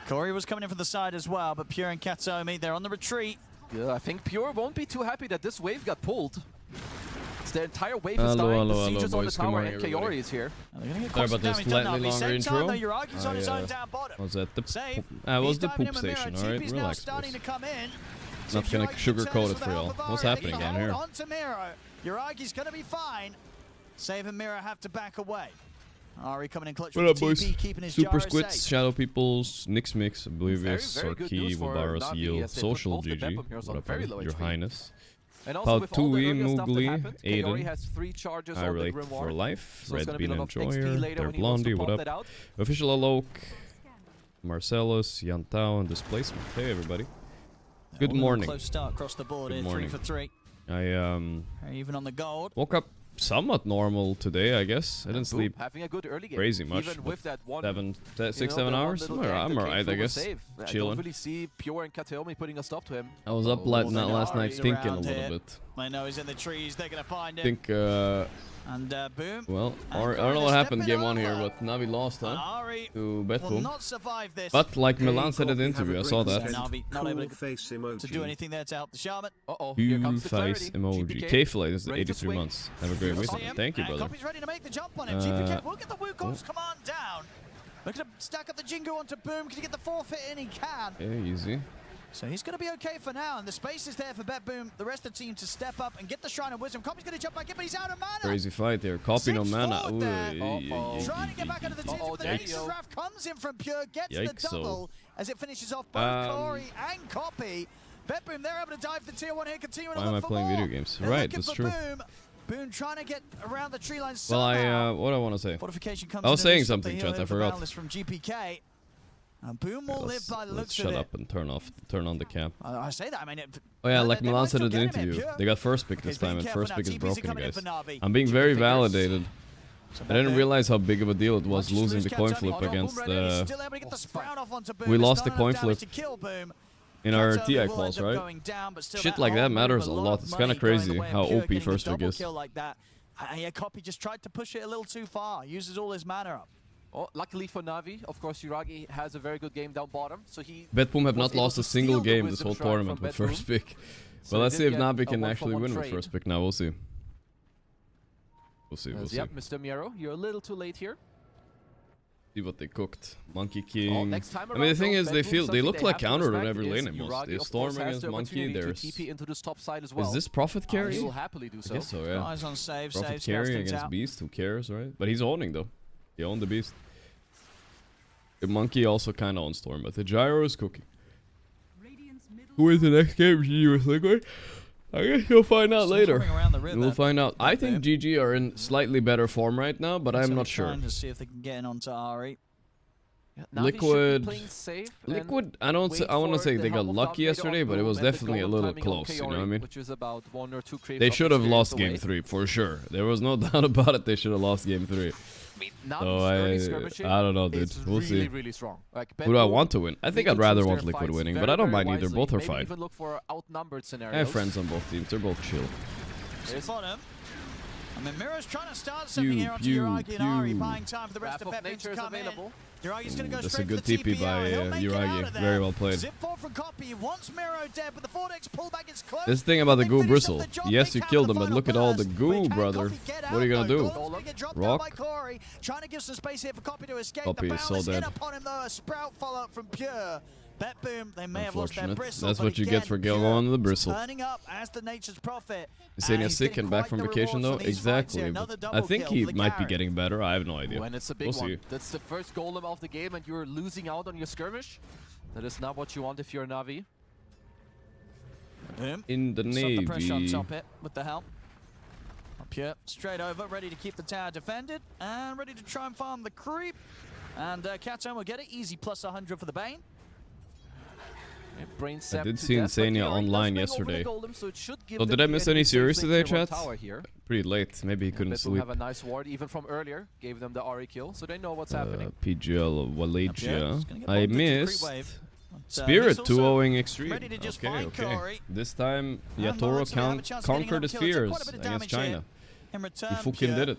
Corey was coming in from the side as well, but Pure and Katomi, they're on the retreat. Yeah, I think Pure won't be too happy that this wave got pulled. Their entire wave is dying. The siege is on the tower, and Kaori is here. Sorry about this slightly longer intro. Was at the was the poop station, alright? Relax, boys. Not gonna sugarcoat it for y'all. What's happening down here? Yuragi's gonna be fine. Save and Mira have to back away. Ari coming in clutch what with up, the boys? TP, keeping his Super Gyro Squits, safe. Shadow Peoples, Nix, Oblivious, Very good Sorki, news for Wabaros, Navi Yield, as they put Social both the GG, Betboom heroes on what up, very low Your HP. Highness. And also with all the Pautui, earlier stuff that Mowgli, happened, Kaori Aiden, has 3 charges on the Irate Grimoire. for life, So it's Red gonna be Bean a lot of XP Enjoyer, later Their when he wants to Blondie, what pop up? that out. Official Alok, Marcellus, Yantao, and Displacement. Hey everybody. Good morning. Close start across the board Good here, morning. 3 for 3. I Even on the gold. woke up somewhat normal today, I guess. I didn't sleep Having a good early game. crazy much. Even with that one, 6-7 hours? I'm alright, I guess. I don't Chilling. really see Pure and Kataomi putting a stop to him. I was up last night thinking a little bit. I know he's in the trees, they're gonna find him. Think, And boom. well, And I don't know what happened game 1 here, over. but Navi lost, huh? Ari To will Betboom. not survive this. But like Milan said in the interview, I saw that. Navi not able to do anything there to help the Shaman. Uh-oh, here Cool comes the face clarity. emoji. GPK, K-Flight is ready to 83 swing. months. Have a great weekend. Thank you, brother. Copy's ready to make the jump on him. GPK will get the Wukong's command down. Looking to stack up the Jingu onto Boom. Can he get the forfeit in? He can. Yeah, easy. So he's going to be okay for now, and the space is there for Betboom, the rest of the team to step up and get the Shrine of Wisdom. Copy's going to jump back in, but he's out of mana. Crazy fight there. Copy no Six mana. forward there. Trying to get back under the team, but the Yikes. Nature's Wrath comes in from Pure, gets the Yikes, double as it finishes off both Corey and Copy. Betboom, they're able to dive the tier 1 here, continuing Why to am I look for playing more. video games? They're Right, looking that's for true. Boom. Boom trying to get around the tree line Well, somehow. what I want to say. Fortification comes I was in and saying lifts up something, the chat, heal I in for forgot. Boundless from GPK. Boom will live by the Let's looks shut of it. up and turn on the cam. I say that, I mean... Oh yeah, no, like they Milan might said still in the get him interview. Pure. They got first pick this He's being time, and careful first now. pick is TPs are broken, coming in guys. for Navi. I'm being GP very figures. validated. So I didn't Betboom realize how big of a deal it was watches losing loose the catch coin up. flip Oh, no, against Boom ready. He's still able to get the sprout off onto Boom. We It's lost done the coin enough damage flip to kill Boom. in our Katomi TI will calls, end up right? going down, but still Shit that like that whole move matters a a lot lot. of It's kind money of going crazy the way of how Pure OP getting the first pick double is. kill like that. Yeah, Copy just tried to push it a little too far. Uses all his mana up. Oh, luckily for Navi, of course, Yuragi has a very good game down bottom, so he Betboom have was not able lost to a single steal the game this Wisdom whole Shrine tournament from with Betboom. first pick. So Well, he let's see did if get Navi a can 1-for-1 actually win with trade. first pick now. We'll see. We'll see. We'll see. Yep, Mr. Miero, you're a little too late here. See what they cooked. Monkey Oh, King. next time I mean, the around, thing though, is, they Betboom, look something like they have to countered on respect every is lane almost. Yuragi, They of storm course, has against the Monkey. opportunity to There's. TP into this top side as well. Is this Prophet He carry? will happily do so. I guess so, yeah. Eyes on save, Prophet saves, carrying things against out. Beast. Who cares, right? But he's owning though. He owned the Beast. The Monkey also kind of owns Storm, but the Gyro is cooking. Who is the next game? GG with Liquid? I guess you'll find out Still later. hovering around the river. We'll find out. I think GG are in slightly better form right now, but I'm So not we're sure. trying to see if they can get in onto Ari. Yeah, Navi should be Liquid. playing safe and Liquid, I don't. wait I want to for say the they got helm of lucky Dominator yesterday, on but it was Boom and the definitely a golem little timing on close. You know what I Kaori, mean? Which is about 1 or 2 creeps They of should have experience lost game away. 3 for sure. There was no doubt about it. They should have lost game 3. I mean, So Navi's early skirmishing I don't know, dude. is We'll really, see. really strong. Like, Who do I Betboom want to win? I think need I'd to rather choose want their Liquid fights winning, very, but I don't very mind either. wisely. Both are Maybe fine. even look for outnumbered I scenarios. have friends on both teams. They're both chill. There's on him. I mean, Miro's trying to start something Pew, here onto pew, Yuragi and Ari, pew. buying time for the rest Wrath of of Betboom Nature to is come in. available. Yuragi's going to go That's a straight good for the TP by TP. He'll make it out Yuragi. of there. Very well played. Zip forward from Copy. Once Miro dead, but the Vortex pullback is close. This thing about the They goo finish up bristle. the job. Yes, They you count killed the him, but final look at all the burst. goo, But can brother. Copy get What are you out, gonna though? do? Golem's gonna get dropped Rock? down by Corey. Trying to give some space here for Copy to escape. Copy The is so Boundless in dead. upon him though. A Sprout follow-up from Pure. Betboom, they may have lost their Unfortunate. bristle. That's but what you again, get for Pure going on the bristle. turning up as the Nature's Prophet. Isania he's sick getting and back quite from the vacation though. rewards from these fights Exactly. here. But Another I double think kill he for the might be Garen. getting better. I have no idea. When it's a big We'll one. see. That's the first golem of the game and you're losing out on your skirmish. That is not what you want if you're a Navi. Boom. In the Stop the pressure on Navy. top it with the help. Up here, straight over, ready to keep the tower defended and ready to try and farm the creep. And Katon will get it, easy plus 100 for the Bane. Brain I did see Insania online yesterday. So did I miss any series today, chat? Pretty late. Maybe he couldn't Betboom sleep. have a nice ward even from earlier. Gave them the Ari kill, so they know what's happening. PGL Wallachia. Gonna get I bonded to the creep missed. wave. Spirit he's also 2-0ing Extreme. ready to just Okay, find okay. Corey. This time And Yatoro Lawrence will have a chance of getting conquered his another kill. It's fears quite a bit of against damage here. China. In return, He fucking Pure did it.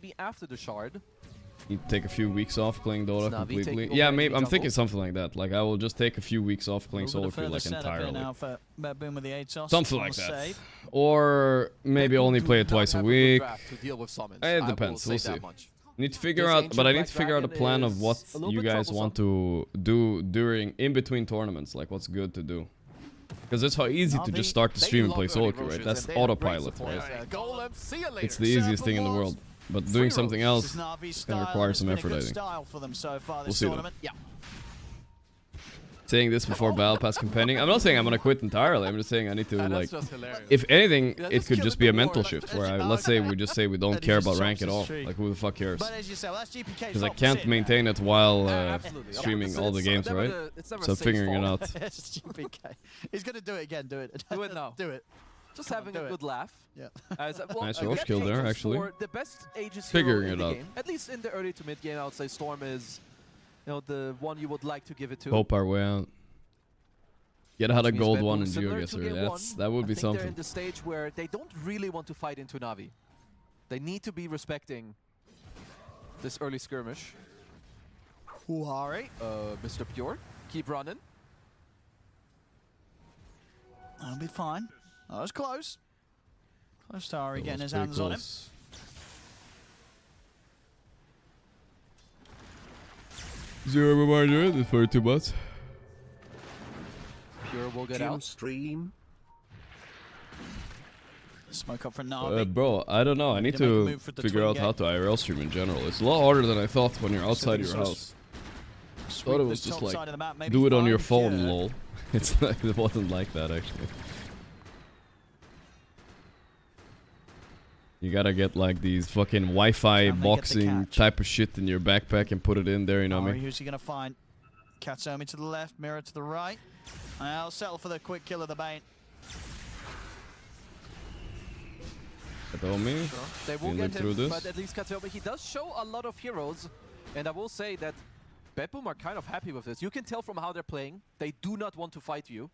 maybe after the Shard. You take a few weeks off playing Dota Navi completely. taking Yeah, over maybe I'm enemy thinking jungle. something like that. Like I will just take a few weeks off playing A solo little bit queue further like setup here entirely. now for Betboom with the ASOS. Something on like that. save. Or maybe Betboom only do play it not twice a have good week. draft to deal with summons. It I will depends, say we'll that see. much. Need to figure This out, ancient but I need black to figure out a dragon plan of is what a little you bit guys want to do in between tournaments. Like what's good to do. Because it's how easy to just start the stream and play solo queue, right? That's autopilot, right? Golem, see you later. It's the easiest thing in the world. But doing something else Navi's can style, require and it's some been a effort, good I think. style for them so far We'll this see though. tournament. Yeah. Saying this before Battle Pass campaigning. I'm not saying I'm gonna quit entirely. I'm just saying I need to And like. that's just hilarious. If anything, Yeah, it just could kill just it be a with war. mental shift where let's say we just say we don't And he care just about chops rank at his all. streak. Like who the fuck cares? But as you say, well, that's GPK's Because I opposite can't there. maintain it while Absolutely. streaming all the It's games, never right? it's never So a safe figuring it fall. out. It's GPK. He's gonna do it again. Do it. Do it now. Do it. Just Come on, having do a it. good laugh. Yeah. Well, Nice a Roche good kill there, Aegis actually. for the best Aegis Figuring hero in it the out. game. At least in the early to mid game, I would say Storm is, the one you would like to give it to. Hope our way out. Get out Which a means gold Betboom, one in similar to Geoguessr. game That would I be think they're in something. the stage where they don't really want to fight into Navi. They need to be respecting this early skirmish. Huari. Mr. Pure, keep running. That'll be fine. That was close. Close to Ari That getting was his pretty hands on him. close. Zero reminder, this 42 bucks. Pure will get out. Stream. Smoke up for Navi. Bro, I don't know. I need to make a to move for the figure twin out how gate. to IRL stream in general. It's a lot harder than I thought when you're outside think your so. house. Sweep Thought it this was just top like, side of the map, maybe do it on your find phone, Pure. lol. It's like, it wasn't like that actually. You gotta get like these fucking Wi-Fi Can they get the boxing catch? type of shit in your backpack and put it in there, you know what I Ari, mean? who's he gonna find? Katsomi to the left, Mirror to the right. I'll settle for the quick kill of the bait. Katomi, They will Can get live through him, this. but at least Katsuomi, he does show a lot of heroes, and I will say that Betboom are kind of happy with this. You can tell from how they're playing, they do not want to fight you.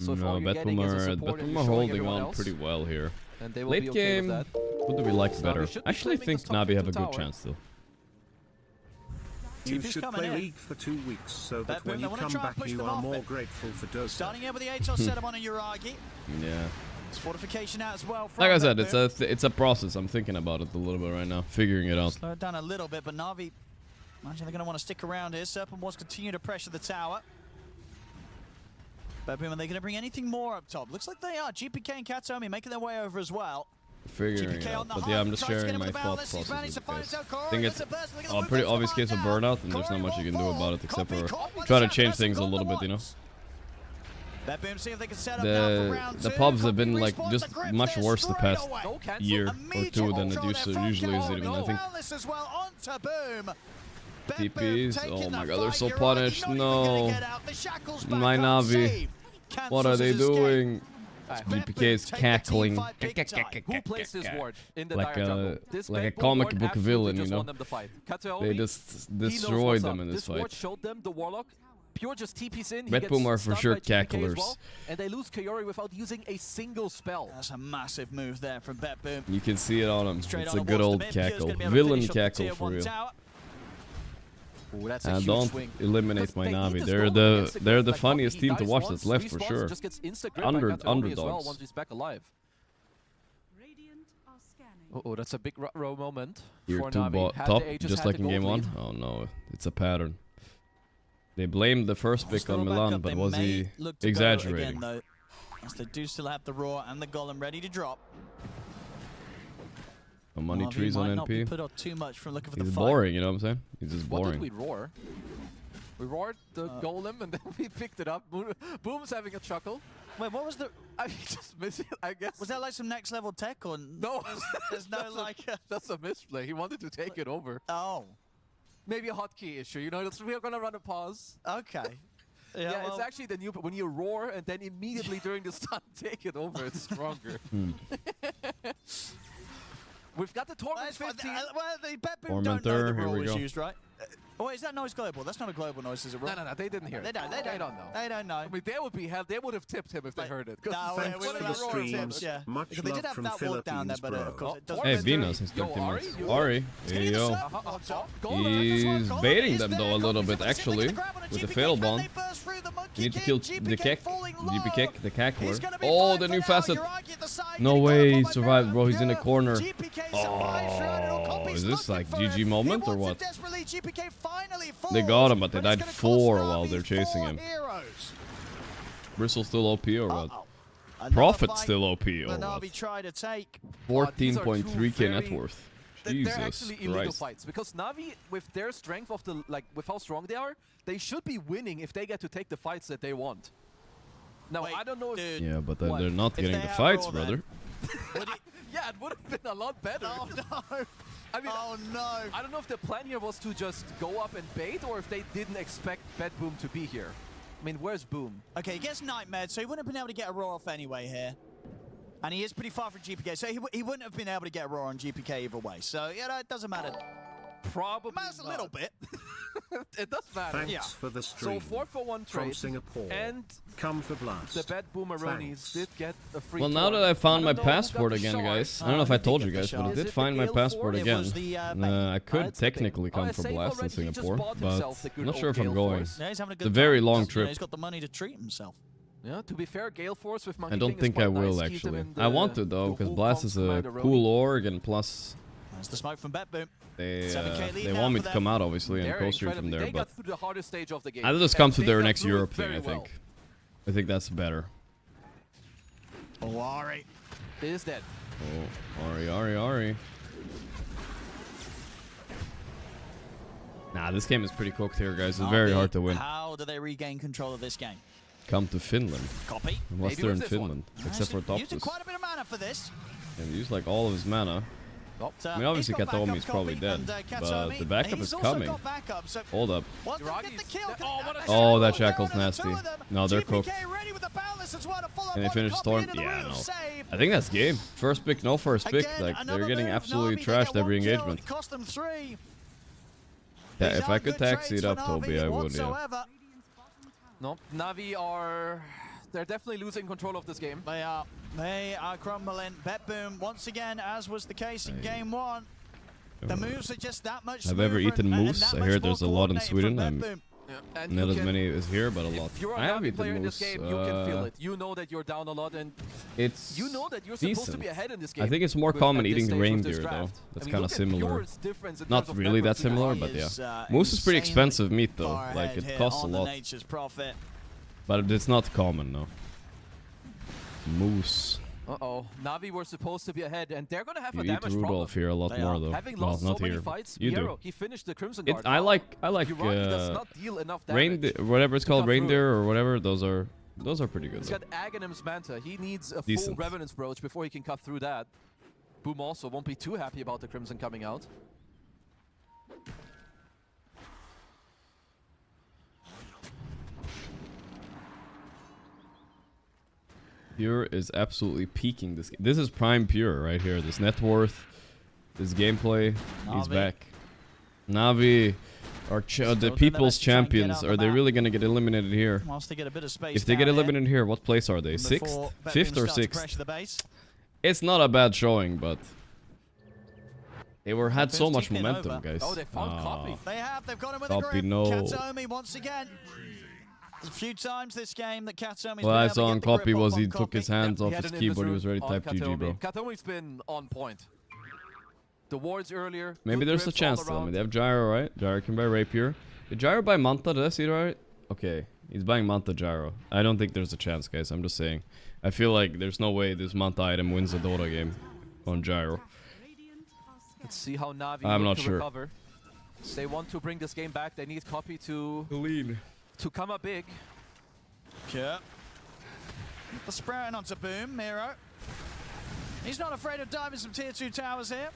So if all no, you're getting is a support and Betboom you're are showing holding everyone on else, pretty well here. and they will Late be okay game, with that. what do we like So better? we should be I actually claiming think this top Navi have a 50 good tower. chance still. You TP's should coming play in. League for 2 weeks so that Betboom, when they you wanna come try and back push you them are off more it. grateful for Dosa. Starting out with the Atos setup on a Uragi. Yeah. It's fortification out as well. Like I said, Betboom. it's a process. I'm thinking about it a little bit right now, figuring it out. Slow it down a little bit, but Navi, imagine they're going to want to stick around here. Serpent Wars continue to pressure the tower. Betboom, are they going to bring anything more up top? Looks like they are. GPK and Katsomi making their way over as well. Figuring it GPK out. on the But high, yeah, I'm just tries to get sharing him my with the thought balance. He's process managed with to find guys. himself. I think Corey it's gets a burst. Look at the a movement pretty to obvious find case of out. burnout, and there's not Corey much you can do will about it except fall. for Copy caught try to with the change shot. things a That's little the bit, you know? ones. Betboom, see if they can set up now for round The two. pubs have Copy been like respawns just the grip much there worse the straight past away. No cancel. year or Immediate two than it control there from usually is. Corey. Even I think Wellness as well onto Boom. TPs. Taking Oh my the god, they're fight. so You're punished. already not even gonna No, get out. The shackles back my on Navi. save. What are Cancels they his escape. doing? Betboom GPK is take the cackling. team fight big time. Who plays this ward in the Like dire a- jungle? This like a Betboom comic ward book absolutely villain, just you know? won them the fight. Katsuomi, They just he knows destroyed what's them up. in this Ward fight. showed them the warlock. Pure just TPs in. He Betboom gets are for stunned sure by GPK as cacklers. well, and they lose Kaori without using a single spell. That's a massive move there from Betboom. You can see it on him. Straight It's on a good towards old the mid. Pure's cackle. gonna be able to Villain finish off the cackle tier for one real. tower. Ooh, that's a And huge don't swing. eliminate Because my they need Navi. this They're goal the against they're the Like, funniest he team to dies watch once, that's left for respawns, sure. Just gets insta-gripped by Katsuomi as well Underdogs. once he's back alive. Radiant are scanning. Oh, that's a big row moment Here for two Navi. Had top, the Aegis just had like the in game gold one. lead. Oh no, it's a pattern. They blamed the first pick Still on back Milan, up. but They was may he look to go exaggerating? Again, though, as they do still have the Roar and the Golem ready to drop. No money Navi trees on might not be NP. put off too much from looking for He's the fight. boring, you know what I'm saying? He's just What did boring. we roar? We roared the golem and then we picked it up. Boom's having a chuckle. Wait, what was the? I just missed it, I guess. Was that like some next level tech or No. There's no That's like. That's a misplay. He wanted to take it over. Oh, Maybe a hotkey issue. You know, we're gonna run a pause. okay. Yeah, well, it's actually the new. When you roar and then immediately during the stun take it over, it's stronger. We've got the Torment that's fine. 15. Well, the Betboom Tormentor, don't know the here rule we was go. used, right? Oh, is that noise global? That's not a global noise, is it? No, they didn't hear it. They don't know. They don't know. I mean, they would be hell. They would have tipped him if they heard it. No, Thanks we for would the have roared streams. tips, yeah. Much Because they love did have from that walk down there, but of course it doesn't. Hey, matter. Venus since Yo, 13 minutes. Ari, Ari, hey yo. He's baiting them though a little bit actually with the fatal bond. You need to kill the Keck, GP Keck, the Cackler. Oh, the new facet. No way he survived, bro. He's in the corner. Oh, is this like GG moment or what? They got him, but they died 4 while they're chasing him. Bristle's still OP or what? Prophet's still OP or what? Navi tried to take. 14.3k net worth. They're Jesus actually illegal Christ. fights with Navi, with their strength of the with how strong they are, they should be winning if they get to take the fights that they want. Now I don't know if Yeah, but then What? they're not If getting they the have fights, Raw, brother. yeah, it would have been a lot better. Oh no! I mean, Oh no! I don't know if the plan here was to just go up and bait, or if they didn't expect Betboom to be here. I mean, where's Boom? Okay, he gets Nightmare, so he wouldn't have been able to get a Raw off anyway here. And he is pretty far from GPK, so he wouldn't have been able to get a Raw on GPK either way. So, you know, it doesn't matter. Probably It matters a little bit. It does matter. Thanks Yeah. for the So stream. 4-for-1 From trade, Singapore. and Come for blast. the Betboomeronis did get a free Well, now tour. that I found my don't know who got passport the again, shard. guys. I don't know if I told you did get guys, the but I shard. did Is it find the my Gale passport 4? It again. was the, I could it's the bait. technically come Oh, for Safe Blast in already, he just Singapore, bought but himself the good I'm not sure old if I'm Gale going. Force. Yeah, he's having a It's a good very time. long You know, trip. he's got the money to treat himself. Yeah, to be fair, Gale Force with Monkey I don't King is think I quite will nice. Keep them actually. in I want the- to though, the because Wukong's Blast is a Commander cool Ronin. org, and plus That's the smoke from Betboom. 7K lead they now want me for to come them. out obviously and They're coast stream incredibly- from there, they but got through the hardest stage of the game. I'll just and come to they their got next through it Europe thing. very I well. think. I think that's better. Oh, Ari. It is dead. Oh, Ari. Nah, this game is pretty cooked here, guys. It's very Navi, hard to win. How do they regain control of this game? Come to Finland. Copy. Unless Maybe they're in with this one. Finland, except for Using Toptus. quite a bit of mana for this. And use like all of his mana. But, I mean, obviously he's got Katomi backup is probably copy, dead, and, but Katomi, the backup he's is also coming. got backup, so Hold up. once they get the Iraqi's- kill, oh, what a Oh, that shot. Shackle's There are the nasty. two of them. No, they're GPK cooked. ready with the balance as well to follow Can they up finish on the Storm? copy into the Yeah, roof. no. Save. I think that's game. First pick, no first pick. Again, Like, another they're getting move. absolutely Navi, they trashed get every one kill. engagement. It cost them 3. Yeah, These if I aren't could good taxi trades it up, for Toby, Navi I would, yeah. whatsoever. No, Navi are... They're definitely losing control of this game. They are. They are crumbling. Betboom, once again, as was the case in game 1. The moves are just that much Have I ever smoother eaten and moose? that I much hear more there's a lot in coordinated Sweden. from I'm Betboom. And not you as can- many as here, but a lot. If you're a I have Navi eaten player in this moose. game, you can feel it. You know that you're down a lot, and It's you know that you're supposed to decent. be ahead in this game. I think it's more with- common at this eating stage with reindeer this though. draft. That's I mean, kind of look at similar. Pyore's difference in Not terms of really net that worth between similar, Navi. but yeah. Is, Moose is pretty insanely expensive meat though. far Like ahead it here costs a on the lot, Nature's Prophet. but it's not common, no. Moose. Uh-oh. Navi were supposed to be ahead, and they're going to have You a eat damage problem. Rudolph here a lot They more are. though. Having Well, lost not so many here. fights, You Miero, do. he finished the Crimson Guard. I Now, like Uragi does not deal enough damage. reindeer, whatever it's called, cut through reindeer or whatever. Those are pretty good. He's Though. got Aghanim's Manta. He needs a Decent. full Revenant's Brooch before he can cut through that. Boom also won't be too happy about the Crimson coming out. Pure is absolutely peaking this game. This is prime Pure right here. This net worth, this gameplay. He's Navi. back. Navi are Still the doing their people's best to try and get champions. out Are the they map. really gonna get eliminated here? Whilst they get a bit of space If they get down here eliminated here, what place are they? before Sixth, Betboom fifth, or start to sixth? pressure the base. It's not a bad showing, but they had so Betboom's much taking it momentum, over. guys. Oh, they found Copy. They've got him with Copy, a grip. no. Katomi once again. There's a few times this game that Katomi's What been I able saw to on get the grip Copy off was on he took his Copy. hands He off had his an keyboard. He invis was ready to on type GG, bro. Katomi's been on point. The wards earlier. Maybe good there's a grips chance all though. I mean, around. they have Gyro, right? Gyro can buy Rapier. Did Gyro buy Manta? Did I see it right? Okay, he's buying Manta Gyro. I don't think there's a chance, guys. I'm just saying. I feel like there's no way this Manta item wins a Dota game on Gyro. Let's see how Navi I'm look not to sure. recover. They want to bring this game back. They need Copy to come up big. Yeah. The sprouting onto Boom, Miro. He's not afraid of diving some tier 2 towers here.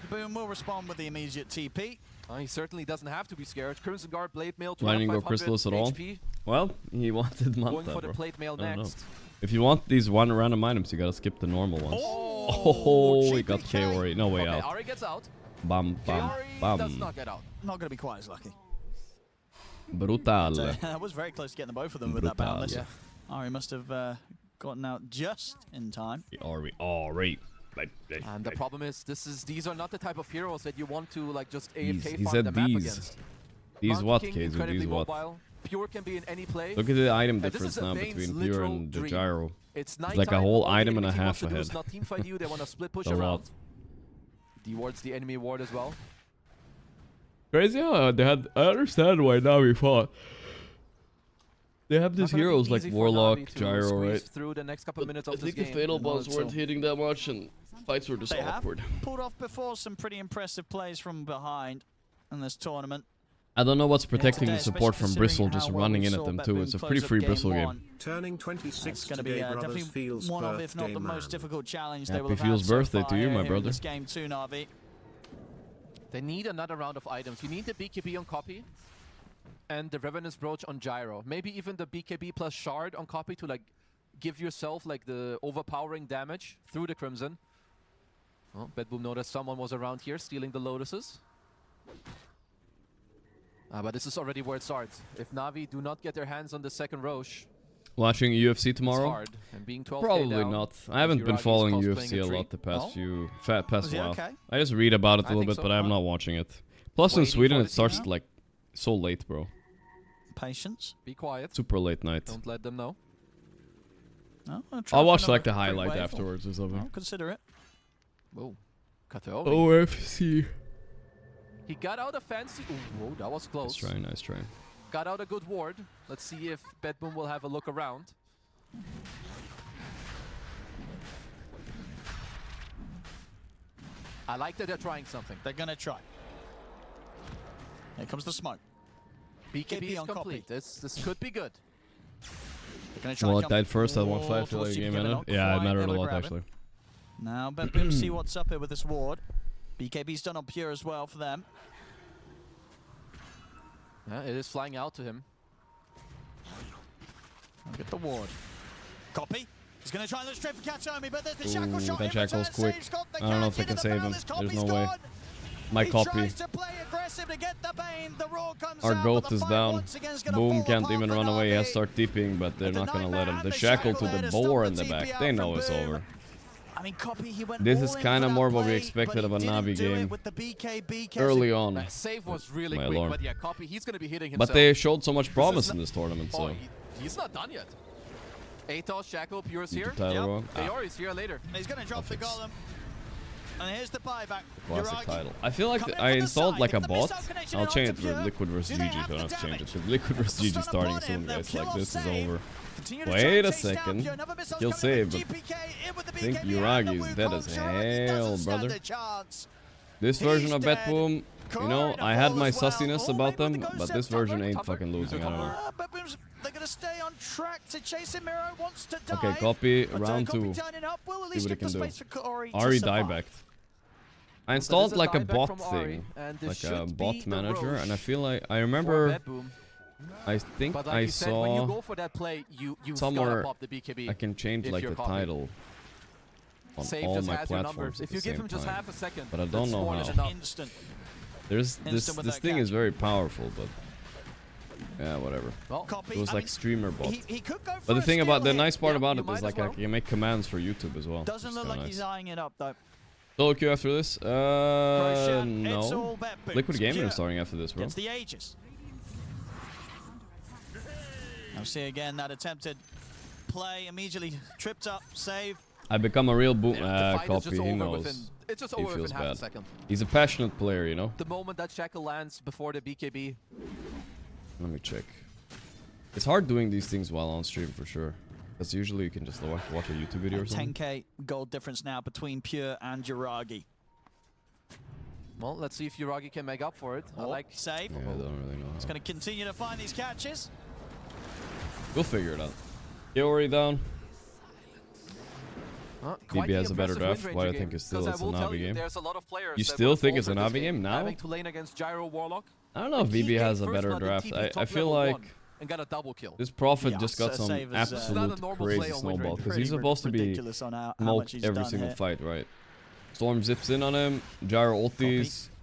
Boom will respond with the immediate TP. He certainly doesn't have to be scared. Crimson Guard, Blade Mail, Why didn't you go 2500 Chrysalis at all? HP. Well, he wanted Going Manta, for the bro. Plate Mail I don't know. next. If you want these one random items, you gotta skip the normal ones. Oh, he got GPK. KO'd. No way Okay, out. Ari gets out. Bam, bam, Ari bam. does not get out. Not going to be quite as lucky. Brutal. That was very close to getting the both of them with that boundless. Yeah. Ari must have gotten out just in time. Ari. And the problem is, these are not the type of heroes that you want to like just AFK He farm said the map these. against. These Monkey what, King, Keizu? incredibly These what? mobile. Pure can be in any play. Look at the item This difference is now Bane's between Pure literal and the dream. Gyro. It's like a nighttime, whole all the item and a enemy half wants to do ahead. is not team fight you, they want to split push So what? around. Dewards the enemy ward as well. Crazy how they had. I understand why Navi fought. They have these Not gonna be heroes like easy for Warlock, Navi to Gyro, squeeze right? through the next couple minutes I of this think the game. Fatal You know, Balls weren't so- hitting that much, and fights were just They have awkward. pulled off before some pretty impressive plays from behind in this tournament. I don't know what's protecting today, the support especially from Bristle considering just how well running we in at saw them Betboom too. It's a close pretty up free game Bristle one. game. Turning 26 It's going to be today, brothers definitely feels one of, if not birthday the most man. difficult challenge they Happy will have feels had so birthday far to you, my here in brother. this game too, Navi. They need another round of items. You need the BKB on copy and the Revenant's Brooch on Gyro. Maybe even the BKB plus Shard on copy to like give yourself like the overpowering damage through the Crimson. Oh, Betboom noticed someone was around here stealing the Lotuses. But this is already where it starts. If Navi do not get their hands on the second Roche, Watching UFC it's tomorrow? hard. And being 12K Probably down, not. I haven't been Yuragi's following cosplaying UFC a tree. lot the past Oh. past Is he while. okay? I just read about it a I little think bit, so. but I'm Huh? not watching it. Plus in Waiting Sweden for it the starts team. like so late, bro. Patience. be quiet. Super late night. Don't let them know. Oh, try I'll for watch another like the free highlight wave or- afterwards or something. Oh, consider it. Whoa. Kateori. OFC. He got out a fancy... Ooh, whoa, that was close. Nice try, nice try. Got out a good ward. Let's see if Betboom will have a look around. I like that they're trying something. They're going to try. Here comes the smoke. BKB is on copy. complete. This could be good. They're going to try Well, and it come died first at all 1-5 till towards the game GPK, ended. not Yeah, it quite mattered a able to lot grab it. actually. Now Betboom see what's up here with this ward. BKB's done on Pure as well for them. Yeah, it is flying out to him. Get the ward. Copy. He's going to try and look straight for Katomi, but there's the shackle Ooh, shot. that in shackle's return, quick. saves got the I don't know if they catch can into save the him. balance. There's Copy's no way. gone. My He copy. tries to play aggressive to get the Bane. The roar comes Our out, goat but the is fight down. once again is gonna Boom fall can't apart even for run away. He has Navi. to start TPing, but they're The not gonna nightmare let him. and The the shackle to shackle the there to boar stop in the the back. TP They out know from it's Boom. over. I mean, Copy, he went This all is in kinda for that more what we play, expected but of a he didn't Navi do it game. with the BKB Early on. That save was really My quick, alarm. but yeah, Copy, he's going to be hitting himself. But they showed so much promise not- in this tournament, Oh, so. he's not done yet. Atos, Shackle, Pure's Need to here. title Yep. roll. Aori's here later. He's going to drop the Perfect. golem. And here's the buyback. Classic Yuragi. title. I feel like Come in I from the installed side. like a If the bot. missile connection I'll is change onto it for Pure, Liquid vs do they GG, have so I don't the have to change it. damage? Because Liquid vs GG Stun starting upon him, soon, they'll guys. kill Like, off this is save. over. Continue to Wait try and a chase down second. Pure. Another missile's He'll coming in. save, but GPK in with the I think BKB and Yuragi the is dead Wukong. as Yuragi hell, doesn't stand brother. a chance. This He's version of dead. Betboom, you know, I had my sussiness Oh, about maybe them, with the but ghost this step version Tumbler. ain't fucking losing. I don't know. Betboom's, they're going to stay on track to chase him. Miro wants to dive. Okay, copy But, round Copy 2. turning up will at See least what he give the can do. space for Kaori to Ari survive. diebacked. I That installed is like a dieback bot from Ari, thing, and this like a should be bot the manager, Roche and I feel like I for remember. Betboom. I think But like I you said, when you saw go for that play, you've somewhere gotta pop the BKB. I can change if like you're the Copy. title on Save all just my has your platforms numbers. at If the you give same him just time. half a second, But I don't that's know more how. than enough. Instant. There's this Instant with this that thing is catch. very powerful, but yeah, whatever. Well, Copy. It was I like mean, streamer bot. he could go for But the a thing about the steal here. nice part Yeah, about you it might is as like well. I can make commands for YouTube as well. Doesn't which look is like kinda he's nice. eyeing it up though. Solo queue after this? Roshan, it's No. all Betboom. Liquid Gaimin Pure is starting after this, bro. Gets the Aegis. Now see again that attempted play immediately tripped up, save. I become a real boom. the fight is Copy. just He over knows. within. It's just He over feels within half a bad. second. He's a passionate player, you know. The moment that shackle lands before the BKB, Let me check. It's hard doing these things while on stream for sure. Because usually you can just watch a YouTube video or something. 10k gold difference now between Pure and Yuragi. well, let's see if Yuragi can make up for it. I Oh, like. save. Yeah, I don't really know. He's How. going to continue to find these catches. We'll figure it out. Kaori down. Quite BB the has a better impressive draft. win Why I range think game, it's still 'cause I it's a will tell Navi you, game. There's a lot of players You that still will think it's a falter this Navi game now? Having to lane against Gyro Warlock. I don't know if He BB gave has a first better blood in draft. TP I top feel level like 1 and got a double kill. this Prophet Yeah, just got so some save is, It's not a absolute normal crazy play on win snowball. rate. Because Pretty he's supposed to be ridiculous on how much smoked he's every done single here. fight, right? Storm zips in on him. Gyro ultis.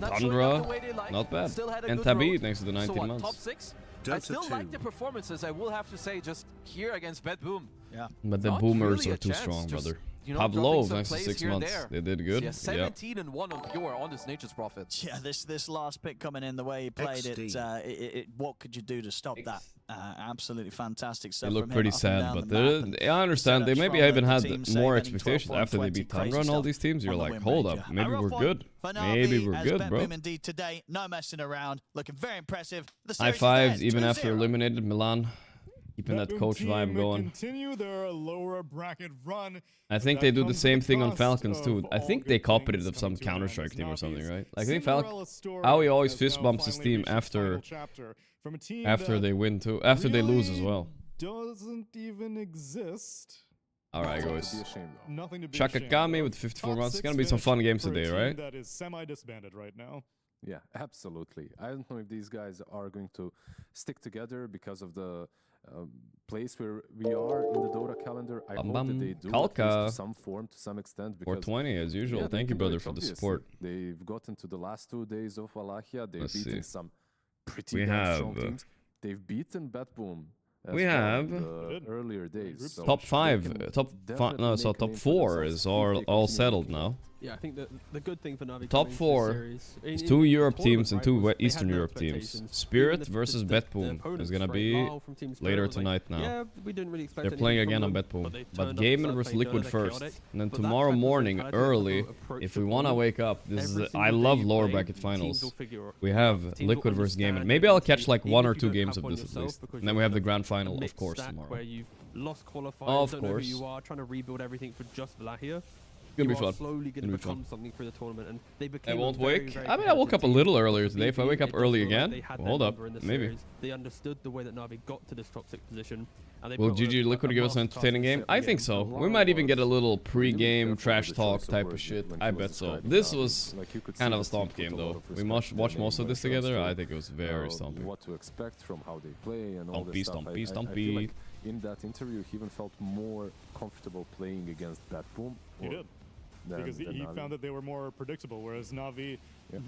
Not showing up the Tundra, way they like, not bad. still had a And good Tabit road. next to the 19 So what, months. top 6? I Delta still like 2. the performances, I will have to say, just here against Betboom. Yeah. But the Not boomers really are a too chance, strong, just, brother. you know, Pavlov dropping some next to plays 6 here and months. there. They did good. Yeah, Yeah. 17-1 on pure on this Nature's Prophet. Yeah, this last pick coming in the way he played it, what could you do to stop that? Absolutely fantastic stuff. They look from pretty him up and sad, down but the map, and I understand. They setups maybe from even the had team more saving expectations 12 after they points, beat crazy Tundra and all stuff these teams. You're on the like, win hold rate, up, yeah. maybe A rough we're one good. for Maybe Navi we're as good, bro. Betboom indeed today. No messing around. Looking very impressive. The High series is fives, theirs, even after 2-0. eliminated Milan. Keeping that Betboom coach team vibe going. Continue their lower bracket run. I think they do the same thing on Falcons too. I think they copied it of some Counter-Strike team or something, right? Like I think Aoi always fist bumps his team after they win too, after they lose as well. Doesn't even exist. Alright, guys. Nothing to be Shaka ashamed Kami of. with 54 Top months. It's 6 gonna be some finish fun games for a today, team right? That is semi-disbanded right now. Yeah, absolutely. I don't know if these guys are going to stick together because of the place where we are in the Dota calendar. I hope that they do at least to some form, to some extent. Because 420 as usual. yeah, Thank you, can do brother, it, for the obviously. support. They've gotten to the last 2 days of Wallachia. They've Let's beaten see. some pretty We damn strong have, teams. They've beaten Betboom. as we well have in the earlier days. group So top they 5, can top 5, definitely no, so make a top name for 4 themselves is if all they continue settled making it. now. Yeah, I think the good thing for Navi Top coming into 4 this series, It's in 2 the Europe tournament, teams and right, 2 was they had Eastern no Europe teams. expectations. Spirit Even versus the Betboom is opponents, gonna right, be Lyle from Team Spirit later was like, tonight now. Yeah, we didn't really expect They're playing anything again from on them, Betboom. they But turned up, Gaimin started versus playing Liquid Dota, first. chaotic. And then But that tomorrow type of morning, mentality, that type of early, approach if to we wanna tournament, wake up, this every is single I day love you lower play, bracket teams finals. will figure We out. have Teams will Liquid versus Gaimin. understand Maybe I'll everything. catch like Even 1 or if you 2 don't games have of one this at yourself, least. because And then you've we have got the a grand final, of mixed course, stack tomorrow. where you've lost qualifiers, Of don't know who course. you are, trying to rebuild everything for just Vlahia. Gonna You be are fun. slowly going Gonna to be fun. become something for the tournament, and they I became won't a very, wake. very I mean, I woke competitive up a team. little earlier For today. If I VP, wake up it does early feel like again, they had their hold up, number in this maybe. series. They understood the way that Navi got to this top 6 position. And they Will put on GG a Liquid give us an masterclass entertaining game? I think so. We might even get a little pre-game trash talk type of shit. I bet so. This was kind of a stomp game though. We watched most of this together. I think it was very stompy. What to expect from how they play and all Stompy, this stuff. stompy, I feel stompy. like in that interview, he even felt more comfortable playing against Betboom. He did. Because he found that they were more predictable, whereas Navi,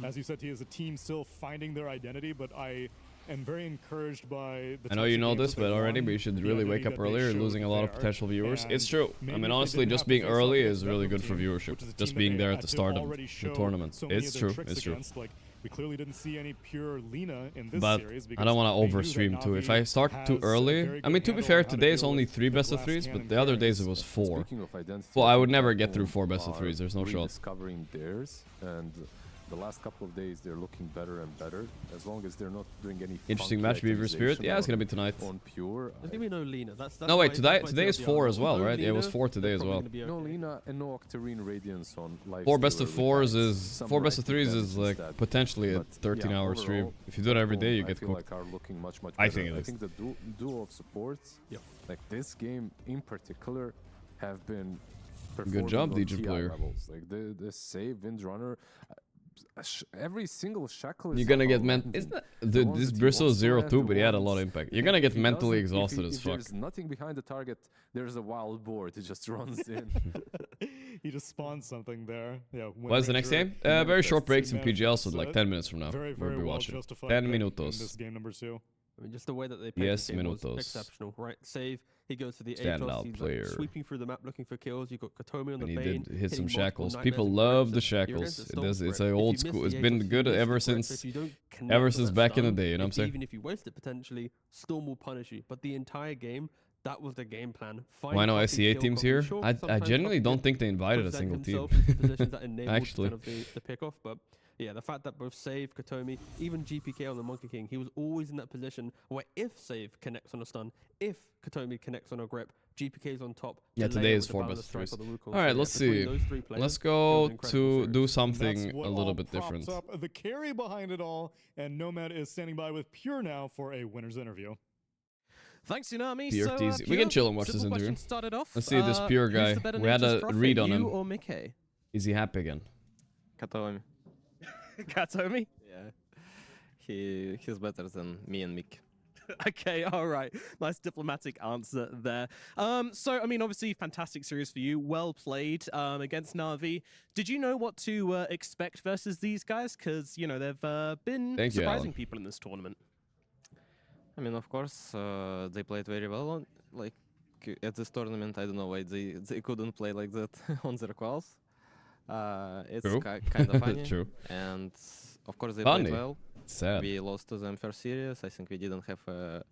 as you said, he is a team still finding their identity, but I am very encouraged by the I know types you of know games this, that they but already, won, but you should the really identity wake up that they earlier, showed losing a lot of there. potential viewers. And It's true. I maybe mean, if they honestly, didn't just have to being face off early against is really Betboom good for team, viewership. which is a Just team being that they there had at the to start of already the show tournament. so many It's of their true. tricks It's true. against. Like, we clearly didn't see any pure Lina in this But series. I don't want to overstream too. If I start too early, I mean, to be fair, today is only 3 best of 3s, but the other days it was 4. Speaking of identity, Well, I would never think get through Betboom 4 best of are 3s. There's no shot. rediscovering theirs, and the last couple of days they're looking better and better. As long as they're not doing any Interesting funky match, Beaver Spirit. itemization Yeah, it's on- gonna be tonight. on pure. There's gonna be no Lina. That's No, wait, why- today that's why today is TLDR 4 as well, no right? Yeah, it was Lina, 4 today they're as probably well. gonna be No okay. Lina and no Octarine Radiance on live. 4 best of Stealer 4s with is some 4 best of 3s ranking is damage like instead. potentially a But, 13-hour yeah, stream. overall, If you do it every day, you Betboom, get I feel cooked. like are looking much better. I think it I is. think the duo of supports, Yep. like this game in particular, have been Good job, performing on DJ TI player. levels. Like the save Windrunner, every single shackle. Is You're gonna get somehow Isn't that the ones this that you Bristle also 0-2, have, the but he had a lot of ones- impact. You're gonna get if he mentally doesn't- exhausted if as fuck. There's nothing behind the target. There's a wild board. It just runs in. He just spawns something there. Yeah. What is the next game? Very short breaks in PGL, so like 10 minutes from now. Very, We'll very be well watching. justified 10 pick in minutos. this game number 2. I mean, just the way that they played Yes, this game was minutos. exceptional, right? Save, he goes to the Standout Atos, he's player. like sweeping through the map looking for kills. You got Katomi on And the he Bane, did hit some hitting multiple shackles. nightmares People and love the grips. You're against shackles. a It Stomp does. It's spread. a If old you miss school. the It's been Atos, good you miss ever the grip. since If you don't connect ever with since that back in the stun, day. You know what I'm saying? even if you waste it potentially, Storm will punish you. But the entire game, that was the game plan. Find Why no copy, SCA kill teams copy. here? Sure, I sometimes genuinely copy don't did think they invited a present single team. himself into positions that enabled Actually. kind of the pickoff, but yeah, the fact that both Save, Katomi, even GPK on the Monkey King, he was always in that position where if Save connects on a stun, if Katomi connects on a grip, GPK's on top. Yeah, to today layer is with the 4 Balance best of Strike 3s. or the Wukong. All right, So, yeah, let's between see. those three players, Let's it go was an incredible to series. do That's something what a little all bit props different. Up the carry behind it all, and Nomad is standing by with Pure now for a winner's interview. Thanks, Tsunami. Pure So, teasy. We Pure, can chill and watch this simple interview. question started off. Let's see this Pure guy. Who's the better We had Nature's a Prophet, read on you him. or Mickey? Is he happy again? Katomi. Katomi? Yeah. He's better than me and Mick. Okay, all right. Nice diplomatic answer there. So, I mean, obviously, fantastic series for you. Well played against Navi. Did you know what to expect versus these guys? Because, you know, they've been Thank you, surprising Alan. people in this tournament. I mean, of course, they played very well on, like, at this tournament. I don't know why they couldn't play like that on their quals. It's True. kind of funny. True. And, of course, they Funny. played well. Sad. We lost to them first series. I think we didn't have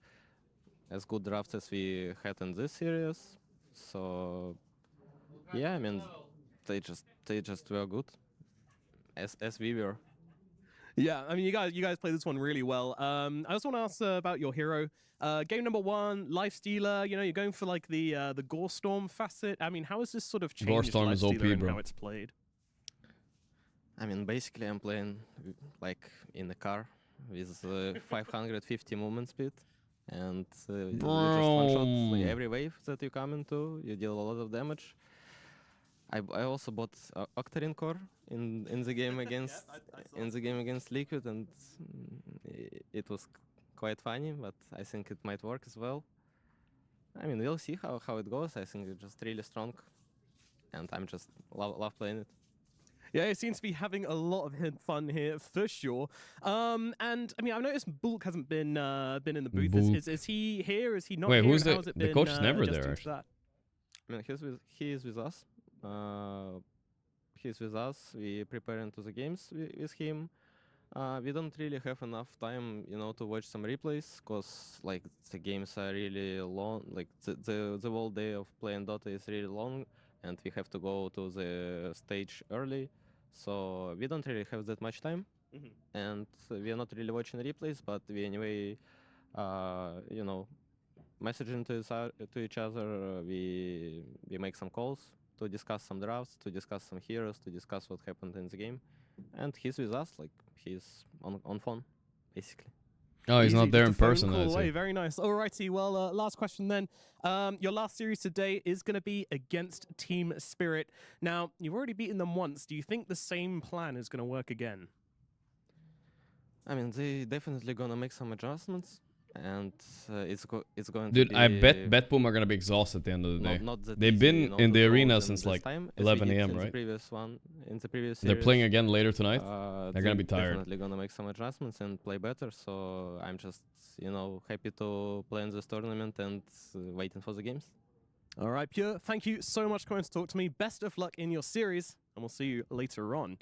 as good drafts as we had in this series. So yeah, I mean, they just were good, as we were. Yeah, I mean, you guys played this one really well. I also want to ask about your hero. Game number 1, Lifestealer. You know, you're going for like the Gorestorm facet. I mean, how has this sort of changed Gorestorm is OP, Lifestealer and bro. how it's played? I mean, basically, I'm playing like in a car with 550 movement speed, and you just one-shot like, every wave that you come into. You deal a lot of damage. I also bought Octarine core in the game against Liquid, and it was quite funny. But I think it might work as well. I mean, we'll see how it goes. I think it's just really strong, and I'm just love playing it. Yeah, it seems to be having a lot of fun here for sure. And I mean, I've noticed Bulk hasn't been in the booth. Is he here? Is he not Wait, here? who's and how has it the been, coach is never adjusting there, to that? I mean, he is with us. He's with us. We preparing to the games with him. We don't really have enough time, you know, to watch some replays, cause like the games are really long. Like the whole day of playing Dota is really long, and we have to go to the stage early. So we don't really have that much time, and we are not really watching replays. But we anyway, you know, messaging to each other. We make some calls to discuss some drafts, to discuss some heroes, to discuss what happened in the game. And he's with us, like he's on phone, basically. Oh, he's Easy, not there just in a phone person. call I away. see. Very nice. Alrighty, well, last question then. Your last series today is going to be against Team Spirit. Now, you've already beaten them once. Do you think the same plan is going to work again? I mean, they definitely gonna make some adjustments, and it's going Dude, to be. I bet Betboom are gonna be exhausted at the end of the day. Not that They've easy, been you know, in to the draw arena them since this like time, as we 11 did a.m., in right? The previous one, in the previous They're series. playing again later tonight. They're gonna be tired. Definitely gonna make some adjustments and play better. So I'm just, you know, happy to play in this tournament and waiting for the games. All right, Pure, thank you so much for coming to talk to me. Best of luck in your series, and we'll see you later on.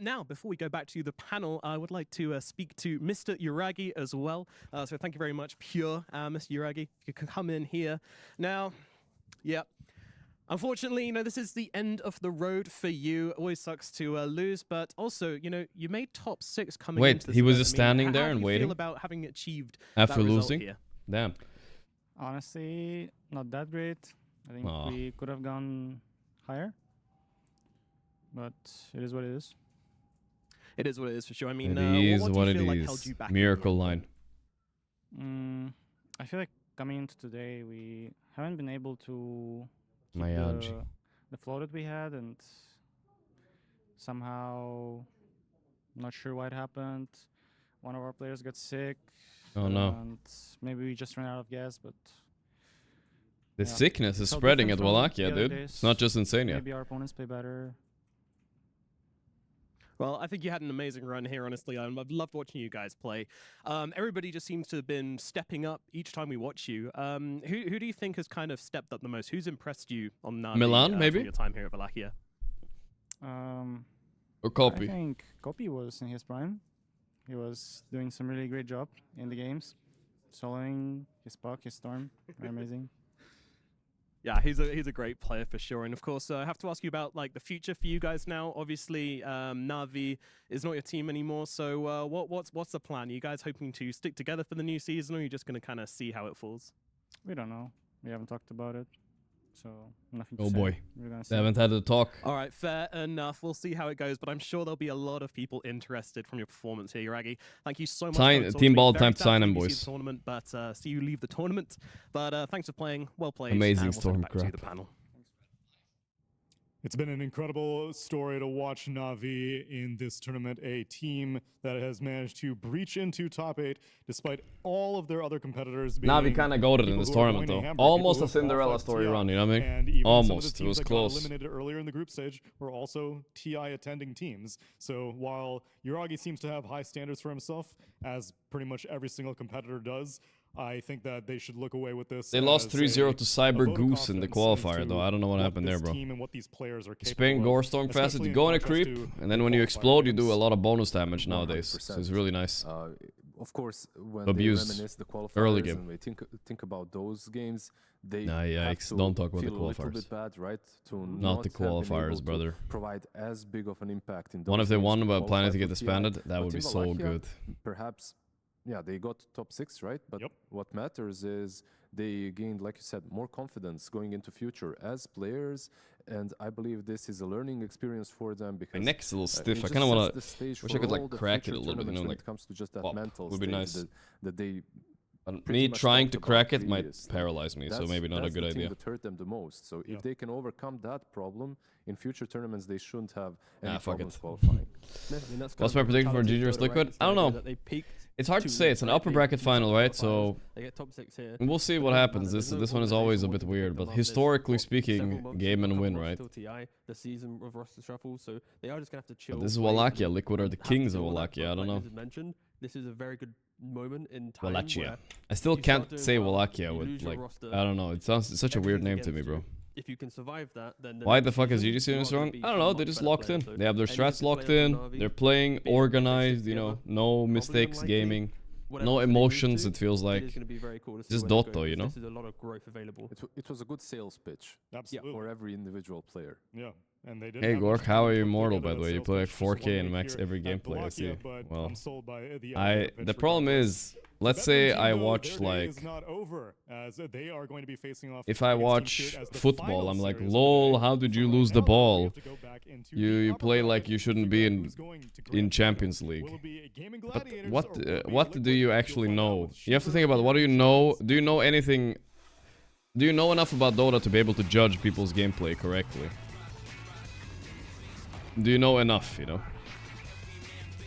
Now, before we go back to the panel, I would like to speak to Mr. Uragi as well. So thank you very much, Pure, Mr. Uragi. If you can come in here. Now, yeah. Unfortunately, you know, this is the end of the road for you. It always sucks to lose, but also, you know, you made top 6 coming Wait, into this he was event. just I mean, standing how there do and you waiting? feel about having achieved After that result losing? here? Damn. Honestly, not that great. I think Aw. we could have gone higher, but it is what it is. It is what it is for sure. I mean, It is what do what you it feel like held is. you back? in Miracle the end? line. I feel like coming into today, we haven't been able to keep Mayaji. the flow that we had, and somehow, not sure what happened. One of our players got sick. Oh, no. And maybe we just ran out of gas, but The yeah. sickness is So spreading at different from Wallachia, the other dude. days. It's not just Insania. maybe our opponents play better. Well, I think you had an amazing run here, honestly. I've loved watching you guys play. Everybody just seems to have been stepping up each time we watch you. Who do you think has kind of stepped up the most? Who's impressed you on Navi, Milan, maybe? from your time here at Wallachia? Or Copy. I think Copy was in his prime. He was doing some really great job in the games. Soloing his puck, his storm. Very amazing. Yeah, he's a great player for sure. And of course, I have to ask you about like the future for you guys now. Obviously, Navi is not your team anymore. So what's the plan? Are you guys hoping to stick together for the new season, or are you just going to kind of see how it falls? We don't know. We haven't talked about it. So nothing to Oh say. boy. We're gonna They see. haven't had a talk. All right, fair enough. We'll see how it goes, but I'm sure there'll be a lot of people interested from your performance here, Uragi. Thank you so much. Sign- for talking Team to me. Ball, Very time to sad sign him, see you boys. the tournament, but see you leave the tournament. But thanks for playing. Well played. Amazing and we'll storm take it back to crap. the panel. It's been an incredible story to watch Navi in this tournament, a team that has managed to breach into top 8 despite all of their other competitors being Navi kind of goaded in this tournament though. Almost a Cinderella story run, you know what I mean? And even Almost, some it of the teams was that close. got eliminated earlier in the group stage were also TI attending teams. So while Uragi seems to have high standards for himself, as pretty much every single competitor does, I think that they should look away with this. They lost 3-0 to Cyber vote of Goose in the qualifier confidence though. I don't know what happened there, this bro. team and what these players are Spain capable Gore of, Storm fast, especially you in go in a contrast creep, to and then the when you qualifier explode, you do a games. lot of bonus damage nowadays. So it's really nice. Of course, when Abuse. they reminisce the qualifiers Early game. and we think about those games, they Nah, have yikes. to Don't talk about the feel a little qualifiers. bit bad, right? To Not the have been able qualifiers, to brother. Provide as big of an impact in those What if they games won to but planning qualify to get for disbanded? TI. That would But be in so Wallachia, good. Perhaps, yeah, they got top 6, right? But what matters is they gained, like you said, more confidence going into future as players, and I believe this is a learning experience for them because My neck's a little it stiff. I just kind of want sets the to. stage Wish for I could all like the crack it future a little bit. You know, tournaments when like it comes to just that pop mental would be stage nice. that they But pretty me much trying talked to about crack it might previously. paralyze me, so That's- maybe not a that's good the thing idea. that hurt them the most. So if they can overcome that problem in future tournaments, they shouldn't have any Nah, fuck problems it. qualifying. What's my prediction for GG's Liquid? I don't know. It's hard to say. It's an upper bracket final, right? So They get top 6 here. we'll see what happens. This one is always a bit weird, but historically speaking, Gaimin win, right? The season of roster shuffle, so they are just gonna have to chill. But this is wait, Wallachia. and Liquid are the have to kings of deal with that, Wallachia. but I don't like know. As mentioned, this is a very good moment in time. Wallachia. where I still you start can't doing say well, Wallachia you with lose your like roster, I don't know. It sounds it's such a weird name everything's to me, against bro. you. If you can survive that, then the Why the next fuck is season, GGC in you this are gonna run? be I don't a know. much They're just better locked player. in. So They have their any strats good locked players in. from Navi, They're playing being organized. You together, know, no mistakes unlikely, gaming, whatever no they lose emotions. to, It feels it like is gonna be very cool to see just where they go, Dotto, you know. This is a lot of growth available. It was a good sales pitch Absolutely. for every individual player. Yeah. And they didn't Hey have Gork, much how time are to you put immortal together by the way? that You sales play like pitch. Just 4K one and way max here every at gameplay. I see. Wallachia, but Well, I'm sold by the I elevator pitch the problem regardless. is, let's The say Betboom I team, though, watch their day like is not over, as they are going to be facing off if I against watch T-Shirt as the football, final I'm like, series of the lol, day. how did you So right lose the now, though, we ball? have to go back into You the upper play like bracket you to shouldn't figure be out in who's going to in grand Champions final. League. Will it be Gaming But Gladiators what or will it be what do Liquid? you You'll actually find out know? with You have to Shiver think about what do you and know? Shines. Do you know anything? Do you know enough about Dota to be able to judge people's gameplay correctly? Do you know enough, you know?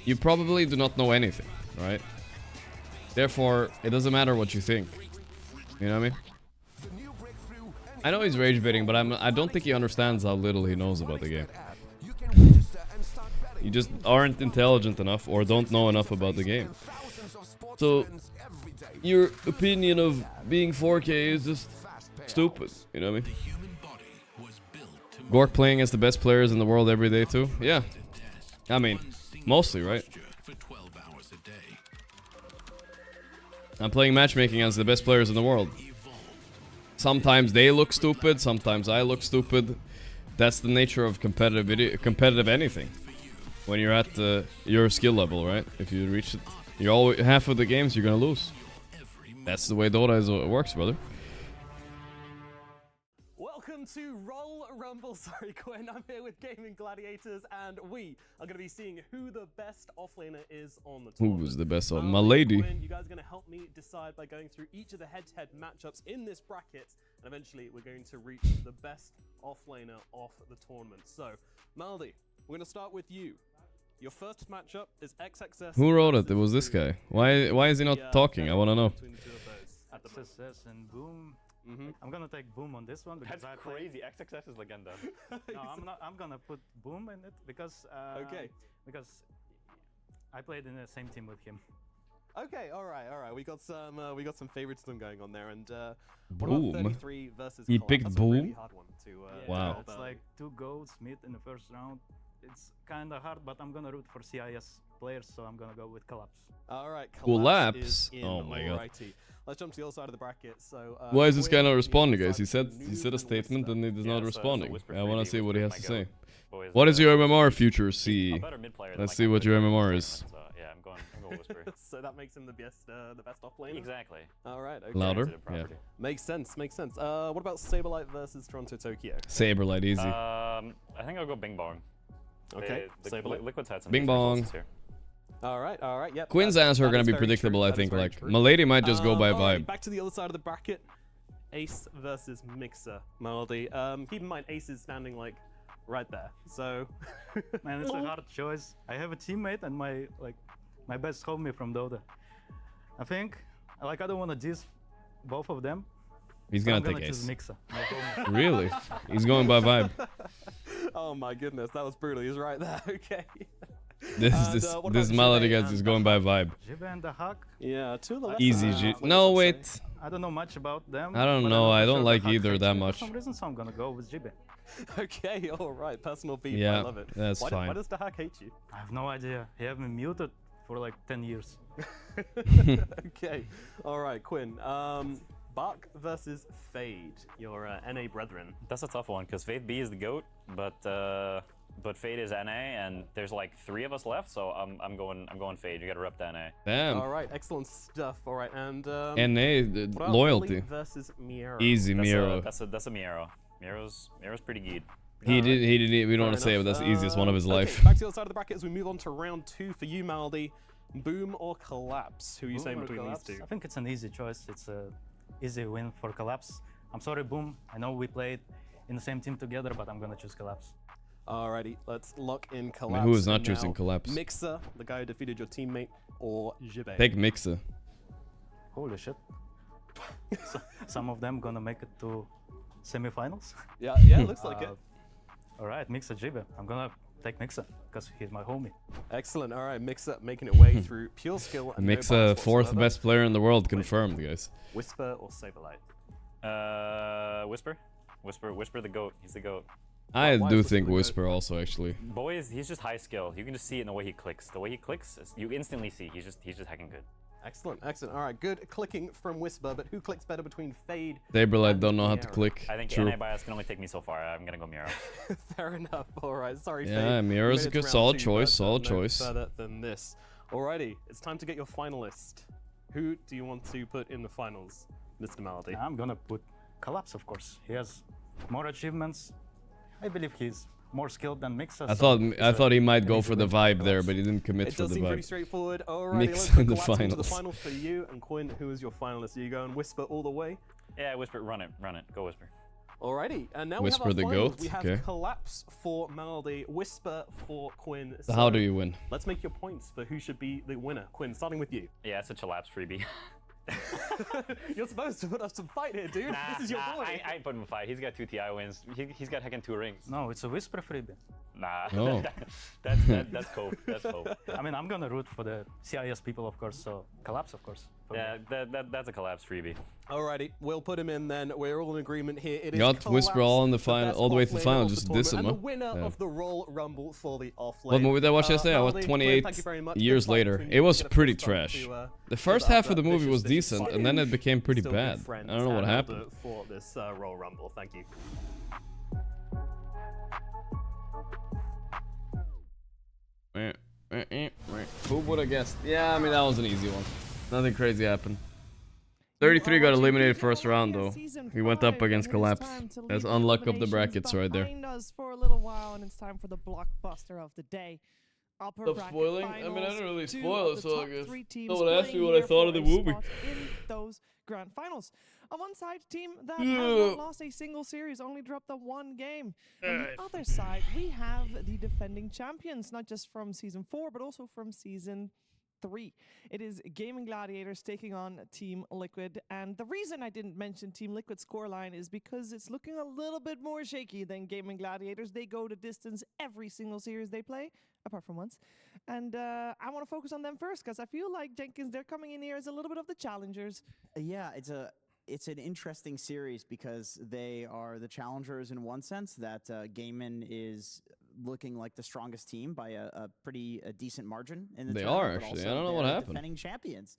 You probably do not know anything, right? Therefore, it doesn't matter what you think. You know what I mean? I know he's rage baiting, but I don't think he understands how little he knows about the game. You just aren't intelligent enough or don't know enough about the game. So, your opinion of being 4K is just stupid, you know what I mean? Gork playing as the best players in the world every day too? Yeah. I mean, mostly, right? I'm playing matchmaking as the best players in the world. Sometimes they look stupid, sometimes I look stupid. That's the nature of competitive anything. When you're at your skill level, right? If you reach it, you're always half of the games you're gonna lose. That's the way Dota works, brother. Welcome to Roll Rumble. Sorry, Quinn. I'm here with Gaming Gladiators, and we are going to be seeing who the best offlaner is on the tournament. Who's the best one? Mal My and lady. Quinn, you guys are going to help me decide by going through each of the head-to-head matchups in this bracket, and eventually we're going to reach the best offlaner of the tournament. So, Maldi, we're going to start with you. Your first matchup is XXS. Who wrote it? It was this guy. Why is he not talking? I wanna know. XXS and Boom. I'm gonna take Boom on this one because That's crazy. XXS is legenda. No, I'm gonna put Boom in it because okay. Because I played in the same team with him. Okay, all right. We got some favoritism going on there, and what Boom. about 33 versus He Collapse? picked That's Boom? A really hard one to, Wow. It's like 2 goals mid in the first round. It's kind of hard, but I'm gonna root for CIS players, so I'm gonna go with Collapse. All right, Collapse? is in. Oh my god. Alrighty. Let's jump to the other side of the bracket. So Why is this guy Quinn, not you responding, have guys? He said Whisper, a statement and he's Yeah, not so responding. Whisper I want 3D, to see what he has to Whisper's my say. goat. Boys, What is your Whisper MMR 3D. future? I'm See. a better mid player than Let's my see what your competitor in MMR this is. tournament, so yeah, I'm going Whisper. So that makes him the best offlaner. Exactly. All right. Okay. Louder? Sensitive Yeah. property. Makes sense. What about Saberlight versus Toronto Tokyo? Saberlight, easy. I think I'll go Bing Bong. Okay. The Liquid's had some Bing decent Bong. results here. All right. Yep. Quinn's answer are that gonna is be very predictable, true. I That is think. very Like, true. Milady might just go by all right, vibe. back to the other side of the bracket. Ace versus Mixer. Maldi. Keep in mind, Ace is standing like right there. So, Man, it's a hard choice. I have a teammate and my best homie from Dota. I think I don't want to diss both of them. He's but gonna I'm take choose Ace. Mixa. my homie. Really? He's going by vibe. oh my goodness, that was brutal. He's right there. Okay. This Melody guys is going by vibe. Jibe and the Hawk. Yeah, two of the Easy G. No, wait. I don't know much about them. I don't but know. I for don't sure like the Hawk either hates that me much. For some reason, so I'm gonna go with Jibe. Okay, all right. Personal beef. Yeah, I love it. that's why fine. Why does the hack hate you? I have no idea. He have me muted for like 10 years. Okay, all right, Quinn. Buck versus Fade, your NA brethren. That's a tough one because Fade B is the GOAT, but Fade is NA, and there's like 3 of us left, so I'm going Fade. You gotta rep the NA. Damn. All right, excellent stuff. All right, and NA, what about loyalty. Billy versus Miero. Easy, Miero. That's a Miero. Miero's pretty good. He did. We don't want to say it, but that's the easiest one of his life. Okay, back to the other side of the bracket as we move on to round 2 for you, Maldi. Boom or Collapse? Who are you saying between these two? I think it's an easy choice. It's a easy win for Collapse. I'm sorry, Boom. I know we played in the same team together, but I'm gonna choose Collapse. Alrighty, let's lock in Collapse. Who is not And choosing now, Collapse? Mixer, the guy who defeated your teammate, or Jibe? Take Mixer. Holy shit. Some of them gonna make it to semifinals. Yeah, looks like it. All right, Mixer Jibe. I'm gonna take Mixer because he's my homie. Excellent. All right, Mixer making it way through pure skill. And Mixer, no bias 4th whatsoever. best player in the world, confirmed, guys. Whisper or Saberlight? Whisper the GOAT. He's the GOAT. I why do is think Whisper the Whisper also, actually. Boys, he's just high skill. You can just see it in the way he clicks. The way he clicks, you instantly see he's just hacking good. Excellent, excellent. All right, good clicking from Whisper, but who clicks better between Fade? Saberlight don't know how to Miero? click. I think True. NA bias can only take me so far. I'm gonna go Miero. Fair enough. All right, sorry, Fade. Yeah, You Miero's made a it good, to round solid 2, choice, but, solid no choice. further than this. Alrighty, it's time to get your finalist. Who do you want to put in the finals, Mr. Malady? I'm gonna put Collapse, of course. He has more achievements. I believe he's more skilled than Mixer. I thought he might go for the vibe there, but he didn't commit It for does the seem pretty vibe. straightforward. Alrighty, Mix let's put in the Collapse into the finals. finals for you. And Quinn, who is your finalist? Are you going Whisper all the way? Yeah, Whisper, run it, go Whisper. Alrighty, and now Whisper we have the our finals. goat, We have okay. Collapse for Maldi, Whisper for Quinn. So how do you win? Let's make your points for who should be the winner. Quinn, starting with you. Yeah, it's a Collapse freebie. You're supposed to put up some fight here, dude. This is your boy. I ain't putting him a fight. He's got 2 TI wins. He's got heckin' 2 rings. No, it's a Whisper freebie. Nah, Oh. that's cope. That's cope. I mean, I'm gonna root for the CIS people, of course, so Collapse, of course. Yeah, that's a Collapse freebie. Alrighty, we'll put him in then. We're all in agreement here. It is Got Whisper all in the Collapse, final, best all the way to the offlaner final, of just the diss him, tournament, huh? and the winner Yeah. of the Royal Rumble for the offlane. What movie did I watch yesterday? I was Maldi, 28 thank you very much. years Good fight later. between It you. was Get a pretty first start trash. to, The first to half of the that movie was vicious decent, fight. and then it became pretty Still good bad. friends, I don't know what and happened. Aldo for this Royal Rumble. Thank you. Who would have guessed? Yeah, I mean, that was an easy one. Nothing crazy happened. 33 got eliminated first round, though. He went up against Collapse. That's unluck of the brackets right there. Us for a little while, and it's time for the blockbuster of the day. Upper Stop bracket spoiling? I mean, I finals. didn't really Two spoil of it, the so I top guess 3 teams someone asked me playing what I here thought of for the a movie. spot in those grand finals. On one side, team that has Yeah. not lost a single series, only dropped the 1 game. On the other side, we have the defending champions, not just from season 4, but also from season 3. It is Gaming Gladiators taking on Team Liquid, and the reason I didn't mention Team Liquid's scoreline is because it's looking a little bit more shaky than Gaming Gladiators. They go to distance every single series they play, apart from once. And I want to focus on them first, because I feel like Jenkins, they're coming in here as a little bit of the challengers. Yeah, it's an interesting series because they are the challengers in one sense, that Gaimin is looking like the strongest team by a pretty decent margin in the They tournament, are, but actually. also I don't know what they're happened. Defending champions,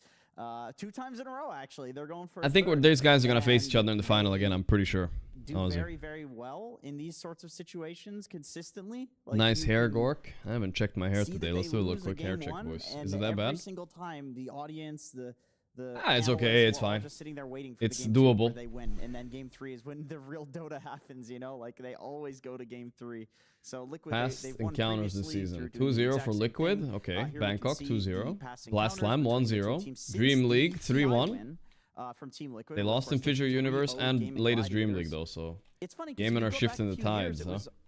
2 times in a row actually. They're going for. I think these guys are gonna face each other in the final again. I'm pretty sure. Do Honestly. very, very well in these sorts of situations consistently. Like, Nice you hair, can Gork. I haven't checked my hair see today. that Let's they do a lose little quick hair game check, one, boys. and Is it that every bad? single time, the audience, the it's okay, analysts it's were all fine. just sitting there waiting for It's the game 2 where doable. they win, and then game 3 is when the real Dota happens. You know, like they always go to game 3. So Liquid, Past they've won encounters this previously season. through doing the 2-0 exact for same Liquid. thing. Okay. Here we can Bangkok see 2-0. the past Blast encounters Slam between the two 1-0. teams since Dream the League TI 3-1. win, from Team Liquid. They Of lost course, in Fissure Universe 3-0 and Gaming latest Dream Gladiators. League though, so It's funny 'cause Gaimin if you are go shifting back the a few years, tides, it huh? was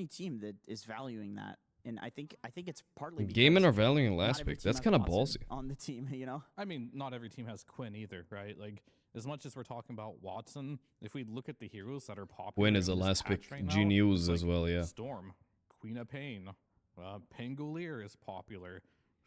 only team that is valuing that. And I think it's partly because Gaimin are valuing not last every pick. team That's has kind of Watson ballsy. on the team, you know. I mean, not every team has Quinn either, right? Like, as much as we're talking about Watson, if we look at the heroes that are popular, Quinn is a in this last pick. patch right now, Genius it's as well, yeah. Storm, Queen of Pain, Pangolier is popular.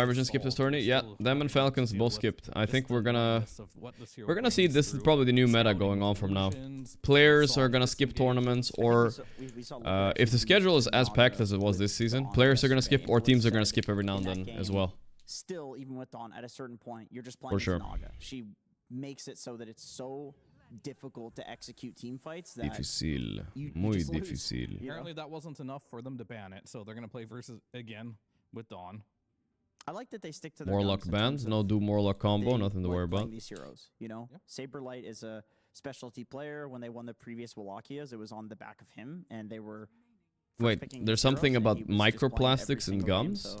Fire Vision skipped this tourney. Yeah, them and Falcons both skipped. I think we're gonna see this is probably the new meta going on from now. Players are gonna skip tournaments, or if the schedule is as packed as it was this season, players are gonna skip, or teams are gonna skip every now and then as well. Still, even with Dawn, at a certain point, you're just playing For with sure. Naga. She makes it so that it's so difficult to execute team fights that Difícil. you Muy just lose, difícil. you know? Apparently that wasn't enough for them to ban it, so they're gonna play versus again with Dawn. I like that they stick to their Morlock guns in band, terms no of do Morlock combo, they nothing to like worry playing about. these heroes, you know, Saberlight is a specialty player. When they won the previous Wallachiyas, it was on the back of him, and they were. Wait, picking there's his something heroes, and about he was just playing every microplastics in single game, gums? so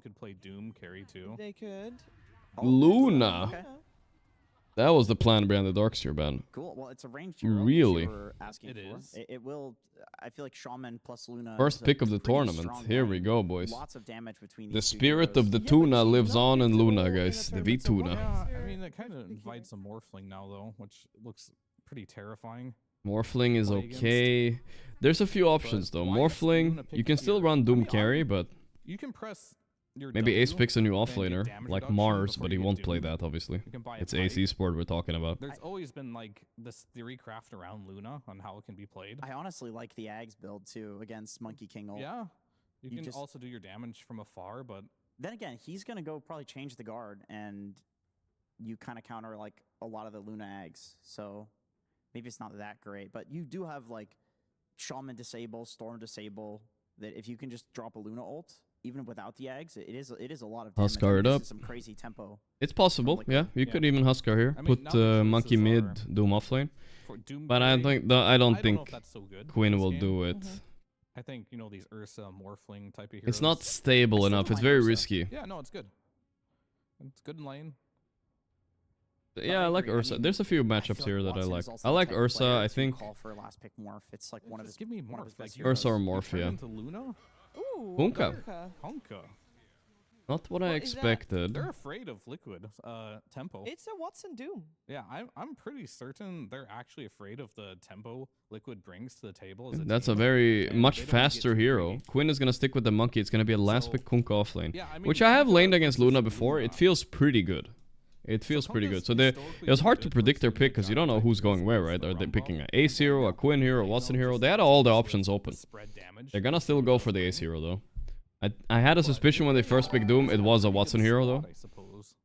could play Doom carry too. They could. Luna. Okay. That was the plan behind the Darkseer ban. Cool. Well, it's a ranged hero. Really? You were asking It for. is. It will. I feel like Shaman plus Luna. First is a pick of the pretty tournament. strong Here we line. go, boys. Lots of damage between The these two spirit heroes. of the Yeah, but tuna she's lives not on in visible Luna, in the guys. The tournament, so V-tuna. Yeah, I Darkseer mean, that kind of picky. invites some Morphling now, though, which looks pretty terrifying. Morphling is Play against. okay. There's a few options though. why is Morphling, Luna you can picky still here? run Doom I mean, carry, but You can press your maybe Ace W, picks a new then get offlaner, damage like reduction Mars, before but you he get won't play Doom. that, obviously. You can buy a It's pipe. AC Sport we're talking about. There's always been like this theory craft around Luna on how it can be played. I honestly like the Ags build too against Monkey King ult. Yeah, you You can just- also do your damage from afar, but Then again, he's gonna go probably change the guard, and you kind of counter like a lot of the Luna Ags. So maybe it's not that great, but you do have like Shaman disable, Storm disable. That if you can just drop a Luna ult, even without the Ags, it is a lot of damage. Huskar it up. Some crazy tempo. It's possible, yeah. You could even Huskar here. I mean, Put now the Monkey choices mid, are Doom offlane. For Doom But I play, think I don't know think if that's so good in Quinn this will game. do it. I think, you know, these Ursa, Morphling type of heroes. It's not stable enough. It's very risky. Yeah, no, it's good. It's good in lane. Yeah, I like Ursa. There's a few matchups here that I like. I like Ursa. I think Call for last pick Morph. It's like one of his. Give me one of Morph. his Like best Ursa or heroes. Morph, yeah. Into Luna? Ooh, Honka. Honka. Not what I is that? expected. They're afraid of Liquid tempo. It's a Watson Doom. Yeah, I'm pretty certain they're actually afraid of the tempo Liquid brings to the table. As a That's team, a very and much they don't wanna get faster too hero. greedy. Quinn is gonna stick with the monkey. It's gonna be a last pick Kunkka off lane, Yeah, I mean, which I have Kunkka laned against versus Luna before. It Luna. feels pretty good. It feels pretty good. So it was hard to predict their pick because you don't know who's going where, right? Are they picking an Ace hero, a Quinn hero, a Watson hero? They had all the options open. They're gonna still go for the Ace hero though. I had a suspicion when they first picked Doom, it was a Watson hero though. I suppose.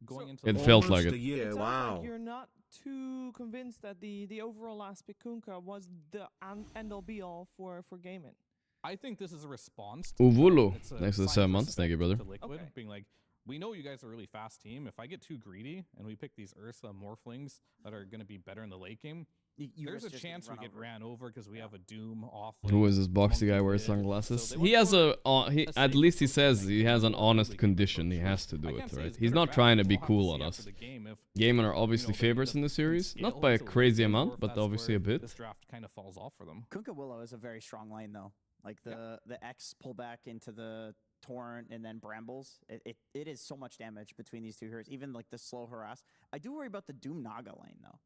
Going into It the felt lane. like Almost a it. year, Sounds wow. like you're not too convinced that the overall last pick Kunkka was the end all be all for Gaimin. I think this is a response. To Uvulu. it's a Thanks to the sign 7 of months. Thank you, brother. respect to Liquid, being like, we know you guys are a really fast team. If I get too greedy and we pick these Ursa Morphlings that are going to be better in the late game, there's a risk just getting chance we run get over. ran over because we have a Doom off. Who is this boxy guy wearing sunglasses? He has a at least he says he has an honest condition. He has to do it, right? He's not trying to be cool on us. Gaimin are obviously favorites in the series, not by a crazy amount, but obviously a bit. This draft kind of falls off for them. Kunkka Willow is a very strong lane though. Like the X pullback into the Torrent and then Brambles. It is so much damage between these two heroes. Even like the slow harass. I do worry about the Doom Naga lane though.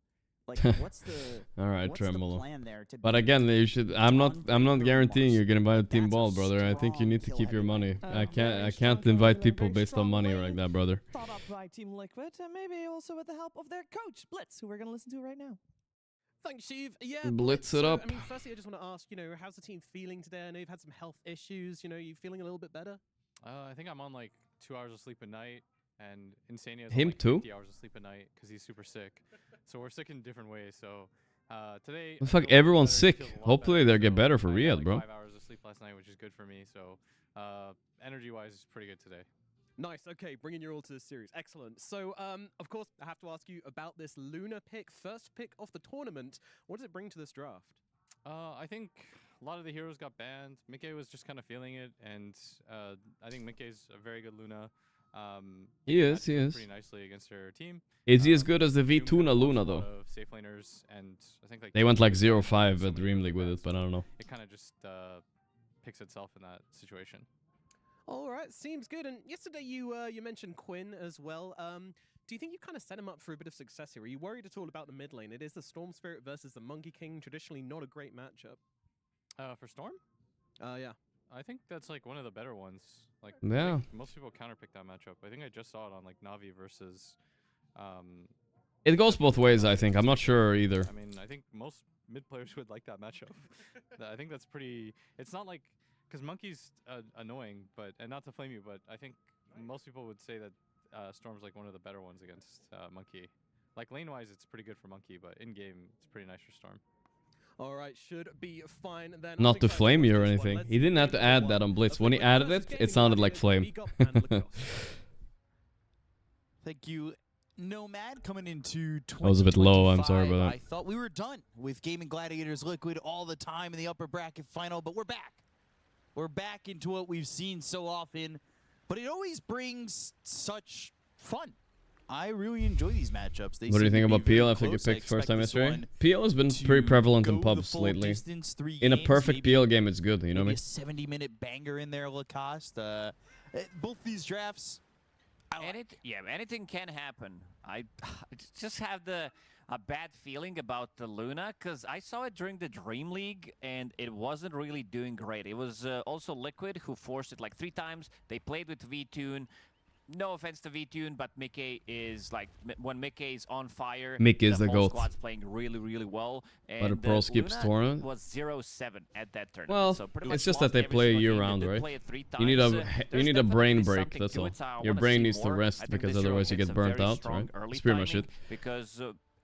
Like what's the Alright, what's the Tremolo. plan there to But beat again, you should. I'm not guaranteeing you're gonna buy a team ball, brother. I think you need to keep your money. I can't invite people based on money like that, brother. Thought up by Team Liquid, and maybe also with the help of their coach, Blitz, who we're going to listen to right now. Thanks, Sheev. Yeah, Blitz it up. I mean, firstly, I just want to ask, you know, how's the team feeling today? I know you've had some health issues. You know, you feeling a little bit better? I think I'm on like 2 hours of sleep a night, and Insania's Him on like too? 50 hours of sleep a night because he's super sick. So we're sick in different ways. So today, The I fuck, feel a lot everyone's better, sick. feel a lot Hopefully better. they'll get So better for I got, Riyadh, like bro. 5 hours of sleep last night, which is good for me. So energy-wise, it's pretty good today. Nice. Okay, bringing you all to the series. Excellent. So, of course, I have to ask you about this Luna pick, first pick of the tournament. What does it bring to this draft? I think a lot of the heroes got banned. Mickey was just kind of feeling it, and I think Mickey's a very good Luna. He is, matched he up is. pretty nicely against her team. Is he as good as the Doom V2 has Luna a though? lot of safe laners, and I think like They went like Doom 0-5 so at many Dream other League with brands, it, but I so don't know. It kind of just picks itself in that situation. All right, seems good. And yesterday you mentioned Quinn as well. Do you think you kind of set him up for a bit of success here? Are you worried at all about the mid lane? It is the Storm Spirit versus the Monkey King, traditionally not a great matchup. For Storm? Yeah. I think that's like one of the better ones. Like, Yeah. I think most people counterpick that matchup. I think I just saw it on like Navi versus. It goes both ways, I think. I'm not sure either. I mean, I think most mid players would like that matchup. I think that's pretty. It's not like because Monkey's annoying, but and not to flame you, but I think most people would say that Storm's like one of the better ones against Monkey. Like lane wise, it's pretty good for Monkey, but in game, it's pretty nice for Storm. All right, should be fine then. Not to flame you or anything. He didn't have to add that on Blitz. When he added it, it sounded like flame. Thank you, Nomad, coming into 2025. I was a bit low, I'm sorry about that. I thought we were done with Gaimin Gladiators Liquid all the time in the upper bracket final, but we're back. We're back into what we've seen so often, but it always brings such fun. I really enjoy these matchups. What do you think about PL after you picked first time yesterday? PL has been pretty prevalent in pubs lately. In a perfect PL game, it's good, you know what I mean? A 70-minute banger in there, Lacoste. Both these drafts. Anything can happen. I just have a bad feeling about the Luna because I saw it during the Dream League and it wasn't really doing great. It was also Liquid who forced it like 3 times. They played with VTune. No offense to VTune, but Mickey is like when Mickey is on fire. Mickey is the whole GOAT. squad's playing really, really well. And But a pro skips Luna tournament? was 0-7 at that tournament. Well, so pretty it's much just that lost they every play single year game. They round, did right? play it 3 You need times. a There's you need a brain definitely break. something That's to all. it, so I Your wanna brain see needs to more. rest I think because this year otherwise you it's get a burnt very out, strong right? early That's pretty much timing it. because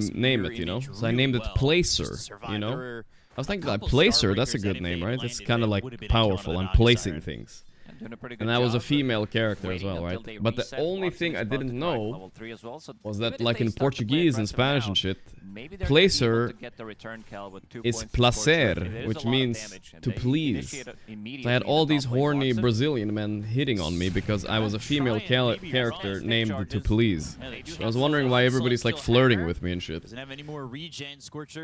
to name it, you know? So I named it Placer, you know? I was thinking like Placer, that's a good name, right? It's kind of like powerful. I'm placing things. And that was a female character as well, right? But the only thing I didn't know was that, like in Portuguese and Spanish and shit, placer is placer, which means to please. So I had all these horny Brazilian men hitting on me because I was a female character named to please. So I was wondering why everybody's like flirting with me and shit.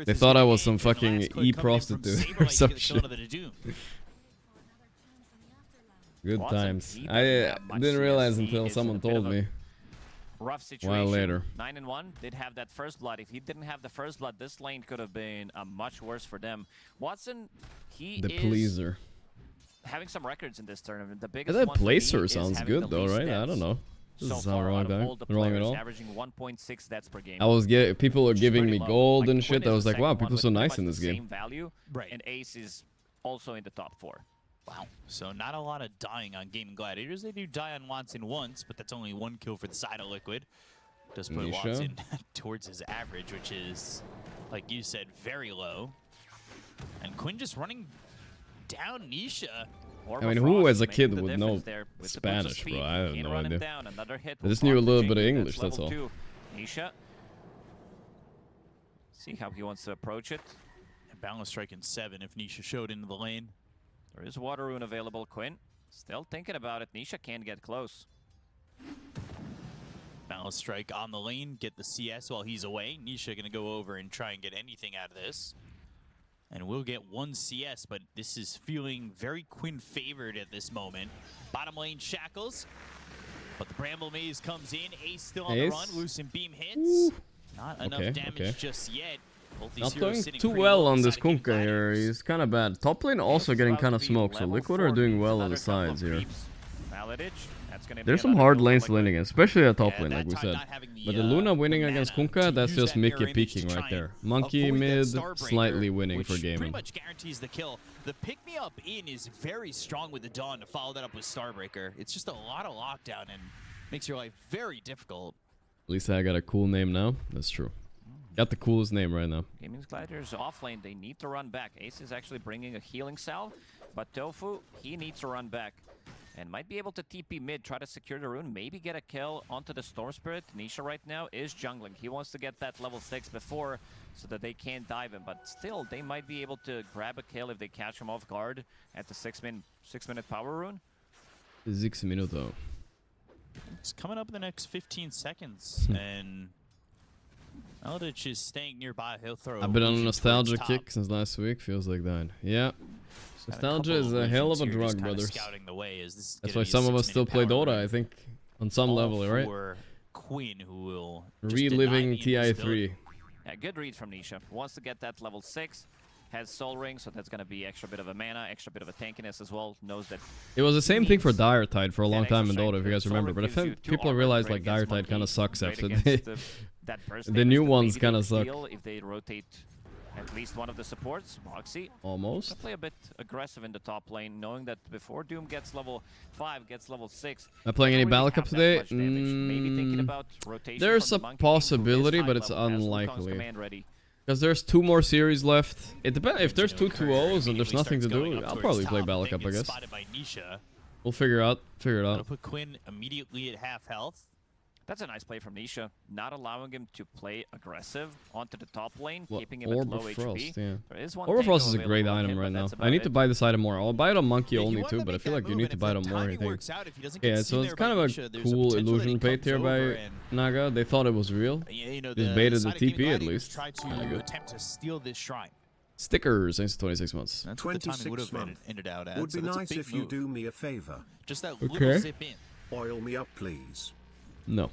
They thought I was some fucking e-prostitute or some shit. Good Watson, times. he I doesn't have much didn't realize CS. He until is in someone a bit told of a me. rough A situation. while later. 9-1 did have that first blood. If he didn't have the first blood, this lane could have been much worse for them. Watson, he The is pleaser. having some records in this tournament. The biggest That one for me placer is sounds having the good though, least right? I deaths don't know. This so is not far wrong, out of all the wrong at players, all. averaging 1.6 deaths per game. I was people were giving me pretty low. gold Like, and Quinn shit. I is was the like, wow, second one people with so pretty nice much in the this game. Same value, Right. and Ace is also in the top 4. Wow. So not a lot of dying on Gaming Gladiators. They do die on Watson once, but that's only 1 kill for the side of Liquid. Does put Nisha. Watson towards his average, which is, like you said, very low. And Quinn just running down Nisha. I mean, who as a kid would know Spanish, bro? I have no idea. I just knew a little bit of English, that's all. Nisha. See how he wants to approach it. And balance strike in 7 if Nisha showed into the lane. There is Water Rune available. Quinn still thinking about it. Nisha can't get close. Balance strike on the lane, get the CS while he's away. Nisha gonna go over and try and get anything out of this. And we'll get 1 CS, but this is feeling very Quinn favored at this moment. Bottom lane Shackles, but the Bramble Maze comes in. Ace still on the run. Lucent Beam hits. Ooh. Not enough damage just yet. Both these Not heroes doing sitting too pretty well low on this inside of Kunkka here. He's kind of bad. Top lane also getting kind of smoked, so Liquid are doing well on the sides here. There's some hard lanes to lane against, especially at top lane, like we said. But the Luna winning against Kunkka, that's just Mickey peaking right there. Monkey mid, slightly winning for Pretty Gaimin. much guarantees the kill. The pick-me-up in is very strong with the Dawn to follow that up with Starbreaker. It's just a lot of lockdown and makes your life very difficult. At least I got a cool name now. That's true. Got the coolest name right now. Gaming's Gladiators off lane. They need to run back. Ace is actually bringing a healing salve, but Tofu, he needs to run back. And might be able to TP mid, try to secure the rune, maybe get a kill onto the Storm Spirit. Nisha right now is jungling. He wants to get that level 6 before so that they can't dive him. But still, they might be able to grab a kill if they catch him off guard at the 6-minute power rune. 6 minuto. It's coming up in the next 15 seconds, and Eldritch is staying nearby. He'll throw. I've been on a illusion nostalgia towards kick top. since last week. Feels like that. Yeah. Got Nostalgia couple is a hell of a illusions here, just drug, kinda brothers. scouting the way as this is That's gonna why be a some of us still 6-minute play power Dota, run. I think. On some All level, right? for Quinn, who will just deny Reliving the TI3. invisibility. Yeah, good read from Nisha. Wants to get that level 6. Has Soul Ring, so that's going to be extra bit of a mana, extra bit of a tankiness as well. Knows that It was the same thing for Dire Tide for a long time in extra Dota, if you guys strength. remember. But I Soul Ring think gives you people 2 realize armor, like great Dire against Tide kind of Monkey, sucks great after against they... that burst the phase new that ones maybe kind they of suck. steal if they rotate at least one of the supports. Moxie Almost. gonna play a bit aggressive in the top lane, knowing that before Doom gets level 5, gets level 6. Am I playing any doesn't Battle really Cup have that today? much damage. Maybe thinking about rotation There's from a the Monkey King, who is possibility, high but it's level, has Wukong's unlikely. command ready. Because there's 2 more series left. It depends. If there's 2 2-0s and there's nothing to do, I'll probably play Battle Cup, I guess. Spotted by Nisha. We'll figure it out. That'll put Quinn immediately at half health. That's a nice play from Nisha, not allowing him to play aggressive onto the top lane, Well, keeping him Orb at low of HP. Frost, yeah. There is one Orb of tango Frost is a great available on item him, right but now. that's I about need to it. buy this item more. I'll buy it on Monkey Yeah, you only want too, to but I make feel that like you move, need and to if buy the them more, I timing think. works out, if he doesn't get Yeah, seen so it's there by kind of Nisha, a there's cool potential that he illusion bait comes here by over and- Naga. They thought it was real. You know, Just the baited the side of Gaming TP at Gladiators least. tried Kinda to good. attempt to steal this shrine. Stickers, thanks to 26 months. That's what the timing would 26 have month. ended out at. Would so be that's a nice big if you move. do me a favor. Just that Okay. little zip in. Oil me up, please. No.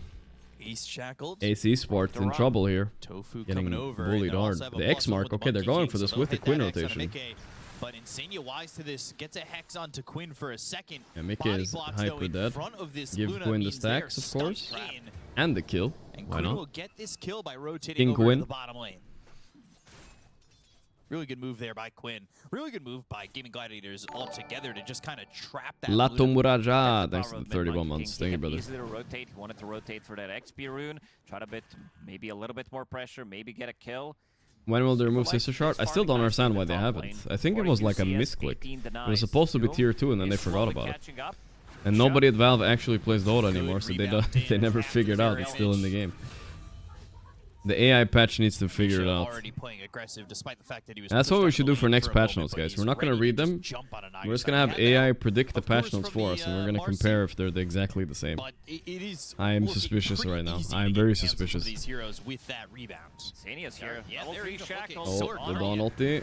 Ace shackled. AC Sports in trouble here. Tofu Getting coming over. bullied and hard. also have a The plus X one mark. with the Okay, they're Monkey going King, for this so with the they'll hit Quinn that X on rotation. Mickey, but Insania wise to this, gets a hex onto Quinn for a second. Yeah, Mickey Body is blocks, though, hyper in dead. front of this Give Luna Quinn the means they're stacks, of stuck course. in. And the kill. And Why Quinn not? will get this kill by rotating King over Quinn. to the bottom lane. Really good move there by Quinn. Really good move by Gaming Gladiators altogether to just kind of trap that Lato Luna. Muraja, That's thanks the to the power of 31 Mid-Monkey months. King. Thank you, He brother. can easily rotate. He wanted to rotate for that XP rune. Try to maybe a little bit more pressure. Maybe get a kill. When will they remove Super Sister Light Shard? is I still don't farming understand nicely why in the they top haven't. lane. I think it 42 was like a CS, misclick. 18 It denies. was supposed to be Doom tier 2 and then they is forgot slowly about it. catching up. And nobody at Valve actually plays Dota anymore, so they never figured out it's still in the game. The AI patch needs to figure it out. Already playing aggressive despite the fact that he was That's pushed what out we of should the do for lane next a patch moment, notes, but guys. he's We're not going to ready read them. jump on a We're just Naga going to side. have He had AI that, predict the of course, patch notes from for the, us, and we're going to Marcy. compare if they're exactly the same. But it is I am looking suspicious pretty right now. easy I to am get very your hands on some of suspicious. These heroes with that rebound. Sania's here. Yeah, Level they're 3 even shackles. Oh, Sword the on Dawn ulti.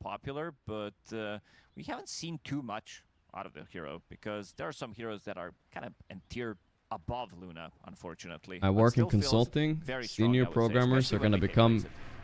popular, but we haven't seen too much out of the hero because there are some heroes that are kind of in tier above Luna, unfortunately. I but work in still feels consulting. very strong, Senior I would say, programmers especially are when going to they can become raise it.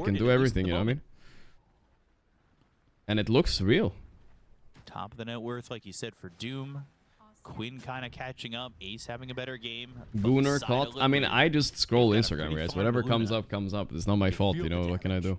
They can rewarded, do at least at everything, the you know what I moment. mean? And it looks real. Top of the net worth, like you said, for Doom. Quinn kind of catching up. Ace having a better game. But Gooner beside caught. a I mean, Liquid, I just scroll they've got a Instagram, pretty guys. farm Whatever comes Luna. up, comes up. It's not my fault, feel you the know. What can I do?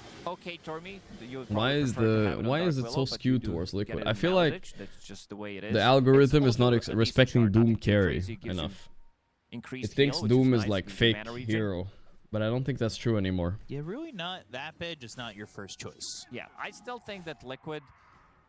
Okay, Tormy. Why is it so skewed towards Liquid? I feel like that's just the way it is. the algorithm is not respecting Doom carry enough. It thinks Doom is like fake hero, but I don't think that's true anymore. Yeah, really not that bad, just not your first choice. Yeah, I still think that Liquid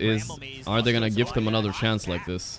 is, are they gonna give them another chance like this?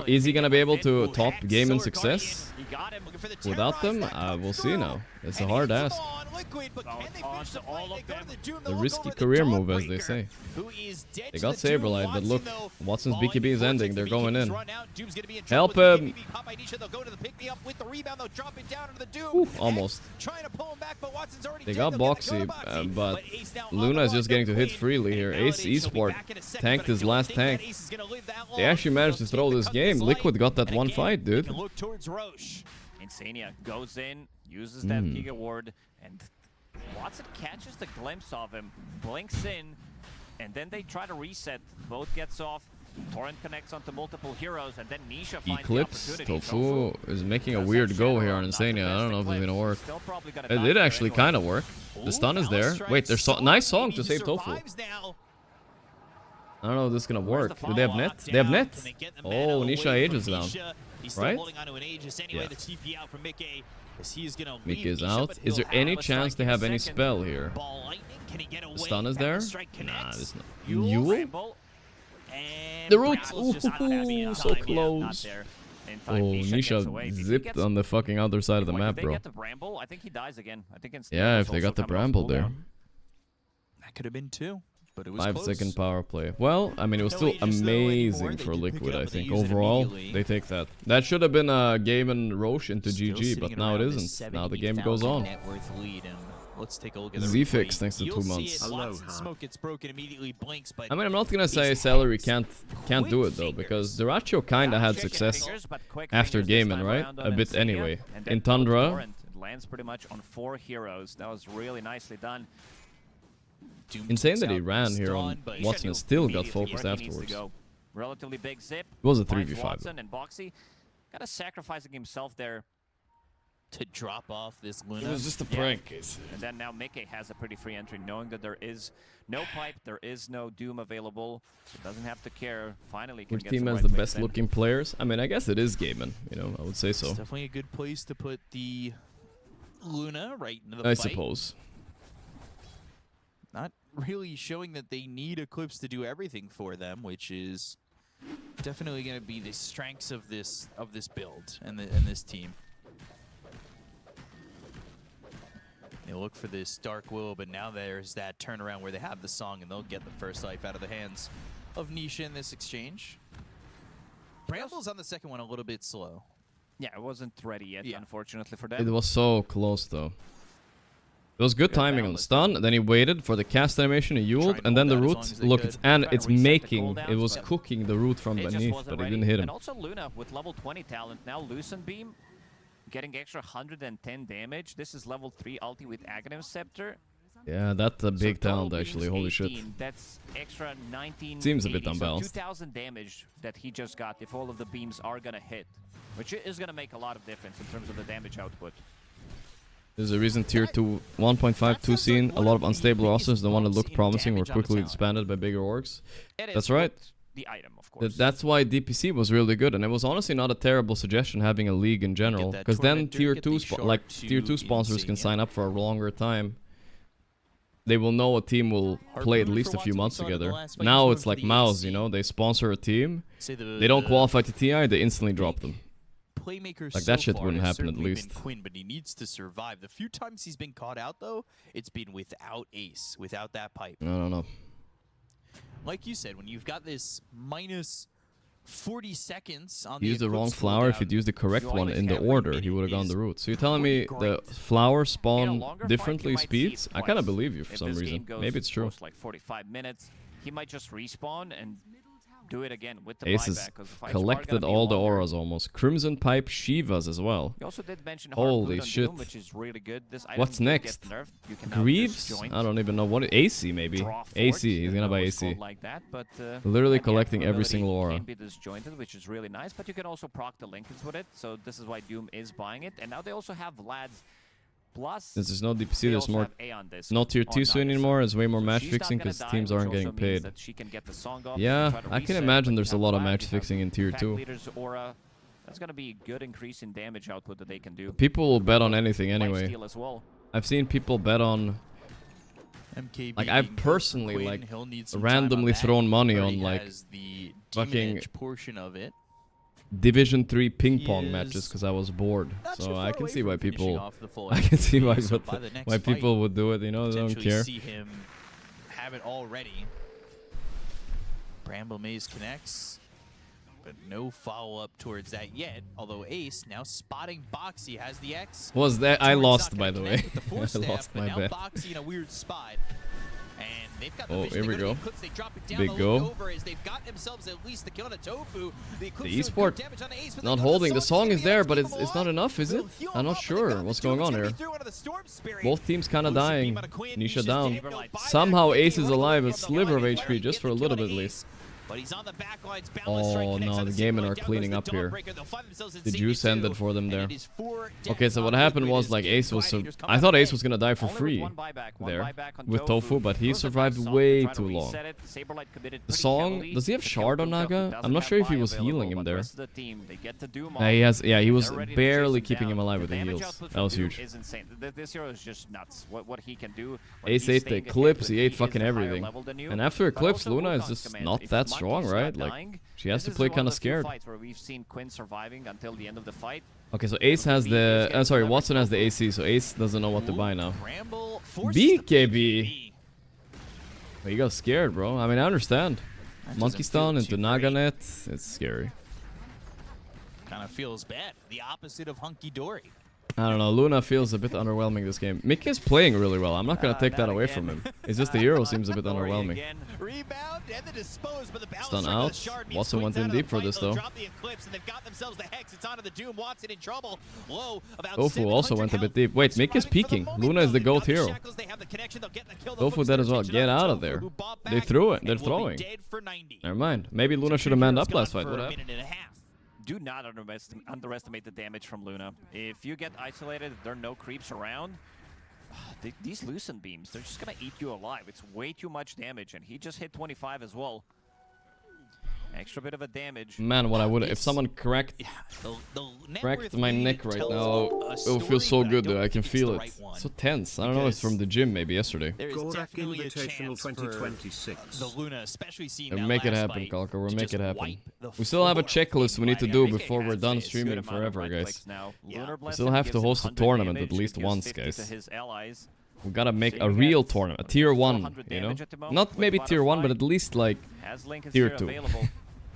Now, is he gonna be able to top Gaimin's success without them? We'll see now. It's a hard ask. The risky career move, as they say. They got Saberlight, but look, Watson's BKB is ending. They're going in. Help him! Ooh, almost. They got Boxy, but Luna is just getting to hit freely here. Ace Esport tanked his last tank. They actually managed to throw this game. Liquid got that one fight, dude. Insania goes in, uses that Giga Ward, and Watson catches the glimpse of him, blinks in, and then they try to reset. Both gets off. Torrent connects onto multiple heroes, and then Nisha finds Eclipse the opportunity. Tofu is making a weird go here on Insania. I don't know if it's gonna work. It did actually kind of work. The stun is there. Wait, there's nice song to save Tofu. I don't know if this is gonna work. Do they have net? They have net. Oh, Nisha Aegis down. Right? Yeah. Mickey is out. Is there any chance they have any spell here? The stun is there? Nah, there's not. Yule? The root! Ooh, so close. Oh, Nisha zipped on the fucking other side of the map, bro. I think he dies again. I think Yeah, if they got the Bramble there. That could have been 2. But it was 5-second power play. Well, I mean, it was still amazing for Liquid, I think. Overall, they take that. That should have been a Gaimin Roche into GG, but now it isn't. Now the game goes on. Let's take a look at Z-Fix thanks to 2 months. Smoke gets broken, immediately blinks, but I mean, I'm not gonna say Celery can't do it though, because Dyrachyo kinda had success after Gaimin, right? A bit anyway. In Tundra, lands pretty much on 4 heroes. That was really nicely done. insane that he ran here on Watson and still got focused afterwards. Relatively big zip. It was a Finds 3v5. Watson and Boxy kind of sacrificing himself there to drop off this Luna. It was just a prank, Casey. And then now Mickey has a pretty free entry, knowing that there is no pipe, there is no Doom available. So doesn't have to care. Finally, can Which get team some has right the plays best in. looking players? I mean, I guess it is Gaimin, you know, I would say so. It's definitely a good place to put the Luna right into the I fight. suppose. Not really showing that they need Eclipse to do everything for them, which is definitely going to be the strengths of this build and this team. They look for this Dark Will, but now there's that turnaround where they have the song and they'll get the first life out of the hands of Nisha in this exchange. Bramble's on the second one a little bit slow. Yeah, it wasn't ready yet, unfortunately for It them. was so close though. It was good timing on the stun, then he waited for the cast animation, he ulted, and then the root, look, it's making, it was cooking the root from It just beneath, wasn't but it ready. didn't hit him. And also Luna with level 20 talent, now Lucent Beam, getting extra 110 damage. This is level 3 ulti with Aghanim Scepter. Yeah, that's a big talent Total actually, beams holy shit. 18, that's extra 19. Seems a bit unbalanced. 2,000 damage that he just got if all of the beams are gonna hit, which is gonna make a lot of difference in terms of the damage output. There's a reason tier 2 1.52 scene, a lot of unstable rosters, the one that looked promising were quickly disbanded by bigger orgs. is That's right. The item, of course. That's why DPC was really good, and it was honestly not a terrible suggestion having a league in general, because then tier 2 sponsors can sign up for a longer time. They will know a team will play at least a few months together. Now it's like Mouse, you know, they sponsor a team, they don't qualify to TI, they instantly drop them. Playmaker Like so that shit far wouldn't has happen at certainly least. been Quinn, but he needs to survive. The few times he's been caught out, though, it's been without Ace, without that pipe. I don't know. Like you said, when you've got this minus 40 seconds on He used the wrong flower. If he'd used the correct one in the order, he would have gone the route. So you're telling me the flower spawn differently speeds? I kind of believe you for some reason. Maybe it's true. Like 45 minutes, he might just respawn and do it again with the Ace buyback. has 'Cause the fights are collected gonna be all the longer. auras almost. Crimson Pipe Shivas as well. He also did mention Holy Hard shit. Doom, which is really good. This item What's did next? Get nerfed. You can now Greaves? disjoint, I don't even know what. AC maybe. draw forward. AC. He's gonna buy It's called AC. like that, but, Literally again, collecting every ability single aura. Can be disjointed, which is really nice. But you can also proc the Lincolns with it. So this is why Doom is buying it. And now they also have Vlad's. Plus, Since there's no DPC, they there's also more. have A on this No tier on 2 soon Navi. anymore. There's way more So match she's not fixing gonna because die, teams which aren't also getting means paid. that she can get the song off and Yeah, try to I can reset, imagine but there's a you lot of have match Vlad, you fixing in tier Pack 2. Leader's aura. That's gonna be a good increase in damage output that they can do. People will bet on anything Life anyway. steal as well. I've seen people bet on. MKB Like I've being personally Quinn, like he'll need some time on randomly that. thrown money Already on like has the fucking Demon Edge portion of it. Division 3 ping pong He matches is because I was bored. not too So far I can away see why from finishing people. off the full I can see why MVP, so by the next why fight, people would do it. You know, they don't potentially care. see him have it already. Bramble Maze connects, but no follow-up towards that yet. Although Ace now spotting Boxy has the X. Was that I Torrent's lost not by gonna the way? connect with the I force staff, lost but my now bet. Boxy in a weird spot. And they've got the Oh, vision. here They we go to go. the Eclipse, they drop it down, Big they go. look over as they've got themselves at least the kill on a Tofu. The Eclipse The doing esport good damage on the Ace, but not they go to holding. The song is He's there, gonna but keep it's him it's not alive. enough, is it? Will heal I'm him not up, but sure they've got what's the Doom. going on It's gonna here. be through onto the Storm Spirit. Both teams kind of Lucent dying. beam out of Quinn. Nisha Nisha's down. dead, no buyback. Somehow Ace is Running away alive, a from the sliver of line, HP just for a little bit at least. But he's on the back lines. Boundless strike Oh connects no, on the the single Gaimin line are down cleaning goes up the here. Dawnbreaker. They'll find themselves in The Senior juice 2, ended for them and there. it is 4 dead Okay, so what on happened Liquid was as like Gaming Ace was. Gladiators come I out thought of Ace the was gonna die for Only with free one buyback there on with Tofu, but he Those are survived nice way songs to too try to long. reset it. Saberlight committed The pretty song, heavily does he have to shard on Kunkka, who Naga? doesn't I'm not have sure if he buy was available, healing him but the there. rest of the team, they get the Doom Yeah, he off. has. Yeah, he was They're ready to barely chase him keeping him down. alive with the damage heals. output That from was Doom huge. is insane. This hero is just nuts. What he can do. when Ace he's ate the staying ahead Eclipse, when he ate is fucking the higher everything. level than you, And after but Eclipse, also Luna is Wukong's just command. not If that Monkey's strong, not right? Like, dying, she has this to play is one kind of of the few scared. fights where we've seen Quinn surviving until the end of the fight. Okay, so Ace has the. Sorry, Watson has the AC, so Ace doesn't know what to buy now. BKB. But you got scared, bro. I mean, I understand. Monkey Stone into Naganet. It's scary. Kind of feels bad. The opposite of hunky dory. I don't know. Luna feels a bit underwhelming this game. Mick is playing really well. I'm not gonna take that away from him. It's just the hero seems a bit underwhelming. Rebound and the dispose, but the Stun out. Watson went in deep for this though. Drop the Eclipse and they've got themselves the Hex. It's onto the Doom. Watson in trouble. Low about Tofu also went a bit deep. Wait, Mick is peeking. Luna is the GOAT hero. Tofu dead as well. Get out of there. They threw it. They're throwing. Never mind. Maybe Luna should have manned up last fight. What happened? Do not underestimate the damage from Luna. If you get isolated, if there are no creeps around, these Lucent Beams, they're just gonna eat you alive. It's way too much damage, and he just hit 25 as well. Extra bit of a damage. Man, what I would if someone cracked my neck right now, it would feel so good that I can feel it. So tense. I don't know. It's from the gym maybe yesterday. Gorgc Invitational 2026. The Luna, especially seeing We'll make it happen, Kalka. We'll make it happen. We still have a checklist we need to do before we're done streaming forever, guys. We still have to host a tournament at least once, guys. We gotta make a real tournament, a tier 1, you know? Not maybe tier 1, but at least like tier 2.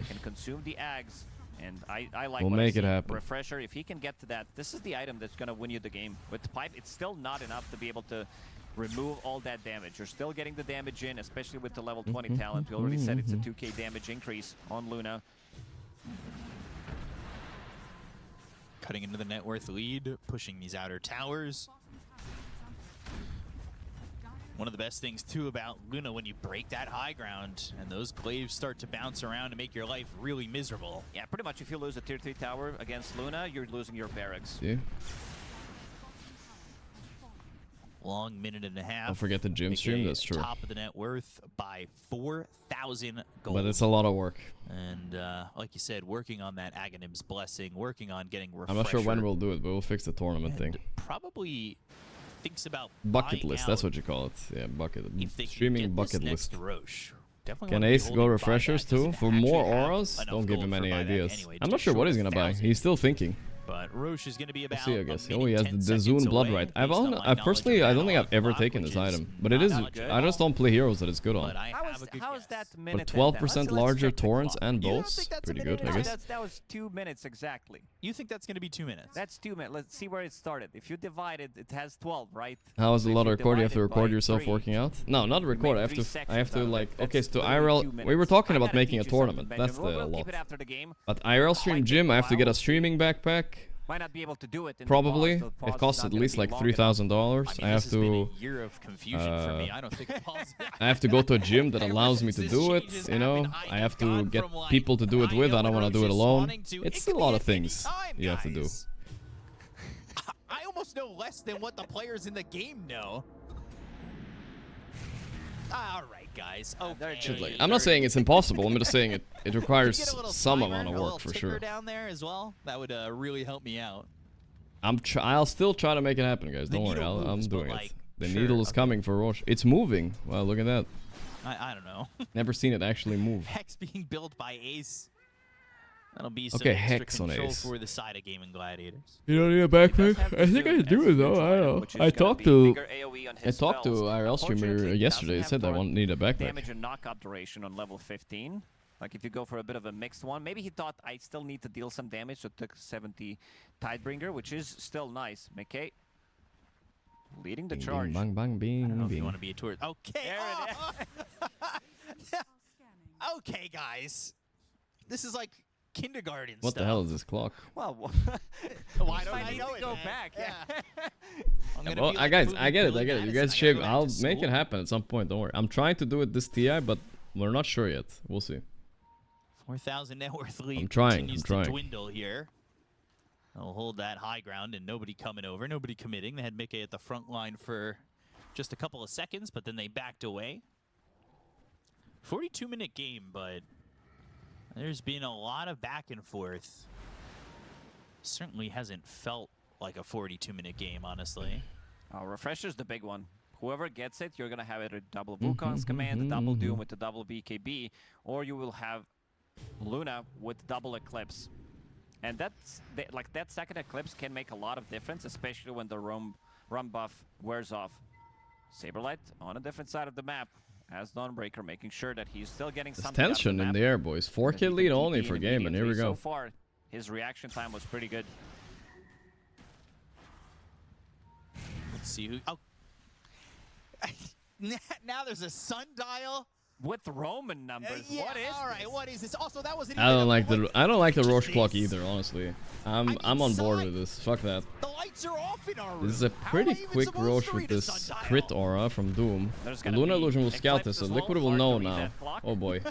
Can consume the Ags, and I like We'll what I make it see. happen. Refresher, if he can get to that, this is the item that's going to win you the game. With the Pipe, it's still not enough to be able to remove all that damage. You're still getting the damage in, especially with the level 20 talent. We already said it's a 2k damage increase on Luna. Cutting into the net worth lead, pushing these outer towers. One of the best things, too, about Luna, when you break that high ground and those glaives start to bounce around and make your life really miserable. Yeah, pretty much if you lose a tier 3 tower against Luna, you're losing your barracks. Yeah. Long minute and a half. Don't forget the gym stream, that's true. Top of the net worth by 4,000 gold. But it's a lot of work. And like you said, working on that Aghanim's Blessing, working on getting Refresher. I'm not sure when we'll do it, but we'll fix the tournament thing. Probably thinks about bucket list, that's what you call it. Yeah, bucket. Streaming bucket list. Definitely Can Ace go refreshers too? For more auras? Don't give him any ideas. anyway, I'm not sure what he's gonna buy. He's still thinking. But Roche is going to be about We'll see, I guess. Oh, he has the Zune Blood Right. I personally, I don't think I've ever taken this item, but it is. I just don't play heroes that it's good on. How is that minute? But 12% larger torrents and bows, pretty good, I guess. That was 2 minutes exactly. You think that's going to be 2 minutes? That's 2 minutes. Let's see where it started. If you divide it, it has 12, right? How is a lot of record? You have to divide it record by yourself 3, working out? No, not record. I have to like. Okay, so literally 2 IRL. minutes. We were talking I about gotta making a teach you something, tournament. Benjamin. That's the We'll lot. keep it after the game. But IRL stream gym, I have to get a streaming backpack. Might not be able to do it. In Probably. the pause. It costs at least like $3,000. I have to. Year of confusion for me. I don't think I have to go to a gym that allows me to do it. You know, I have to get people to do it with. I don't want to do it alone. It's a lot of things you have to do. I almost know less than what the players in the game know. All right, guys. Okay. I'm not saying it's impossible. I'm just saying it requires some amount of work for sure. Down there as well. That would really help me out. I'll still try to make it happen, guys. Don't worry. I'm doing it. The needle is coming for Roche. It's moving. Wow, look at that. I don't know. Never seen it actually move. Hex being built by Ace. That'll be some Okay, extra Hex on control Ace. for the side of Gaming Gladiators. You don't need a backpack? I think I do though. I don't know. I talked to IRL streamer yesterday. He said I won't need a backpack. Damage and knockup duration on level 15. Like if you go for a bit of a mixed one, maybe he thought I still need to deal some damage, so took 70 Tidebringer, which is still nice. McKay leading the charge. Bang bang bing. I don't know if bing. you want to be a tourist. Okay. Okay, guys. This is like kindergarten What stuff. the hell is this clock? Well, why don't I need know to it, go man? back? Yeah. Well, I get it. You guys shave. I'll make it happen at some point. Don't worry. I'm trying to do it this TI, but we're not sure yet. We'll see. 4,000 net worth lead I'm trying, continues I'm trying. to dwindle here. They'll hold that high ground and nobody coming over, nobody committing. They had Mickey at the front line for just a couple of seconds, but then they backed away. 42-minute game, but there's been a lot of back and forth. Certainly hasn't felt like a 42-minute game, honestly. Refresher's the big one. Whoever gets it, you're going to have either double Wukong's command, a double Doom with the double BKB, or you will have Luna with double Eclipse. And that's like that second Eclipse can make a lot of difference, especially when the run buff wears off. Saberlight on a different side of the map as Dawnbreaker, making sure that he's still getting There's something out of tension the in map, the air, boys. and that 4K he can lead keep only being for Gaimin. Here we immediately. go. So far, his reaction time was pretty good. Let's see who... Oh. Now there's a sundial. With Roman numbers, Yeah, what is all right, what is this? Also, that wasn't I even don't a like point. the Roche Just clock this. either, honestly. I'm on board with this. Fuck that. The lights are off in our room. This is a pretty quick Roche with this crit aura from Doom. The Luna illusion will scout this, so Liquid will know now. Oh boy.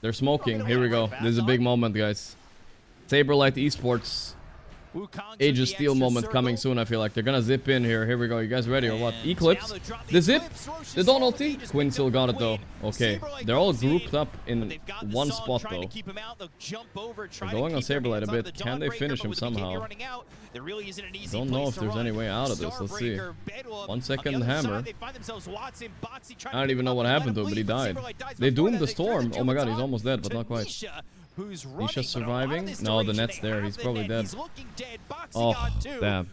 They're smoking. Here we go. This is a big moment, guys. Saberlight Esports. Age of Steel moment coming soon, I feel like. They're gonna zip in here. Here we go. You guys ready or what? Eclipse. The zip. The Dawn ulti. Quinn still got it though. Okay. They're all grouped up in one spot though. They're going on Saberlight a bit. Can they finish him somehow? Don't know if there's any way out of this. Let's see. 1 second hammer. I don't even know what happened to him, but he died. They doomed the storm. Oh my god, he's almost dead, but not quite. Nisha surviving? No, the net's there. He's probably dead. Oh, damn.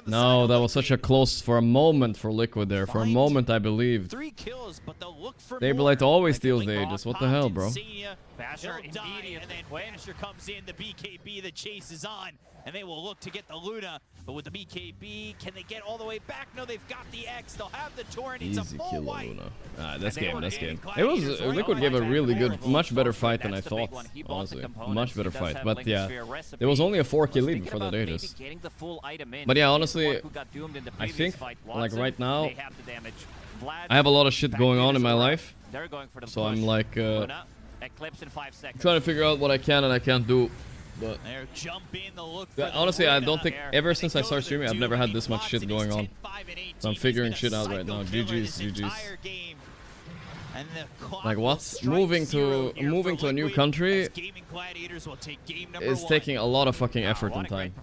No, that was such a close for a moment for Liquid there. For a moment, I believed. Saberlight always steals the Aegis. What the hell, bro? Basher and then Basher comes in, the BKB, the chase is on, and they will look to get the Luna, but with the BKB, can they get all the way back? No, they've got the X, they'll have the Torrent, it's a Easy full kill white. Luna. Alright, that's game, that's game. It was Liquid gave a really good, much better fight than I thought, honestly. Much better fight, but yeah, there was only a 4K lead before that Aegis. But yeah, honestly, I think, like right now, I have a lot of shit going on in my life, so I'm like, trying to figure out what I can and I can't do. But yeah, honestly, I don't think ever since I started streaming, I've never had this much shit going on. So I'm figuring shit out right now. GG's, GG's. Like what? Moving to a new country is taking a lot of fucking effort and time.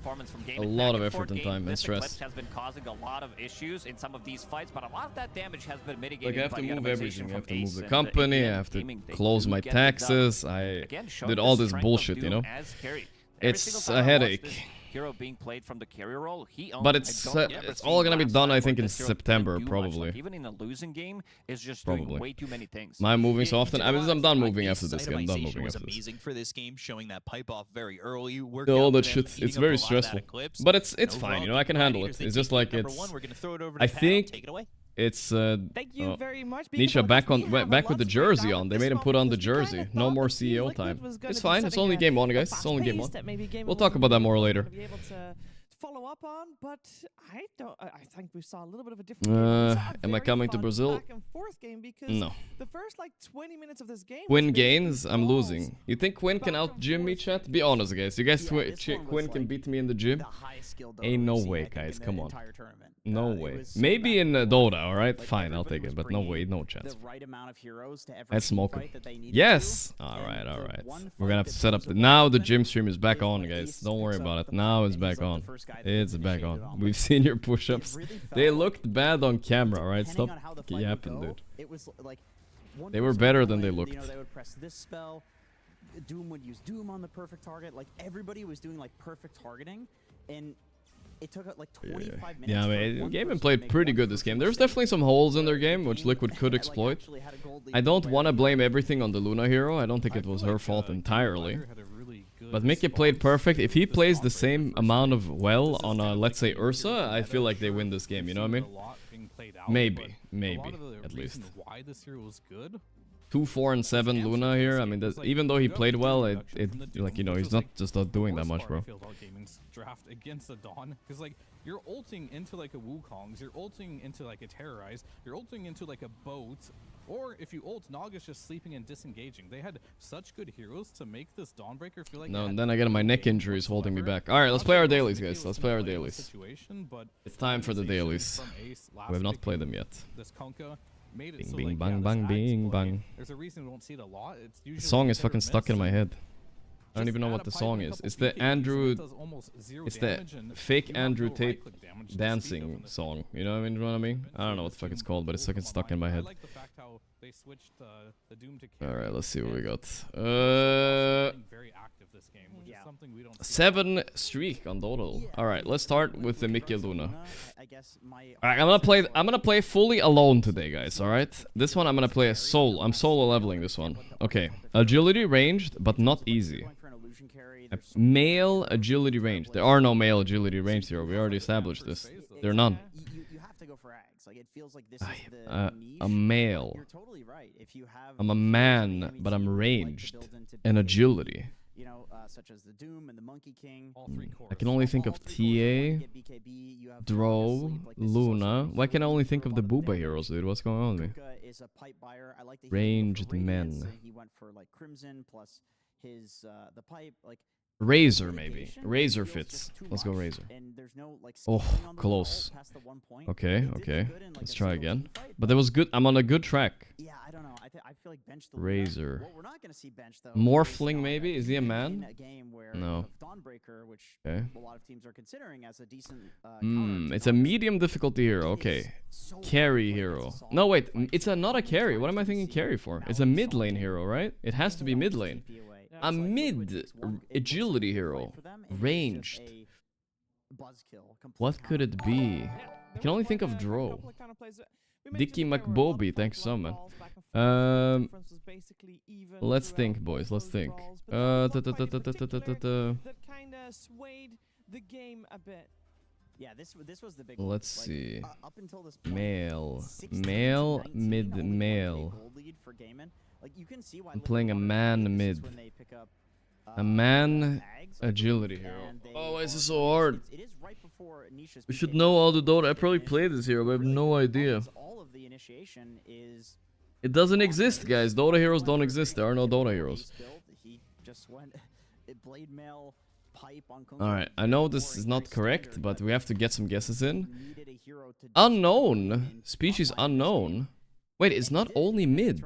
A lot of effort and time and stress. Has been causing a lot of issues in some of these fights, but a lot of that damage has been mitigated. Like I have by to the move everything. I have to move the and company. I APM have to Gaming. They close do my get it done. taxes. I Again, showing did the all this strength of bullshit, you Doom know. as carry. Every It's single a time I watch headache. this hero being played from the carry role, he But owns- it's I don't remember it's seeing all gonna be last done, time I think, where in this hero September, can do much. probably. Like, even in a losing game, is just doing Probably. way too many things. Am I moving so often? I'm done moving after this game. I'm done Itemization moving was after this. amazing for this game, showing that pipe off very early. All that shit, it's very stressful. But it's fine, you know, I can handle it. It's just like it's... I think it's... Thank you very much. Nisha back with the jersey on. They made him put on the jersey. No more CEO time. It's fine. It's only game 1, guys. It's only game 1. We'll talk about that more later. Follow up on, but I think we saw a little bit of a different game. Am I coming to Brazil? Back and forth game because No. the first like 20 minutes of this game Quinn gains, I'm losing. You think Quinn can out-gym me, chat? Be honest, guys. You guys Quinn can beat me in the gym? Ain't no way, guys. Come on. No way. Maybe in Dota, alright? Fine, I'll take it. But no way, no chance. That's smoking. Yes! Alright, alright. We're gonna have to set up... Now the gym stream is back on, guys. Don't worry about it. Now it's back on. It's back on. We've seen your push-ups. They looked bad on camera, alright? Stop yapping, dude. They were better than they looked. You know, they would press this spell. Doom would use Doom on the perfect target. Like, everybody was doing, like, perfect targeting. And it took, like, 25 minutes. Yeah, I mean, Gaimin played pretty good this game. There's definitely some holes in their game, which Liquid could exploit. I don't want to blame everything on the Luna hero. I don't think it was her fault entirely. But Mickey played perfect. If he plays the same amount of well on, let's say, Ursa, I feel like they win this game, you know what I mean? Maybe, at least. Why this hero was good? 2, 4, and 7 Luna here. I mean, even though he played well, it like, you know, he's not just not doing that much, bro. I feel about Gaimin's draft against the Dawn, because like you're ulting into like a Wukong's, you're ulting into like a Terrorize, you're ulting into like a boat Or if you ult, Naga's just sleeping and disengaging. They had such good heroes to make this Dawnbreaker feel like. No, and then again, my neck injury is holding me back. All right, let's play our dailies, guys. Let's play our dailies. It's time for the dailies. We have not played them yet. This Kunkka made it Bing, so bing, like, bang, yeah, bang, this bing, Axe play, bang. There's a reason we don't see it a lot. It's The usually song is hit or fucking stuck miss. in my head. I don't Just even know add what a the pipe song and a is. couple It's the PKs, Andrew. it does almost zero It's the damage, and fake you have Andrew no Tate right-click damage to the speed of dancing this. song. You know what I mean? I don't know what the fuck it's called, but it's fucking stuck in my head. I like the fact how they switched the Doom to All right, let's see what we got. very active this game, which is something we don't 7 streak on Dodal. All right, let's start with the Mickey Luna. I guess my All right, I'm gonna play fully alone today, guys. All right, this one I'm gonna play as solo. I'm solo leveling this one. Okay, agility ranged, but not easy. A male agility range. There are no male agility range here. We already established this. There are none. You have to go for Ags. Like it feels like this is the niche. A male. You're totally right. If you have I'm a man, but I'm ranged and agility. You know, such as the Doom and the Monkey King. I can only think of TA, Dro, Luna. Why can I only think of the Booba heroes, dude? What's going on with me? Is a pipe buyer. I like that Ranged men. He went for like Crimson plus his the pipe like. Razor, maybe. Razor fits. Let's go Razor. Oh, close. Okay, okay. Let's try again. But that was good. I'm on a good track. Yeah, I don't know. I feel like bench the Razor. What we're not going to see bench though. Morphling, maybe? Is he a man? No. Dawnbreaker, which Okay. a lot of teams are considering as a decent. It's a medium difficulty hero. Okay. Carry hero. No, wait. It's not a carry. What am I thinking carry for? It's a mid lane hero, right? It has to be mid lane. A mid agility hero. Ranged. What could it be? I can only think of Dro. Dicky McBobby, thanks so much. Let's think, boys. Let's think. That kind of swayed the game a bit. Yeah, this was the big. Let's see. Up until this point, Male, male, mid, male. gold lead for Gaimin. Like you can see why I'm playing a man mid. when they pick up A man agility hero. Oh, why is this so hard? it is right before Nisha's We should know all the Dota. I probably played this hero, but I have no idea. all of the initiation is It doesn't exist, guys. Dota heroes don't exist. There are no Dota heroes. he just went blade mail pipe on Alright, I know this is not correct, but we have to get some guesses in. Unknown. Species unknown. Wait, it's not only mid.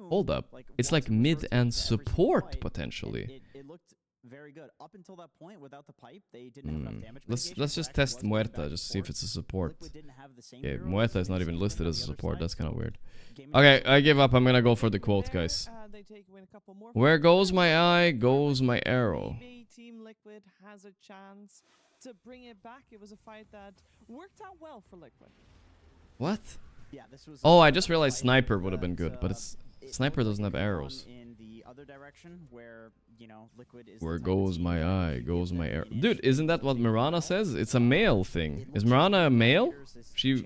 Hold up. It's like mid and support, potentially. It looked very good up until that point. Without the pipe, they didn't have enough damage. Let's just test Muerta, just see if it's a support. Okay, Muerta is not even listed as a support. That's kind of weird. Okay, I give up. I'm gonna go for the quote, guys. Where goes my eye, goes my arrow. Maybe Team Liquid has a chance to bring it back. It was a fight that worked out well for Liquid. What? Yeah, this was Oh, I just realized Sniper would have been good, but it's Sniper doesn't have arrows. in the other direction where, you know, Liquid is Where goes my eye, goes my arrow. Dude, isn't that what Mirana says? It's a male thing. Is Mirana a male? She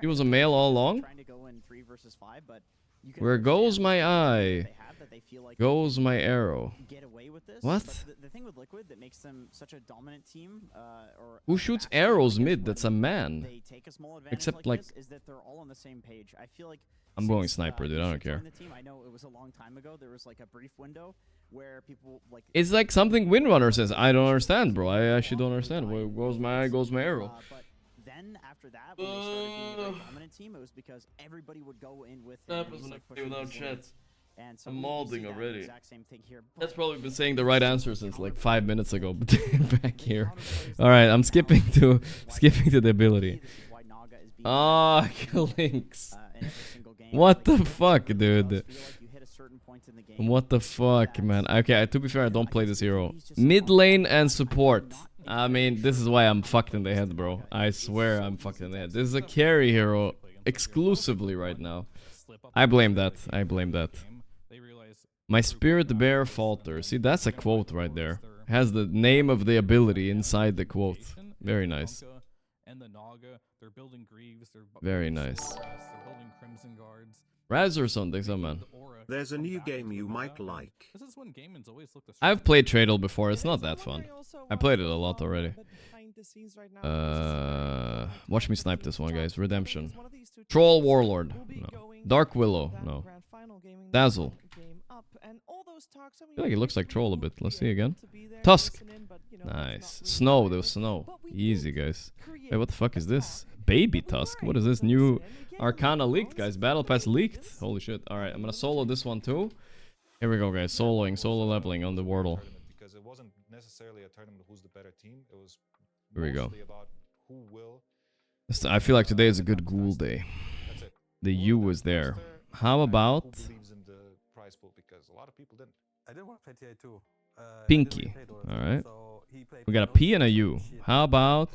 was a male all along? trying to go in 3 versus 5, but you can Where goes my eye, that they feel like goes my arrow. get away with this. What? But the thing with Liquid that makes them such a dominant team, or Who shoots arrows mid? That's a man. they take a small advantage Except like like this, is that they're all on the same page. I feel like I'm going Sniper, dude. I don't care. the team, I know it was a long time ago. There was like a brief window where people like It's like something Windrunner says. I don't understand, bro. I actually don't understand. Where goes my eye, goes my arrow. but then after that, when they started being a very dominant team, it was because everybody would go in with him. and he's, like, pushing these lanes. And so I'm we molding see that already. exact same thing here. That's probably been saying the right answer since like 5 minutes ago. But back here. All right, I'm skipping to the ability. Ah, Links. What the fuck, dude? What the fuck, man? Okay, to be fair, I don't play this hero. Mid lane and support. I mean, this is why I'm fucked in the head, bro. I swear I'm fucked in the head. This is a carry hero exclusively right now. I blame that. I blame that. My spirit bear falter. See, that's a quote right there. Has the name of the ability inside the quote. Very nice. Very nice. Raz or something, so man. There's a new game you might like. I've played Tradle before. It's not that fun. I played it a lot already. Watch me snipe this one, guys. Redemption. Troll Warlord. No. Dark Willow, no. Dazzle. I feel like it looks like Troll a bit. Let's see again. Tusk. Nice. Snow, there was snow. Easy, guys. Wait, what the fuck is this? Baby Tusk. What is this? New Arcana leaked, guys. Battle Pass leaked. Holy shit. Alright, I'm gonna solo this one too. Here we go, guys. Solo leveling on the Wordle. Because it wasn't necessarily a tournament who's the better team. It was Here we go. mostly about who will. I feel like today is a good ghoul day. The U is there. How about Who believes in the prize pool? Because a lot of people didn't. I didn't want to play TI2. Pinky? Alright. We got a P and a U. How about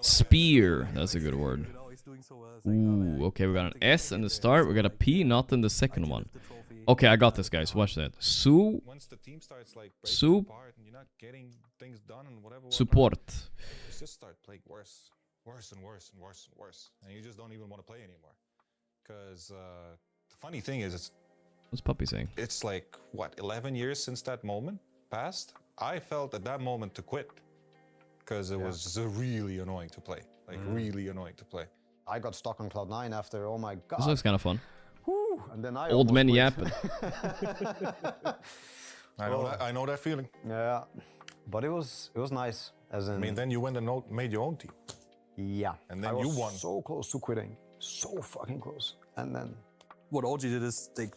Spear? That's a good word. Ooh, okay, we got an S in the start. We got a P, not in the second one. Okay, I got this, guys. Watch that. Once the team starts like breaking apart and you're not getting things done and whatever. Support. You just start playing worse and worse and worse and worse, and you just don't even want to play anymore. Because the funny thing is, What's Puppy saying? it's like what 11 years since that moment passed. I felt at that moment to quit because it was just really annoying to play, like really annoying to play. I got stuck on Cloud 9 after, oh my god. This looks kind of fun. Whew, and then I Old almost man quit. yapping. I know that feeling. Yeah, but it was nice. As in, I mean, then you went and made your own team. Yeah, and then I you was won. so close to quitting, so fucking close, and then What OG did is they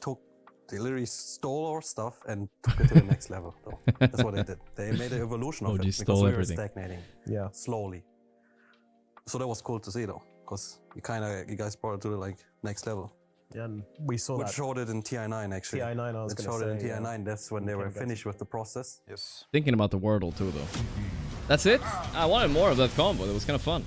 literally stole our stuff and took it to the next level. Though. That's what they did. They made an evolution of OG it because stole we everything. were stagnating. Yeah, slowly. So that was cool to see though, because you guys brought it to the like next level. Yeah, and we saw Which that. showed it in TI9 actually. TI9, I was It gonna showed it in say, TI9. That's when they Okay, were gotcha. finished with the process. Yes. Thinking about the Wordle too, though. That's it? I wanted more of that combo. It was kind of fun.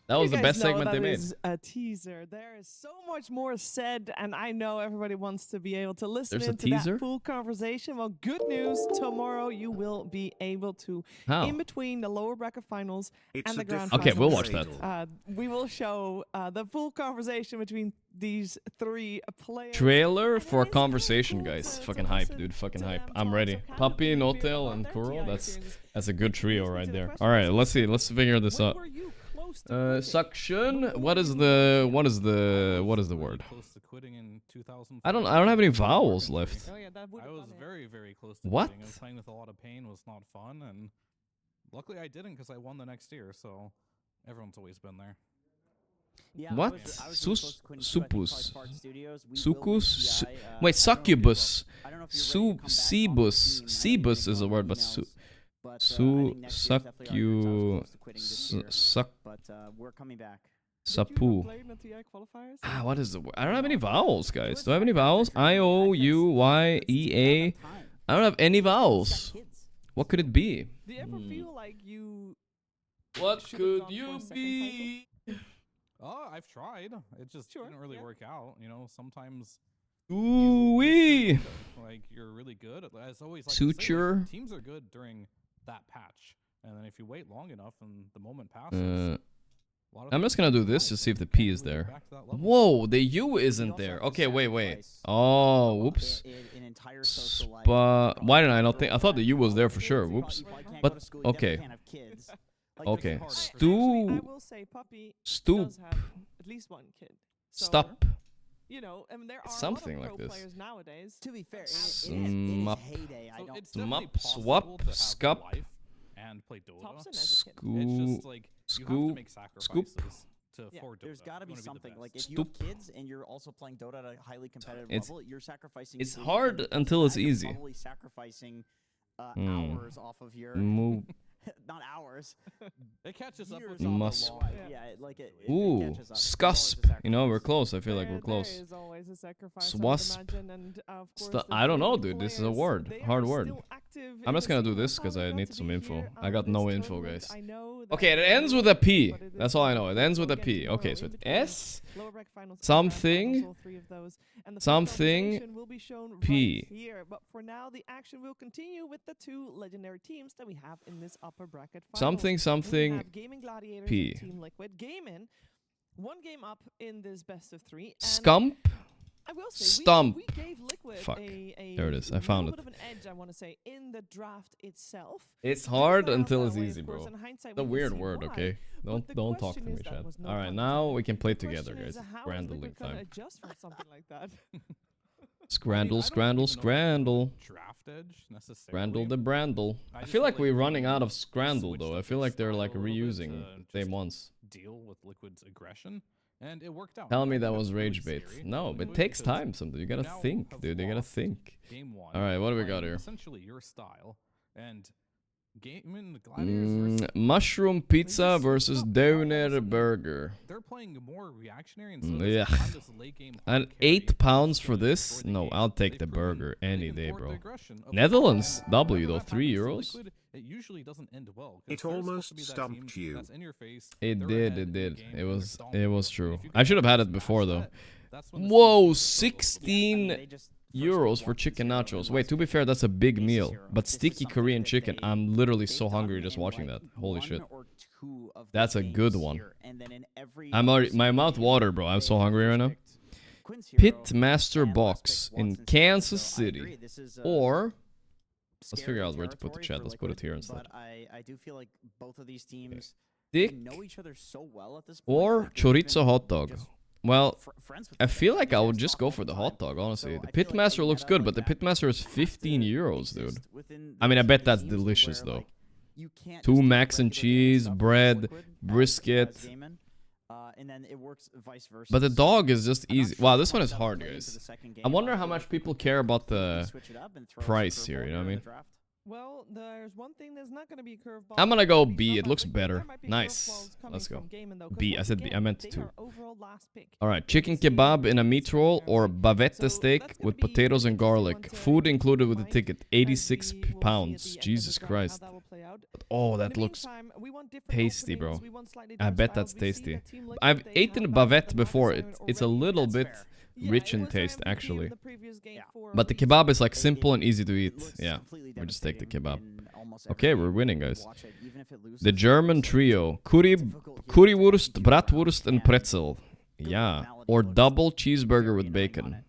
That was the best segment they made. Is a teaser. There is so much more said, and I know everybody wants to be able to listen There's a into teaser? that full conversation. Well, good news. Tomorrow you will be able to, How? in between the lower bracket finals It's and a the grand Okay, finals. we'll watch that. We will show the full conversation between these three players. Trailer for conversation, guys. Fucking hype, dude. Fucking hype. I'm ready. Puppy, Notail, and Kuro. That's a good trio right there. All right, let's see. Let's figure this out. Suction. What is the word? Close to quitting in 2000. I don't have any vowels left. I was very close to What? quitting. I was playing with a lot of pain. Was not fun, and luckily I didn't because I won the next year. So everyone's always been there. Yeah, What? I was really close to quitting too. I think Supus. Fart Studios, we will Sucus? meet TI, Wait, succubus. I don't know if you're ready to come back on Cebus. team, Cebus is a word, but we're coming back. Sapu. Played in the TI qualifiers? Ah, what is the word? I don't have any vowels, guys. Do I have any vowels? I-O-U-Y-E-A. I don't have any vowels. What could it be? Do you ever feel like you? What should have could gone for you a second be? Oh, I've tried. It just didn't really work out. You know, sometimes. Ooh-wee. Like you're really good. It's always like Suture. teams are good during that patch, and then if you wait long enough and the moment passes. I'm just gonna do this to see if the P is there. Whoa, the U isn't there. Okay, wait. Oh, whoops. Why did I not think? I thought the U was there for sure. Whoops. But okay. Okay. I will say Puppy Stoop. does have at least one kid. So, Stop. You know, I mean, there are Something a lot like of pro this. players nowadays. To be fair, Smup. It's definitely Smup. possible Swap. to have Scup. life and play Dota. Thompson as a kid. It's Scoop. just like you have to make sacrifices for Dota. There's got to You be wanna something the like best. if you have kids and you're also playing Dota at a highly competitive It's- level, you're sacrificing. it's sleep, hard and until it's you're easy. Probably sacrificing hours off of your Move. not hours. It catches up years with off of Must. life. Yeah, like it Ooh, catches up. scusp. You know, we're close. I feel like we're There close. is always a sacrifice, I would Swasp. imagine, and of course the I don't know, Dota dude. This is a players, word. they Hard are word. still active I'm in just the gonna do scene. this because I Probably need got to some be info. here I on got this no info, tournament. guys. I know Okay, it that ends with a P. but it is That's all I know. It something ends we'll with a get P. tomorrow Okay, in so between S. lower bracket finals, Something. grand finals, all three of those. And the full Something. conversation will be shown P. right here. But for now, the action will continue with the two legendary teams that we have in this upper bracket finals. Something, We something, have Gaming Gladiators P. and Team Liquid. Gaimin, one game up in this best of three. And Scump. I will say, Stump. we gave Liquid Fuck. a There it is. I found little it. bit of an edge, I want to say, in the draft itself. It's Did hard start off until that it's way, easy, of course. bro. In hindsight, It's a we can weird see word, why. okay? But the Don't talk to question me, is that chat. was no All right, pun now intended. we can play The together, question is, guys. how is Scrandling Liquid gonna time. adjust for something like that? Scrandle, scrandle, scrandle. Draft edge necessarily. Scrandle the brandle. I just feel feel like like we're they running out of scrandle switched though. up I feel their like they're like style a little bit reusing to same ones. deal with Liquid's aggression, and it worked out. Tell I me think that that's was really rage bait. scary No, for it Liquid takes because time something. You gotta now think, have dude. You gotta lost think. Game 1 Alright, what do we got playing here? Essentially your style, and Gaimin, the Gladiators versus Mushroom pizza versus doner burger. they're playing more reactionary and Yeah. And 8 pounds for this? No, I'll take the burger any day, bro. Netherlands W though, €3. It usually doesn't end well. It almost stumped you. It did, it did. It was true. I should have had it before though. Whoa, 16 euros for chicken nachos. Wait, to be fair, that's a big meal. But sticky Korean chicken, I'm literally so hungry just watching that. Holy shit. That's a good one. I'm already, my mouth water, bro. I'm so hungry right now. Pitmaster box in Kansas City. Or let's figure out where to put the chat. Let's put it here instead. But I do feel like both of these teams Dick know each other so well at this point. or chorizo hot dog. Well, I feel like I would just go for the hot dog, honestly. The Pitmaster looks good, but the Pitmaster is 15 euros, dude. I mean, I bet that's delicious, though. 2 mac and cheese, bread, brisket. And then it works vice versa. But the dog is just easy. Wow, this one is hard, guys. I wonder how much people care about the price here, you know what I mean? Well, there's one thing that's not going to be a curveball. I'm gonna go B. It looks better. Nice. Let's go. B. I said B. I meant 2. Alright, chicken kebab in a meat roll or bavette steak with potatoes and garlic. Food included with the ticket. 86 pounds. Jesus Christ. Oh, that looks tasty, bro. I bet that's tasty. I've eaten bavette before. It's a little bit rich in taste, actually. But the kebab is like simple and easy to eat. Yeah, we just take the kebab. Okay, we're winning, guys. The German trio. Currywurst, bratwurst, and pretzel. Yeah, or double cheeseburger with bacon.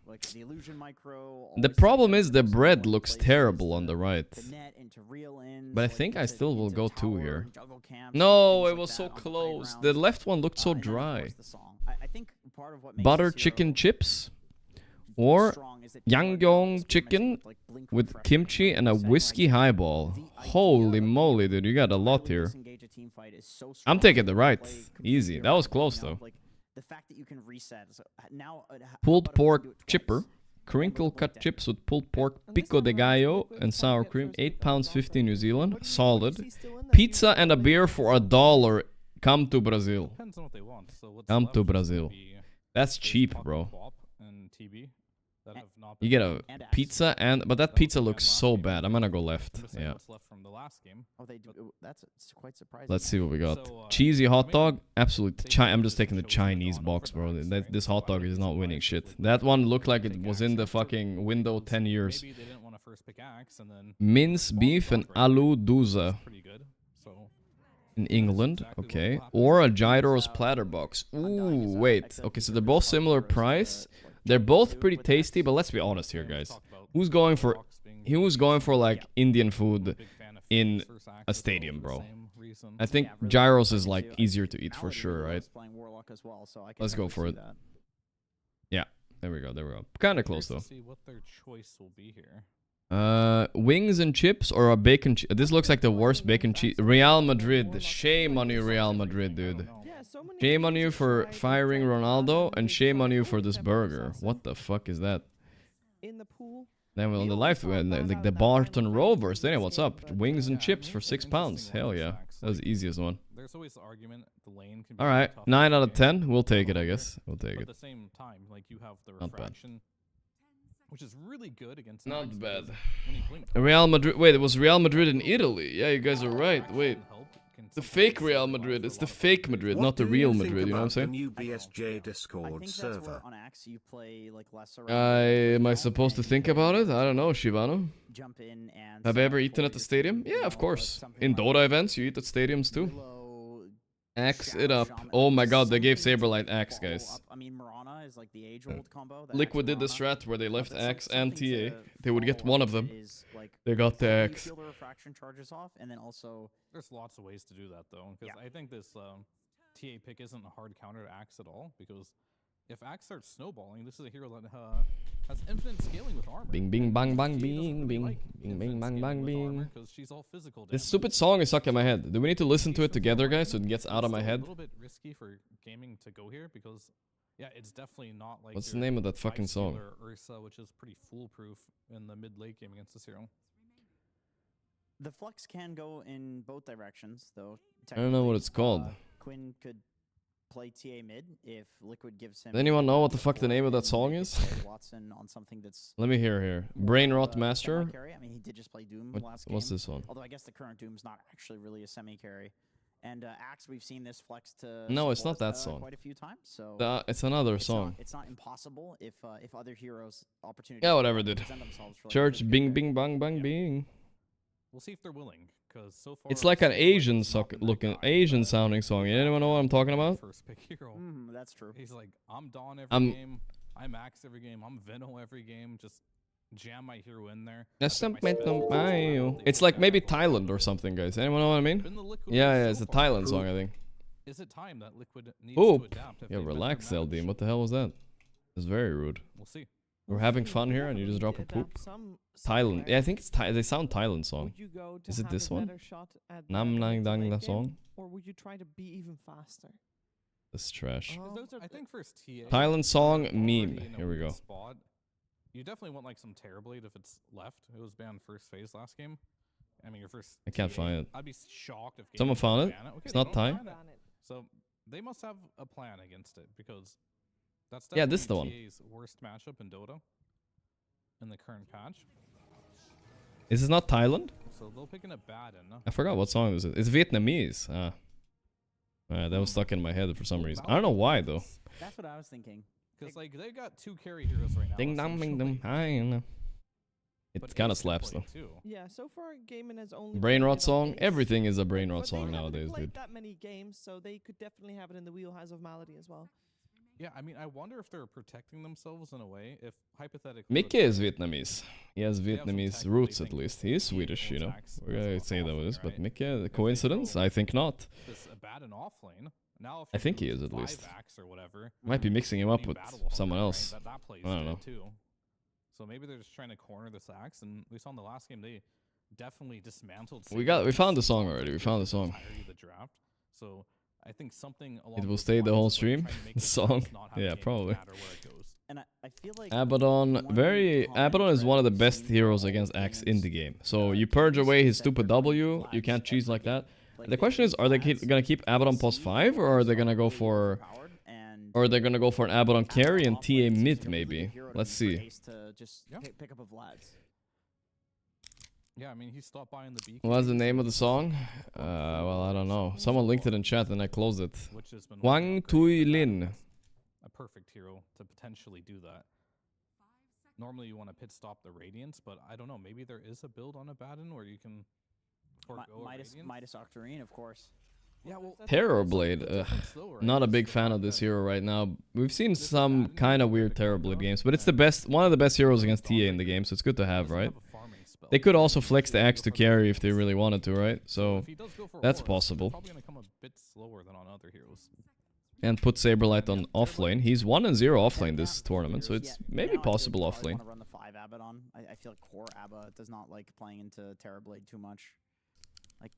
The problem is the bread looks terrible on the right. But I think I still will go 2 here. No, it was so close. The left one looked so dry. Butter chicken chips or Yangyong chicken with kimchi and a whiskey highball. Holy moly, dude, you got a lot here. I'm taking the right. Easy. That was close though. Pulled pork chipper. Crinkle cut chips with pulled pork, pico de gallo, and sour cream. 8 pounds 50 New Zealand. Solid. Pizza and a beer for $1. Come to Brazil. Come to Brazil. That's cheap, bro. You get a pizza but that pizza looks so bad. I'm gonna go left. Yeah. That's quite surprising. Let's see what we got. Cheesy hot dog. Absolutely. I'm just taking the Chinese box, bro. This hot dog is not winning shit. That one looked like it was in the fucking window 10 years. Mince beef and aloo doza. In England, okay. Or a gyros platter box. Ooh, wait. Okay, so they're both similar price. They're both pretty tasty, but let's be honest here, guys. Who's going for like Indian food in a stadium, bro? I think gyros is like easier to eat for sure, right? Let's go for it. Yeah, there we go. Kind of close though. See what their choice will be here. Wings and chips or a bacon this looks like the worst bacon cheese. Real Madrid. Shame on you, Real Madrid, dude. Shame on you for firing Ronaldo and shame on you for this burger. What the fuck is that? Then on the left, like the Barton Rovers. Then what's up? Wings and chips for 6 pounds. Hell yeah. That was the easiest one. There's always the argument the lane can be Alright, 9 out of 10. We'll take it, I guess. We'll take it. At the same time, like you have the Not bad. refraction, which is really good against Not bad. when you blink. Real Madrid. Wait, it was Real Madrid in Italy. Yeah, you guys are right. Wait. The fake Real Madrid. It's the fake Madrid, not the real Madrid. You know what I'm saying? New BSJ Discord server. Am I supposed to think about it? I don't know, Shivano. Have I ever eaten at the stadium? Yeah, of course. In Dota events, you eat at stadiums too. Axe it up. Oh my god, they gave Saberlight axe, guys. is like the age-old combo. the Liquid did the Axe Piranha. strat where they left That's, Axe like, and something TA. to They would get follow one up of them. is, like, They got the how you Axe. Feel the refraction charges off, and then also There's lots of ways to do that though, because I think this TA pick isn't a hard counter to Axe at all. Because if Axe starts snowballing, this is a hero that has infinite scaling with armor. Bing bing bang bang TA doesn't bing really bing like bing bing infinite bang scaling bang with bing. armor 'cause she's all physical This damage. stupid song is stuck in my head. Do we need to listen to it together, guys, so it gets out of my It's head? a little bit risky for gaming to go here because, yeah, it's definitely not like. What's the your name of that high fucking song? scaler Ursa, which is pretty foolproof in the mid late game against this hero. the flex can go in both directions, though. I don't know what technically. it's called. Quinn could play TA mid if Liquid gives him. Does anyone know what the fuck the name of that and song they could is? play Watson on something that's Let me hear here. Brain Rot Master. semi-carry. I mean, he did just play Doom last game. What's this one? Although I guess the current Doom's not actually really a semi-carry. And Axe, we've seen this flex to. No, it's support, not that song. Quite a few times. So. It's another song. It's not impossible if other heroes opportunities. Yeah, whatever, dude. present themselves for, like, Church, really bing good bing bang bang bing. We'll see if they're willing, because so far It's like an Silver Lake Asian has not been that looking, guy, Asian but sounding song. Anyone know what I'm talking about? First pick hero. That's true. He's like, I'm Dawn every I'm- game. I'm Axe every game. I'm Veno every game. Just jam my hero in there. That's I bet my something spells to just my- automatically It's work like out maybe well. Thailand or something, guys. Anyone know what I mean? Been the Liquid Yeah, way yeah, so it's a far. Thailand song, I think. Is it time that Liquid needs Ooh, to adapt? Have yeah, they been relax, through LD. What the hell was that? It's very rude. We'll see. We're having fun here, and you just drop a poop. Thailand. Yeah, I think it's Thai. They sound Thailand song. Would you go to Is it have this a one? better shot at Nam the Nang mid to Dang late the game, song. or would you try to be even faster? This is trash. I think first TA. Thailand song they're already meme. in a Here we weird go. Spot. You definitely want like some Terrorblade if it's left. It was banned first phase last game. I mean, your first. I can't TA, find it. I'd be shocked if. Someone Gaming found don't it? ban Okay, It's they not don't Thai? ban it. So they must have a plan against it because that's Yeah, this is the definitely one. TA's worst matchup in Dota in the current patch. Is this not Thailand? So they'll pick in a bad end. I forgot what song this is. It's Vietnamese. Ah. That was stuck in my head for some reason. I don't know why though. That's what I was thinking. Because like they got two carry heroes right now. Ding dong ding dong. I don't know. It kind of slaps though. Yeah, so far Gaimin has only Brain played rot it on song. Ace, Everything is a brain but rot they song haven't nowadays, played dude. that many games, so they could definitely have it in the wheelhouse of Malady as well. Yeah, I mean, I wonder if they're protecting themselves in a way. If hypothetically, Mickey is Vietnamese. He has They have some Vietnamese tech roots they at think least. He is Swedish, you know. attacks We're gonna say that was, but right? Mickey, the coincidence? I think not. this bad and off lane. Now, if I you think he move is at 5 least. Axe or whatever, Might be mixing him up you with battle hog, someone right? else. That plays I don't know. dead too. So maybe they're just trying to corner this Axe, and we saw in the last game they definitely dismantled. We found the song already. We found the song. entirety of the draft. So I think something along It will those stay the lines whole of, like, stream. trying to make The this song. Axe not have Yeah, game probably. matter where it goes. And I feel like Abaddon, Abaddon is one of the best heroes against Axe in the game. So you purge away his stupid W, you can't cheese like that. The question is, are they gonna keep Abaddon plus 5, or are they gonna go for, an Abaddon carry and TA mid maybe? Let's see. To just pick up a Vlad's. Yeah, I mean, he stopped by in the beacon. What's the name of the song? Well, I don't know. Someone linked it in chat and I closed it. Which has been Huang Tui Lin. A perfect hero to potentially do that. Normally you want to pit stop the Radiance, but I don't know. Maybe there is a build on Abaddon where you can forego Midas Octarine, of course. Yeah, well, Terrorblade. Not a big fan of this hero right now. We've seen some kind of weird Terrorblade games, but it's the best, one of the best heroes against TA in the game, so it's good to have, right? They could also flex the Axe to carry if they really wanted to, right? So that's possible. Probably gonna come a bit slower than on other heroes. And put Saberlight on offlane. He's 1-0 offlane this tournament, so it's maybe possible offlane. I want to run the 5 Abaddon. I feel like core Abba does not like playing into Terrorblade too much. Like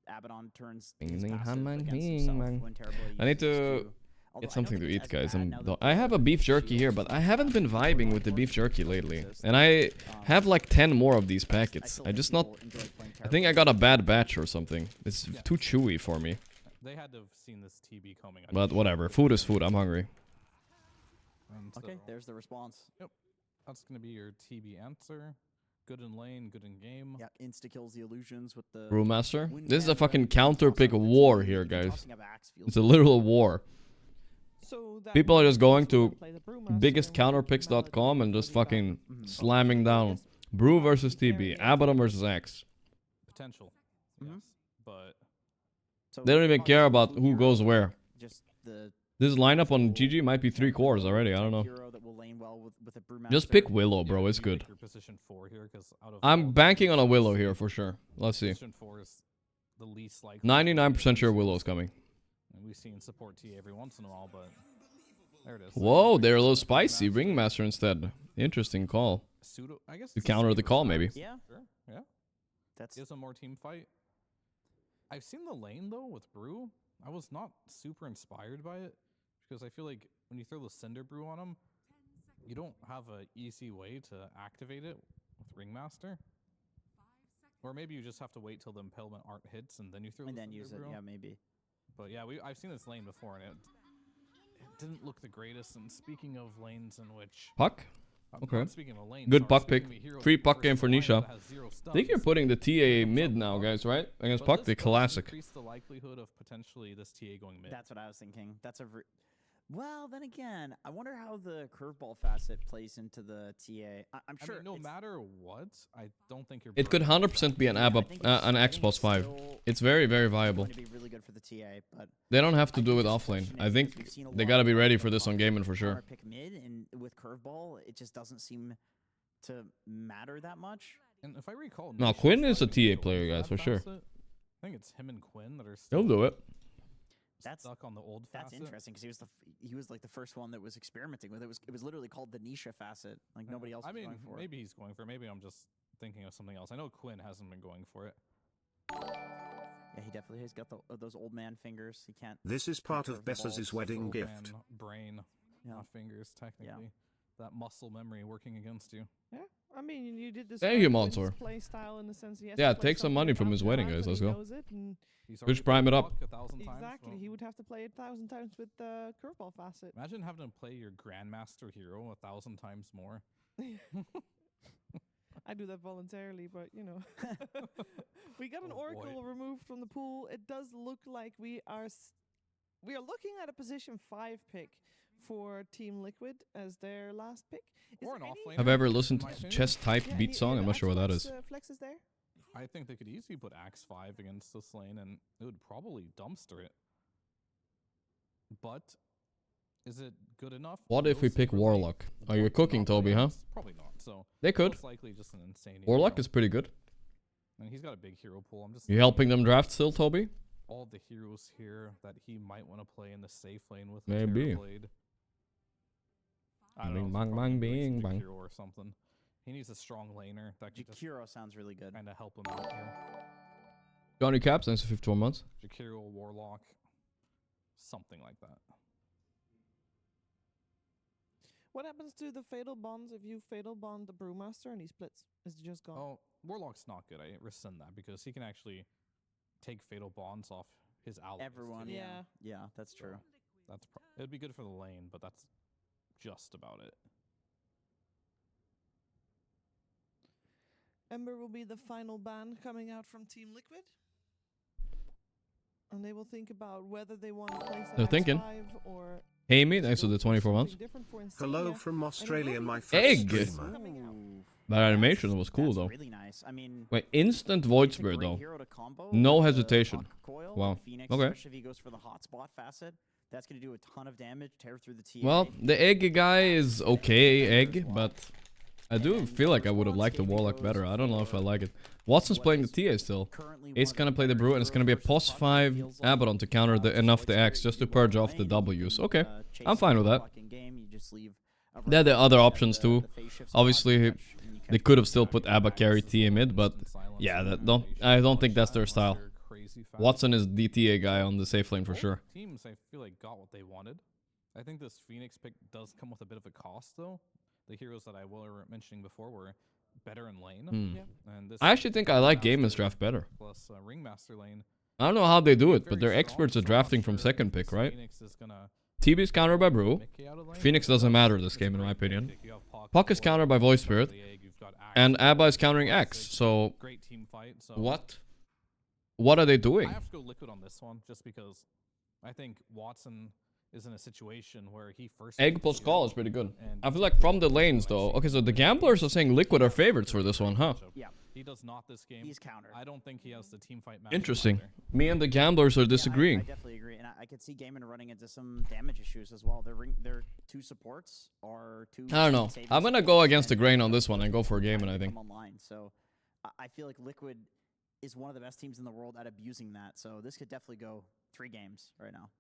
Abaddon turns his passive against himself when Terrorblade I need to get something to eat, guys. I have a beef jerky here, but I haven't been vibing with the beef jerky lately. And I have like 10 more of these packets. I think I got a bad batch or something. It's too chewy for me. They had to have seen this TB coming. But whatever. Food is food. I'm hungry. Okay, there's the response. Yep. That's going to be your TB answer. Good in lane, good in game. Yeah, insta-kills the illusions with the... Brewmaster? This is a fucking counter pick war here, guys. It's a literal war. People are just going to biggestcounterpicks.com and just fucking slamming down. Brew versus TB. Abaddon versus Axe. Potential. Yes. But... They don't even care about who goes where. Just the This lineup on GG might be 3 cores already. I don't know. Hero that will lane well with a Brewmaster. Just pick Willow, bro. It's good. Your position 4 here, 'cause out of I'm all banking on a positions, Willow here for sure. Let's see. Position 4 is the least likely. 99% sure Willow's coming. And we've seen support T every once in a while, but there it is. Whoa, they're a little spicy. Ringmaster instead. Interesting call. Pseudo, I guess To it's a counter the pseudo call, style. maybe. Yeah. Sure. Yeah. That's Gives a more team fight. I've seen the lane though with Brew. I was not super inspired by it because I feel like when you throw the Cinder Brew on him, you don't have an easy way to activate it with Ringmaster. Or maybe you just have to wait till the Impalement Art hits and then you throw and the then Cinder use it. Brew. Yeah, maybe. But yeah, I've seen this lane before and it didn't look the greatest. And speaking of lanes in which Puck? I'm Okay. not speaking of a lane, Good sorry, puck pick. speaking of a hero Free puck versus game for a lineup Nisha. that has 0 I think you're stuns. putting the TA mid now, guys, right? Against But Puck, this the does classic. increase the likelihood of potentially this TA going mid. That's what I was thinking. That's a. Well, then again, I wonder how the curveball facet plays into the TA. I'm sure. I mean, no matter what, I don't think you're. It could 100% be an ABAP, an X plus 5. It's very, very viable. Going to be really good for the TA, but They don't have to do it offlane. I think they gotta be ready for this on Gaimin for sure. pick mid, and with curveball, it just doesn't seem to matter that much. And if I recall, No, Nisha's Quinn is a starting TA player, guys, for sure. facet. I think it's him and Quinn that are still He'll do it. That's stuck on the old That's facet. interesting because he was like the first one that was experimenting with it. It was literally called the Nisha facet. Like nobody else. I was mean, going for maybe he's going for it. Maybe I'm just thinking of something else. I know Quinn hasn't been going for it. Yeah, he definitely has got those old man fingers. He can't. This is part of Bess's Balls, wedding old gift. man brain, not fingers, technically. That muscle memory working against you. Yeah, I mean, you did this. Thank you, Monsoor. Play style in the sense he has Yeah, to play take some something money from his after wedding, that, guys. but Let's he go. knows it, and Just prime it up. Exactly, he would have to play it 1,000 times with the curveball facet. Imagine having to play your Grandmaster hero 1,000 times more. I do that voluntarily, but you know, we got an Oh, boy. Oracle removed from the pool. It does look like we are looking at a position 5 pick for Team Liquid as their last pick. Is Or there an any- offlane. Have I ever listened My to opinion. chess type Yeah, beat any- song? any I'm not sure what that is. Flexes there. I think they could easily put Axe 5 against this lane and it would probably dumpster it. But is it good enough? What if we pick Warlock? Are you cooking, Toby, huh? Probably not. So They could. most likely just an insane Warlock hero. is pretty good. And he's got a big hero pool. I'm just You helping them draft still, Toby? all the heroes here that he might want to play in the safe lane with Maybe. Blade. I don't Bing, know, bang, probably bang, Blitz bing, bang. Jakiro or something. He needs a strong laner that can just Jakiro sounds really good. kind of help him out here. Johnny Caps, thanks for 51 months. Jakiro, Warlock, something like that. What happens to the fatal bonds if you fatal bond the Brewmaster and he splits? Is it just gone? Oh, Warlock's not good. I rescind that because he can actually take fatal bonds off his allies. Everyone. too. Yeah. Yeah, that's true. That's it'd be good for the lane, but that's just about it. Ember will be the final ban coming out from Team Liquid. And they will think about whether they want to place They're that thinking. X5 or Hey, me, thanks for the 24 months. different for Hello Insignia. from And it Australia, will be my the first Egg. streamer. That animation was cool, That's though. really nice. I mean, Wait, instant Void it's a Spirit, great though. hero to combo No with the hesitation. Hawk Coil, Wow. like Phoenix, Okay. especially if he goes for the hotspot facet. That's going to do a ton of damage, tear through the TA. Well, the egg guy is okay, egg, but I do feel like I would have liked the Warlock better. I don't know if I like it. Watson's playing the TA still. Ace gonna play the Brew, and it's gonna be a pos 5 Yapphaton to counter the enough the X just to purge off the Ws. Okay, I'm fine with that. There are the other options too. Obviously, they could have still put Abba carry TA mid, but yeah, I don't think that's their style. Watson is the TA guy on the safe lane for sure. Teams, I feel like, got what they wanted. I think this Phoenix pick does come with a bit of a cost, though. The heroes that I were mentioning before were better in lane. And this I actually think I like Gaimin's draft better. Plus Ringmaster lane. I don't know how they do it, but they're experts at drafting from second pick, right? TB's countered by Brew. Phoenix doesn't matter this game, in my opinion. Puck is countered by Voice Spirit. And Abba is countering X, so... Great team fight. So What? What are they doing? I have to go Liquid on this one, just because I think Watson is in a situation where he first Egg plus call is pretty good. I feel like from the lanes though. Okay, so the gamblers are saying Liquid are favorites for this one, huh? Yeah. He does not this game. He's countered. I don't think he has the team fight match. Interesting. Me and the gamblers are disagreeing. I definitely agree, and I could see Gaimin running into some damage issues as well. Their two supports are two. I don't know. I'm gonna go against the grain on this one and go for Gaimin, I think. Online, so I feel like Liquid is one of the best teams in the world at abusing that. So this could definitely go 3 games right now.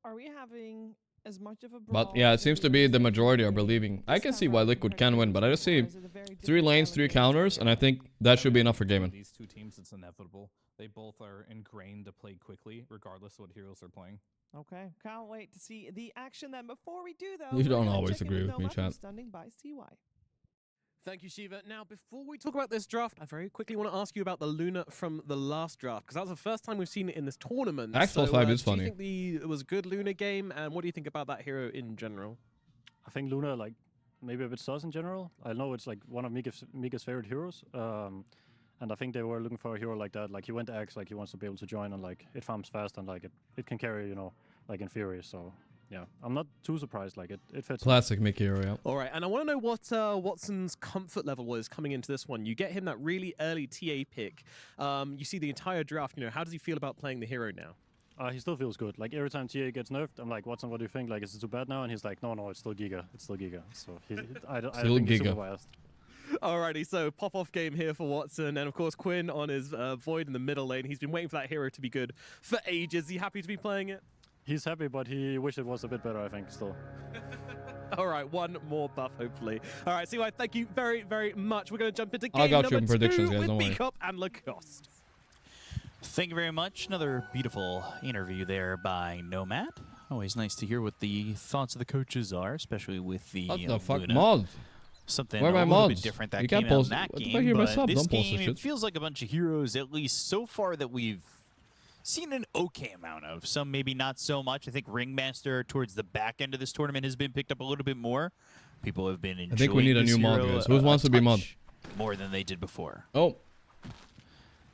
Are we having as much of a But yeah, it seems to be the majority are believing. I can see why Liquid can win, but I just see 3 lanes, 3 counters, and I think that should be enough for Gaimin. These two teams, it's inevitable. They both are ingrained to play quickly, regardless of what heroes they're playing. Okay, can't wait to see the action then. Before we do, though, You we're don't gonna always check in agree with me, Nomad, chat. who's standing by CY. Thank you, Shiva. Now, before we talk about this draft, I very quickly want to ask you about the Luna from the last draft, because that was the first time we've seen it in this tournament. Axe plus 5 is do funny. you think it was a good Luna game, and what do you think about that hero in general? I think Luna, like, maybe a bit sus in general. I know it's like one of Mika's favorite heroes. And I think they were looking for a hero like that. Like, he went to X, like, he wants to be able to join, and, like, it farms fast, and, like, it can carry, you know, like, in Fury. So, yeah, I'm not too surprised. Like, it fits. Classic Mickey hero, yeah. All right, and I want to know what Watson's comfort level was coming into this one. You get him that really early TA pick. You see the entire draft. You know, how does he feel about playing the hero now? He still feels good. Like, every time TA gets nerfed, I'm like, Watson, what do you think? Like, is it too bad now? And he's like, no, it's still Giga. It's still Giga. So, I think he's super biased. Alrighty, so pop-off game here for Watson, and of course Quinn on his Void in the middle lane. He's been waiting for that hero to be good for ages. Is he happy to be playing it? He's happy, but he wished it was a bit better, I think, still. All right, one more buff, hopefully. All right, CY, thank you very, very much. We're going to jump into I game got you number in predictions, 2 guys, with don't worry. B-Cup and Lacoste. Thank you very much. Another beautiful interview there by Nomad. Always nice to hear what the thoughts of the coaches are, especially with the What the fuck, Luna. mod? Something Where are a my little mods? bit different that You came can't out post in that what the game. fuck, you're my But sub, this don't post game, this it shit. feels like a bunch of heroes, at least so far, that we've seen an okay amount of. Some maybe not so much. I think Ringmaster towards the back end of this tournament has been picked up a little bit more. People have been enjoying I think we need a this new mod, hero guys. Who wants to be mod? more than they did before. Oh.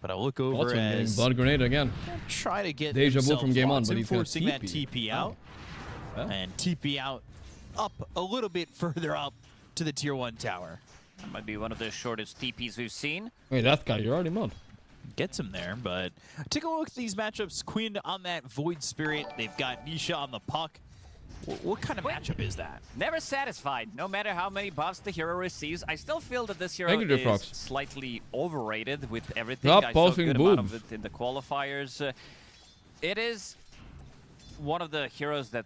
But I'll look over Watson getting as blood grenade again. try to get Deja vu themselves from game on, Watson but he's got forcing that TP. TP out. Oh. And TP out up a little bit further up to the tier 1 tower. That might be one of the shortest TPs we've seen. Wait, that guy, you're already mod. Gets him there, but take a look at these matchups. Quinn on that Void Spirit. They've got Nisha on the puck. What kind of matchup is that? Never satisfied. No matter how many buffs the hero receives, I still feel that this hero Thank you, is Frogs. slightly overrated with everything. Stop I saw a posting good amount of boobs. it in the qualifiers. It is one of the heroes that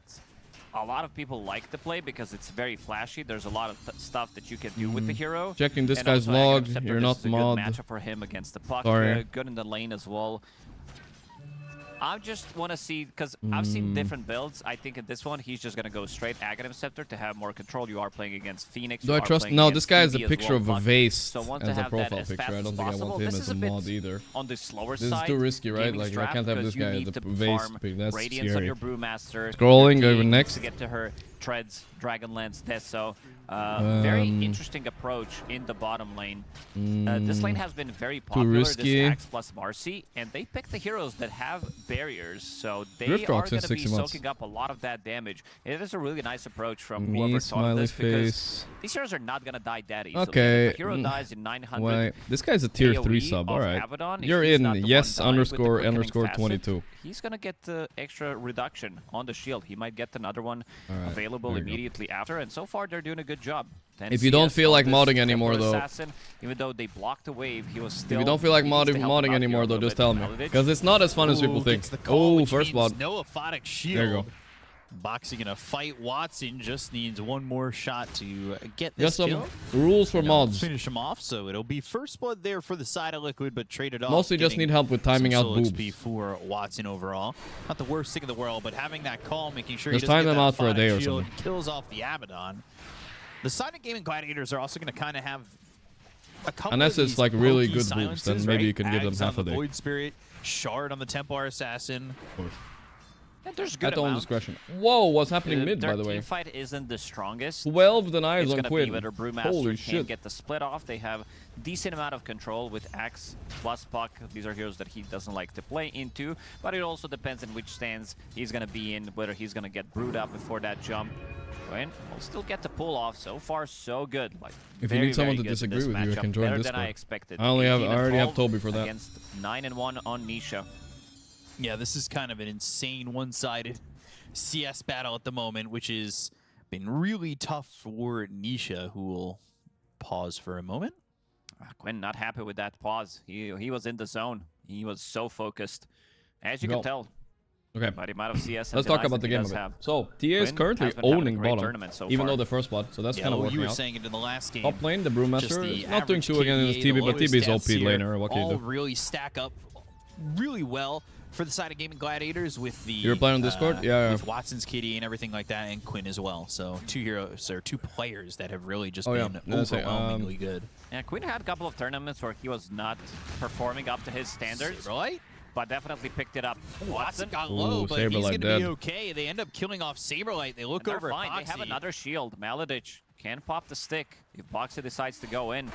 a lot of people like to play because it's very flashy. There's a lot of stuff that you can do with the hero. Checking this And guy's also, Aghanim log. Scepter, You're this not is a mod. good matchup for him against the puck. Sorry. Good in the lane as well. I just want to see, because I've seen different builds. I think in this one, he's just going to go straight Aghanim Scepter to have more control. You are playing against Phoenix. Do you I are trust? playing No, against this guy has a Phoebe as picture well, of a Buck. vase So want as to a have profile that as picture. fast I as don't think I possible. want him This as is a a bit mod either. on the slower This is side. too risky, right? Gaming's Like, I draft, can't have because this guy you as need a to vase farm pick. That's Radiance on scary. your Brewmaster. Scrolling, your go team next. to get to her Treads, Dragonlance, Deso. Very interesting approach in the bottom lane. This lane has been very popular, risky. this Axe plus Marcy, and they pick the heroes that have barriers, so they Drift are Rocks in going to be 60 months. soaking up a lot of that damage. It is a really nice approach from Me, whoever thought of smiley this, because face. these heroes are not going to die that easily. Okay. If a hero dies in 900 Wait, this guy's a tier 3 AoE sub. of Alright. Yapphaton, if You're he's in. not the one Yes, dying with the quickening 22. he's going to get the extra reduction on the shield. He might get another one Alright, available there you go. immediately after, and so far they're doing a good job. 10 If you don't CS feel on like this modding Temper anymore, though. Assassin, even though they blocked the wave, he was still... If you don't feel like he needs to help him modding out anymore, here a though, little just bit. tell me. Malevich. Because it's not as fun as people think. Gets the call, Oh, which first means blood. no Aphotic shield. There you go. Boxing in a fight. Watson just needs one more shot to get Got this some kill. rules for And it'll mods. Finish him off, so it'll be first blood there for the side of Liquid, but traded off. Mostly just getting need help with timing some out solo boobs. XP for Watson overall. Not the worst thing in the world, but having that call, making sure Just he doesn't time get them that out for a Aphotic day or shield, something. kills off the Abaddon. The side of Gaming Gladiators are also going to kind of have a couple Unless of it's these like really pokey good boobs, then silences, maybe right? you can give them Ags half on a the day. Void Spirit, Shard on the Templar Assassin. Of course. Yeah, there's good At own amount. discretion. Whoa, what's happening mid, Their by the way? team fight isn't the strongest. 12 denies It's on gonna Quinn. be whether Brewmaster Holy can shit. get the split off. They have decent amount of control with Axe plus Puck. These are heroes that he doesn't like to play into, but it also depends on which stance he's gonna be in, whether he's gonna get brewed up before that jump. Quinn will still get the pull off. So far, so good. Like, If you need someone to disagree with you, I can join Better Discord. than I expected. I already have 18-12 Toby for that. Against 9-1 on Nisha. Yeah, this is kind of an insane one-sided CS battle at the moment, which has been really tough for Nisha, who will pause for a moment. Quinn not happy with that pause. He was in the zone. He was so focused, as you Go. can tell. Okay. By the amount of CS. Let's talk about the game a bit. So, TA is currently owning bottom, even though the first spot, so that's kind of working you were out. saying it in the last game. Top lane, the Brewmaster the is not doing average too against KDA, TB, the but TB is lowest OP stats here, laner. What can you all do? really stack up really well for the side of Gaming Gladiators with the... You were playing on Discord? Yeah. With Watson's KD and everything like that, and Quinn as well. So two heroes, or two players that have really just been overwhelmingly good. Yeah, Quinn had a couple of tournaments where he was not performing up to his standards. Right? But definitely picked it up. Watson got low, but he's going to be okay. They end up killing off Saberlight. They look over fine. at Boxy. They have another shield. Maladich can pop the stick if Boxy decides to go in.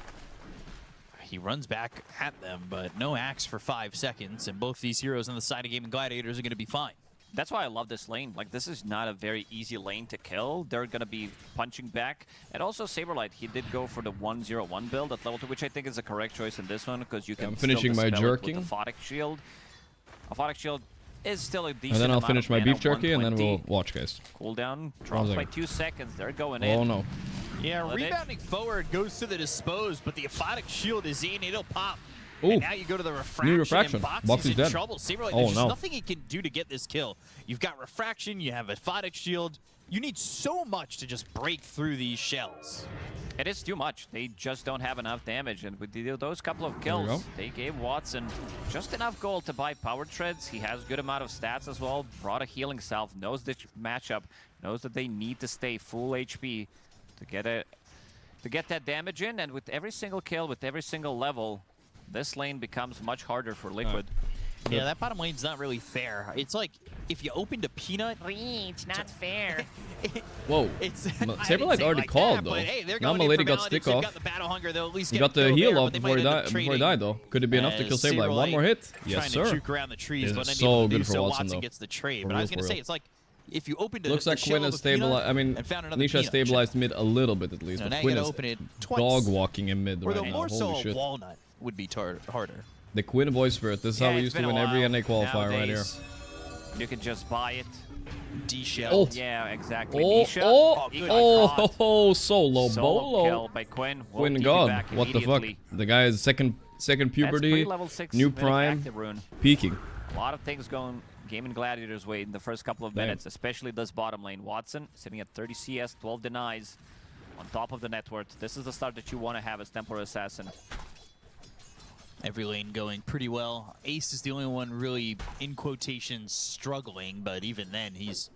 He runs back at them, but no axe for 5 seconds, and both these heroes on the side of Gaming Gladiators are going to be fine. That's why I love this lane. Like, this is not a very easy lane to kill. They're going to be punching back. And also, Saberlight, he did go for the 1-0-1 build at level 2, which I think is a correct choice in this one, because you can I'm finishing my jerking. With the Aphotic Shield. Aphotic Shield is still a decent And then I'll amount finish of my mana, beef jerky, and then 120. we'll watch, guys. Cooldown drops by 2 seconds. They're going in. Oh, no. Yeah, Maladich. rebounding forward goes to the dispose, but the Aphotic Shield is in. It'll pop. Ooh. And now you go to the refraction. New refraction. And Boxy's Boxy's in dead. trouble. Saberlight, Oh, there's just no. nothing he can do to get this kill. You've got refraction. You have Aphotic Shield. You need so much to just break through these shells. It is too much. They just don't have enough damage. And with those couple of There we kills, go. they gave Watson just enough gold to buy power treads. He has good amount of stats as well. Brought a healing salve. Knows the matchup. Knows that they need to stay full HP to get that damage in. And with every single kill, with every single level, this lane becomes much harder for Liquid. Yeah, that bottom lane's not really fair. It's like if you opened a peanut. It's not fair. Whoa. Saberlight already called, though. But, hey, they're Now going my in lady for got Maladich. stick They've off. got the battle hunger. They'll at least He get got the kill heal there, off but they before might he, end up before he trading died, though. Could it be enough to kill as Saberlight? One more hit? Yes, trying sir. to juke around the trees, This but is unable so to do good for so. Watson, Watson though. gets the trade. For But I was real, going to for say, real. it's like if you opened Looks like Quinn has stabilized. I mean, Nisha stabilized mid a little bit at least, No, but now you Quinn gotta is open it twice. dog walking in mid Or right the now. more so Holy a shit. walnut would be harder. The Quinn voice spirit. This is how we used to win every NA qualifier right here. You can just buy it. D-shell. Yeah, exactly. Oh, Nisha, oh, he got oh, caught. oh, solo Solo bolo. kill by Quinn. Will Quinn TP God, back what the fuck? immediately. The guy is second puberty, level 6 new Mythic prime, active rune. peaking. A lot of things going Gaming Gladiators' way in the first couple of Damn. minutes, especially this bottom lane. Watson sitting at 30 CS, 12 denies, on top of the net worth. This is the start that you want to have as Templar Assassin. Every lane going pretty well. Ace is the only one really, in quotations, struggling, but even then, he's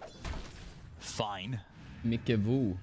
fine. Mickey-Voo.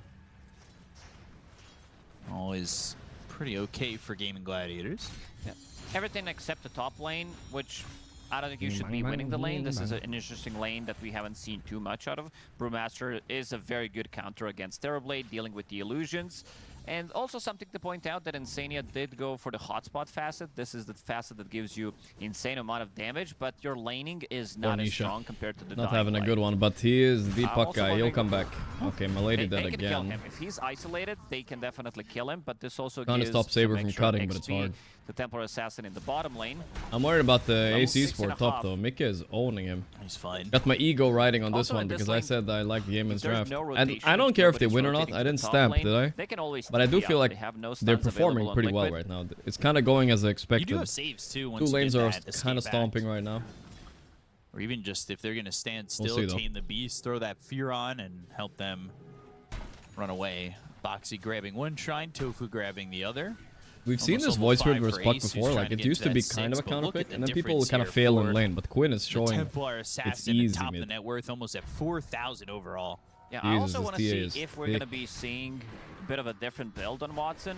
Always pretty okay for Gaming Gladiators. Yeah. Everything except the top lane, which I don't think you should be winning the lane. This is an interesting lane that we haven't seen too much out of. Brewmaster is a very good counter against Terrorblade, dealing with the illusions. And also something to point out that Insania did go for the hotspot facet. This is the facet that gives you insane amount of damage, but your laning is not as Nisha. strong compared to the Not Dying having a Light. good one, but he is the puck also guy. He'll wondering- come back. Okay, my lady They dead can kill again. him. If he's isolated, they can definitely kill him, but this also Trying to gives stop Saber some from extra cutting, but it's XP hard. The Templar Assassin in the bottom lane. I'm worried about the Level AC 6.5. sport top though. Mickey is owning him. He's fine. Got my ego riding on this Also one in this because I lane, said I like Gaimin's there's draft. no And rotation, I don't care if they nobody's win or not. rotating I to the didn't top stamp, lane. did I? They can always But I do TP feel up. like They have no they're stuns performing available on pretty well Liquid. right now. It's kind of going as I expected. You do have saves too. Once Two you lanes get are that escape kind of back. stomping right now. Or even just if they're going to stand We'll still, see, though. tame the beast, throw that fear on, and help them run away. Boxy grabbing one shrine, Tofu grabbing the other. We've seen Almost this level voice 5 read versus for Puck Ace, who's before. trying Like to it get used to to be that kind of a 6, but counter look pick, at the and then people difference kind of here fail in for lane. But Quinn is The showing Templar Assassin easy atop the mid. net worth, almost at 4,000 overall. Yeah, I Jesus, also this want to TA see is if we're thick. going to be seeing a bit of a different build on Watson.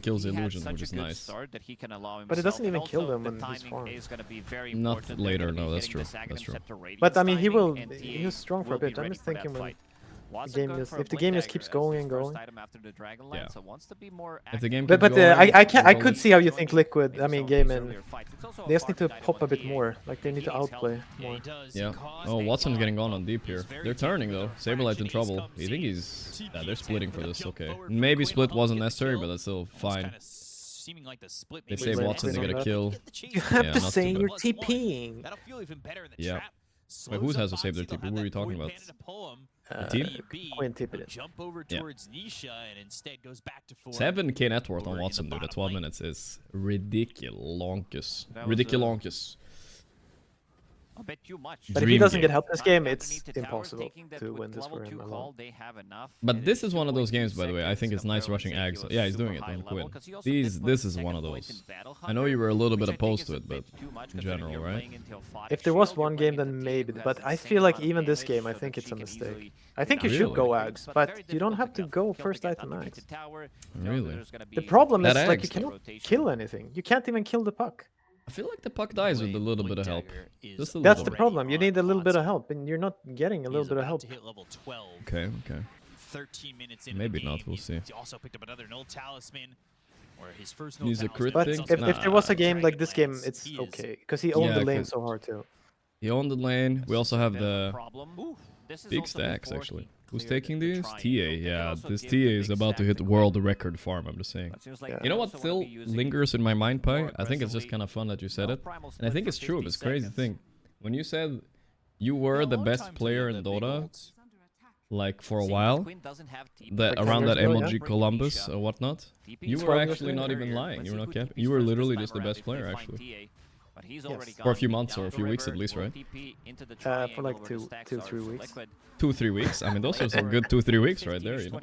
kills he had illusion, such which a is good nice. start that he can allow But it doesn't himself, even and kill also them the when he's timing farmed. is going to be very Not important. They're later, gonna be no, that's hitting true. the Sagan That's true. Scepter Radiance But I mean, he timing, will. and He was TA strong for a will be bit. I'm ready just for that thinking when fight. the Wasn't game going just for a if the Blink game just Dagger keeps as going his and first going. item after the Dragonlance, Yeah. so wants to be more If the game But keeps but going, I could Gorgc- see how you think Liquid. I mean, Gaimin. They just need to pop a bit more. Like they need to outplay more. Yeah. Oh, Watson's getting gone on deep here. They're turning though. Saberlight's in trouble. You think he's... Yeah, they're splitting for this. Okay. Maybe split wasn't necessary, but that's still fine. Seeming like the split. They maybe save was Watson to get a necessary. kill. You have Yeah, to not too say bad. you're TPing. That'll feel even better in the Yeah. trap. Wait, who has to save their TP? Who are we talking about? The team? Quinn tipped it. Jump over Yeah. towards Nisha and instead goes back to 4. 7k net worth on Watson, dude, at 12 minutes is ridiculous. That was, Ridiculous. A bit too much. But if he doesn't game. get help this game, it's impossible to win this for him alone. But this is one of those games, by the way. I think it's nice rushing Ags. Yeah, he's doing it on Quinn. This is one of those. I know you were a little bit opposed to it, but in general, right? If there was one game, then maybe. But I feel like even this game, I think it's a mistake. I think you should go Ags, but you don't have to go first item Ags. Really? The problem is That like you Ags, cannot kill anything. You can't even kill the puck. I feel like the puck dies with a little bit of help. Just a That's little the bit. problem. You need a little bit of help, and you're not getting a little bit of help. Okay, okay. 13 minutes into Maybe the game. not, we'll see. He also picked up another null talisman, or his first He's a null crit talisman. But thing? if there was a Nah. game like this game, it's okay because he owned Yeah, the lane 'cause- so hard too. He owned the lane. We also have the This is big also stacks, before actually. he Who's cleared taking the these? triangle. TA, They yeah. also This give TA the is big about to stack hit to world record farm, I'm just saying. But seems like You they know what also still wanna be using lingers in my mind, Pi? more I think it's just aggressively. kind of fun that you said No it. primal And I split think for it's true, 50 but it's crazy seconds. thing. When you said you were the best player in Dota, like for a while, that Like around 10 that years ago, yeah. MLG Columbus or whatnot, you were 12 years actually ago, not yeah. even lying. You were not capping. You were literally just the best player, actually. For a few months or a few weeks at least, right? For like 2-3 weeks. 2-3 weeks. I mean, those are some good 2-3 weeks right there. You know,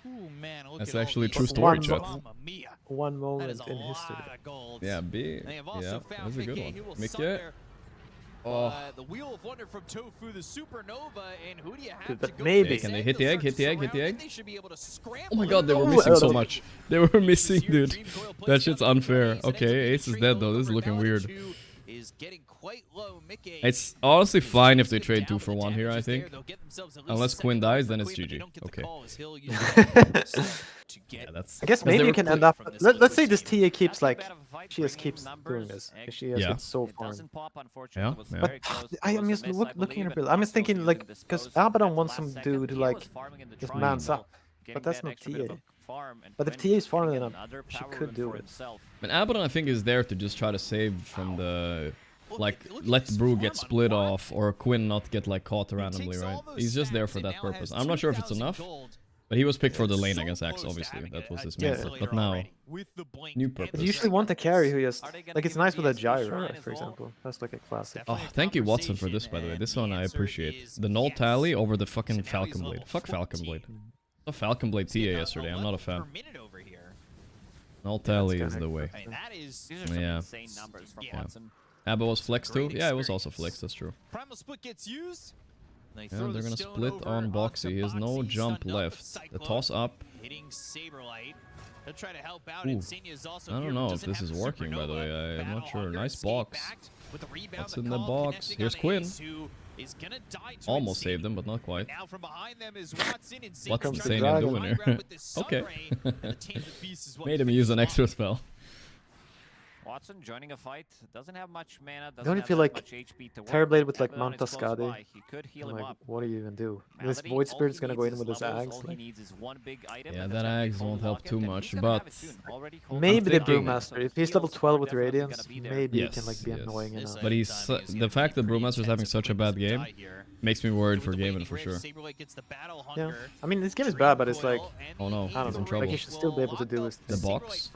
Ooh, man, look that's at all actually these true goals. story, One chat. Mamma mia. One That moment is a in history. lot of goals. Yeah, B. They have also Yeah, found that's a good Mickey, one. who will Mickey. sunder, Oh, the Wheel of Wonder from Tofu, the Supernova, and who do you have Dude, to but go maybe- for can they this hit the egg? They'll Hit the start egg? Hit the surrounding. egg? They should be able to scramble oh my god, they were No, missing so no. much. They were missing, dude. That shit's unfair. Okay, Ace is dead though. This is looking weird. Is getting quite low. Mickey It's honestly fine if they trade 2 for 1 here, I think. They'll get themselves at least Unless a second Quinn one dies, for then it's Quinn, but they GG. don't get the Okay. call as he'll use that to get Yeah, that's. I guess because maybe they you were can clear- end up. from this Let's say other this team. TA keeps like she just keeps doing this. She has Yeah. it so far. Yeah, yeah. But I am just looking at it. I'm just thinking like because Yapphaton wants some dude who like just mans up, but that's not TA. But if TA is farming enough, she could do it. But Yapphaton, I think, is there to just try to save from the. Like, let Brew get split off or Quinn not get like caught randomly, right? He's just there for that purpose. I'm not sure if it's enough, but he was picked for the lane against Axe, obviously. That was his main Yeah. purpose. But now, new But you purpose. usually want a carry who just like it's nice with a gyro, for example. That's like a classic. Oh, thank you, Watson, for this, by the way. This one I appreciate. The null tally over the fucking Falcon Blade. Fuck Falcon Blade. The Falcon Blade TA yesterday. I'm not a fan. Null tally is the way. These are some Yeah. insane numbers from Watson. Abba was flexed too? Yeah, it was also flexed, that's true. Primal split gets used. They Yeah, throw they're the gonna stone split over on Boxy. He has no Boxy, jump stunned up left. with The Cyclone, toss up. hitting Saberlight. He'll try to help out. Ooh. Insignia's also I here, don't know if doesn't this have is the working, by the way. Supernova. I'm not Battle sure. Hawker Nice escape box. backed with the rebound, What's the in the call box? connecting Here's on Quinn. Ace, who is gonna die to Almost Insignia. saved him, but not quite. Now from behind them is Watson. Insignia's What's trying to Insania high doing here? ground with this Okay. Sunray, and the Tamed Beast is what Made him use an extra spell. Watson joining a fight. Doesn't have much mana. Doesn't Don't you have feel that like much HP to work Terrorblade with with. like Yapphaton Manta is close Skadi? by. He could heal him Like, up. what do you even do? This Malady, Void all Spirit's he gonna go needs in with is his levels, Axe. all he Like, needs is one big item, Yeah, and that that's gonna be Axe cold won't help lock it, too and much, he's gonna but have it soon. Already cold maybe locked the it. Brewmaster. If he's level 12 with Definitely Radiance, gonna be there. maybe he Yes, can like be yes. annoying enough. But the fact that Brewmaster's having such a bad game makes me worried for Gaimin for sure. Yeah, I mean this game is bad, but it's like Oh no, I he's don't in know. trouble. Like he should still be able to do his The thing. box?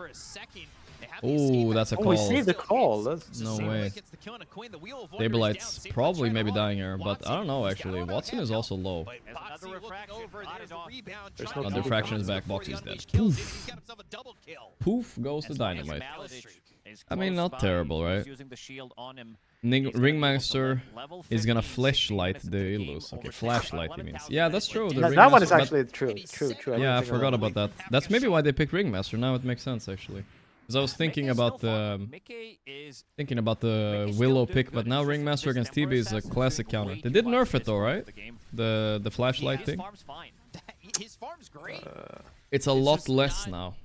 Oh, that's a Oh, we call. saved the call. That's No way. Stabilite's probably maybe dying here, but I don't know actually. Watson is also low. There's no Under kill. fraction is back, Boxy's dead. Poof. Poof goes the dynamite. I mean, not terrible, right? Ringmaster is gonna flashlight the Illus. Okay, flashlight he means. Yeah, that's true. The That one is Ringmaster- actually true. True. Yeah, I didn't think forgot of about that. That's maybe why they picked Ringmaster. Now it makes sense actually. Because I was thinking about the Willow pick, but now Ringmaster against TB is a classic counter. They did nerf it though, right? The flashlight thing. His farm's great. It's a lot less now.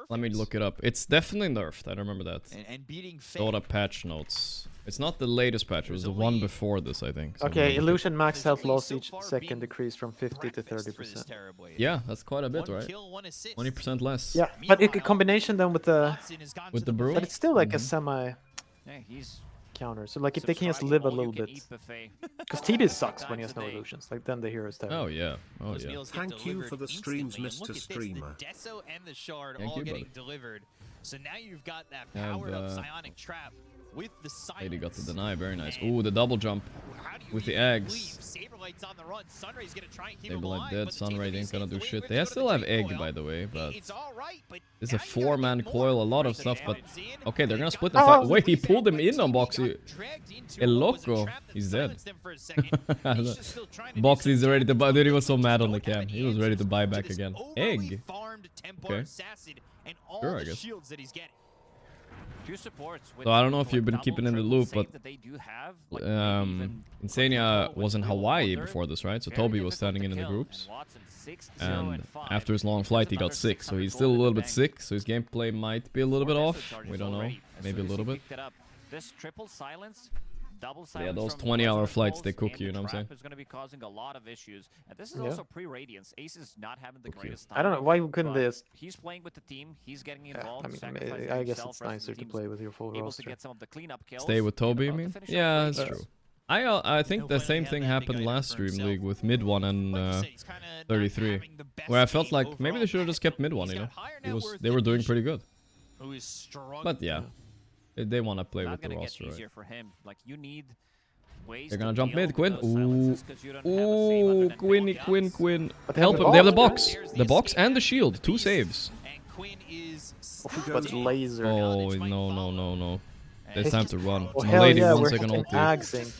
Let me look it up. It's definitely nerfed. I remember that. And beating Dota patch notes. It's not the latest patch. It was the one before this, I think. So Okay, maybe- illusion max health loss each second decreased from 50 to 30%. Yeah, that's quite a bit, right? 20% less. Yeah, but in combination then with the brew. but it's still like a semi Yeah, he's counter. So like if they can just live a little bit, because TB sucks when he has no illusions. Like then the heroes terrible. Oh yeah, oh yeah. Thank you for the streams, Mr. Streamer. The Deso and the Shard Thank all you, getting buddy. delivered. So now you've got that I have, powered up psionic trap with the silence. Lady got the deny, very nice. Ooh, the double jump with the eggs. Saberlight's on the run. Sunray's gonna try and keep him Saberlight alive, dead, but the Sunray team ain't gonna is do the shit. win. They still have egg, by the way, but It's all right, but it's a 4-man coil, a lot of stuff, but okay, they're gonna split the Oh, fight. Wait, he pulled him in on Boxy. El Loco, he's dead. Boxy's ready to buy. Dude, he was so mad on the cam. He was ready to buy back again. Egg. Okay. Sure, I guess. So I don't know if you've been keeping in the loop, but Insania was in Hawaii before this, right? So Toby was standing in the groups, and after his long flight, he got sick. So he's still a little bit sick. So his gameplay might be a little bit off. We don't know. Maybe a little bit. This triple silence, double Yeah, silence those from 20-hour Wizards flights, both, they cook and you, you the know what I'm trap saying? is going to be causing a lot of issues. And this is Yeah. also pre-Radiance. Ace is not having the greatest time. I don't know, why couldn't but they just- He's playing with the team. He's getting Yeah, involved. I mean, sacrificing I guess himself, it's rest of nicer the to team's play with your full able roster. to get some of the cleanup kills. Stay with Toby, you about to mean? finish Yeah, off that's Radiance. true. I think the same thing happened last stream league with mid one and 33, where I felt like maybe they should have just kept mid one. You know, they were doing pretty good. But yeah, they want to play Not with the gonna roster, get right? easier for him. Like you need ways They're to gonna jump deal mid, with Quinn. those Ooh, silences 'cause you don't have a save other ooh, than Quinn. But they have Help the him. They have the box. box, the box and the shield. 2 saves. But laser. Oh no. It's time to run. Oh, My hell lady, yeah, 1 we're second hitting ulti. Agsing.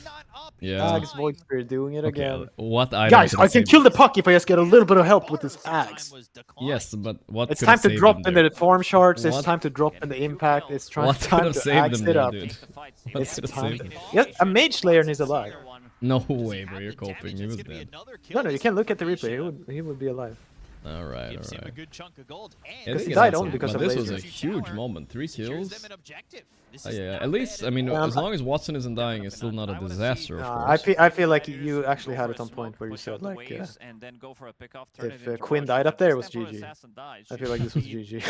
Yeah. Ags Void Spirit doing it again. What item Guys, could I have can saved kill them? the puck if I just get a little bit of help with this Ags. Yes, but what It's could time have to saved drop them in there? the form shards. It's What? time to drop in the impact. It's time What could time have to saved axe them it there, up. dude? It's What could have time. saved them? Yes, a Mage Slayer and he's alive. No way, bro. You're coping. He was dead. No, you can look at the replay. He would be alive. Alright. Because he died only because but of this was laser. a huge moment. 3 kills. Yeah, at least, I mean, Yeah, as long as Watson isn't dying, it's still not a disaster, of Nah, course. I feel like you actually had it on point where you said like if Quinn died up there, it was GG. I feel like this was GG.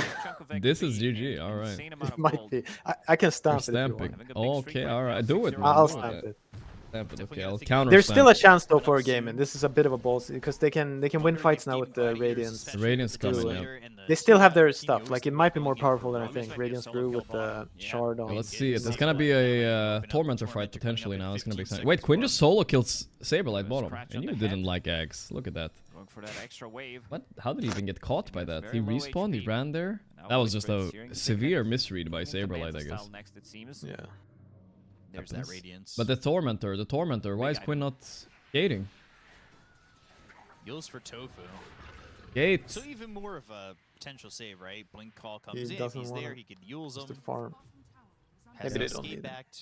This is GG, alright. It might be. I can stamp it if you Stamping. want. Okay, alright. Do it, man. I'll do stamp it. Stamp it, okay. I'll counter There's still a stamp. chance though for a game, and this is a bit of a balls because they can win fights now with the Radiance. The Radiance coming, Brew, yeah. They still have their stuff. Like it might be more powerful than I think. Radiance Brew with the shard on. Well, let's see it. There's gonna be a Tormentor fight potentially now. It's gonna be exciting. Wait, Quinn just solo killed Saberlight bottom, and you didn't like Ags. Look at that. Going for that extra wave. What? How did he even get caught by that? He respawned. He ran there. That was just a severe misread by Saberlight, I guess. Next, it seems. Yeah. There's that Radiance. But the Tormentor. Why is Quinn not gating? Heals for Tofu. Gate. So even more of a potential save, right? Blink call comes He in. If doesn't he's wanna there, he could use just him. to farm. Has Maybe an they don't escape need him. backed.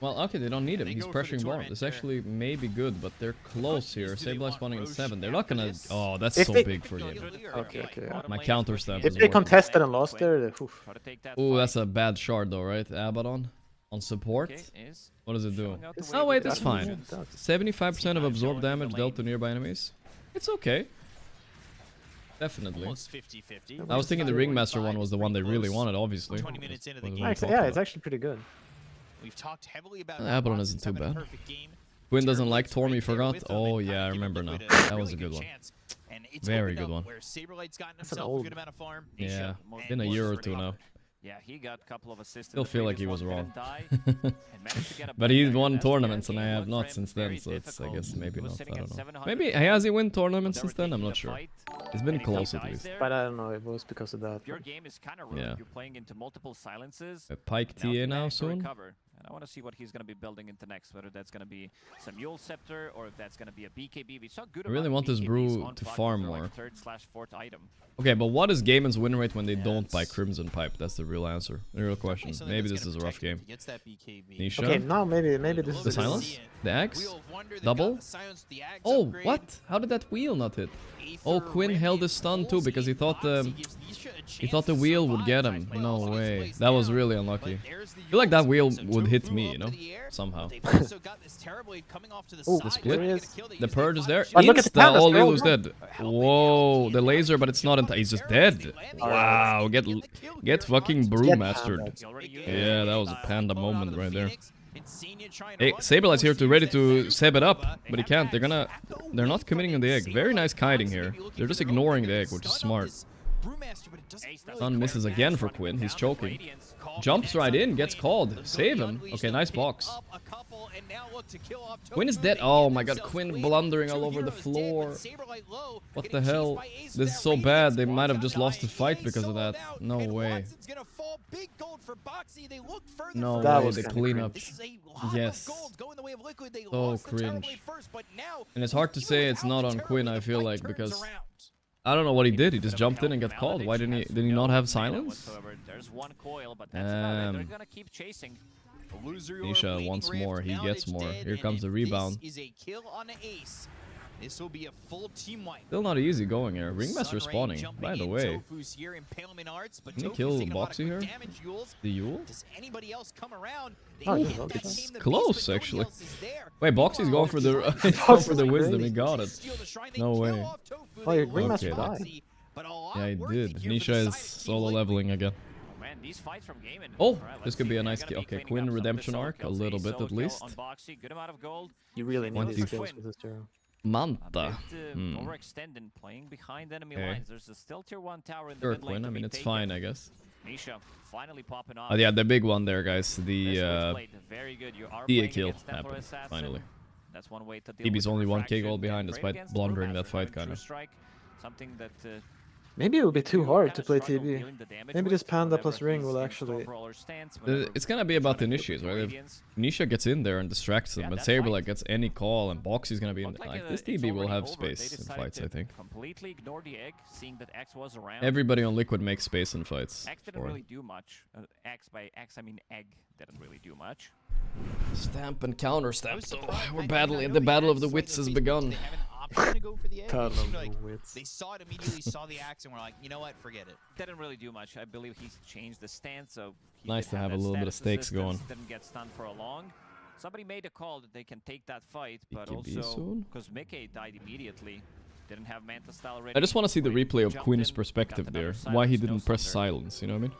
Well, okay, they don't need him. They He's go for the pressuring bottom. It's actually maybe good, but they're close here. Saberlight spawning at 7. They're not gonna. Oh, that's If so they- big for you. Okay. Yeah. My counter stamp. If is they working. contested and lost there, oof. Ooh, that's a bad shard though, right? Yapphaton on support. What does it do? Oh wait, that's fine. 75% of absorbed damage dealt to nearby enemies. It's okay. Definitely. Almost 50-50. I was thinking the Ringmaster one was the one they really wanted, obviously. 20 minutes into the Was game. what we Actually, talked yeah, it's about. actually pretty good. We've talked heavily about Yapphaton isn't too bad. Quinn doesn't like Tormy forgot. Oh yeah, I remember now. That was a good one. Very good one. Where Saberlight's gotten That's an himself a old- good amount of farm. Yeah, been a year or two now. Yeah, he got a couple of assists. Still feel like he was wrong. and managed to get a But he's back won there. tournaments and I Game have worked not for him, since then, very so it's, I difficult. guess maybe He was not. sitting I at don't know. 700 Maybe has he won tournaments They were since then? I'm taking not the sure. fight, It's been and if he close at dies least. there, But I don't know. It was because of that. your game is kind of ruined. Yeah. You're playing into multiple silences. A Pike Now he TA now managed to soon. recover. And I want to see what he's going to be building into next, whether that's going to be some Mule Scepter or if that's going to be a BKB. We saw good I really amount want of this BKBs brew on to Fox farm for, like, more. 3rd/4th item. Okay, but what is Gaimin's win rate when they don't buy Crimson Pipe? That's the real answer. The real question. Maybe this is a rough game. Nisha? Okay, now maybe this is The a silence? The axe? Double? Oh, what? How did that wheel not hit? Oh, Quinn held his stun too because he thought the wheel would get him. No way. That was really unlucky. I feel like that wheel would hit me, you know? Somehow. Oh, The split? The purge is there. But look at the Insta! pandas, Oh, they're all Lilu's dead. Whoa, the laser, but it's not in he's just dead. Wow, get fucking brewmastered. Yeah, that was a panda moment right there. Hey, Saberlight's here ready to seb it up, but he can't. They're not committing on the egg. Very nice kiting here. They're just ignoring the egg, which is smart. Brewmaster, but it doesn't really Sun misses again for Quinn. He's choking. Jumps right in, gets called. Save him. Okay, nice box. Quinn is dead. Oh my god, Quinn blundering all over the floor. What the hell? This is so bad. They might have just lost the fight because of that. No way. No way, the cleanup. Yes. So cringe. And it's hard to say it's not on Quinn, I feel like, because I don't know what he did. He just jumped in and got called. Why didn't he? Did he not have silence? There's one coil, but that's about it. They're gonna keep chasing. Nisha wants more. He gets more. Here comes the rebound. Is a kill on an ace. This will be a full team wipe. Still not easy going here. Ringmaster spawning, by the way. Can he kill Boxy here? The Yule? Does anybody else come around? Oh, it's close actually. Wait, Boxy's going for the going for the wisdom. He got it. No way. Oh, your Ringmaster Okay. died. Yeah, he did. Nisha is solo leveling again. Man, these fights from Gaimin. Oh, this could be a nice kill. Okay, Quinn redemption arc, a little bit at least. Good amount of gold. You really need 20. these skills with this Jero. Manta. Overextend and playing behind enemy Okay. lines. There's a still tier 1 tower in the Sure, mid lane. Quinn. I to mean, be it's taken. fine, I guess. Nisha finally popping off. Oh yeah, the big one there, guys. The Very good. You are DA playing kill against Tempo happened Assassin. finally. That's one way to deal TB's with only 1k refraction. gold behind Great despite against blundering Brewmaster, that fight, going kind of. True Strike, something that Maybe it would be too hard to play TB. Maybe this Panda plus Ring will actually... It's gonna be about the initiates, right? If Nisha gets in there and distracts them, but Saberlight gets any call and Boxy's gonna be in like this TB will have space in fights, I think. completely ignore the egg, seeing that X was around. Everybody on Liquid makes space in fights. X didn't really do much. X by X, I mean egg didn't really do much. Stamp and counter stamp. So we're battling. The battle of the wits has begun. To go for the egg. Battle It seemed of the like wits. they saw it immediately, saw the axe, and were like, you know what, forget it. Didn't really do much. I believe he's changed the stance, so he Nice did to have a that little bit of status stakes going. resistance, Didn't get stunned for a long. Somebody made a call that they can take that fight, but BKB also soon? because Mickey died immediately, didn't have Manta style ready. I just want to see the replay of Jumped Quinn's in, perspective got there. another Why he silence, no didn't press thunder. silence, you know what I mean?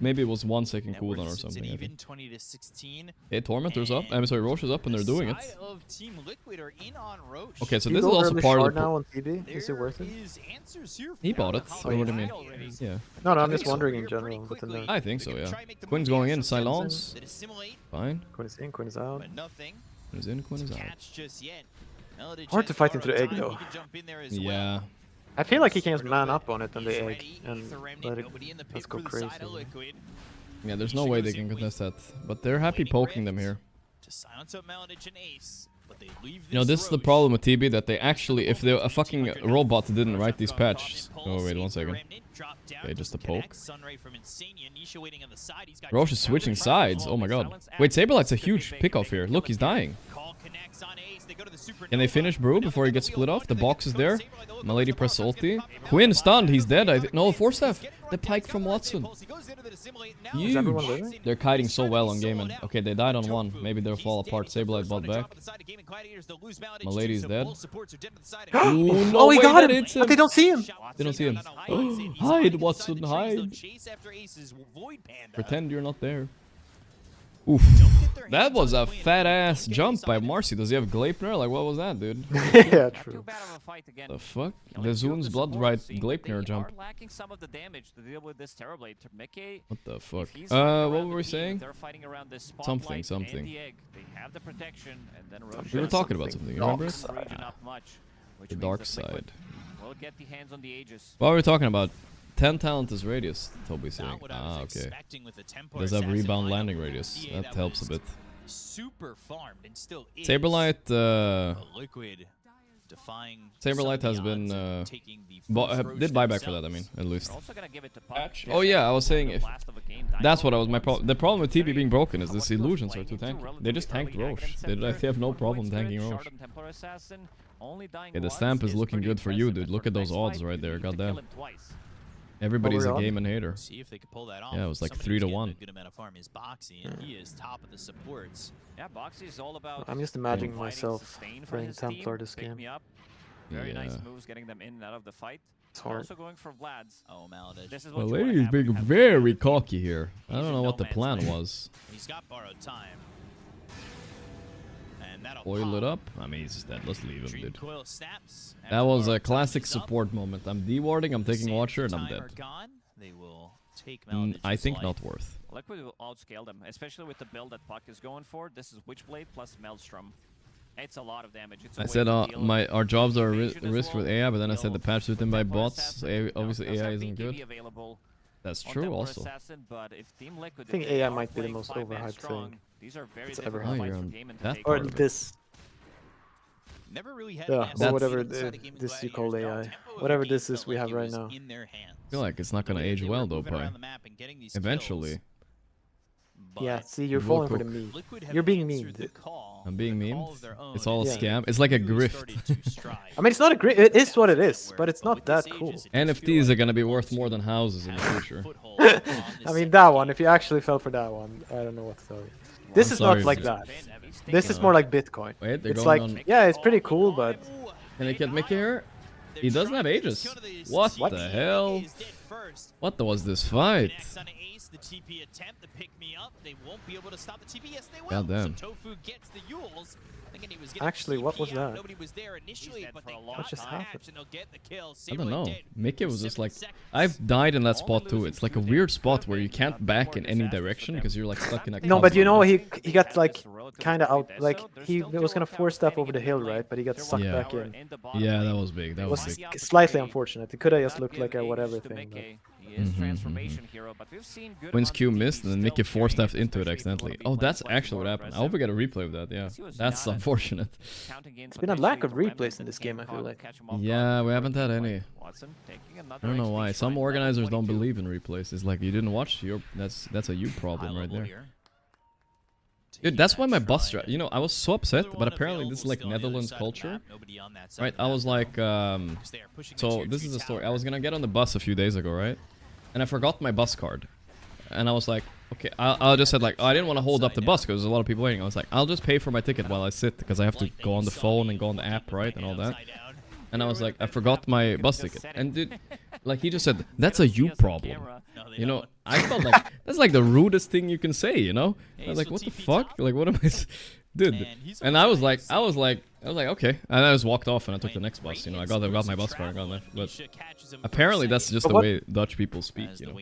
Maybe it was 1 second cooldown or It's something. I even think. 20 to 16. Hey, Tormentor's up. I'm sorry, Roche is up and they're doing it. Side of Team Liquid are in on Roche. Okay, so Do you this is go also early part of shard the. now on TB? Is it worth it? Is answers here He for bought it. how So what do you they mean? feel already. Yeah. No, I'm just So wondering in here general. pretty With the quickly, nerf. I think so, they're gonna yeah. try and make the Quinn's move going in. here, so Silence. that assimilate, Fine. Quinn is in, Quinn is out. but nothing Quinn is in, Quinn is to out. catch just yet. Melody Hard to Jet fight into borrowed the egg, time, though. he can jump in there as Yeah. well. I feel like he can just man up on it on He's the egg ready, and Aether Remnant, let it nobody in the pit let's go for the crazy. side of Liquid. Yeah, there's no way they can contest that. But they're happy poking them here. To silence up Maladich and Ace, but they leave You know, this is the problem with TB, that they actually, if a fucking robot didn't write these patches. Oh, wait, 1 second. Okay, just a poke. Roche is switching sides. Oh my god. Wait, Saberlight's a huge pickoff here. Look, he's dying. Can they finish Brew before he gets split off? The box is there. Milady press ulti. Quinn stunned. He's dead. No, 4-staff. The pike from Watson. Is everyone Huge. living? They're kiting so well on Gaimin. Okay, they died on one. Maybe they'll fall apart. Saberlight bought back. Milady's dead. Ooh, no, Oh, he way, got that him! hits But they don't see him! They don't see him. Hide, Watson, hide. Pretend you're not there. Oof. That was a fat ass jump by Marcy. Does he have Gleipnir? Like, what was that, dude? Yeah, true. The fuck? The Zoon's Blood right Gleipnir jump. Are lacking some of the damage to deal with this Terrorblade. Mickey, What the fuck? if he's fighting around What the were we team, saying? They're fighting around this Something, spotlight something. and the egg. They have the protection, and then Roche We were has talking about something, you remember it? region up much, which The means dark that Liquid side. will get the hands on the Aegis. What were we talking about? 10 talent is radius, Toby's saying. Ah, okay. Does have rebound landing radius. That helps a bit. Super farmed and still is. Saberlight, Liquid defying Saberlight has been did buyback for that, I mean, at least. Also gonna give it to Puck. Oh yeah, I was saying if Last of a game, that's what I was my problem. The problem with TB being broken is these illusions are too tanky. They just tanked Roche. They have no problem tanking Roche. Okay, the stamp is looking good for you, dude. Look at those odds right there. Goddamn. Everybody's a Gaimin hater. See if they could pull that off. Yeah, it was like Somebody 3 to who's getting 1. A good amount of farm is Boxy, and he is top of the supports. Yeah, Boxy is all about. I'm just imagining providing myself sustain for playing his Templar team, this pick game. me up. Very nice Yeah. moves, getting them in and out of the fight. It's hard. Also going for Vlad's. Oh, Maladich. This is what Well, you wanna lady's have when being you have very cocky here. I He's don't in know no what the man's plan land. was. He's got borrowed time. Boil it up. I mean, he's just dead. Let's leave him, dude. Coil snaps. That was a classic support moment. I'm dewarding, I'm taking Watcher, and I'm dead. They will take I think not worth. Liquid will outscale them, especially with the build that Puck is going for. This is Witchblade plus Maelstrom. It's a lot of damage. It's a I way said to deal our jobs are a evasion as risk well. with AI, but then I said the patch written by Tempo bots. Assassin, Obviously does AI have isn't BKB good. available That's on true Tempo also. Assassin, but if Team Liquid, I think if they AI are might be the playing most 5-man overhyped strong, thing these are very that's difficult ever Oh, fights you're for on Gaimin to that take. part Or of it. this. Never really had Yeah, an or whatever inside of Gaming this you Gladiators. call The AI. tempo of the Whatever game this felt is we like have it right was now. in their hands. I feel like it's not The gonna way that age they well were though, moving probably. around the map and getting these Eventually. kills. Yeah, see, you're It will falling for the cook. meme. Liquid have You're being answered memed. the call. I'm being The call memed. of their own, It's all a Yeah. scam. It's like a really grift. started to stride. I mean, it's not a great. It is what it is, but it's not that cool. NFTs are gonna be worth more than houses in the future. I mean, that one. If you actually fell for that one, I don't know what to tell you. This I'm is sorry, not like dude. that. This is more like Bitcoin. Wait, they're It's going like, on. yeah, it's pretty cool, but Can I get Mickey here? He doesn't have Aegis. What the hell? What was this fight? The TP attempt to pick me up. They won't be able to stop the TP. Yes, they will. Goddamn. So Tofu gets the Yules. Thinking he was getting actually, what was TP out. that? Nobody was there initially, but they What got just the happened? hatch and they'll get the kill. I don't know. Dead. Mickey was just like, I've died in that spot too. It's like a weird spot where you can't back in any direction because you're like stuck in a. no, but you know cosmos. he got like kind of out. Like he was gonna force stuff over the hill, right? But he got sucked Yeah. back in. Yeah, that was big. That It was was big. slightly unfortunate. It could have just looked like a whatever thing. But... He is transformation hero, but we've seen good Wins runs Q from missed and then Mickey still forced carrying F into it especially if you accidentally. wanna be Oh, playing that's slightly actually more what happened. I aggressive. hope we get a replay of that. Yeah, that's unfortunate. It's been a lack of replays in this game, I feel like. Yeah, we haven't had any. Watson taking I another don't know XP why. Some shrine, level organizers don't 22. believe in replays. It's like you didn't watch your. That's a you problem right there. Dude, that's why my bus drive. You know, I was so upset, but apparently this is like Netherlands culture, right? I was like, so this is the story. I was gonna get on the bus a few days ago, right? And I forgot my bus card, and I was like, okay, I just said like, oh, I didn't want to hold up the bus because there's a lot of people waiting. I was like, I'll just pay for my ticket while I sit because I have to go on the phone and go on the app, right, and all that. And I was like, I forgot my bus ticket, and dude, like he just said, that's a you problem. You know, I felt like that's like the rudest thing you can say, you know? I was like, what the fuck? Like, what am I, dude? And I was like, okay, and I just walked off and I took the next bus. You know, I got my bus card and got left. But apparently that's just the way Dutch people speak, you know.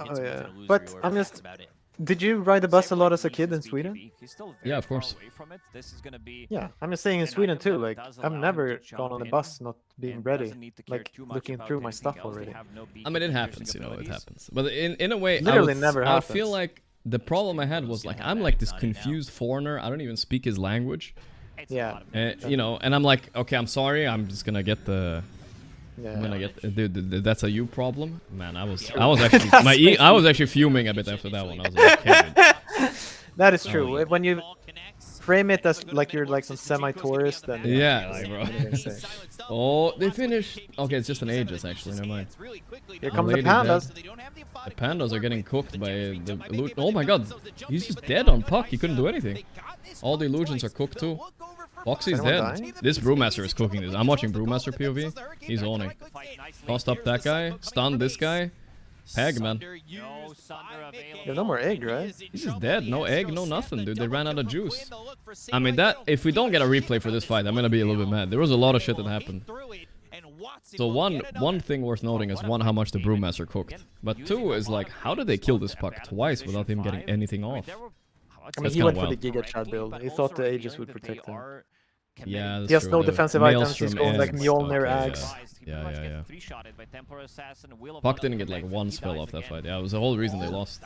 Oh yeah, but I'm just. Did you ride the bus a lot as a kid in Sweden? Yeah, of course. Yeah, I'm just saying in Sweden too. Like, I've never gone on a bus not being ready, like looking through my stuff already. I mean, it happens, you know, it happens. But in a way, Literally never I feel happens. like the problem I had was like I'm like this confused foreigner. I don't even speak his language. Yeah. You know, and I'm like, okay, I'm sorry. I'm just gonna get the. I'm gonna get, dude. That's a you problem, man. I was actually I was actually fuming a bit after that one. I was like, okay, dude. That is true. When you frame it as like you're like some semi-tourist, then yeah, like, bro. Oh, they finished. Okay, it's just an Aegis actually. Never mind. Here come the pandas. The pandas are getting cooked by the illusion. Oh my god, he's just dead on Puck. He couldn't do anything. All the illusions are cooked too. Foxy's dead. Dying? This Brewmaster is cooking this. I'm watching Brewmaster POV. He's owning. Tossed up that guy. Stunned this guy. Peg, man. You have no more egg, right? He's just dead. No egg, no nothing, dude. They ran out of juice. I mean, that if we don't get a replay for this fight, I'm gonna be a little bit mad. There was a lot of shit that happened. So one thing worth noting is one, how much the Brewmaster cooked. But two is like, how did they kill this Puck twice without him getting anything off? I mean, he went for the Giga Chad build. He thought the Aegis would protect him. Yeah, that's he has true. no defensive items. He's going like eggs, Mjolnir okay, eggs. Yeah. Puck didn't get like one spell off that fight. Yeah, it was the whole reason they lost.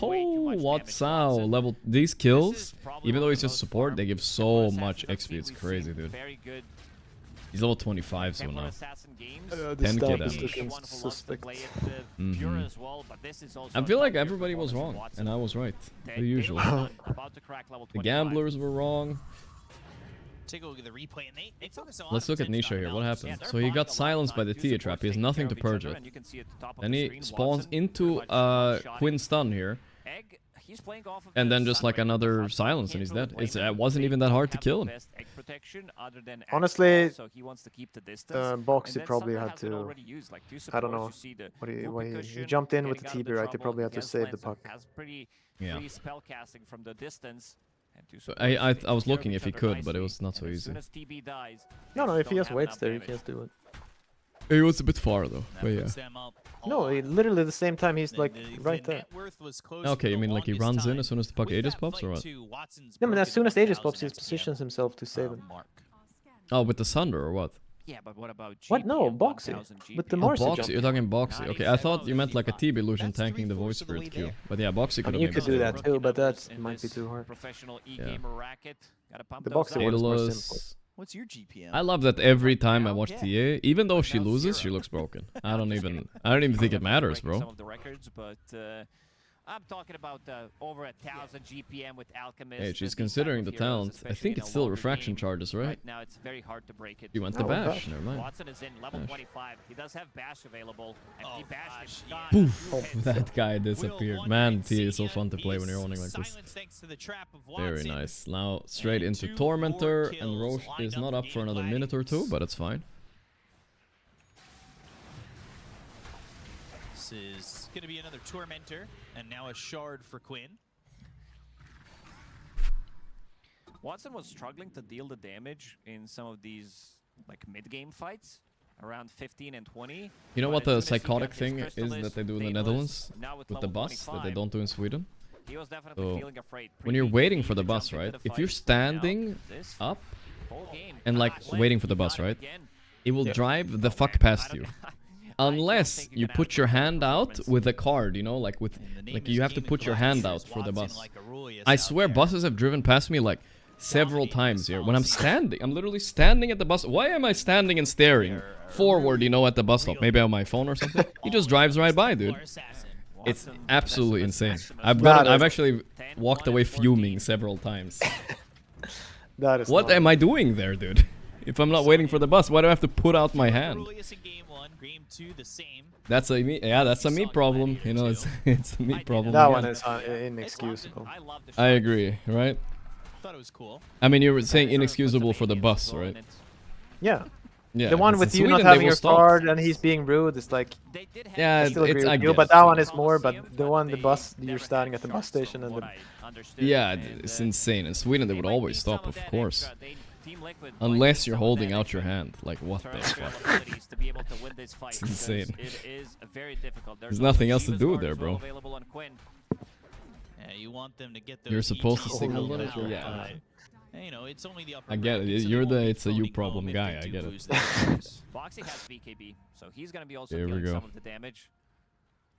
Oh, what's out? These kills, even though he's just support, they give so much XP. It's crazy, dude. He's level 25 so now. 10k damage. Suspect. I feel like everybody was wrong, and I was right. The usual. The gamblers were wrong. Take a look at the replay, and they focus on. Let's look at Nisha here. What happened? So he got silenced by the Tia trap. He has nothing to purge it. Then he spawns into Quinn stun here. And then just like another silence and he's dead. It wasn't even that hard to kill him. Honestly, Boxy probably had to. I don't know. He jumped in with the TB, right? He probably had to save the Puck. Yeah. I was looking if he could, but it was not so easy. No, if he just waits there, he can just do it. It was a bit far though, but yeah. No, literally the same time he's like right there. Okay, you mean like he runs in as soon as the puck Aegis pops or what? I mean, as soon as Aegis pops, he positions himself to save him. Oh, with the Sunder or what? Yeah, but what about What? No, Boxy. With the Marcy Boxy, jump. you're talking Boxy. Okay, I thought you meant like a TB illusion tanking the Voice Spirit Q. But yeah, Boxy could have You could do that too, but that might be too hard. Yeah. The Boxy one's more simple. What's your GPM? I love that every time I watch TA, even though she loses, she looks broken. I don't even think it matters, bro. Some of the records, but I'm talking about over 1,000 GPM with Alchemist. Hey, she's considering the talent. I think it's still refraction charges, right? Right now, it's very hard to break it. You went to Bash, never mind. Watson is in level 25. He does have Bash available. And he bashed it. Poof! Oh, that guy disappeared. Man, TA is so fun to play when you're owning like this. Very nice. Now, straight into Tormentor, and Roche is not up for another minute or two, but it's fine. This is going to be another Tormentor, and now a Shard for Quinn. Watson was struggling to deal the damage in some of these like mid-game fights, around 15 and 20. You know what the psychotic thing is that they do in the Netherlands with the bus that they don't do in Sweden? So when you're waiting for the bus, right? If you're standing up and like waiting for the bus, right? It will drive the fuck past you. Unless you put your hand out with a card, you know, like you have to put your hand out for the bus. I swear buses have driven past me like several times here. When I'm standing, I'm literally standing at the bus. Why am I standing and staring forward, you know, at the bus stop? Maybe on my phone or something. He just drives right by, dude. It's absolutely insane. I've actually walked away fuming several times. What am I doing there, dude? If I'm not waiting for the bus, why do I have to put out my hand? That's a me problem. You know, it's a me problem. That one is inexcusable. I agree, right? Thought it was cool. I mean, you were saying inexcusable for the bus, right? Yeah. Yeah. The one with you not having your card and he's being rude is like. Yeah, I still agree with you, but that one is more. But the bus, you're standing at the bus station and the. Yeah, it's insane. In Sweden, they would always stop, of course. Unless you're holding out your hand. Like, what the fuck? It's insane. There's nothing else to do there, bro. Yeah, you want them to get You're supposed to signal them? Yeah. You know, it's only the upper I get it. You're the it's a you problem guy. I get it. Boxy has BKB, so he's going to be also dealing some of the damage.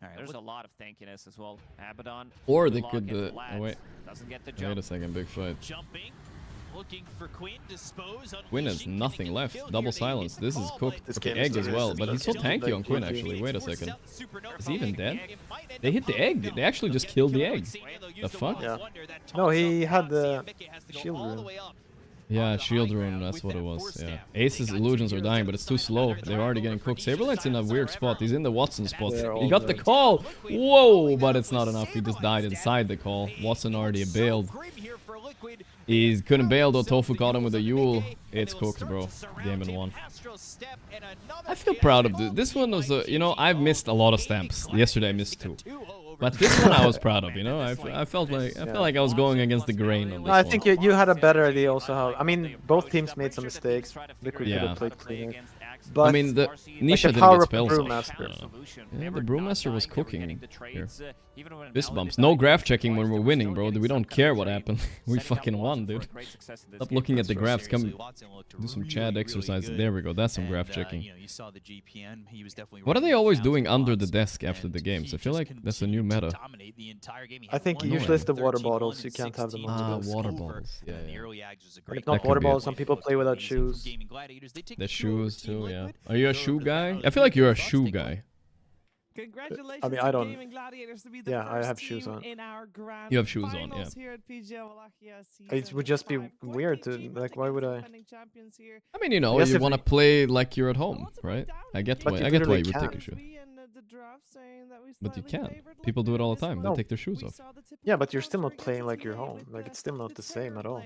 All right, there's a lot of tankiness as well. Yapphaton. Or they could. Oh, wait. Doesn't get the jump. Wait a second, big fight. Jumping, looking for Quinn, dispose. Quinn has nothing left. Double silence. This is cooked. Okay, egg as well, but he's so tanky on Quinn actually. Wait a second. Is he even dead? They hit the egg. They actually just killed the egg. The fuck? Yeah. No, he had the shield rune. Yeah, shield rune, that's what it was. Yeah. Ace's illusions are dying, but it's too slow. They're already getting cooked. Saberlight's in a weird spot. He's in the Watson spot. He got the call! Whoa! But it's not enough. He just died inside the call. Watson already bailed. He couldn't bail though. Tofu caught him with a Yule. It's cooked, bro. Gaimin won. I feel proud of this. This one was, you know, I've missed a lot of stamps. Yesterday I missed 2. But this one I was proud of, you know. I felt like I was going against the grain on this one. I think you had a better idea also how. I mean, both teams made some mistakes. Liquid could have played cleaner. But I mean, the Nisha didn't get spells. Yeah, the Brewmaster was cooking here. Fist bumps. No graph checking when we're winning, bro. We don't care what happened. We fucking won, dude. Stop looking at the graphs. Come do some Chad exercises. There we go. That's some graph checking. What are they always doing under the desk after the games? I feel like that's a new meta. I think usually it's the water bottles. You can't have them on the desk. Water bottles. Yeah. If not water bottles, some people play without shoes. The shoes too, yeah. Are you a shoe guy? I feel like you're a shoe guy. Congratulations I mean, I don't. Gaming Gladiators to be the Yeah, I first have shoes team on. in our grand You have shoes on, yeah. finals here at PGL Wallachia It would just be weird to like. Why would I? I mean, you know, you want to play like you're at home, right? I get why. I get why you would take your shoes. But you can't. People do it all the time. They take their shoes off. Yeah, but you're still not playing like you're home. Like it's still not the same at all.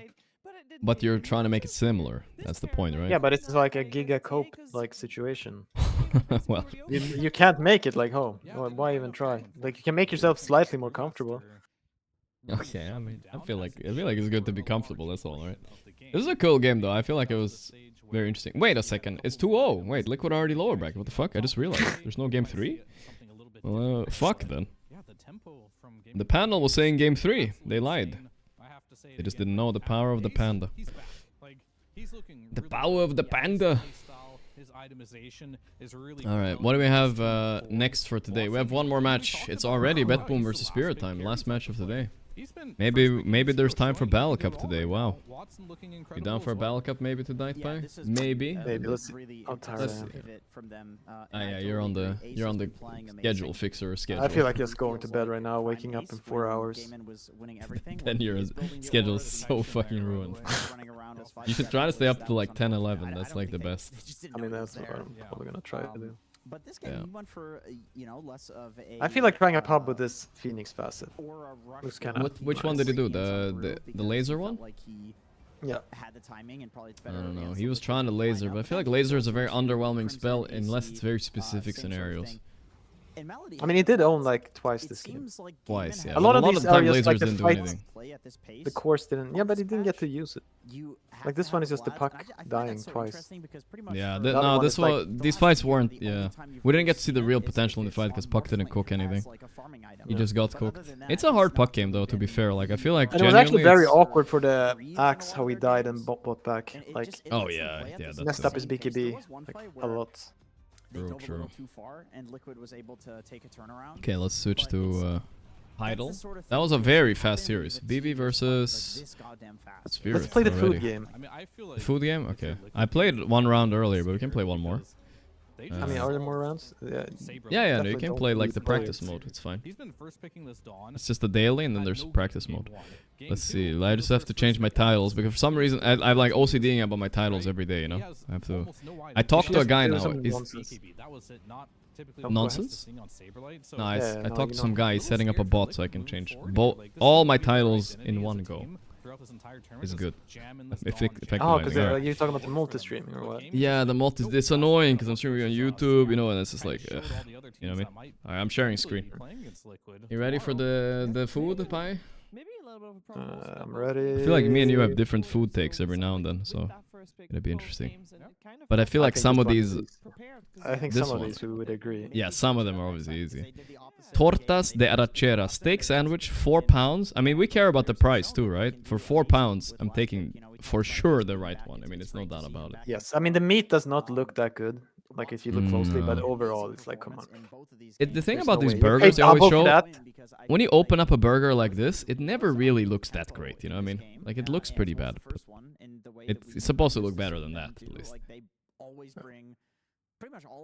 But you're trying to make it similar. That's the point, right? Yeah, but it's like a giga cope like situation. Well, you can't make it like home. Why even try? Like you can make yourself slightly more comfortable. Okay, I mean, I feel like it's good to be comfortable. That's all, right? This is a cool game, though. I feel like it was very interesting. Wait a second, it's 2-0. Wait, Liquid already lower bracket. What the fuck? I just realized there's no game 3. Well, fuck then. The panel was saying game 3. They lied. They just didn't know the power of the panda. The power of the panda. Alright, what do we have next for today? We have one more match. It's already Betboom versus Spirit time. Last match of the day. Maybe there's time for Battle Cup today. Wow. You down for a Battle Cup maybe tonight, Pai? Maybe. Maybe. Let's see. I'm tired. Yeah, you're on the schedule fixer schedule. I feel like just going to bed right now, waking up in 4 hours. Then your schedule's so fucking ruined. You should try to stay up to like 10, 11. That's like the best. I mean, that's what I'm probably gonna try to do. But this game, he went for less of a. I feel like trying a pub with this Phoenix facet. Looks kind of. Which one did he do? The laser one? Yeah. Had the timing and probably I don't know. He was trying to laser, but I feel like laser is a very underwhelming spell unless it's very specific scenarios. I mean, he did own like twice this game. Twice, yeah. A lot of these the time areas, lasers like the didn't do fight, anything. the course didn't. Yeah, but he didn't get to use it. Like this one is just the puck dying twice. Yeah, no, this was these fights weren't. Yeah, we didn't get to see the real potential in the fight because puck didn't cook anything. He just got cooked. It's a hard puck game though, to be fair. Like I feel like and it was actually very awkward for the Axe how he died and bought back. Like oh yeah, that's messed up his BKB like a lot. True. Too far, and Liquid was able to take a turnaround. Okay, let's switch to Idle. That was a very fast series. BB versus Spirit. Let's play the already. food game. The food game? Okay. I played one round earlier, but we can play one more. I mean, are there more rounds? Yeah, no, you can play like the practice mode. It's fine. It's just the daily, and then there's practice mode. Let's see. I just have to change my titles because for some reason I'm like OCDing about my titles every day. You know, I have to. I talked to a guy now. Nonsense? No, I talked to some guy setting up a bot so I can change all my titles in one go. It's good. Oh, because you're talking about the multi-streaming or what? Yeah, the multi. It's annoying because I'm streaming on YouTube, you know, and it's just like, you know what I mean? Alright, I'm sharing screen. You ready for the food, Pai? I'm ready. I feel like me and you have different food takes every now and then, so it'll be interesting. But I feel like some of these. I think some of these we would agree. Yeah, some of them are obviously easy. Tortas de arrachera, steak sandwich, £4. I mean, we care about the price too, right? For £4, I'm taking for sure the right one. I mean, it's no doubt about it. Yes, I mean the meat does not look that good. Like if you look closely, but overall it's like come on. The thing about these burgers they always show, when you open up a burger like this, it never really looks that great. You know what I mean? Like it looks pretty bad. It's supposed to look better than that at least.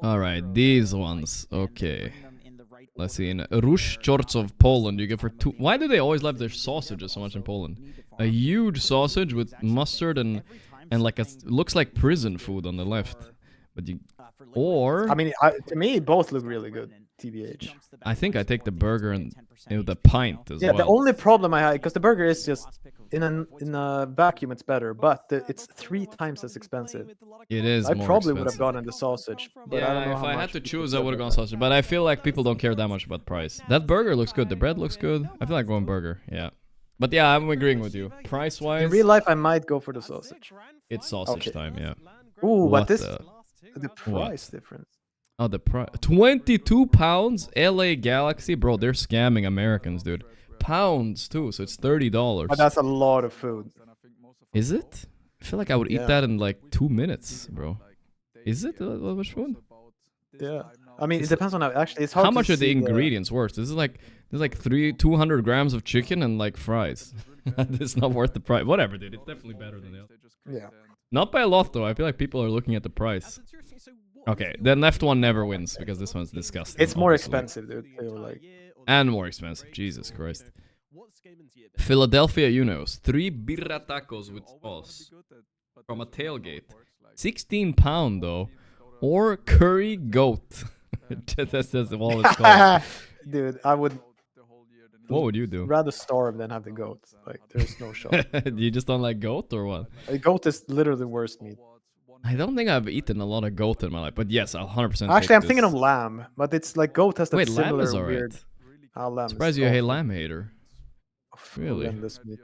Alright, these ones. Okay. Let's see. In Rush Chorts of Poland, you get for 2. Why do they always love their sausages so much in Poland? A huge sausage with mustard and like looks like prison food on the left. But you or I mean, to me, both look really good. TBH. I think I take the burger and the pint as well. Yeah, the only problem I had because the burger is just in a vacuum it's better, but it's 3 times as expensive. It is. I more probably expensive. would have gotten the sausage. But I don't know if how I much had to people choose, I said would have that. gone sausage. But I feel like people don't care that much about price. That burger looks good. The bread looks good. I feel like going burger. Yeah. But yeah, I'm agreeing with you. Price wise, In real life, I might go for the sausage. it's sausage time. Yeah. Ooh, What but this the- the price difference. Oh, the price. £22. LA Galaxy, bro. They're scamming Americans, dude. Pounds too, so it's $30. But that's a lot of food. Is it? I feel like I would eat Yeah. that in like 2 minutes, bro. Is it that much food? Yeah. I mean, it depends on how. Actually, it's hard How to much are the see ingredients worth? This is like there's like 200 grams of chicken and like fries. It's not worth the price. Whatever, dude. It's definitely better than the other. Yeah. Not by a lot though. I feel like people are looking at the price. Okay, the left one never wins because this one's disgusting. It's more obviously. expensive, dude. They were like, And more expensive. Jesus Christ. Philadelphia Unos. 3 birra tacos with sauce. From a tailgate. £16 though. Or curry goat. That's all it's called. dude, I would. What would you do? Rather starve than have the goat. Like, there's no shot. You just don't like goat or what? A goat is literally the worst meat. I don't think I've eaten a lot of goat in my life, but yes, I'll 100%. Actually, I'm thinking of lamb, but it's like goat has that Wait, lamb similar is alright. weird. Lamb. Surprised you're a lamb hater. Really? Horrendous meat.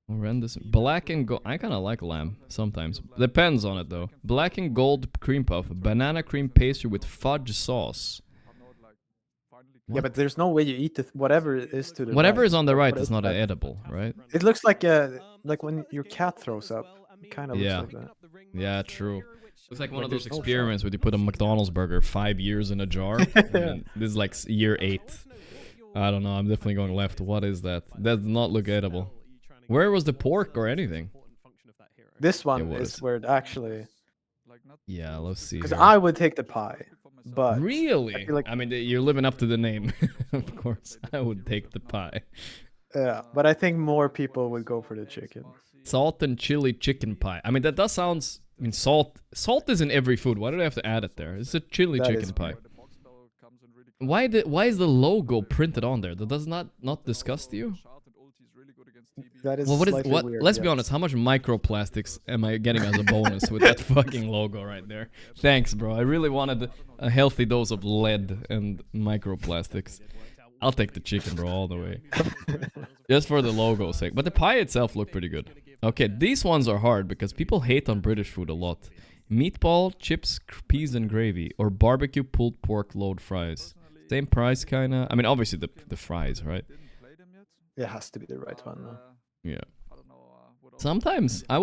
Horrendous. Black and gold. I kind of like lamb sometimes. Depends on it though. Black and gold cream puff, banana cream pastry with fudge sauce. Yeah, but there's no way you eat whatever it is to the Whatever right. is on the right What is not that? edible, right? It looks like when your cat throws up. It kind of Yeah. looks like that. Yeah, true. It's like one of Like those there's no experiments where you put a McDonald's burger 5 years in a jar. And then this is like year 8. I don't know. I'm definitely going left. What is that? That does not look edible. Where was the pork or anything? This one It is was. where it actually. Yeah, let's see. Because here. I would take the pie, but Really? I feel like, I mean, you're living up to the name. Of course, I would take the pie. yeah, but I think more people would go for the chicken. Salt and chili chicken pie. I mean, that does sounds. I mean, salt. Salt is in every food. Why do they have to add it there? It's a chili That chicken is pie. Why is the logo printed on there? That does not disgust you? That is Well, what is slightly what? weird, Let's be yes. honest. How much microplastics am I getting as a bonus with that fucking logo right there? Thanks, bro. I really wanted a healthy dose of lead and microplastics. I'll take the chicken, bro, all the way. Just for the logo's sake. But the pie itself looked pretty good. Okay, these ones are hard because people hate on British food a lot. Meatball, chips, peas and gravy, or barbecue pulled pork load fries. Same price, kinda. I mean, obviously the fries, right? It has to be the right one. Though. Yeah. Sometimes I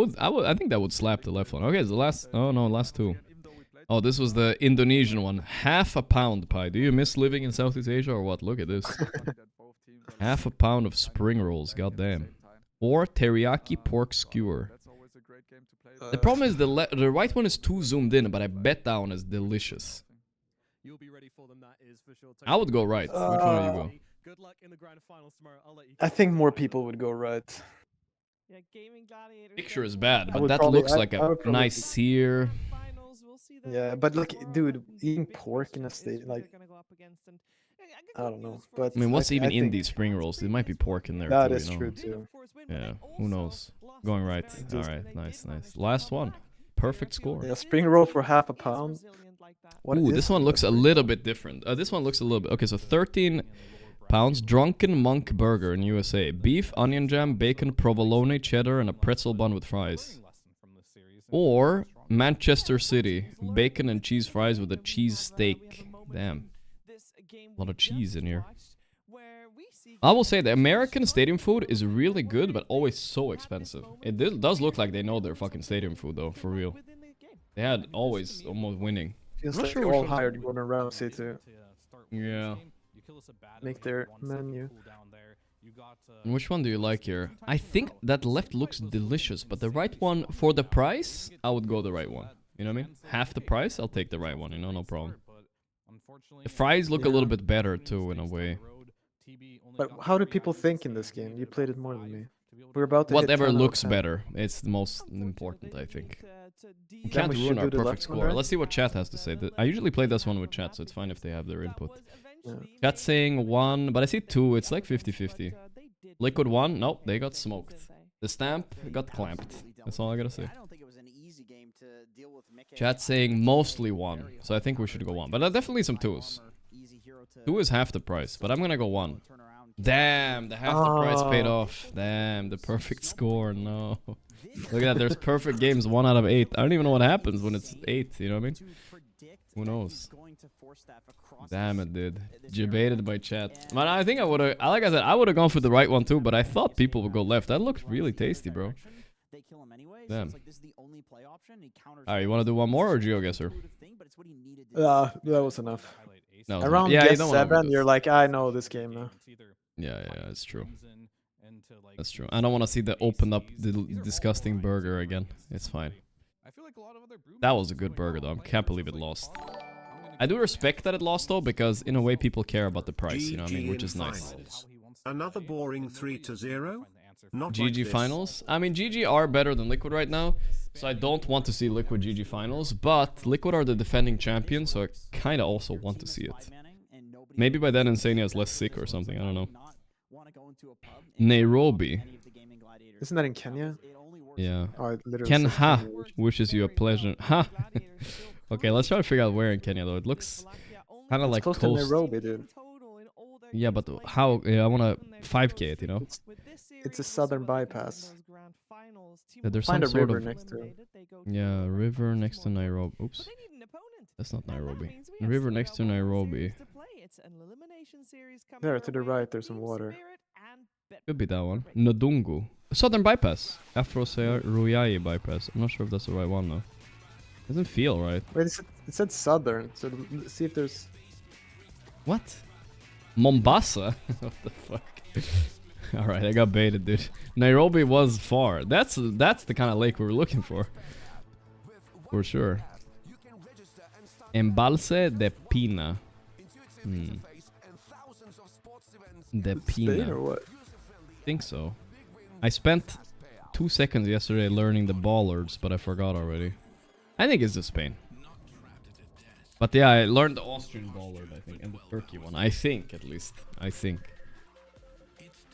think that would slap the left one. Okay, it's the last. Oh no, last two. Oh, this was the Indonesian one. Half a pound pie. Do you miss living in Southeast Asia or what? Look at this. Half a pound of spring rolls. Goddamn. Or teriyaki pork skewer. The problem is the right one is too zoomed in, but I bet that one is delicious. I would go right. Which one do you go? Good luck in the grand finals tomorrow. I'll let you. I think more people would go right. Yeah, Gaming Gladiator. Picture is bad, I but would that probably- looks like I a would probably nice do- sear. Yeah, but look, dude, eating pork in a state like I don't know. But I mean, what's even in think these spring rolls? There might be pork in there that too. is You know? true too. Yeah, who knows? Going right. All right, nice. Last one. Perfect score. Yeah, spring roll for half a pound. What Ooh, is this one looks a little bit different. This one looks a little bit. Okay, so 13 pounds. Drunken Monk Burger in USA. Beef, onion jam, bacon, provolone, cheddar, and a pretzel bun with fries. Or Manchester City. Bacon and cheese fries with a cheese steak. Damn. A lot of cheese in here. I will say the American stadium food is really good, but always so expensive. It does look like they know their fucking stadium food, though, for real. They had always almost winning. Feels like they all hired Gordon Ramsay to Yeah. make their menu. Which one do you like here? I think that left looks delicious, but the right one, for the price, I would go the right one. You know what I mean? Half the price, I'll take the right one, you know, no problem. The fries look a little bit better, too, in a way. But how do people think in this game? You played it more than me. We're about to hit Whatever 10 out of looks 10. better. It's the most important, I think. We Then can't we ruin should our do the perfect left one, score. right? Let's see what chat has to say. I usually play this one with chat, so it's fine if they have their input. Yeah. Chat saying 1, but I see 2. It's like 50-50. Liquid 1, nope, they got smoked. The stamp got clamped. That's all I gotta say. Chat saying mostly 1, so I think we should go 1. But definitely some 2s. 2 is half the price, but I'm gonna go 1. Damn, the half the price paid off. Damn, the perfect score, no. Look at that, there's perfect games 1 out of 8. I don't even know what happens when it's 8, you know what I mean? Who knows? Damn it, dude. Debated by chat. Man, I think I would've, like I said, I would've gone for the right one too, but I thought people would go left. That looked really tasty, bro. Damn. Alright, you wanna do one more or GeoGuessr? That was enough. No, Around yeah, you guess don't wanna 7, do you're like, I know this game now. Yeah, that's true. That's true. I don't want to see the opened up the disgusting burger again. It's fine. That was a good burger though. I can't believe it lost. I do respect that it lost though, because in a way people care about the price, you know what I mean, which is nice. Another boring 3-0? Not GG like this. finals. I mean, GG are better than Liquid right now, so I don't want to see Liquid GG finals, but Liquid are the defending champions, so I kind of also want to see it. Maybe by then Insania is less sick or something, I don't know. Nairobi. Isn't that in Kenya? Yeah. Oh, it literally Ken says Ha Kenya. wishes you a pleasure. Ha! Okay, let's try to figure out where in Kenya though. It looks kind of It's like close coast. to Nairobi, dude. Yeah, but how? Yeah, I want to 5K it, you know? It's a southern bypass. Yeah, there's Find some a sort river of... next to it. Yeah, river next to Nairobi. Oops. That's not Nairobi. River next to Nairobi. There, to the right, there's some water. Could be that one. Ndungu. Southern bypass. Afro Ruyai bypass. I'm not sure if that's the right one though. Doesn't feel right. Wait, it said southern, so see if there's... What? Mombasa? What the fuck? Alright, I got baited, dude. Nairobi was far. That's the kind of lake we were looking for. For sure. Embalse de Pina. De Pina. Spain or what? Think so. I spent 2 seconds yesterday learning the bollards, but I forgot already. I think it's the Spain. But yeah, I learned the Austrian bollard, I think, and the Turkey one. I think, at least. I think.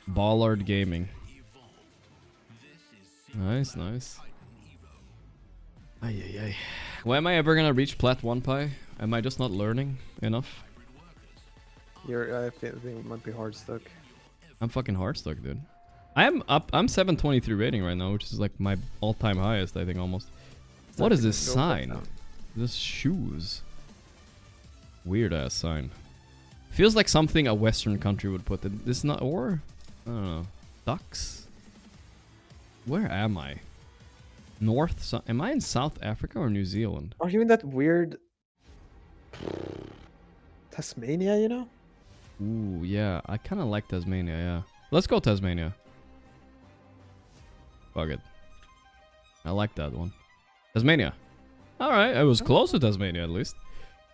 Bollard Gaming. Nice, nice. Ay, ay, ay. When am I ever gonna reach Plat 1 Pi? Am I just not learning enough? I think it might be hard stuck. I'm fucking hard stuck, dude. I'm 723 rating right now, which is like my all-time highest, I think, almost. What is this sign? This shoes. Weird ass sign. Feels like something a Western country would put. This not, or I don't know. Ducks. Where am I? North? Am I in South Africa or New Zealand? Are you in that weird Tasmania? You know? Ooh, yeah. I kind of like Tasmania. Yeah. Let's go Tasmania. Fuck it. I like that one. Tasmania. Alright, I was close to Tasmania at least.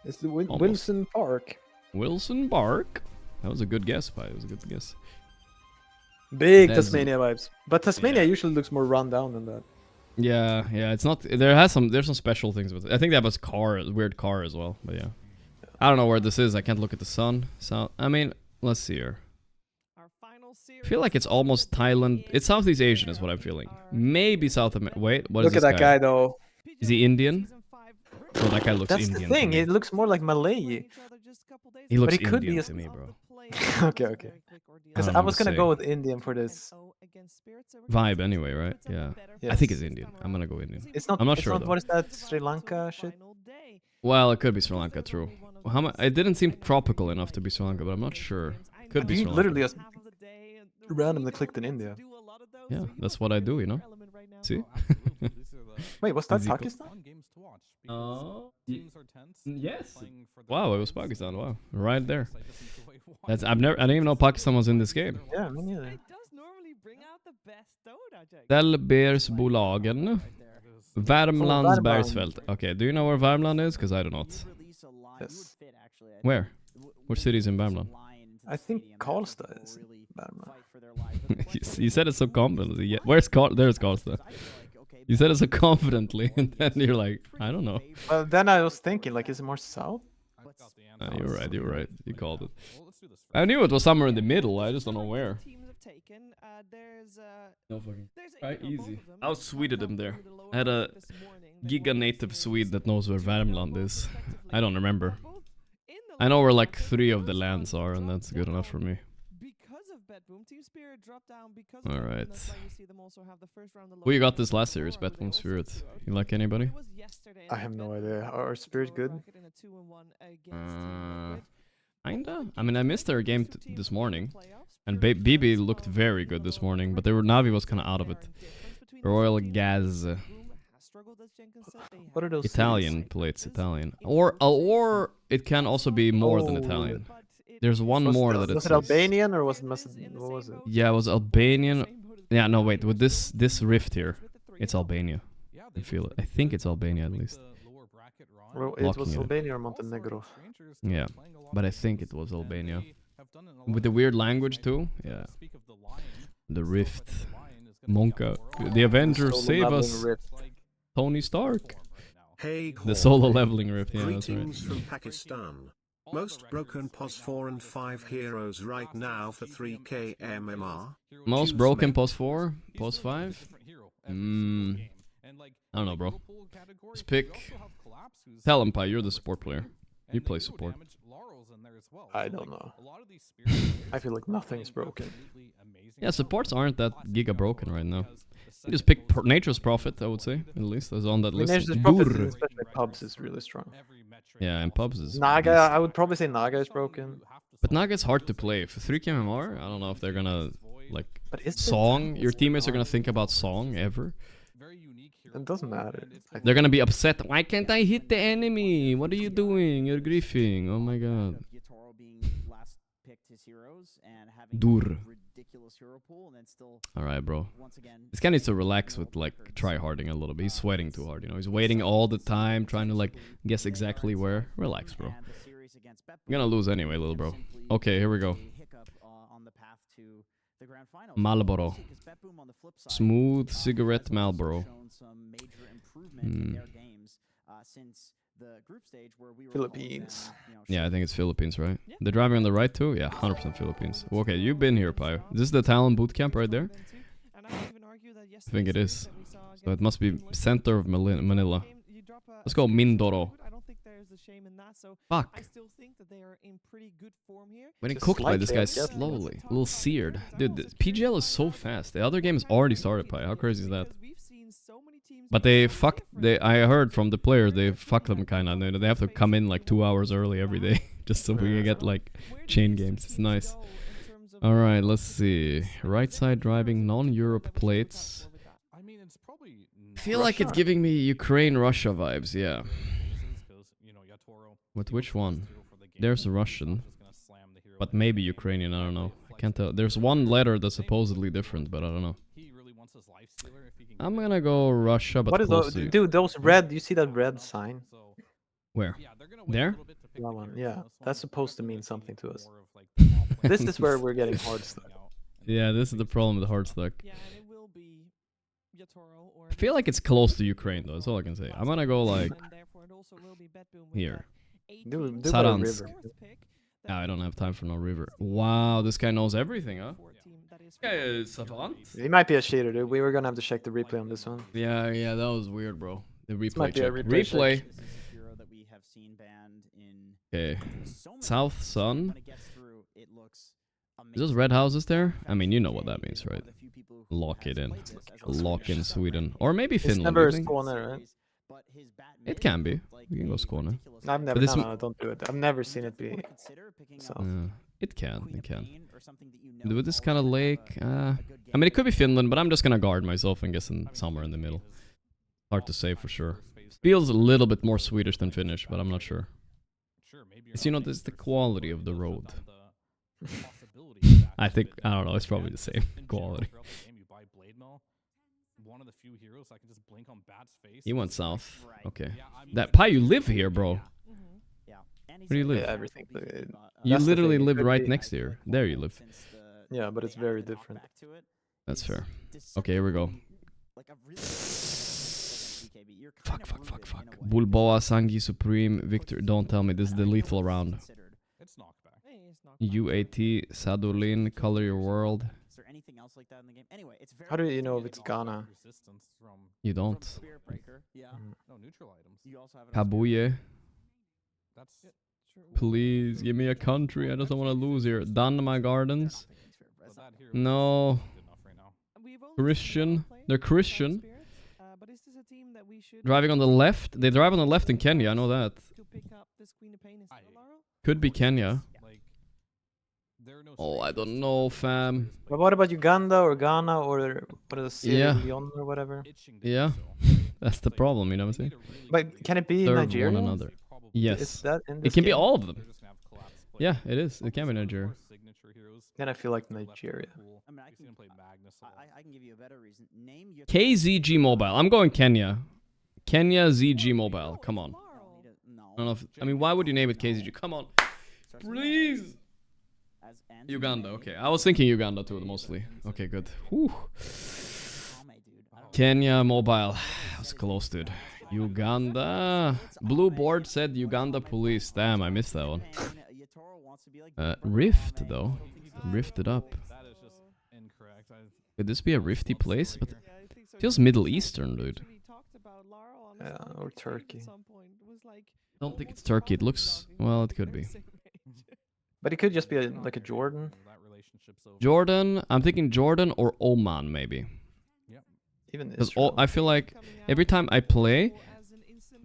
It's the Wilson Park. Wilson Park. That was a good guess, Pi. It was a good guess. Big Tasmania vibes. But Tasmania usually looks more run down than that. Yeah, yeah. It's not. There's some special things with it. I think that was weird car as well. But yeah. I don't know where this is. I can't look at the sun. So I mean, let's see here. I feel like it's almost Thailand. It's Southeast Asian is what I'm feeling. Maybe South America. Wait, what is this guy? Look at that guy though. Is he Indian? Oh, that guy looks Indian. That's the thing. It looks more like Malay. He looks but he could Indian be to me, bro. Okay, okay. Because I was gonna go with Indian for this Vibe anyway, right? Yeah. Yes. I think it's Indian. I'm gonna go Indian. It's not. I'm not it's sure not, though. what is that Sri Lanka shit? Well, it could be Sri Lanka, true. It didn't seem tropical enough to be Sri Lanka, but I'm not sure. Could be Sri You Lanka. literally just randomly clicked in India. Yeah, that's what I do, you know. See? Wait, was that Easy. Pakistan? Yes. Wow, it was Pakistan. Wow, right there. That's I didn't even know Pakistan was in this game. Yeah, me neither. Ställbergsbolagen. Värmlandsbergsfält. Okay, do you know where Värmland is? Because I do not. Yes. Where? What city is in Värmland? I think Karlstad is Värmland. You said it so confidently. Yeah. There's Karlstad. You said it so confidently, and then you're like, I don't know. Well, then I was thinking, like, is it more south? You're right. You're right. You called it. I knew it was somewhere in the middle. I just don't know where. No fucking. Right, easy. I outsweeted him there. I had a giga native Swede that knows where Värmland is. I don't remember. I know where like 3 of the lands are, and that's good enough for me. Alright. Who you got this last series, Betboom Spirit? You like anybody? I have no idea. Are Spirit good? Kinda. I mean, I missed their game this morning, and BB looked very good this morning, but Navi was kind of out of it. Royal Gaz. What are those Italian series? plates, Italian. Or it can also be more than Italian. There's one more that was it's... it Albanian or was it what was it? Yeah, it was Albanian. Yeah, no, wait. With this rift here, it's Albania. I feel it. I think it's Albania at least. Well, it was Albania or Montenegro. Yeah, but I think it was Albania. With the weird language too. Yeah. The rift. Monka. The Avengers save us. Tony Stark. Hey, the solo leveling rift. Yeah, that's right. Greetings from Pakistan. Most broken POS 4 and 5 heroes right now for 3k MMR. Most broken POS 4? POS 5? I don't know, bro. Just pick... Tell him, Pi, you're the support player. You play support. I don't know. I feel like nothing's broken. Yeah, supports aren't that giga broken right now. You just pick Nature's Prophet, I would say, at least, as on that list. Nature's Prophet, especially pubs, is really strong. Yeah, and pubs is... Naga, I would probably say Naga is broken. But Naga's hard to play. For 3 KMR, I don't know if they're gonna, like, But is it Song. Your teammates are gonna think about Song ever. It doesn't matter. They're gonna be upset. Why can't I hit the enemy? What are you doing? You're griefing. Oh my god. Dur. Alright, bro. This guy needs to relax with, like, try-harding a little bit. He's sweating too hard, you know? He's waiting all the time, trying to, like, guess exactly where. Relax, bro. You're gonna lose anyway, little bro. Okay, here we go. Marlboro. Smooth cigarette Marlboro. Philippines. Yeah, I think it's Philippines, right? They're driving on the right too? Yeah, 100% Philippines. Okay, you've been here, Pio. Is this the Talon boot camp right there? I think it is. So it must be center of Manila. Let's go Mindoro. Fuck. When it cooked by this guy slowly. A little seared. Dude, the PGL is so fast. The other game has already started, Pio. How crazy is that? But they fucked. I heard from the players they fuck them kind of. They have to come in like 2 hours early every day just so we can get like chain games. It's nice. All right, let's see. Right side driving non-Europe plates. I feel like it's giving me Ukraine-Russia vibes. Yeah. With which one? There's a Russian, but maybe Ukrainian. I don't know. I can't tell. There's one letter that's supposedly different, but I don't know. I'm gonna go Russia, but what is those, dude? Those red. You see that red sign? Where? There? That one. Yeah, that's supposed to mean something to us. This is where we're getting hard stuck. Yeah, this is the problem with hard stuck. I feel like it's close to Ukraine though. That's all I can say. I'm gonna go like here. Dude, Saransk. I don't have time for no river. Wow, this guy knows everything, huh? Yeah, is savant. He might be a cheater, dude. We were gonna have to check the replay on this one. Yeah, that was weird, bro. The replay check. Replay. Okay. South Sun. Is those red houses there? I mean, you know what that means, right? Lock it in. Lock in Sweden. Or maybe Finland. It's never a Skåne, right? It can be. We can go Skåne. I've never, no, don't do it. I've never seen it be. So. It can. With this kind of lake, I mean, it could be Finland, but I'm just gonna guard myself and guessing somewhere in the middle. Hard to say for sure. Feels a little bit more Swedish than Finnish, but I'm not sure. It's, you know, this is the quality of the road. I don't know, it's probably the same quality. He went south. Okay. That Pi, you live here, bro. Where do you live? Yeah, everything. You literally live right next here. There you live. Yeah, but it's very different. That's fair. Okay, here we go. Fuck. Bulboa, Sangi, Supreme, Victor. Don't tell me this is the lethal round. UAT, Sadolin, Color Your World. How do you know if it's Ghana? You don't. Kabuye. Please give me a country. I just don't want to lose here. Danma Gardens. No. Christian. They're Christian. Driving on the left. They drive on the left in Kenya. I know that. Could be Kenya. Oh, I don't know, fam. But what about Uganda or Ghana or what is Sierra Leone or whatever? Yeah. That's the problem, you know what I'm saying? But can it be Nigeria? One another. Yes. Is that in it this can be game? all of them. Yeah, it is. It can be Nigeria. Then I feel like Nigeria. I can give you a better reason. Name your KZG Mobile. I'm going Kenya. Kenya ZG Mobile. Come on. I don't know if, I mean, why would you name it KZG? Come on. Please. Uganda. Okay. I was thinking Uganda too, mostly. Okay, good. Whew. Kenya Mobile. That's close, dude. Uganda. Blue board said Uganda police. Damn, I missed that one. Rift, though. Rifted up. Could this be a rifty place? But it feels Middle Eastern, dude. Yeah, or Turkey. don't think it's Turkey. It looks... Well, it could be. But it could just be like a Jordan. Jordan. I'm thinking Jordan or Oman, maybe. Even Because Israel. I feel like every time I play,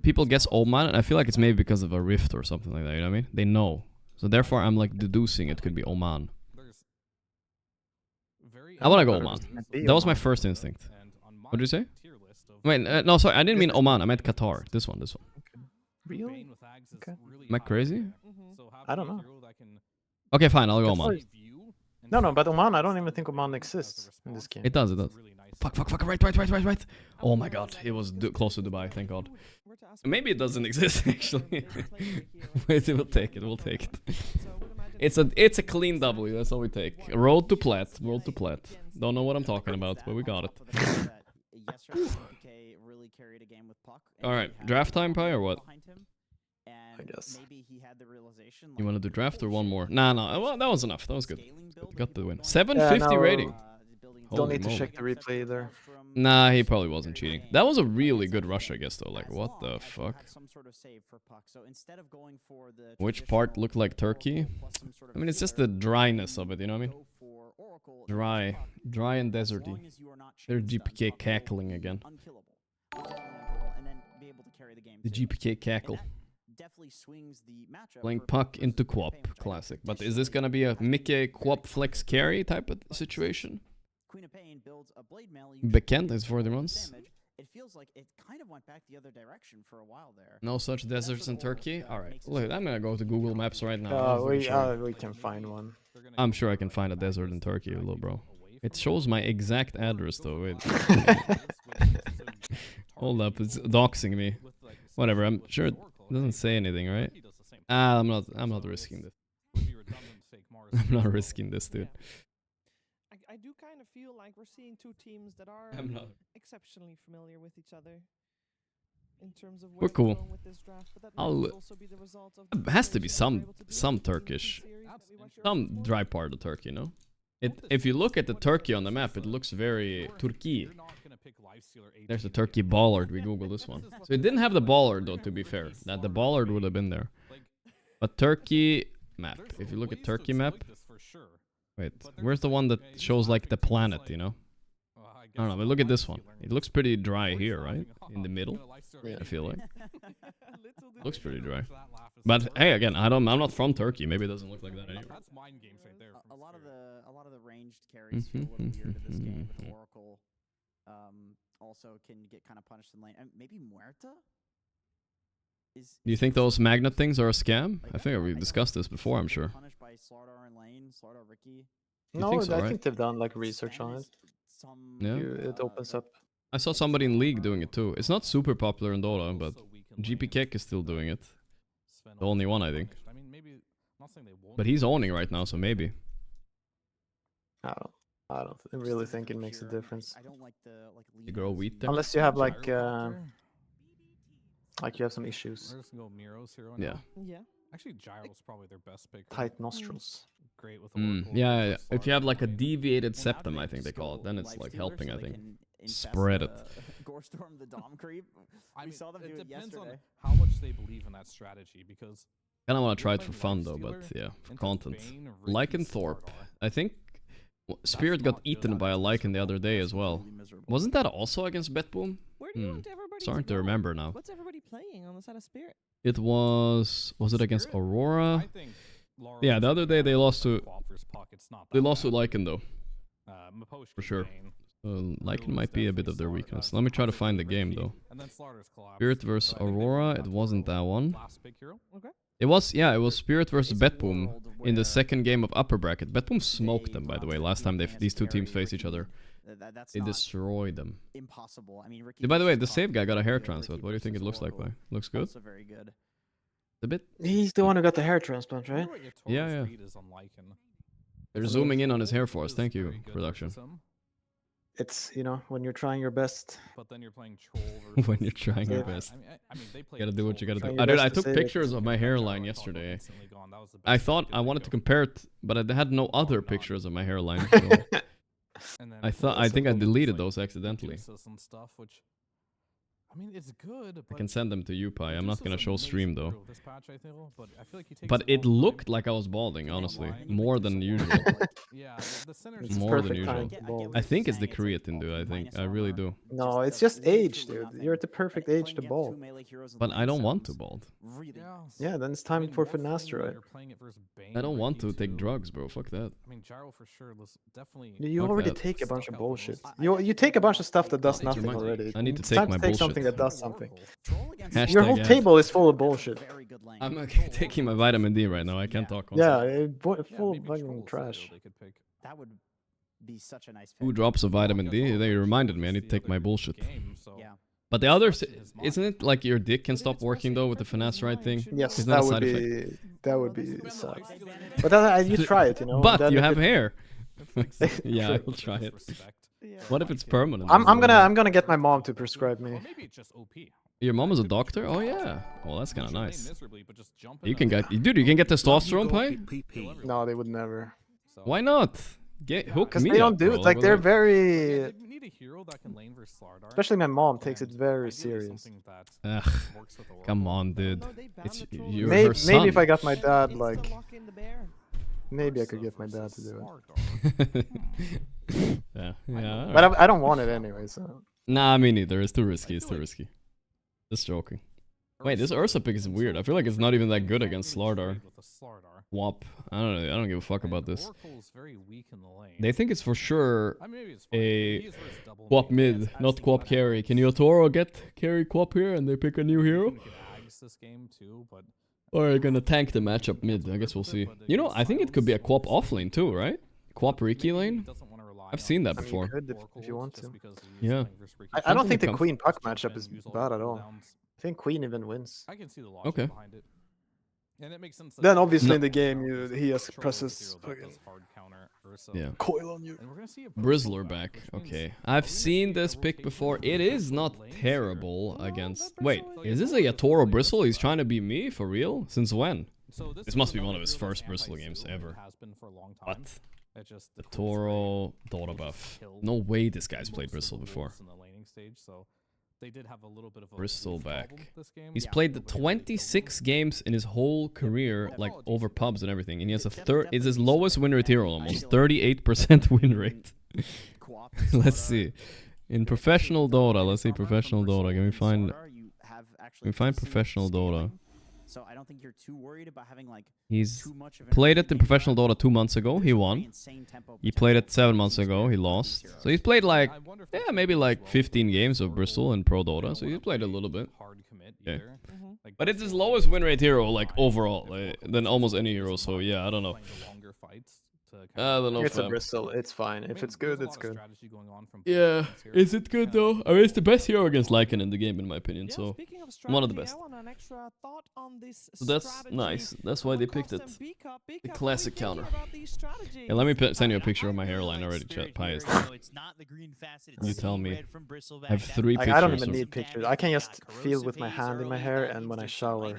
people guess Oman, and I feel like it's maybe because of a rift or something like that, you know what I mean? They know. So therefore, I'm like deducing it could be Oman. I want to go Oman. That was my first instinct. What did you say? Wait, no, sorry, I didn't mean Oman. I meant Qatar. This one. Really? Okay. Am I crazy? I don't know. Okay, fine, I'll go Oman. No, but Oman, I don't even think Oman exists in this game. It does. Fuck, right. Oh my god, it was close to Dubai, thank god. Maybe it doesn't exist, actually. Wait, we'll take it. It's a clean W, that's all we take. Road to plat. Don't know what I'm talking about, but we got it. Alright, draft time, Pi, or what? I guess. You want to do draft or one more? Nah, well, that was enough. That was good. Got the win. 750 rating. Don't need to check the replay either. Nah, he probably wasn't cheating. That was a really good rush, I guess, though. Like, what the fuck? Which part looked like Turkey? I mean, it's just the dryness of it, you know what I mean? Dry and deserty. There's GPK cackling again. The GPK cackle. Playing puck into Quap, classic. But is this gonna be a Mickey Quap flex carry type of situation? Bekend is 40 months. It feels like it kind of went back the other direction for a while there. No such deserts in Turkey? Alright, look, I'm gonna go to Google Maps right now. We can find one. I'm sure I can find a desert in Turkey, little bro. It shows my exact address though. Wait. Hold up, it's doxing me. Whatever, I'm sure it doesn't say anything, right? I'm not risking this. I'm not risking this, dude. I do kind of feel like we're seeing two teams that are exceptionally familiar with each other in terms of where we're cool. going with this draft, but that might also be the result of It has to be some Turkish, some dry part of Turkey, no? If you look at the Turkey on the map, it looks very Turkey. There's a Turkey bollard. We googled this one. So it didn't have the bollard though, to be fair. That the bollard would have been there. But Turkey map. If you look at Turkey map. Wait, where's the one that shows like the planet, you know? I don't know, but look at this one. It looks pretty dry here, right? In the middle. I feel like. Looks pretty dry. But hey, again, I'm not from Turkey. Maybe it doesn't look like that anyway. That's mind games right there. A lot of the ranged carries feel a little weird in this game. With Oracle also can get kind of punished in lane. And maybe Muerta? Do you think those magnet things are a scam? I think we've discussed this before, I'm sure. No, think so, I right? think they've done like research on it. Yeah. It opens up. I saw somebody in League doing it too. It's not super popular in Dota, but GPK is still doing it. The only one, I think. But he's owning right now, so maybe. I don't really think it makes a difference. You grow wheat there? Unless you have like you have some issues. Yeah. Yeah. Actually, Gyro's probably their best pick. Tight nostrils. Great with Yeah. If you have like a deviated septum, I think they call it, then it's like helping, I think. Spread it. Gorestorm the Dom creep. I mean, saw them do it depends on yesterday. how much they believe in that strategy, because Kinda wanna try it for fun though, but yeah, for content. Lycanthorpe. I think Spirit got eaten by a Lycan the other day as well. Wasn't that also against Betboom? Starting to remember now. What's everybody playing on the side of Spirit? It was it against Aurora? Yeah, the other day they lost to Lycan though. For sure. Lycan might be a bit of their weakness. Let me try to find the game though. Spirit versus Aurora, it wasn't that one. It was Spirit versus Betboom in the second game of upper bracket. Betboom smoked them, by the way, last time these two teams faced each other. They destroyed them. Impossible. I mean, By the way, the save guy got a hair transplant. What do you think it looks like, Pi? Looks good? Also very good. A bit? He's the one who got the hair transplant, right? Yeah. They're zooming in on his hair for us. Thank you, production. It's, when you're trying your best. But then you're playing troll When you're trying your best. I mean, they play gotta do what you gotta do. Trying your I best to took save it. pictures of my hairline yesterday. I thought I wanted to compare it, but I had no other pictures of my hairline. So I think I deleted those accidentally. I mean, it's good. I can send them to you, Pi. I'm not gonna show stream though. This patch, I feel, but I feel like he takes But a it long looked time. like I was balding, honestly, more than usual. Yeah, the center's It's More than perfect usual. time to bald. I think it's the creatine, dude. I think I really do. No, it's just age, dude. You're at the perfect age to bald. But I don't want to bald. Yeah, then it's time for finasteride. I don't want to take drugs, bro. Fuck that. I mean, Gyro for sure was definitely. You Fuck already that. take a bunch of bullshit. You take a bunch of stuff that does nothing remind me. already. I need to It's take time my to take bullshit. something that does something. Hashtag Your whole ads. table is full of bullshit. I'm taking my vitamin D right now. I can't talk. Yeah, full of fucking trash. That would be such a nice Who pick. drops of vitamin D? They reminded me I need to take my bullshit. Yeah. But the others, isn't it like your dick can stop working though with the finasteride thing? Yes, Isn't that that a would side be effect? suck. But then you try it, you know. But then you if have it- hair. Yeah, I will try it. What if it's permanent? I'm gonna get my mom to prescribe me. Your mom is a doctor? Oh yeah. Well, that's kind of nice. You can get, dude. You can get testosterone, Pi? No, they would never. Why not? Hook Because me they don't up, do bro. it. Like they're very. Need a hero that can lane versus Slardar. Especially my mom takes it very serious. Ugh, come on, dude. It's you're Maybe, her son. maybe if I got my dad, like, maybe I could get my dad to do it. Yeah, yeah. But I don't want it anyway, so. Nah, me neither. It's too risky. It's too risky. Just joking. Wait, this Ursa pick is weird. I feel like it's not even that good against Slardar. Wop. I don't know. I don't give a fuck about this. They think it's for sure a Quap mid, not Quap carry. Can you Toro get carry Quap here and they pick a new hero? Or are you gonna tank the matchup mid? I guess we'll see. You know, I think it could be a Quap off lane too, right? Quap Riki lane? I've seen that before. I mean, you could if you want to. Yeah. I don't think the Come- Queen Puck matchup is bad at all. I think Queen even wins. I can see the logic Okay. behind it. And it makes sense. Then obviously No. in the game, he has presses. Yeah. Coil on you. Brizzler back. Okay. I've seen this pick before. It is not terrible against... Wait, is this a Yatoro Bristle? He's trying to be me? For real? Since when? This must be one of his first Bristle games ever. What? The Toro Dota buff. No way this guy's played Bristle before. They did have a little bit of a Bristol back. problem this game. He's played the 26 games in his whole career, like over pubs and everything, and he has a third. It's his lowest win rate hero, almost 38% win rate. Let's see. In professional Dota, let's see professional Dota. Can we find professional Dota? So I don't think you're too worried about having like He's too much of played it in professional Dota 2 months ago. He won. He played it 7 months ago. He lost. So he's played like, yeah, maybe like 15 games of Bristol and Pro Dota. So he's played a little bit. Yeah. But it's his lowest win rate hero, like overall, than almost any hero. So yeah, I don't know. I don't know. It's a fam. Bristol. It's fine. If it's good, it's good. Yeah, is it good though? I mean, it's the best hero against Lycan in the game, in my opinion. So one of the best. So that's nice. That's why they picked it. The classic counter. Yeah, let me send you a picture of my hairline already, chat. Pious. You tell me. I have 3 Like, pictures. I don't even of- need pictures. I can just feel with my hand in my hair and when I shower.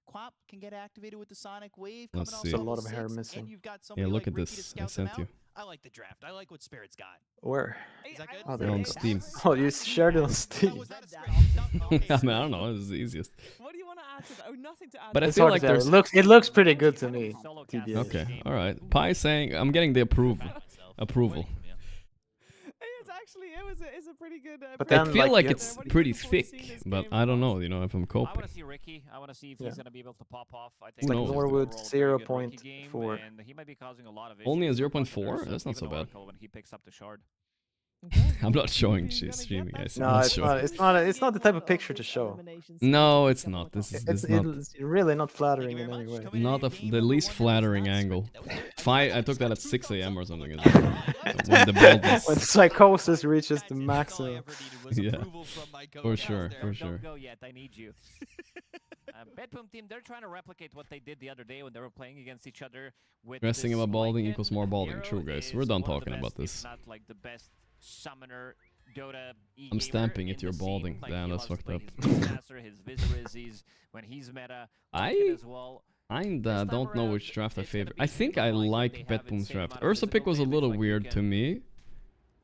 Quap can get activated with the Sonic Wave. Let's coming see. out There's a lot of level hair 6, missing. And you've got Yeah, somebody look like at Ricky to this. I scout them sent you. out. I like the draft. I like what Spirit's got. Where? Is that good? Oh, They're on Steam. Oh, you shared it on Steam. I mean, I don't know. It's the easiest. What do you want to add to that? Oh, nothing to add. But I It's feel hard like to tell. there's. It looks pretty good to me. TBH. Okay, all right. Pi saying I'm getting the approval. Approval. It's a pretty good. But I then, feel like you- it's pretty thick, but I don't know. You know, if I'm I coping. want to see Ricky. I want to see if Yeah. he's gonna be able to pop off. I It's think like knows? Norwood Very good 0.4. Ricky game, and he might be causing a lot of Only a issues with 0.4? Thunder, That's not so even bad. Oracle when he picks up the shard. I'm not showing streaming, guys. I'm No, not it's showing. not. It's not the type of picture to show. No, it's not. This is It's not. really not flattering in any way. Not the least flattering angle. I took that at 6 a.m. or something. When the baldness. When psychosis reaches the maximum. Yeah, for sure, for sure. Don't go yet. I need you. Betboom team, they're trying to replicate what they did the other day when they were playing against each other. With Dressing this about balding Lycan equals more balding. hero True, guys. is We're done one of the talking about best, this. if not like the best summoner Dota I'm gamer stamping in it. You're the scene. balding. Like, Damn, he that's loves to fucked play up. His Beastmaster, his Visualizes, when he's meta. I Lycan as well. don't know which draft I favor. I think I like they have it Betboom's same draft. amount of Ursa pick physical was a damage, little like you weird to can- me.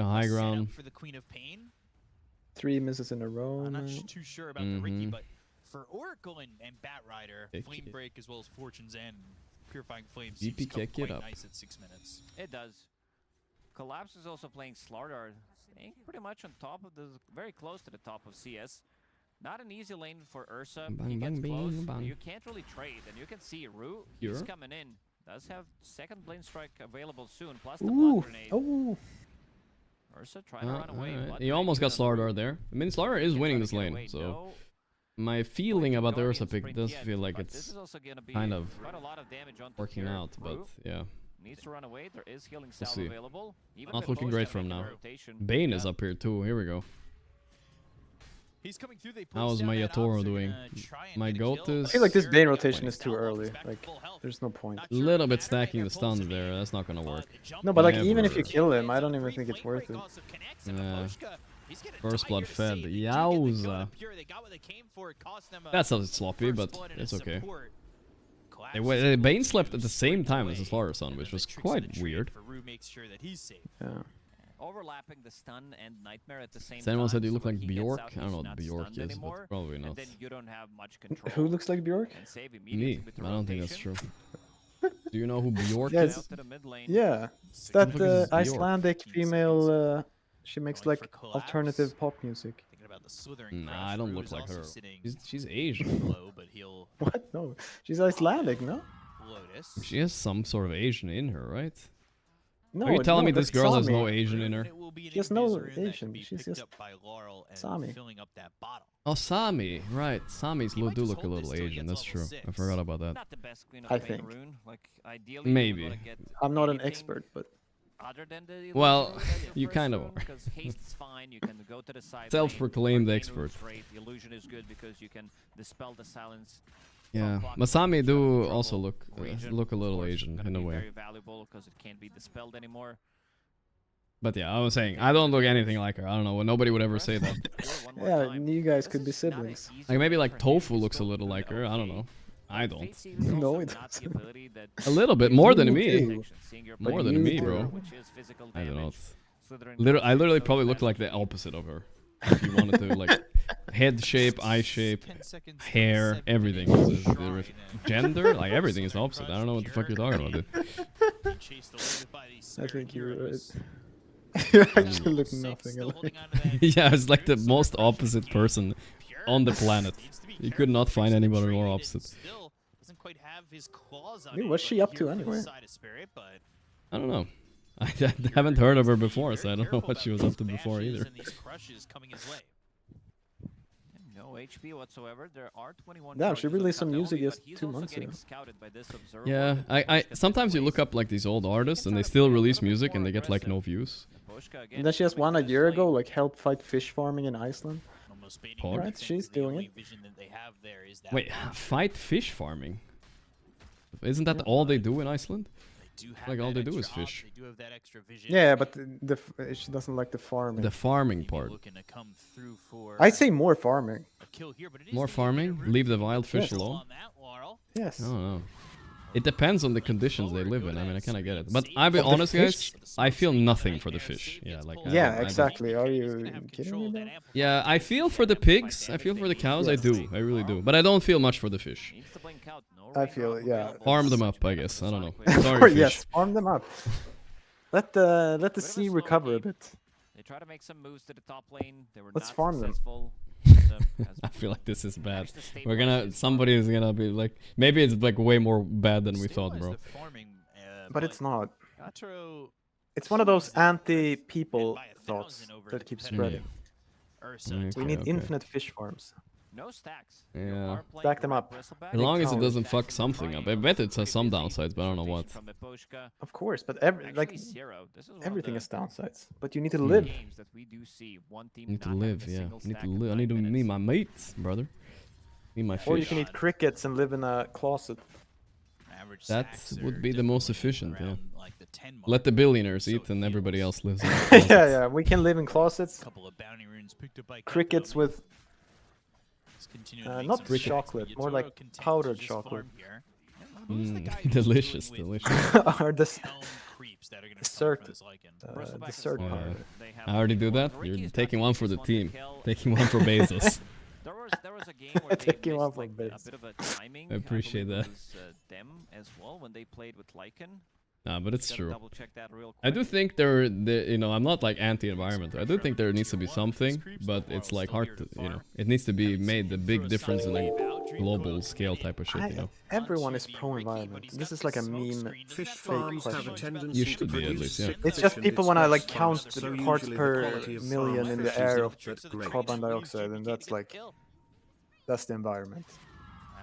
a high setup ground. for the Queen of Pain. 3 misses in a row. I'm not man. too sure about the Ricky, but for Oracle and Bat Rider, Flame Break as well as Fortune's End, Purifying Flame DP seems kick it quite up. nice at 6 minutes. It does. Collapse is also playing Slardar, staying pretty much on top of the, very close to the top of CS. Not an easy lane for Ursa. He gets close. You can't really trade, and you can see Rue. He's coming in. Does have second Blade Strike available soon, plus the blood grenade. Oh. Ursa trying to run away. Right. He almost got Slardar there. I mean, Slardar is winning this lane, so my feeling about the Ursa pick does feel like it's kind of working out, but yeah. Needs to run away. There is healing We'll salve see. available. Not looking great for him now. Bane is up here too. Here we go. He's coming through. They How's my Yattoro doing? My goat is... I feel like this Bane rotation is too early. Like, there's no point. a little bit stacking the stuns there. That's not gonna work. No, but like, Never. even if you kill him, I don't even think it's worth it. First blood fed. Yowza. That sounds sloppy, but it's okay. They Bane slept at the same time as the Slardar Sun, which was quite weird. Yeah. Overlapping the stun and nightmare at the same Someone time. said you so look when like he gets Bjork. out, I don't know he's what not Bjork stunned is, anymore, but probably not. and then you don't have much control. Who looks like Bjork? And save immediately Me. with the I don't think that's rotation. true. Do you know who Bjork Yeah, is? it's that Who the fuck is Bjork? Icelandic female. She makes like alternative pop music. Nah, I don't look like her. She's Asian. What? No, she's Icelandic, no? She has some sort of Asian in her, right? No, Are you telling me that's this girl has Sami. no Asian in her? She has no Asian. She's just Sami. Oh, Sami, right. Sami's do look a little Asian. That's true. I forgot about that. I think. Maybe. I'm not an expert, but. Other than the Well, illusion that you first kind of rune, are. because haste is fine. You can go to the side. Self-proclaimed lane, expert. move straight. The illusion is good because you can dispel the silence. Yeah, Masami do also look a little Asian in a way. Very valuable because it can't be dispelled anymore. But yeah, I was saying I don't look anything like her. I don't know. Nobody would ever say that. Yeah, you guys could be siblings. Like maybe like Tofu looks a little like her. I don't know. I don't. No, it doesn't. A little bit more than You me. do. More But than you me, do. bro. I don't know. I literally probably look like the opposite of her. If you wanted to like head shape, eye shape, hair, everything. Gender, like everything is the opposite. I don't know what the fuck you're talking about, dude. I think you're right. You actually look nothing alike. Yeah, it's like the most opposite person on the planet. You could not find anybody more opposite. Hey, what's she up to anyway? I don't know. I haven't heard of her before, so I don't know what she was up to before either. No HP whatsoever. There are 21. Damn, she charges released some of music Kataomi, just but he's 2 also months getting ago. scouted by this observer. Yeah, I sometimes you look up like these old artists and they still release music and they get like no views. And then she has one a year ago, like help fight fish farming in Iceland. Pog? Right, she's doing it. Wait, fight fish farming? Isn't that all they do in Iceland? Like all they do is fish. Yeah, but she doesn't like the farming. The farming part. I say more farming. More farming? Leave the wild fish Yes. alone? Yes. I don't know. It depends on the conditions they live in. I mean, I kind of get it. But I'll be Of the honest, fish? guys. I feel nothing for the fish. Yeah, like. Yeah, I don't- exactly. Are you kidding me, bro? Yeah, I feel for the pigs. I feel for the cows. I do. I really do. But I don't feel much for the fish. I feel, yeah. Farm them up, I guess. I don't know. Sorry, fish. Yes, farm them up. Let the sea recover a bit. They try to make some moves to the top lane. They were Let's not farm them. successful. I feel like this is bad. We're gonna. Somebody is gonna be like. Maybe it's like way more bad than we thought, bro. But it's not. It's one of those anti-people thoughts that keep spreading. We need infinite fish farms. No stacks. Yeah. Stack them up. As long as it doesn't fuck something up. I bet it has some downsides, but I don't know what. Of course, but everything has downsides. But you need to live. Need to live, yeah. Need to live. I need to meet my mates, brother. Meet my fish. Or you can eat crickets and live in a closet. That would be the most efficient, yeah. Let the billionaires eat and everybody else lives in closets. Yeah, we can live in closets. Crickets with not chocolate, more like powdered chocolate. Delicious, delicious. Or dessert powder. I already do that. You're taking one for the team. Taking one for Bezos. There was a game where they Take him missed off like, like a this. bit of a timing. I appreciate believe that. It was them as well when they played with Lycan. Nah, but it's Gotta true. double check that real I quick. do think you know, I'm not like anti-environment. I do think there needs to be something, but it's like hard to, you know, it needs to be made a big difference in a global scale type of shit, you know. Everyone is pro-environment. This is like a meme Fish fake farms have a question. tendency You to should be, at produce least, yeah. sick It's just fish people in when its I like nest count farms, so the usually parts the per quality of million farm in the fish air of isn't great. carbon dioxide, and that's like that's the environment.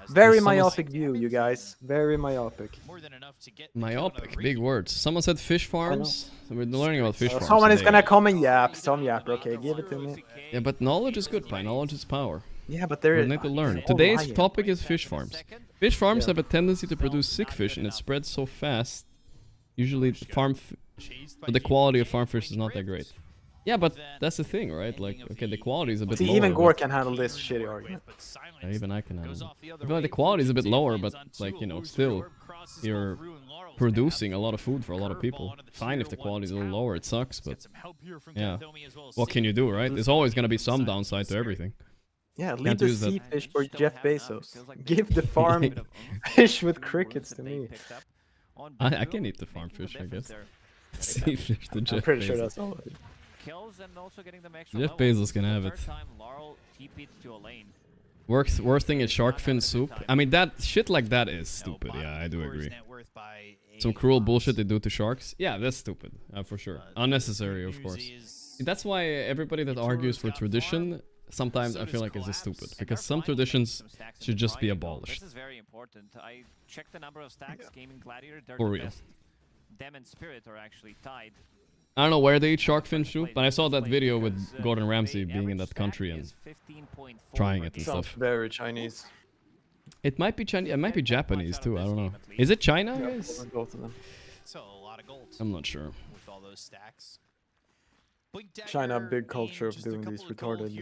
If Very someone's- myopic view, you guys. Very myopic. Myopic, big words. Someone said fish farms. So we're learning about fish farms. Someone is today. gonna come and yap. Some yap. Okay, give it to me. Yeah, but knowledge is good, Pi. Knowledge is power. Yeah, but they're We need to learn. all Today's lying. topic is fish farms. Fish farms Yeah. have a tendency to produce sick fish, and it spreads so fast. Usually, but the quality of farm fish is not that great. Yeah, but that's the thing, right? Like, okay, the quality is a bit See, lower. even but- Gorgc can handle this shitty argument. Yeah, even I can handle it. I feel like the quality is a bit lower, but like, you know, still, you're producing a lot of food for a lot of people. Fine if the quality is a little lower, it sucks, but yeah. What can you do, right? There's always gonna be some downside to everything. Yeah, Can't leave the use that. sea fish for Jeff Bezos. Give the farm fish with crickets to me. I can eat the farm fish, I guess. Sea fish to Jeff I'm pretty sure Bezos. that's all. Kills and also getting them extra Jeff levels. Bezos can have Third it. time, Laurel TP'd to a lane. Worst thing is shark fin soup. I mean, that shit like that is stupid. Yeah, I do agree. Some cruel bullshit they do to sharks. Yeah, that's stupid. For sure. Unnecessary, of course. That's why everybody that argues for tradition, sometimes I feel like is just stupid. Because some traditions should just be abolished. This is very important. I checked the number of stacks. Gaming Gladiator, they're For the real. best. Them and Spirit are actually tied. I don't know where they eat shark fin soup, but I saw that video with Gordon Ramsay being in that country and trying it and Sounds stuff. very Chinese. It might be Chinese. It might be Japanese too. I don't know. Is it China, Yeah, guys? both of them. So a lot of gold. I'm not sure. With all those stacks. China, big culture of doing these retarded.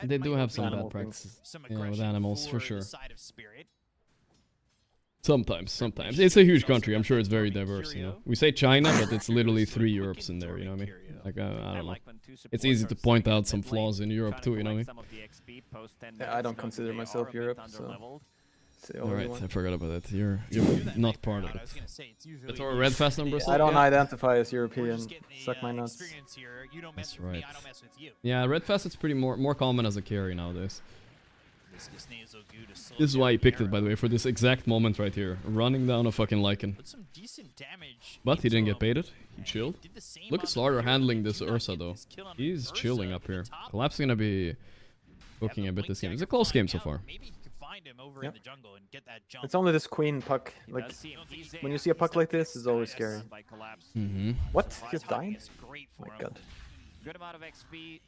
They do have some Animal bad things. practices. Yeah, with animals for sure. Sometimes. It's a huge country. I'm sure it's very diverse, you know. We say China, but it's literally 3 Europes in there, you know what I mean? Like, I don't know. It's easy to point out some flaws in Europe too, you know what I mean? Yeah, I don't consider myself Europe, so. It's the only Alright, one. I forgot about that. You're not part of it. That's our red fast number. I don't identify as European. Suck my nuts. That's right. Yeah, red fast is pretty more common as a carry nowadays. This is why he picked it, by the way, for this exact moment right here. Running down a fucking Lycan. But he didn't get baited. He chilled. Look at Slaughter handling this Ursa, though. He's chilling up here. Collapse is gonna be cooking a bit this game. It's a close game so far. Yep. It's only this queen puck. Like, when you see a puck like this, it's always scary. Mm-hmm. What? He's dying? Oh my god. Good amount of XP.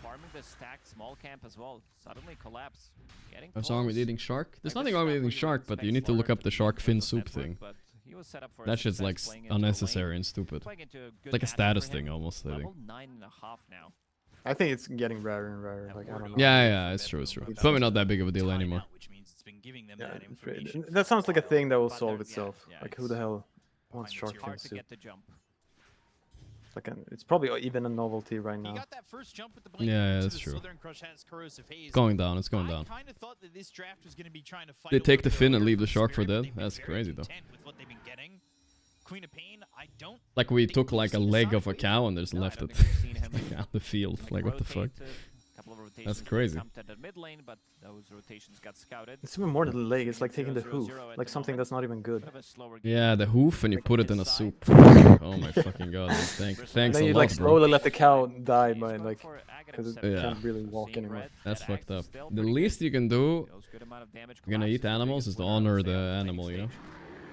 Farming the stacked small camp as well. Suddenly collapse. Getting What's wrong with eating shark? There's nothing wrong with eating shark, but you need to look up the shark fin soup thing. That shit's like unnecessary and stupid. It's like a status thing almost, I think. Level 9.5 now. I think it's getting rarer and rarer. Like, I don't know. Yeah, it's true. It's probably not that big of a deal anymore. Yeah, that sounds like a thing that will solve itself. Like, who the hell wants shark fin soup? Like it's probably even a novelty right now. Yeah, that's true. It's going down. They take the fin and leave the shark for dead? That's crazy, though. Like we took like a leg of a cow and just left it like, out the field. Like, what the fuck? That's crazy. It's even more than the leg. It's like taking the hoof, like something that's not even good. Yeah, the hoof and you put it in a soup. Oh my fucking god! Thanks Then a you lot, like bro. slowly let the cow die by like, because it Yeah. can't really walk anymore. That's fucked up. The least you can do, you're gonna eat animals, is to honor the animal, you know?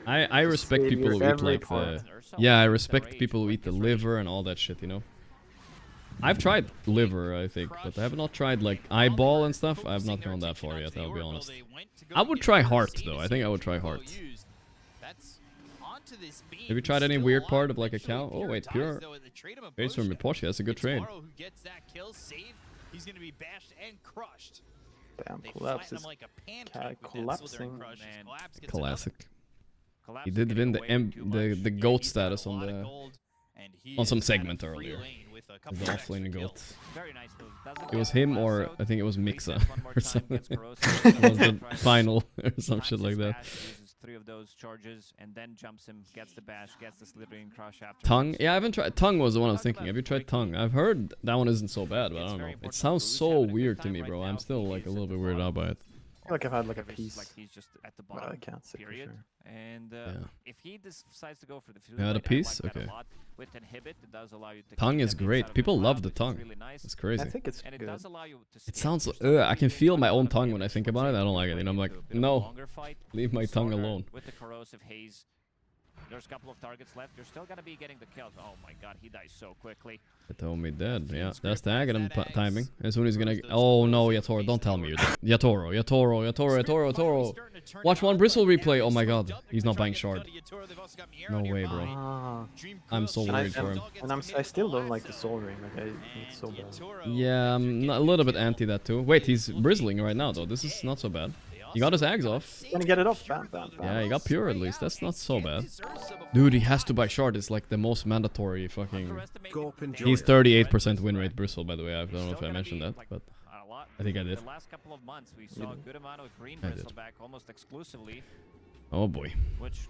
I respect people who eat like the... Yeah, I respect people who eat the liver and all that shit, you know? I've tried liver, I think, but I have not tried like eyeball and stuff. I have not gone that far yet, I'll be honest. I would try heart, though. I think I would try heart. Have you tried any weird part of like a cow? Oh wait, pure. Trades from Miposhi, that's a good trade. Damn, collapse is collapsing. Classic. He did win the GOAT status on some segment earlier. couple The offlaning goat. Very nice move. Doesn't It was get him the or lasso, I think it was resets Mixa one more or time, something. gets Gorgc, It was the tries final or to some times shit his like that. bash, uses 3 of those charges, and then jumps him, gets the bash, gets the slithering crush after. Tongue? Yeah, I haven't tried. Tongue was the one I was thinking. Have you tried Tongue? I've heard that one isn't so bad, but I don't know. It sounds so weird to me, bro. I'm still like a little bit weirded out by it. I feel like I've had like a piece. Like he's just at the But bottom. I can't say for period. sure. And Yeah. if he decides to go for the food, Yeah, the piece? I like that Okay. a lot. With inhibit, it does allow you to Tongue keep is them inside great. of People your love lab, the which is tongue. really nice. It's crazy. I think it's And it good. does allow you to It skip sounds. your stuff I can really feel my quickly. own tongue when I think about it. I don't like it. And I'm like, no, Longer fight, leave my tongue Sorter alone. With the corrosive haze, there's a couple of targets left. You're still gonna be getting the kills. Oh my god, he dies so quickly. They told me dead. Yeah, that's the Aghaton timing. As soon as he's gonna. Oh no, Yattoro! Don't tell me you're dead. Yattoro! Watch one bristle replay. Oh my god, he's not buying shard. No way, bro. Ah. I'm so worried for him. And I still don't like the soul ring. Like it's so bad. Yeah, I'm a little bit anti that too. Wait, he's brizzling right now though. This is not so bad. He got his Ags off. Gonna get it off. Bam, bam, bam. Yeah, he got pure at least. That's not so bad. Dude, he has to buy shard. It's like the most mandatory fucking. He's 38% win rate bristle, by the way. I don't know if I mentioned that, but I think I did. The last couple of months, we saw a good amount of green I did. bristleback almost exclusively, Oh boy. which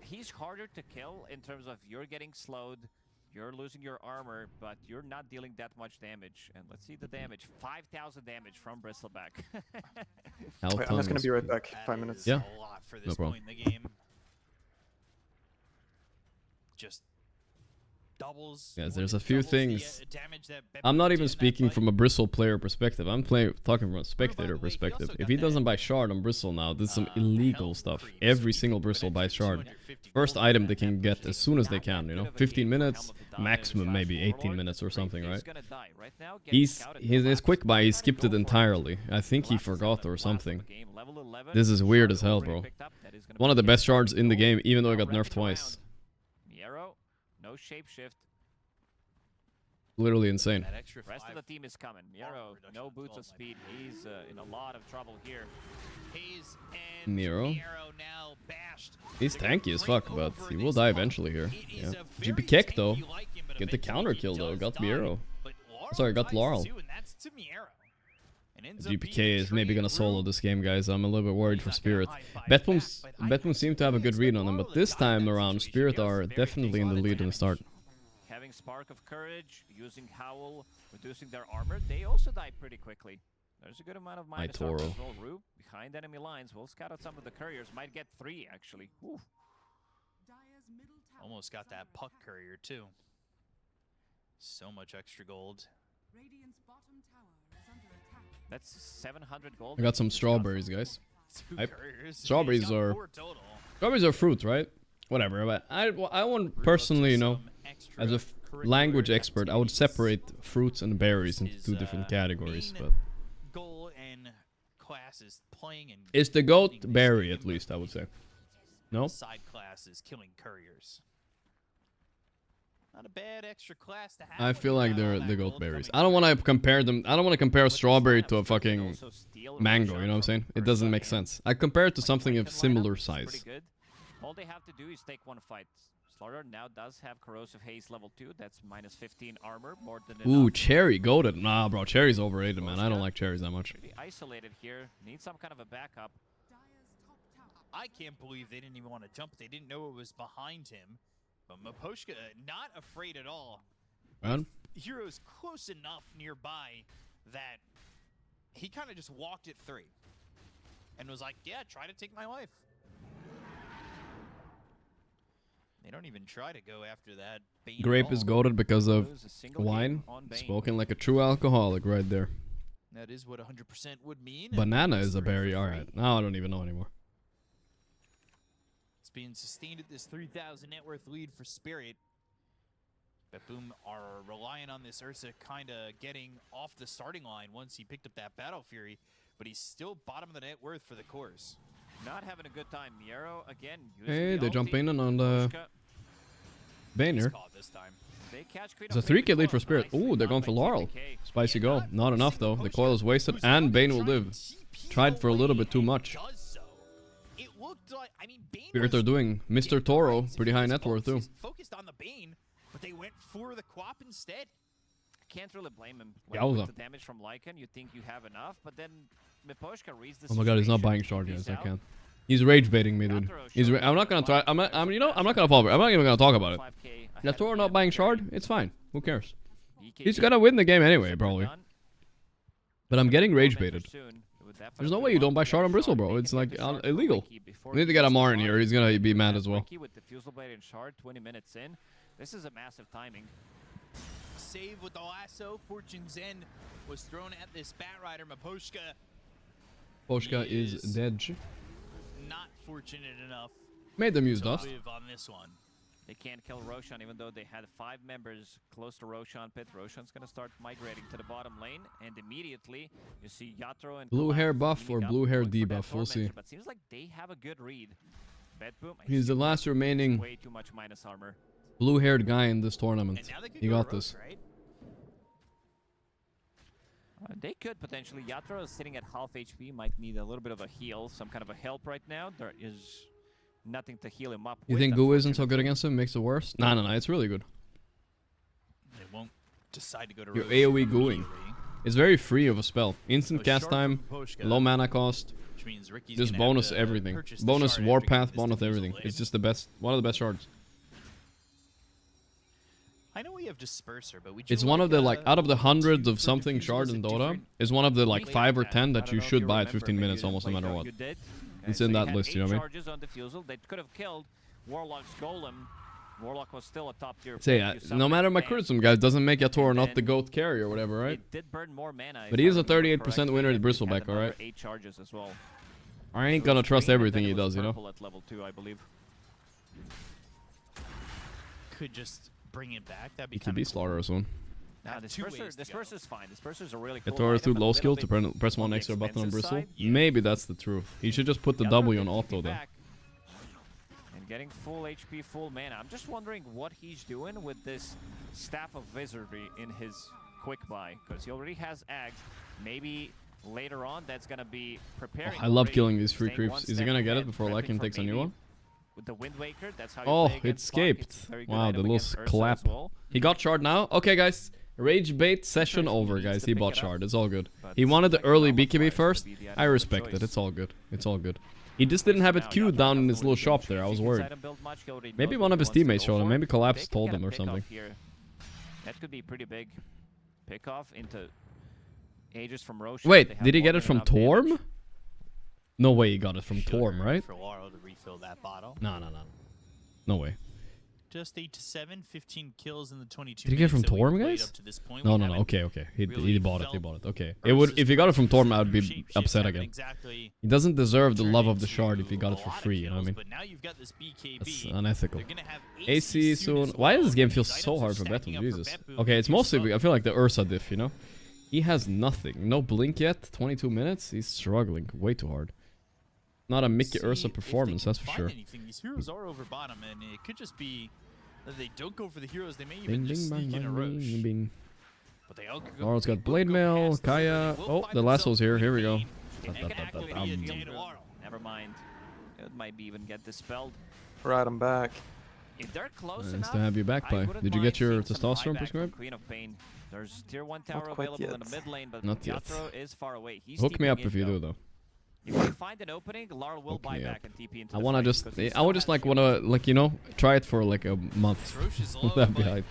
he's harder to kill in terms of you're getting slowed, you're losing your armor, but you're not dealing that much damage. And let's see the damage. 5,000 damage from bristleback. Wait, I'm just gonna be right back. 5 minutes. Yeah. A lot for No this problem. point in the game. Just doubles. Yes, what there's it a few doubles the, things. damage that I'm not Betboom even did in that speaking fight. from a bristle player perspective. I'm talking from a spectator perspective. If he doesn't buy shard on bristle now, this is some illegal stuff. Every single bristle buys shard. First item they can get as soon as they can, you know. 15 minutes, maximum maybe 18 minutes or something, right? His quick buy, he skipped it entirely. I think he forgot or something. This is weird as hell, bro. One of the best shards in the game, even though it got nerfed twice. Miero, no shapeshift. Literally insane. Rest of the team is coming. Miero, no boots of speed. He's in a lot of trouble here. Hayes and Nero. now bashed. He's tanky as fuck, but he will die eventually here. Yeah. GP Keck though. Get the counter kill though. Got Miero. Sorry, got Laurel. And that's to Miero. And ends up GPK is maybe gonna solo this game, guys. I'm a little bit worried for Spirit. Betboom seemed to have a good read on them, but this time around, Spirit are definitely in the lead in the start. Having Spark of Courage, using Howl, reducing their armor, they also die pretty quickly. There's a good amount of minus armor as well. Rube, behind enemy lines, will scout out some of the couriers. Might get 3, actually. Ooh. Almost got that puck courier, too. So much extra gold. That's 700 gold. I got some strawberries, guys. Couriers. Strawberries are fruit, right? Whatever. But I want personally, you know, as a language expert, I would separate fruits and berries into 2 different categories. But Goal and class is playing and it's the goat berry, at least I would say. No. Side class is killing couriers. Not a bad extra class to have. I feel like they're the goat berries. I don't want to compare them. I don't want to compare a strawberry to a fucking mango. You know what I'm saying? It doesn't make sense. I compare it to something of similar size. Good. All they have to do is take 1 fight. Slaughter now does have Corrosive Haze level 2. That's minus 15 armor, more than enough. Ooh, cherry goated. Nah, bro, cherry's overrated, man. I don't like cherries that much. Pretty isolated here. Need some kind of a backup. I can't believe they didn't even want to jump. They didn't know it was behind him. But Maposhka, not afraid at all. Man. Hero's close enough nearby that he kind of just walked it 3. And was like, yeah, try to take my life. They don't even try to go after that Bane at Grape all. is goated because of wine. Spoken like a true alcoholic right there. That is what 100% would mean. Banana is a berry. Alright. Now I don't even know anymore. It's being sustained at this 3,000 net worth lead for Spirit. Betboom are relying on this Ursa kind of getting off the starting line once he picked up that Battle Fury, but he's still bottom of the net worth for the course. Not having a good time. Miero again. Hey, they jump in on the Banner. They catch Queen It's a 3k lead for Spirit. Ooh, they're going for Laurel. Spicy go. Not enough though. The coil is wasted and Bane will live. Tried for a little bit too much. It looked like, I mean, Bane Spirit are doing Mr. Toro, pretty high net worth too. focused on the Bane, but they went for the Quap instead. Can't really blame him. Like, Yowza. with the damage from Lycan, you think you have enough, but then Miposhka reads the Oh my god, he's not situation, buying shard, he's guys. I out. can't. He's rage baiting me, dude. I'm not gonna try. I'm not gonna fall. I'm not even gonna talk about it. Yatoro not buying shard. It's fine. Who cares? He's gonna win the game anyway, probably. But I'm getting rage baited. There's no way you don't buy shard on Bristle, bro. It's like illegal. We need to get Amar in here. He's gonna be mad as well. With the Fusel Blade and shard, 20 minutes in. This is a massive timing. Save with the lasso. Fortune's End was thrown at this Batrider. Miposhka. Poshka is dead. Not fortunate enough. Made them use to dust. live on this one. They can't kill Roshan, even though they had 5 members close to Roshan pit. Roshan's gonna start migrating to the bottom lane, and immediately you see Yatro and Blue hair buff or blue hair going for that debuff. We'll see. But seems like they have a good read. Betboom. He's the last remaining Way too much minus armor. blue-haired guy in this tournament. He got this. Right? They could potentially. Yatro is sitting at half HP. Might need a little bit of a heal, some kind of a help right now. There is nothing to heal him up. You think Goo isn't so good against him? Makes it worse? No, it's really good. They won't decide to go to You're Roche AoE gooing. immediately, It's very free of a spell. Instant So cast shard time, from Poshka, low mana cost. which means Ricky's Just gonna have bonus to everything. purchase the Bonus shard warpath, after getting this bonus everything. Diffusal It's just the best, one of the best shards. I know we have Disperser, but we. It's one of the out of the hundreds of something shards in Dota, is one of the 5 or 10 that you should buy at 15 minutes almost no matter what. It's in that list, you know what I mean? Charges on Diffusal. They could have killed Warlock's Golem. Warlock was still a top tier. Say, player. You no matter my summoned criticism, guys, doesn't make Yatoro not the GOAT carry or whatever, right? It did burn more mana. But he is a 38% winner at Bristleback, alright? 8 charges as well. I ain't gonna trust everything he does, you know? At level 2, I believe. Could just bring it back. That'd be He could kind be of slaughter or someone. Nah, Disperser's fine. Disperser's a really cool Yatoro item, through a low little skill to bit press on one the extra button on expensive Bristle. side. Maybe that's the truth. He should just put the W on auto though. And getting full HP, full mana. I'm just wondering what he's doing with this Staff of Wizardry in his quick buy, because he already has Ags. Maybe later on that's gonna be preparing. I love already, killing these free staying creeps. one Is he step gonna get it ahead, before prepping Lycan for takes a new maybe one? With the Wind Waker, that's how you Oh, play it against Puck. escaped. It's a very good Wow, the item little against Ursa clap. as well. He got shard now? Okay, guys. Rage bait session over, guys. He bought shard. It's all good. He wanted the early BKB first. I respect it. It's all good. It's all good. He just didn't have it queued down in his little shop there. I was worried. Maybe one of his teammates showed him. Maybe Collapse told him or something. That could be pretty big. Pick off into Aegis from Roche. Wait, did he get it from Torm? No way he got it from Torm, right? for Laurel to refill that bottle. No. No way. Just 8 to 7, 15 kills in the 22. Did he get it from minutes that we've Torm, played guys? up to this point. No. We haven't Okay. He really bought it. He felt bought it. Okay. Ursa's It would if he got it from Torm, I would be shapeshift upset haven't again. exactly He doesn't deserve the turned love of the into shard if he got a it for lot of free. You know what I kills, mean? But now you've got this BKB. That's unethical. They're gonna have AC soon. Why does this game feel so hard for Betboom? Jesus. Okay, it's mostly I feel like the Ursa diff. You know, he has nothing. No blink yet. 22 minutes. He's struggling way too hard. Not a Mickey Ursa performance, that's for sure. Anything. These heroes are over bottom, and it could just be that they don't go for the heroes. They may Bing, even just bing, sneak bang, in a bang, Roche. bing, bing. But they all could go. Laurel's got Blade Mail, Kaya. Oh, the lasso's here. Here we go. Never mind. It might be even get dispelled. Right, I'm back. If they're close Nice enough, to have you back, I Pi. wouldn't Did you mind get your seeing some testosterone buyback from prescribed? Queen of Pain. There's tier 1 tower quite available in the yet. mid lane, but Not yet. Yatro is far away. He's Hook me TPing up in, if you do, though. If you find an opening, Laurel will buy me back up. and TP into I the wanna fight, just, because he I still would just has like shield. wanna like try it for like a month. That'd be hype.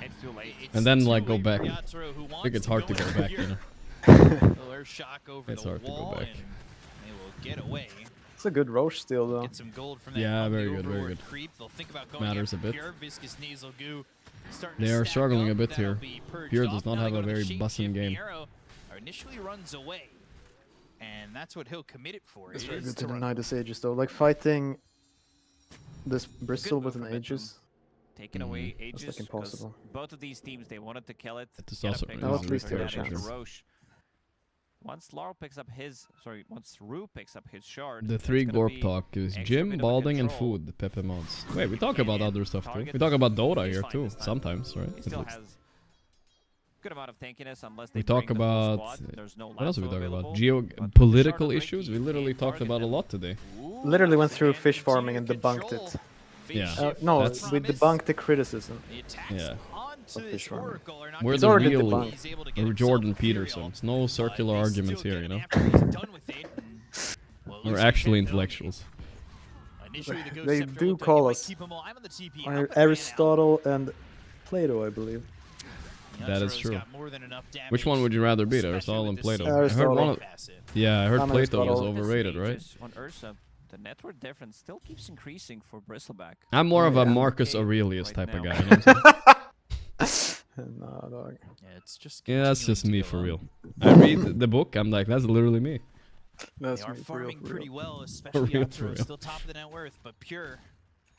It's too late. And then like go back. I think it's hard to go back, you know. Shock over It's the hard to go wall, back. and they will get away. It's a good Roche steal, though. Get some gold from that. Yeah, very Omni good, very Overlord good. Creep. They'll think about going Matters after a bit. Pure. Viscous Nasal Goo starting They to are stack struggling up. a bit That'll here. be purged Pure off. does not Now have they a go to the very bussin' shapeshift. The game. arrow initially runs away, and that's what he'll commit it for. It's It very is good to to run. deny this Aegis, though. Like, fighting this Bristol with an Aegis. Taking away Mm-hmm. Aegis. That's like 'cause impossible. Both of these teams, they wanted to kill it. It's get a also pick I'll off, at least turn take a that into chance. Roche. Once Laurel picks up his, once Rue picks up his shard. The that's 3 gonna Gorp be talk is extra gym, bit of balding, and control. food. The Pepe mods. Wait, we talk about other stuff too. Target We talk about Dota is here fine too. this time. Sometimes, right? He At still least. has good amount of tankiness unless they We talk bring the full about squad. There's no what else do we lasso talk available, about? but Political issues. We literally talked about a lot today. Literally went through fish farming and debunked it. Yeah. No, that's- we debunked the criticism. Yeah. Officially. We're It's the already real debunked. Jordan Petersons. No circular arguments here, you know? We're actually intellectuals. They do call us Aristotle and Plato, I believe. That is true. Which one would you rather beat, Aristotle and Plato? I heard Aristotle. one of, yeah, I heard I'm Plato was Aristotle. overrated, right? On Ursa, the network difference still keeps increasing for Bristleback. I'm more of a Yeah. Marcus Okay, Aurelius right type of now. guy. You know what I'm saying? Nah, dog. Yeah, it's just Yeah, that's just me for real. I read the book, I'm like, that's literally me. That's They are me, for real, farming for real. pretty well, For especially real, after for it's real. still top of the net worth, but Pure.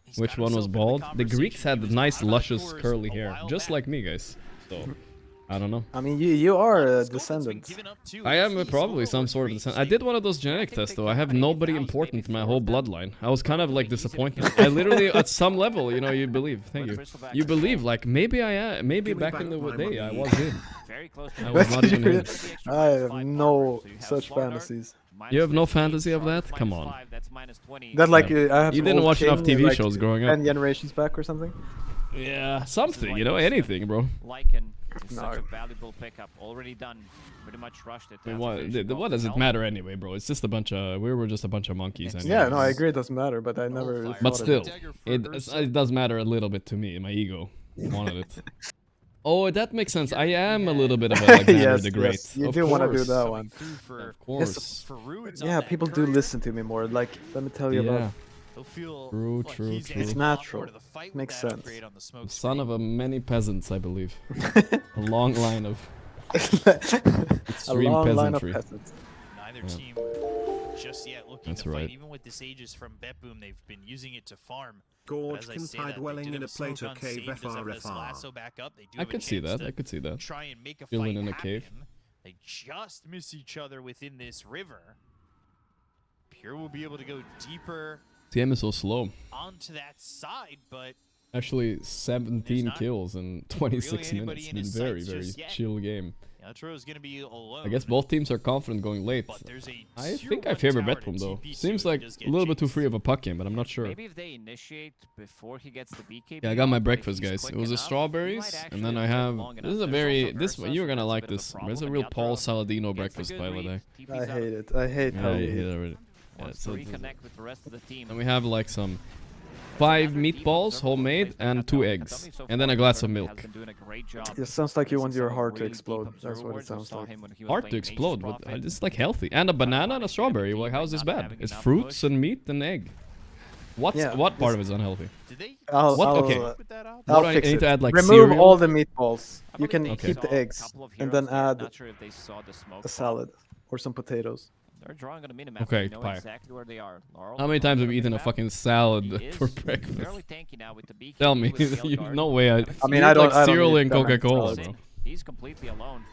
he's Which got one was himself into bald? The conversation. Greeks had He was nice, out on luscious, course curly a hair, while just back. like me, guys. So, I don't know. I mean, you are a descendant. I am probably some sort of descendant. I did one of those genetic tests though. I have nobody important in my whole bloodline. I was kind of like disappointed. I literally, at some level, you know, you believe. Thank you. You believe like maybe I am. Maybe back in the day I was him. I was not even him. I have no such fantasies. You have no fantasy of that? Come on. That like Yeah. I have You some didn't old watch enough king, TV like, shows growing up. 10 generations back or something. Yeah, something. You know, anything, bro. Lycan is No. such a valuable pickup. Already done. Pretty much rushed it. I mean, what does it matter anyway, bro? It's just a bunch of we were just a bunch of monkeys. Anyways. Yeah, no, I agree. It doesn't matter, but I never. But thought of still, it. it does matter a little bit to me. My ego wanted it. Oh, that makes sense. I am a little bit of Alexander Yes, the Great. yes, you Of do want to do course. that one. Of course. Yeah, people do listen to me more. Like, let me tell you Yeah. about. True, true, true. It's natural. Makes sense. The son of a many peasants, I believe. A long line of A extreme long line of peasantry. peasants. Neither Yeah. team just yet looking That's to fight. right. Even with this Aegis from Betboom, they've been using it to farm. Gorgc But as I say hide that, they dwelling did in have a plate smoke of on cave Sage, does have this FRFR. lasso back up. They do I have a could see chance that. to I could see that. Try and make a Chilling fight in a cave. happen. They just miss each other within this river. Pure will be able to go deeper TM is so slow. onto that side, but Actually, 17 not kills in 26 anybody minutes. in Been his very, sights very just yet. chill game. Yatro is going to be alone. I guess both teams are confident going late. But there's a I tier think I 1 favor tower to Betboom though. TP to Seems if he like does a get little bit too chased. free of a puck game, but I'm not sure. Maybe if they initiate before he gets the BKB. Yeah, I got my off, if breakfast, he's guys. quick It was the enough, he strawberries, might and then actually I live have. long This enough. is a There's very. also This Ursa, you're so gonna that's a like bit of a this. problem, There's a and real Yatro Paul Saladino gets a breakfast, good by the read, way. TP's I out, hate it. I hate Yeah, how I you hate it already. Yeah, wants so to it's- reconnect with the rest of the team. and we have like some 5 meatballs, homemade, and 2 eggs, and then a glass of milk. It sounds like you want your heart to explode. That's what it sounds like. Hard to explode, but it's like healthy. And a banana and a strawberry. Well, how is this bad? It's fruits and meat and egg. Yeah, What part this- of it is unhealthy? I'll, What? I'll, Okay. I'll What do I fix need it. to add, like, Remove cereal? all the meatballs. You can Okay. keep the eggs and then add Not sure if they saw the smoke a bomb. salad or some potatoes. They're drawing on a minimap. Okay, They know pie. exactly where they are. Laurel How many drawing times on have a you eaten a minimap. fucking salad He for is breakfast? fairly tanky now with the BKB Tell me, with the you, Gale no Guard. way. I mean, you I eat, don't- like I don't cereal eat and that many Coca-Cola, salads. bro. He's completely alone.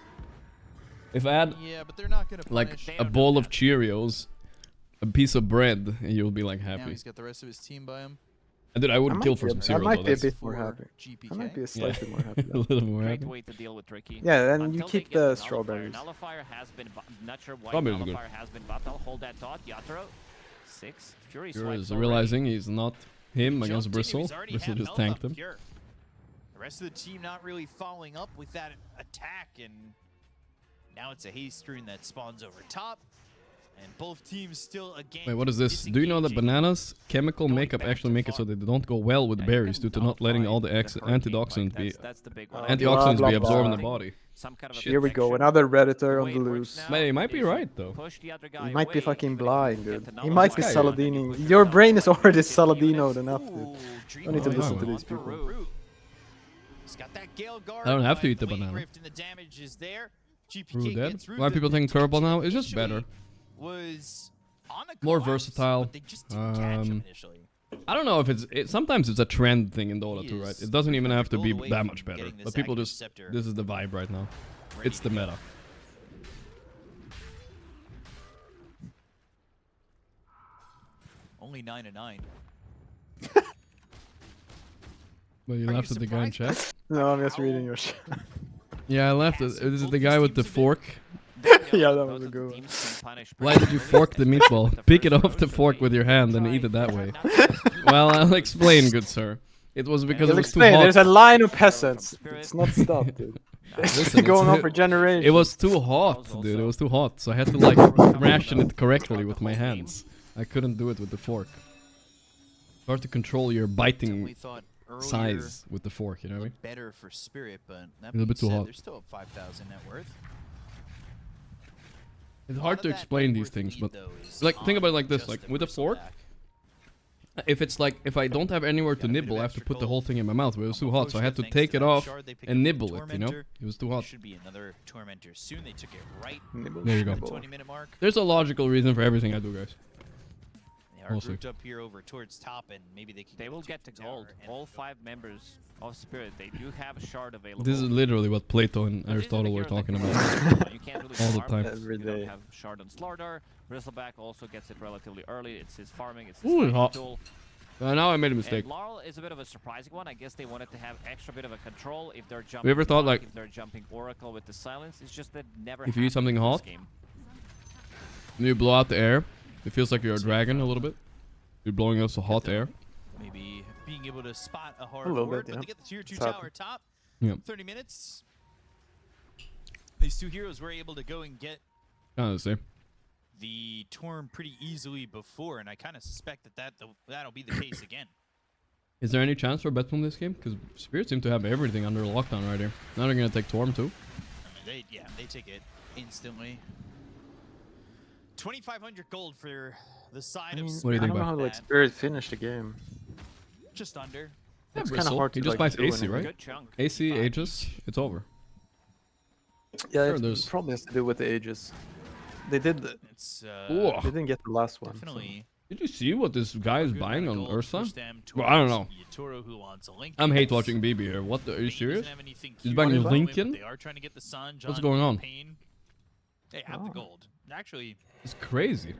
If I had Yeah, but they're not going to like a bowl of Cheerios, a piece of bread, and you'll be like Now happy. he's got the rest of his team by him. Dude, I would I kill might for be some a- cereal. I might be a though, bit more happy. GPK. I might be a Yeah. slightly more happy. a though. little more Great happy. way to deal with Tricky. Yeah, and you Until keep they get the Nullifier. strawberries. Nullifier has been not sure why Strawberries are good. Nullifier has been bought. I'll hold that thought. Yatro, 6. Fury Pure swipes is already. realizing he's not him against Jumped in, he Bristle. was already Bristle half just health tanked up him. Pure. The rest of the team not really following up with that attack, and now it's a haste rune that spawns over top, and both teams still again. Wait, what is this? Do you know that bananas chemical makeup actually make it so they don't go well with berries due to not letting all the antioxidants be That's the big one. antioxidants Blah, be blah, absorbed in the blah. body? Some kind of a Here we go, protection. another Redditor on Way the it works loose. now But he might be is right though. push the other guy He might be away, fucking even if blind, you dude. get to He might be nullify it, Saladino. then you Your push brain is already it. 15 Saladinoed units. enough, dude. Ooh, Don't need to Oh, listen wow. to these For people. Rue. He's got that Gale Guard. I don't have to but eat the Blade banana. Grift and the damage is there. GPK Rue dead? gets Rue. Why are The people taking curveball now? It's just initially better. Was on a More collapse, versatile. but they just didn't catch him initially. I don't know if sometimes it's a trend thing in Dota too, right? It doesn't even have to be gold away that from much better. getting this But people Aghanim just, Scepter this is the vibe right now. ready It's the to go. meta. Only 9-9. Well, you Are you laughed at the guy in surprised? chat? No, I'm just reading your shit. Yeah, I laughed at, is it the guy with the fork? Yeah, that was a good one. Why did you fork the meatball? Pick it off the fork with your hand and eat it that way. Well, I'll explain, good sir. It was because it was too hot. There's a line of peasants. It's not stopped, dude. Listen, It's going on for generations. It was too hot, dude. It was too hot. So I had to like ration it correctly with my hands. I couldn't do it with the fork. It's hard to control your biting size with the fork, you know what I mean? Better for Spirit, but that It's a bit too hot. They're still at 5,000 net worth. It's hard to explain these things, but like think about it like this: like with a fork, if it's like if I don't have anywhere to nibble, I have to put the whole thing in my mouth. But it was too hot, so I had to take it off and nibble it. You know, it was too hot. Should be another Tormentor soon. They took it right. There you go. 20-minute mark. There's a logical reason for everything I do, guys. They are grouped up here over towards top, and maybe they will get to gold. All 5 members of Spirit, they do have a shard available. This is literally what Plato and Aristotle were talking about You can't really all the farm time. it. Every You don't day. have shard on Slardar. Bristleback also gets it relatively early. It's his farming. It's his Ooh, fighting hot. tool. Now I made a mistake. And Laurel is a bit of a surprising one. I guess they wanted to have extra bit of a control if they're jumping. We ever thought, Dark, like, if they're jumping Oracle with the silence? It's just that never. If you eat something happened in hot, this game. and you blow out the air, it feels like you're a dragon a little bit. You're blowing out the hot air. Maybe being able to spot a hard A little ward, bit, but yeah. to get the tier 2 It's tower happened. top, Yep. 30 minutes. These two heroes were able to go and get Kind of the same. the Torm pretty easily before, and I kind of suspect that that'll be the case again. Is there any chance for Betboom this game? Because Spirit seem to have everything under lockdown right here. Now they're gonna take Torm too. They take it instantly. 2,500 gold for the side of What do you Spirit. think I don't know about how like Spirit finished the game. Just under. It's kind of Bristle. hard to He just like, buys do AC, anything. right? Good chunk. AC, Aegis, it's over. Yeah, Sure, it there's- probably has to do with the ages. They did. It's Ooh. They didn't get the last one. so- definitely. Did you see what this guy is buying on Gold Ursa? push them Well, I don't know. towards Yatoro, who wants a Lincoln. I'm hate watching BB here. What the? Are you serious? Doesn't have anything He's here buying at a the moment, but Lincoln? They are trying to get the sun. What's John going on? Payne. They have the gold. Actually, It's crazy.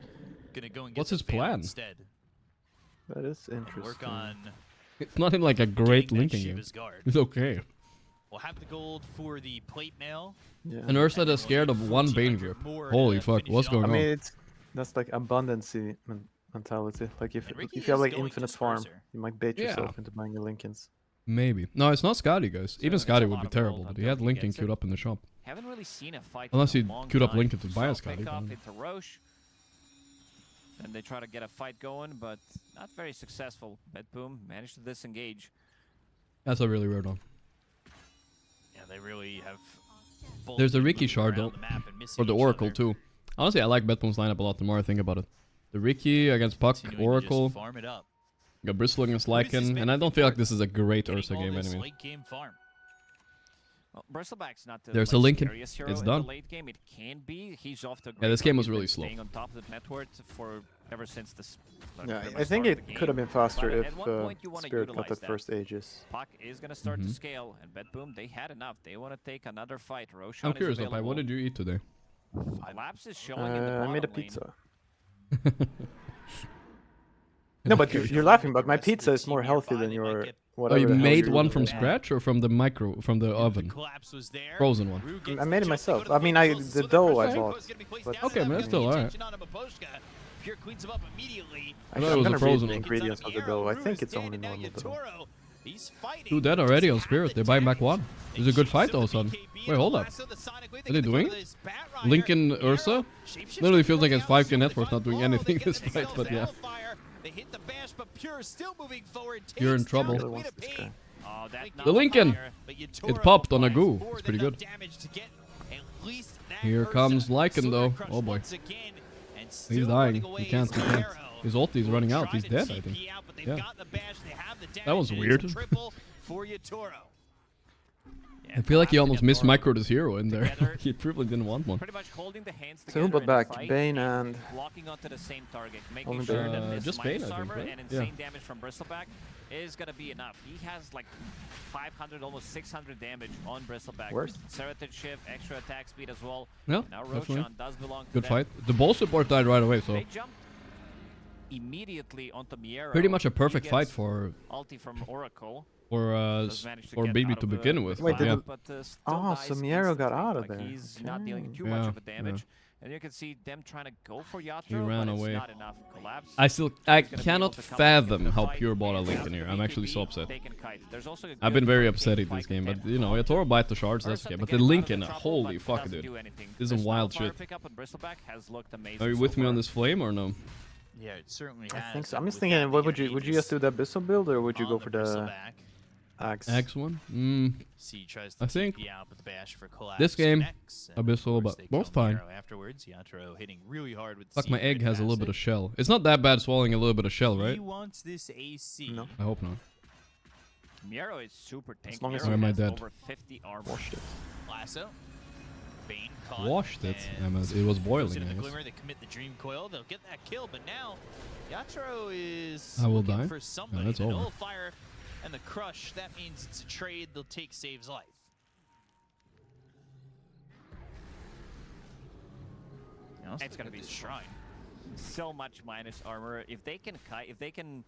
gonna go and get What's the his Phantom plan? instead. That is And interesting. work on. It's not in like a great getting that linking game. Shiva's guard. It's okay. We'll have the gold for the plate mail. Yeah. And Ursa is scared of one Bane grip. Holy fuck, what's going I mean, on? that's like abundancy mentality. Like if Ricky you have is like going to infinite farm, Spencer. you might bait Yeah. yourself into buying your Lincolns. Maybe. No, it's not Scotty, guys. Even it's Scotty a would lot be of terrible, gold but until he had he Lincoln gets queued it. up in the shop. Haven't really seen a fight Unless in he a long queued up time. Lincoln to buy a So Scotty. pick off then- into Roche. And they try to get a fight going, but not very successful. Betboom managed to disengage. That's a really weird one. Yeah, they really have. both There's a been Ricky moving shard though, around the map and missing for the each Oracle other. too. Honestly, I like Betboom's lineup a lot the more I think about it. The Ricky against Puck, Continuing to just Oracle, farm it up. you got Bristle against Who is this Lycan, and I don't feel like this is a great Getting Ursa all game this anyway. late game farm. Well, Bristleback's not the There's a like, Lincoln. scariest hero It's in done. the late game. It can be. He's off to a Yeah, great this game start. was He's really been slow. staying on top of the network for ever since this. Yeah, pretty I much think start of it the could have game. been faster But if at one point you wanna Spirit got utilize that first Aegis. Puck is gonna start Mhm. to scale, and Betboom they had enough. They want to take another fight. Roshan I'm is curious, Opai, available. what did you eat today? Laps is showing in the I made a bottom lane. pizza. No, but you're laughing, but my pizza is more healthy than your Oh, whatever. you the hell made you're one eating from right now. scratch or from the oven? Frozen one. I made it myself. I mean, the dough I bought. But Okay, man, that's still alright. Pure cleans him up immediately. I thought it I'm was a gonna read frozen the one. ingredients of the dough. I think it's only normal dough. Do that already on Spirit. They buy back one. It's a good fight all of a sudden. Wait, hold up. What are they doing? Lincoln Ursa? Literally feels like it's 5K Network's not doing anything this fight, but yeah. They hit the bash, but Pure still moving forward. You're in takes down trouble. the Queen of Pain. Oh, that The Lincoln! fire. But It Yatoro popped on a applies goo. more It's than pretty enough good. damage to get at least that Here Ursa. comes Lycan though. Silver Crush Oh boy. once again, and He's still dying. running away He can't. is He can't. Arrow. His ulti's running out. He's Tried dead, to I think. TP out, but they've Yeah. got the bash, they have the That was damage, and weird. it's a triple for Yatoro. I feel like he almost mismicroed his hero in there. He probably didn't want one. Pretty much holding the hands So who together bought in the back? fight, Bane and locking onto the same target, making Only sure Bane? that this Just Bane, minus I think, armor right? and Yeah. insane damage from Bristleback is gonna be enough. He has like 500, almost 600 damage on Bristleback. Worth. Serrated shift, extra attack speed as well. Yeah, Now definitely. Roshan does belong to Good them. fight. The ball support died right away, so They jumped immediately onto Miero. pretty much a He perfect fight gets for ulti from Oracle. for BB to begin with. Wait, yeah. so Miero got out of there. He's not dealing too much of a damage. And you can see them trying to go for Yatthaton, He ran but away. it's not enough. Collapse. I cannot fathom how pure bought a Lincoln here. I'm actually so upset. I've been very upset at this game, but you know, Yatthaton bite the shards, that's okay. But the Lincoln, holy fuck, dude. This is some wild shit. Are you with me on this flame or no? Yeah, it certainly I has. think so. I'm just thinking, what would you just do the Abyssal build, or would you go for the Axe? Axe one? C tries to I think TP out with the bash for collapse. this game, connects, and Abyssal, of but course they both kill fine. Miero afterwards. Yatthaton hitting really hard with the Fuck, my secret egg has a little bit facet. of shell. It's not that bad swallowing a little bit of shell, right? He wants this AC. No. I hope not. Miero is super tanky. long as Miero Or am I has dead? over 50 armor. Washed it. Lasso. Bane caught. Washed it. and It was boiling, goes into I the guess. glimmer, they commit the dream coil. They'll get that kill, but now Yatthaton is I will looking die. for somebody. That's the over. nullifier and the crush. That means it's a trade. They'll take Save's life. It's gonna be shrine. So much minus armor. If they can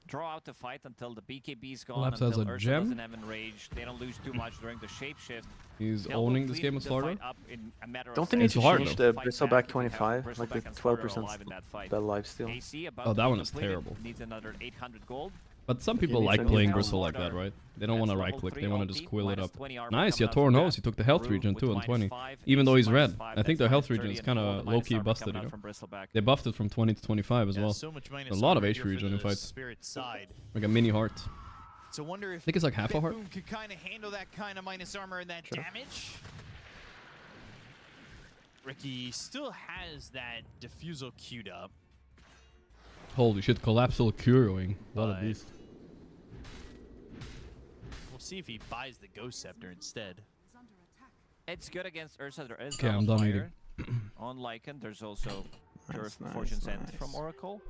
draw out the fight until the BKB is gone, Collapse has until a Ursa gem. doesn't have enrage, they don't lose too much during the shapeshift. He's They'll owning this clean game with the Slaughter. fight up in a matter of Don't they need It's to hard, change though. the Bristleback 25, like the 12% spell life steal? Oh, that one is terrible. Needs another 800 gold. But some people needs like a playing new Bristle like that, right? They don't want to right click, they want to just quill it up. Nice, Yatthaton knows he took the health region too on 20. Even though he's red. I think the health region is kind of low-key busted, you know? They buffed it from 20 to 25 as well. So much A minus lot of armor HP here for region in the fights. Spirit side. Like a mini heart. So wonder if I think it's like half a heart. Betboom could kind of handle that kind of minus armor and that damage. Ricky still has that diffusal queued up. Holy shit, collapsal curing. What a But- beast. We'll see if he buys the Ghost Scepter instead. It's good against Ursa. There is Okay, I'm done Nullifier. On Lycan, there's also Pure Fortune Sent from Oracle.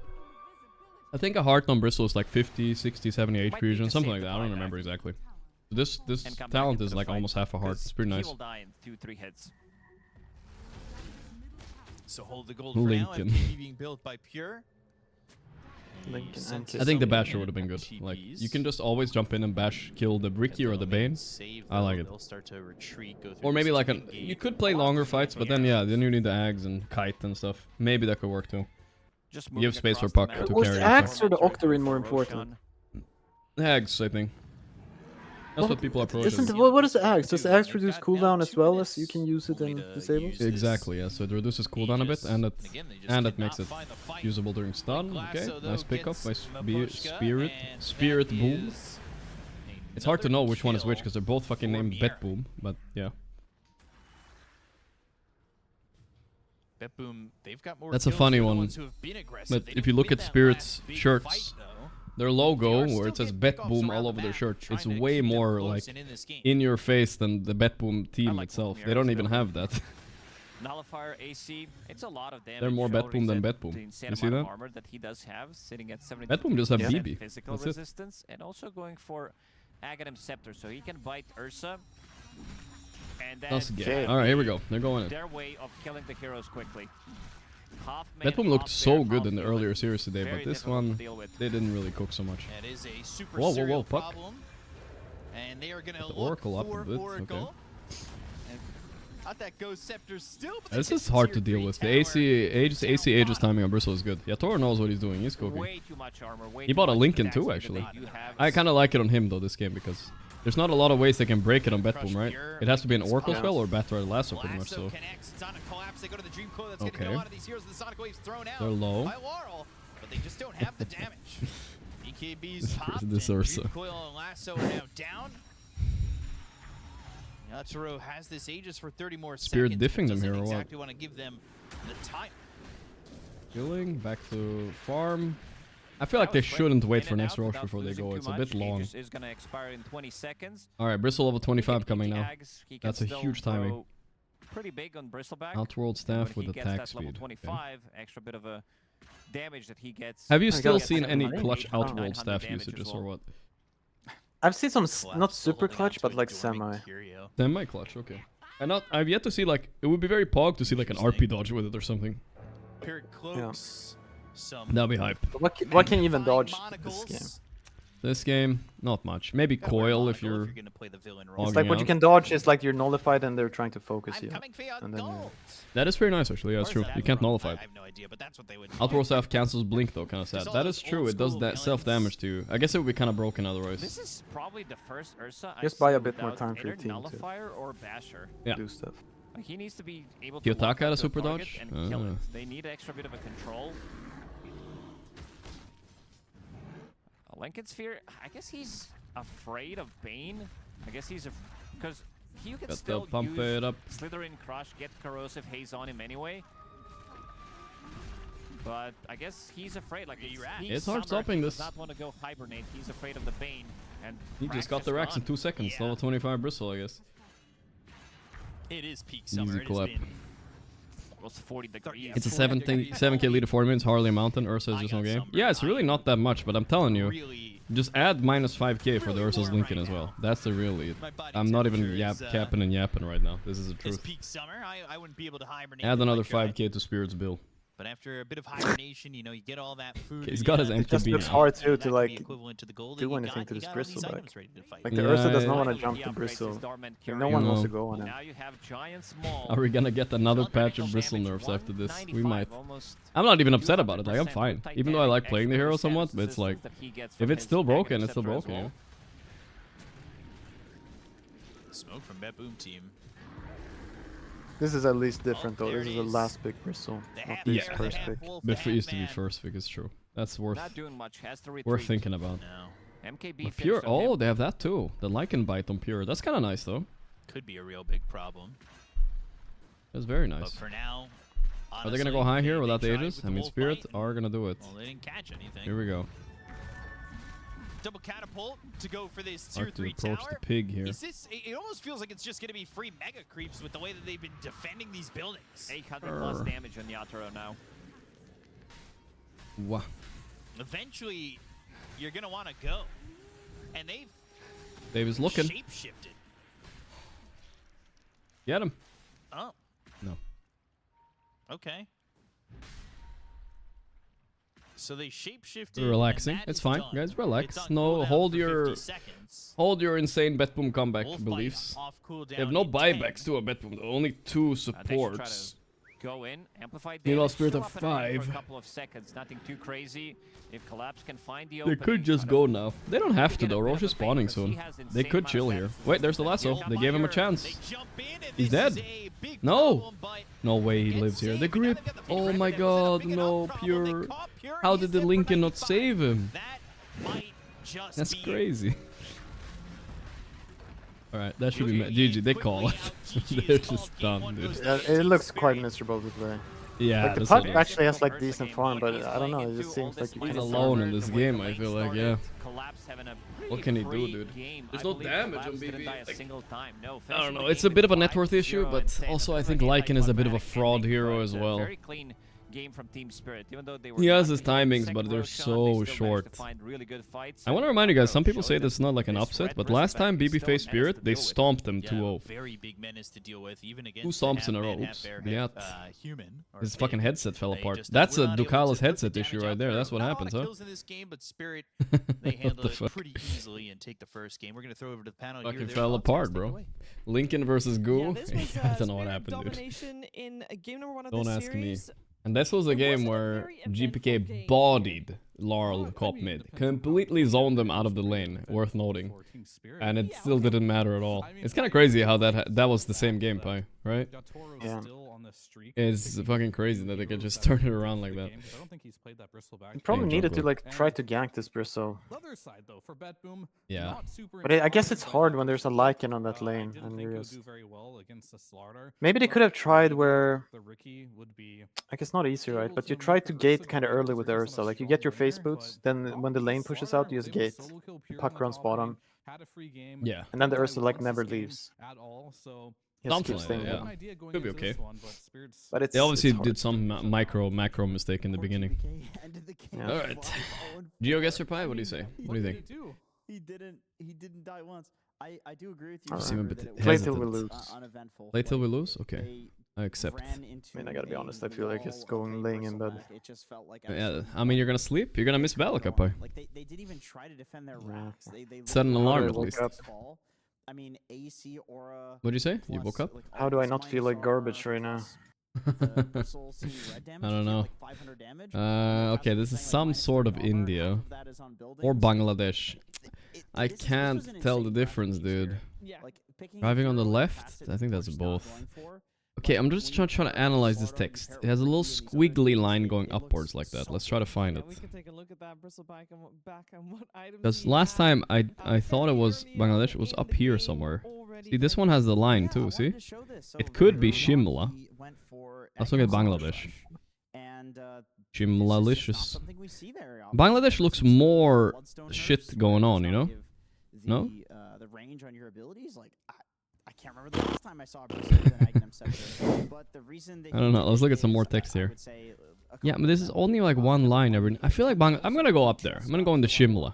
I think a heart on Bristle is like 50, 60, 70 HP region, something like that. I don't remember exactly. This talent is like almost half a heart. It's pretty He nice. will die in 2-3 hits. So hold the gold for now. Lincoln. FPV being built by Pure. Lincoln Since and I think the so basher many would have been good. Like, TPs. you can just always jump in and bash, kill the Bricky or the Bane. Save, I like though. it. They'll start to retreat, go through Or maybe this like team a... gate. You could play longer fights, but then yeah, then you need the Ags and Kite and stuff. Maybe that could work too. Just You have space for across Puck the map. to Was carry. the and Axe stuff. or the Octarine more important? The Ags, I think. That's what people approach Isn't it. what is the Axe? Does the Axe reduce cooldown as well as you can use it in disables? Exactly, yeah. So it reduces cooldown a bit, and it makes it usable during stun. Okay, nice pickup by Spirit Boom. It's hard to know which one is which because they're both fucking named Betboom, but yeah. Betboom, they've got more That's a kills. funny They're the one. ones who have been aggressive. But They if you don't look win at that Spirit's last big shirts, fight, though. their logo where it says Betboom all over their shirt, it's way more like in your face than the Betboom team itself. They don't even have that. Nullifier AC, it's a lot of damage. They're more already Betboom than said Betboom. the insane You see amount of that? armor that he does have, sitting at 70. Betboom just have BB. Physical That's it. resistance, and also going for Aghanim Scepter, so he can bite Ursa. And then That's gay. Alright, here we go. They're going in. their way of killing the heroes quickly. Betboom looked so good in the earlier series today, but this one, they didn't really cook so much. That is a super Whoa, serial Puck. problem. And they are going to The look Oracle up for a bit, Oracle. And got that Ghost Scepter still, but This is hard to deal with. The AC Aegis timing on Bristle is good. Yatthaton knows what he's doing. He's cooking. Way too much armor. Way He too bought a much Lincoln attack too, speed that actually. they do have. I kind of like it on him though this game because there's not a lot of ways they can break it on Betboom, right? It has to be an Oracle spell or Batter Lasso pretty much. So connects. It's on a collapse. They go to the Dream Coil. That's going to Okay. get a lot of these heroes. The Sonic Wave's thrown out They're low. by Laurel, but they just don't have the damage. BKB's popped. This and Ursa. Dream Coil and Lasso are now down. Yatthaton has this Aegis for 30 more Spirit seconds. diffing them doesn't here or what? exactly want to give them the time. Killing, back to farm. I feel like they shouldn't wait for next rush before they go. It's a bit long. Aegis is going to expire in 20 seconds. Alright, Bristle level 25 coming now. He can That's a still huge timing. go pretty big on Bristleback. Outworld staff When with he gets attack that level speed. 25, extra bit of a damage that he gets. Have you I still got seen any 700, clutch 800, Outworld 900 staff damage as usages well. or what? I've seen some not super clutch, but like semi. Semi clutch, okay. I've yet to see like it would be very pog to see like an RP dodge with it or something. Period cloaks. Some That'd be hype. What can you even dodge this game? This game, not much. Maybe Coil if you're gonna play the villain role. It's like what you can dodge is like you're nullified and they're trying to focus you. And then That is pretty nice actually, yeah, that's true. You can't nullify it. I have no idea, but that's what they would. Outward Staff cancels Blink though, kind of sad. That is true, it does that self-damage to you. I guess it would be kind of broken otherwise. This is probably the first Ursa Just I've buy a seen bit more without time for your either team to Nullifier or Basher. Yeah. do stuff. Like, he needs to be able to Kiyotaka walk had a up to super target dodge? and kill Ah. it. They need an extra bit of a control. Lincoln Sphere, I guess he's afraid of Bane. I guess he's because you can Got to still pump use it up. Slytherin Crush, get Corrosive Haze on him anyway. But I guess he's afraid. Like It's hard stopping he this. does not want to go hibernate. He's afraid of the Bane. And He just got the racks in 2 seconds. Level 25 Bristle, I guess. It is peak summer. Easy It clap. has been Almost 40 degrees. It's a 7K lead to 4 minutes. Harley Mountain. Ursa is just no game. Yeah, it's really not that much, but I'm telling you, just add minus 5K for the Ursa's Lincoln as well. That's the real lead. I'm not even capping and yapping right now. This is the It's truth. peak summer. I wouldn't be able to hibernate. Add if I another tried. 5K to Spirit's bill. But after a bit of hibernation, you know, you get all that food. He's got his It just MKB looks now. hard too That to can be like equivalent to the gold do that you anything got. to You this got all Bristle these back. items ready to fight. Like the Yeah, Ursa does yeah. not want to Finally, jump he to upgrades Bristle. his Dormant No Carrier. one wants No. to go on him. Now you have Giant Small. Are we gonna get another patch of Bristle nerfs after this? We might. I'm not even upset about it. Like, I'm fine. Even though I like playing the hero somewhat, but it's like, if it's still broken, it's still broken. You know? Smoke from Betboom team. This is at least different though. This is the last big Bristle, not this first pick. But used to be first pick, it's true. That's worth Not doing much. Has to retreat. worth thinking about. MKB But finished Pure, on him. oh, they have that too. The Lycan Bite on Pure. That's kind of nice though. Could be a real big problem. That's very But nice. for now, Are they gonna go high here without the Aegis? I mean, Spirit are gonna do it. well, they didn't catch anything. Here we go. Double catapult to go for this tier Hard to 3 approach tower. the pig here. Is this? It almost feels like it's just going to be free mega creeps with the way that they've been defending these buildings. 800 plus damage on Yatoro now. Wow. Eventually, you're going to want to go, and they've Dave is looking. shape-shifted. Get him. Oh, No. okay. So they shapeshifted. We're relaxing. It's fine, guys. Relax. No, hold your insane Betboom comeback beliefs. They have no buybacks to a Betboom. Only 2 They should try supports. to go in, amplify Meanwhile, damage, Spirit still of up and running for 5. a couple of seconds, nothing too crazy. If Collapse can find the They opening, could just go now. They don't have to though. Roche is spawning soon. They could chill here. Wait, there's the lasso. They gave him a chance. He's dead. No. No way he lives here. The grip. Oh my god. No, Pure. How did the Lincoln not save him? That's crazy. Alright, that should be GG. They call it. They're just done, dude. Yeah, it looks quite miserable to play. Yeah, like the that's puck what actually has like decent farm, but I don't know. It just seems like you He's can alone in this game, I feel like, yeah. What can he do, dude? There's no damage on BB. I don't know, it's a bit of a net worth issue, but also I think Lycan is a bit of a fraud hero as well. Very clean game from Team Spirit, even though they were He has not his the timings, second but they're version, they so still managed short. to find really good fights. I want to remind you guys, some people say that's not like an upset, but last time BB faced Spirit, they stomped them 2-0. Very big menace to deal with, even against 2 stomps in a row. Oops. Yeah. human. His fucking headset fell apart. That's a Ducala's headset issue right there. That's what happens, huh? Kills in this game, but Spirit they handle it pretty easily and take the first game. We're gonna throw over to the panel. Fucking fell apart, bro. Lincoln versus Goo. This was, I don't know what happened, dude. domination in game number 1 of Don't the ask me. series. And this was a game where GPK bodied Larl Cop mid. Completely zoned them out of the lane, worth noting. And it still didn't matter at all. It's kind of crazy how that was the same game, Pi, right? Yeah. It's fucking crazy that they could just turn it around like that. You probably Hey, needed to Jocko. like try to gank this Bristle. Other side though, for Betboom, Yeah. not super But I guess it's impressive hard so when there's a far. Lycan on that lane. I didn't And think you're he'll just... do very well against the Slardar. Maybe they could have tried where... The Ricky would be Like it's not easy, right? But you try to gate kind of early with Ursa. Like you get your face boots, then when the lane pushes out, you just gate. Puck runs bottom. had a free game. Yeah. And then the Ursa like never leaves. At all, so He just Something keeps like staying that, down. yeah. Could be okay. But it's They obviously it's hard. did some macro mistake in the beginning. Yeah. Alright. GeoGuessr Pi, what do you say? What do you think? He didn't die once. I do agree with you. You seem a Trevor, bit that it was Play till we lose. uneventful. Play till we Like, lose? Okay. They I accept. I mean, I gotta be honest. I feel like it's going laying in bed. Yeah, I mean, you're gonna sleep. You're gonna miss Valakapa. They didn't even try to defend their racks. They Set an alarm at woke least. up. I mean, AC Aura. What'd you say? You woke up? How do I not feel like garbage right now? I don't know. Okay, this is some sort of India or Bangladesh. I can't tell the difference, dude. Driving on the left? I think that's both. Okay, I'm just trying to analyze this text. It has a little squiggly line going upwards like that. Let's try to find it. We can take a look at that back and what items Because last time I thought it was Bangladesh, it was up here somewhere. See, this one has the line too, see? It could be Shimla. Let's look at Bangladesh. Shimlalicious. Bangladesh looks more shit going on, you know? No? The range on your abilities, like I can't remember the last time I saw Brazil with an Ignum Scepter, but the reason they I don't know. Let's look at some more text here. Yeah, but this is only like one line every. I feel like I'm gonna go up there. I'm gonna go into Shimla.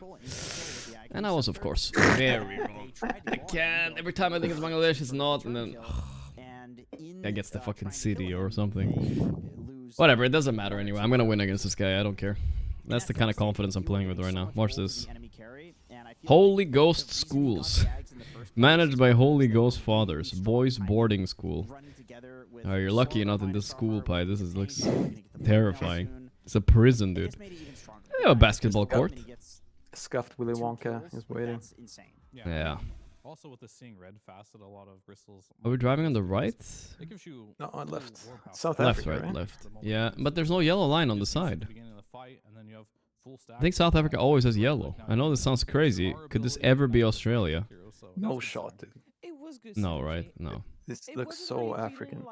And I was, of course, very wrong. I can't. Every time I think it's Bangladesh, it's not, and then I gets the fucking city or something. Whatever, it doesn't matter anyway. I'm gonna win against this guy. I don't care. That's the kind of confidence I'm playing with right now. Watch this. Holy Ghost Schools. Managed by Holy Ghost Fathers. Boys boarding school. Oh, you're lucky you're not in this school, Pi. This looks terrifying. It's a prison, dude. Yeah, a basketball court. Scuffed Willy Wonka is waiting. Yeah. Also, with the seeing red fast at a lot of Bristol's. Are we driving on the right? It gives you no, on left. South left, Africa, right, left. Yeah, but there's no yellow line on the side. Beginning of the fight, and then you have full stack. I think South Africa always has yellow. I know this sounds crazy. Could this ever be Australia? No shot, dude. No, right? No. This looks so African.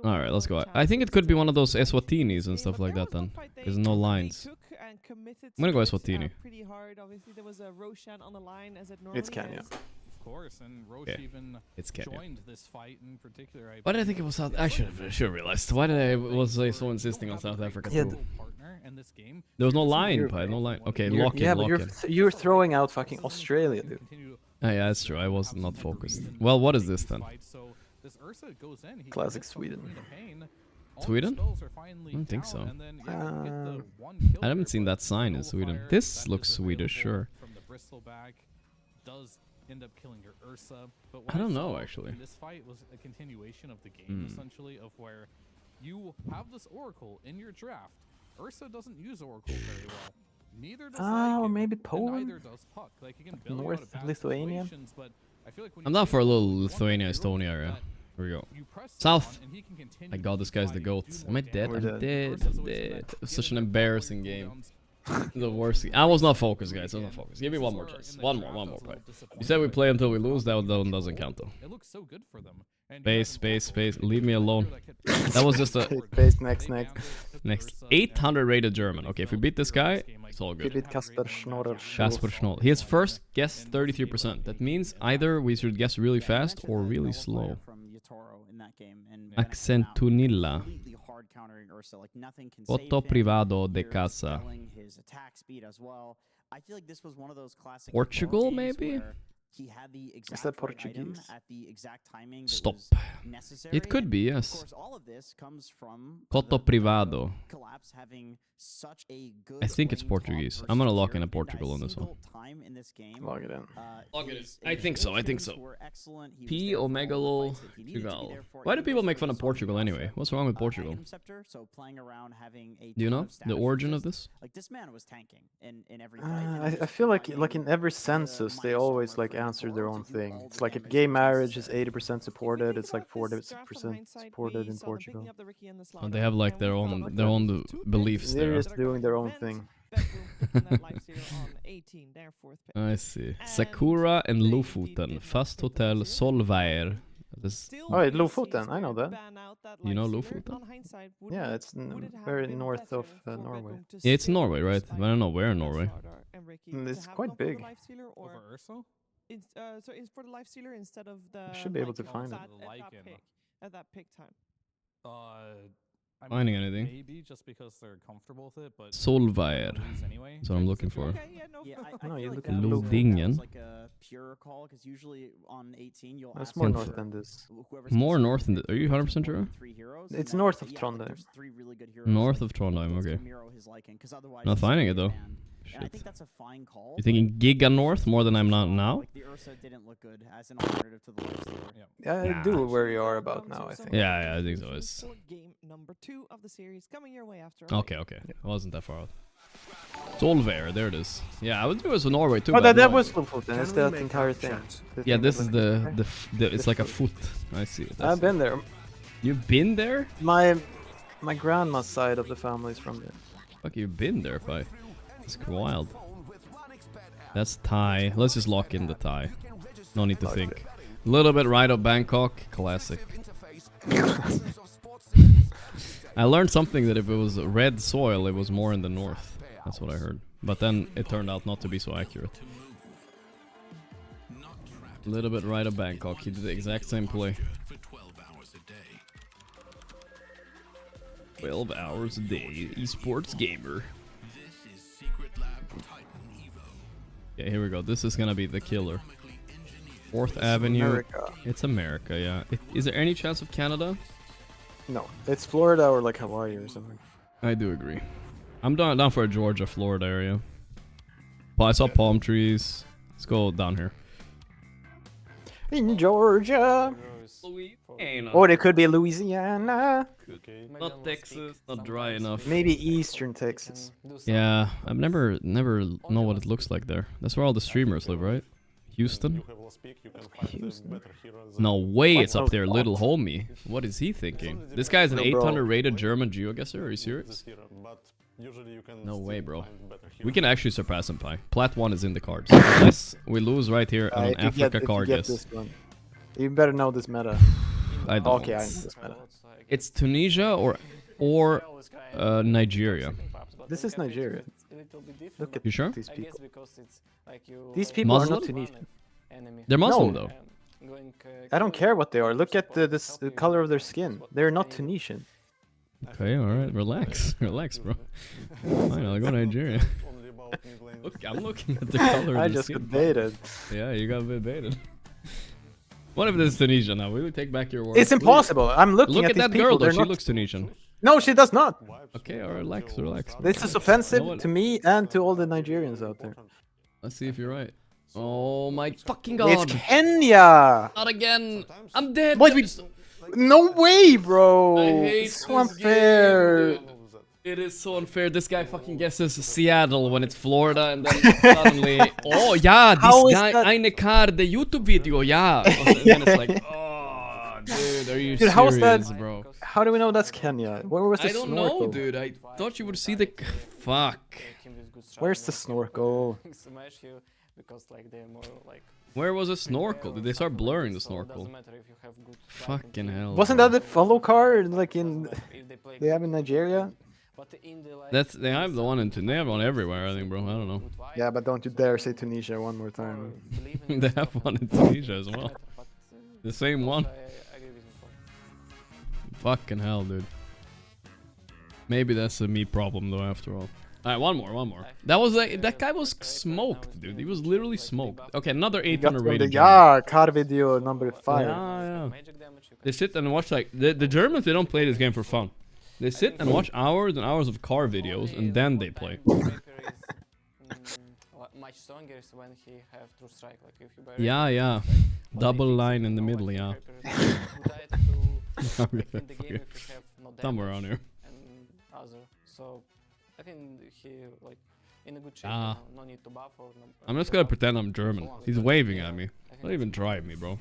Alright, let's go. I think it could be one of those Eswatinis and stuff like that then. There's no lines. I'm gonna go Eswatini. Pretty hard. Obviously, there was a Roshan on the line as it It's Kenya. Of course, and Roche even it's Kenya. joined this fight in particular. Why did I think it was South? I should have realized. Why did was I so insisting on South Africa? Yeah, there was no line, Pi. No line. Okay, lock in. Yeah, but lock in. you're throwing out fucking Australia, dude. Oh, yeah, that's true. I was not focused. Well, what is this then? Classic Sweden. Sweden? I don't think so. I haven't seen that sign in Sweden. This looks Swedish, sure. End up killing your Ursa, but I don't know actually. This fight was a continuation of the game, essentially, of where you have this Oracle in your draft. Ursa doesn't use Oracle very well. Neither does or maybe Poland. Neither does Puck. Like you can build North out of bad Lithuania. but I feel like when I'm down for a little Lithuania, Estonia area. Here we go. South. My god, this guy's the GOAT. Am I dead? I'm dead. I'm dead. It was such an embarrassing game. The worst. I was not focused, guys. I was not focused. Give me one more chance. One more play. You said we play until we lose. That one doesn't count though. It looks so good for them. Space. Leave me alone. That was just a. Space. Next. 800 rated German. Okay, if we beat this guy, it's all good. We beat Kasper Schnorrer. Kasper Schnorrer. He has first guess 33%. That means either we should guess really fast or really slow. Accentunilla. Voto privado de casa. Portugal, maybe? Is that Portuguese? Stop. It could be, yes. Coto privado. I think it's Portuguese. I'm gonna lock in a Portugal on this one. Log it in. Log it in. I think so. P Omegalo Portugal. Why do people make fun of Portugal anyway? What's wrong with Portugal? Do you know the origin of this? Like this man was tanking in every fight. I feel like in every census they always like answer their own thing. It's like if gay marriage is 80% supported, it's like 40% supported in Portugal. Oh, they have like their own beliefs there. They're just doing their own thing. I see. Sakura and Lofoten. Fast Hotel Solvær. Oh, Lofoten. I know that. You know Lofoten? Yeah, it's very north of Norway. Yeah, it's Norway, right? I don't know where in Norway. It's quite big. Over Urso? So it's for the life stealer instead of the. I should be able to find it. At that pick time. finding anything. Maybe just because they're comfortable with it, but Solvair. anyway. That's what I'm looking for. No, you look that Lodingen. was like a pure call because usually on 18 you'll That's ask more for north than this. whoever's More considered north than this. Are you 100% sure? 3 heroes. It's and north then, of yeah, like, Trondheim. there's 3 really good heroes, North like, of Trondheim, that's okay. to mirror his liking, 'cause otherwise Not it's finding gonna it though. get banned. And I Shit. think that's a fine call. You're thinking Giga North more than I'm not now? Like the Ursa didn't look good as an alternative to the Lifestealer. Yeah, I do where you are about now, I think. Yeah, I think so. It's For game number 2 of the series coming your way after. okay. I wasn't that far out. Solvair, there it is. Yeah, I would do it with Norway too. Oh, but that no, was Lofoten. It's that entire thing. Yeah, thing this that is was- the it's like a foot. I see it. I've been there. You've been there? My grandma's side of the family is from there. Fuck, you've been there, Pi. It's wild. That's Thai. Let's just lock in the Thai. No need to think. A little bit right of Bangkok. Classic. I learned something that if it was red soil, it was more in the north. That's what I heard. But then it turned out not to be so accurate. A little bit right of Bangkok. He did the exact same play. 12 hours a day. Esports gamer. Okay, here we go. This is gonna be the killer. 4th Avenue. America. It's America, yeah. Is there any chance of Canada? No, it's Florida or like Hawaii or something. I do agree. I'm down for a Georgia, Florida area. But I saw palm trees. Let's go down here. In Georgia. Or it could be Louisiana. Not Texas, not dry enough. Maybe Eastern Texas. Yeah, I've never know what it looks like there. That's where all the streamers live, right? Houston? Houston. No way What? it's up there, little homie. What is he thinking? This guy's an No, bro. 800 rated German geoguesser, are you serious? No way, bro. We can actually surpass him, Pi. Plat 1 is in the cards. Unless we lose right here on an If you Africa card get guess. this one. You better know this meta. I don't. Okay, I know this meta. It's Tunisia or Nigeria. This is Nigeria. Look at You sure? these people. These people are not Muslim? Tunisian. They're Muslim No. though. I don't care what they are. Look at the color of their skin. They're not Tunisian. Okay, alright, relax. Relax, bro. Fine, I'll go Nigeria. Look, I'm looking at the color I of the just skin. got baited. Yeah, you got a bit baited. What if this is Tunisia now? Will you take back your word? It's impossible. I'm looking Look at at these that people. girl though, They're she not- looks Tunisian. No, she does not. Okay, alright, relax, relax. This is offensive to me and to all the Nigerians out there. Let's see if you're right. Oh my fucking god. It's Kenya. Not again. I'm dead. Wait, no way, bro. I hate It's so this unfair. game, dude. It is so unfair. This guy fucking guesses Seattle when it's Florida, and then suddenly, oh yeah, How this is guy that- eine Kar, the YouTube video, yeah. And then it's like, oh, dude, are you Dude, how is serious, that? bro? How do we know that's Kenya? Where was the I don't snorkel? know, dude. I thought you would see the. Fuck. Where's the snorkel? Where was the snorkel? Did they start blurring the snorkel? Fucking hell. Wasn't bro. that the follow card like in they have in Nigeria? That's they have the one in they have one everywhere. I think, bro. I don't know. Yeah, but don't you dare say Tunisia one more time. They have one in Tunisia as well. The same one. Fucking hell, dude. Maybe that's a me problem though. After all. Alright, one more. That was that guy was smoked, dude. He was literally smoked. Okay, another You got 800 from the rated. yeah, car video number 5. Yeah. They sit and watch like the Germans. They don't play this game for fun. They sit and watch hours and hours of car videos and then they play. Yeah. Double line in the middle, yeah. Somewhere around here. So I think he like in a good shape. Ah. No need to buff or no. I'm just gonna pretend I'm German. He's waving at me. Don't even try me, bro.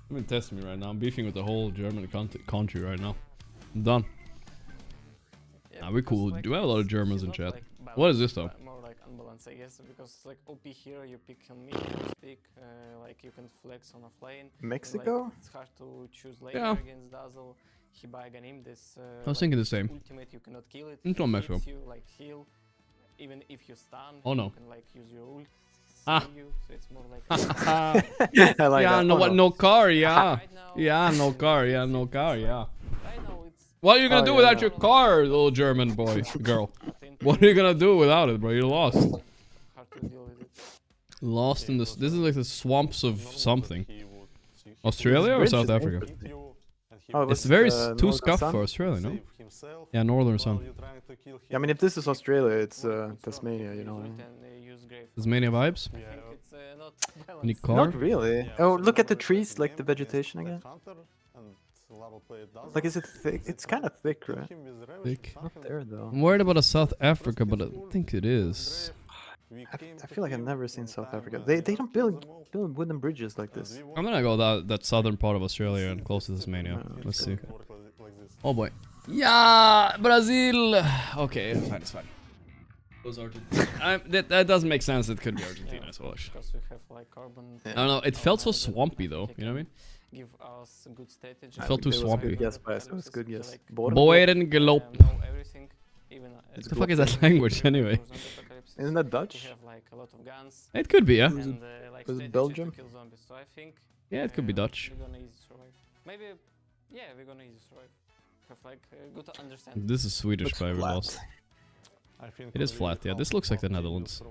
Don't even test me right now. I'm beefing with the whole German country right now. I'm done. Nah, we're cool. Do we have a lot of Germans in chat? What is this though? More like unbalanced, I guess, because it's like OP here, you pick on me, you pick, like you can flex on a lane. Mexico? Like, it's hard to choose later Yeah. against Dazzle. He buy Gaimin, this. I was thinking the same. Ultimate, you cannot kill it. It's not He Mexico. hits you, like heal. Even if you stun, Oh, no. you can like use your ult. Ah. Save you, so it's more like. I like Yeah, that. no, Oh, what? no. No car, yeah. Yeah, no car, yeah, no car, yeah. Right now it's What are you gonna do without your car, little German boy, girl? What are you gonna do without it, bro? You're lost. Lost in this. This is like the swamps of something. Australia or South Africa? It's very too scuffed for Australia, no? Yeah, Northern Sun. Yeah, I mean, if this is Australia, it's Tasmania, you know. Tasmania vibes? Any car? Not really. Oh, look at the trees, like the vegetation again. Like, is it thick? It's kind of thick, right? Thick. Not there, though. I'm worried about South Africa, but I think it is. I feel like I've never seen South Africa. They don't build wooden bridges like this. I'm gonna go that southern part of Australia and close to Tasmania. Let's see. Oh boy. Yeah, Brazil. Okay, it's fine. It's fine. Those Argentina. That doesn't make sense. It could be Argentina as well. I don't know. It felt so swampy though. You know what I mean? Give us good strategy. It felt too swampy. Yes, it was good guess. Boerengelop. What the fuck is that language anyway? Isn't that Dutch? It could be, yeah. Was it Belgium? Yeah, it could be Dutch. Maybe, yeah, we're gonna easy survive. Have like good understanding. This is Swedish by every loss. It is flat, yeah. This looks like the Netherlands.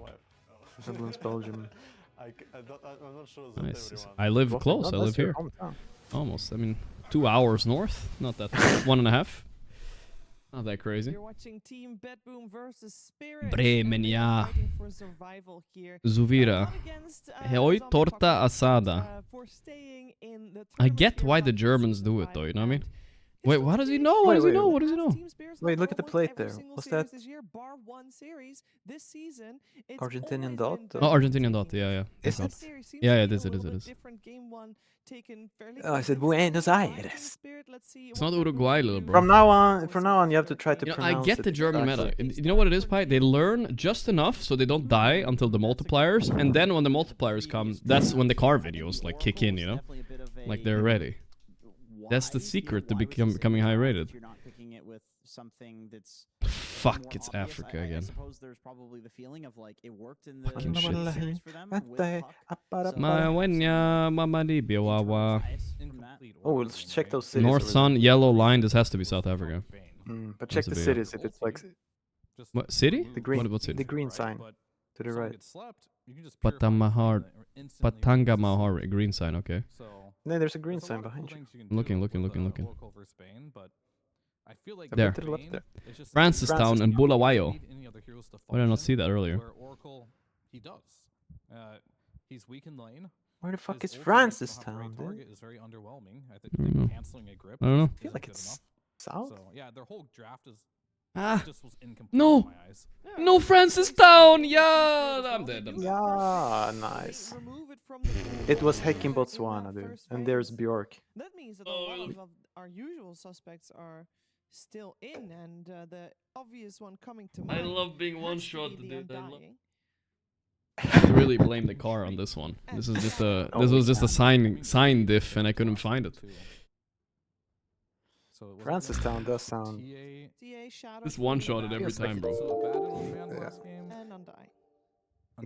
Netherlands, Belgium. Nice. I live close. I live here. Almost. I mean, 2 hours north. Not that. 1.5. Not that crazy. You're watching Team Betboom versus Spirit. Bremen, ja. Zuvira. Hoi torta asada. I get why the Germans do it though, you know what I mean? Wait, what does he know? What does he know? What does he know? Wait, look at the plate there. What's that? Argentinian dot? Oh, Argentinian dot, yeah. Is it? Yeah, it is. Oh, I said Buenos Aires. It's not Uruguay, little bro. From now on, you have to try to pronounce it. I get the German meta. You know what it is, Pi? They learn just enough so they don't die until the multipliers, and then when the multipliers come, that's when the car videos like kick in, you know? Like they're ready. That's the secret to becoming high rated. Fuck, it's Africa again. I suppose there's probably the feeling of like it worked in the series for them with Oh, let's check those cities. North Sun, yellow line. This has to be South Africa. But check the cities if it's like. What city? The green. What city? The green sign to the right. Patangamahar, green sign. Okay. No, there's a green sign behind you. Looking. A There. bit to the left there. Francistown and Bulawayo. Why did I not see that earlier? Where the fuck is Francistown, dude? I don't know. I feel like it's south. Ah, no, no, Francistown. Yeah, I'm dead. Yeah, nice. It was heck in Botswana, dude, and there's Bjork. That means that a lot of our usual suspects are still in, and the obvious one coming to mind. I love being one shot, dude. I have to really blame the car on this one. This is just a sign diff, and I couldn't find it. Francistown does sound. This one shot it every time, bro.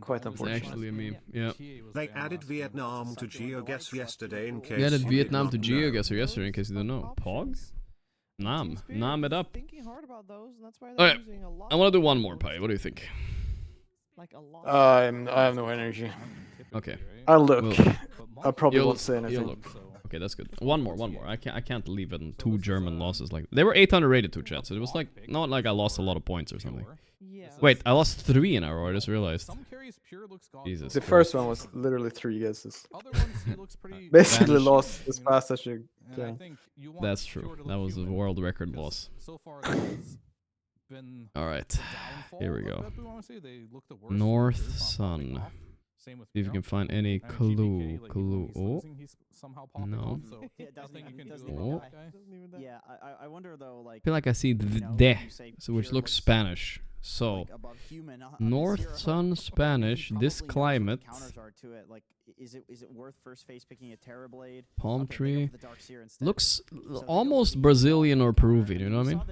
Quite unfortunate. It's actually a meme. Yeah. They added Vietnam to GeoGuess yesterday in case. We added Vietnam to GeoGuessr yesterday in case you don't know. Pog? Nam it up. Alright, I want to do one more, Pi. What do you think? I have no energy. Okay. I'll look. I probably won't say anything. Look. Okay, that's good. One more. I can't leave it in 2 German losses like they were 800 rated to chat, so it was like not like I lost a lot of points or something. Wait, I lost 3 in a row. I just realized. Jesus. The first one was literally 3 guesses. Basically lost as fast as you can. That's true. That was a world record loss. All right, here we go. North Sun. See if you can find any clue. Oh, no. Oh. Yeah, I wonder though, like. I feel like I see the, so which looks Spanish. So, North Sun Spanish. This climate. Is it worth first face picking a Terrorblade? Palm tree. Looks almost Brazilian or Peruvian. You know what I mean?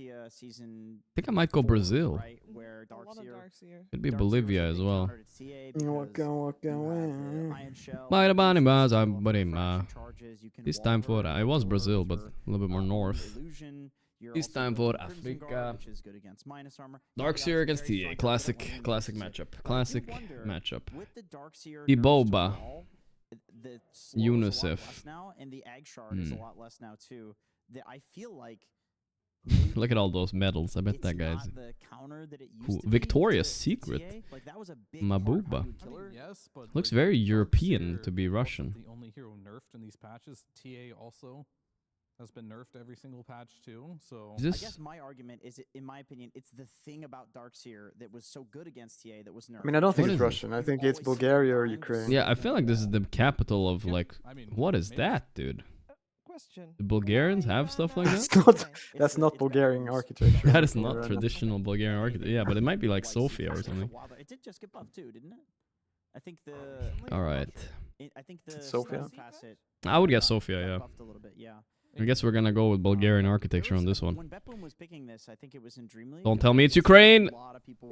I think I might go Brazil. Could be Bolivia as well. is you can This time wall for her I was or Brazil, but for, a little bit more north. illusion. You're This also time good for with Crimson Guard, Africa. which is good against minus armor. Darkseer against very TA. strong Classic, when you classic use it. matchup. But I do Classic wonder, matchup. with the Darkseer nerfs to Iboba. wall, the slow is a lot UNICEF. less now, and the Ag Shard is a Hmm. lot less now too. I feel like Look at all those medals. I bet that guy's the counter that it used cool. to be Victoria's to Secret. TA. Like, that was a big Mabuba. Yes, but Looks like, very European Darkseer to be wasn't Russian. The only hero nerfed in these patches. TA also has been nerfed every single patch too. So Is I this- guess my argument is, in my opinion, it's the thing about Darkseer that was so good against TA that was nerfed. I mean, I don't think What it's is it? Russian. I think it's Bulgaria or Ukraine. Yeah, I feel like this is the capital of like. What is that, dude? Question. The Bulgarians have stuff like That's that? not that's not Bulgarian architecture. That is Yeah, not right. traditional Bulgarian architecture. Yeah, but it might be like Sofia or something. It did just get buffed too, didn't it? I think the. All right. I think the Sofia? stun facet I would guess got Sofia, yeah. buffed a little bit, yeah. I guess we're gonna go with Bulgarian architecture on this one. When Betboom was picking this, I think it was in Dream League. Don't tell me it's Ukraine!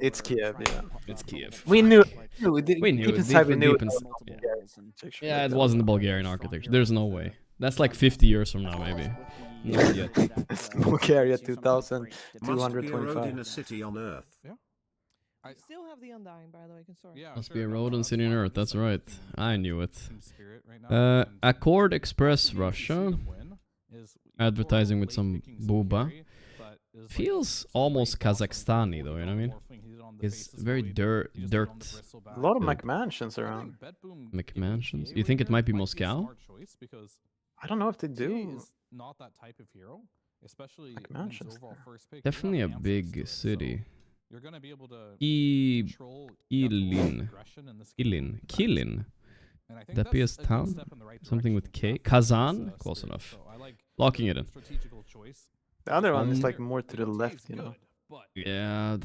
It's Kiev, yeah. It's Kiev. We knew. We knew Deep it. inside, we Deep knew it ins- was yeah. Bulgarian architecture. Yeah, it wasn't the Bulgarian architecture. There's no way. That's like 50 years from now, maybe. Not yet. Bulgaria Must be a road 2225. in a city on Earth. You still have the Undying, by the way. Sorry. Yeah, Must be a road on City on Earth. That's right. I knew it. Spirit right now, Accord Express Russia. Advertising with some booba. Feels almost Kazakhstani though, you know what I mean? It's very dirt. A lot of McMansions around. McMansions? You think it might be Moscow? I don't know if they do. Not that type of hero, especially McMansions. overall first pick. Definitely a big city. You're gonna be able to Ilin. Ilin. Kilin. And I think That be a that's a good town? step in the right Something with direction. K? Kazan? Close enough. Locking it in. Strategical choice. The other one is like more to the left, you know. Yeah,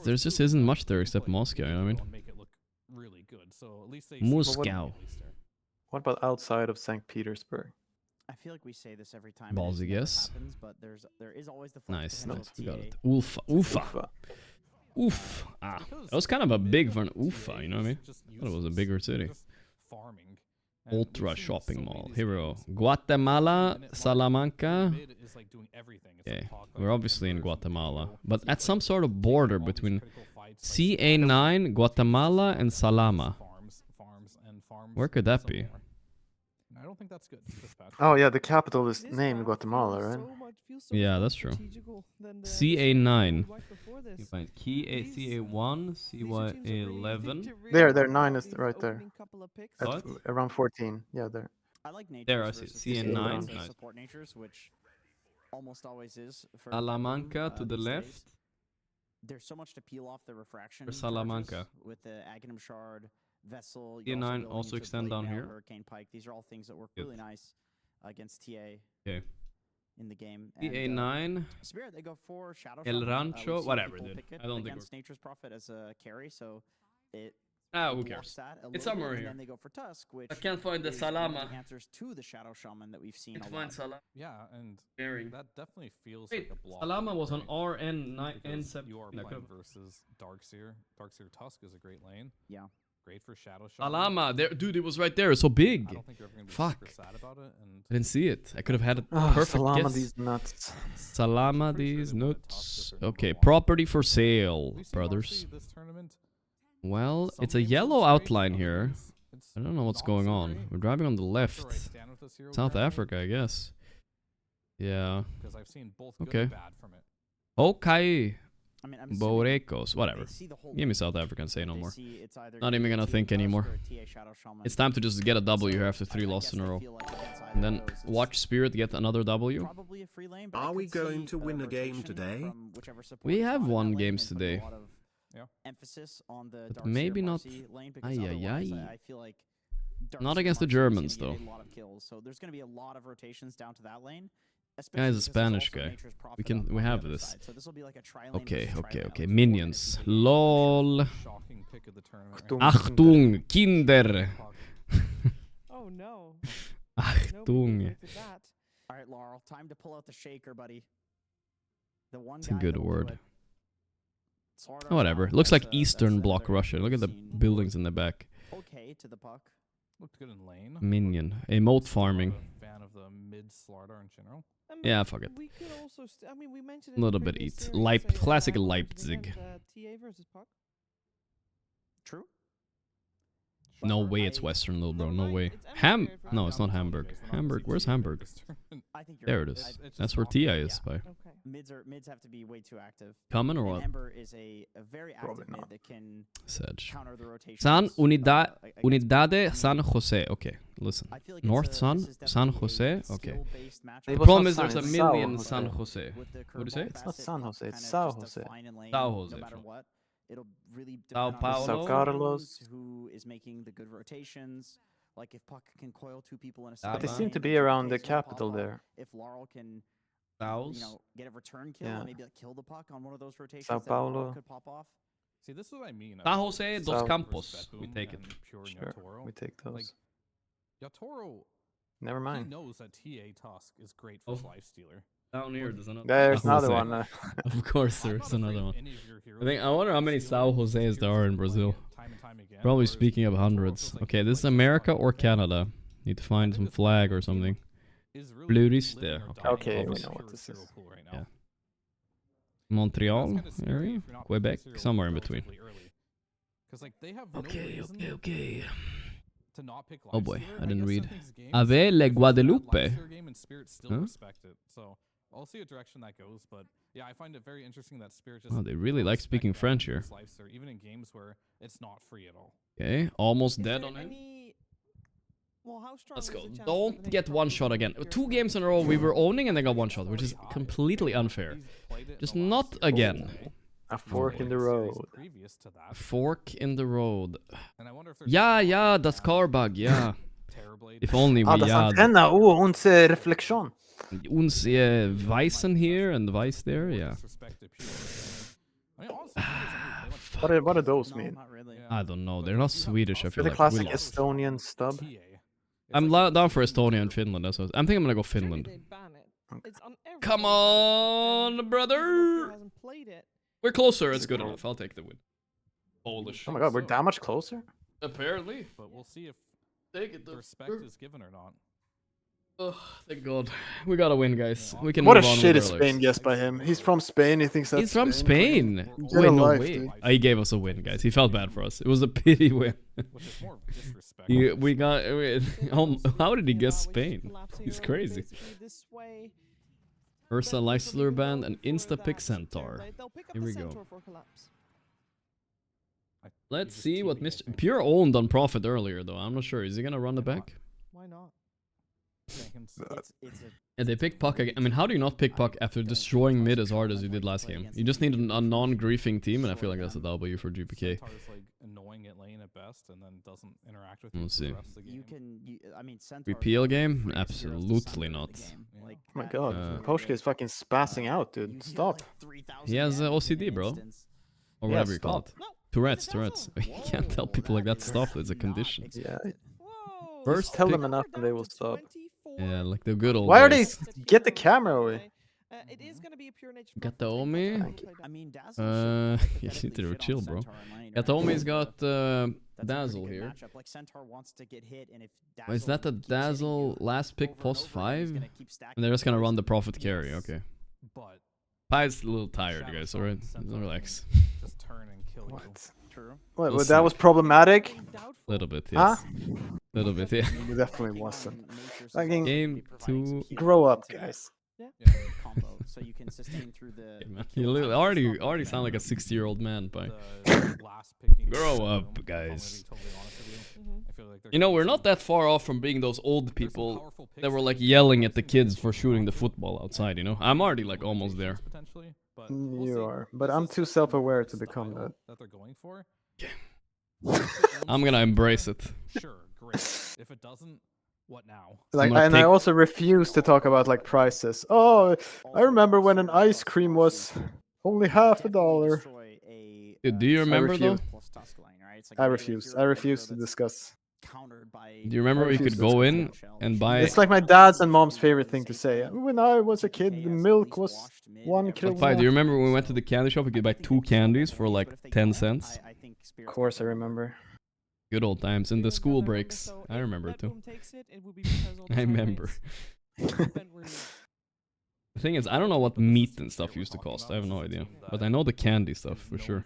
there just isn't much there except Moscow, you know what I mean? Make it look really good. So at least they Moscow. What about outside of St. Petersburg? I feel like we say this every time. Ballsy guess. Happens, but there is always the Nice, potential nice. of We got TA. it. Ufa. Ufa. Oof. Ah. That was kind of a big for an Ufa, you know what I mean? I thought it was a bigger city. Ultra shopping mall. Here we go. Guatemala, Salamanca. Okay, we're obviously in Guatemala, but at some sort of border between CA9, Guatemala, and Salama. Where could that be? I don't think that's good. Oh yeah, the capital is named Guatemala, right? Yeah, that's true. CA9. You find CA1, CY11. There, 9 is right there. At What? around 14. Yeah, there. I like natures There, I see. versus CN9. the Nice. support natures, which almost always is for Salamanca to the these left. days. There's so much to peel off the refraction. For charges Salamanca. with the Aghanim Shard, Vessel. CN9 go also into extend Blade down Mail, here. Hurricane Pike. These are all things that work Yep. really nice against TA. Okay. In the game. CA9. Spirit, they go for Shadow El Shaman. Rancho, we've seen whatever, people dude. pick it I don't think against Nature's Prophet as a carry, so it. Ah, who blocks cares? that a It's little bit, somewhere and here. then they go for Tusk, which I can't find the is one of Salama. the answers to the Shadow Shaman that we've seen Can't a find lot. Salama. Yeah, and Very. that definitely feels Wait, like a block. Salama was on right? RN9 Because N7. You are No, playing could've- versus Darkseer. Darkseer Tusk is a great lane. Yeah. Great for Shadow Shaman. Salama, there, dude, it was right there. It's so big. I don't think you're ever gonna be Fuck. super sad about it. And I didn't see it. I could have had a Ah, perfect Salama guess. these nuts. Salama these nuts. Okay, property for sale, brothers. this tournament. Well, it's a yellow outline here. I don't know what's going on. We're driving on the left. South Africa, I guess. Yeah. Because I've seen both good Okay. and bad from it. Okay. I mean, I'm Borekos, whatever. see the whole Give me game. South African, say no They more. see it's either Not gonna even be gonna TA think Tusk anymore. or TA Shadow Shaman. It's time to just get a W here after 3 losses in a row. And then watch Spirit get another W. Probably a free lane, but I Are we could going see to win a game rotation today? from whichever support We is have on in won that lane games and put a today. lot of Emphasis on the But Darkseer maybe not. Marcy lane, because Ay, ay, otherwise ay. I feel like Not Darkseer against the Marcy is gonna Germans, get though. a lot of kills, so there's going to be a lot of rotations down to that lane. Guy's especially a because there's Spanish also guy. Nature's Prophet We can. on We the have other this. side. So this will be like a tri-lane Okay, versus okay, tri-lane okay. on Minions. LOL. Shocking pick of the tournament. Achtung, Kinder. Oh no. Achtung. All right, Laurel, time to pull out the shaker, buddy. The one It's a guy good that'll do word. it. Sword Art Whatever. Online, Looks like that's Eastern the Bloc other Russia. Look at the scene. buildings in the back. Okay to the puck. Looked good in lane. Minion. Emote farming. Fan of Slardar in general. Yeah, fuck it. We could also, I mean, we mentioned A little bit eat. Classic Leipzig. TA versus Puck. True. No way it's Western, little bro. No way. No, it's not Hamburg. Hamburg. Where's Hamburg? I think There it is. That's where TI is, by. Mids have to be way too active. Coming or And what? Ember is a very active mid that can Sedge. counter the rotation. Unidade San Jose. Okay, listen. North San Jose. Okay. The problem is there's a million San Jose. What do you say? It's not San Jose. It's Sao Jose. Sao Jose. No matter what, it'll really Sao depend on Paulo. Sao Carlos. who is making the good rotations. Like if Puck can coil two people in a But they second, seem to and be GPK around the is gonna pop capital off. there. If Laurel can, Saus. you know, get a return kill Yeah. and maybe like kill the Puck on one of those rotations, Sao that Laurel Paulo. could pop off. See, this is what I mean. San Jose dos Sao- Campos. We take it. Pure Sure, Yatoro. we take those. Like, Yatoro, Never he mind. knows that TA Tusk is great for Lifestealer. Down here, there's another. There's San another Jose. one. Of course, there's another one. I wonder how many Sao Jose's there are in Brazil. Probably speaking of hundreds. Okay, this is America or Canada. Need to find some flag or something. Bluriste. Okay, we know what this is. Yeah. Montreal area, Quebec, somewhere in between. Okay. To not pick Oh boy, Lifestealer, I didn't guess read. in these games, Ave le Guadalupe. Lifestealer game and Spirit still Huh? respect it. So I'll see a direction that goes, but yeah, I find it very interesting that Spirit just Oh, they really like speaking French here. Lifestealer, even in games where it's not free at all. Okay, almost dead on him. Let's go. Don't get one shot again. 2 games in a row we were owning and they got one shot, which is completely unfair. Just not again. A fork in the road. A fork in the road. Yeah, that's car bug, yeah. If only we Ah, das had Antenna. Oh, und Reflexion. uns Weißen here and Weiss there, yeah. What do those mean? I don't know. They're not Swedish, I They're feel the like. classic We lost. Estonian stub. I'm down for Estonia and Finland. That's what I think I'm gonna go Finland. Come on, brother! We're closer. It's good enough. I'll take the win. Polish. Oh my god, we're that much closer? Apparently. But we'll see if Take it, the respect is given or not. Oh, thank God. We gotta win, guys. We can What a move on shitty with our lives. Spain guess by him. He's from Spain, he thinks that's He's from Spain. Get Wait, a no life, way. dude. He gave us a win, guys. He felt bad for us. It was a pity win. We got. How did he guess Spain? He's crazy. Ursa Leisler Band and Instapick Centaur. Here we go. Let's see what Mr. Pure owned on Profit earlier, though. I'm not sure. Is he gonna run the back? Why not? Yeah, they picked Puck again. I mean, how do you not pick Puck after destroying mid as hard as you did last game? You just need a non-griefing team, and I feel like that's a W for GPK. Centaur's like annoying at lane at best, and then doesn't interact with Let's you see. for the rest of the game. I mean, Repeal game? Absolutely not. Oh my god, Poshka is fucking spazzing out, dude. Stop. He has OCD, bro. Or Yeah, whatever you call stop. it. Tourette's. You can't tell people like that stop. It's a condition. Yeah. First tell pick- them enough and they will stop. Yeah, like the good old Why are they? days. Get the camera away. It is going to be a pure nature. Got the Omi. I mean, Dazzle You need to chill, bro. Got the Omi's got Dazzle here. matchup. Like Centaur wants to get hit, and if Wait, is that the Dazzle last pick post 5? And they're just gonna run the Profit carry, okay. But Pie's a little tired, guys, alright? Relax. just turn and kill you. True. What, We'll but that see. was problematic? Little bit, Huh? yes. Little bit, yeah. It definitely wasn't. Fucking Game 2. grow up, guys. combo, so you can sustain through the. You literally already sound like a 60-year-old man, Pi. Grow up, guys. You know, we're not that far off from being those old people that were like yelling at the kids for shooting the football outside, you know? I'm already like almost there. You are, but I'm too self-aware to become that. That they're going for. I'm gonna embrace it. Sure, great. If it doesn't, what now? Like, gonna and I take- also refuse to talk about like prices. Oh, I remember when an ice cream was only $50. Dude, do you remember though? I refuse. I refuse to discuss. Do you remember we could go in and buy? It's like my dad's and mom's favorite thing to say. When I was a kid, the milk was 1 But krona. Pi, do you remember when we went to the candy shop? We could buy 2 candies for like 10 cents. Of course, I remember. Good old times in the school breaks. I remember too. I remember. The thing is, I don't know what meat and stuff used to cost. I have no idea. But I know the candy stuff for sure.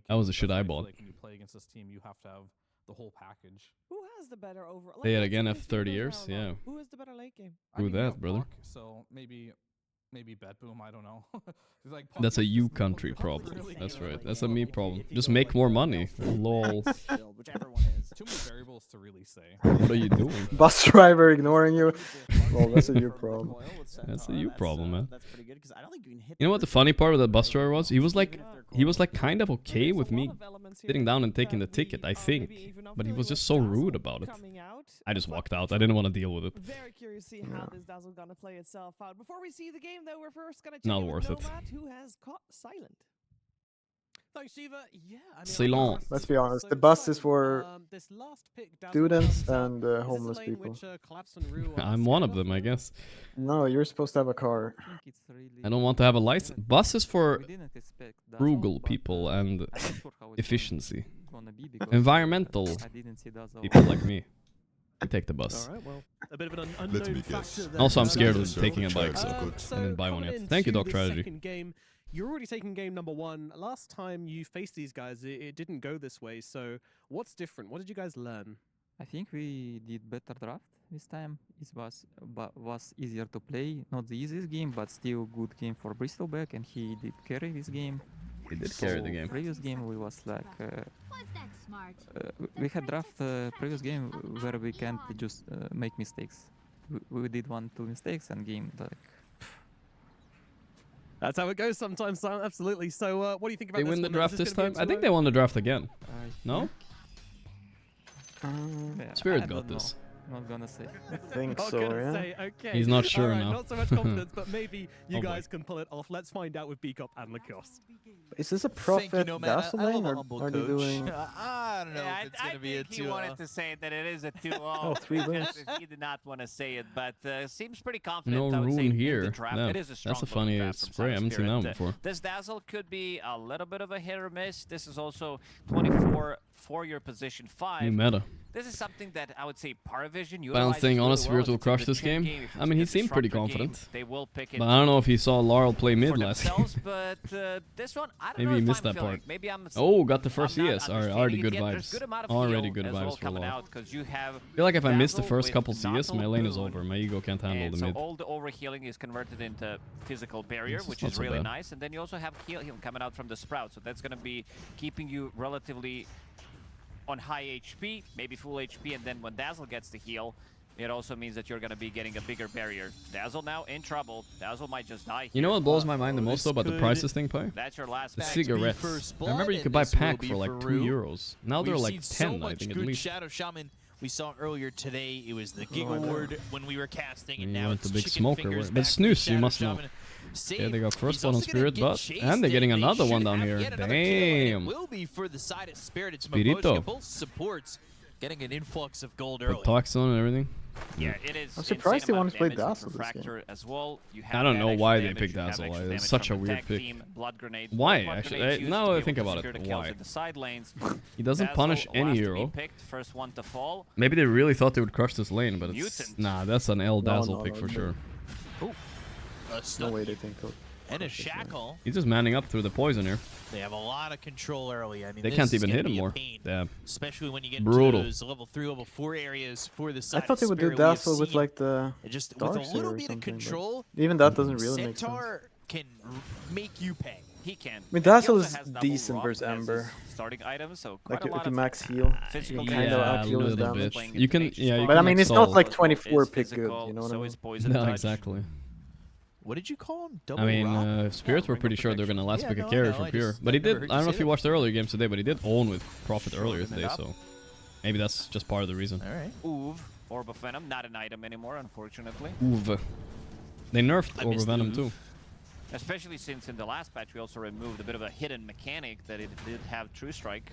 That was the shit I bought. When you play against this team, you have to have the whole package. Who has the better overall? Say it again after 30 years? Yeah. Who has the better late game? Who that, brother? So maybe Betboom, I don't know. Like, That's a you country problem. That's right. That's a me problem. Just make more money. Lol. Whichever one is. Too many variables to really say. What are you doing? Bus driver ignoring you. Well, that's a you problem. That's a you problem, man. That's pretty good because I don't think you can hit. You know what the funny part with the bus driver was? He was like kind of okay with me sitting down and taking the ticket, I think. But he was just so rude about it. I just walked out. I didn't want to deal with it. Very curious to see how this Dazzle gonna play itself out. Before we see the game, though, we're first gonna check Not in with worth it. Nomad, who has caught silent. Thanks, Shiva. Yeah, I mean, Silent. Let's be honest. The bus is for this last pick, Dazzle students has, and this is a homeless lane people. which, Collapse and Rue are I'm one of them, I guess. No, you're supposed to have a car. I don't want to have a license. Bus is for frugal people and efficiency. Environmental people like me. I take the bus. All right, well, a bit of an unknown factor there. Also, I'm scared of So, taking a bike, so I didn't buy one yet. Thank you, Doc coming into Strategy. the second game, you're already taking game number 1. Last time you faced these guys, it didn't go this way. So what's different? What did you guys learn? I think we did better draft this time. It was easier to play. Not the easiest game, but still good game for Bristleback, and he did carry this game. He did carry the game. Previous game we was like we had draft previous game where we can't just make mistakes. We did 1-2 mistakes and game like. That's how it goes sometimes, Sam. Absolutely. So, what do you think about They this win the one? draft Is this gonna time? be a I think 2-0? they won the draft again. No? Yeah, Spirit I got don't know. this. Not gonna say. I think Not so, gonna yeah. say, okay. He's not sure All right, now. Not so much confidence, but maybe you Oh boy. guys can pull it off. Let's find out with Beacop and Lacoste. Is this a Thank you, profit Nomad. Dazzle I love lane, a or humble are they coach. doing... I don't know if it's going to be a 2-0. he wanted to say that it is a 2-0. Oh, 3 wins. He did not want to say it, but seems pretty confident. No I would say, rune in the here. draft. No, It is a strong that's a voting funny draft from spray. I haven't seen that one before. This Dazzle could be a little bit of a hit or miss. This is also 24 for your position 5. New meta. This is something that I would say Paravision Balance saying honest Spirit will crush this game. I mean, he seemed pretty confident. They will pick it But I don't know if he saw Laurel play mid for last game. themselves, but this one, I don't Maybe know he if missed I'm that feeling. part. Maybe I'm Oh, got the first I'm not CS. Already good understanding it yet. There's vibes. good amount of Already heal good as well vibes for coming Laurel. out, 'cause you have I feel like if I miss the Dazzle first with couple CS, my lane is Natal over. My ego can't handle and the so mid. all the overhealing is converted into physical barrier, This is which not is so really bad. nice. And then you also have heal coming out from the Sprout, so that's going to be keeping you relatively on high HP, maybe full HP, and then when Dazzle gets the heal, it also means that you're going to be getting a bigger barrier. Dazzle now in trouble. Dazzle might just die. You know here. what blows my mind the most though about the prices thing, Pi? That's your last The back. cigarettes. I remember you could buy pack for like €2. Now they're We've like seen 10, so I much think at good least. Shadow Shaman we saw earlier today. It was the Gig Oh, I know. Award when we were casting, and You now want it's the big Chicken smoker. Fingers But back for the Snooze, you Shadow must know. Shaman. Yeah, they got first He's one on also gonna Spirit, get but chased, and they're getting they another should one down have here. yet another kill, and Damn. it will be for the side of Spirit. It's Spirito. Mimoshka, both supports getting an influx of gold early. The Toxon and everything. Yeah, it is. I'm surprised they insane wanted to play amount of damage Dazzle with this game. Refractor as well. You I have don't that know extra why they damage, picked you have Dazzle. extra It's damage such from a the weird tag pick. team, Blood Grenade. Why, Blood actually? Grenade used Now to I be able think to about secure it, the kills why? in the side lanes. He doesn't Dazzle punish any last to be hero. picked, first one to fall. Maybe they really thought they would crush this lane, but it's Mutant. nah. That's an L Dazzle pick for no. sure. Oh, No way they think so. and a shackle. He's just manning up through the poison here. They have a lot of control early. I mean, They this can't is even gonna hit him be a more. pain, Yeah. especially when you get Brutal. into those level 3, level 4 areas for the I side. thought they of would do Spirit. We have Dazzle with seen like the just with a Darkseer little or bit of something, but control. even that doesn't really make sense. Centaur can make you pay. He can. I mean, And he Dazzle also is has double decent rock versus as his Ember. starting item, so quite Like a if lot you of max heal, physical you kind of damage. out heal his little damage. bit. You can, yeah. You But I can mean, like it's not solve. like 24 Is pick good, physical, you know what so I mean? is poison No, touch. exactly. What did you call him? Double I mean, rock? Spirits were pretty sure they're gonna last Yeah, pick a no, I carry know, from I Pure, just- but he I've never did. heard I you don't know say if you that. watched the earlier games today, but he did own with Profit earlier Shorten it today, up. so maybe that's just part of the reason. All right. Oov, Orb of Venom, not an item anymore, unfortunately. Oof. They nerfed I Over missed Venom Oof. too. Especially since in the last patch we also removed a bit of a hidden mechanic that it did have True Strike.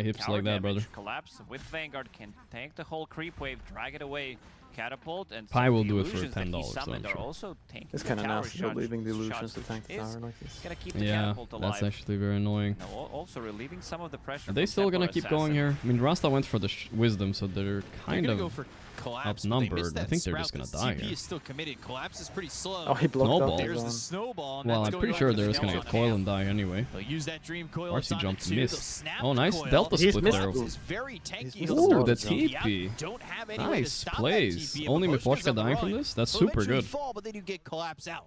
my hips tower like that, brother. damage. Collapse with Vanguard can tank the whole creep wave, drag it away, catapult, and Pi some will of the do it for illusions that he $10, summoned I'm are sure. also tanking It's the kind of tower nasty, though, leaving the illusions shots, to tank the is tower like this. gonna keep the Yeah, catapult alive. that's actually very annoying. Now, also relieving some of the pressure. Are they from still gonna Tempo keep going Assassin. here? I mean, Rasta went for the wisdom, so they're kind gonna of go for Collapse, but they missed outnumbered. I that think they're sprout. just gonna The die TP here. is still committed. Collapse is pretty slow. Oh, he blocked Snowball. up. There's the snowball. And Well, that's I'm going pretty over sure to they're the just gonna Delta get coil now. and die anyway. They'll use that dream coil. Marcy It's on jumped the two. missed. They'll snap Oh, the nice coil. Delta He's split missed there. two. Is very tanky. He's He'll missed start Ooh, the to jump. TP. Yeah, don't have any way to Nice stop plays. that TP. Only Miposhka's Miposhka on the dying from run. this? That's They'll super eventually good. fall, but they do get Collapse out.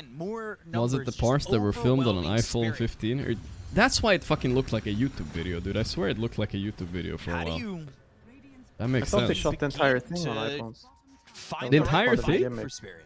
again, more Was numbers. it the parts that were filmed on an overwhelming iPhone 15? Or that's why it fucking looked like a YouTube video, dude. I swear it looked like a YouTube video for a while. That I makes thought they sense. shot the entire thing on iPhones. The entire thing? For Spirit.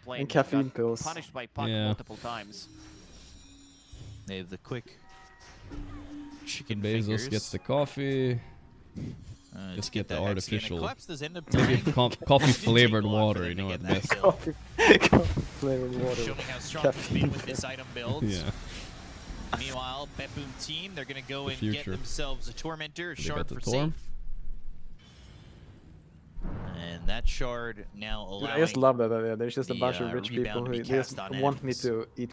top lane And caffeine got pills. punished by Puck Yeah. multiple times. They have the quick chicken Bezos fingers. gets the coffee. Let's Just get the Hexy, and artificial, Eclipse does end up maybe dying. coffee flavored Take a lot for water, them you to know, get at that best. kill. Coffee flavored water. Showing how strong he's been with this item build. Yeah. Meanwhile, Betboom team, they're going to go The and get future. themselves a Tormentor, a They shard got the for Torm. safe. And that shard now Dude, allowing I just love that. There's just a the, bunch of rich people rebound to who be just cast on want me enemies. to eat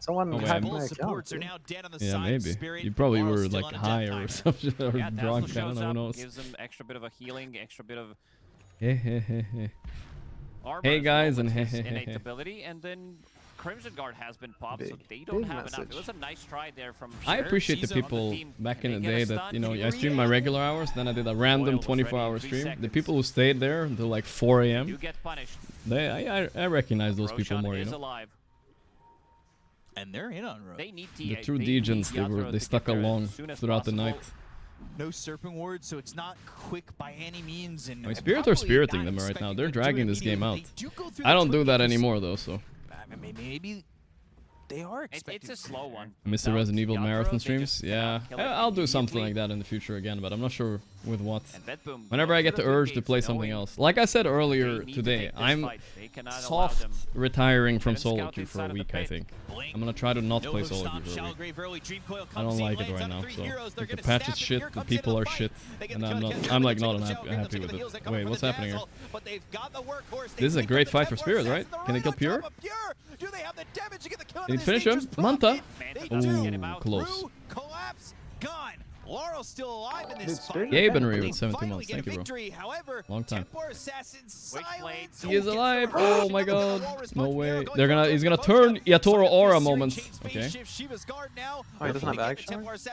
Someone Oh, hacked man. my supports are account. now dead on the Yeah, side. maybe. Spirit You probably Tomorrow's were still like on a high death or timer. something, or Yeah, drunk. Dazzle I don't shows know. Who up, knows? gives them extra bit of a healing, extra bit of Hey armor Hey, as guys, well and with his hey. innate ability, and then Crimson Guard has been popped, so Big- they don't big have enough. It message. was a nice try there from I Sher. appreciate the She's on people team. back Can in they the get a day that, stun? you know, Can he I streamed my react? regular hours, then I did a random Oil was 24 ready in hour 3 stream. The seconds. people who stayed there until like 4 You a.m. get punished. I recognize those people Roshan more, you is know. alive. And they're in on road. They need The true Degens, they stuck along throughout the night. No Serpent Ward, so it's not quick by any means. And I mean, Spirit are spiriting them right now. They're dragging this game out. I don't do that anymore though, so. Maybe they are expecting. It's a slow one. Mr. Resident Evil marathon streams? Yeah, I'll do something like that in the future again, but I'm not sure with what. Whenever I get the urge to play something else. Like I said earlier today, I'm soft retiring from solo queue for a week, I think. I'm gonna try to not play solo queue for a week. I don't like it right now, so like, the patch is shit, the people are shit, and I'm like not happy with it. Wait, what's happening here? This is a great fight for Spirit, right? Can they kill Pure? Did he finish him? Manta? Ooh, close. Collapse, gone. Laurel's still alive in this fight. Gaimin with 17 months. Thank you, bro. Long time. He is alive. Oh my god. No way. He's gonna turn Yatoro aura moment. Okay. Oh, he doesn't have action? The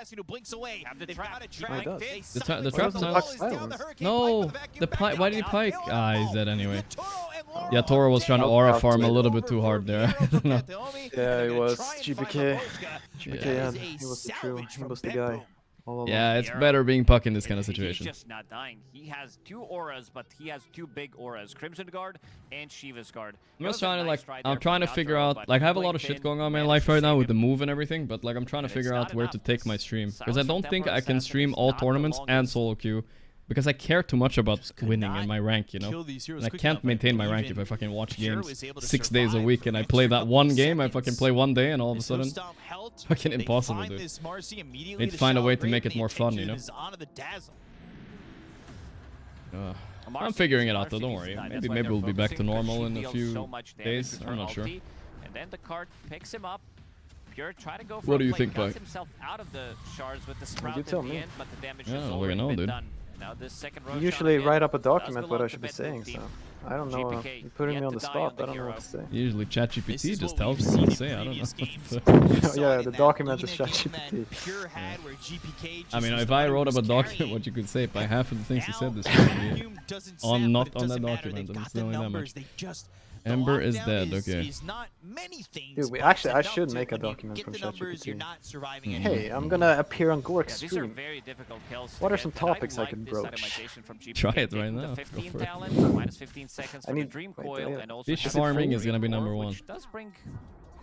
trap's not. No. Why did he pike? Ah, he's dead anyway. Yatoro was trying to aura farm a little bit too hard there. I don't know. Yeah, he was. GPK. GPK, he was the true. He was the guy. Yeah, it's better being Puck in this kind of situation. He's just not dying. He has 2 auras, but he has 2 big auras: Crimson Guard and Shiva's Guard. I'm just trying to I'm trying to figure out, like, I have a lot of shit going on in my life right now with the move and everything, but like I'm trying to figure out where to take my stream, because I don't think I can stream all tournaments and solo queue. Because I care too much about winning in my rank, you know? And I can't maintain my rank if I fucking watch games 6 days a week and I play that one game, I fucking play one day and all of a sudden... Fucking impossible, dude. Need to find a way to make it more fun, you know? I'm figuring it out though, don't worry. Maybe we'll be back to normal in a few days, I'm not sure. And then the card picks him up. Pure try to go for what do you think, Mike? himself out of the shards with the sprout You tell at the me. end, but the damage Yeah, has we're already gonna know, been dude. done. Now this second I road usually shot write up a again document does what I belong should to be saying, Betboom so team. I don't know. GPK You're putting me yet on the to die spot, on the I don't know hero. what to say. Usually ChatGPT just tells me what to say, I don't know. Yeah, the document is ChatGPT. I mean, if I wrote up a document, what you could say, by half of the things he said this week, not on that document, and it's only that much. Ember is dead, okay. Dude, I should make a document from ChatGPT. Hey, I'm gonna appear on Gorgc's These are stream. very difficult kills. What are to some get, but I topics I like can this broach? itemization from GPK, Try it taking right the now. 15 Go for it. talent, minus 15 seconds for the Dream wait, Coil, and also Fish has farming the is gonna be Dream number Core, 1. which does bring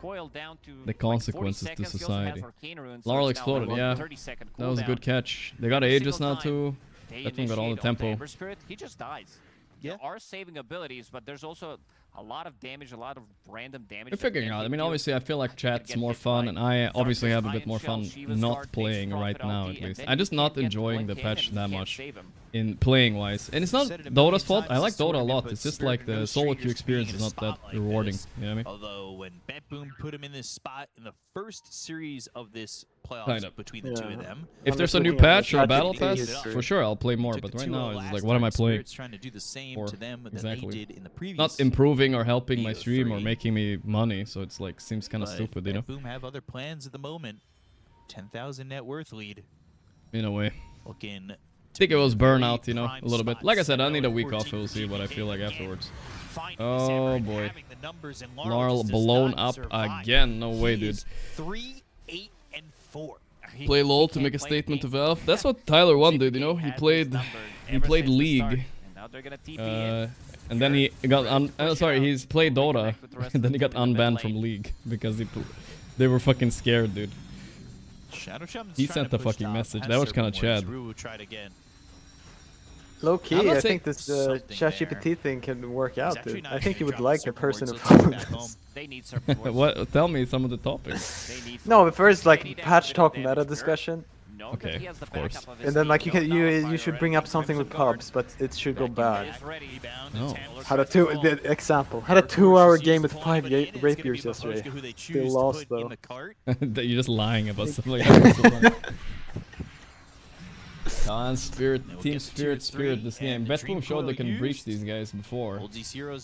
Coil down to The like 40 consequences to seconds. He also has society. Arcane Runes, so Laurel it's now exploded, like yeah. 30-second That was a good cooldown. catch. They got Aegis now too. They That one got all the initiate on tempo. Amber Spirit, he just dies. There are saving abilities, but there's also a lot of damage, a lot of random damage. We're figuring out. I mean, obviously, I feel like chat's more fun, and I obviously have a bit more fun not playing right now, at least. I'm just not enjoying the patch that much in playing-wise. And it's not Dota's fault. I like Dota a lot. It's just like the solo queue experience is not that rewarding. You know what I mean? Although when Betboom put him in this spot in the first series of this Kind playoffs of. between the two of them. If there's a new patch or a battle pass, for sure I'll play more. But right now it's like, what am I playing? Trying to do the same for? to them that Exactly. they did in the previous. Not improving or helping my stream or making me money, so it's like seems kind of stupid, you know. Betboom have other plans at the moment. 10,000 net worth lead. In a way. Looking. I think it was burnout, you know, a little bit. Like I said, I need a week off. We'll see what I feel like afterwards. Oh boy. Laurel blown up again. No way, dude. 3, 8, and 4. Play LOL to make a statement to Valve. That's what Tyler 1 did, you know. He played League. And then he got he's played Dota, and then he got unbanned from League because they were fucking scared, dude. He sent the fucking message. That was kind of Chad. Low key, I think this ChatGPT thing can work out, dude. I think you would like the person who followed this. What? Tell me some of the topics. No, but first, like patch talk meta discussion. Okay, of course. And then like you should bring up something with pubs, but it should go bad. No. Had a example. Had a 2-hour game with 5 rapiers yesterday. Still lost though. You're just lying about something like that. Con Spirit, Team Spirit this game. Betboom showed they can breach these guys before.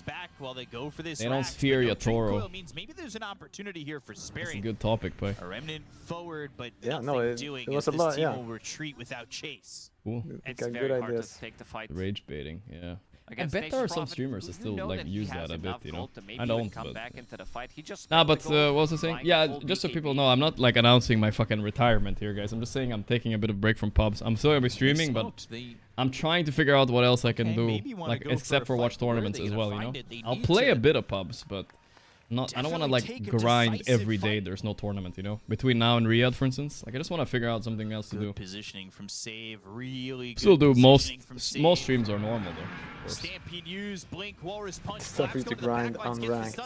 Back while they go for this. They don't fear Yatoro. Means maybe there's an opportunity here for Spirit. That's a good topic, Pai. A remnant forward, but yeah, no, it was a lot. Yeah. Will retreat without chase. Cool. It's got very good hard ideas. to take the fight. Rage baiting, yeah. I bet there are some streamers that still like use that a bit, you know. I don't, but what was I saying? Yeah, just so people know, I'm not like announcing my fucking retirement here, guys. I'm just saying I'm taking a bit of break from pubs. I'm still gonna be streaming, but I'm trying to figure out what else I can do, like except for watch tournaments as well, you know. I'll play a bit of pubs, but I don't want to like grind every day. There's no tournament, you know. Between now and Riyadh, for instance, like I just want to figure out something else to do. Positioning from Save, really good. Still do most streams are normal though. Stampede use, blink, walrus punch. Stuff to grind unranked.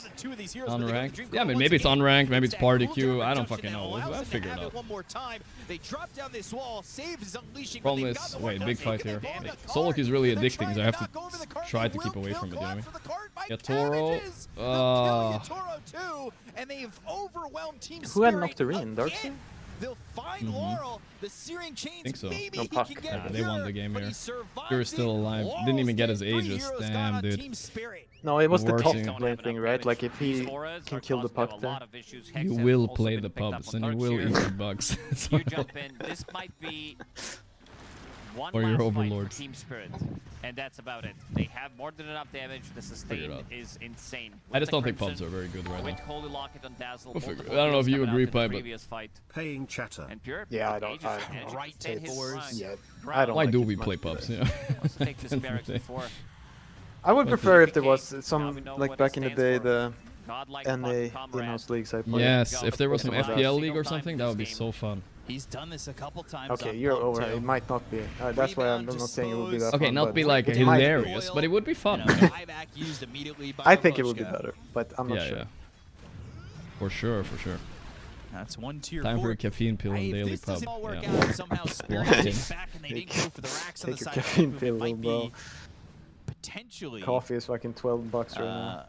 Unranked? Yeah, I mean maybe it's unranked, maybe it's party queue. I don't fucking know. I'll figure it out. One more time. They drop down this wall. Save is unleashing. Problem is, wait, big fight here. Solo queue is really addicting, so I have to try to keep away from it. You know what I mean? Yeah, Toro. Toro too, and they've overwhelmed Team Who had Spirit Nocturne? Darkseid? They'll find Laurel. The searing chains. I think so. Maybe No he puck. can get Nah, they won the game but here. he survived You're still alive. Didn't even get his Aegis. Damn, dude. No, it was the top Working. lane thing, right? Like if he can kill the puck there. You will play the pubs and you will eat the bugs. So- You jump in. This might be one Or your last fight overlords. for Team Spirit, and that's about it. They have more than enough damage. The sustain out. is insane. I With just the don't think Crimson, pubs are very good right with now. Holy Locket on Dazzle, We'll figure multiple it. I don't know if kills you coming agree, out in the Pi, but previous fight. Paying chatter. And Pure, Yeah, I don't. Aegis I managed to Right extend his force. grind. Yeah, Grind. I don't. Why like do it we much play better. pubs? Yeah. Wants to take this barracks before. I would prefer if there was Now some, we know like what back it in the stands day, the Godlike NA comrade. in-house leagues I played. Yes, if there was some Something like that. FPL league or something, that would be so fun. He's done this a couple times. Okay, on you're pub, over. too. It might not be. That's why I'm not saying it would be that Okay, fun, not but be like it might be. hilarious, but it would be fun. Buyback used immediately by I think it would be Gorgc. better, but I'm not Yeah, sure. yeah. For sure, for sure. That's one tier. Time for four. a caffeine pill Hey, in if daily this pub. doesn't all work Yeah. out, somehow Spirit Locked in. came back and they didn't go for the racks on the Take your side. caffeine It pill, might bro. be potentially Coffee is fucking $12 right now.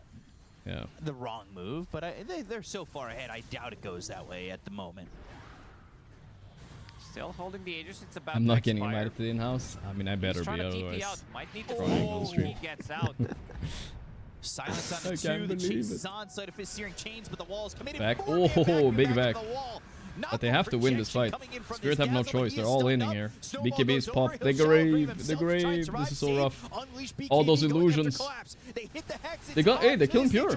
Yeah. the wrong move, but they're so far ahead. I doubt it goes that way at the moment. Still holding the Aegis. It's about I'm to not getting expire. invited to the in-house. I mean, I better He's be, trying to TP otherwise. out. Might need to Running on oh, stream. he gets out. Silence on I the can't two. The believe chase it. is on. Side of his searing chains, but the wall's committed. Back. Forward and back Oh, and big back back. to the wall. But they have to win this fight. Spirit have no choice. They're all in here. BKB's pop. The grave. The grave. This is so rough. All those illusions. They got. Hey, they're killing Pure.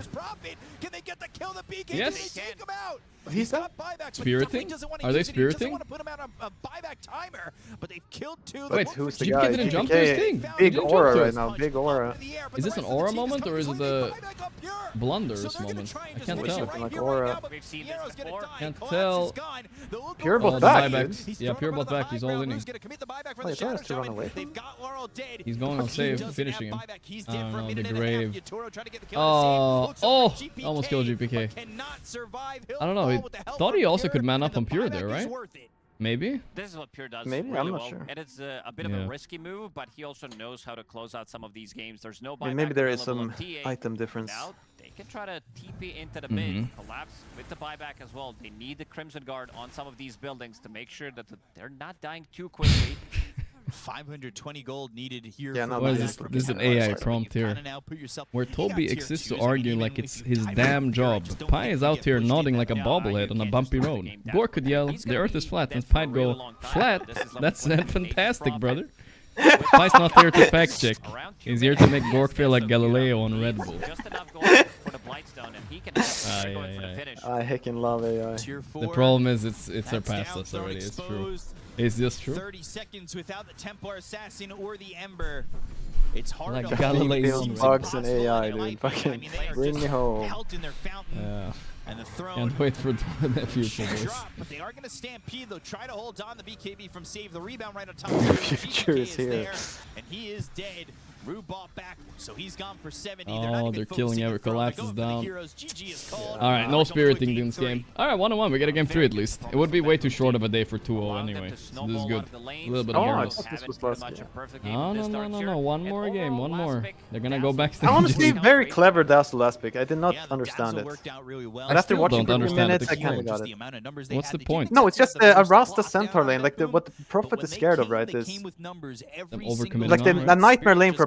Can they get the kill? The BKB. Yes. They take him out. He's got buyback, but he Spiriting? definitely doesn't want to Are they use it. He doesn't spiriting? want to put him out on a buyback timer, but they've killed two. Wait, They're who's the GPK guy? didn't jump to his GPK, thing. He big didn't aura jump to right it. now, big aura. Is this an aura moment or is it a blunders moment? I can't tell. Something like aura. We've seen this before. Can't tell. Pure Oh, bot the back, buybacks. dude. Yeah, Pure bot back. He's all inning. Wait, he has to run away. He's going on save, finishing him. He's Oh dead for a no, minute the and a half. grave. Yatoro trying to get the kill Oh, on save. oh, almost killed GPK. Cannot survive. He'll I don't know. fall He with the help thought from he also Pure, could man and up the on Pure buyback there, is right? worth it. Maybe. This is what Pure does Maybe, really I'm not well, sure. and it's a bit of Yeah. a risky move, but he also knows how to close out some of these games. There's no I mean, buyback maybe there is available some on TA. item difference. Now they can try to TP into the mid, Mhm. collapse with the buyback as well. They need the Crimson Guard on some of these buildings to make sure that they're not dying too quickly. 520 gold needed here. Yeah, for no, What is buyback this? from This is an Yatoro. AI So prompt you here. kinda now put yourself- Where he got Toby tier exists to 2s, I mean, argue even like if it's you his type damn in job. Pure, just don't Pi think is you out get here pushed nodding in like a that bobblehead on a can't bumpy just slow the road. game down. Gork could yell, He's the gonna earth is be flat, dead and for a Pi'd really go, long time. flat? This is level That's 1 fantastic, profit. brother. Pi's not there to fact check. Around two He's here to minutes. make Gork feel like Galileo on Red Bull. Just enough gold for the Blightstone, and he can have Aye, going for aye, the aye. finish. I heckin' love AI. Tier 4. The problem is it That's surpassed down, us thrown already. It's true. exposed. Is this true? 30 seconds without the Templar Assassin or the Ember. It's hard Like to Galileo hold. on bugs and AI, dude. Fucking bring me home. Held in their fountain. Yeah. And the throne Can't wait for the future. should boys. drop, but they are going to stampede. They'll try to hold on the BKB from save. The rebound right on top of The the future is here. there, and he is dead. Rue bought back, so he's gone for 70. Oh, they're killing every collapse is down. GG is called. Alright, no spiriting in this game. Alright, 1-1. We get a game 3 at least. It would be way too short of a day for 2-0 anyway. So this is good. A little bit of Oh, I heroes. thought this was last game. No. One more game. One more. They're gonna go backstage. Honestly, very clever Dazzle last pick. I did not Yeah, the understand Dazzle it. worked out really well. And after still watching don't for 3 understand it. minutes, I kind of Explain. got Just it. the amount of numbers they What's had the to give point? it No, to it's just them, a the Rasta lockdown Centaur on lane. Like Betboom. what the But Prophet when is they scared of, came, right? they Is came with numbers every overcommitting single like on, the right? a nightmare lane for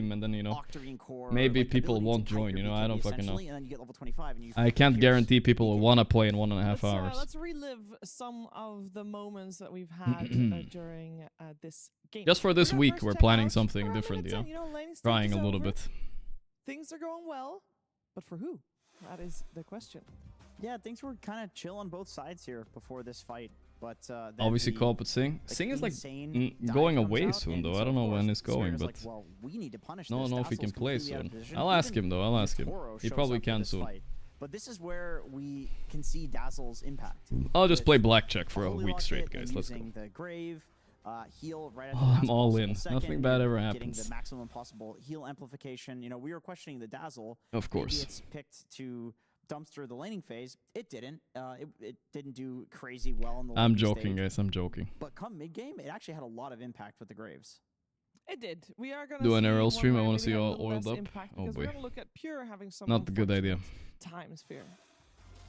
team, and then Octarine core, maybe like, people ability won't to kite join. your I don't BKB fucking know. essentially, and then you get level 25 and you I can't pierce guarantee people will BKB. wanna play in 1.5 hours. Let's relive some of the moments that we've had during this game. Just for this week, we're planning something different, you know, laning stage Trying is a little over. bit. Things are going well, but for who? That is the question. Yeah, things were kind of chill on both sides here before this fight, but then Obviously, the, co-op with Sing. like, Sing is like insane dive going comes away out, soon, and though. so I don't of know when course, it's going, Spirit is but like, well, we need to punish no, this. know if he Dazzle's can play completely out of soon. position. I'll ask Even him though. I'll ask him. Toro He shows probably up for can this soon. fight. But this is where we can see Dazzle's impact. I'll just play blackjack for a Holy week Rocket straight, and guys. Let's go. using the grave, heal right at the Oh, I'm last all possible in. second, Nothing bad ever getting happens. the maximum possible heal amplification. You know, we were questioning the Dazzle. Of course. Maybe it's picked to dumpster the laning phase. It didn't. It didn't do crazy well in the I'm laning joking, stage. guys. I'm joking. But come mid game, it actually had a lot of impact with the graves. It did. We are gonna Do an see aerial one stream. I where want to maybe see have a all little oiled less up. impact, Oh because boy. we're gonna look at Pure having some Not a good idea. time sphere.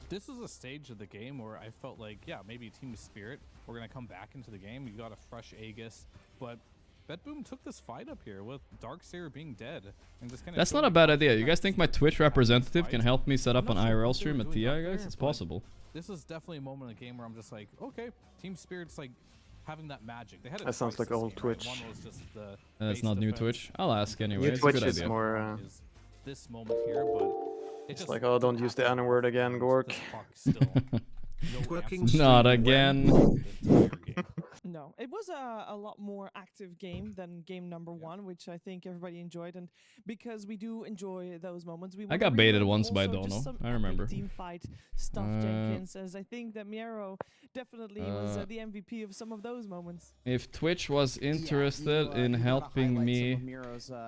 This is a stage of the game where I felt like, yeah, maybe Team Spirit, we're going to come back into the game. You got a fresh Aegis, but Betboom took this fight up here with Darkseer being dead. And this kind of That's not a bad idea. You guys think my Twitch representative can help me set up an IRL stream at TI, guys? It's possible. This is definitely a moment in the game where I'm just like, okay, Team Spirit's like having that magic. They had it That sounds twice like this old game, right? Twitch. One was just the That's base not new defense. Twitch. I'll ask anyway. New It's a Twitch good is idea. more. Is this moment here, but It's like, oh, don't use the N word again, Gork. Not again. No, it was a lot more active game than game number 1, which I think everybody enjoyed. And because we do enjoy those moments, we I want got to baited relive once by also Dono. just some I epic remember. team fight stuff, Jenkins, as I think that Miero definitely was the MVP of some of those moments. If Twitch was interested in helping me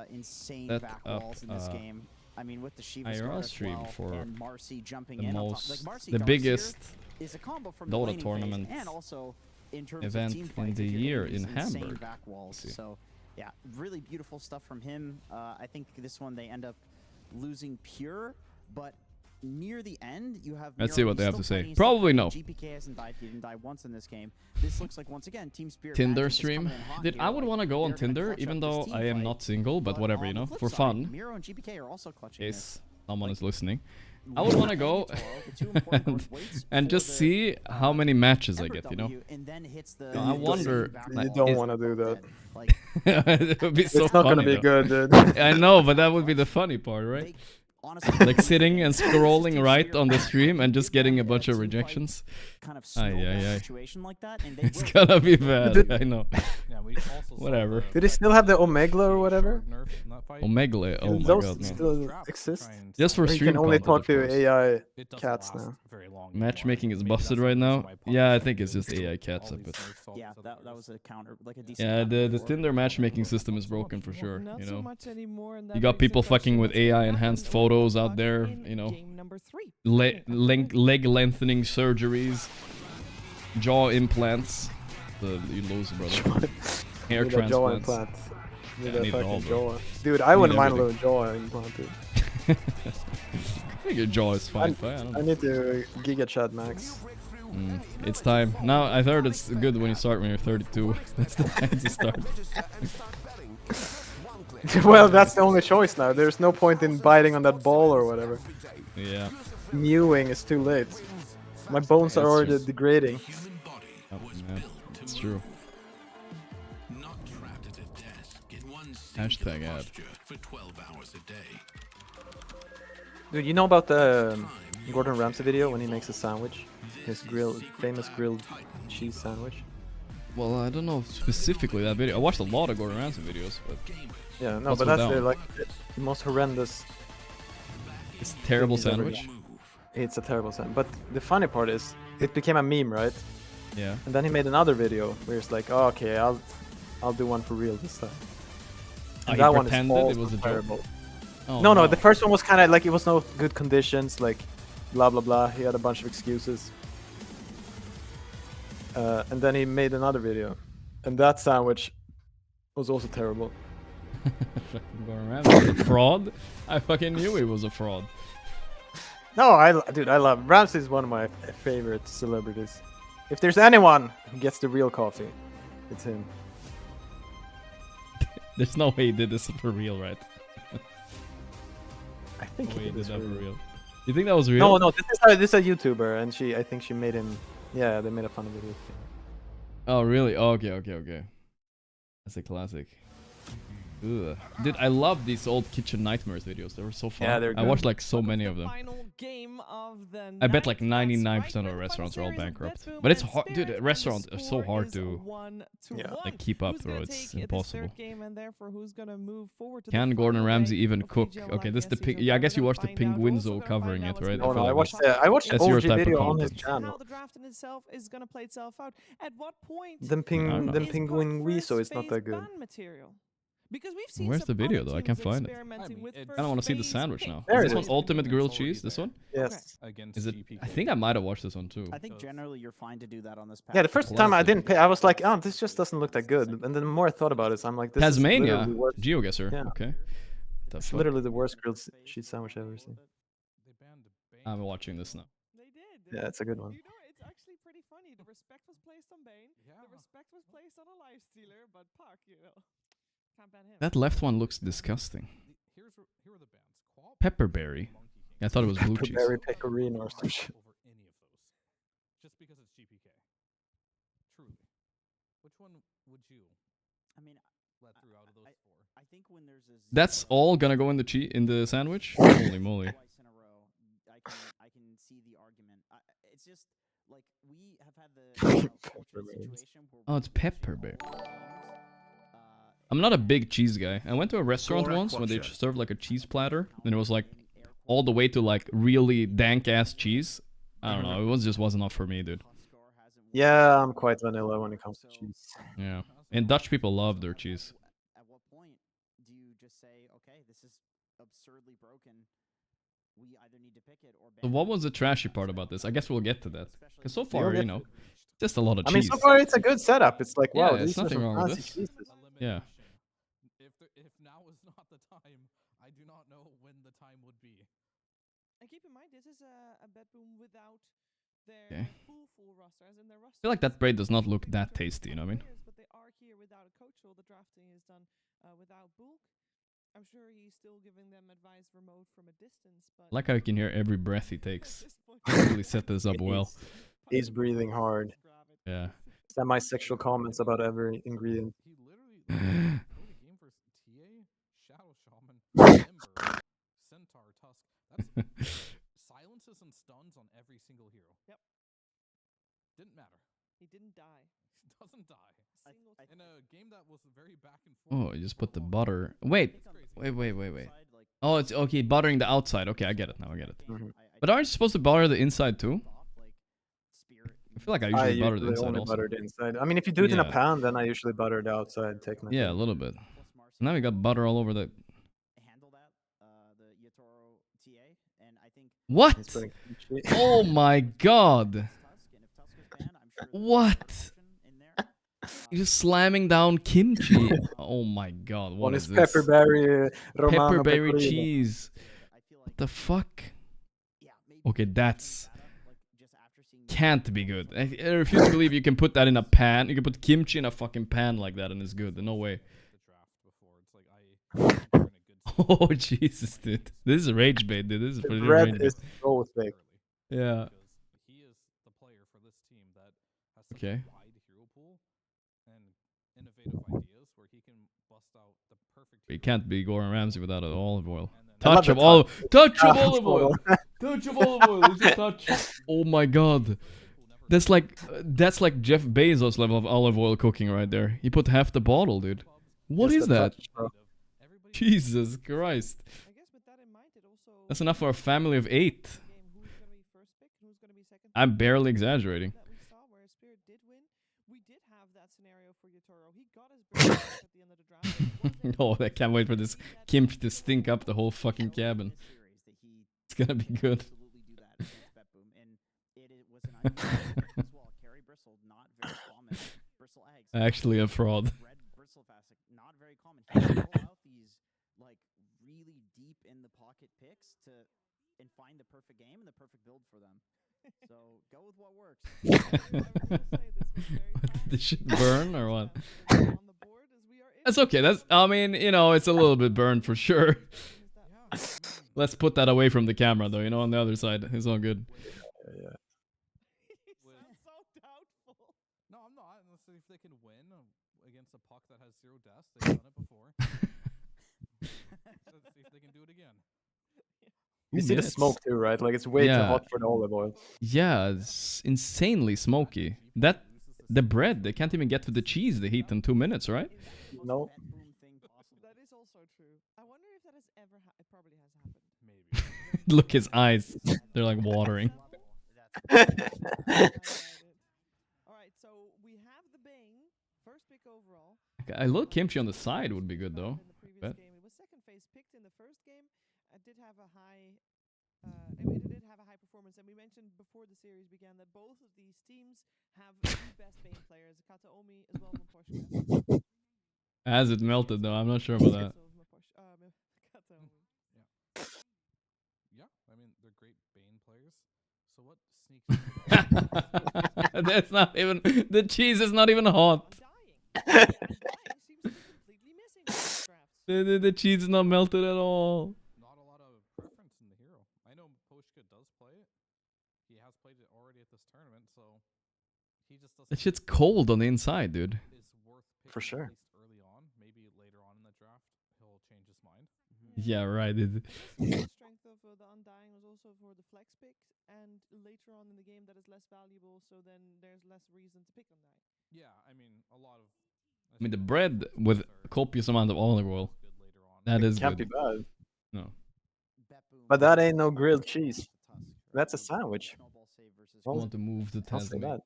insane set back up walls in this game. I mean, with the Shiva IRL start as stream well, for and Marcy jumping the in on top. most, Like Marcy the Darkseer biggest is a combo from Dota laning phase tournament and also in terms event of team in fights, the if you're year hitting in these insane Hamburg. back walls. Let's see. So, yeah, really beautiful stuff from him. I think this one they end up losing Pure, but near the end you have. Let's Miro, see what he's they have still to say. fighting, he's Probably still no. fighting. GPK hasn't died. He didn't die once in this game. This looks like once again Team Spirit. Tinder Magic is stream. coming in hot Dude, here, I would like, want to go on they're gonna Tinder, clutch even up though this team I am fight. not single, but whatever, on you the know, flip for side, fun. Miro and GPK are also clutching Yes, someone is listening. I would want to go and just see how many matches I get, you know? I wonder. You don't want to do that. It would be so It's not funny, gonna be though. good, dude. I know, but that would be the funny part, right? Like sitting and scrolling right on the stream and just getting a bunch of rejections. Kind of Aye. situation like that, and they It's will gonna be bad, I know. Yeah, we also saw Whatever. Do they still have the Omegla or whatever? Omegle, oh my Those god, no. still exist? Just for Or you stream can only content, talk of to course. AI cats now. Matchmaking is busted right now. Yeah, I think it's just AI cats up it. Yeah, that was a counter, like a decent. Yeah, counter the for- Tinder matchmaking system is broken for sure. Not You so know, much anymore, and that you got begs the people question, fucking with what's gonna AI happen enhanced with photos out Buck there. in You know, game number 3? leg lengthening surgeries, jaw implants. You lose, brother. Hair Need a jaw transplants. implant. Need Yeah, a need it all, fucking bro. jaw. Dude, I wouldn't mind a everything. little jaw implant, dude. I think your jaw is fine. I don't know. I need to Giga Chat Max. It's time. Now, I heard it's good when you start when you're 32. That's the time to start. Well, that's the only choice now. There's no point in biting on that ball or whatever. Yeah. Mewing is too late. My bones are That's already true. degrading. Oh, man. It's true. Hashtag ad. Dude, you know about the Gordon Ramsay video when he makes a sandwich? His famous grilled cheese sandwich? Well, I don't know specifically that video. I watched a lot of Gordon Ramsay videos, but Yeah, no, what's but with that's that the, one? like the most horrendous. It's a terrible thing he's ever sandwich. done. It's a terrible sandwich. But the funny part is, it became a meme, right? Yeah. And then he made another video where it's like, oh, okay, I'll do one for real this time. Oh, And he that one is pretended it also was a joke? terrible. Oh, no, the first one was kind of like it was no good conditions, like blah blah blah. He had a bunch of excuses. And then he made another video, and that sandwich was also terrible. Fucking Gordon Ramsay. A fraud? I fucking knew he was a fraud. No, dude, I love Ramsay. Is one of my favorite celebrities. If there's anyone who gets the real coffee, it's him. There's no way he did this for real, right? I think No way he did this that for for real. real. You think that was real? No, this is a YouTuber, and I think she made him. Yeah, they made a fun video. Oh, really? Oh, okay. That's a classic. Ugh. Dude, I love these old Kitchen Nightmares videos. They were so fun. Yeah, they're I good. watched like so many of them. Final game of the I bet like night. 99% of restaurants are all bankrupt. But it's hard, dude. Restaurants are so hard to like keep up, bro. It's impossible. Can Gordon Ramsay even cook? Okay, this is the pig. Yeah, I guess you watched the Penguinzo covering it, right? Oh, no, feel I like watched that's- I watched that's the your OG type of video on his content. channel. How the draft in itself is going to play itself out. At what point Then I don't know. Penguin Weeso is not that good. ban material? Because we've seen Where's some the video other though? I teams can't find it. experimenting with I don't want to see the first sandwich phase now. picks. Is this one ultimate grilled cheese? This one? Yes. Is it? I think I might have watched this one too. I think generally you're fine to do that on this pack. Yeah, the first time I didn't pay, I was like, oh, this just doesn't look that good. And then the more I thought about it, I'm like, this is Tasmania, literally the worst. GeoGuessr. Yeah. Okay. The It's fuck? literally the worst grilled cheese sandwich I've ever seen. I'm watching this now. Yeah, it's a good one. You know, it's actually pretty funny. The respect was placed on Bane. The respect was placed on a lifestealer, but Puck, you know, can't ban him. That left one looks disgusting. Pepperberry. I thought it was blue cheese. Pepperberry pecorino or some shit. Just because it's GPK. Truly. Which one would you? I mean, let through out of those four. I think when there's a That's all gonna go in the sandwich? Holy moly. twice in a row, I can see the argument. It's just like we have had the fortunate situation where Oh, it's pepperberry. I'm not a big cheese guy. I went to a restaurant once when they served like a cheese platter, and it was like all the way to like really dank ass cheese. I don't know. It just wasn't enough for me, dude. Yeah, I'm quite vanilla when it comes to cheese. Yeah, and Dutch people love their cheese. At what point do you just say, okay, this is absurdly broken? We either need to pick it or So what was the trashy part about this? I guess we'll get to that. Because so far, you know, just a lot of I cheese. mean, so far it's a good setup. It's like, wow, Yeah, there's these are nothing some wrong with fancy this. cheeses. Yeah. If now is not the time, I do not know when the time would be. And keep in mind, this is a Betboom without their Okay. full roster, as in their roster. I feel like that bread does not look that tasty, you know what I mean? But they are here without a coach. All the drafting is done without Bulk. I'm sure he's still giving them advice remote from a distance, but Like how you can hear every breath he takes. Really set this up well. He's breathing hard. Yeah. Semi-sexual comments about every ingredient. Centaur, Tusk. That's silences and stuns on every single hero. Yep. Didn't matter. He didn't die. Doesn't die. In a game that was very back and forth. Oh, you just put the butter. Wait. Oh, it's okay. Buttering the outside. Okay, I get it now. I get it. But aren't you supposed to butter the inside too? I feel like I usually butter the inside only also. butter the inside. I mean, if you do it in a Yeah. pan, then I usually butter the outside, technically. Yeah, a little bit. Now we got butter all over the. What? Oh my god! What? You're just slamming down kimchi. Oh my god! What One is is this? Pepperberry, Romano Pepperberry pecorino. cheese. What the fuck? Okay, that's can't be good. I refuse to believe you can put that in a pan. You can put kimchi in a fucking pan like that and it's good. No way. Oh Jesus, dude! This is rage bait, dude. This is The pretty bread rage is bait. so thick. Yeah. He is the player for this team that has such Okay. a wide hero pool and innovative ideas where he can bust out the perfect. You can't be Gordon Ramsay without an olive oil. I love Touch of the olive. Touch of Ah, olive oil. Touch of olive oil. There's a touch. Oh my god. That's like Jeff Bezos level of olive oil cooking right there. He put half the bottle, dude. What Just is a that? touch, bro. Jesus Christ. That's enough for a family of 8. I'm barely exaggerating. Oh, I can't wait for this kimchi to stink up the whole fucking cabin. It's gonna be good. Actually a fraud. Not very common. He can roll out these like really deep in the pocket picks and find the perfect game and the perfect build for them. So go with what works. Did the shit burn or what? That's okay. I mean, you know, it's a little bit burned for sure. Let's put that away from the camera though, you know, on the other side. It's all good. Yeah. No, I'm not. Unless if they can win against a puck that has 0 deaths, they've done it before. Let's see if they can do it again. You see the smoke too, right? Like it's way too hot for the olive oil. Yeah, it's insanely smoky. The bread, they can't even get to the cheese they heat in 2 minutes, right? No. That is also true. I wonder if that has ever happened. It probably has happened. Maybe. Look, his eyes. They're like watering. Alright, so we have the Bane, first pick overall. A little kimchi on the side would be good though. Bet. Game. It was second phase picked in the first game. It did have a high. It did have a high performance, and we mentioned before the series began that both of these teams have the best Bane players, Kataomi as well as Maposhka. As it melted though, I'm not sure about that. Yeah, I mean they're great Bane players. So what sneaks? That's not even. The cheese is not even hot. The cheese is not melted at all. Not a lot of preference in the hero. I know Poshka does play it. He has played it already at this tournament, so he just doesn't. That shit's cold on the inside, dude. For sure. Early on, maybe later on in the draft, he'll change his mind. Yeah, right. The strength of the Undying was also for the flex pick, and later on in the game that is less valuable, so then there's less reason to pick Undying. Yeah, I mean a lot of. I mean the bread with a copious amount of olive oil. That is Can't good. be bad. No. But that ain't no grilled cheese. That's a sandwich. I want to move the I'll say Tasman. that.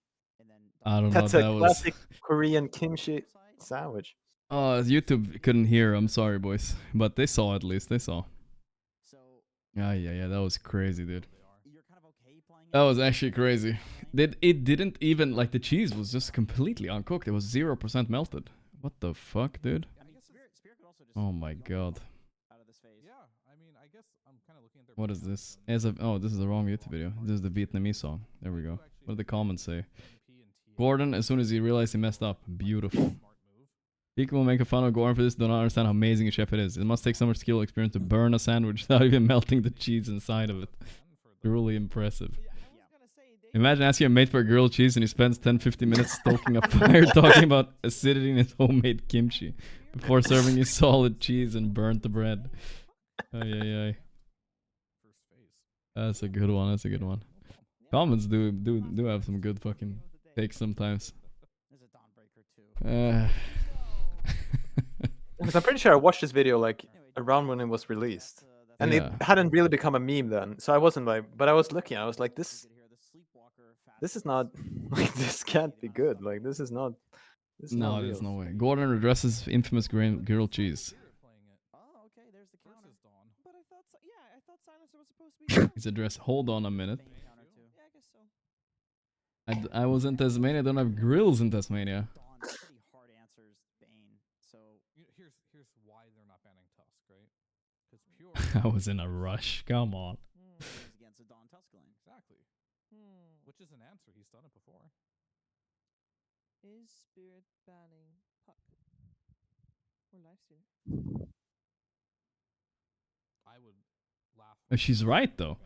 I don't That's know a what that was. classic Korean kimchi sandwich. Oh, YouTube couldn't hear. I'm sorry, boys, but they saw at least. They saw. Yeah. That was crazy, dude. That was actually crazy. It didn't even like the cheese was just completely uncooked. It was 0% melted. What the fuck, dude? Oh my god. Yeah, I mean, I guess I'm kind of looking at their. What is this? Oh, this is the wrong YouTube video. This is the Vietnamese song. There we go. What did the comments say? Gordon, as soon as he realized he messed up. Beautiful. People will make a fun of Gordon for this. Do not understand how amazing a chef it is. It must take so much skill and experience to burn a sandwich without even melting the cheese inside of it. Truly impressive. Imagine asking a mate for a grilled cheese and he spends 10-15 minutes stoking a fire talking about acidity in his homemade kimchi before serving you solid cheese and burnt the bread. Ay. That's a good one. That's a good one. Comments do have some good fucking takes sometimes. Because I'm pretty sure I watched this video like around when it was released, and it hadn't really become a meme then. So I wasn't like, but I was looking. I was like, this is not like this can't be good. Like this is not. This is No, not there's real. no way. Gordon addresses infamous grilled cheese. His address. Hold on a minute. I was in Tasmania. I don't have grills in Tasmania. Here's why they're not banning Tusk, right? Because pure. I was in a rush. Come on. Exactly. Which is an answer. He's done it before. Is Spirit banning Puck or Lifestealer? I would laugh. She's right though.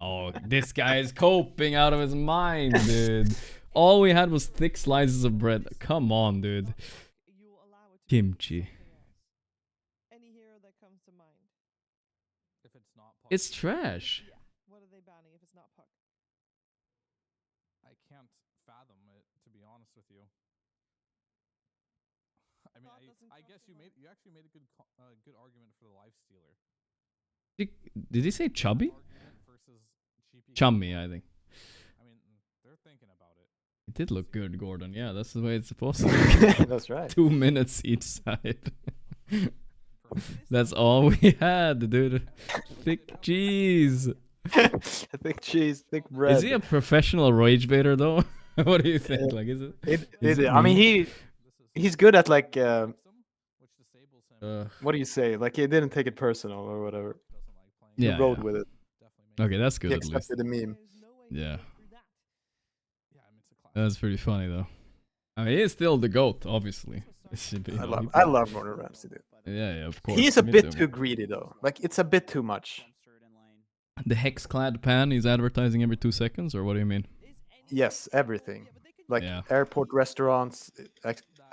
Oh, this guy is coping out of his mind, dude. All we had was thick slices of bread. Come on, dude. Kimchi. Any hero that comes to mind. If it's not Puck. It's trash. Yeah. What are they banning if it's not Puck? I can't fathom it, to be honest with you. I mean, I guess you actually made a good argument for the Lifestealer. Did he say chubby? Chummy, I think. I mean, they're thinking about it. It did look good, Gordon. Yeah, that's the way it's supposed to be. That's right. 2 minutes each side. That's all we had, dude. Thick cheese. Thick cheese, thick bread. Is he a professional rage baiter though? What do you think? Like, is it? I mean, he's good at like. What do you say? Like he didn't take it personal or whatever. He rode with it. Okay, that's good He at least. accepted the meme. Yeah. That's pretty funny though. I mean, he's still the GOAT, obviously. I love Gordon Ramsay, dude. Yeah, of course. He's a Me bit too. too greedy though. Like it's a bit too much. The hex-clad pan he's advertising every 2 seconds, or what do you mean? Yes, everything. Like airport restaurants,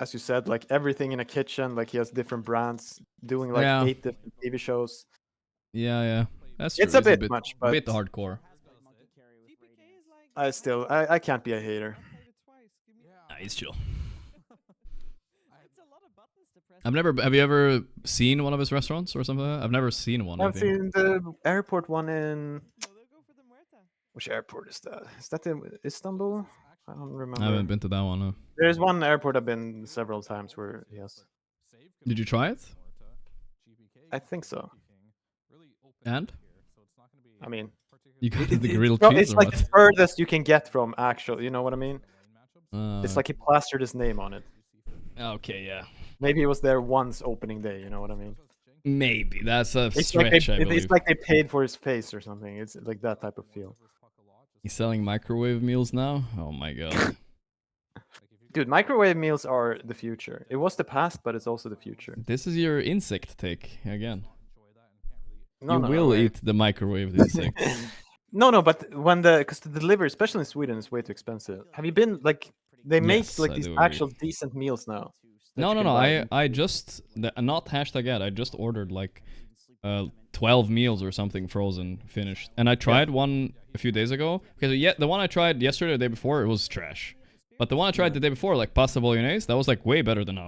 as you said, like everything in a kitchen. Like he has different brands doing like 8 different TV shows. Yeah. That's true. It's a bit much, but a bit hardcore. I can't be a hater. Nah, he's chill. Have you ever seen one of his restaurants or something like that? I've never seen one. I've seen the airport one in. Which airport is that? Is that in Istanbul? I don't remember. I haven't been to that one. No. There's one airport I've been several times where yes. Did you try it? I think so. And? I mean, You got the grilled it's cheese or like what? the furthest you can get from actual. You know what I mean? It's Uh, like he plastered his name on it. Okay, yeah. Maybe he was there once opening day. You know what I mean? Maybe that's a It's stretch. like I they, believe. it's like they paid for his face or something. It's like that type of feel. He's selling microwave meals now. Oh my god. Dude, microwave meals are the future. It was the past, but it's also the future. This is your insect take again. No, You no, will wait. eat the microwave insects. No, but when because the delivery, especially in Sweden, is way too expensive. Have you been like they make Yes, like I these do agree. actual decent meals now? that No, you no, can no. buy? I just not hashtag ad. I just ordered like 12 meals or something frozen finished, and I tried one a few days ago. Because yeah, the one I tried yesterday, or the day before, it was trash. But the one I tried the day before, like pasta bolognese, that was like way better than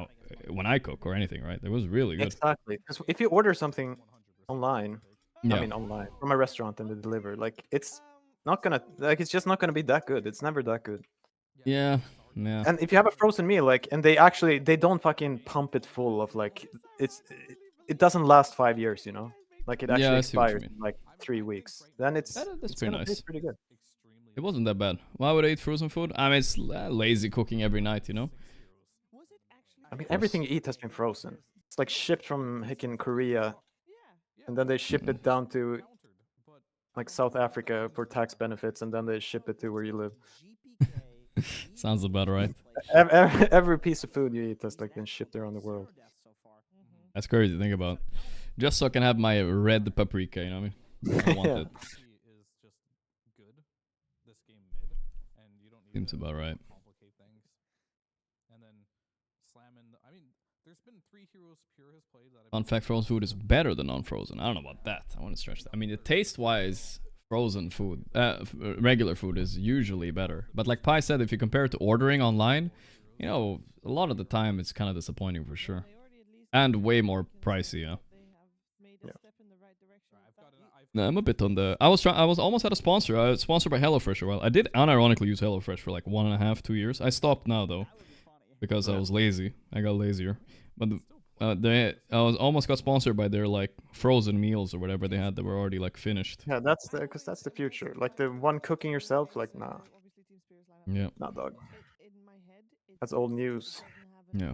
when I cook or anything, right? It was really good. Exactly. Because if you order something online, Yeah. I mean online from a restaurant and they deliver, like it's not gonna it's just not gonna be that good. It's never that good. Yeah, yeah. And if you have a frozen meal, like, and they don't fucking pump it full of like it doesn't last 5 years, you know, like it Yeah, actually I see what you expires in like 3 weeks. Then it's That's it's pretty gonna nice. taste pretty good. It wasn't that bad. Why would I eat frozen food? I mean, it's lazy cooking every night, you know? I mean, everything you eat has been frozen. It's like shipped from hickin' Korea, and then they ship it down to like South Africa for tax benefits, and then they ship it to where you live. Sounds about right. Every piece of food you eat has like been shipped around the world. That's crazy to think about. Just so I can have my red paprika, you know what I mean? I want Yeah. it. Seems about right. Fun fact, frozen food is better than non-frozen. I don't know about that. I want to stretch that. I mean, the taste-wise, frozen food, regular food is usually better. But like Pi said, if you compare it to ordering online, you know, a lot of the time it's kind of disappointing for sure. And way more pricey, yeah. No, I'm a bit on the. I was almost at a sponsor. I was sponsored by HelloFresh for a while. I did unironically use HelloFresh for like 1.5, 2 years. I stopped now though, because I was lazy. I got lazier. But I almost got sponsored by their like frozen meals or whatever they had that were already like finished. Yeah, that's the future. Like the one cooking yourself, like nah. Yeah. Nah, dog. That's old news. Yeah.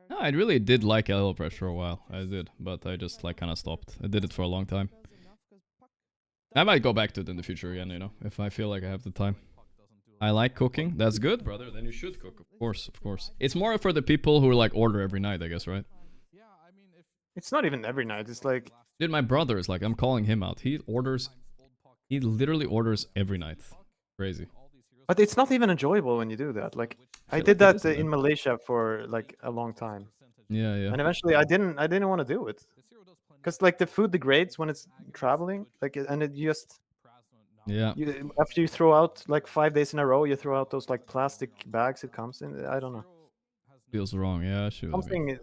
No, I really did like HelloFresh for a while. I did, but I just like kind of stopped. I did it for a long time. I might go back to it in the future again, you know, if I feel like I have the time. I like cooking. That's good, brother. Then you should cook, of course, of course. It's more for the people who like order every night, I guess, right? It's not even every night. It's like, Dude, my brother is like, I'm calling him out. He literally orders every night. Crazy. but it's not even enjoyable when you do that. Like I feel did like it that is, in man. Malaysia for like a long time, Yeah, yeah. and eventually I didn't want to do it because like the food degrades when it's traveling, like and it just Yeah. after you throw out like 5 days in a row, you throw out those like plastic bags it comes in. I don't know. Feels wrong. Yeah, I should. Something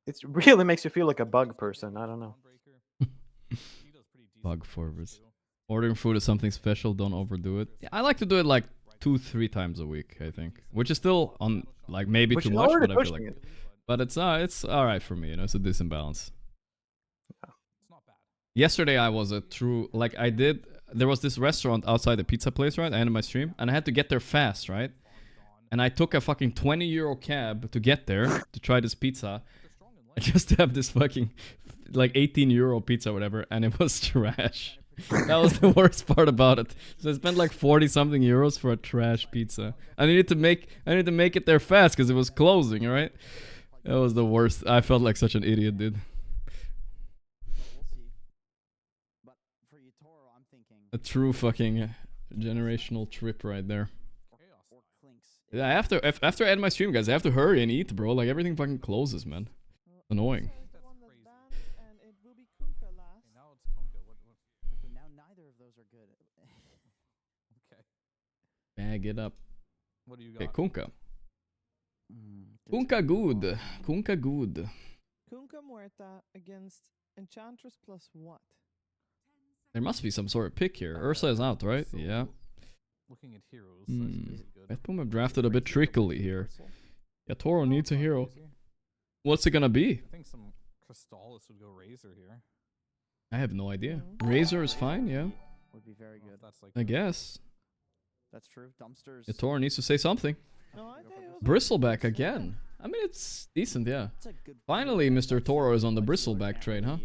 it really makes you feel like a bug person. I don't know. Bug forwards. Ordering food is something special. Don't overdo it. Yeah, I like to do it like 2-3 times a week. I think, which is still on like maybe Which too is much, already but I feel pushing like. it. But it's all right for me. You know, it's a decent balance. Yesterday I was a true like I did. There was this restaurant outside the pizza place, right? I ended my stream, and I had to get there fast, right? And I took a fucking 20 € cab to get there to try this pizza, just to have this fucking like 18 € pizza, or whatever, and it was trash. That was the worst part about it. So I spent like 40 something euros for a trash pizza. I needed to make it there fast because it was closing, right? That was the worst. I felt like such an idiot, dude. A true fucking generational trip right there. Yeah, after I end my stream, guys, I have to hurry and eat, bro. Like everything fucking closes, man. Annoying. Now neither of those are good. Bag it up. What do you Okay, got? Kunka. Kunka good. Kunka good. Kunka Muerta against Enchantress plus what? There must be some sort of pick here. Ursa is out, right? Yeah. looking at heroes, I think this is good. Betboom have drafted a bit trickily here. Yeah, Toro needs a hero. What's it gonna be? I think some Crystallis would go Razor here. I have no idea. Razor is fine, yeah. Would be very good. That's like I guess. That's true. Dumpsters. Yeah, Toro needs to say something. Bristleback again. I mean, it's decent, yeah. Finally, Mr. Toro is on the Bristleback train, huh?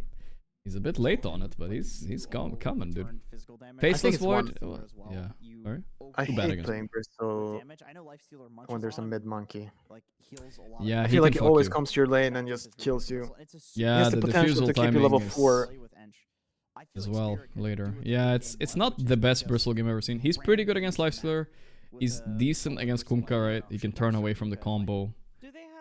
He's a bit late on it, but he's coming, dude. Faceless Void? Yeah. Sorry? I Too bad hate against playing Bristol when there's a mid monkey. Yeah, I he feel like can it fuck always you. comes to your lane and just kills you. Yeah, he has the the potential defusal to keep you level timing 4. as well later. Yeah, it's not the best Bristle game I've ever seen. He's pretty good against Lifestealer. He's decent against Kunkka, right? He can turn away from the combo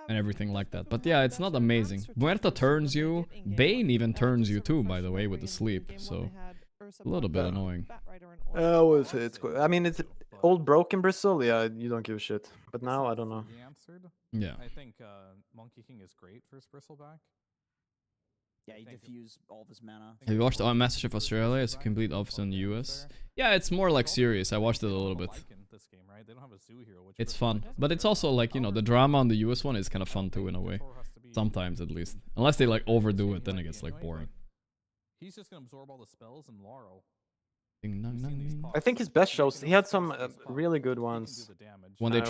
and everything like that. But yeah, it's not amazing. Muerta turns you. Bane even turns you too, by the way, with the sleep. So a little bit annoying. It's good. I mean, it's old broken Bristle. Yeah, you don't give a shit. But now I don't know. Yeah. I think Monkey King is great for his Bristleback. Yeah, you diffuse all this mana. Have you watched Masters of Australia? It's a complete opposite in the US. Yeah, it's more like serious. I watched it a little bit. It's fun. But it's also like, you know, the drama on the US one is kind of fun too in a way. Sometimes at least. Unless they like overdo it, then it gets like boring. He's just gonna absorb all the spells and Laurel. I think his best shows, he had some really good ones. When he he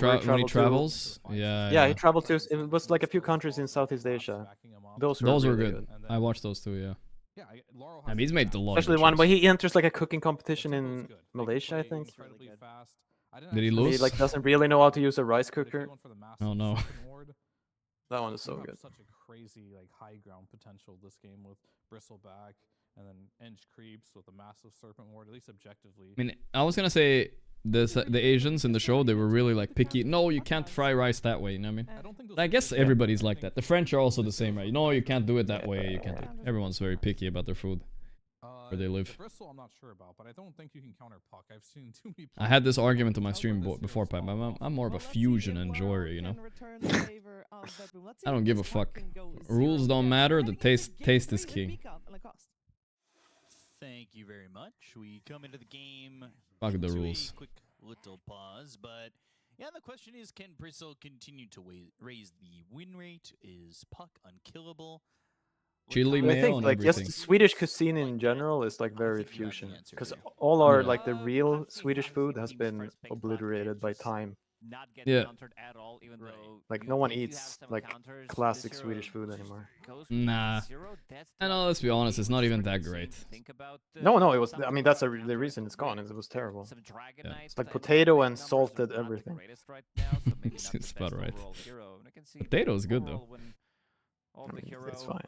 travels? Yeah. Yeah, he traveled to, it was like a few countries in Southeast Asia. Those were Those were really good. I watched those too, yeah. I mean, he's made a lot Especially of one where he enters like a cooking competition in Malaysia, I think. Did he And lose? he like doesn't really know how to use a rice cooker. Oh no. That one is so You have good. Such a crazy like high ground potential this game with Bristleback and then Inch creeps with a massive Serpent Ward, at least objectively. I mean, I was gonna say the Asians in the show, they were really like picky. No, you can't fry rice that way. You know what I mean? I guess everybody's like that. The French are also the same, right? No, you can't do it that way. You can't. Everyone's very picky about their food, where they live. Bristol, I'm not sure about, but I don't think you can counter Puck. I've seen too many. I had this argument on my stream before, Pipe. I'm more of a fusion enjoyer, you know. I don't give a fuck. Rules don't matter. The taste is king. Thank you very much. We come into the game. Fuck the into a rules. Quick little pause, but yeah, the question is, can Bristle continue to raise the win rate? Is Puck unkillable? Chili I mayo think and like yes, everything. the Swedish cuisine in general is like very fusion, because all our like the real Swedish food has been obliterated by time. Yeah. Like no one eats like classic Swedish food anymore. Nah. I know. Let's be honest. It's not even that great. No, it was. I mean, that's the reason it's gone. It was terrible. Yeah. It's like potato and salted everything. It's about right. Potato is good though. It's fine.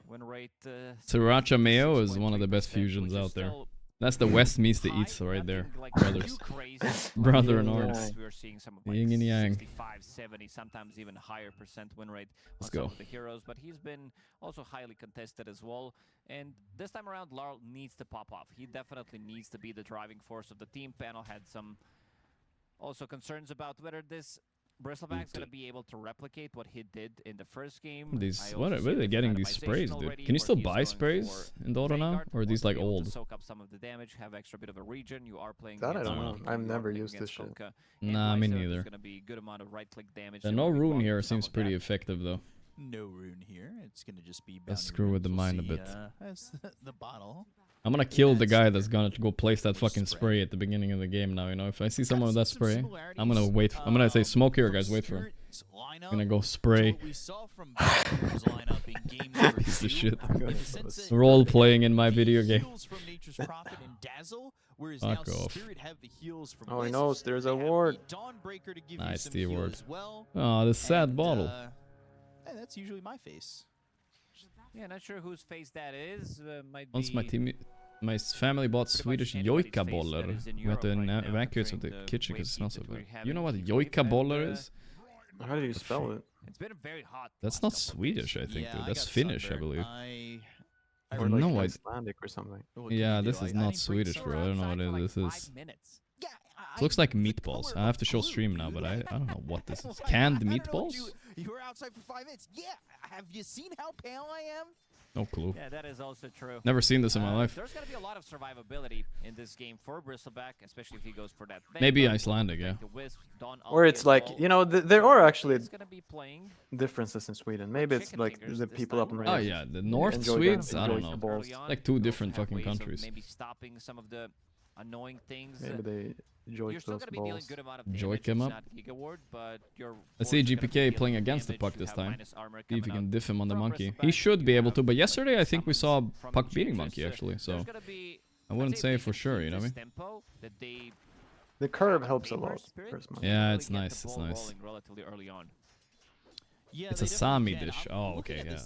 Sriracha mayo is one of the best fusions out there. That's the West meets the East right there, brothers. Brother and arms. We are seeing some of Yin and yang. 65, 70, sometimes even higher percent win rate on Let's some go. of the heroes, but he's been also highly contested as well. And this time around, Laurel needs to pop off. He definitely needs to be the driving force of the team. Panel had some also concerns about whether this Bristleback's going to be able to replicate what he did in the first game. These what are they getting these sprays, dude? Can you still buy sprays in Dota now, or are these like old? Soak up some of the damage, have extra bit of a regen. You are playing That I against don't know. Monkey King, I've you are never playing used this against shit. Kunkka, and Nah, me Lysa, neither. There's going to be a good amount of right-click damage. The so no we'll be rune blocking here some seems of pretty that. effective though. No rune here. It's gonna just be. Let's boundary screw with the runes. We'll mind a see, bit. That's the bottle. I'm gonna kill the guy that's gonna go place that fucking spray at the beginning of the game now, you know? If I see someone with that spray, I'm gonna wait. I'm gonna say, smoke here, guys, wait for him. I'm gonna go spray. We saw from Betboom's lineup in game number Piece of 2, shit. in the sense that Role playing in my video game. heals from Nature's Prophet and Dazzle, whereas Fuck now off. Spirit have the heals from Oh, he Bliss. knows there's They a have ward. the Dawnbreaker to give you Nice, some the heal ward. as well. Oh, this sad And, bottle. hey, that's usually my face. Yeah, not sure whose face that is. Might Once be my family bought Swedish anybody's Joika face boller. that is in We had to Europe right now, evacuate considering the the kitchen because it wave smells so heat that bad. we're having You know what in Joika Kyiv, boller and, is? How do you spell it? It's been very hot. That's not Swedish, I think, Yeah, dude. I That's got Finnish, I sunburned. believe. I Or don't know. like Icelandic or something. What can Yeah, you this do? is I not didn't bring Swedish, some bro. I don't know what Outside it for like this is. 5 minutes. Yeah, It looks like meatballs. I have to show stream now, but I don't know what this is. Canned I don't know what meatballs? You were outside for 5 minutes. Yeah. Have you seen how pale I am? No clue. Yeah, that is also true. Never seen this in my life. There's gonna be a lot of survivability in this game for Bristleback, especially if he goes for that thing. Maybe Icelandic, yeah. Or it's like, you know, there are actually gonna be playing differences in Sweden. Maybe it's like the people up in Oh yeah, the North enjoy Swedes, that, I don't enjoy the know. balls. Like two different fucking countries. Maybe stopping some of the annoying things. Maybe they enjoy You're still those gonna be dealing balls. good amount of Joik damage. him It's up. not Gigaward, but you're Let's see GPK playing against the puck this time. See if he can diff him on the monkey. He should be able to, but yesterday I think we saw puck beating monkey actually, so I wouldn't say for sure, you know what I mean? The curve helps a lot. Yeah, it's nice, it's nice. Relatively early on. Yeah, It's a Sami dish. Oh, okay, yeah.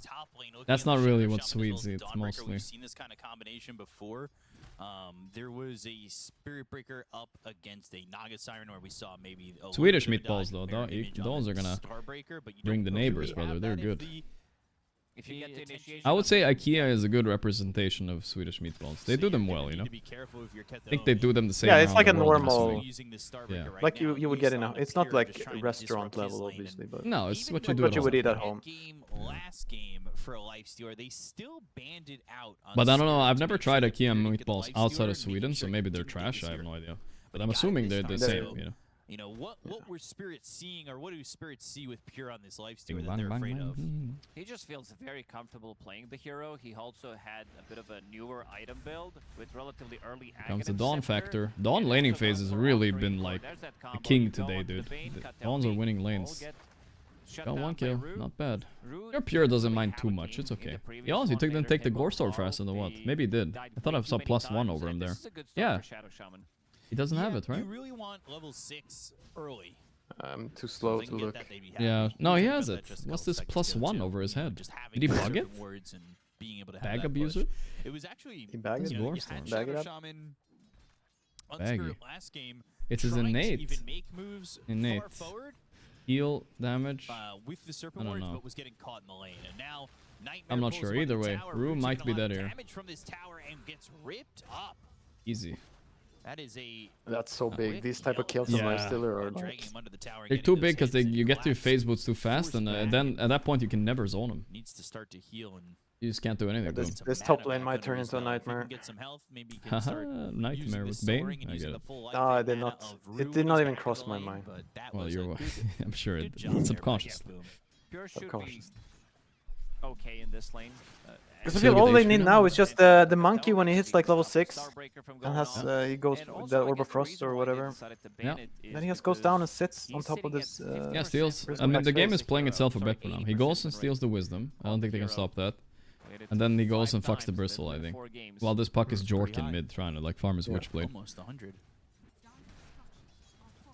That's not really what Swedes eat mostly. We've seen this kind of combination before. There was a Spirit Breaker up against a Naga Siren where we saw maybe a Swedish little bit of meatballs though, mirror image on those the are gonna Starbreaker, but you bring don't the really neighbors, have brother. They're that good. If you get the initiation, I would say IKEA is a good representation of Swedish meatballs. They do them well, you know. I think they do them the same. Yeah, it's around like a the world, I'm normal, assuming. Yeah. like you would get in a. It's not like restaurant level, obviously, but No, it's what you do what at you would home. eat at home. last game for a Lifestealer, they still banned it out. On But I don't know. Spirit I've to never make sure tried that IKEA you look at the meatballs outside of Lifestealer, making Sweden, so sure maybe you they're do trash. this I have here. no idea. But But I'm he got assuming this they're the time, same, so, you know. You know, what were Spirits seeing, or what do Spirits see with Pure on this Lifestealer Bing, that they're bang, afraid bang, of? bang. he just feels very comfortable playing the hero. He also had a bit of a newer item build with relatively early Comes the Aghanim Dawn Scepter. factor. Dawn laning phase has really been like There's that the combo. king You go today, onto the dude. Bane, The cut down Dawns are Bane, winning all lanes. get shut Got down one by kill, Root. not bad. Root Your Pure doesn't really mind have too a much, game it's in the okay. previous He honestly one, didn't made take the their Gore Store Himbo fast in the what? They Maybe he did. died I thought I way saw too many +1 times, over him and there. this is a good start Yeah. for Shadow Shaman. He doesn't have Yeah, it, right? You really want level 6 early. I'm too slow to look. Yeah. No, he has it. What's this +1 over his head? Did he bug it? Bag abuser? It was actually He bagged That's it. Gore you Storm. had Bag it Shadow up. Shaman on Baggy. Spirit last game. It's his trying to innate. even make moves Innate. far forward Heal damage. with the I Serpent don't Wards, know. but was getting caught in the lane. And now Nightmare I'm not pulls sure. one Either to way, tower. Rue Root's might taking be a lot dead of here. damage from this tower and gets ripped up. Easy. That is a That's so big. These type of kills on Yeah. Lifestealer are dragging like him under the tower. and They're getting too those big because hits, and you get to your collapse. phase boots too fast, and then at that point you can never zone them. Needs to start to heal and You just can't do anything. this, to 'em. this top lane might turn into a nightmare. Get some health, maybe he can Haha, start nightmare using with the Bane. soaring and I using get the it. full life No, I and did mana not. of It Rue did was not even back in cross the my lane, mind. but that Well, was you're. a good- I'm sure good it job there by subconscious. Betboom. Pure should be Subconscious. okay in this lane. Because I Still feel all get they HP need now. now is just the monkey when he hits like level 6 and has he goes the Orb of Frost or whatever. Yeah. Then he just goes down and sits on top of this. Yeah, steals. Prism I mean, Max the game face. is playing itself for Betboom now. He goes and steals the Wisdom. I don't think they can stop that. And then he goes and fucks the Bristle, I think. While this puck is Jork in mid, trying to like farm his Witchblade. Almost 100.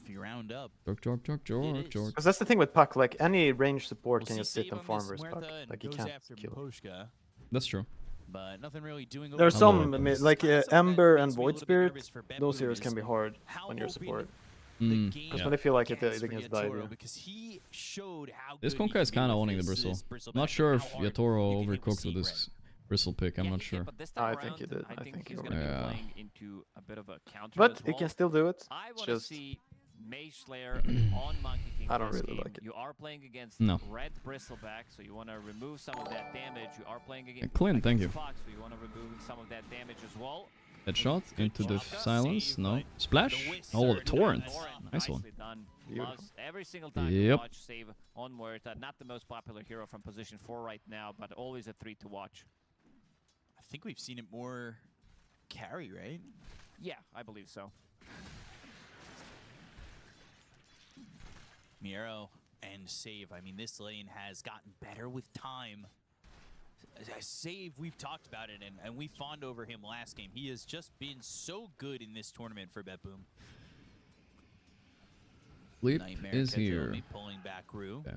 If you round up. Jork. Because that's the thing with Puck, like any range support We'll can see just sit Save and on farm this versus Puck. Muerta and Like you goes can't after kill. Miposhka, That's true. but nothing really doing over There's there. some weapons. like Something that Ember and makes me a Void little bit Spirit. nervous for Those Betboom heroes is can be hard how when you're open support. the Mm, game Because yeah. when they feel like it, gets they for can just Yatoro, dive you. because he showed how This good he Konka is can be kind of with owning the his Bristle. Bristleback Not sure and if how hard Yatoro you can hit overcooked with Secret. this Bristle pick. I'm not sure. But this time I around, think he did. I think he's you're going to right. be Yeah. playing into a bit of a counter But as he well. can still do it. I It's want to just see Mage Slayer on Monkey King. I don't this really game. like it. You are playing against No. red Bristleback, so you want to remove some of that damage. You are playing against Clint, thank you. Fox, so you want to remove some of that damage as well. Headshot into the silence. No. Splash. Oh, the Torrent. Nice one. Nicely done. Beautiful. Loves every single time you Yep. watch save on Muerta. Not the most popular hero from position 4 right now, but always a 3 to watch. I think we've seen it more carry, right? Yeah, I believe so. Miero and Save. I mean, this lane has gotten better with time. Save, we've talked about it, and we fawned over him last game. He has just been so good in this tournament for Betboom. Sleep Nightmare is Katomi here. pulling back Rue. Okay.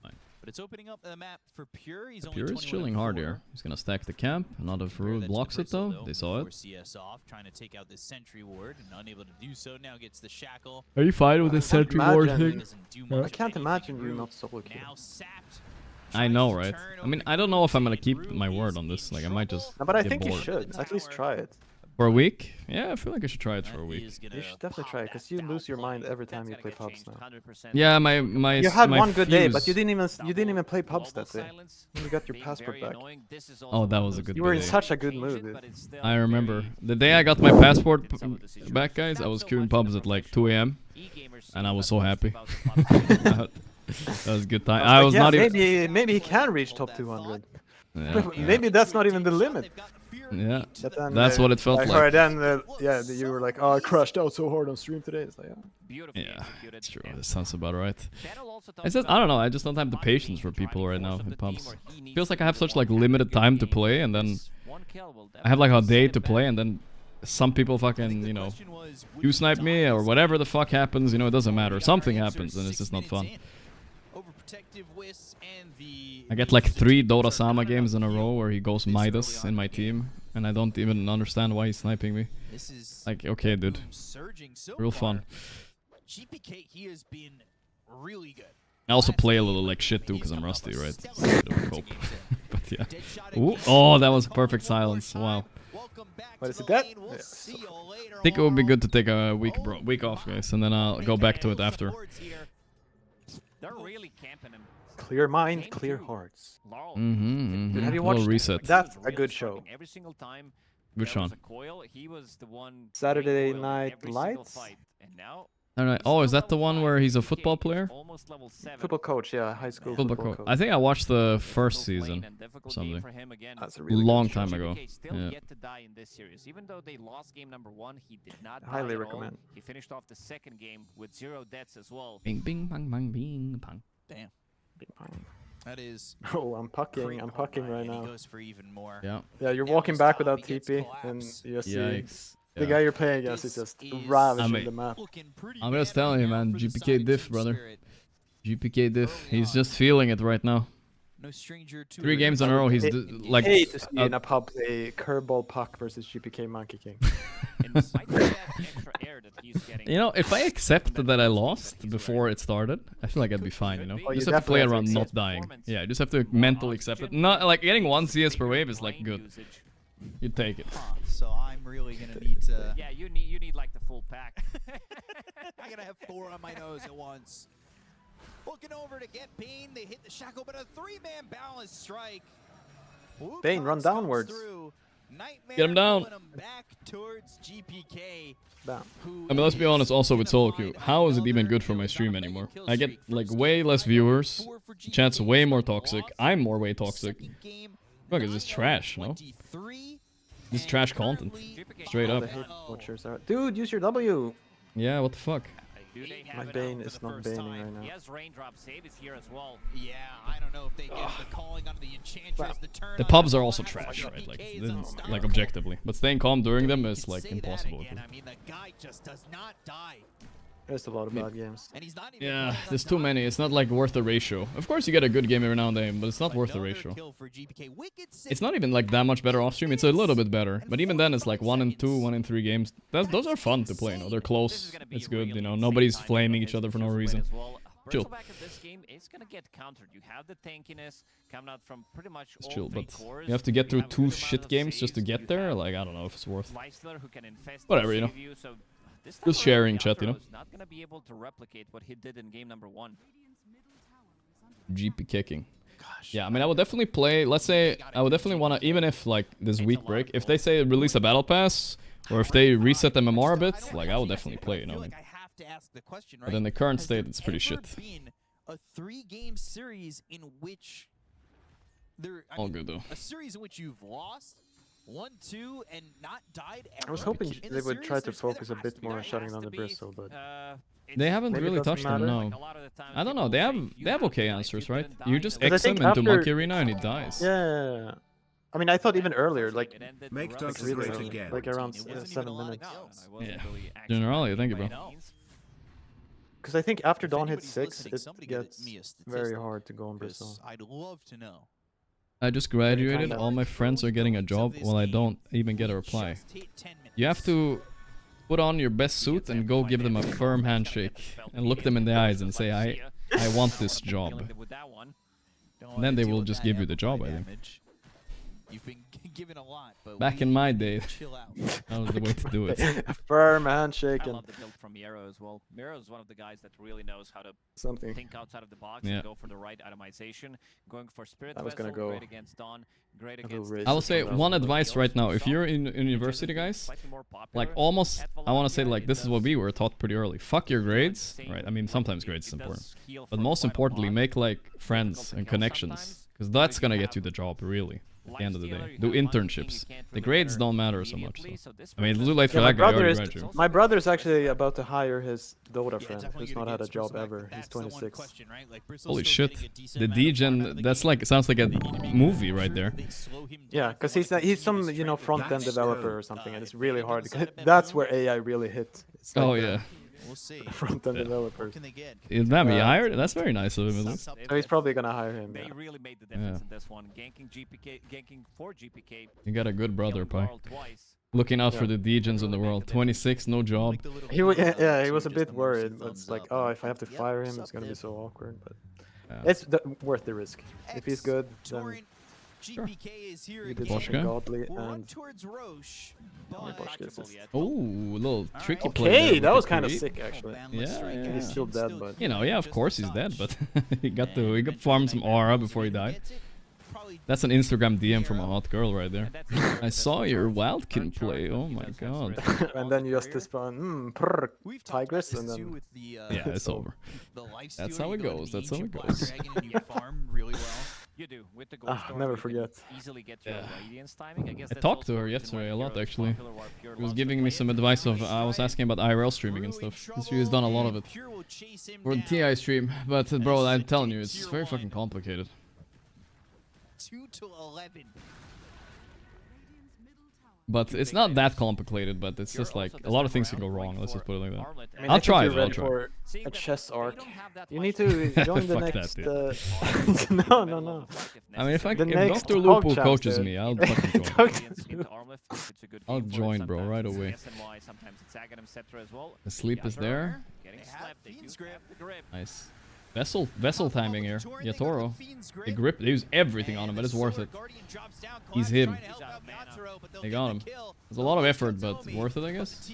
Fine. But it's opening up the map for Pure. He's only Pure is 21 chilling and hard 4. here. He's gonna stack the camp. Not if Pure Rude that's blocks the it though. Bristle, They saw before it. CS off, trying to take out this Sentry Ward, and unable to do so. Now gets the Shackle. Are you fine with the Sentry Ward thing? Doesn't do I much can't of imagine anything. you Rue not solo kill. now sapped. I know, right? I mean, I don't know if I'm gonna keep my word on this. Like, I might just No, but I get think you bored. should. At least try it. For a week? Yeah, I feel like I should try it for a week. You should definitely try it, because you lose your mind every time you play pubs now. Yeah, my You had my one good day, but fuse- you didn't even play pubs that day. When you got your passport back. Oh, that was a good You were in day. such a good mood, dude. I remember. The day I got my passport back, guys, I was queuing pubs at like 2 a.m. and I was so happy. That was a good time. I was not even... maybe he can reach top 200. Yeah, Maybe that's not even the limit. Yeah, But then, that's what it felt like. Or then, yeah, you were like, oh, I crashed out so hard on stream today. It's like, Yeah, it's true. That sounds about right. I don't know. I just don't have the patience for people right now in pubs. Feels like I have such like limited time to play, and then I have like a day to play, and then some people fucking, you know, you snipe me or whatever the fuck happens. You know, it doesn't matter. Something happens, and it's just not fun. I get like 3 Dota Sama games in a row where he goes Midas in my team, and I don't even understand why he's sniping me. Like, okay, dude. Real fun. GPK, he has been really good. I also play a little like shit too because I'm rusty, right? So I don't cope. But yeah. Ooh. Oh, that was perfect silence. Wow. What is it that? I think it would be good to take a week off, guys, and then I'll go back to it after. They're really camping him. Clear mind, clear hearts. Mm-hmm. Have you watched Reset. That's a good show. Every single time Which there was one? a coil, he was the one Saturday bringing coil Night every single Lights? fight. And now Alright. Oh, is that the one where he's a football player? almost level 7. Football coach, yeah, high school Football football coach. coach. I think I watched the first season or something. That's a A really good long show. time ago. GPK still Yeah. yet to die in this series. Even though they lost game number 1, he did not die Highly at all. recommend. He finished off the second game with 0 deaths as well. Bing, bing, bang, bang, bing, bang. Damn. That is. Oh, I'm pucking right and he now. goes for even more. Yeah. Yeah, you're walking back without TP, and you see Yikes. the Yeah. guy you're playing against is just ravaging I mean, the map. I'm just telling you, man. GPK diff, brother. GPK diff. He's just feeling it right now. No stranger to 3 games in a row. He's like. hate to see in a pub a curveball puck versus GPK Monkey King. You know, if I accepted that I lost before it started, I feel like I'd be fine, you know? Oh, You just you have to play definitely around have to not accept dying. Yeah, you just have to mentally accept it. Not like getting 1 CS per wave is like good. You take it. So I'm really gonna need to. Yeah, you need like the full pack. I gotta have 4 on my nose at once. Looking over to get Bane. They hit the shackle, but a 3-man balance strike. Bane, run downwards. Nightmare Get him down. pulling him back towards GPK. Down. I mean, let's be honest also with solo queue. How is it even good for my stream anymore? I get like way less viewers. Chat's way more toxic. I'm more way toxic. Look, it's just trash, no? This is trash content. Straight All up. the hate watchers are. Dude, use your W. Yeah, what the fuck? My Bane is not baning right now. He has raindrop save is here as well. Yeah, I don't know if they get the calling onto the Enchantress, the turn The on pubs the are also blast, trash, the right? Like, GPK is this is, unstoppable. like objectively. But staying calm during them is like impossible. Again, I mean, the guy just does not die. There's a lot of bad games. And he's not even Yeah, playing there's on too time. many. It's not like worth the ratio. Of course, you get a good game every now and then, but it's not worth the Another ratio. kill for GPK. Wicked It's not even like that much better off stream. It's a little bit better, but even then, it's like 1 in 2, 1 in 3 games. Those are fun to play. You know, they're close. It's good. You know, nobody's flaming each other for no reason. Chill. Back of this game, it's gonna get countered. You have the tankiness coming out from pretty much It's all chill, 3 but cores. you have to get through have a 2 good amount shit of games just to saves. get You there. have Like, I don't know if it's worth. Leifler who can infest Whatever, you and know. save you, so this Just time around, sharing chat, you know. Yapphaton is not gonna be able to replicate what he did in game number 1. GP kicking. Yeah, I mean, I would definitely play. Let's say I would definitely want to, even if like this week break, if they say release a battle pass, or if they reset the MMR a bit, like I would definitely play. You know. But in the current state, it's pretty shit. A 3-game series in which All good though. a series in which you've lost 1-2 and not died ever. I was hoping In they the would try series, to there's focus a has bit to be more on that. shutting down the Bristol, but They haven't maybe it really doesn't touched them, matter. no. I don't know. They have okay answers, right? You just Because I X him think into after- Monkey Arena and he dies. Yeah. I mean, I thought even earlier, like Make Doug really great early, again. like around 7 minutes. Yeah. Generally, thank you, bro. Because I think after If dawn hits anybody's 6, listening, it somebody get gets me a very statistic, hard to go on 'cause Bristol. I'd love to know. I just graduated. kinda- All my friends are getting a job while I don't even get a reply. You have to put on your best suit and go give them a firm handshake and look them in the eyes and say, I want this job. And then they will just give you the job, I think. You've been given a lot, but Back in my day, chill out. that was the way to do it. Firm handshake. I love the build from Miro as well. Miro is one of the guys that really knows how to Something. think outside of the box Yeah. and go for the right itemization. Going for Spirit I was gonna Vessel, go great against Dawn, great a against... little I will say one advice right now: if you're in university, guys, like almost, I want to say like this is what we were taught pretty early. Fuck your grades, right? I mean, sometimes grades is important, but most importantly, make like friends and connections, because that's gonna get you the job really. At the end of the day, do internships. The grades don't matter so much. So. I mean, it's too late for that guy. My brother's actually about to hire his Dota friend, who's not had a job ever. He's 26. Holy shit! The Degen, that's like sounds like a movie right there. Yeah, because he's some front end developer or something, and it's really hard. That's where AI really hit. It's like Oh yeah. We'll see. Front end developers. Damn, he hired? That's very nice of him, at least. So he's probably gonna hire him. They really made the difference in this one. Ganking for GPK. You got a good brother, Pi. Looking out for the Degens in the world. 26, no job. He was a bit worried, but it's like, oh, if I have to fire him, it's gonna be so awkward. But it's worth the risk. If he's good, then GPK is here he did Boschke. something godly and. Oh, a little tricky play. Okay, there that with was the kind of creep. sick actually. Yeah. He's still dead, but You know, yeah, of course he's dead, but he got farm some aura before he died. That's an Instagram DM from a hot girl right there. I saw your Wildkin play. Oh my god. and then you just spawn Tigress, and then Yeah, it's over. That's how it goes. That's how it goes. You do with the never forget. Easily get your radiance timing. I guess I talked to her yesterday a lot actually. She was giving me some advice of I was asking about IRL streaming and stuff. She has done a lot of it for the TI stream, but bro, I'm telling you, it's very fucking complicated. 2 to 11. But it's not that complicated, but it's just like a lot of things can go wrong. Let's just put it like that. I mean, I'll I think try you're it. I'll ready try. for a chess arc. You need to join the Fuck next. that, No. I mean, if The Dr. next Lupo Hog coaches Champ, me, dude. I'll fucking join. I'll join, bro, right away. The sleep is there. Nice. Vessel timing here. Yattoro. They grip. They use everything on him, but it's worth it. He's him. They got him. There's a lot of effort, but worth it, I guess.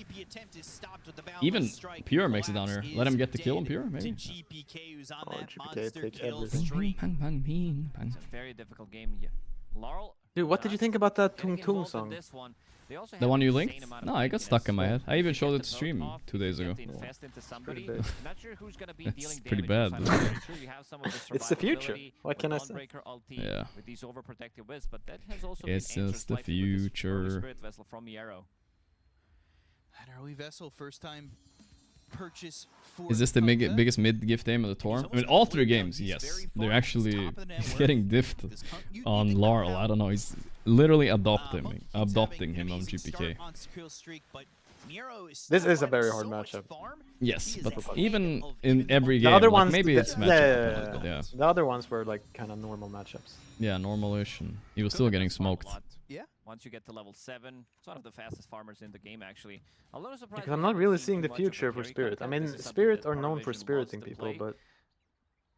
Even Pure makes it down here. Let him get the kill on Pure, maybe. Oh, GPK takes everything. It's a very difficult game. Yeah. Laurel. Dude, what did you think about that Tung Tung song? The one you linked? No, I got stuck in my head. I even showed it to stream 2 days ago. It's pretty bad. It's the future. What can I say? Yeah. It's just the future. Early Vessel, first time purchase for Is this the biggest mid gift aim of the tour? I mean, all 3 games, yes. They're actually getting diffed on Laurel. I don't know. He's literally adopting him on GPK. This is a very hard matchup. Yes, but even in every game, The other like ones, maybe it's matchup. yeah. The other ones were like kind of normal matchups. Yeah, normal-ish, and he was still getting smoked. Yeah. Once you get to level 7, it's one of the fastest farmers in the game actually. A little surprised. Because I'm not really seeing the future for Spirit. I mean, Spirit are known for spiriting people, but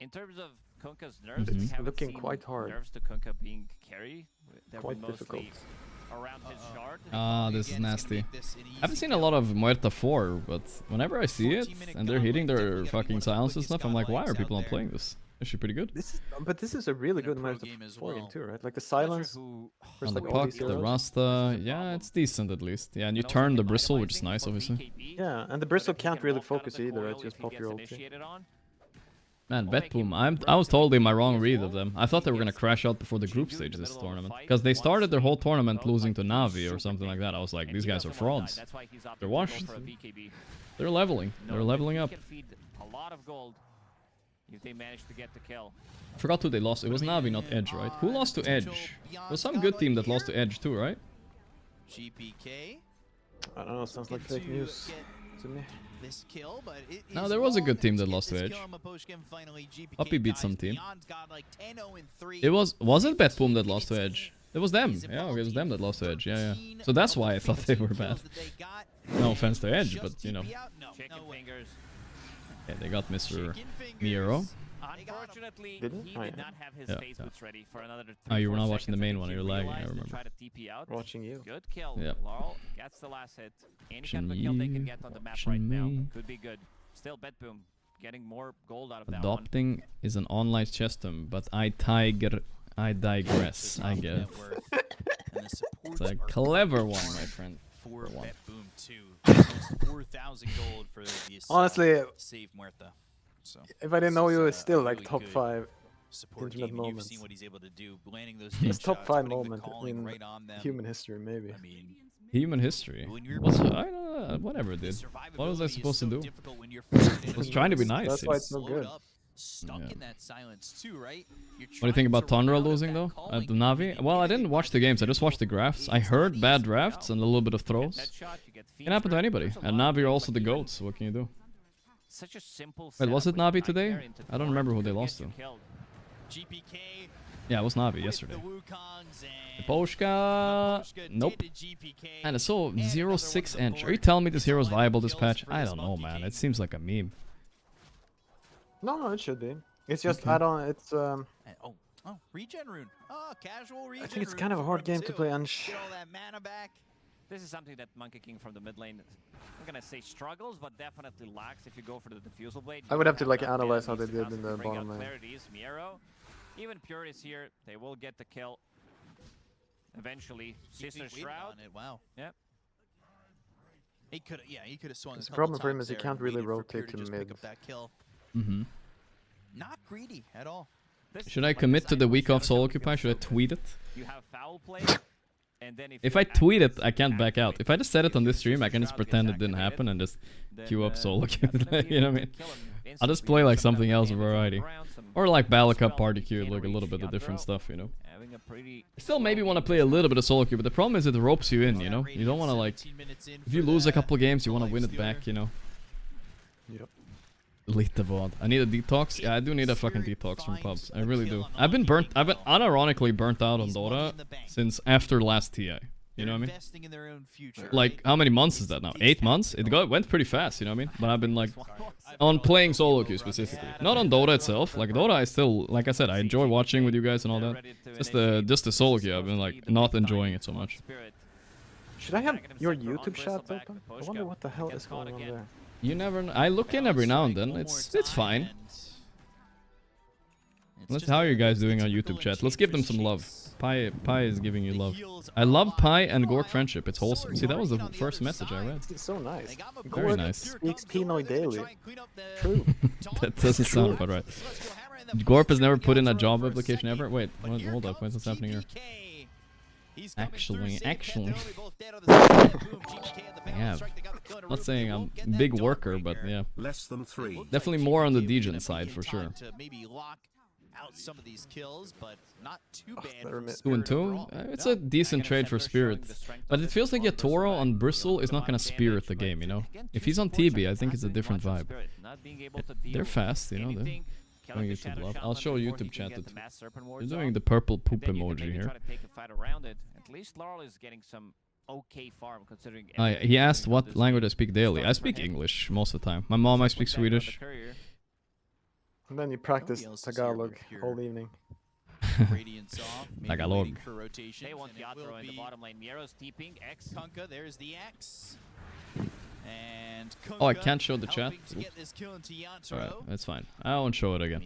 in terms of Kunkka's nerfs, we haven't looking seen quite hard. nerfs to Kunkka being carry. They were Quite mostly difficult. around his shard. Ah, this is nasty. I haven't seen a lot of Muerta 4, but whenever I see it, and they're hitting their fucking silence and stuff, I'm like, why are people not playing this? Actually pretty good. This is a really good Muerta 4 game too, right? Like the silence. On the puck, the Rasta, yeah, it's decent at least. Yeah, and you turn the bristle, which is nice, obviously. Yeah, and the bristle can't really focus either, right? Just pop your ulti. Man, Betboom, I was totally my wrong read of them. I thought they were gonna crash out before the group stage this tournament. Because they started their whole tournament losing to Navi or something like that. I was like, these guys are frauds. They're washed. They're leveling. They're leveling up. A lot of gold if they manage to get the kill. I forgot who they lost. It was Navi, not Edge, right? Who lost to Edge? There was some good team that lost to Edge too, right? GPK. I don't know, sounds like fake news to me. This kill, but No, there was a good team that lost to Edge. Uppy beat some team. It was it Betboom that lost to Edge? It was them. Yeah, it was them that lost to Edge. Yeah. So that's why I thought they were bad. No offense to Edge, but you know. Chicken fingers. Yeah, they got Mr. Miro. Unfortunately, Did he he? Oh, did yeah. not have his Yeah, phase boots ready for another 3, Oh, you were 4 not watching the seconds. I main think one, he you're lagging, I realized to remember. try to TP out. Watching you. Good kill. Yep. Laurel gets the last hit. Any Watching kind of a kill they you, can get on the map watching right now me. could be good. Still, Betboom getting more gold out of that one. Adopting is an online system, but I digress. I guess. It's a clever one, my friend. For one. Betboom too. Almost 4,000 gold for this. Honestly, save Muerta. So if I didn't know you, it's still like really top good 5 support intimate game. moments. You've seen what he's able to do, landing those It's deep top shots, 5 putting the moment calling in right on them. human history, maybe. I mean, Human history. when you're What's I don't know, whatever, dude. What was I supposed to do? I was trying to be nice. That's you why know. it's so good. stuck Yeah. in that silence too, right? You're What do you think about Tundra losing though at the Navi? Well, I didn't watch the games. I just watched the drafts. I heard bad drafts and a little bit of throws. Can happen to anybody. And Navi are also the goats. So what can you do? Such a simple Wait, was it setup with Navi today? Nightmare into I don't Torrent remember who could they get lost you to. killed. GPK Yeah, it was Navi yesterday. Poshka. Nope. And it's so 0.6 inch. Are you telling me this hero is viable this patch? I don't know, man. It seems like a meme. No, it should be. It's just Okay. I don't. It's Oh, regen rune. Oh, casual regen. I think it's rune kind of a for hard run game to two. play Get Unsh. all that mana back. This is something that Monkey King from the mid lane, I'm gonna say struggles, but definitely lacks if you go for the Diffusal Blade. I would have to like enough analyze how enemies they to did in the constantly bring bottom out lane. clarities. Miero, even Pure is here, they will get the kill. Eventually, Sister waited Shroud. on it, wow. Yep. He could, yeah, he could have swung. The a couple problem for him times is he there can't and really waited for Pure rotate to to just mid. pick up that kill. Mm-hmm. Not greedy at all. Should I commit to the week off solo occupy? Should I tweet it? You have foul play, and then If I tweet it, I can't back out. If I just said it on this stream, I can just pretend it didn't happen and just queue up solo. You know what I mean? I'll just play like something else of variety. Or like Battle Cup Party Queue, like a little bit of different stuff, you know? Still maybe want to play a little bit of solo queue, but the problem is it ropes you in, you know? You don't want to like... If you lose a couple games, you want to win it back, you know? Yep. Delete the VOD. I need a detox? Yeah, I do need a fucking detox from pubs. I really do. I've been unironically burnt out on Dota since after last TI. You know what I mean? Investing in their own future. Like, how many months is that now? 8 months? It went pretty fast, you know what I mean? But I've been like, on playing solo queue specifically. Not on Dota itself. Like, Dota I still, like I said, I enjoy watching with you guys and all that. Just the solo queue, I've been like, not enjoying it so much. Should I have your YouTube chat open? I wonder what the hell is going on there. You never know. I look in every now and then. It's fine. Let's how are you guys doing on YouTube chat? Let's give them some love. Pi is giving you love. I love Pi and Gorgc friendship. It's wholesome. See, that was the first message I read. It's so nice. Very Gorgc nice. speaks Pinoy daily. True. That doesn't sound about right. Gorp has never put in a job application ever. Wait, hold up. What's happening here? Actually. Yeah. Not saying I'm a big worker, but yeah. Less than 3. Definitely more on the degen side for sure. To maybe lock out some of these kills, but not too bad. 2 and 2. It's a decent trade for Spirit, but it feels like Yattoro on Bristle is not gonna spirit the game, you know. If he's on TB, I think it's a different vibe. They're fast, you know. They're doing YouTube love. I'll show YouTube chat it. You're doing the purple poop emoji here. At least Laurel is getting some okay farm considering. He asked what language I speak daily. I speak English most of the time. My mom, I speak Swedish. And then you practice Tagalog all evening. Radiance off. Tagalog. For rotation. They want Yattro in the bottom lane. Miero's TPing. X. Kunkka, there's the X. And Oh, I can't show the chat. Alright, Alright, that's fine. I won't show it again.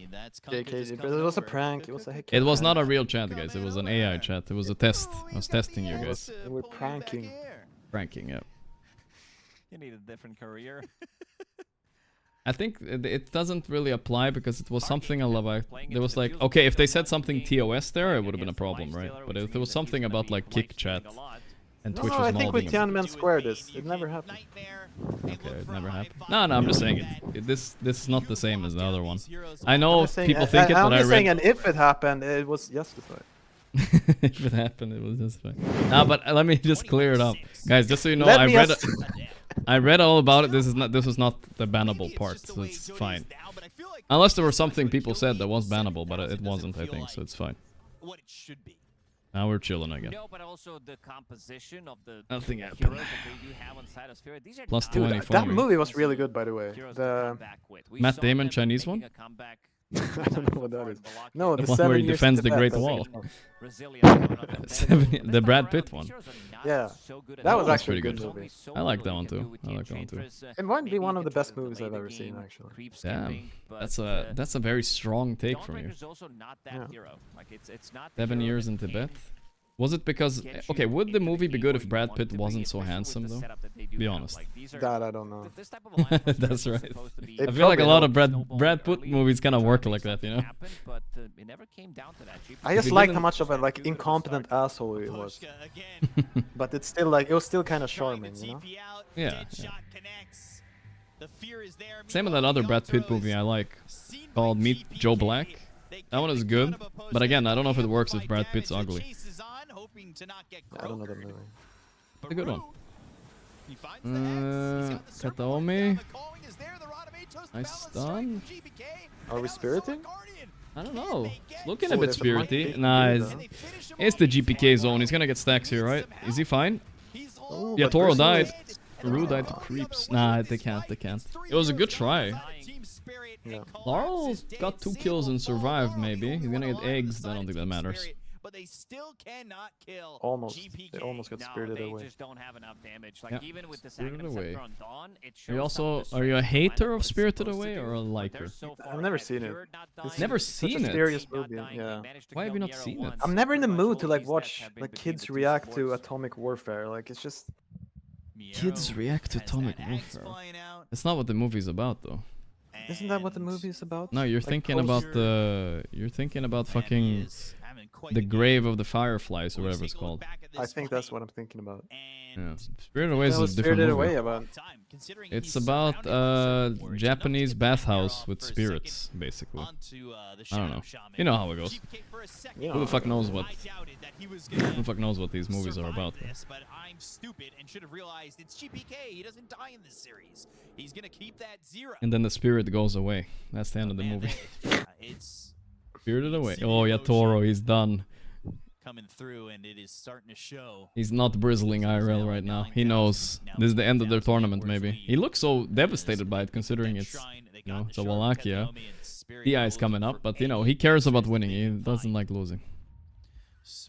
JK, but it was a prank. It was a heck. It was not a real chat, guys. It was an AI chat. It was a test. I was testing you guys. We're pranking. Pranking, yeah. You need a different career. I think it doesn't really apply because it was something there was like, okay, if they said something TOS there, it would have been a problem, right? But if there was something about like kick chat and Twitch was I think with modding. Tiananmen Square it never happened. Okay, it never happened. No, I'm just saying it. This is not the same as the other one. I know people think it, but I'm I just read. saying, and if it happened, it was justified. If it happened, it was justified. Nah, but let me just clear it up, guys. Just so you know, I read all about it. This is not the bannable part, so it's fine. Unless there was something people said that was bannable, but it wasn't, I think, so it's fine. What it should be. Now we're chilling again. No, but also the composition of the Nothing heroes happened. that they do have on side of Spirit. These are Plus not 24. That movie was really good, by the way. heroes to The come back with. We Matt saw Damon them Chinese making one? a comeback I don't know what that is. No, The the one 7 where he years defends in the Tibet, Great I Wall. think. The Brad Pitt one. Yeah, that was That's actually pretty a good good. movie. I like that one too. I like that one too. It might be one of the best movies I've ever seen, actually. Damn, that's a very strong take from you. Yeah. 7 years in Tibet. Was it because okay? Would the movie be good if Brad Pitt wasn't so handsome though? Be honest. That I don't know. That's right. I feel like a lot of Brad Pitt movies kind of work like that, you know. I just liked how much of a like incompetent asshole he was. But it's still like it was still kind of charming, you know. Yeah. Same with that other Brad Pitt movie I like, called Meet Joe Black. That one is good, but again, I don't know if it works if Brad Pitt's ugly. I don't know the movie. It's a good one. Kataomi. Nice stun. Are we spiriting? I don't know. Looking a Oh, bit there's a monkey spirity. king Nah, dude, it's the GPK zone. He's gonna get stacks here, right? Is he fine? Oh, Yeah, but Toro Bristle died. is- Rue died to creeps. Nah, they can't. It was a good try. Yeah. Laurel got 2 kills and survived, maybe. He's gonna get eggs. I don't think that matters. But they still cannot kill Almost. GPK. They almost got spirited they away. just don't have enough damage. Like Yeah, even with the Spirited second Away. Scepter on Dawn, it Are you shows some of also the a strength of hater what of it's Spirited supposed to Away do, or a but liker? they're so far I've never ahead. seen it. Pure not This dying. Never is such seen a it. serious Not movie. dying. They Yeah. managed to Why have kill you not Nero seen it? once. I'm never in the Pretty much mood to all like these watch deaths have been like between kids the two react to supports. Atomic Warfare. Like it's just Kids react to Atomic Warfare. That's not what the movie's about, though. isn't that what the movie is about? No, you're Like thinking about the. You're thinking about fucking the grave of the fireflies or whatever it's called. I think that's what I'm thinking about. Yeah, Spirited Away is That a was different Spirited movie. Away about. It's about Japanese bathhouse with spirits, basically. I don't know. You know how it goes. You Who know the fuck how it knows what? Who the fuck knows what these movies are about? But I'm stupid and should have realized it's GPK. He doesn't die in this series. He's gonna keep that 0. And then the spirit goes away. That's the end of the movie. It's Spirited Away. Oh yeah, Toro, he's done. coming through, and it is starting to show. He's not bristling IRL right now. He knows this is the end of their tournament. Maybe he looks so devastated by it, considering it's it's a Wallachia. TI is coming up, but he cares about winning. He doesn't like losing.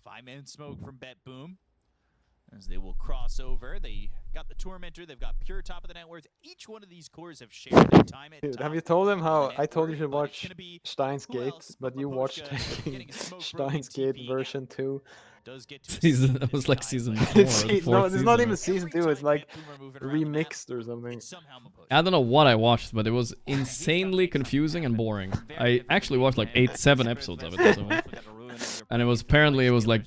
5-man smoke from Betboom. As they will cross over. They got the Tormentor. They've got pure top of the net worth. Each one of these cores have shared their time at Dude, top. have you told them how I told you to but it's watch gonna be Steins who Gate, else but you but watched Poshka getting smoked Steins broken Gate TP version 2? Does get to a Season that was like season 4. No, it's not even season 2. It's like remixed or something. I don't know what I watched, but it was insanely confusing and boring. I actually watched like 7 episodes of it or something. And it was like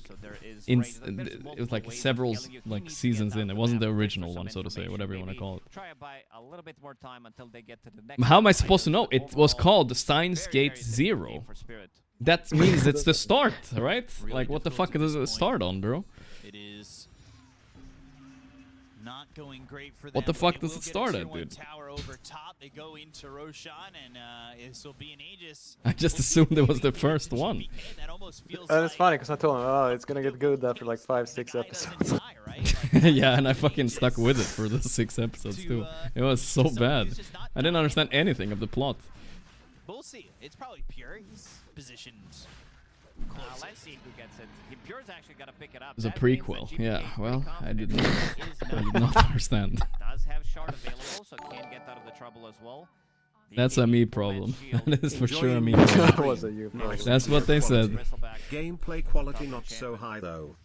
it was like several like seasons in. It wasn't the original one, so to say, whatever you want to call it. Try to buy a little bit more time until they get to the next. How am I supposed to know? It was called Steins Gate 0. That means it's the start, right? Like, what the fuck does it start on, bro? It is not going great for them. What the but fuck they does will it get a start tier at, 1 dude? Tower over top. They go into Roshan, and this will be an Aegis. I just assumed it was the first one. And it's funny because I told him, oh, it's gonna get good after like 5-6 episodes. Yeah, and I fucking stuck with it for the 6 episodes too. It was so bad. I didn't understand anything of the plot. We'll see. It's probably pure. He's positioned. Let's see who gets it. Pure's actually got to pick it up. It was a That means that prequel. GPK Yeah, is well, pretty I did confident. not understand. Does have shard available, so can get out of the trouble as well. That's a me problem. That is for sure a me problem. That was a you problem. That's what they said. Gameplay quality not so high though.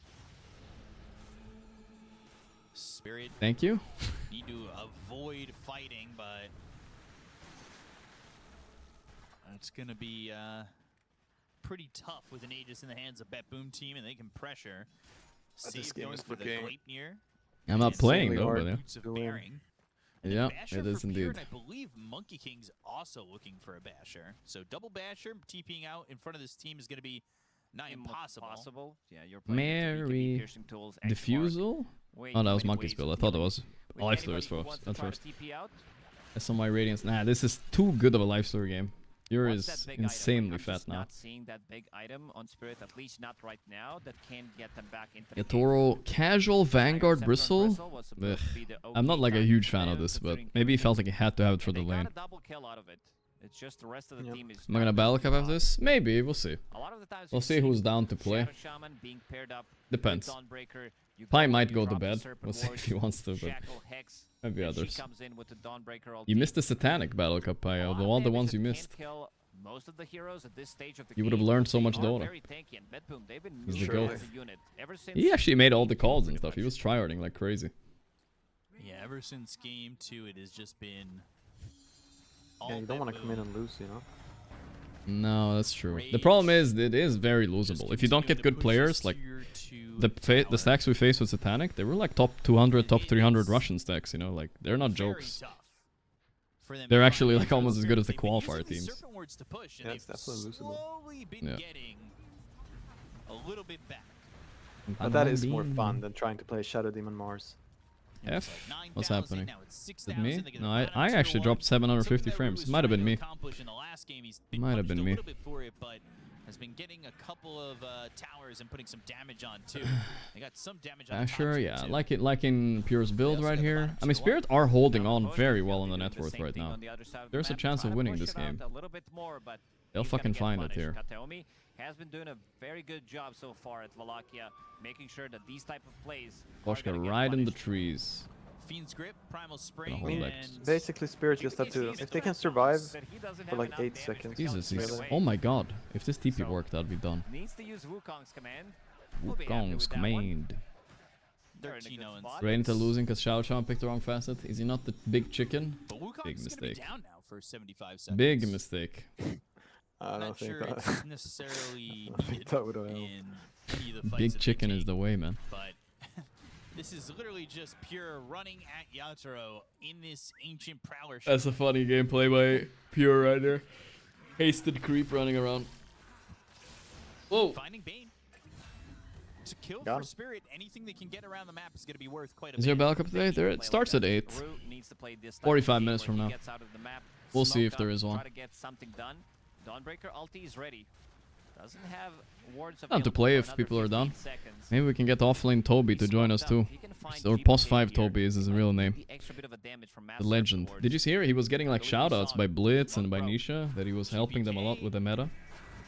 Spirit. Thank you. Need to avoid fighting, but it's gonna be pretty tough with an Aegis in the hands of Betboom team, and they can pressure. This Save game going is for the looking Gleipnir. I'm not playing though, hard but yeah. Boots of Bearing. Yeah, Basher it for is Pure, indeed. and I believe Monkey King's also looking for a Basher. So double Basher TPing out in front of this team is going to be not impossible. Yeah, you're playing Mary piercing tools, X Diffusal? Way Oh, that too was many Monkey's ways build. I of thought it dealing. was With Life anybody Stories who first. wants to At try to first. TP out, I saw my Radiance. Nah, this is too good of a Life Story game. Pure what's is that big item? insanely I'm fat just now. not seeing that big item on Spirit, at least not right now, that can get them back into the game. Yatoro Casual Vanguard Bristle? was supposed Ugh. to be the I'm not OP like a time huge for fan them, of this, but considering maybe he felt like he had to have it for the they lane. got a double kill out of it. It's just the rest of the team is. Am I gonna battle cup after this? Maybe, we'll see. A lot of the times We'll see who's down to play. Shadow Shaman being paired up with Depends. Dawnbreaker. You Pi go, might you go to drop the bed. Serpent We'll see Ward, if he wants to, but Shackle, Hex, maybe and she others. comes in with the Dawnbreaker ulti. You missed the Satanic battle cup, Pi. Of all the ones you missed. Kill most of the heroes at this stage of the You would have game. learned so They much are Dota. very tanky, and Betboom, they've been He's the moving goat. as a unit ever since. He actually made all the calls and stuff. He was tryharding like crazy. Yeah, ever since game 2, it has just been. Yeah, you don't want to come in and lose, you know. No, that's true. The problem is, it is very losable. If you don't get good players, like the stacks we faced with Satanic, they were like top 200, top 300 Russian stacks. You know, like they're not jokes. They're actually like almost as good as the qualifier teams. Yeah, it's definitely losable. Yeah. A little bit back. But that is more fun than trying to play Shadow Demon Mars. F? What's happening? Is it me? No, I actually dropped 750 frames. Might have been me. Might have been me. Has been getting a couple of towers and putting some damage on too. They got some damage on Sure, yeah. Like in Pure's build right here. I mean, Spirit are holding on very well on the net worth right now. There's a chance of winning this game. They'll fucking find it here. Kataomi has been doing a very good job so far at Wallachia, making sure that these type of plays Voshka right in the trees. Fiend's Grip, Primal Spring, and Basically, Spirit just have to, if they can survive for like 8 seconds. Jesus, oh my god. If this TP worked, I'd be done. Needs to use Wukong's command. Wukong's command. Rainita losing because Xiao Shan picked the wrong facet. Is he not the big chicken? Big mistake. Down now for 75 seconds. Big mistake. I don't Not think sure that. it's necessarily needed that would have in helped. any of the fights Big that they chicken take, is the way, man. But this is literally just pure running at Yatoro in this ancient prowler. That's a funny gameplay by Pure right there. Hasted creep running around. Whoa. Finding Bane. To kill Got for him. Spirit, anything they can get around the map is going to be worth quite a bit. Is there a battle cup today? There, it starts at 8. 45 minutes from now. We'll see if there is one. Try to get something done. Dawnbreaker ulti is ready. Doesn't have wards Not to play if people are done. Maybe we can get offlane Toby to join us too. Or POS5 Toby is his real name. The legend. Did you hear? He was getting like shoutouts by Blitz and by Nisha that he was helping them a lot with the meta.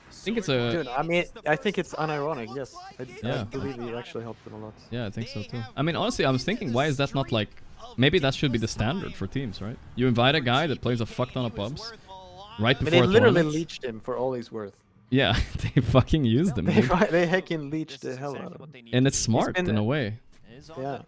I think it's a... Dude, I mean, I think it's unironic, yes. I Yeah. believe he actually helped them a lot. Yeah, I think so too. I mean, honestly, I was thinking, why is that not like... Maybe that should be the standard for teams, right? You invite a guy that plays a fuck ton of pubs right I mean, before they a literally tournament. leeched him for all he's worth. Yeah, they fucking used him. They, dude. they heckin' leeched the hell out of him. And it's He's smart been- in a way. Yeah.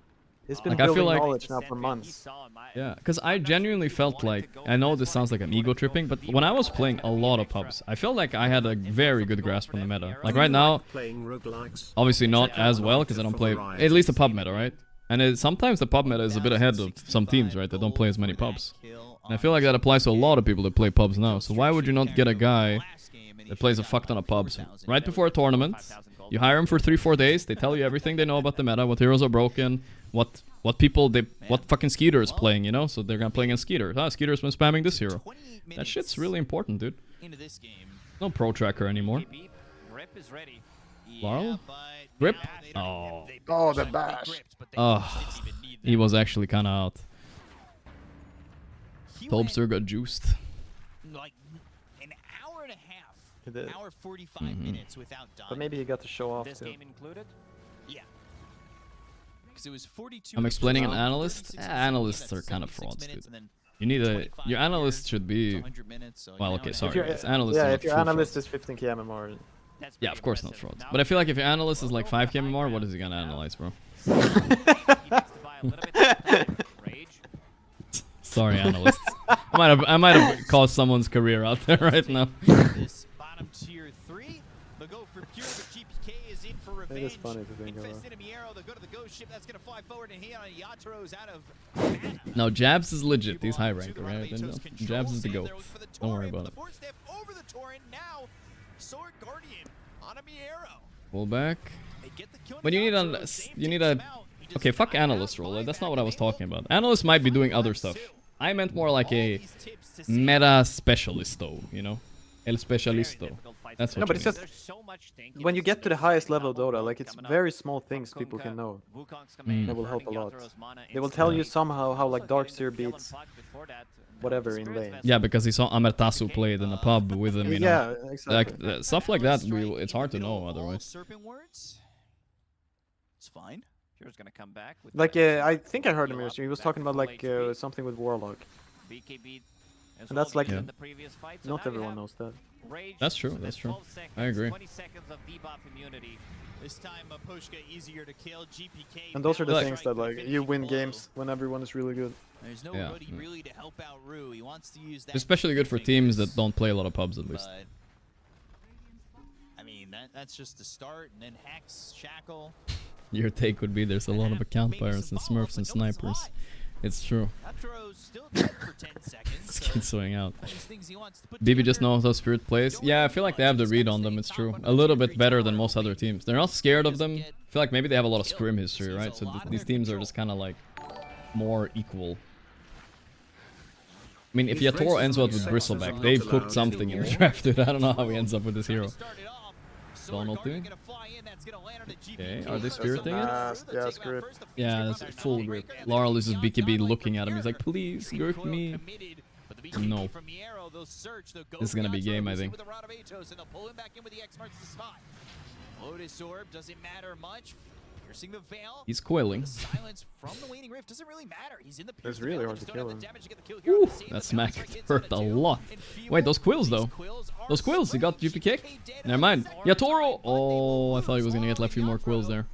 He's been Like, I feel building like- knowledge now for months. Yeah, because I genuinely felt like, I know this sounds like I'm ego tripping, but when I was playing a lot of pubs, I felt like I had a very good grasp on the meta. Like right now, Playing roguelikes. obviously not as well because I don't play, at least the pub meta, right? And sometimes the pub meta is a bit ahead of some teams, right, that don't play as many pubs. And I feel like that applies to a lot of people that play pubs now. So why would you not get a guy that plays a fuck ton of pubs right before a tournament? You hire him for 3-4 days, they tell you everything they know about the meta, what heroes are broken, what fucking Skeeter is playing, you know? So they're gonna play against Skeeter. Ah, Skeeter's been spamming this hero. That shit's really important, dude. Into this game. No pro tracker anymore. Grip is ready. Laurel? Grip? Oh. Oh, the bash. Oh. He was actually kinda out. Tobster got juiced. Like an hour and a half. He did. Hour 45 minutes without dying. But maybe he got to show off This too. game included. Yeah. Because it was 42. I'm explaining an minutes, analyst. 36 Analysts are minutes, kind of 76 frauds, minutes, dude. and then You need a 25 your analyst should be 100 minutes, so well, an okay, hour sorry. If your- It's analysts yeah, are not if your true analyst frauds. is 15k MMR. Yeah, of course not frauds. But I feel like if your analyst is like 5k MMR, what is he gonna analyze, bro? Sorry, analysts. I might have caused someone's career out there right now. This bottom tier 3, they'll go for pure, but GPK is in for It revenge. is funny to think Infest about. enemy arrow, they'll go to the ghost ship, that's gonna fly forward and hit on Yatoro's out of mana. No, Jabs is legit. He's high rank, right? And Jabs is the goat. Don't worry about it. Force step over the torrent, now Sword Guardian on a arrow. Pull back. But you need a okay, fuck analyst role. That's not what I was talking about. Analysts might be doing other stuff. I meant more like a meta specialist, though. You know, el specialisto. That's what. No, but you it's just when you get to the highest level of Dota, like it's very small things people can know that will help a lot. They will tell you somehow how like Darkseer beats whatever in lane. Yeah, because he saw Amertasu play it in a pub with him, you know. Yeah, exactly. Like, stuff like that, it's hard to know otherwise. Serpent words. It's fine. Pure's gonna come back. With Like, I think I heard him. He was talking about like something with Warlock. And that's like, not everyone knows that. That's true. That's true. I agree. 20 seconds of debuff immunity. This time, Pushka easier to kill. GPK. And those are the things that like you win games when everyone is really good. There's nobody really to help out Rue. He wants to use that. Especially good for teams that don't play a lot of pubs, at least. I mean, that's just the start, and then Hex, Shackle. Your take would be there's a lot of account buyers and smurfs and snipers. It's true. This kid's swing out. BB just knows how Spirit plays. Yeah, I feel like they have the read on them, it's true. A little bit better than most other teams. They're not scared of them. I feel like maybe they have a lot of scrim history, right? So these teams are just kind of like more equal. I mean, if Yattoro ends up with Bristleback, they've cooked something in the draft, dude. I don't know how he ends up with this hero. Donald doing? Okay, are they spiriting it? Yeah, Spirit. Yeah, that's full grip. Laurel is just BKB looking at him. He's like, please, grip me. No. This is gonna be game, I think. Lotus Orb doesn't matter much. Piercing the veil. He's coiling. Silence from the Waning Rift doesn't really matter. He's in the It's really hard to kill him. Ooh, that smack hurt a lot. Wait, those quills though. Those quills, he got GP kick? Never mind. Yattoro! Oh, I thought he was gonna get a few more quills there.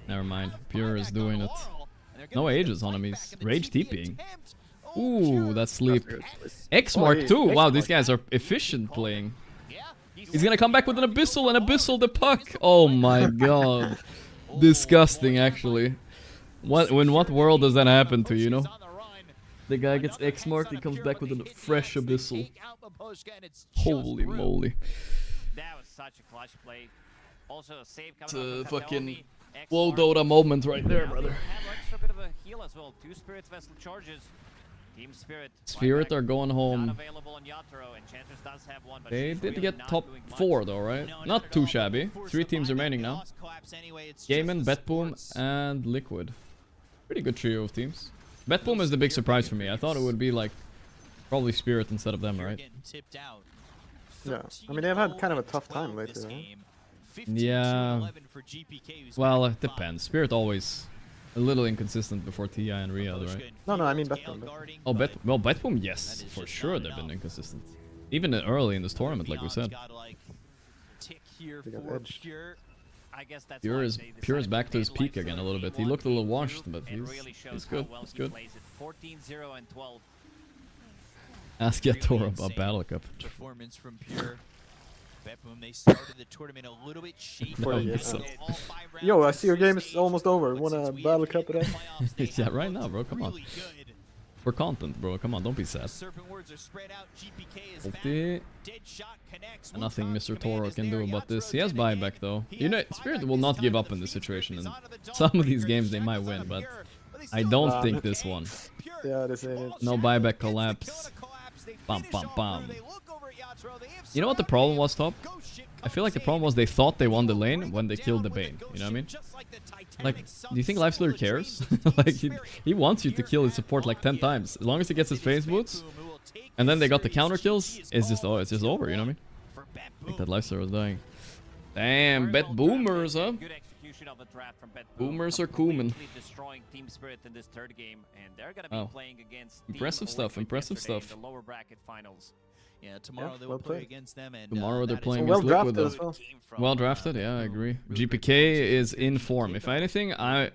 Never mind. Pure is doing it. No ages on him, he's rage TPing. Ooh, that's sleep. X Mark 2. Wow, these guys are efficient playing. He's gonna come back with an Abyssal and Abyssal the puck. Oh my god. Disgusting, actually. In what world does that happen to, you know? The guy gets X marked, he comes back with a fresh Abyssal. Holy moly. That was such a clutch play. Also a save It's a fucking low Dota moment right there, brother. Have extra bit of a heal as well. 2 Spirits Vessel charges. Team Spirit are going home. Available on Yattoro, and Chantress does have one, but They did get top 4 though, right? Not too shabby. 3 teams remaining now. Gaimin, Betboom, and Liquid. Pretty good trio of teams. Betboom is the big surprise for me. I thought it would be like probably Spirit instead of them, right? Yeah, I mean they've had kind of a tough time lately, right? Yeah. Well, it depends. Spirit always a little inconsistent before TI and Riyadh, right? No, I mean Betboom. Oh, well, Betboom, yes, for sure they've been inconsistent. Even early in this tournament, like we said. Pure is back to his peak again a little bit. He looked a little washed, but he's good. He's good. 14-0 and 12. Ask Yattoro about Battle Cup. Performance from Pure. Betboom, they started the tournament a little bit shaky. Yo, I see your game is almost over. Wanna battle cup it up? Yeah, right now, bro. Come on. For content, bro. Come on, don't be sad. Ulti. Nothing Mr. Toro can do about this. He has buyback though. You know, Spirit will not give up in this situation. And some of these games they might win, but I don't think this one. Yeah, this ain't it. No buyback collapse. Bam, bam, bam. You know what the problem was, Top? I feel like the problem was they thought they won the lane when they killed the Bane. You know what I mean? Like, do you think Lifestealer cares? Like, he wants you to kill his support like 10 times. As long as he gets his phase boots, and then they got the counter kills, it's just over, you know what I mean? I think that Lifestealer was dying. Damn, bet boomers, huh? Boomers are Kuman. Destroying Team Spirit in this third game, and they're gonna be playing against impressive stuff, impressive stuff. The lower bracket finals. Yeah, tomorrow they will play against them, and tomorrow they're playing against Liquid though. Well drafted, yeah, I agree. GPK is in form. If anything, I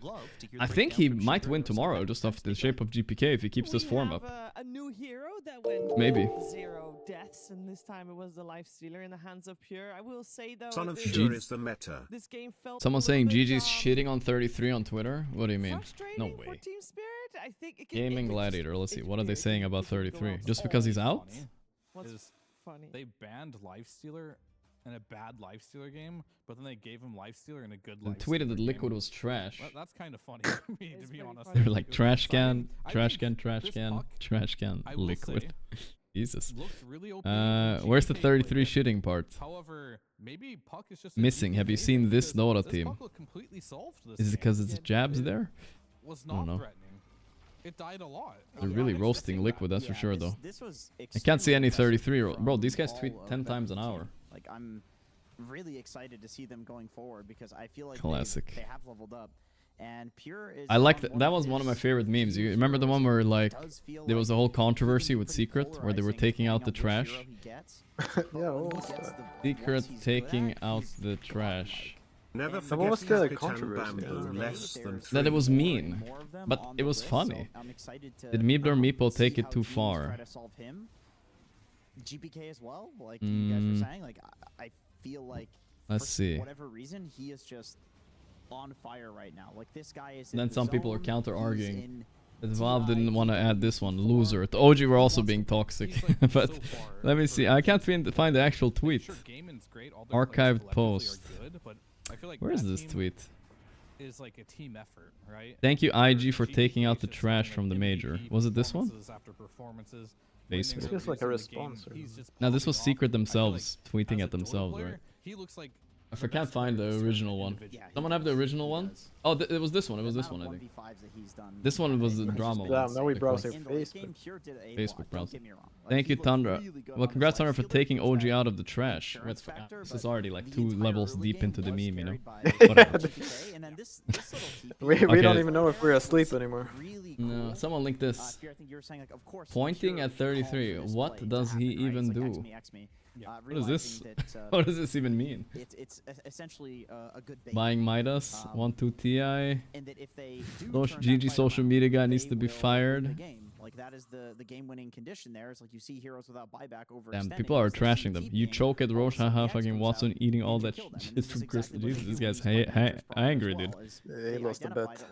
think he might win tomorrow just off the shape of GPK if he keeps this form up. A new hero that went maybe 0 deaths, and this time it was the Lifestealer in the hands of Pure. I will say though, Son of Pure is the meta. This game felt someone saying GG's shitting on 33 on Twitter. What do you mean? No way. For Team Spirit, I think Gaming Gladiator. Let's see. What are they saying about 33? Just because he's out? What's funny? They banned Lifestealer in a bad Lifestealer game, but then they gave him Lifestealer in a good And Lifestealer tweeted that game. Liquid was trash. That's kind of funny to me, to be honest. They were like trash can, trash can, trash can, trash can, Liquid. Jesus. Really where's the 33 shitting part? However, maybe Puck is just Missing. Have you seen this Dota team? Completely solved this Is it because it's jabs there? was I don't not know. threatening. it died a lot. They're really roasting Liquid, that's for sure, though. This was I can't see any 33-year-old. Bro, these guys all tweet of 10 times an Betboom hour. team. Like, I'm really excited to see them going forward because I feel like Classic. they have leveled up. And Pure is I like that was one of my favorite memes. You remember the one where like there was a whole controversy with Secret where they were taking out the trash? Secret taking out the trash. What Never was forget the controversy? That it was mean, but it was funny. Did Meeple or Meeple take it too far? GPK as well, like you guys were saying, like I feel like Let's for see. whatever reason he is just on fire right now. Like this guy is. And in then the some people are zone, counter he's arguing in that Valve didn't want to add this one. Loser. The OG were also being toxic. But let me see. I can't find the actual tweet. Archived post. Where is this tweet? Is like a team effort, right? Thank you, IG, for taking out the trash from the major. Was it this one? This Facebook. feels like a response. No, this was Secret themselves tweeting at themselves, right? He looks like If I can't find the original one. Someone have the original one? Oh, it was this one. It was this one, I think. This one was the drama one. Yeah, now we The browse con- their Facebook. Facebook browser. Thank you, Tundra. Well, congrats, Tundra, for taking OG out of the trash. This is already like 2 levels deep into the meme, you know? Whatever. We don't even know if we're asleep anymore. No, someone linked this. Pointing at 33. What does he even do? What is this? What does this even mean? It's essentially a good bait. Buying Midas, 1-2 Ti. And that if they do GG social media guy needs to be fired. Like that is the game-winning condition there. It's like you see heroes without buyback over. Damn, people are trashing them. You choke at Roche, haha, fucking Watson eating all that shit from Chris. Jesus, this guy's angry, dude. He lost the bet.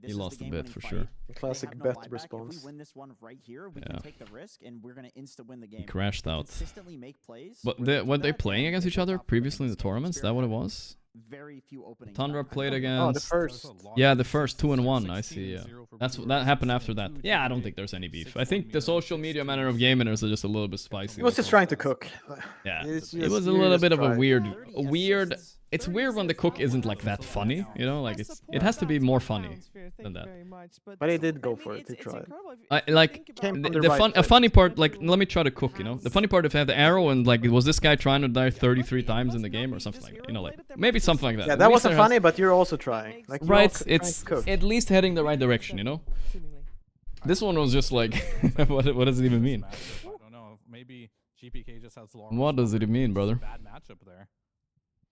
He lost the bet for sure. Classic bet response. If we win this one right here, we can take the risk and we're gonna insta win the game. He crashed out. Consistently make plays. But were they playing against each other previously in the tournaments? Is that what it was? Very few openings. Tundra played against. the first. Yeah, the first 2-1. I see. Yeah, that happened after that. Yeah, I don't think there's any beef. I think the social media manner of Gaiminers are just a little bit spicy. He was just trying to cook. Yeah, It's it just- was a you're little just bit of a trying. weird. It's weird when the cook isn't like that funny, you know. Like it has to be more funny than that. But he did go for it. He tried. Came from the The right a place. funny part, like let me try to cook, you know. The funny part if I had the arrow and like was this guy trying to die 33 times in the game or something like that, you know, like maybe something like that. Yeah, At that least wasn't there has- funny, but you're also trying. Like you're Right, also trying it's to cook. at least heading the right direction, you know. This one was just like, what does it even mean? I don't know. Maybe GPK just has Laurel. What does it mean, brother? Bad matchup there.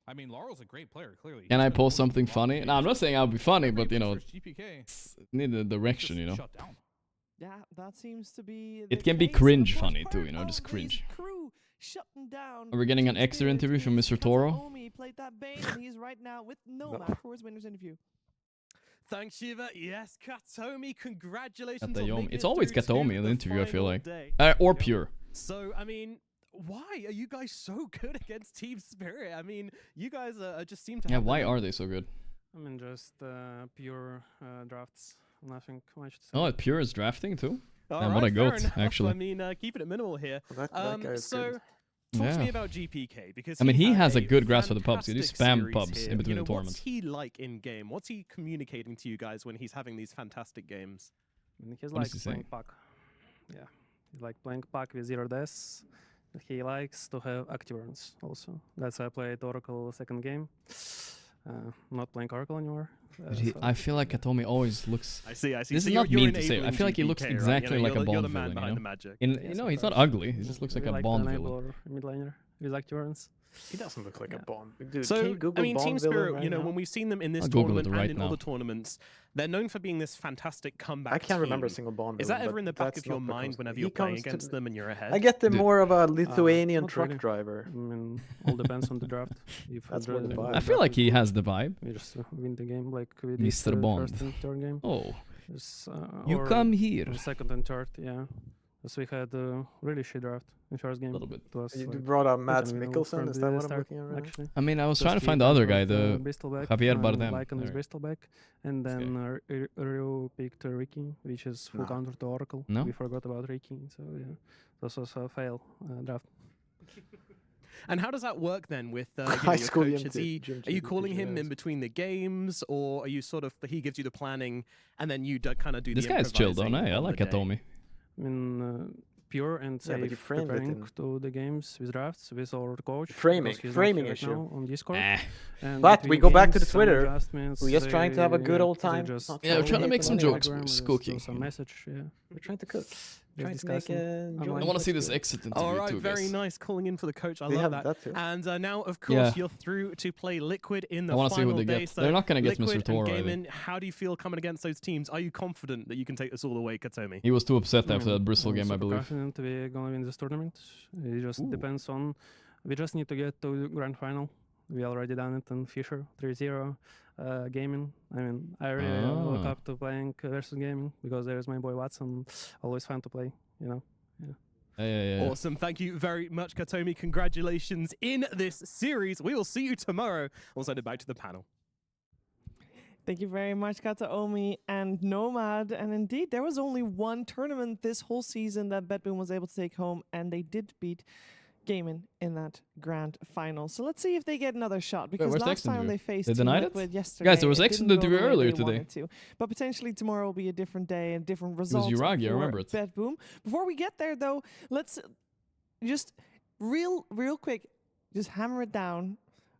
I mean, Laurel's a great player, clearly. Can I post something funny? No, I'm not saying I'll be funny, but you know, GPK. need a direction, you know. Yeah, that seems to be. It can be cringe funny too, you know, just cringe. Crew shutting down. Are we getting an extra interview from Mr. Toro? Kataomi played that Bane, and he's right now with Nomad for his winners interview. Thanks, Shiva. Yes, Kataomi, congratulations on Kataomi. making It's it always through to Kataomi in the interview, I feel final like. day. Or Pure. So, I mean, why are you guys so good against Team Spirit? I mean, you guys just seem to Yeah, have why the- are they so good? I mean, just pure drafts. Nothing much to say. Oh, Pure is drafting too? All Damn, what a right, fair goat, enough. actually. I mean, keeping it minimal here. That guy is so, good. talk to me Yeah. about GPK because I mean, he had has a a good grasp of the pubs. He just fantastic spam series pubs here. in between You know, the tournaments. What's he like in game? What's he communicating to you guys when he's having these fantastic games? I mean, he's What like is he playing saying? pack. Yeah, he's like playing pack with zero deaths. He likes to have active runs also. That's why I played Oracle second game. Not playing Oracle anymore. I feel like Kataomi always looks. I see. This So is you're- not you're mean to say. I enabling feel like he looks GPK, right? exactly You know, like a you're Bond the man villain, behind you the know? magic. You know, he's not ugly. He just looks like a like Bond the villain. enabler, mid laner with active runs. He doesn't look like a Bond. Dude, can So, you Google I mean, Bond Team villain Spirit, right you know, now? when we've seen them in this I'll Google tournament it right and in now. other tournaments, they're known for being this fantastic comeback I can't remember a team. single Bond Is villain, that ever but in the back that's of your not mind because whenever he you're playing comes to against them and you're ahead? I get them more of a Lithuanian not truck really. driver. I mean, all depends on the draft. If That's the what the draft- vibe. I feel like he has the vibe. We just win the game like we did Mr. the Bond. first and third game. Oh. Just, You or come here. the second and third, yeah. Because we had a really shit draft in first game. Little bit. It was You like brought up Mads from Mikkelsen, is that the what I'm start, looking at right now? actually. I mean, I was Just trying to he find the then other guy, brought, the Bristleback, Javier Bardem. Lycan is There. Bristleback, and then Ryu picked Ricky, which is full No. counter to Oracle. No? We forgot about Ricky, so yeah, this was a fail draft. And how does that work then with you know, High your school coach? GMT Are you calling him in between the games, or are you sort of he gives you the planning and then you kind of do This the guy's chill, don't improvising I? I on like the day? Atomi. I mean, pure and Yeah, but safe you framed it preparing in- to the games with drafts with our coach. Framing- because he's framing not here issue. right now on Discord. Eh. And But we between go back to the games, some Twitter. adjustments, We're just trying to have a good yeah, old they time. just Not Yeah, we're trying to make some jokes. Telegram, We're just cooking. do some message. Yeah. We're trying to cook. We're Trying to make discussing. a I'm I like, want to see "Let's this do it." exit interview All right, too, very guys. nice calling in for the coach. I They love have that. that too. And now, of course, Yeah. you're through to play Liquid in the I wanna see final who they day. get. So They're not gonna get Liquid Mr. and Tor, are they? Gaimin, how do you feel coming against those teams? Are you confident that you can take this all the way, Katomi? He was too upset after that Bristol I'm game, I super believe. confident we're gonna win this tournament. It just depends on. We just need to get to the grand final. We already done it in Fisher 3-0. Gaming. I mean, I really look Ah. up to playing versus Gaming because there's my boy Watson. Always fun to play. You know. Yeah. Yeah. Awesome. Thank you very much, Katomi. Congratulations in this series. We will see you tomorrow. We'll send it back to the panel. Thank you very much, Kataomi and Nomad. And indeed, there was only one tournament this whole season that Betboom was able to take home, and they did beat Gaimin in that grand final. So let's see if they get another shot, because where's the last time interview? they faced They Team denied it? Liquid yesterday, Guys, there was it exit didn't go the interview way earlier they today. wanted to. But potentially tomorrow will be a different day and different results Uragi, I for remember it. Betboom. Before we get there, though, let's just real quick, just hammer it down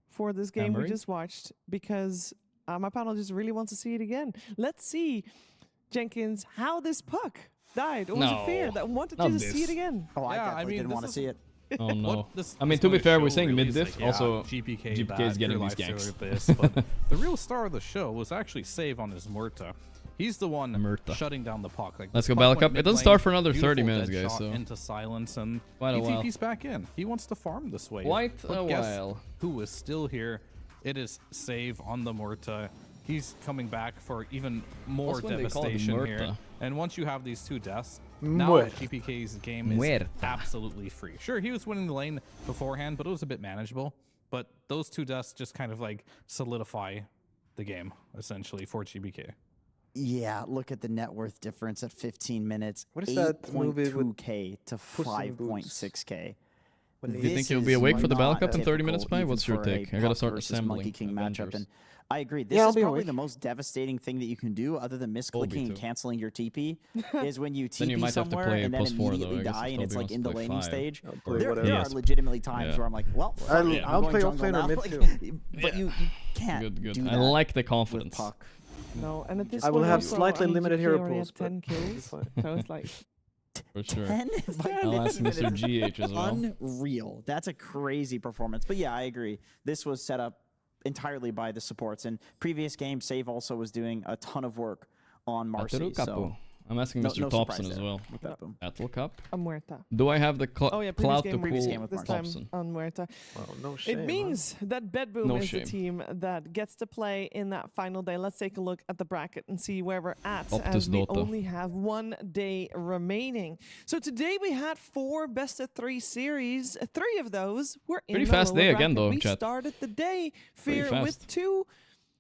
for this game Hammering? we just watched, because my panel just really wants to see it again. Let's see, Jenkins, how this puck died. Or was it Fear that wanted Not you to see it this. again? Oh, I Yeah, I definitely mean, didn't this want to is- see it. Oh no. What this I mean, is to be gonna fair, we're show saying really mid is, diff. like, yeah, Also, GPK GPK is bad, getting real these life ganks. story of this, but the real star of the show was actually Save on his Murta. He's the one shutting down the puck. Like, Let's this go puck Battle went Cup. It doesn't mid start lane, for another 30 beautiful minutes, dead guys, shot so into silence, and quite a he while. TP's back in. He wants to farm this way. Quite But a guess while. who is still here? It is Save on the Murta. He's coming back for even more What's when they call it devastation Murta? here. And once you have these two deaths, now Muerta. GPK's game is Muerta. absolutely free. Sure, he was winning the lane beforehand, but it was a bit manageable. But those two deaths just kind of like solidify the game, essentially, for GBK. Yeah, look at the net worth difference at 15 minutes. What is that movie with 8.2K to Puss in Boots? 5.6K. When Do you think This he'll be is awake for the Battle not Cup in 30 minutes, typical Pai? even What's your for a take? I gotta Puck start versus assembling Monkey King matchup, Avengers. and I agree. This Yeah, I'll is be probably awake. the most devastating thing that you can do, other than Will be misclicking and too. canceling your TP, is when you Then you TP might have to somewhere play and then +4 though, immediately I guess, die, if and it's Toby like wants in to the play laning 5. stage. I'll play There whatever. are Yes. legitimately times Yeah. where I'm like, well, fuck I'll- it, I'm I'll going play jungle offlane or now. mid Like, too. But you can't Good. do I that like the with confidence. Puck. No, and at this I will point have also, slightly I mean, limited GPK hero already pools, had 10 but it'll be kills. fine. So it's like For sure. 10? Like, I'll ask Mr. GH as well. Unreal. That's a crazy performance. But yeah, I agree. This was set up entirely by the supports. And previous game, Save also was doing a ton of work on Marcy. Ateru So Capo. I'm asking no- Mr. no Thompson surprise as there well. with Betboom. Battle Cup. a Muerta. Do I have the Oh yeah, clout to previous pull game with this time Thompson? on Muerta. Well, no shame. It means that Betboom No is shame. the team that gets to play in that final day. Let's take a look at the bracket and see where we're at, Optus as we Dota. only have 1 day remaining. So today we had 4 best-of-3 series. 3 of those were in Pretty the fast lower day again, bracket. though, We chat. started the day Pretty Fear with fast. 2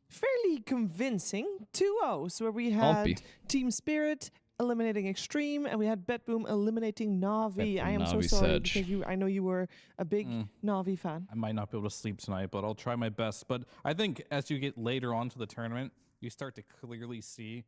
fairly convincing 2-0s, where we had Pompey. Team Spirit eliminating Extreme, and we had Betboom eliminating Navi. I am so Navi sorry Sedge. because I know you were a big Navi fan. I might not be able to sleep tonight, but I'll try my best. But I think as you get later on to the tournament, you start to clearly see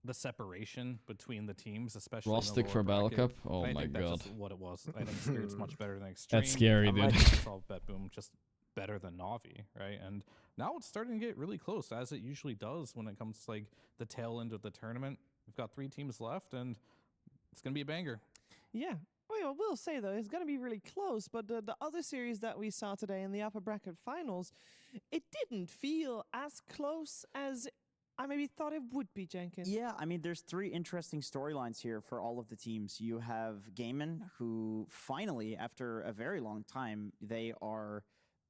the separation between the teams, especially in the Rustic lower for Battle bracket. Cup? And Oh I my think that's god. just what it was. I think Spirit's much better than Extreme. That's scary, I dude. might just saw Betboom just better than Navi, right? And now it's starting to get really close, as it usually does when it comes to like the tail end of the tournament. We've got 3 teams left, and it's gonna be a banger. Yeah. Well, I will say, though, it's going to be really close, but the other series that we saw today in the upper bracket finals, it didn't feel as close as I maybe thought it would be, Jenkins. Yeah, I mean, there's 3 interesting storylines here for all of the teams. You have Gaimin, who finally, after a very long time, they are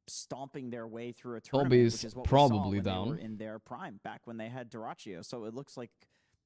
stomping their way through a tournament, Toby's which is what probably we saw when down. they were in their prime, back when they had Doraccio. So it looks like,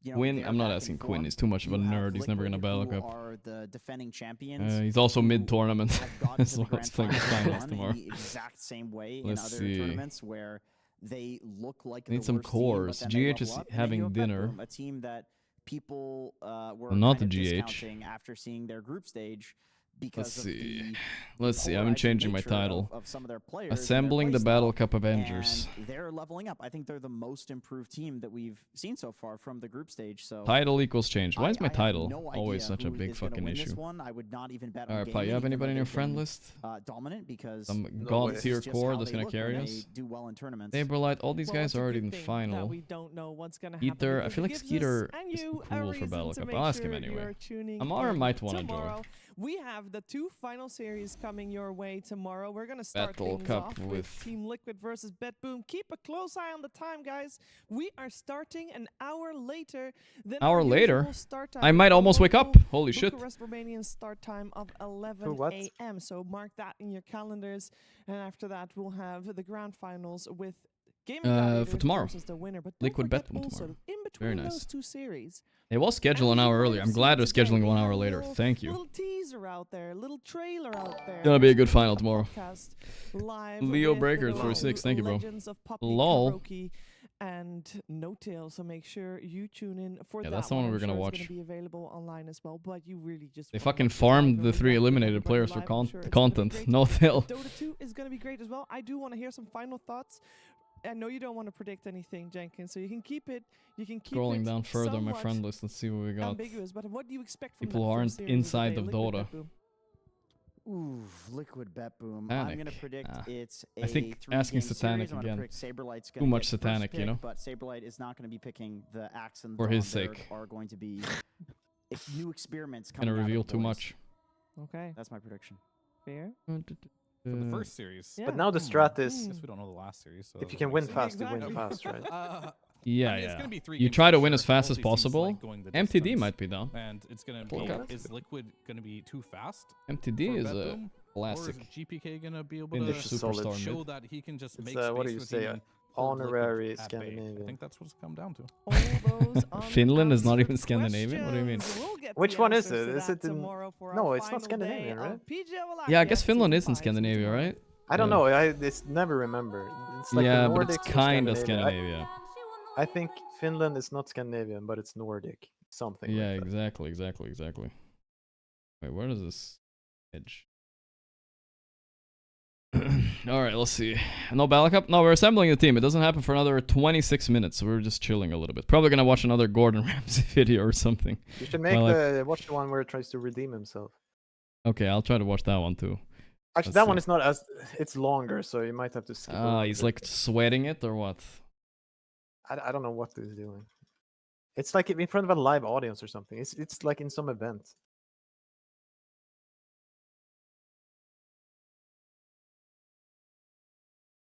you know, Quinn, they're I'm not back in asking Quinn. form. He's too much of a You have nerd. He's never gonna Liquid, Battle who Cup. are the defending champions. He's also who mid-tournament. have gotten to So the let's grand play finals finals run tomorrow. in the exact same way in Let's other see. tournaments where they look like Need the some worst team, cores. but then they GH is level up, and then having you have dinner. Betboom, a team that people were Not kind of the GH. discounting after seeing their group stage. because Let's see. of the Let's see. I'm polarizing changing my nature title. of some of their players. and their Assembling the play Battle style, Cup Avengers. And they're leveling up. I think they're the most improved team that we've seen so far from the group stage. So Title equals change. Why is my I have title no always idea such a who big is gonna fucking win this issue? one. I would not even bet on Alright, Pa, Gaimin, you have even anybody though in your they've friend been, list? Dominant because Some no, god it's tier just core how that's they gonna look when carry they us? do well in tournaments. Saberlight, all these Well, guys it's are a already good in thing final. that we don't know what's gonna happen. Skeeter, I because feel it like gives us Skeeter and is you a cool for reason Battle to Cup. make I'll ask sure him anyway. you're tuning Amar in might want to tomorrow. join. We have the 2 final series coming your way tomorrow. We're gonna start Battle things Cup off with Team Liquid versus Betboom. Keep a close eye on the time, guys. We are starting an hour later than our usual start time. I might It's the almost wake up. local Holy shit. Bucharest, Romanian start time of 11 what? a.m. So mark that in your calendars. And after that, we'll have the grand finals with Gaimin Gladiators for tomorrow. versus the winner. But Liquid don't forget Betboom also, tomorrow. in Very between nice. those 2 series, It was scheduled an hour earlier. I'm glad they're scheduling 1 hour later. Thank you. little teaser out there, little trailer out there. Gonna be a good final tomorrow. Podcast live Leo with Breakers the for 6. Thank you, bro. Legends of Puppy, LOL. Karaoke, and No Tail. So make sure you tune in for that. Yeah, that's the one I'm we're gonna sure watch. It's gonna be available online as well. But you really just They wanna fucking watch it farmed live the and 3 react with eliminated everybody players for live. I'm sure it's gonna be content. great. No Tail. Dota 2 is gonna be great as well. I do want to hear some final thoughts. I know you don't want to predict anything, Jenkins, so you can keep it. You can keep Scrolling it down further on my somewhat friend list. Let's see what we got. ambiguous. But what do you expect from People that who first aren't series inside the of day? Liquid Dota. Betboom? Ooh, Liquid Betboom. Satanic. I'm gonna predict it's a I think 3-game asking series. Satanic I'm gonna again. predict Saberlight's Too gonna much get first Satanic, you pick, know? But Saberlight is not gonna be picking the Axe and For Dawn. his There sake. are going to be new experiments Gonna coming out of reveal the too boys. much. Okay. That's my prediction. Fair. For the first series. But now the strat is Guess we don't know the last series. So if you that can win makes sense. fast, you win fast, right? Yeah, I mean, it's yeah. gonna be 3 You games try for to win sure. as fast It as mostly seems possible. like going the MTD distance, might be down. And it's gonna be. Okay. Is Liquid gonna be too fast? MTD for is a Betboom? classic. Or is GPK gonna be able Vintage to superstar show mid. that he can just It's, make what do space you for say, team and hold Liquid honorary at bay? I Scandinavian. think that's what it's come down to. Finland is not even Scandinavian? What do you mean? Which one is it? Is it in... No, it's not Scandinavian, right? Yeah, I guess Finland is in Scandinavia, right? I don't know. I it's never remember. It's like Yeah, the but it's Nordics or kinda Scandinavia. Scandinavia. I think Finland is not Scandinavian, but it's Nordic. Something Yeah, like that. exactly. Wait, where does this edge? Alright, let's see. No Battle Cup? No, we're assembling the team. It doesn't happen for another 26 minutes, so we're just chilling a little bit. Probably gonna watch another Gordon Ramsay video or something. You should make While watch the one where he tries to redeem himself. Okay, I'll try to watch that one too. Actually, Let's that see. one is not as... It's longer, so you might have to skip over He's it. like sweating it or what? I don't know what he's doing. It's like in front of a live audience or something. It's like in some event.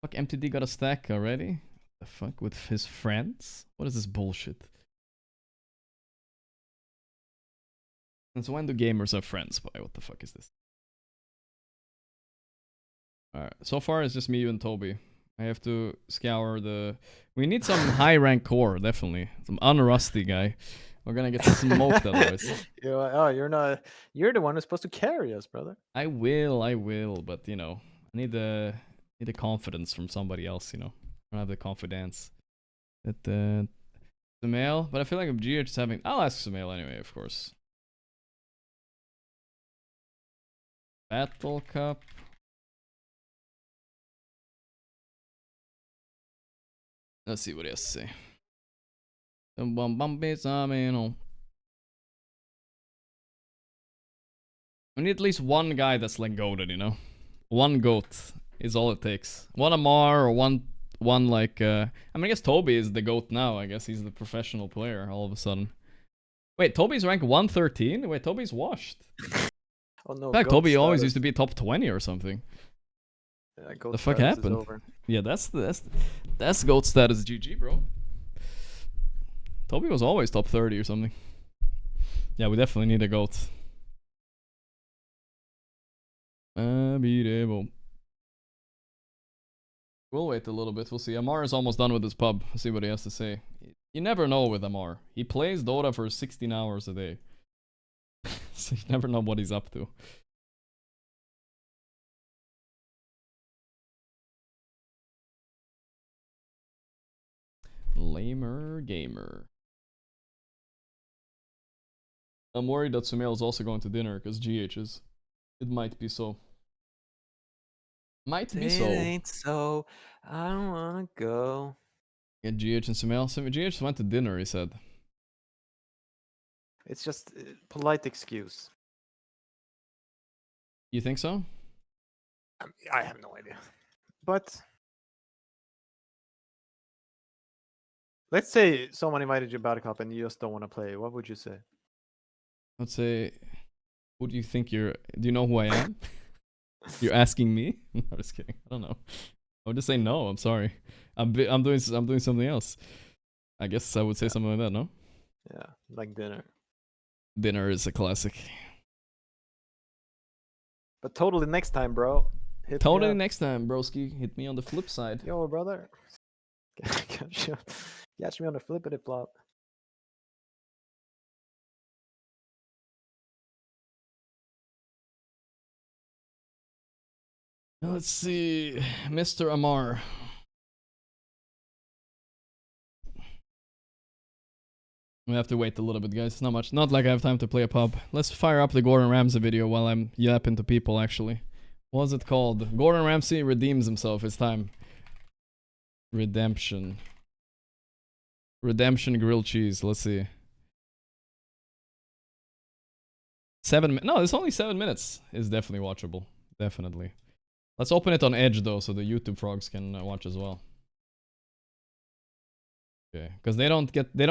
Fuck, MTD got a stack already? The fuck, with his friends? What is this bullshit? Since when do gamers have friends? Boy, what the fuck is this? Alright, so far it's just me, you, and Toby. I have to scour the... We need some high rank core, definitely. Some unrusty guy. We're gonna get smoked otherwise. You're not... You're the one who's supposed to carry us, brother. I will, but you know, I need the confidence from somebody else, you know. I don't have the confidence. That Sumail, but I feel like if GH is having... I'll ask Sumail anyway, of course. Battle Cup. Let's see what he has to say. We need at least one guy that's like goated, you know? One goat is all it takes. One Amar or one like I mean, I guess Toby is the goat now. I guess he's the professional player all of a sudden. Wait, Toby's ranked 113? Wait, Toby's washed. Oh no. In fact, goat Toby always status. used to be top 20 or something. Yeah, goat The fuck status is happened? over. Yeah, that's GOAT status GG, bro. Toby was always top 30 or something. Yeah, we definitely need a GOAT. Unbeatable. We'll wait a little bit, we'll see. Amar is almost done with his pub. Let's see what he has to say. You never know with Amar. He plays Dota for 16 hours a day. So you never know what he's up to. Lamer gamer. I'm worried that Sumail is also going to dinner because GH is. It might be so. Might be It so. ain't so. I don't wanna go. Get GH and Samel. GH went to dinner, he said. It's just polite excuse. You think so? I have no idea. But let's say someone invited you to Battle Cup and you just don't want to play. What would you say? I'd say, who do you think you're? Do you know who I am? You're asking me? No, I'm just kidding. I don't know. I would just say no. I'm sorry. I'm doing something else. I guess I would say something like that. No. Yeah, like dinner. Dinner is a classic. But totally next time, bro. Hit Totally me up. next time, broski. Hit me on the flip side. Yo, brother. Catch me on the flippity flop. Let's see, Mr. Amar. We have to wait a little bit, guys. Not much. Not like I have time to play a pub. Let's fire up the Gordon Ramsay video while I'm yapping to people, actually. What's it called? Gordon Ramsay redeems himself. It's time. Redemption. Redemption grilled cheese. Let's see. 7 minutes. No, it's only 7 minutes. It's definitely watchable. Definitely. Let's open it on Edge, though, so the YouTube frogs can watch as well. Okay, because they don't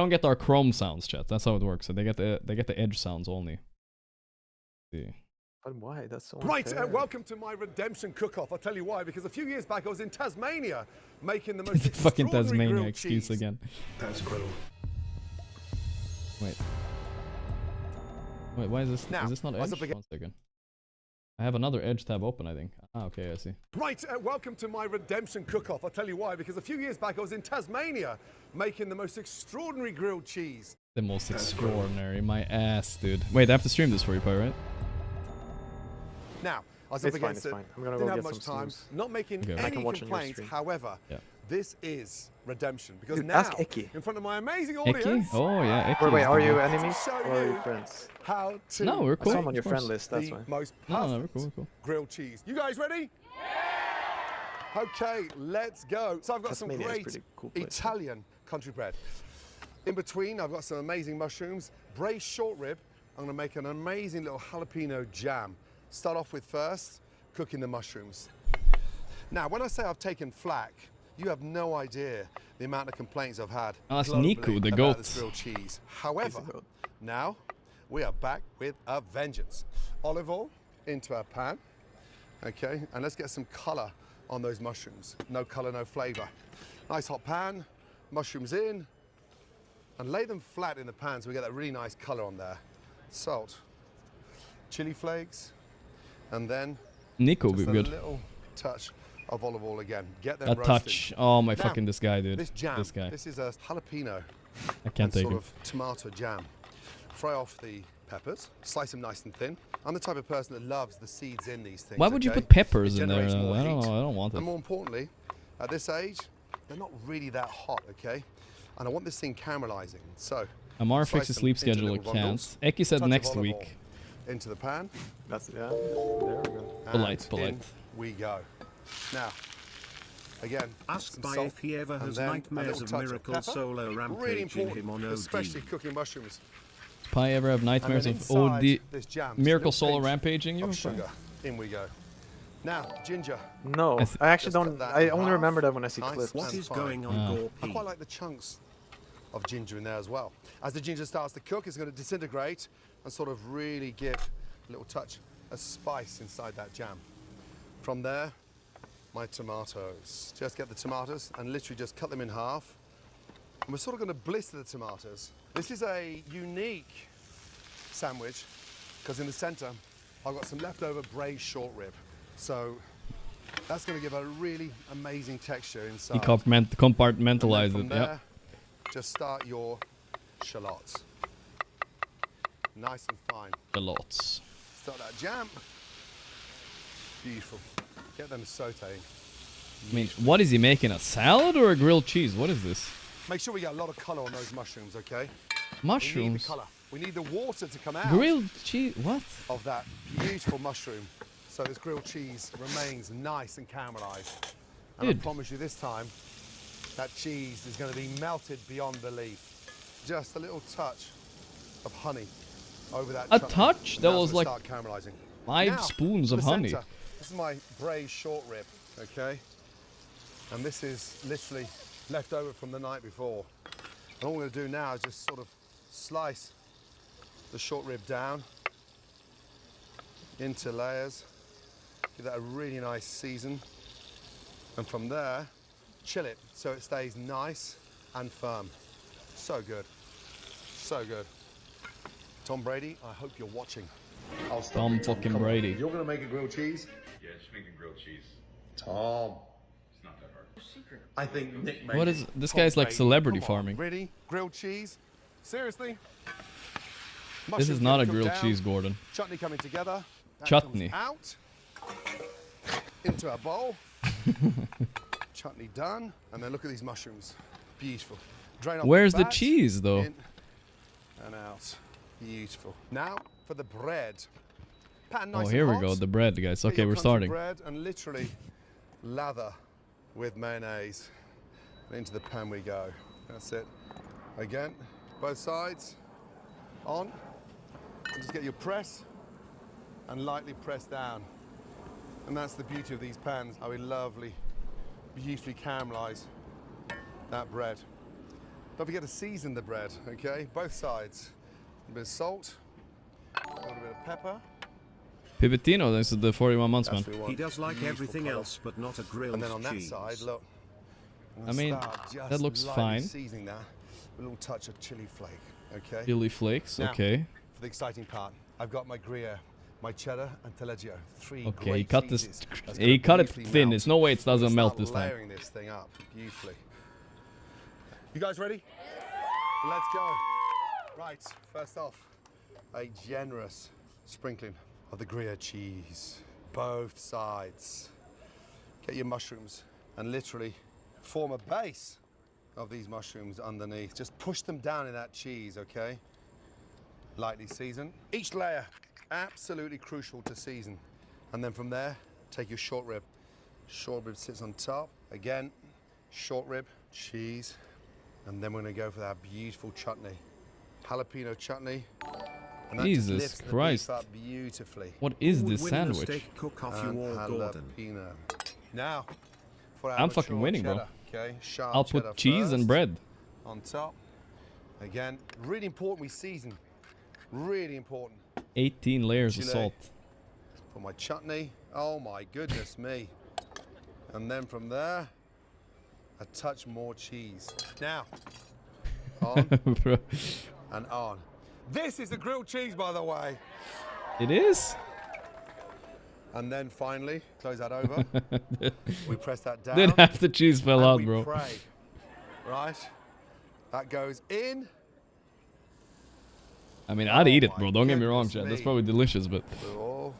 get our Chrome sounds, chat. That's how it works. So they get the Edge sounds only. Let's see. But why? That's so Right, unfair. welcome to my redemption cook-off. I'll tell you why, because a few years back I was in Tasmania making the most Fucking extraordinary Tasmania grilled excuse cheese. again. That's incredible. Wait. Wait, why is this? Now, is this not I was Edge? up against- 1 second. I have another Edge tab open, I think. Ah, okay, I see. Right, welcome to my redemption cook-off. I'll tell you why, because a few years back I was in Tasmania making the most extraordinary grilled cheese. The most extraordinary. My ass, dude. Wait, I have to stream this for you, Pi, right? Now, I was It's up fine, against it's it. fine. I'm gonna Didn't go have get much some time. snooze. Not making Okay. any I can watch on your complaints. stream. However, Yeah. this is redemption because Dude, now, ask Eki. in front of my amazing Eki? audience, Oh, yeah, Eki. Wait, is are the you best. enemies show or are you you friends? how to No, we're I cool. saw him on your of course. friend list, that's the why. most No, perfect we're cool, we're cool. grilled cheese. You guys ready? Okay, let's go. So I've got some Tasmania is great pretty cool place. Italian country bread. In between, I've got some amazing mushrooms, braised short rib. I'm gonna make an amazing little jalapeno jam. Start off with first, cooking the mushrooms. Now, when I say I've taken flack, you have no idea the amount of complaints I've had Oh, that's globally Niku, the about goat. this grilled cheese. However, now we are back with a vengeance. Olive oil into our pan, okay, and let's get some color on those mushrooms. No color, no flavor. Nice hot pan, mushrooms in, and lay them flat in the pan so we get that really nice color on there. Salt, chili flakes, and then Nico would just be a good. little touch of olive oil again. Get them A roasted. touch. Oh my Now, fucking this guy, dude. This jam, This guy. this is a jalapeno I can't and take sort him. of tomato jam. Fry off the peppers, slice them nice and thin. I'm the type of person that loves the seeds in these things. Why would you okay? put peppers It in there? generates I more don't heat. know. I don't want it. And more importantly, at this age, they're not really that hot, okay? And I want this thing caramelizing. So, Amar slice fixed his them sleep into schedule. little Can't. bundles, Eki said touch of next olive week. oil into the pan. That's there we go. Polite, and polite. in we go. Now, again, Ask some Bai salt, if he ever and has then a nightmares little of touch Miracle pepper. solo Really rampaging important, him on OD. especially cooking mushrooms. Pi ever have nightmares And of then OD? inside this jam, just a Miracle little solo pinch rampaging you? of sugar. In we go. Now, ginger. No, I I actually Just cut don't. that I in only half. remember that when I see Nice clips. and What is fine. going on, Ah. Gorp? I quite like the chunks of ginger in there as well. As the ginger starts to cook, it's going to disintegrate and sort of really give a little touch of spice inside that jam. From there, my tomatoes. Just get the tomatoes and literally just cut them in half. And we're sort of going to blister the tomatoes. This is a unique sandwich because in the center, I've got some leftover braised short rib. So that's going to give a really amazing texture inside. He compartmentalized From it. there, Yeah. just start your shallots. Nice and fine. The lots. Start that jam. Beautiful. Get them sauteing. I mean, what is he making? A salad or a grilled cheese? What is this? Make sure we get a lot of color on those mushrooms, okay? We need the Mushrooms. color. we need the water to come out Grilled cheese. What? of that beautiful mushroom. So this grilled cheese remains nice and caramelized. And Dude. I promise you this time, that cheese is going to be melted beyond belief. Just a little touch of honey over that A chutney. touch? That Now was it's like gonna start caramelizing. 5 Now, spoons of the honey. center. This is my braised short rib, okay? And this is literally left over from the night before. And all we're going to do now is just sort of slice the short rib down into layers. Give that a really nice season. And from there, chill it so it stays nice and firm. So good. So good. Tom Brady, I hope you're watching. I'll stop Tom you, fucking come on. Brady. You're going to make a grilled cheese? Yeah, just making grilled cheese. Tom. It's not that hard. I think Nick made What it. is this Tom guy's like Brady, celebrity come on. farming? Ready? Grilled cheese? Seriously? This is Mushrooms not a cooked grilled down, cheese, Gordon. Chutney coming together. That Chutney. comes out into a bowl. Chutney done. And then look at these mushrooms. Beautiful. Drain off Where's the fat, cheese, though? in and out. Beautiful. Now for the bread. Pan nice Oh, and here we hot. go. The bread, guys. Get Okay, your we're crunchy starting. bread and literally lather with mayonnaise. And into the pan we go. That's it. Again, both sides on. And just get your press and lightly press down. And that's the beauty of these pans, how we lovely, beautifully caramelize that bread. Don't forget to season the bread, okay? Both sides. A bit of salt, a little bit of pepper. Pipitino, this is the 41 months man. That's what we want. He does like Beautiful everything colour. else, but not a grilled And then on that cheese. side, look. I'm I mean, gonna start that just looks lightly fine. Seasoning that with a little touch of chili flake, okay? Chili flakes, Now, okay. for the exciting part, I've got my Gruyere, my cheddar, and Taleggio. Three Okay, great he cut cheeses this. that's He gonna cut it beautifully thin. melt. There's no way it We're gonna doesn't melt start this time. layering this thing up beautifully. You guys ready? Let's go. Right, first off, a generous sprinkling of the Gruyere cheese. Both sides. Get your mushrooms and literally form a base of these mushrooms underneath. Just push them down in that cheese, okay? Lightly season. Each layer, absolutely crucial to season. And then from there, take your short rib. Short rib sits on top. Again, short rib, cheese. And then we're gonna go for that beautiful chutney. Jalapeno chutney. And that just Jesus lifts the beef Christ. up beautifully. What is Who would this win in a sandwich? steak cook-off, you And or Gordon? jalapeno. Now, for our I'm fucking mature winning, bro. cheddar, okay? Sharp I'll cheddar put cheese and first bread. on top. Again, really important we season. Really important. 18 layers of Chile. salt. For my chutney. Oh my goodness me. And then from there, a touch more cheese. Now, on Bro. and on. This is the grilled cheese, by the way. It is? And then finally, close that over. We press that down. Then half the cheese fell and out, we bro. pray. Right? That goes in. I mean, I'd eat it, bro. Don't get me wrong, goodness Chad. That's me. probably delicious, but Oh,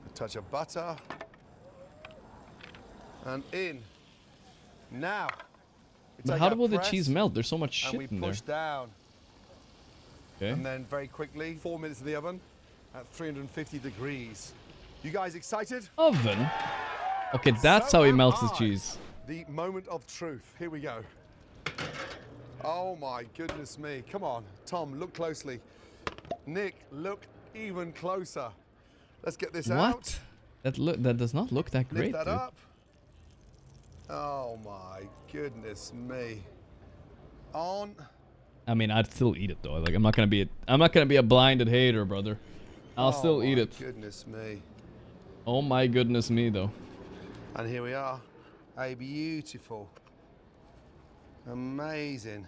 a touch of butter. And in. Now. we But take how our will the press cheese melt? There's so much and shit we in there. push down. Okay. And then very quickly, 4 minutes in the oven at 350 degrees. You guys excited? Oven? Okay, that's how he melts his I. cheese. The moment of truth. Here we go. Oh my goodness me. Come on, Tom, look closely. Nick, look even closer. Let's get this out. What? That does not look that great, Lift that dude. up. Oh my goodness me. On. I mean, I'd still eat it though. Like, I'm not gonna be a blinded hater, brother. I'll still eat it. Goodness me. Oh my goodness me, though. And here we are. A beautiful, amazing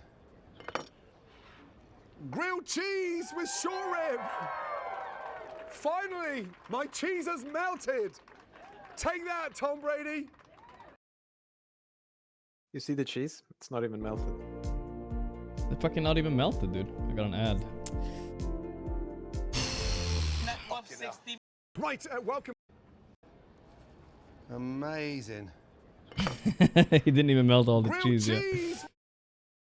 grilled cheese with short rib. Finally, my cheese has melted. Take that, Tom Brady. You see the cheese? It's not even melted. It's fucking not even melted, dude. I got an ad. Right, welcome. Amazing. He didn't even melt all the Grilled cheese yet.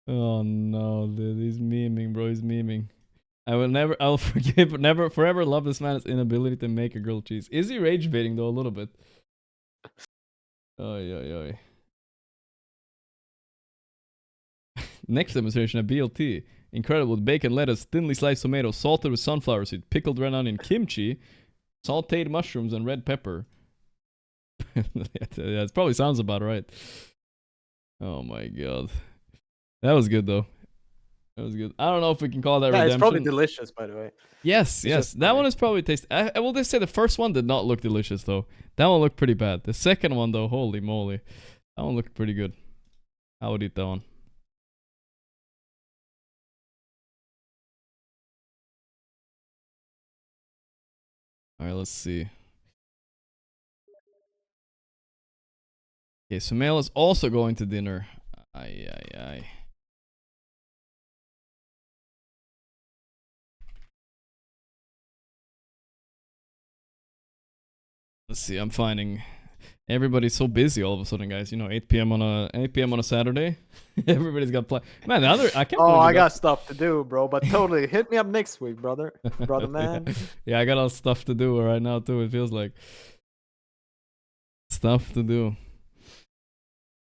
Oh no, dude. He's memeing, bro. He's memeing. I'll forgive, never, forever love this man's inability to make a grilled cheese. Is he rage baiting though a little bit? Oy, oy, oy. Next demonstration at BLT. Incredible with bacon, lettuce, thinly sliced tomatoes, salted with sunflower seed, pickled red onion, kimchi, sauteed mushrooms, and red pepper. Yeah, it probably sounds about right. Oh my god. That was good though. That was good. I don't know if we can call that redemption. It's probably delicious, by the way. Yes, yes. That one is probably tasty. I will just say the first one did not look delicious though. That one looked pretty bad. The second one though, holy moly. That one looked pretty good. I would eat that one. Alright, let's see. Okay, Sumail is also going to dinner. Ay, ay, ay. Let's see, I'm finding everybody's so busy all of a sudden, guys. You know, 8 p.m. on a Saturday. Everybody's got play. Man, the other I can't. Oh, I got stuff to do, bro. But totally, hit me up next week, brother, man. Yeah, I got all stuff to do right now too. It feels like stuff to do.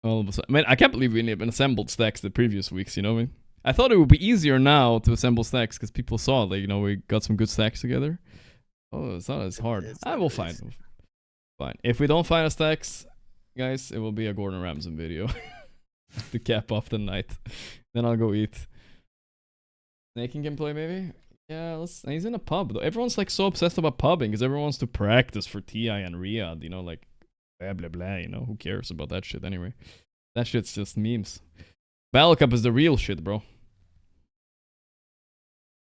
All of a sudden, man, I can't believe we didn't even assembled stacks the previous weeks. You know what I mean? I thought it would be easier now to assemble stacks because people saw like, you know, we got some good stacks together. Oh, it's not as hard. I will find them. Fine. If we don't find a stacks, guys, it will be a Gordon Ramsay video to cap off the night. Then I'll go eat. Snaking can play maybe? Yeah, he's in a pub though. Everyone's like so obsessed about pubbing because everyone wants to practice for TI and Riyadh, you know, like blah blah blah, you know, who cares about that shit anyway? That shit's just memes. Battle Cup is the real shit, bro.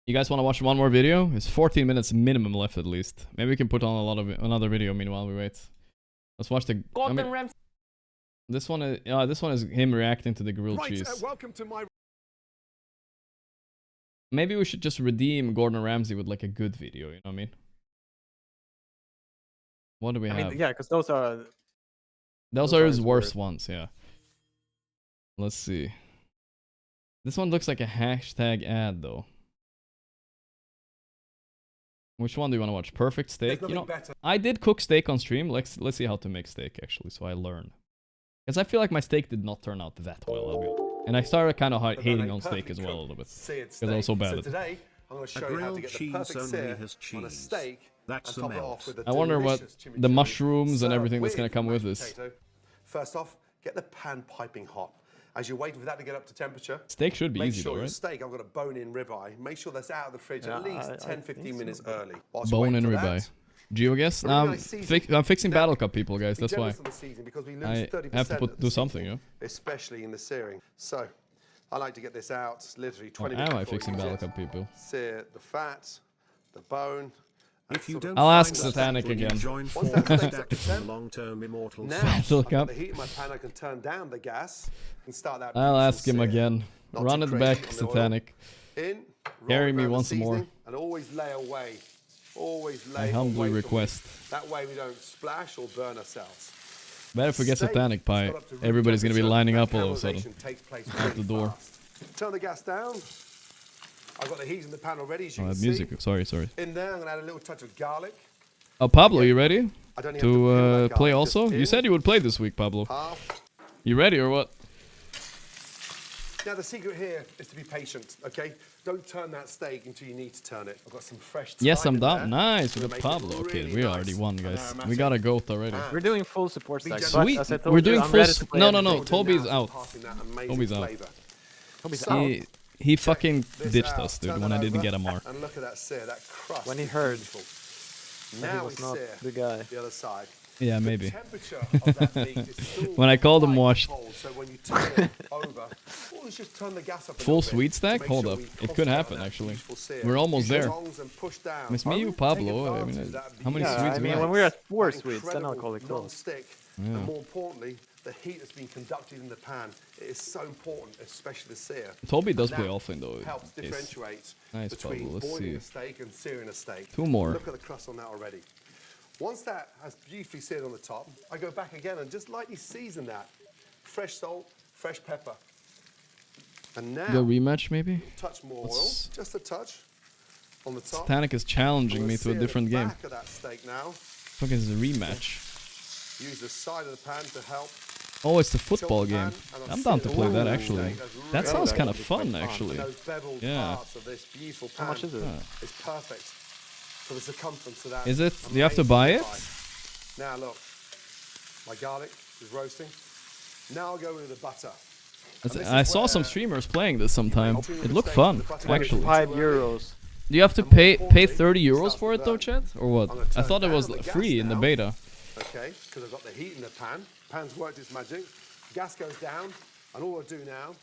You guys want to watch one more video? It's 14 minutes minimum left at least. Maybe we can put on another video meanwhile we wait. Let's watch the This one is him reacting to the grilled cheese. Welcome to my. Maybe we should just redeem Gordon Ramsay with like a good video, you know what I mean? What do we have? Yeah, because those are his worst ones, yeah. Let's see. This one looks like a hashtag ad though. Which one do you want to watch? Perfect steak? You know, I did cook steak on stream. Let's see how to make steak actually, so I learn. Because I feel like my steak did not turn out that well. And I started kind of hating on steak as well a little bit. Because I was so bad at it. Today, I'm going to show you how to get the perfect sear on a steak. That's and top it off with a I wonder what delicious the mushrooms and everything that's with going to come with mashed this. potato. First off, get the pan piping hot. As you're waiting for that to get up to temperature, steak should be easy though, right? Make sure your steak, I've got a bone-in ribeye. Make sure that's out of the fridge at least 10-15 minutes early. Bone-in ribeye. Geo guess? Now I'm fixing Battle Cup people, guys. That's why. I have to do something, you know? Especially in the searing. So, I like to get this out literally 20 Am minutes I fixing Battle Cup people? Sear the fat, the bone. If you don't I'll ask find Satanic again. Join Once that steak's up to from temp, long-term immortal now Battle I've got Cup. the heat in my pan, I can turn down the gas and start that. I'll ask him sear. again. Not Run too it crazy back, on the oil. Satanic. In, Carry me around the once more. seasoning, and always lay away. Always lay I humbly away from request. it. That way we don't splash or burn ourselves. Bet if we get Steak Satanic Pie, got up to room everybody's gonna be temperature, lining that up all of a sudden. caramelization takes place Out really the door. fast. Turn the gas down. I've got the heat in the pan already, as you Oh, can that see. music. Sorry. In there, I'm gonna add a little touch of garlic. Oh, Pablo, you ready I don't even have to to peel that play garlic, also? just You in. said you would play this week, Pablo. Half. You ready or what? Now the secret here is to be patient, okay? Don't turn that steak until you need to turn it. I've got some fresh thyme Yes, I'm in down. there. Nice, we Gonna got make it Pablo. Okay, really we nice already won, guys. and We aromatic. got a goat already. We're doing full support stacks. Sweet. As I told We're you, doing I'm full. ready to play No. everything. Toby's out. Toby's out. He fucking ditched us, dude, when I didn't get a mark. And look at that sear, that crust. When he is heard beautiful. that he Now was we not sear the guy. the other side. Yeah, maybe. The temperature of that meat is still When I called him washed. cold, so when you turn it over, always just turn the gas up a Full little bit sweet to stack? make Hold sure up. we It could concentrate on happen, that actually. beautiful sear. We're almost Use your there. tongs and push down. It's me, you, Pablo. I mean, how many Yeah, sweets I we mean, have? when we're at 4 That sweets, then I'll incredible call it close. non-stick, Yeah. and more importantly, the heat that's been conducted in the pan. It is so important, especially the sear. Toby does And play that offlane though. helps Yes. differentiate Nice, between Pablo. Let's boiling see. a steak and searing a steak. Two more. Look at the crust on that already. Once that has beautifully seared on the top, I go back again and just lightly season that. Fresh salt, fresh pepper. And now, The rematch, maybe? touch more oil, Let's- just a touch. on the top. Satanic is challenging me to a different game. Back of that steak now. Fucking is a rematch. Use the side of the pan to help. Oh, it's the football game. I'm down to play that actually. That sounds kind of fun actually. Those beveled Yeah. parts of this beautiful pan How much is it? is perfect for the circumference of that. Is it? Do you have to buy it? Now look, my garlic is roasting. Now I'll go into the butter. I saw some streamers playing this sometime. It looked fun, actually. €5. Do you have to pay 30 euros for it though, chat? Or what? I thought it was free in the beta. Okay, because I've got the heat in the pan. Pan's worked its magic. Gas goes down, and all I do now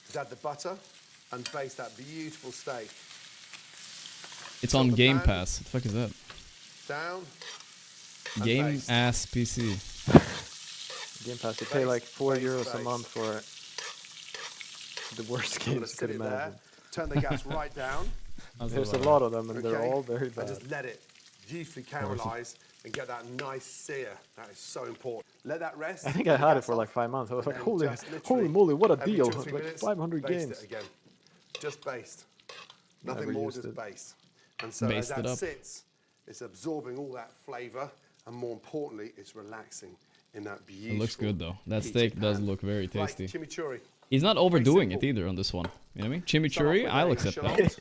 is add the butter and baste that beautiful steak. It's on Game Pass. What the fuck is that? Down. Game ass PC. Game Pass, you pay like €4 a month for it. The worst I'm gonna games you sit could it there, imagine. turn the gas right down. There's a lot of them, and they're Okay, all very and bad. just let it beautifully caramelize and get that nice sear. That is so important. Let that rest. I think I had it for like 5 months. I was like, holy moly, what a deal! Like 500 baste games. it again. Just baste. Never Nothing more, used just it. baste. And so Baste as it that up. sits, it's absorbing all that flavor, and more importantly, it's relaxing in that beautiful. It looks good though. That heated steak does pan. look very Right, tasty. chimichurri. He's not overdoing it either on this one. You know what I mean? Chimichurri, with I'll a accept shallot. that.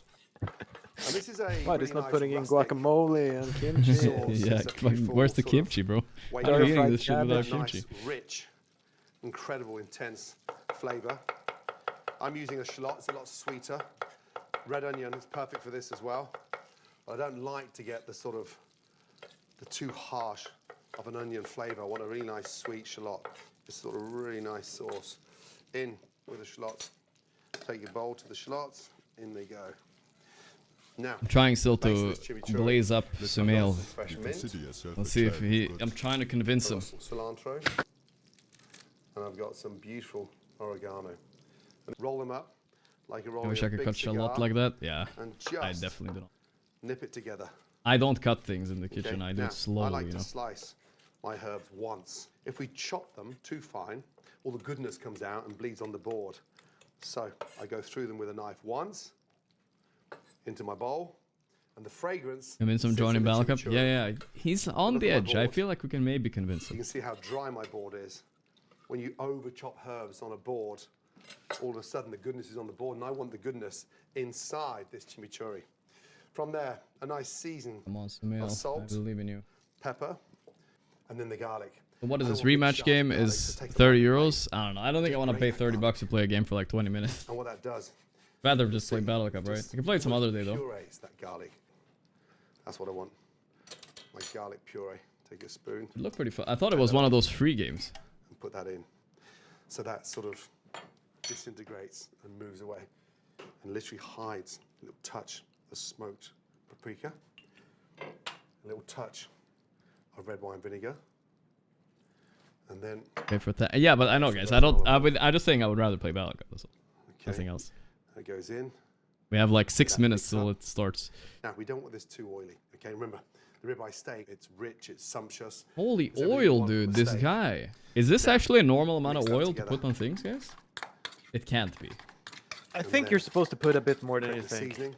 And this is a Why, really he's not nice putting in rustic guacamole and kimchi? sauce. Yeah, It's a fucking, beautiful where's the sort of kimchi, bro? way I'm to eating fried this shit without cabbage. kimchi. nice, rich, incredible, intense flavor. I'm using a shallot, it's a lot sweeter. Red onion is perfect for this as well. But I don't like to get the sort of, the too harsh of an onion flavor. I want a really nice sweet shallot. This sort of really nice sauce. In with the shallots. Take your bowl to the shallots, in they go. Now, I'm trying still to baste this chimichurri. blaze up Sumail. Fresh mint. Let's see if he... I'm trying to convince him. Some cilantro, and I've got some beautiful oregano. And roll them up like you're I rolling wish a I could big cut cigar, shallot like that. Yeah, and I just definitely don't. nip it together. I don't cut things in the kitchen. Okay? I do Now, it slowly, I like you to know. slice my herbs once. If we chop them too fine, all the goodness comes out and bleeds on the board. So I go through them with a knife once into my bowl, and the fragrance. I mean, some sits Johnny in the Balak up. chimichurri. Yeah, he's on Look the at my edge. I board. feel like we can maybe convince You him. can see how dry my board is. When you over chop herbs on a board, all of a sudden the goodness is on the board, and I want the goodness inside this chimichurri. From there, a nice season Come on, of Sumail. I salt, believe in you. pepper, and then the garlic. So what is I this want big rematch shots of game? garlic Is to take the 30 bite. euros? I don't know. I don't think I want to pay 30 bucks to play a game for like 20 minutes. And what that does, Rather just play Battle Cup, right? I can play it some other day though. purees that garlic. That's what I want. My garlic puree. Take a spoon It looked pretty fun. I thought it was one of those free games. and put that in. So that sort of disintegrates and moves away and literally hides a little touch of smoked paprika, a little touch of red wine vinegar, and then Okay, for that. Yeah, but I know, guys. I just think I would rather play Battle Cup. That's all. Nothing else. it goes in. We have like 6 That minutes mix till up. it starts. Now, we don't want this too oily. Okay, remember, the ribeye steak, it's rich, it's sumptuous. Holy It's everything you oil, want from dude. a This steak. guy. Is this actually a normal amount of mix that oil to together. put on things, guys? It can't be. I think you're supposed to put a bit more than you Create the think. seasoning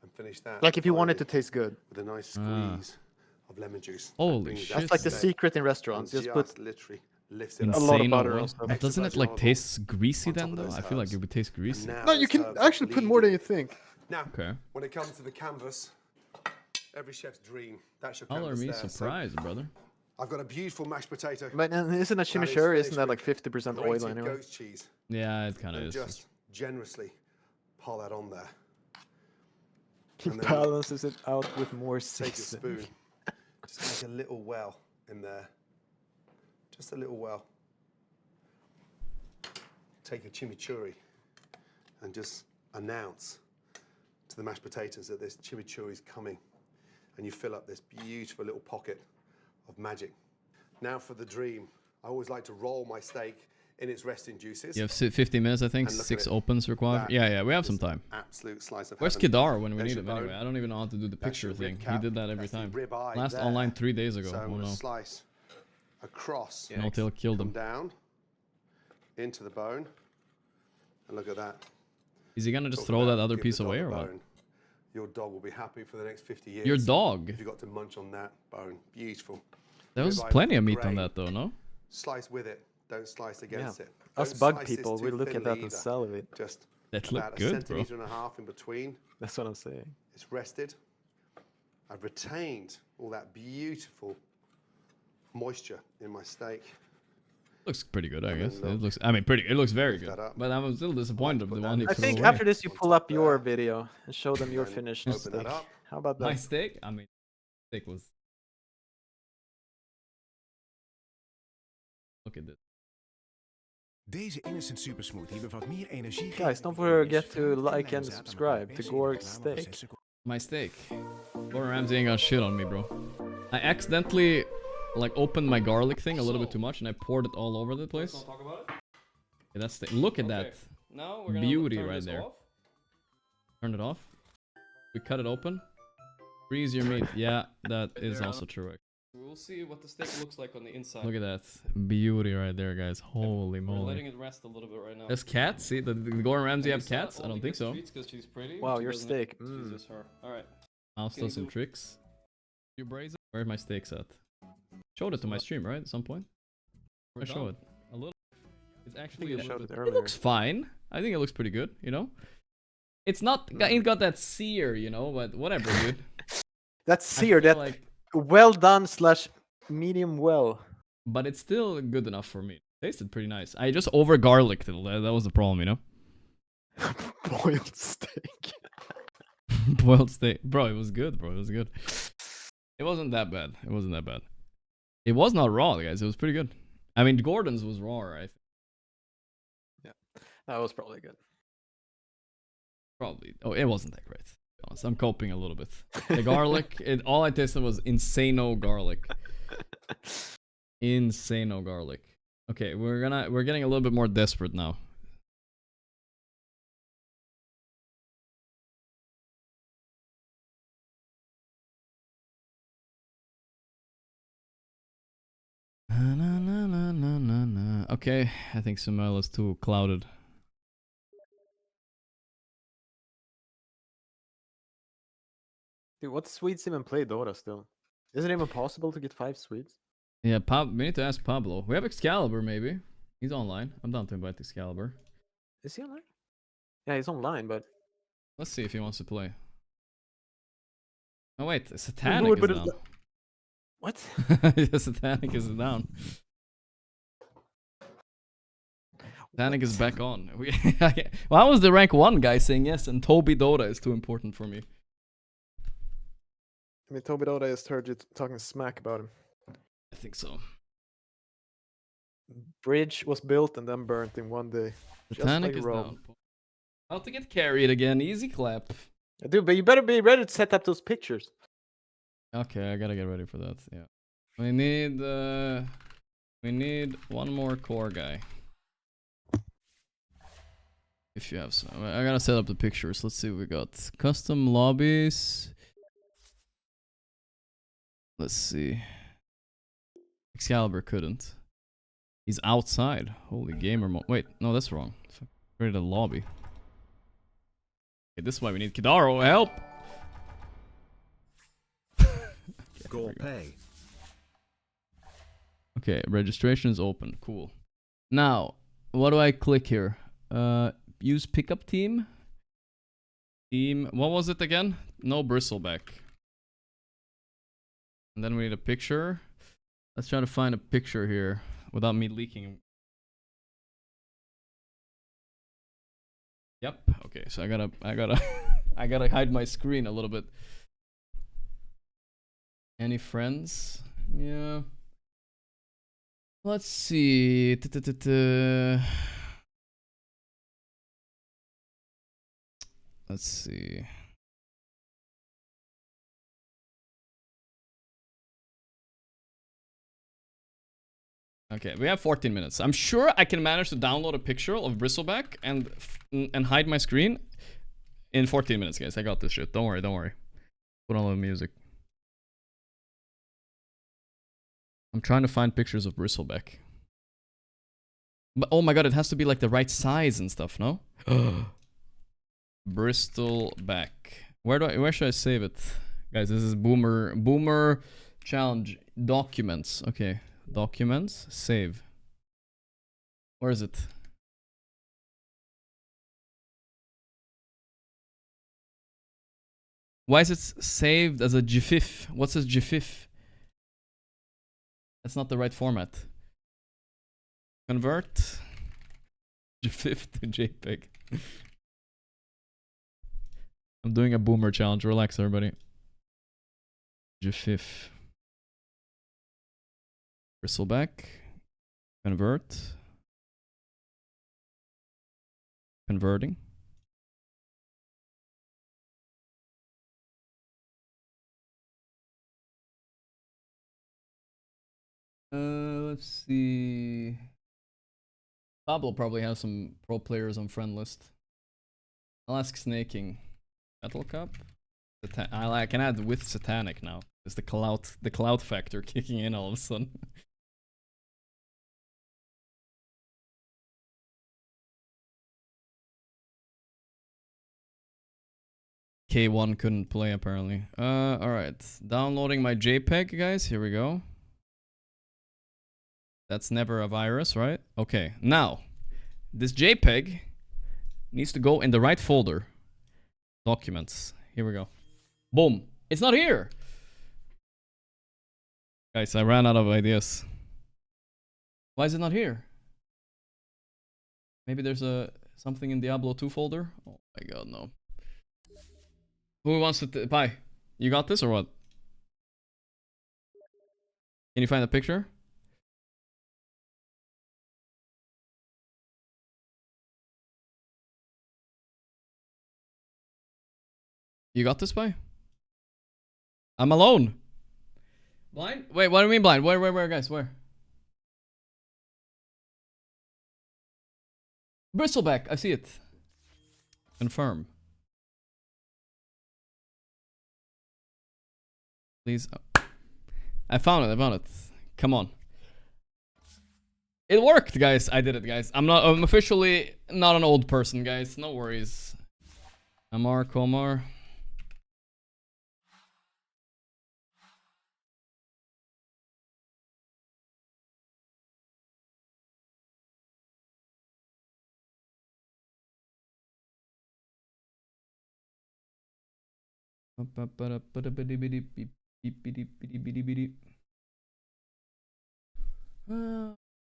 and finish that. Like if you want it to finally taste good. with a nice Ah. squeeze of lemon juice. Holy Brings shit. that That's like the steak secret in restaurants. and Just put literally lifts it up. A lot of Insane butter oil. on stuff. But doesn't it Extra like virgin taste greasy on top then of though? those I feel like herbs. it would taste greasy. now No, you those can herbs actually put more than you think. Now, Okay. when it comes to the canvas, every chef's dream, that's your Color canvas me there. So surprised, brother. I've got a beautiful mashed potato. But isn't a is chimichurri? Isn't finished that like with 50% oil grated anyway? goat's cheese. Yeah, it kind of And is. just generously pile that on there. He And then balances it out with more Take a seasoning. spoon, just make a little well in there. Just a little well. Take a chimichurri and just announce to the mashed potatoes that this chimichurri is coming. And you fill up this beautiful little pocket of magic. Now for the dream. I always like to roll my steak in its resting juices. You have 15 minutes, I think. And look at 6 it. opens required. That Yeah, we have some is time. Absolute slice of Where's heaven. Kedar when we There's need your him anyway? bone. I don't even know how to do the That's picture your thing. rib He cap. did that every That's the time. rib eye Last there. online 3 days ago. So I'm Oh going to no. slice across. No tail killed Come him. down into the bone. And look at that. Is he gonna just Talk throw about that other give piece the dog away a or what? bone. Your dog will be happy for the next 50 years. Your dog? If you got to munch on that bone. Beautiful. There was Ribeye plenty of looking meat on great. that though, no? Slice with it. Don't slice against it. Us Don't bug slice this people, too we look at thinly that and either. salivate. Just That looked about good, a bro. centimetre and a half in between. That's what I'm saying. It's rested. I've retained all that beautiful moisture in my steak. Looks pretty good, I And guess. then It looks, I mean, pretty. It looks very lift good. that up. But I'm still disappointed of the one he I put think away. after this you pull up your video and show them your And finished open steak. that up. How about that? My steak? I mean, steak was. Look at this. Deze Innocent Super Smoothie bevat meer energie. Guys, don't forget to like and subscribe to Gorgc Steak. My steak. Gordon Ramsay ain't got shit on me, bro. I accidentally like opened my garlic thing a little bit too much and I poured it all over the place. Let's not talk about it. Okay, that's the, look at that Now we're gonna beauty turn right this there. off. Turn it off. We cut it open. Freeze your meat. Yeah, that is also true. We'll see what the steak looks like on the inside. Look at that beauty right there, guys. Holy We're letting moly. it rest a little bit right now. There's cats. See, the Gordon Ramsay have cats. I don't think so. Because she's pretty. Wow, she your doesn't- steak. She's just her. All right. I'll Can you still some do- tricks. You braise it. Where's my steaks at? Showed it to my stream, right? At some point. I show it a little. It's actually. you showed it It earlier. looks fine. I think it looks pretty good. You know. It's not. Ain't got that sear, you know. But whatever, dude. That's I sear. feel That like- well done / medium well. But it's still good enough for me. Tasted pretty nice. I just over garlicked it. That was the problem, you know. Boiled steak. Boiled steak, bro. It was good, bro. It was good. It wasn't that bad. It wasn't that bad. It was not raw, guys. It was pretty good. I mean, Gordon's was raw, right? Yeah, that was probably good. Probably. Oh, it wasn't that great. To be honest, I'm coping a little bit. The garlic, all I tasted was insano garlic. Insano garlic. Okay, we're getting a little bit more desperate now. Okay, I think Samuel is too clouded. Dude, what Swedes even play Dota still? Is it even possible to get 5 Swedes? Yeah, we need to ask Pablo. We have Excalibur, maybe. He's online. I'm down to invite Excalibur. Is he online? Yeah, he's online, but Let's see if he wants to play. Oh wait, Who Satanic would is put it down. What? Yeah, Satanic is down. Satanic is back on. Well, I was the rank 1 guy saying yes, and Toby Dota is too important for me. I mean, Toby Dota has heard you talking smack about him. I think so. Bridge was built and then burnt in one day. Just Satanic like is Rome. down. How to get carried again? Easy clap. Dude, but you better be ready to set up those pictures. Okay, I gotta get ready for that. Yeah, we need one more core guy. If you have some, I gotta set up the pictures. Let's see what we got. Custom lobbies. Let's see. Excalibur couldn't. He's outside. Holy gamer mode. Wait, no, that's wrong. Create a lobby. Okay, this is why we need Kidaro. Help! Gorgc. Okay, registration is open. Cool. Now, what do I click here? Use pickup team. What was it again? No bristleback. And then we need a picture. Let's try to find a picture here without me leaking. Yep. Okay, so I gotta I gotta hide my screen a little bit. Any friends? Yeah. Let's see. Let's see. Okay, we have 14 minutes. I'm sure I can manage to download a picture of Bristleback and hide my screen in 14 minutes, guys. I got this shit. Don't worry, don't worry. Put on the music. I'm trying to find pictures of Bristleback. But oh my god, it has to be like the right size and stuff, no? Bristleback. Where should I save it? Guys, this is Boomer challenge. Documents. Okay. Documents. Save. Where is it? Why is it saved as a GIF? What's a GIF? That's not the right format. Convert GIF to JPEG. I'm doing a Boomer challenge. Relax, everybody. GIF. Bristleback. Convert. Converting. Let's see. Pablo probably has some pro players on friend list. I'll ask Snaking. Battle Cup. I can add with Satanic now. It's the cloud factor kicking in all of a sudden. K1 couldn't play apparently. Alright. Downloading my JPEG, guys. Here we go. That's never a virus, right? Okay. Now, this JPEG needs to go in the right folder. Documents. Here we go. Boom. It's not here. Guys, I ran out of ideas. Why is it not here? Maybe there's something in Diablo 2 folder? Oh my god, no. Who wants to buy? You got this or what? Can you find a picture? You got this, Pi? I'm alone. Blind? Wait, what do you mean blind? Where, guys? Where? Bristleback, I see it. Confirm. Please. Oh. I found it. Come on. It worked, guys. I did it, guys. I'm officially not an old person, guys. No worries. Amar, Komar.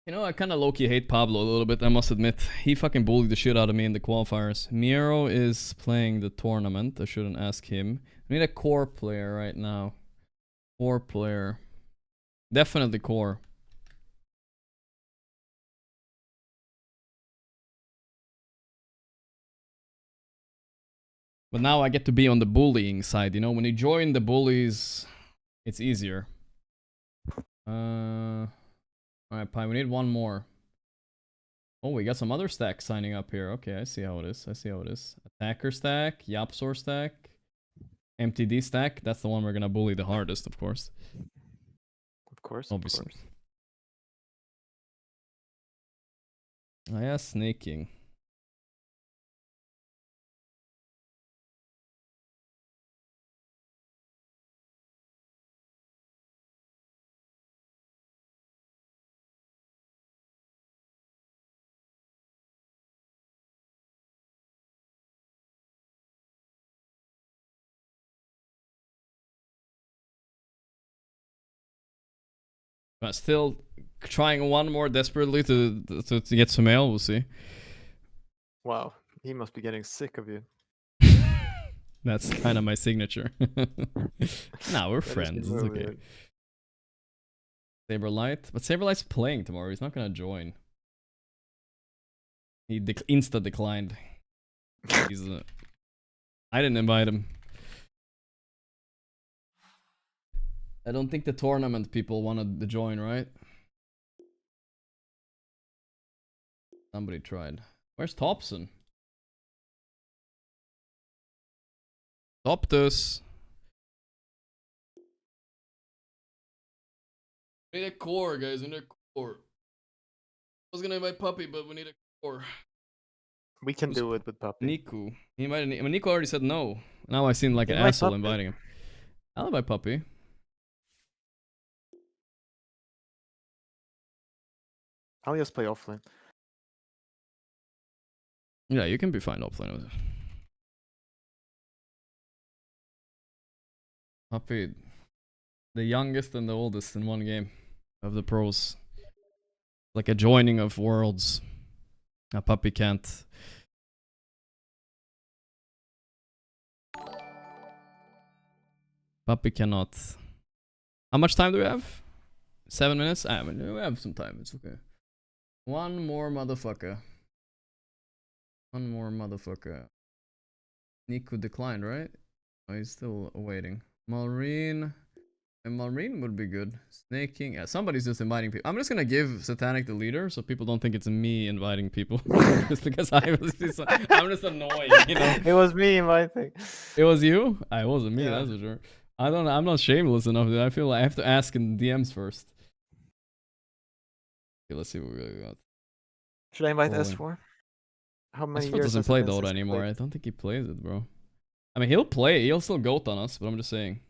You know, I kind of low-key hate Pablo a little bit, I must admit. He fucking bullied the shit out of me in the qualifiers. Miero is playing the tournament. I shouldn't ask him. I need a core player right now. Core player. Definitely core. But now I get to be on the bullying side, you know? When you join the bullies, it's easier. Alright, Pi, we need one more. Oh, we got some other stacks signing up here. Okay, I see how it is. Attacker stack, Yapsor stack, MTD stack. That's the one we're gonna bully the hardest, of course. Obviously. Oh yeah, snaking. But still trying one more desperately to get some mail. We'll see. Wow, he must be getting sick of you. That's kind of my signature. Nah, we're friends. It's okay. Saberlight, but Saberlight's playing tomorrow. He's not gonna join. He insta declined. He's I didn't invite him. I don't think the tournament people wanted to join, right? Somebody tried. Where's Thompson? Toptus. We need a core, guys. We need a core. I was gonna invite Puppy, but we need a core. We can do it with Puppy. Niku. He invited. I mean, Niku already said no. Now I seem like an Invite asshole Puppy. inviting him. I'll invite Puppy. I'll just play offlane. Yeah, you can be fine offlane with it. Puppy, the youngest and the oldest in one game of the pros. Like a joining of worlds. A Puppy can't. Puppy cannot. How much time do we have? 7 minutes? I mean, we have some time. It's okay. One more motherfucker. One more motherfucker. Niku declined, right? Oh, he's still waiting. Marine. And Marine would be good. Snaking. Yeah, somebody's just inviting people. I'm just gonna give Satanic the leader so people don't think it's me inviting people. Just because I'm just annoying, you know? It was me inviting. It was you? I wasn't me, Yeah. that's for sure. I don't know. I'm not shameless enough. I feel like I have to ask in DMs first. Okay, let's see what we got. Should I invite Rolling. S4? How many S4 years doesn't has it play been Dota since he anymore. played? I don't think he plays it, bro. I mean, he'll play. He'll still goat on us, but I'm just saying.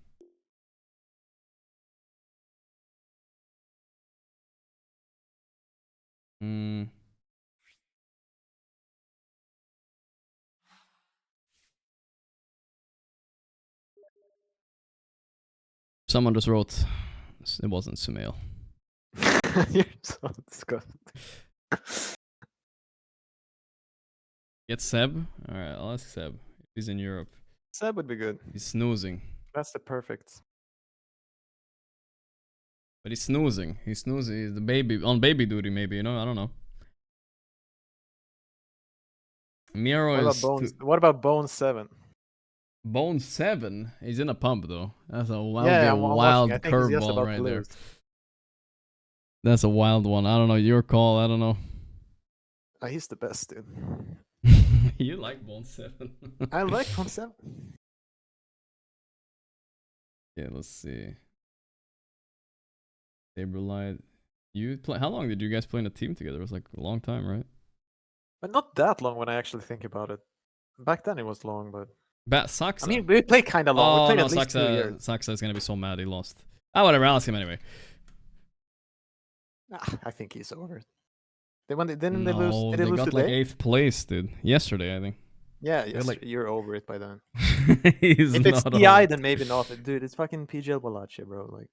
Someone just wrote, it wasn't Sumail. You're so disgusting. Get Seb? Alright, I'll ask Seb. He's in Europe. Seb would be good. He's snoozing. That's the perfect. But he's snoozing. He's snoozing. He's the baby, on baby duty maybe, you know? I don't know. Miro What is... about Bones? What about Bone 7? Bone 7? He's in a pump though. That's a wild, Yeah, a I'm wild watching. I think he's just curveball about right to there. lose. That's a wild one. I don't know. Your call. I don't know. He's the best, dude. You like Bone 7? I like Bone 7. Yeah, let's see. Saberlight. You play? How long did you guys play in a team together? It was like a long time, right? But not that long when I actually think about it. Back then it was long, but... Saxa. I mean, we played kind of long. Oh, we played no, at least 2 years. Saxa is gonna be so mad he lost. Ah, whatever. I'll ask him anyway. I think he's over it. Didn't they lose? No, Did they lose got today? like 8th place, dude. Yesterday, I think. Yeah, They're yes, like- you're over it by then. He's If it's not PI, over then maybe not. Dude, it's fucking PGL Balache, bro. Like,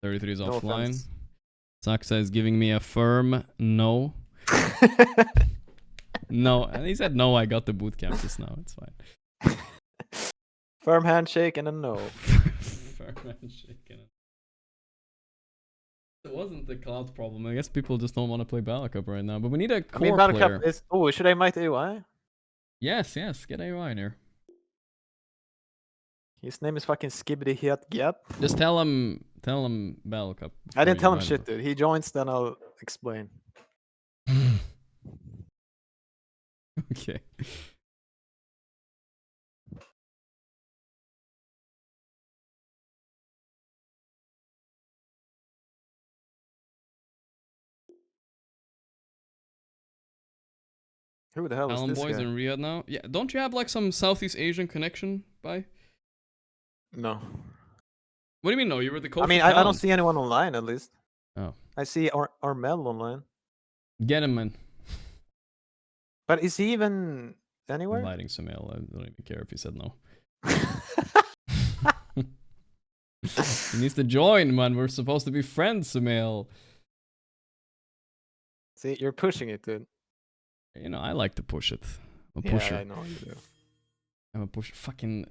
33 is no offline. offense. Saxa is giving me a firm no. No, and he said no. I got the boot camp just now. It's fine. Firm handshake and a no. Firm handshake and it wasn't the cloud problem. I guess people just don't want to play Battle Cup right now. But we need a core Battle player. Cup is. Oh, should I invite AY? Yes, get AY in here. His name is fucking Skibbity Hiat Gyat. Just tell him Battle Cup. I didn't tell him before you shit, dude. He joins, then I'll explain. Okay. Who the hell is Alan this Boy's guy? in Riyadh now. Yeah, don't you have like some Southeast Asian connection, by? No. What do you mean no? You were the coach. I mean, of I don't talent. see anyone online, at least. Oh. I see Armel online. Get him, man. But is he even anywhere? Inviting Sumail. I don't even care if he said no. He needs to join, man. We're supposed to be friends, Sumail. See, you're pushing it, dude. You know, I like to push it. I'm a Yeah, pusher. I know you do. I'm a pusher. Fucking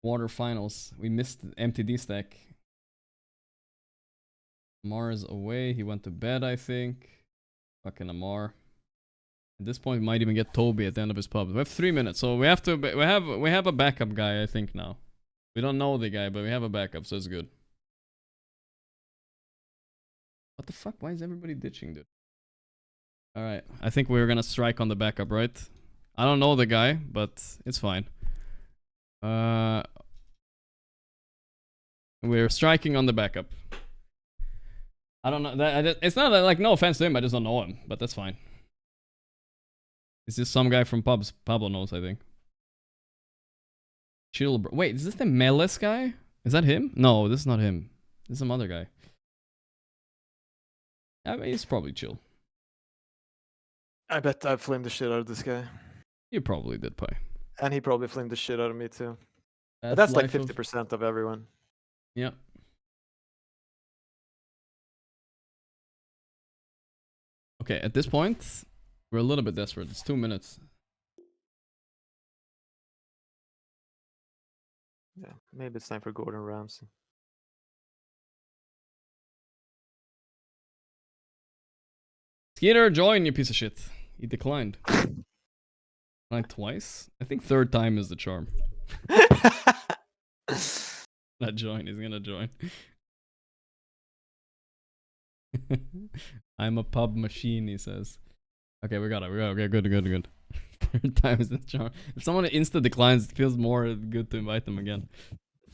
water finals. We missed MTD stack. Amar's away. He went to bed, I think. Fucking Amar. At this point, we might even get Toby at the end of his pub. We have 3 minutes, so we have to. We have a backup guy, I think now. We don't know the guy, but we have a backup, so it's good. What the fuck? Why is everybody ditching, dude? All right, I think we're gonna strike on the backup, right? I don't know the guy, but it's fine. We're striking on the backup. I don't know. It's not like no offense to him. I just don't know him, but that's fine. Is this some guy from pubs? Pablo knows, I think. Chill, bro. Wait, is this the Melis guy? Is that him? No, this is not him. This is some other guy. I mean, he's probably chill. I bet I flamed the shit out of this guy. You probably did play. And he probably flamed the shit out of me too. But that's like 50% of everyone. Yeah. Okay, at this point, we're a little bit desperate. It's 2 minutes. Yeah, maybe it's time for Gordon Ramsay. Skeeter, join, you piece of shit. He declined. Like twice? I think third time is the charm. Not join, he's gonna join. I'm a pub machine, he says. Okay, we got it. Okay, good. Third time is the charm. If someone insta declines, it feels more good to invite them again.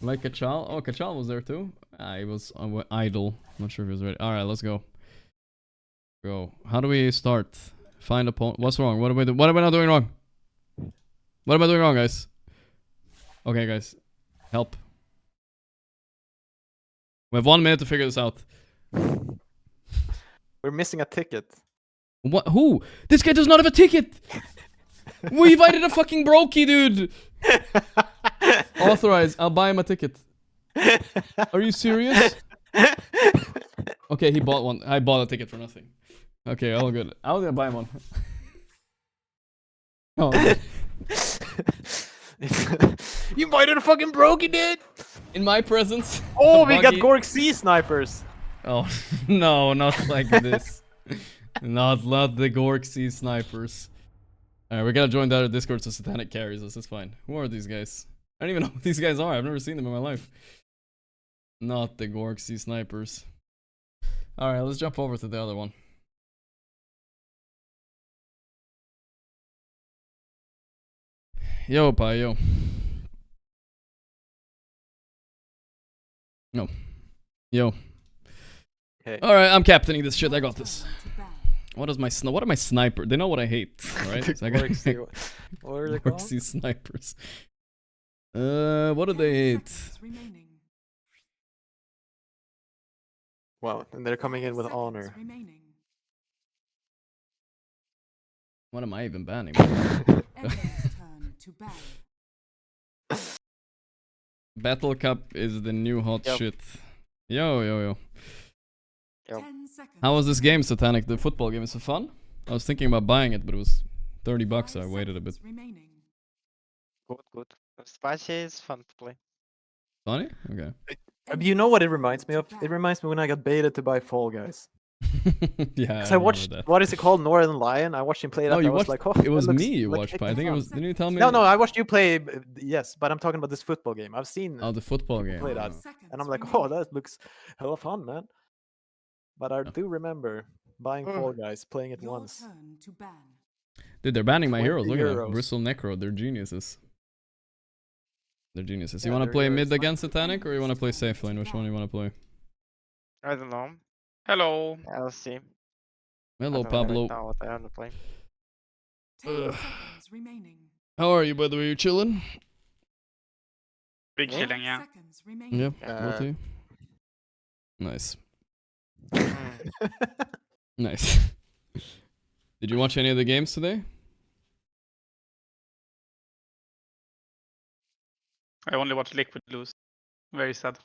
Like Kachal. Oh, Kachal was there too. He was idle. Not sure if he was ready. All right, let's go. Go. How do we start? Find a point. What's wrong? What am I doing? What am I not doing wrong? What am I doing wrong, guys? Okay, guys, help. We have 1 minute to figure this out. We're missing a ticket. What? Who? This guy does not have a ticket! We invited a fucking brokey, dude! Authorize, I'll buy him a ticket. Are you serious? Okay, he bought one. I bought a ticket for nothing. Okay, all good. I was gonna buy him one. Oh, okay. You invited a fucking brokey, dude! In my presence. Oh, we got Gorgc snipers! Oh, no, not like this. Not the Gorgc snipers. Alright, we gotta join the other Discord so Satanic carries us. It's fine. Who are these guys? I don't even know who these guys are. I've never seen them in my life. Not the Gorgc snipers. Alright, let's jump over to the other one. Yo, pa, yo. No. Yo. Okay. Alright, I'm captaining this shit. I got this. What is my what are my sniper? They know what I hate, right? So I got what are they called? Gorgc snipers. What do they hate? Wow, and they're coming in with honor. What am I even banning? Battle Cup is the new hot shit. Yo. How was this game, Satanic? The football game, is it fun? I was thinking about buying it, but it was $30, so I waited a bit. Good. Spicy is fun to play. Funny? Okay. You know what it reminds me of? It reminds me when I got baited to buy Fall Guys. Yeah, I watched, what is it called? Northern Lion. I watched him play that. Oh, you I was watched, like, oh, it was looks me you like watched, but I think it was, didn't you tell me? No, I watched you play, yes, but I'm talking about this football game. I've seen the football game. Play that, and I'm like, oh, that looks hella fun, man. But I do remember buying Fall Guys, playing it once. Dude, they're banning my heroes. Look at Euros. them. Bristle Necro, they're geniuses. They're geniuses. You Yeah, want to they're play yours. mid against Satanic, or you want to play safe lane? Which one do you want to play? I don't know. Hello. I'll see. Hello, I don't Pablo. know what I want to play. How are you, by the way? You chilling? Big chilling, yeah. Yeah, both of you. Nice. Nice. Did you watch any of the games today? I only watch Liquid lose. Very sad.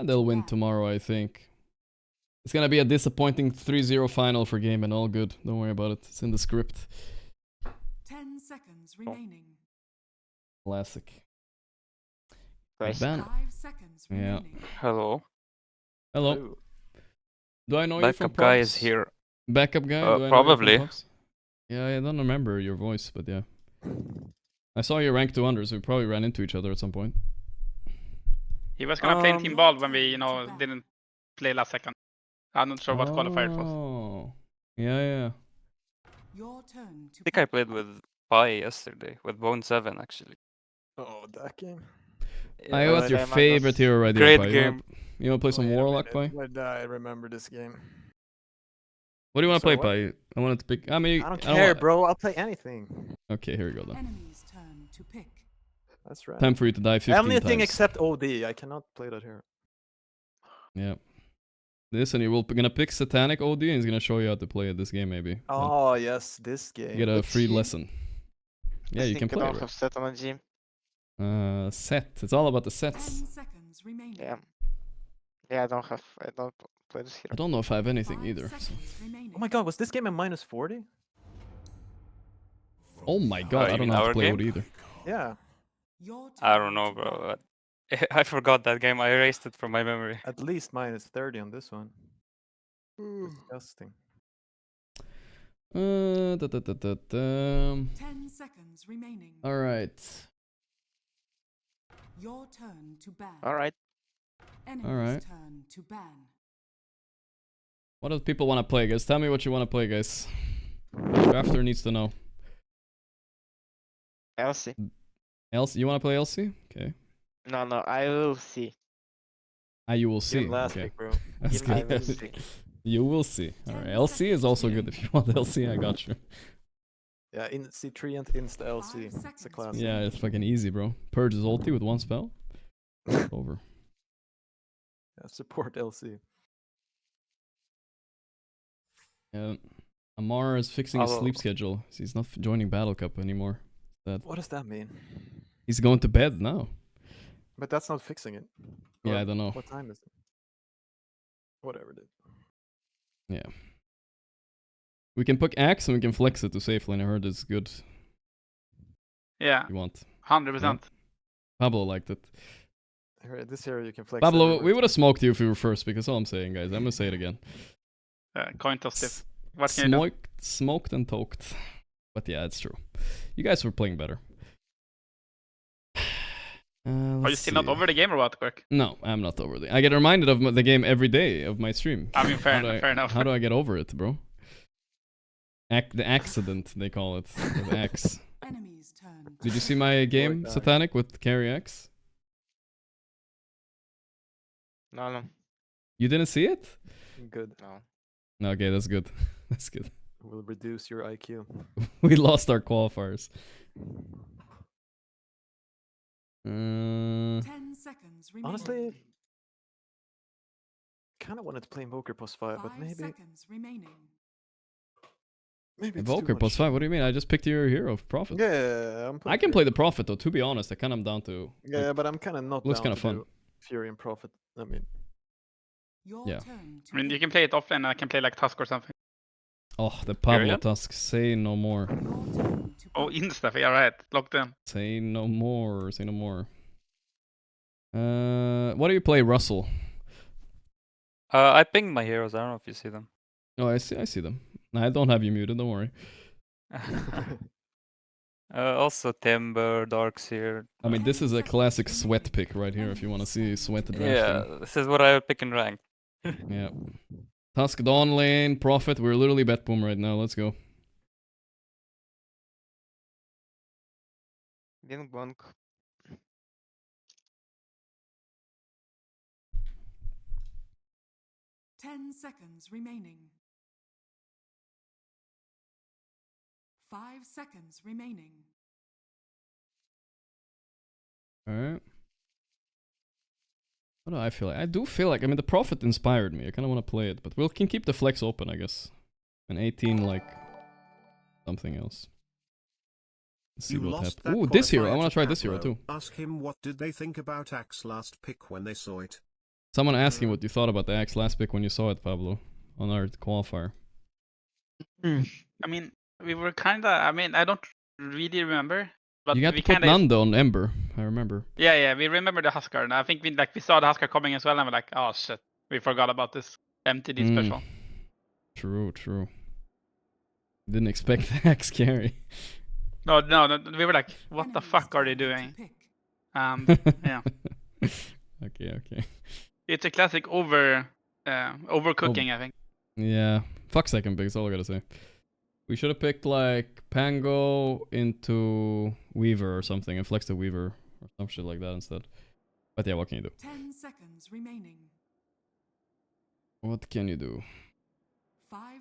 They'll win tomorrow, I think. It's gonna be a disappointing 3-0 final for Gaimin. All good. Don't worry about it. It's in the script. 10 seconds remaining. Classic. Classic. 5 seconds Yeah. remaining. Hello. Hello. Do I know you from Backup guy Props? is here. Backup guy? Do I know you from Probably. Props? Yeah, I don't remember your voice, but yeah. I saw you rank 200, so we probably ran into each other at some point. He was gonna play in Team Ball when we, didn't play last second. I'm not sure what qualifier it was. Oh. Yeah. Your turn to I think I played with Pi yesterday, with Bone 7 actually. Oh, that game. I what's your favorite hero right Great here, Pi? game. You wanna play some Warlock, Pi? I remember this game. What do you want to play, Sorry, what? Pai? I wanted to pick. I mean, I don't care, bro. I'll play anything. Okay, here we go then. Enemy's turn to pick. That's right. Time for you to die 15 Anything times. except OD. I cannot play that here. Yeah. This, and you're gonna pick Satanic OD, and he's gonna show you how to play it this game, maybe. Oh, yes, this game. You get a free lesson. Yeah, you can play I it. have set on a gym. Set. It's all about the 10 sets. seconds remaining. Yeah. Yeah, I don't play this hero. I don't know if I have anything 5 either. So. seconds remaining. Oh my god, was this game a -40? Oh my god, I don't know how to play OD either. Yeah. Your turn I don't know, to bro. I forgot that game. I erased it from my memory. At least -30 on this one. Disgusting. 10 seconds remaining. All right. Your turn to ban. All right. Enemy's All right. turn to ban. What do people want to play, guys? Tell me what you want to play, guys. Drafter needs to know. Elsie. Elsie, you want to play Elsie? Okay. No, I will see. You will see. last Okay. pick, bro. That's Give me good. Elsie. You will see. All right. LC is also good if you want LC. I got you. Yeah, in C3 and insta LC. It's a classic. Yeah, it's fucking easy, bro. Purge his ulti with one spell. Over. Yeah, support LC. Yeah. Amar is fixing his sleep schedule. He's not joining Battle Cup anymore. What does that mean? He's going to bed now. But that's not fixing it. Yeah, Or I don't know. What time is it? Whatever, dude. Yeah. We can pick Axe and we can flex it to safe lane. I heard it's good. Yeah. You want? 100%. Yeah. Pablo liked it. This hero you can flex. Pablo, everywhere. we would have smoked you if you were first, because all I'm saying, guys. I'm gonna say it again. Coin toss tip. What can you do? Smoked and toked. But yeah, it's true. You guys were playing better. Are you still not over the game or what, Gorgc? No, I'm not over the. I get reminded of the game every day of my stream. I mean, fair enough. How do I get over it, bro? The accident, they call it. Of X. Enemy's turn. Did you see my game, Satanic, with Carry X? No. You didn't see it? Good. No. Okay, that's good. That's good. Will reduce your IQ. We lost our qualifiers. 10 seconds remaining. Honestly, kind of wanted to play Invoker +5, but maybe. 5 seconds remaining. Maybe Invoker +5. What do you mean? I just picked your hero, Prophet. Yeah, I can play the Prophet though. To be honest, I kind of am down to. Yeah, but I'm kind of not. Looks down kind of to fun. do Fury and Prophet. I mean. Yeah. I mean, you can play it offline and I can play like Tusk or something. Oh, the Pablo Period. Tusk. Say no more. Oh, insta. Yeah, right. Locked in. Say no more. Say no more. What do you play, Russell? I pinged my heroes. I don't know if you see them. Oh, I see them. I don't have you muted. Don't worry. Also Timber, Darkseer. I mean, this is a classic sweat pick right here. If you want to see sweat drafting. Yeah, this is what I would pick in rank. Yeah. Tusk, Dawn Lane, Prophet. We're literally Betboom right now. Let's go. Bing bonk. Ten seconds remaining. 5 seconds remaining. Alright. What do I feel like? I do feel like, I mean, the Prophet inspired me. I kind of want to play it, but we can keep the flex open, I guess. An 18, like, something else. Let's see what happens. Ooh, this hero. I want to try this hero too. Ask him what did they think about Axe last pick when they saw it. Someone asking what you thought about the Axe last pick when you saw it, Pablo, on our qualifier. I mean, we were kinda. I mean, I don't really remember. But You got we to put kinda. Nanda on Ember, I remember. Yeah, we remember the Huskar, and I think we saw the Huskar coming as well, and we're like, oh shit, we forgot about this MTD special. True. Didn't expect the Axe carry. No, we were like, what the fuck are they doing? Yeah. Okay. It's a classic overcooking, I think. Yeah, fuck second pick, that's all I gotta say. We should have picked like Pango into Weaver or something and flexed the Weaver or some shit like that instead. But yeah, what can you do? 10 seconds remaining. What can you do?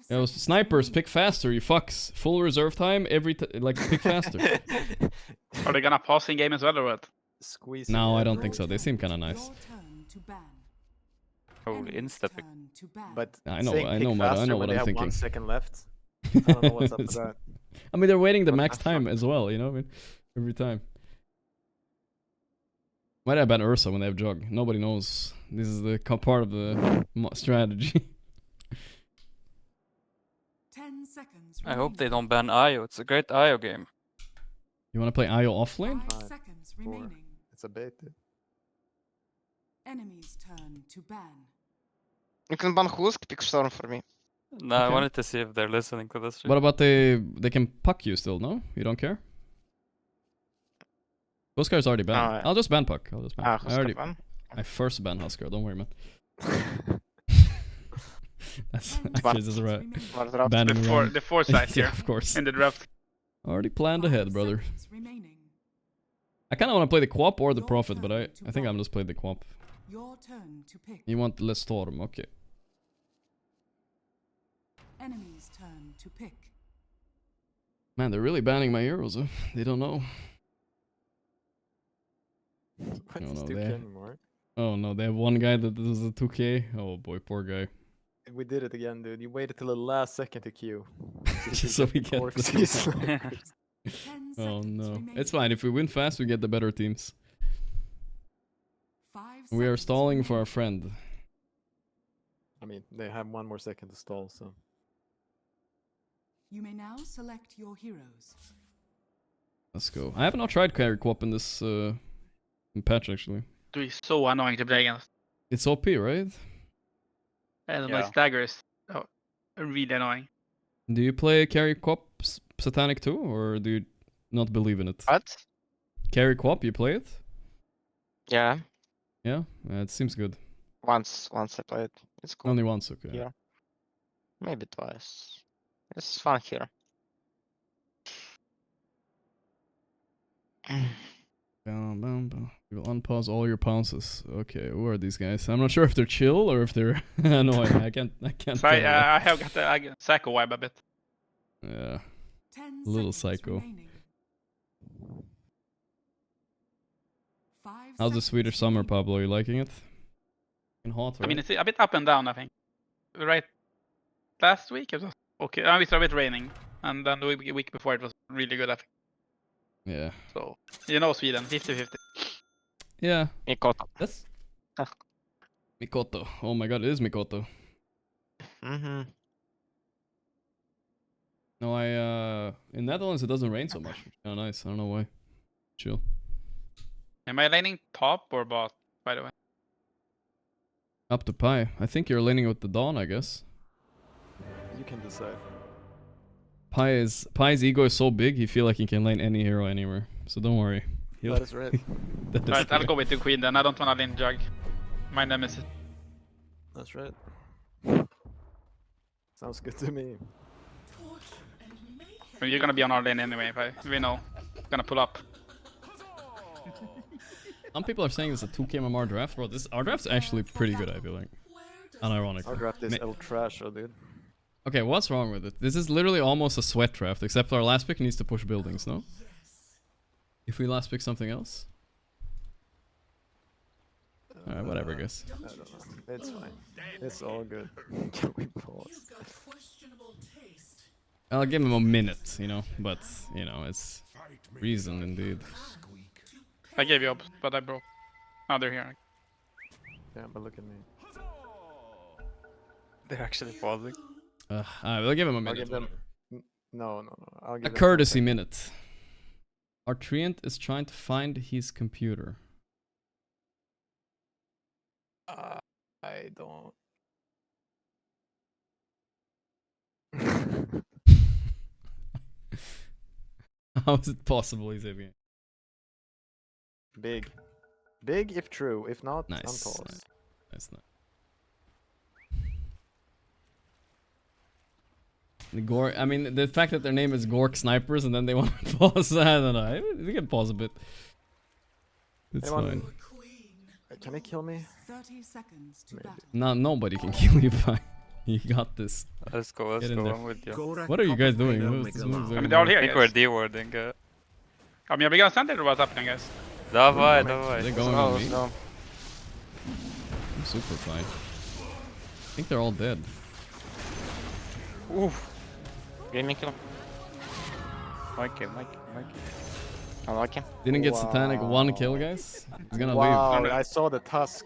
Yo, snipers, pick faster, you fucks. Full reserve time, like, pick faster. Are they gonna pause in game as well or what? Squeeze. No, I don't think so. They seem kind of nice. Oh, insta-pick. But I know, saying I pick know faster what when they I'm have 1 thinking. second left. I don't know what's up with that. I mean, they're waiting the max time as well, you know? I mean, every time. Why did I ban Ursa when they have Jug? Nobody knows. This is the part of the strategy. 10 seconds. I hope they don't ban Io. It's a great Io game. You want to play Io offlane? 5 seconds remaining. It's a bait. Enemy's turn to ban. You can ban Husk, pick Storm for me. No, I Okay. wanted to see if they're listening to this. What about they can puck you still, no? You don't care? Huskar's already banned. I'll just ban puck. I first ban Huskar, don't worry, man. That's actually just right. Banning The foresight here. Yeah, of course. In the draft. Already planned ahead, brother. I kind of want to play the Quap or the Prophet, but I think I'm just playing the Quap. Your turn to pick. You want less Storm, okay. Enemy's turn to pick. Man, they're really banning my heroes, huh? They don't know. Oh no, they have one guy that does a 2k. Oh boy, poor guy. We did it again, dude. You waited till the last second to queue. Just so we get Oh no. It's fine. If we win fast, we get the better teams. We are stalling for our friend. I mean, they have 1 more second to stall, so. You may now select your heroes. Let's go. I have not tried carry co-op in this patch actually. Dude, it's so annoying to play against. It's OP, right? I don't know, it's daggers. Oh, really annoying. Do you play carry co-op Satanic too, or do you not believe in it? What? Carry co-op, you play it? Yeah. Yeah? It seems good. Once I played. It's cool. Only once, okay. Yeah. Maybe twice. It's fun here. You will unpause all your pauses. Okay, who are these guys? I'm not sure if they're chill or if they're annoying. I can't So I have got the psycho vibe a bit. Yeah. A little psycho. How's the Swedish summer, Pablo? You liking it? In hot, right? I mean, it's a bit up and down, I think. Right last week it was okay. It's a bit raining. And then the week before it was really good, I think. Yeah. So, you know Sweden, 50-50. Yeah. Mikoto. That's... Mikoto. Oh my god, it is Mikoto. Mm-hmm. No, in Netherlands it doesn't rain so much. Oh, nice. I don't know why. Chill. Am I laning top or bot, by the way? Up to Pi. I think you're laning with the Dawn, I guess. You can decide. Pi's ego is so big, he feel like he can lane any hero anywhere. So don't worry. That is right. Right, I'll go with the queen then. I don't want to lane Jug. My nemesis. That's right. Sounds good to me. Well, you're gonna be on our lane anyway, if we know. Gonna pull up. Some people are saying it's a 2k MMR draft, bro. Our draft's actually pretty good, I feel like. Unironically. Our draft is El Trash, dude. Okay, what's wrong with it? This is literally almost a sweat draft, except our last pick needs to push buildings, no? If we last pick something else? Alright, whatever, I guess. I don't know. It's fine. It's all good. Can we pause? I'll give him a minute, you know, but, you know, it's reason indeed. I gave you up, but I broke. Oh, they're here. Yeah, but look at me. They're actually pausing. We'll give him a minute. I'll give them... No. I'll give a courtesy minute. Our treant is trying to find his computer. I don't... How is it possible he's having it? Big. Big if true. If not, nice. unpause. Nice. The I mean, the fact that their name is Gorgc Snipers and then they want to pause, I don't know. We can pause a bit. It's fine. Can they kill me? 30 seconds to Maybe. battle. No, nobody can kill you, fine. You got this. Let's go, Get in there. I'm with you. What are you guys doing? What's this I mean, they're all here, I think guys. we're D-warding. I mean, are we gonna stand there or what's happening, guys? Davai. They're going on me. I'm super fine. I think they're all dead. Oof. Gaimin kill him. Mike. I like him. Didn't get Satanic 1 kill, guys. He's gonna Wow, leave. I saw the tusk.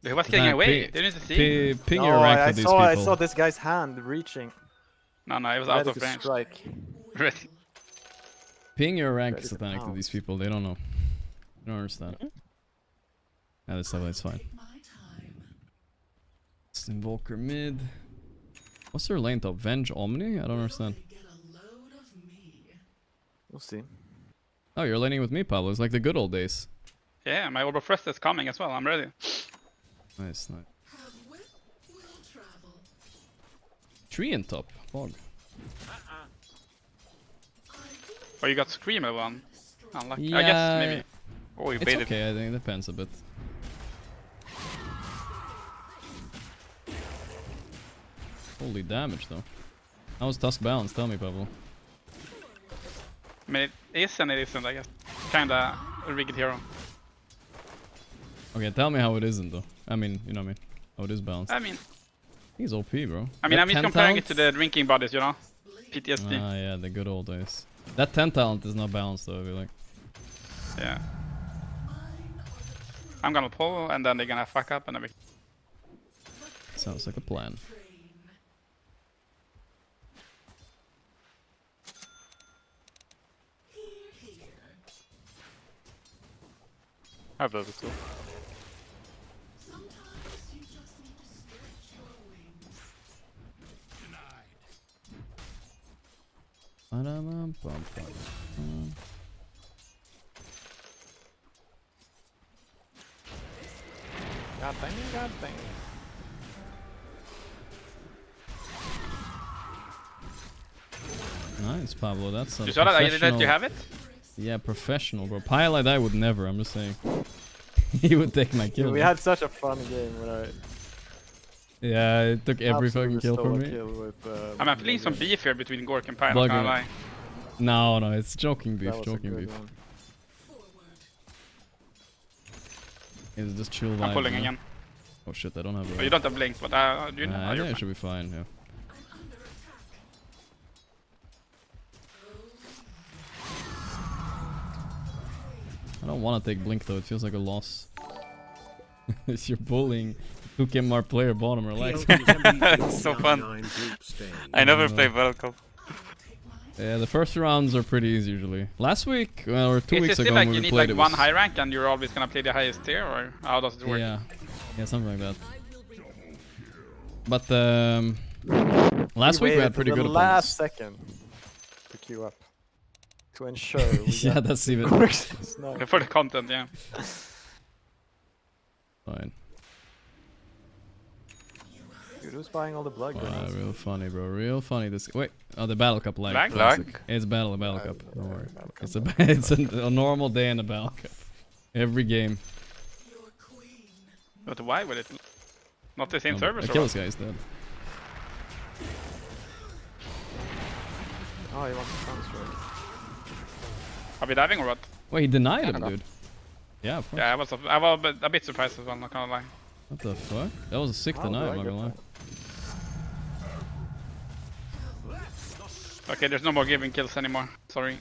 Who was getting away? Didn't you see? Ping No, your rank I with these saw people. I saw this guy's hand reaching. No, it was Ready out of to range. strike. Ready. Ping your rank Ready to Satanic to pounce. these people. They don't know. They don't understand. Nah, this stuff is fine. Let's invoker mid. What's their lane top? Venge Omni? I don't understand. We'll see. Oh, you're laning with me, Pablo. It's like the good old days. Yeah, my Orb of Frost is coming as well. I'm ready. Nice. Tree in top. Fog. Oh, you got Screamer one. Unlucky. Yeah, I guess maybe. Oh, you it's baited. okay. I think it depends a bit. Holy damage, though. How was Tusk balanced? Tell me, Pablo. I mean, it is and it isn't, I guess. Kinda a rigged hero. Okay, tell me how it isn't, though. I mean, you know what I mean. How it is balanced. I mean, he's OP, bro. I'm just 10 comparing it talents? to the drinking bodies, you know? PTSD. Ah, yeah, the good old days. That 10 talent is not balanced, though, I feel like. Yeah. I'm gonna pull and then they're gonna fuck up and everything. Sounds like a plan. I have those too. God dang. Nice, Pablo. That's a You saw that? I did professional... let you have it? Yeah, professional, bro. Pile like that would never, I'm just saying. He would take my kill. We had such a fun game when I... Yeah, it took every fucking kill from me. I'm feeling some beef here between Gorgc and Pyle, not Blugger. gonna lie. No, it's joking beef, That was a joking good beef. one. It's just chill vibe. I'm pulling you know? again. Oh shit, I don't have a... Oh, you don't have blink, but you know, I you're think I fine. should be fine, yeah. I don't want to take blink though, it feels like a loss. It's your bullying. 2KMR player bottom, relax. It's so fun. I never play World Cup. Yeah, the first rounds are pretty easy usually. Last week, well, or 2 Is weeks it still ago like when you we need played like it one was... high rank and you're always gonna play the highest tier, or how does it work? Yeah, something like that. But last week we had pretty good last opponents. second to queue up to ensure. Yeah, that's even... For the content, yeah. Fine. Dude, who's buying all the blood? Wow, real funny, bro. Real funny. This. Wait. Oh, the battle cup lag. Lag? Classic. It's battle cup. Don't worry. It's it's a normal day in the battle cup. Every game. But why would it? Not the same servers, The or kills what? guy's dead. Oh, he wants a sunstroke. Are we diving or what? Wait, he denied him, dude. Yeah, of course. Yeah, I was a bit surprised as well, not gonna lie. What the fuck? That was a sick How deny, do I I'm not get gonna lie. Okay, there's no more giving kills anymore. Sorry.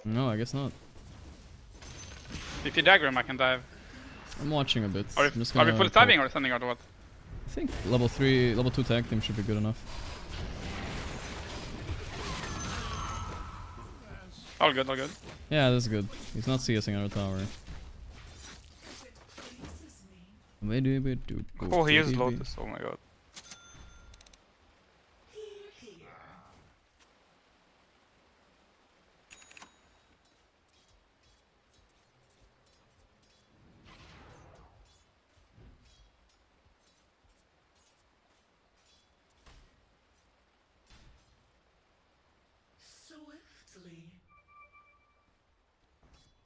No, I guess not. If you dagger him, I can dive. I'm watching a bit. Are I'm just we gonna full talk. diving or something or what? I think level 2 tag team should be good enough. All good, all good. Yeah, that's good. He's not CSing our tower. Oh, he used Lotus, oh my god.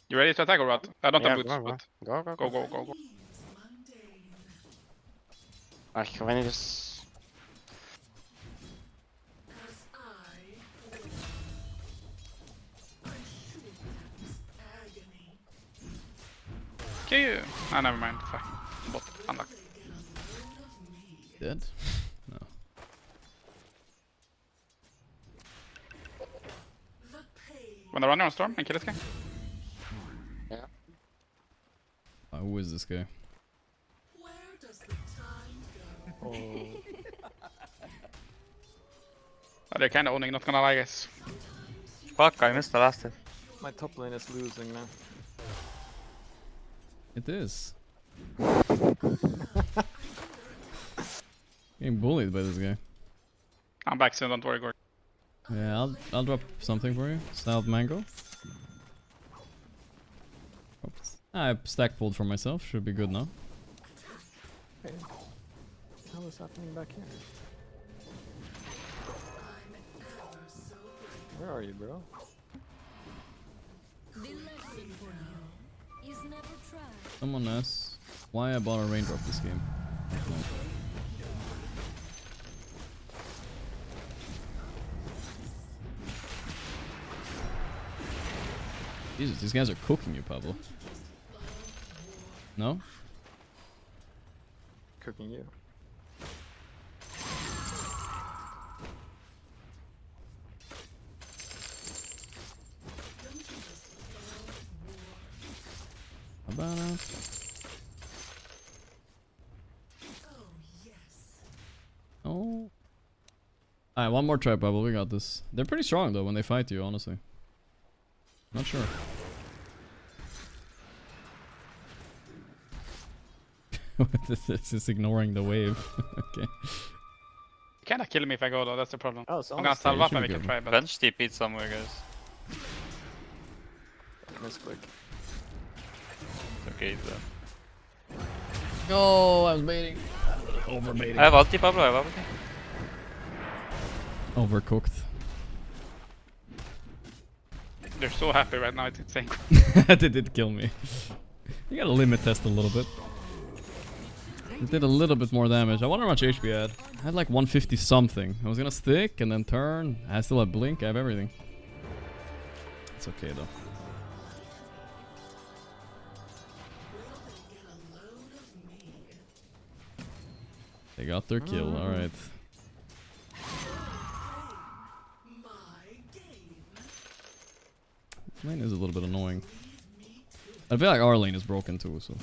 You ready to attack or what? I don't Yeah, have boots, go, but go. go. When you just never mind. Fuck. Bot. Unluck. Dead? No. Wanna run on Storm and kill this guy? Yeah. Who is this guy? Oh. Oh, they're kinda owning, not gonna lie, guys. Fuck, I missed the last hit. My top lane is losing now. It is. Getting bullied by this guy. I'm back soon, don't worry, Gorg. Yeah, I'll drop something for you. Salad mango. Oops. I stack pulled for myself. Should be good now. Hey. What the hell is happening back here? Where are you, bro? Someone asks why I bought a raindrop this game. No. Jesus, these guys are cooking you, Pablo. No? Cooking you. How about that? Oh. Alright, one more try, Pablo. We got this. They're pretty strong though when they fight you, honestly. Not sure. This is ignoring the wave. Okay. You kinda kill me if I go though, that's the problem. Oh, so I'm gonna salve up and we can try, but... Bench TP somewhere, guys. Misclick. It's okay, then. Oh, I was baiting. Over baiting. I have ulti, Pablo, I have ulti. Overcooked. They're so happy right now, it's insane. They did kill me. You gotta limit test a little bit. It did a little bit more damage. I wonder how much HP I had. I had like 150 something. I was gonna stick and then turn. I still have blink, I have everything. It's okay though. They got their kill, alright. This lane is a little bit annoying. I feel like our lane is broken too, so.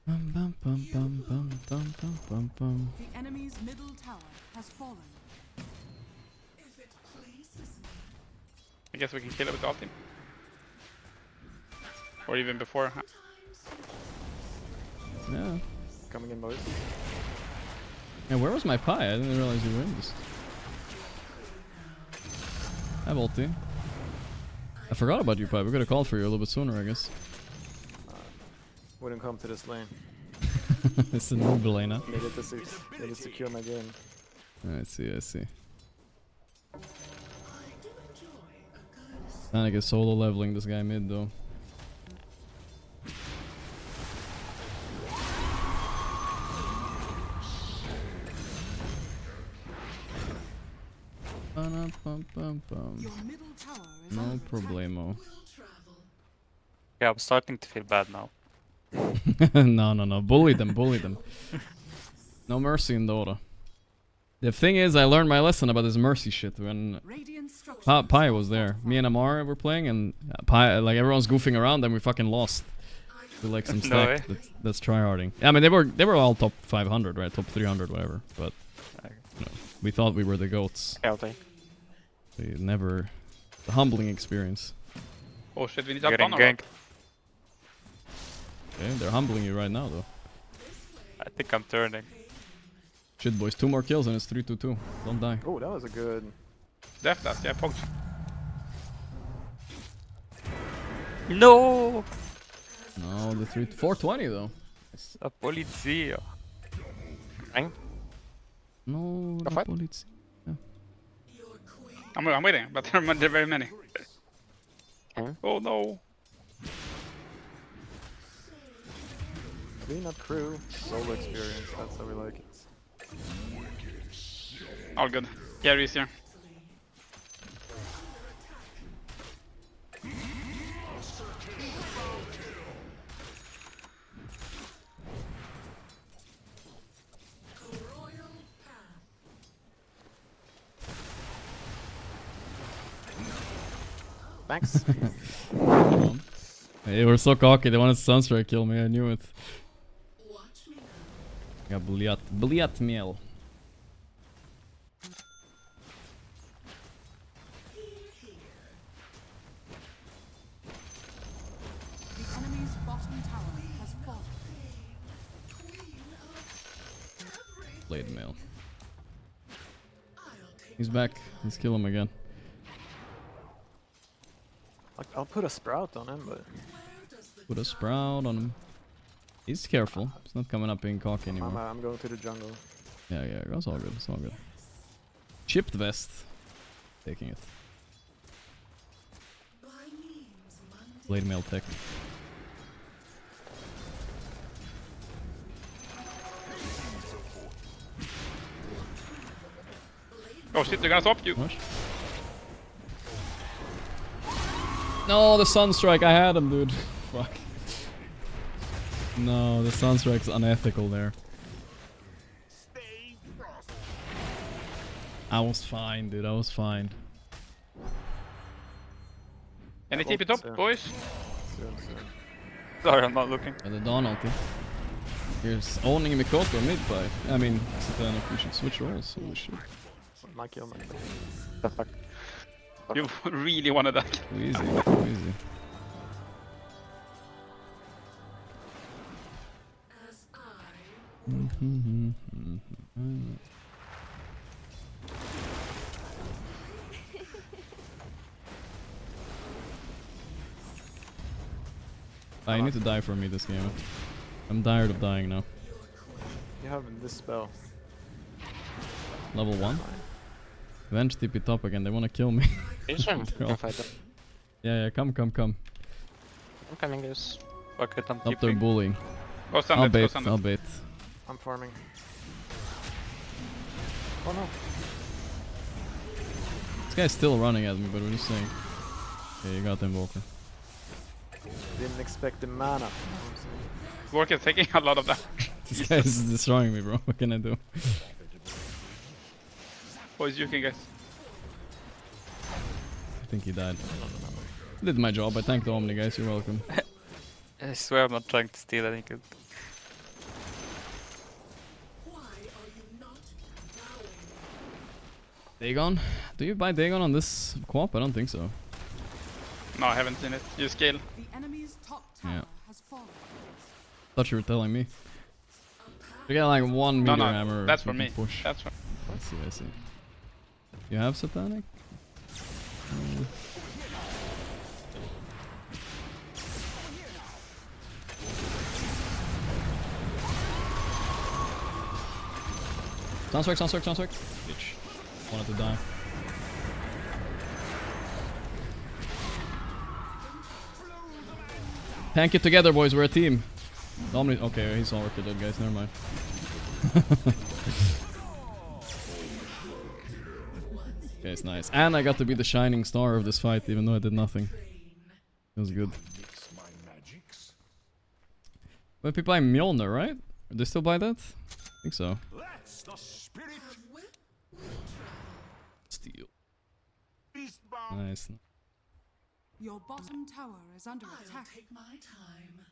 Bum, bum, bum, bum, bum, bum, bum, bum, bum. The enemy's middle tower has fallen. I guess we can kill it with the ulti. Or even before. Yeah. Coming in, boys. Yeah, where was my pie? I didn't realize you were in this. I have ulti. I forgot about you, pie. We could have called for you a little bit sooner, I guess. Wouldn't come to this lane. It's a noob lane, huh? Needed to secure my game. I see, I see. Trying to get solo leveling this guy mid though. No problemo. Yeah, I'm starting to feel bad now. No. Bully them, bully them. No mercy in Dota. The thing is, I learned my lesson about this mercy shit when Pi was there. Me and Amar were playing, and Pi, like everyone's goofing around, and we fucking lost to like some stack that's tryharding. Yeah, I mean they were all top 500, right? Top 300, whatever. But you know, we thought we were the goats. Okay. We never. The humbling experience. Oh shit, we need to jump on or what? Okay, they're humbling you right now, though. I think I'm turning. Shit, boys, 2 more kills and it's 3-2-2. Don't die. Oh, that was a good. Def that, yeah, poked. No! No, the 420 though. La polizia. Right? No, the polizia. Yeah. I'm waiting, but there are very many. Oh no. Clean up crew, solo experience, that's how we like it. All good. Gary's here. Thanks. Hey, we're so cocky. They wanted Sunstrike kill me. I knew it. Got Bliat meal. The enemy's bottom tower has fallen. Blade mail. He's back. Let's kill him again. I'll put a sprout on him, but... Put a sprout on him. He's careful. He's not coming up being cocky anymore. I'm going to the jungle. Yeah, it's all good. It's all good. Chipped vest. Taking it. Blade mail tech. Oh shit, they're gonna stop you. What? No, the Sunstrike. I had him, dude. Fuck. No, the Sunstrike's unethical there. I was fine, dude. I was fine. Any TP top, boys? Sorry, I'm not looking. The Dawn ulti. Here's owning Mikoto mid by. I mean, Satanic, we should switch roles. Holy shit. My kill, my kill. The fuck? You really wanted that. Too easy, too easy. You need to die for me this game. I'm tired of dying now. You have this spell. Level 1? Venge TP top again, they wanna kill me. Yeah, come. I'm coming, guys. Fuck it, I'm Up there bullying. Go stand it, I'll bait. I'm farming. Oh no. This guy's still running at me, but we're just saying. Okay, you got the Invoker. Didn't expect the mana. Gorgc is taking a lot of that. This guy is destroying me, bro. What can I do? Boys, you can guys. I think he died. Did my job. I thanked the Omni, guys. You're welcome. I swear I'm not trying to steal any good. Dagon? Do you buy Dagon on this co-op? I don't think so. No, I haven't seen it. You scale. The enemy's top tower has fallen. Thought you were telling me. You get like one meteor hammer. That's for you me. can push. That's for. I see. You have Satanic? Sunstrike. Bitch. Wanted to die. Tank it together, boys. We're a team. Dominic. Okay, he's already dead, guys. Never mind. Okay, it's nice. And I got to be the shining star of this fight, even though I did nothing. It was good. But people buy Mjolnir, right? Do they still buy that? I think so. Steal. Nice. Your bottom tower is under attack. Take my time.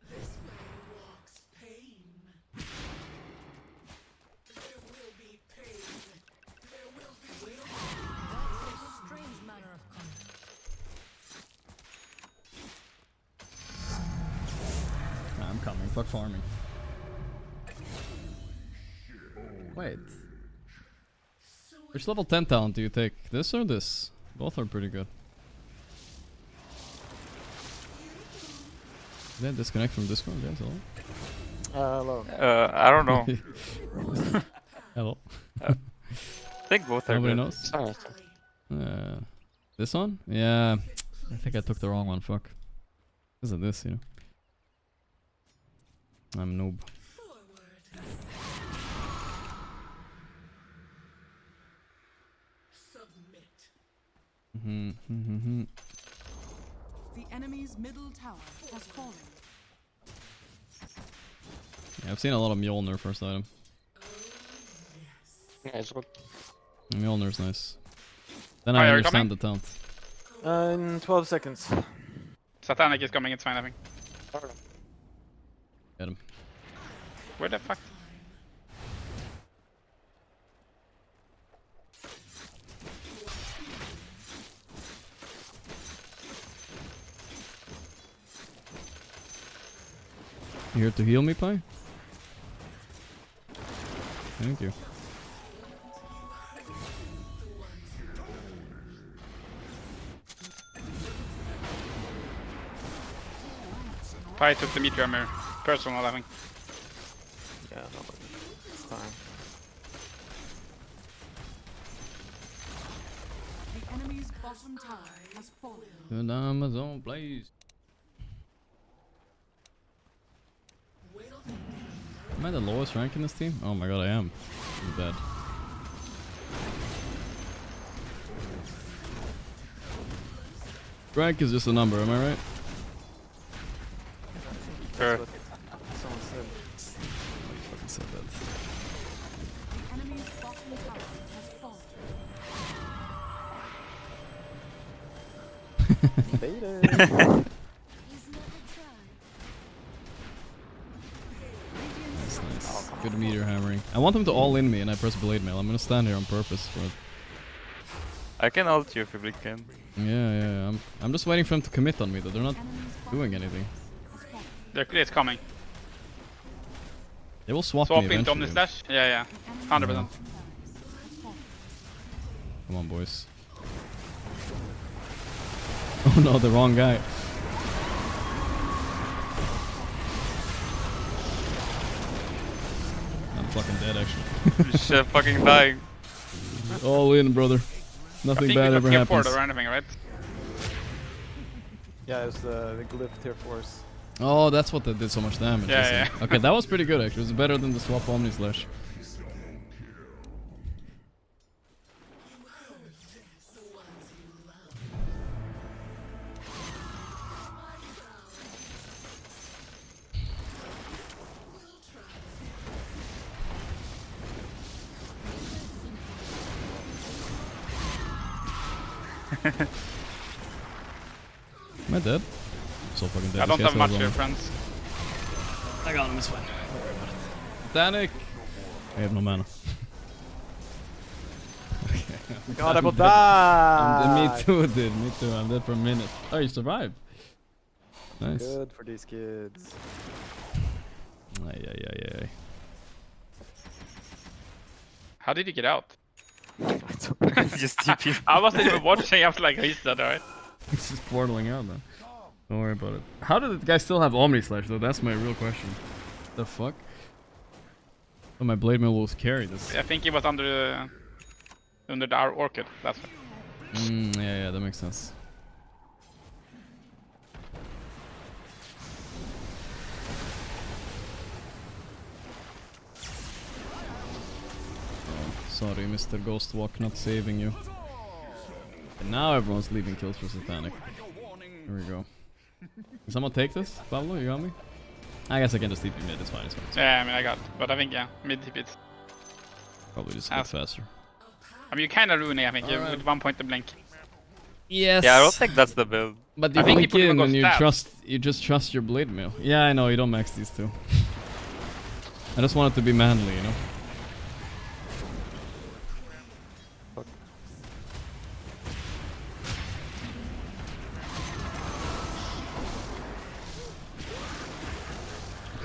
This way walks pain. There will be pain. There will be That's a strange manner of conduct. I'm coming. Fuck farming. Wait. Which level 10 talent do you take? This or this? Both are pretty good. Did that disconnect from Discord? That's all. Hello. I don't know. Hello. I think both are Nobody good. knows? This one? Yeah. I think I took the wrong one. Fuck. Because of this, you know. I'm a noob. The enemy's middle tower has fallen. Yeah, I've seen a lot of Mjolnir first item. Nice one. Mjolnir's nice. Then I understand the taunt. In 12 seconds. Satanic is coming, it's fine, I think. Get him. Where the fuck? You here to heal me, Pi? Thank you. Pi took the meteor mirror. Personal, I think. Yeah, no, but it's time. The enemy's bottom tower has fallen. Good Amazon, please. Am I the lowest rank in this team? Oh my god, I am. I'm bad. Rank is just a number, am I right? Sure. Someone said. Nobody fucking said that. The enemy's bottom tower has fallen. Later. Nice. Good meteor hammering. I want them to all in me and I press blade mail. I'm gonna stand here on purpose for it. I can ult you if you can. Yeah. I'm just waiting for them to commit on me though. They're not doing anything. It's coming. They will swap me Swap eventually. into Omni Slash? Yeah. 100%. Come on, boys. Oh no, the wrong guy. I'm fucking dead actually. Shit, fucking dying. All in, brother. Nothing bad ever happens. Or anything, right? Yeah, it was the glyph tier force. Oh, that's what that did so much damage. Yeah. Okay, that was pretty good actually. It was better than the swap Omni Slash. Am I dead? I'm so fucking dead. I don't have much here, friends. I got him, it's fine. Don't worry about it. Danik! I have no mana. God, I will die! Me too, dude. Me too. I'm dead for a minute. Oh, you survived. Nice. Good for these kids. Ay. How did you get out? Just TP. I wasn't even watching. I was like, he's dead, alright. It's just portaling out, man. Don't worry about it. How did the guy still have Omni Slash, though? That's my real question. The fuck? Oh, my blade mill will carry this. I think he was under the orchid. That's right. Yeah, that makes sense. Oh, sorry, Mr. Ghostwalk, not saving you. And now everyone's leaving kills for Satanic. Here we go. Can someone take this? Pablo, you got me? I guess I can just TP mid, it's fine, it's fine. Yeah, I mean, I got it. But I think, yeah, mid TP it. Probably just a bit faster. I mean, you kind of ruin it, I think, with 1 point to blink. Yes. Yeah, I don't think that's the build. But you blink in and you just trust your blade mail. Yeah, I know, you don't max these two. I just want it to be manly, you know?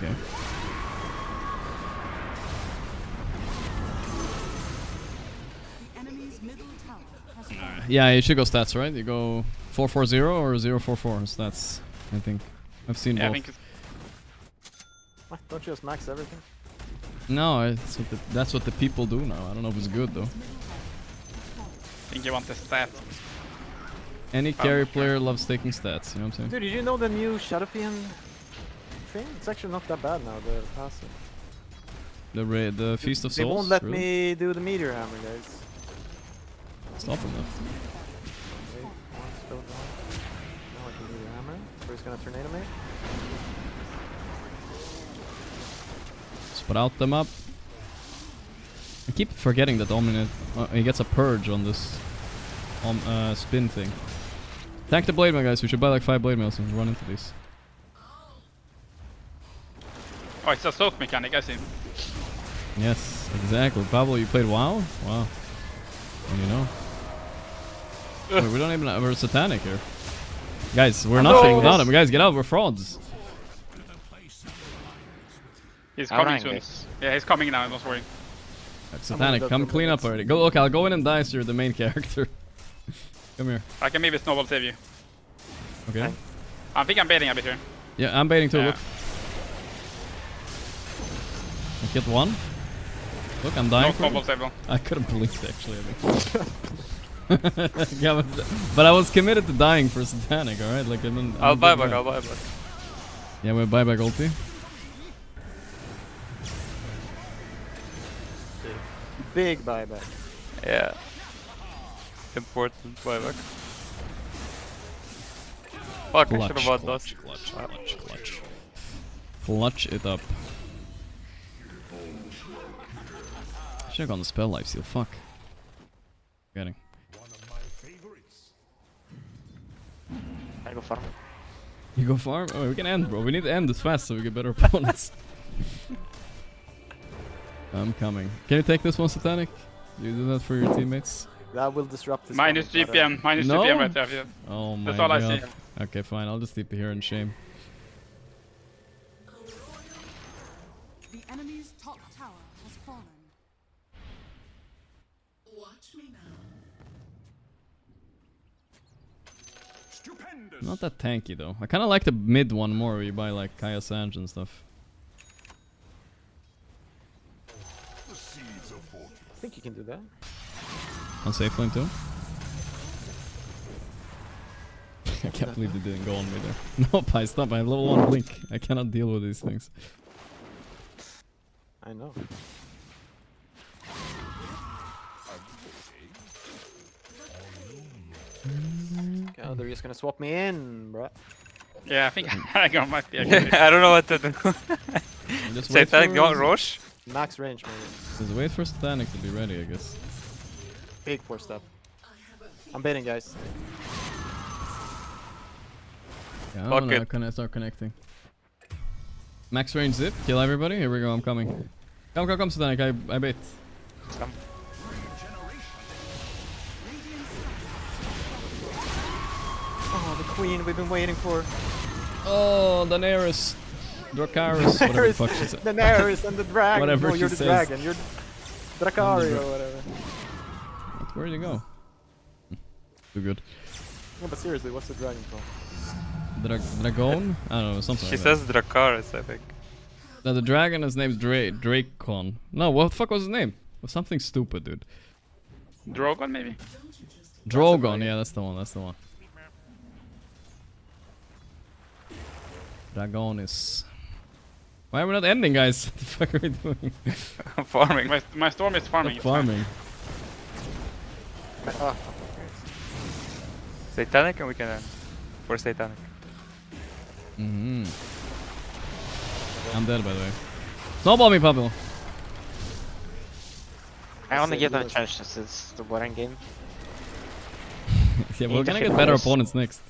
Okay. Yeah, you should go stats, right? You go 440 or 044 stats, I think. I've seen both. I think What? Don't you just max everything? No, that's what the people do now. I don't know if it's good though. I think you want the stat. Any carry player loves taking stats, you know what I'm saying? Dude, did you know the new Shadowfiend thing? It's actually not that bad now, the passing. The Feast of Souls? They won't let really? me do the meteor hammer, guys. Stop him though. Wait, one spell down. Now I can meteor hammer. So he's gonna tornado me. Sprout them up. I keep forgetting that he gets a purge on this spin thing. Tank the blade mail, guys. We should buy like 5 blade mails and run into these. Oh, it's a soak mechanic, I see. Yes, exactly. Pablo, you played WoW? Wow. And you know. Wait, we don't even have... We're satanic here. Guys, we're nothing without him. Guys, get out. We're frauds. He's coming soon. Yeah, he's coming now. Don't worry. Satanic, come clean up already. Go, okay, I'll go in and die so you're the main character. Come here. I can maybe snowball save you. Okay. I think I'm baiting a bit here. Yeah, I'm baiting too. Yeah. Look. I killed one. Look, I'm dying. No snowball save though. I could have blinked actually, I think. Yeah, but I was committed to dying for Satanic, alright? Like, I'll buy back, I'll buy back. Yeah, we'll buy back ulti. Big buyback. Yeah. Important buyback. Fuck, I should have bought those. Clutch it up. Should have gone the spell life seal, fuck. Getting. I go farm. You go farm? Oh, we can end, bro. We need to end this fast so we get better opponents. I'm coming. Can you take this one, Satanic? You do that for your teammates? That will disrupt this. Minus GPM, minus GPM right there. Yeah. Oh my That's all god. I see. Okay, fine. I'll just TP here in shame. The enemy's top tower has fallen. Watch me now. Not that tanky though. I kind of like the mid one more where you buy like Kaya Sanj and stuff. I think you can do that. On safe lane too? I can't believe they didn't go on me there. No, Pi, stop. I have level 1 blink. I cannot deal with these things. I know. God, they're just gonna swap me in, bruh. Yeah, I think I might be. I don't know what to do. Satanic, you want Roche? Max range, maybe. Just wait for Satanic to be ready, I guess. Big 4-step. I'm baiting, guys. Yeah, I don't know, can I start connecting? Max range zip, kill everybody. Here we go, I'm coming. Come, Satanic, I bait. Come. Oh, the queen we've been waiting for. Oh, Daenerys. Dracarys, whatever the fuck she said. Daenerys and the dragon. Whatever no, you're she the says. dragon. You're Dracari or whatever. Where'd you go? Too good. No, but seriously, what's the dragon called? Dragon? I don't know, something She like that. says Dracarys, I think. No, the dragon, his name's Dracon. No, what the fuck was his name? It was something stupid, dude. Drogon, maybe? Drogon, yeah, that's the one, Dragonis. Why are we not ending, guys? What the fuck are we doing? Farming. My storm is farming. Stop farming. Oh, Satanic and we can end. For Satanic. I'm dead, by the way. Snowball me, Pablo. I only get a chance since it's the boring game. Yeah, we're gonna get better opponents next.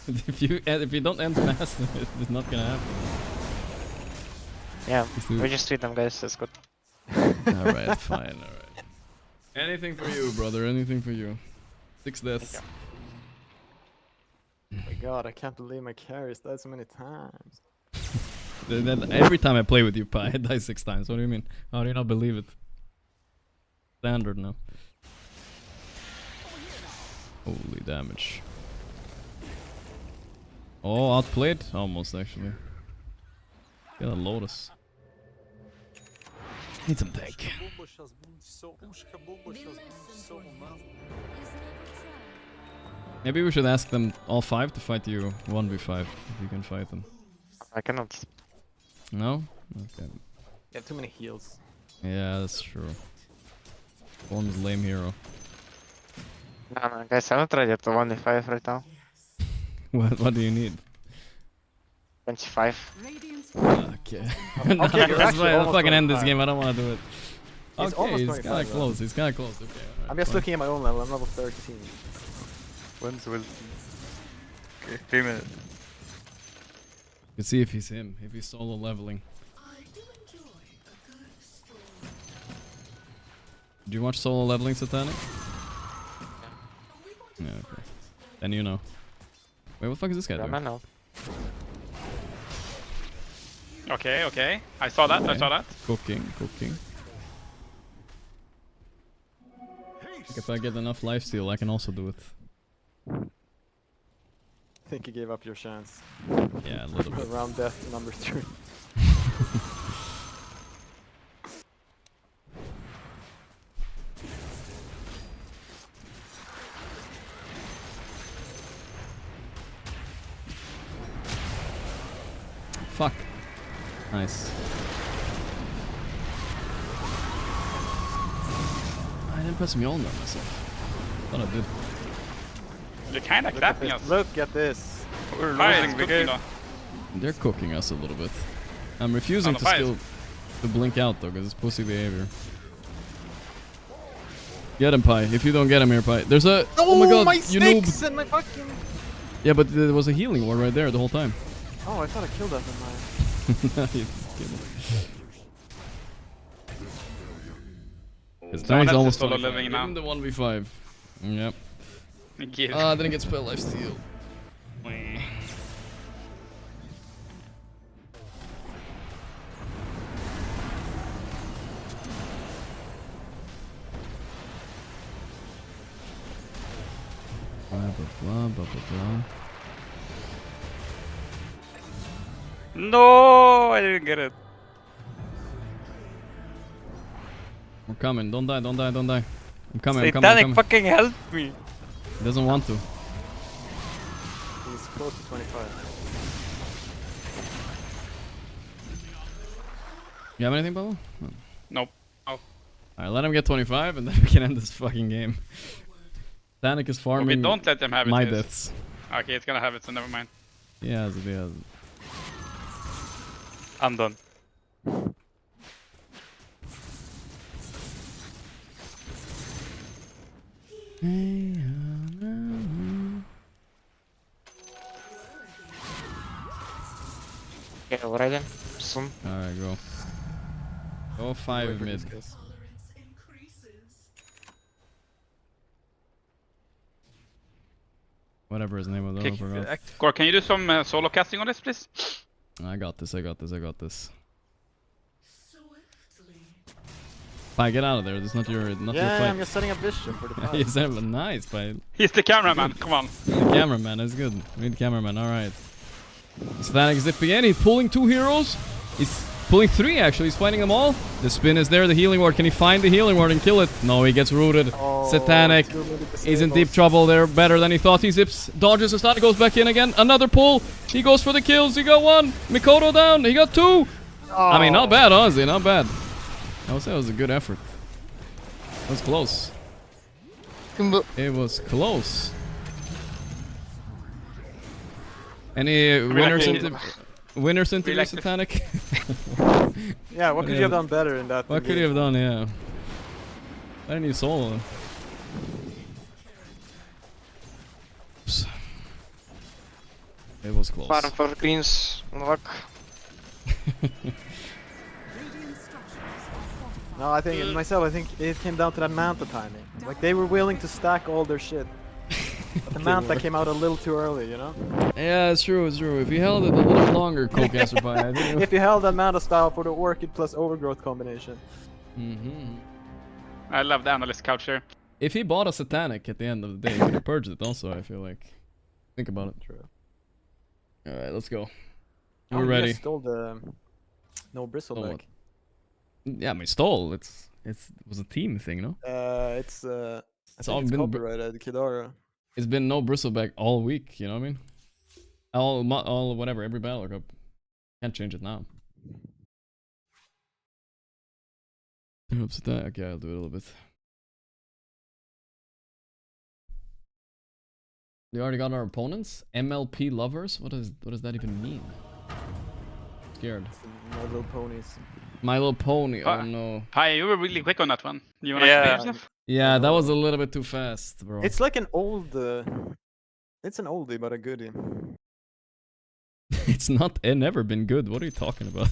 if you don't end fast, it's not gonna happen. Yeah, we just treat them, guys. That's good. Alright, fine, alright. Anything for you, brother, anything for you. 6 deaths. oh my god, I can't believe my carries died so many times. Every time I play with you, Pi, I die 6 times. What do you mean? How do you not believe it? Standard now. Holy damage. Oh, outplayed? Almost, actually. Get a Lotus. Need some tank. Maybe we should ask them all 5 to fight you 1v5, if you can fight them. I cannot. No? Okay. You have too many heals. Yeah, that's true. One's lame hero. No, guys, I'm not ready to 1v5 right now. What do you need? 25. Okay. No, Okay, you're let's actually almost fucking end 25. this game. I don't want to do it. He's Okay, almost he's 25, kind of though. close. He's kind of close. Okay. All right, I'm just fine. looking at my own level. I'm level 13. When's will? Okay, 3 minutes. Let's see if he's him. If he's solo leveling. Did you watch solo leveling, Satanic? Yeah, okay. Then you know. Wait, what the fuck is this guy doing? I know. Okay, okay. I saw that. I saw that. Cooking. If I get enough lifesteal, I can also do it. I think you gave up your chance. Yeah, a little bit. Around death number 3. Fuck. Nice. I didn't press Mjolnir on myself. Thought I did. You're kind of clapping us. Look at this. We're Fire losing is the cooking game. though. They're cooking us a little bit. I'm refusing to fire. skill to blink out though, because it's pussy behavior. Get him, Pi. If you don't get him here, Pi. There's a. Oh my god, my you sticks noob. and my fucking. Yeah, but there was a healing ward right there the whole time. Oh, I thought I killed that in my. No, you didn't. It's Someone now he's else is almost solo 25. living Give now. him the 1v5. Yep. Give. Ah, didn't get spell lifesteal. Blah blah blah blah blah. No, I didn't get it. We're coming. Don't die. Don't die. Don't die. I'm coming. I'm Satanic coming. I'm coming. fucking help me. He doesn't want to. He's close to 25. You have anything, Pablo? No. Nope. Oh. Alright, let him get 25 and then we can end this fucking game. Satanic is farming Okay, don't let them have it. my guys. deaths. Okay, it's gonna have it, so never mind. He has it, he has it. I'm done. Yeah, already. Soon. Alright, go. Go 5 mid. Whatever his name was, I forgot. Gorgc, can you do some solo casting on this, please? I got this, I got this, I got this. Pi, get out of there. This is not your fight. I'm just setting up vision for the fight. He's nice, Pi. He's the cameraman, come on. The cameraman, that's good. We need cameraman, alright. Satanic zipping in, he's pulling 2 heroes. He's pulling 3 actually, he's fighting them all. The spin is there, the healing ward. Can he find the healing ward and kill it? No, he gets rooted. Satanic is in deep trouble there, better than he thought. He zips, dodges, Satanic goes back in again. Another pull. He goes for the kills. He got 1. Mikoto down. He got 2. I mean, not bad, honestly, not bad. I would say it was a good effort. It was close. It was close. Any winners into Satanic? Yeah, what could you have done better in that? What could you have done, yeah. I didn't need solo. Oops. It was close. Farm for greens. Luck. No, I think myself. I think it came down to that Manta timing. Like they were willing to stack all their shit, but the Manta came out a little too early. You know? Yeah, it's true. It's true. If you held it a little longer, Cocaster Pie, I think. If you held that Manta style for the Orchid plus Overgrowth combination. I love the analyst culture. If he bought a Satanic at the end of the day, he could have purged it. Also, I feel like. Think about it. True. All right, let's go. Oh, We're ready. You stole the no bristleback. Yeah, I mean, stole. It was a team thing, no? It's all been copyrighted, Kidara. It's been no bristleback all week. You know what I mean? All whatever, every Battle Cup. Can't change it now. Oops, that. Okay, I'll do it a little bit. We already got our opponents. MLP lovers. What does that even mean? Scared. My Little Ponies. My Little Pony. Oh no. Hi, you were really quick on that one. You wanna explain yourself? Yeah, that was a little bit too fast, bro. It's like an old. It's an oldie but a goodie. It's not. It never been good. What are you talking about?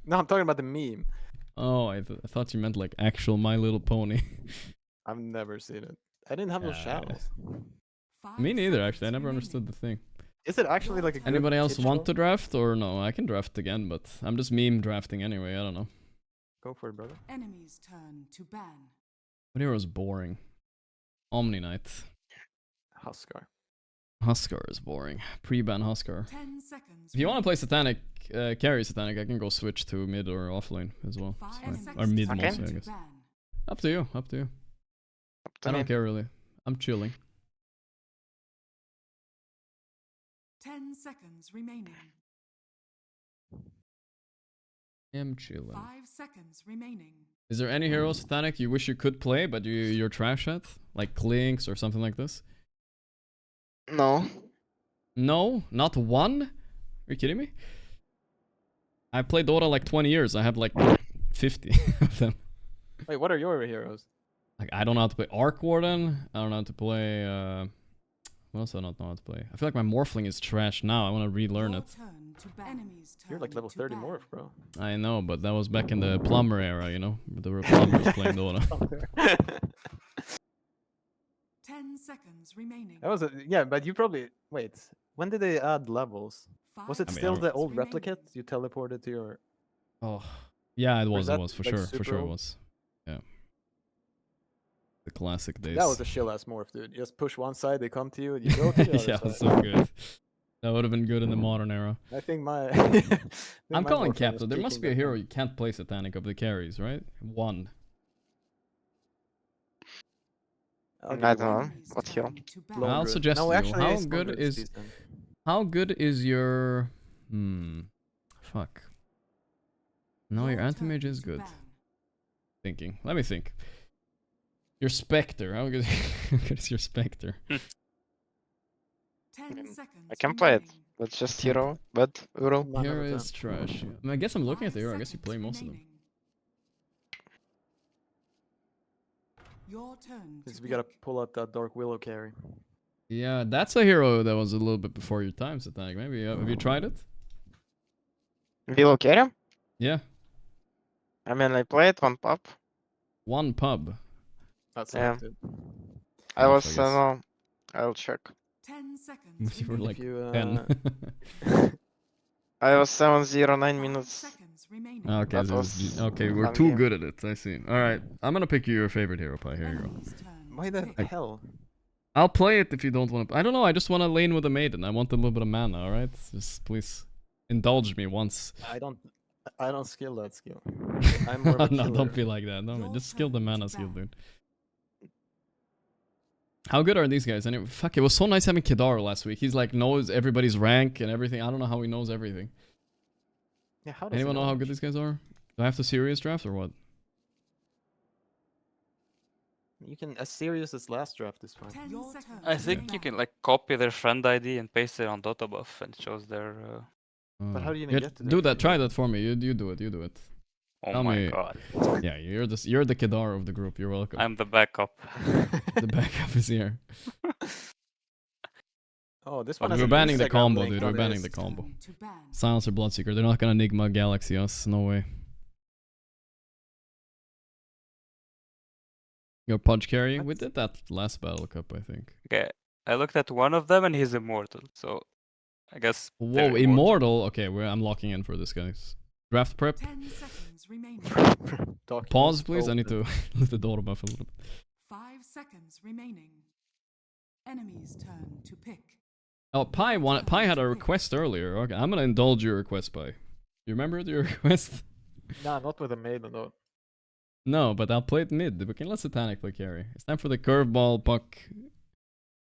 No, I'm talking about the meme. Oh, I thought you meant like actual My Little Pony. I've never seen it. I didn't have those channels. Me neither, actually. I never understood the thing. Is it actually like a good Anybody else kid want show? to draft or no? I can draft again, but I'm just meme drafting anyway. I don't know. Go for it, brother. Enemy's turn to ban. What hero is boring? Omni Knight. Huskar. Huskar is boring. Pre-ban Huskar. 10 seconds. If you want to play Satanic, carry Satanic, I can go switch to mid or offlane as well. It's fine. Or mid mostly, I guess. Up to you. Up to you. I don't care really. I'm chilling. 10 seconds remaining. I'm chilling. 5 seconds remaining. Is there any hero Satanic you wish you could play but you're trash at? Like Clinks or something like this? No. No? Not one? Are you kidding me? I played Dota like 20 years. I have like 50 of them. Wait, what are your heroes? Like I don't know how to play Arc Warden. I don't know how to play what else do I not know how to play? I feel like my Morphling is trash now. I want to relearn it. You're like level 30 morph, bro. I know, but that was back in the plumber era, you know? There were plumbers playing Dota. 10 seconds remaining. That was yeah, but you probably wait. When did they add levels? Was it still the old replicate you teleported to your? Oh, yeah, it was for like sure, super it old? was. Yeah. The classic days. That was a chill ass morph, dude. Just push one side, they come to you, and you go to the other yeah, side. so good. That would have been good in the modern era. I think my. I'm calling cap though. There must be a hero you can't play Satanic of the carries, right? One. I don't know. What hero? I'll suggest No, you. actually, How Ace good Wonder is decent. how good is your fuck. No, your anti-mage is good. Thinking. Let me think. Your Spectre. How good is your Spectre? 10 seconds. I can play it. That's just hero, but Uro. Hero is trash. I mean, I guess I'm looking at the hero. I guess you play most of them. Your turn. Since we gotta pull out that Dark Willow carry. Yeah, that's a hero that was a little bit before your time, Satanic. Maybe have you tried it? Willow carry? Yeah. I mean, I played one pub. One pub. That's Yeah. enough, dude. I was no. I'll check. 10 seconds. You were like you, 10. I was 709 minutes. Okay, That so was okay, we're fun too game. good at it. I see. All right, I'm gonna pick your favorite hero, Pi. Here you go. Why the hell? I'll play it if you don't want to. I don't know. I just want to lane with a maiden. I want a little bit of mana. All right, just please indulge me once. I don't skill that skill. I'm more of a No, killer. don't be like that. No, just skill the mana skill, dude. How good are these guys? Anyway, fuck, it was so nice having Kedar last week. He's like knows everybody's rank and everything. I don't know how he knows everything. Yeah, how does Anyone he know how good these guys are? Do I have to serious draft or what? You can as serious as last draft is fine. I think you can like copy their friend ID and paste it on Dotabuff and it shows their. But how do you even Yeah, get to their do that? Try that for me. You do it. You do it. Oh Tell my me. god. Yeah, you're the Kedar of the group. You're welcome. I'm the backup. The backup is here. Oh, this one. We're banning the combo, dude. We're banning the combo. Silencer, Bloodseeker. They're not gonna Enigma Galaxy us. No way. Your Pudge carry? We did that last Battle Cup, I think. Okay, I looked at one of them and he's immortal, so I guess. Whoa, immortal? Okay, I'm locking in for this, guys. Draft prep. 10 seconds remaining. Pause, please. I need to let the door buff a little bit. 5 seconds remaining. Enemy's turn to pick. Oh, Pi had a request earlier. Okay, I'm gonna indulge your request, Pi. You remember your request? Nah, not with a maiden though. No, but I'll play it mid. We can let Satanic play carry. It's time for the curveball puck.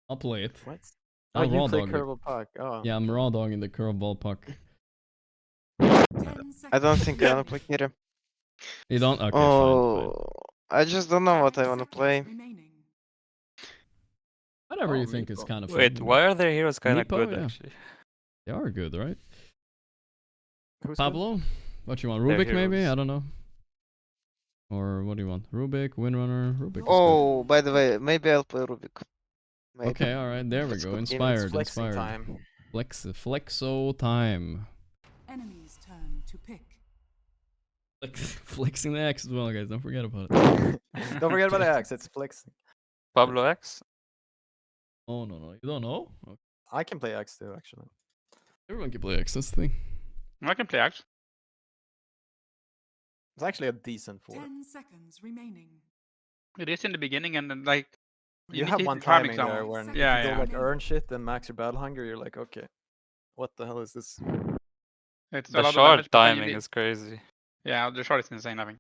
I'll play it. What? I'll you raw play dog it. curveball puck. Oh. Yeah, I'm raw dogging the curveball puck. I don't think I wanna play carry. You don't? Okay, Oh, fine. I just don't know what I wanna play. Whatever you think is kind of fun. Wait, why are their heroes kind of Meepo, good yeah. actually? They are good, right? Who's Pablo? What you want? Their Rubik maybe? heroes. I don't know. Or what do you want? Rubik, Windrunner, Rubik is Oh, by the way, maybe I'll play Rubik. good. Maybe. Okay, alright, there we That's go. good. Inspired, flexing inspired. time. Flexo time. Enemy's turn to pick. Flexing the axe as well, guys. Don't forget about it. Don't forget about the axe. It's flexing. Pablo X? Oh, no. You don't know? Okay. I can play axe too, actually. Everyone can play axe. That's the thing. I can play Axe. It's actually a decent 4. 10 seconds remaining. It is in the beginning, and then like You need have to one hit the timing timing there zone. when Yeah, if you yeah. go like earn shit and max your battle hunger, you're like, okay, what the hell is this? It's a The lot of shard damage, but then you timing need- is crazy. Yeah, the shard is insane. I think.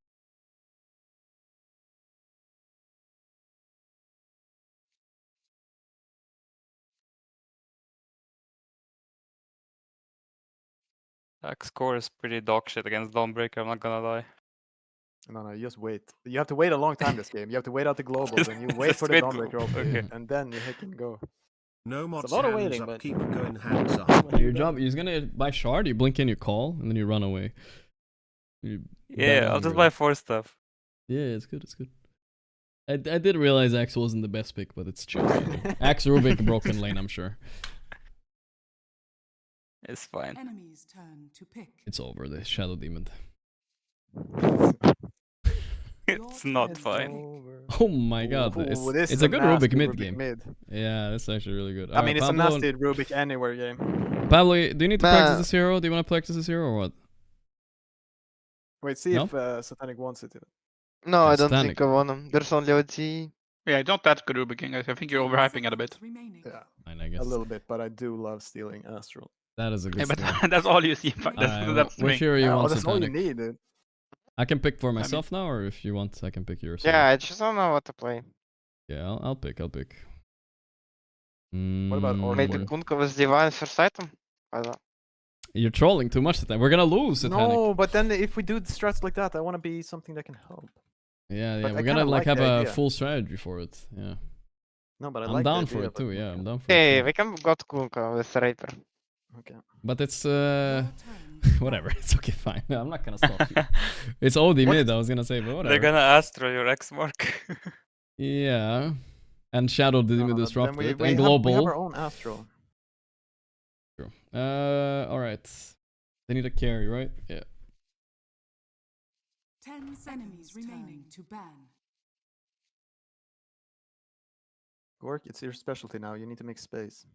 X core is pretty dog shit against Dawnbreaker, I'm not gonna lie. No, you just wait. You have to wait a long time this game. You have to wait out the globals and you wait Just for the wait. Dawnbreaker ulti, Okay. and then you hit and go. No It's mods a lot of hands waiting, up, but keep going hands up. Your job, you're gonna buy shard, you blink in, you call, and then you run away. You Yeah, battle I'll just hunger. buy 4 stuff. Yeah, it's good, it's good. I did realize Axe wasn't the best pick, but it's chill. Axe, Rubik, broken lane, I'm sure. It's fine. Enemy's turn to pick. It's over, the Shadow Demon. It's not fine. Oh my god, Ooh, it's this a is a good nasty Rubik mid Rubik game. mid. Yeah, that's actually really good. I mean, it's Pablo, a nasty Rubik anywhere game. Pablo, do you need to practice this hero? Do you want to practice this hero or what? Wait, see No? if Satanic wants it. No, I don't Satanic. think I want him. There's only OT. Yeah, don't that good Rubik King. I think you're overhyping it a bit. Yeah, Fine, I guess. a little bit, but I do love stealing Astral. That is a good Yeah, but steal. that's all you see. That's Alright, that's the which thing. hero you Oh, want, that's all you Satanic? need, dude. I can pick for myself now, or if you want, I can pick yours. Yeah, I just don't know what to play. Yeah, I'll pick. What about Orc? Maybe Kunko was divine first item? I don't. You're trolling too much, Satanic. We're gonna lose, Satanic. No, but then if we do strats like that, I want to be something that can help. Yeah, But I we're gonna kinda like have the a idea. full strategy for it. Yeah. No, but I I'm like the down for idea, it too. but Yeah, I'm down for Hey, it. we can go to Kunko with Raper. Okay. But it's whatever. It's okay, fine. No, I'm not gonna stop you. It's OD mid. I was gonna say, but whatever. They're gonna Astro your X mark. Yeah. And Shadow Demon disrupted we and have global. our own Astral. True. All right. They need a carry, right? Yeah. 10 enemies remaining to ban. Gork, it's your specialty now. You need to make space.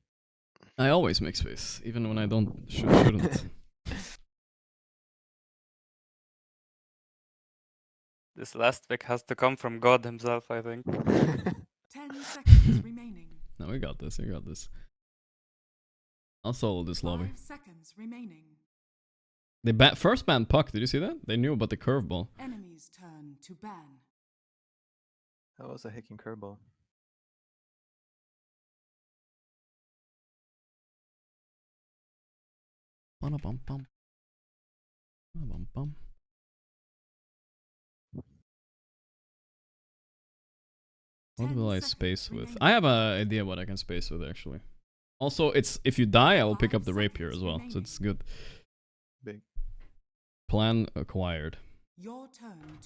I always make space, even when I shouldn't. This last pick has to come from God himself, I think. 10 seconds remaining. No, we got this. We got this. I'll solo this lobby. 5 seconds remaining. They first banned Puck. Did you see that? They knew about the curveball. Enemy's turn to ban. That was a hacking curveball. Ba-da-bum-bum. Ba-da-bum-bum. What will I space with? I have an idea what I can space with actually. Also, it's if you die, I will pick up the rapier as well, so it's good. Big. Plan acquired. Your turn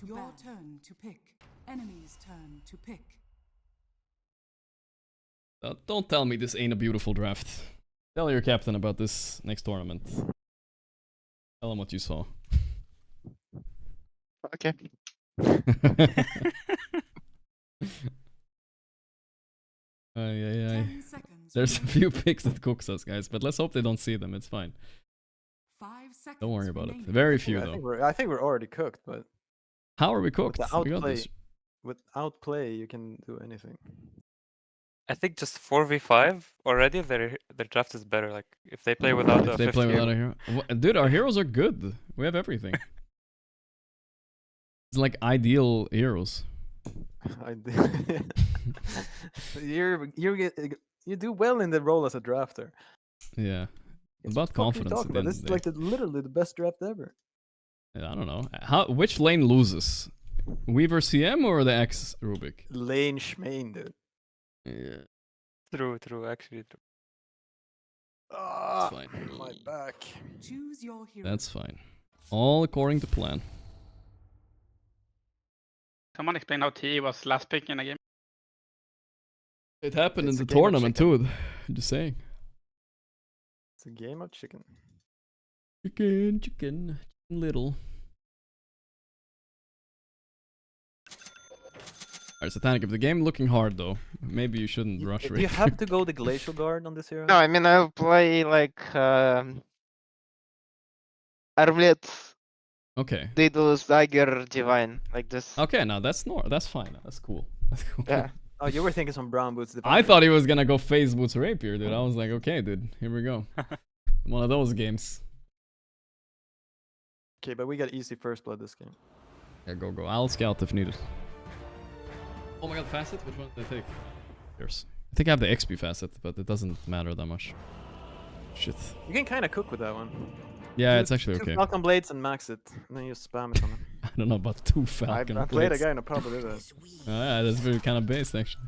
to pick. Enemy's turn to pick. Don't tell me this ain't a beautiful draft. Tell your captain about this next tournament. Tell him what you saw. Okay. There's a few picks that cooks us, guys, but let's hope they don't see them. It's fine. 5 seconds. Don't worry about it. Very few, though. I think we're already cooked, but how are we cooked? With the We got outplay, this. with outplay, you can do anything. I think just 4v5 already, their draft is better. Like, if they play without a They fifth play without hero. a hero. Dude, our heroes are good. We have everything. It's like ideal heroes. You do well in the role as a drafter. Yeah. It's about confidence at the end This of is the like day. literally the best draft ever. I don't know. Which lane loses? Weaver CM or the X Rubik? Lane Schmain, dude. Yeah. True, actually true. Ah, fine. my back. Choose your hero. That's fine. All according to plan. Someone explain how T was last pick in a game. It happened It's in a the game of tournament chicken. too. Just saying. It's a game of chicken. Chicken little. Alright, Satanic, if the game looking hard though, maybe you shouldn't rush Do you Rapier. have to go the Glacial Guard on this hero? No, I mean I'll play like Armlet, Okay. Daedalus, Dagger, Divine, like this. Okay, now that's fine. That's cool. That's cool. Yeah. Oh, you were thinking some brown boots. I thought he was gonna go phase boots Rapier, dude. I was like, okay, dude, here we go. One of those games. Okay, but we got easy first blood this game. Yeah, go. I'll scout if needed. Oh my god, facet? Which one did I take? Yours. I think I have the XP facet, but it doesn't matter that much. Shit. You can kind of cook with that one. Yeah, Do it's actually two okay. Falcon Blades and max it, and then you spam it on him. I don't know about 2 Falcon I played a Blades. guy in a pub with it. Yeah, that's very kind of based actually.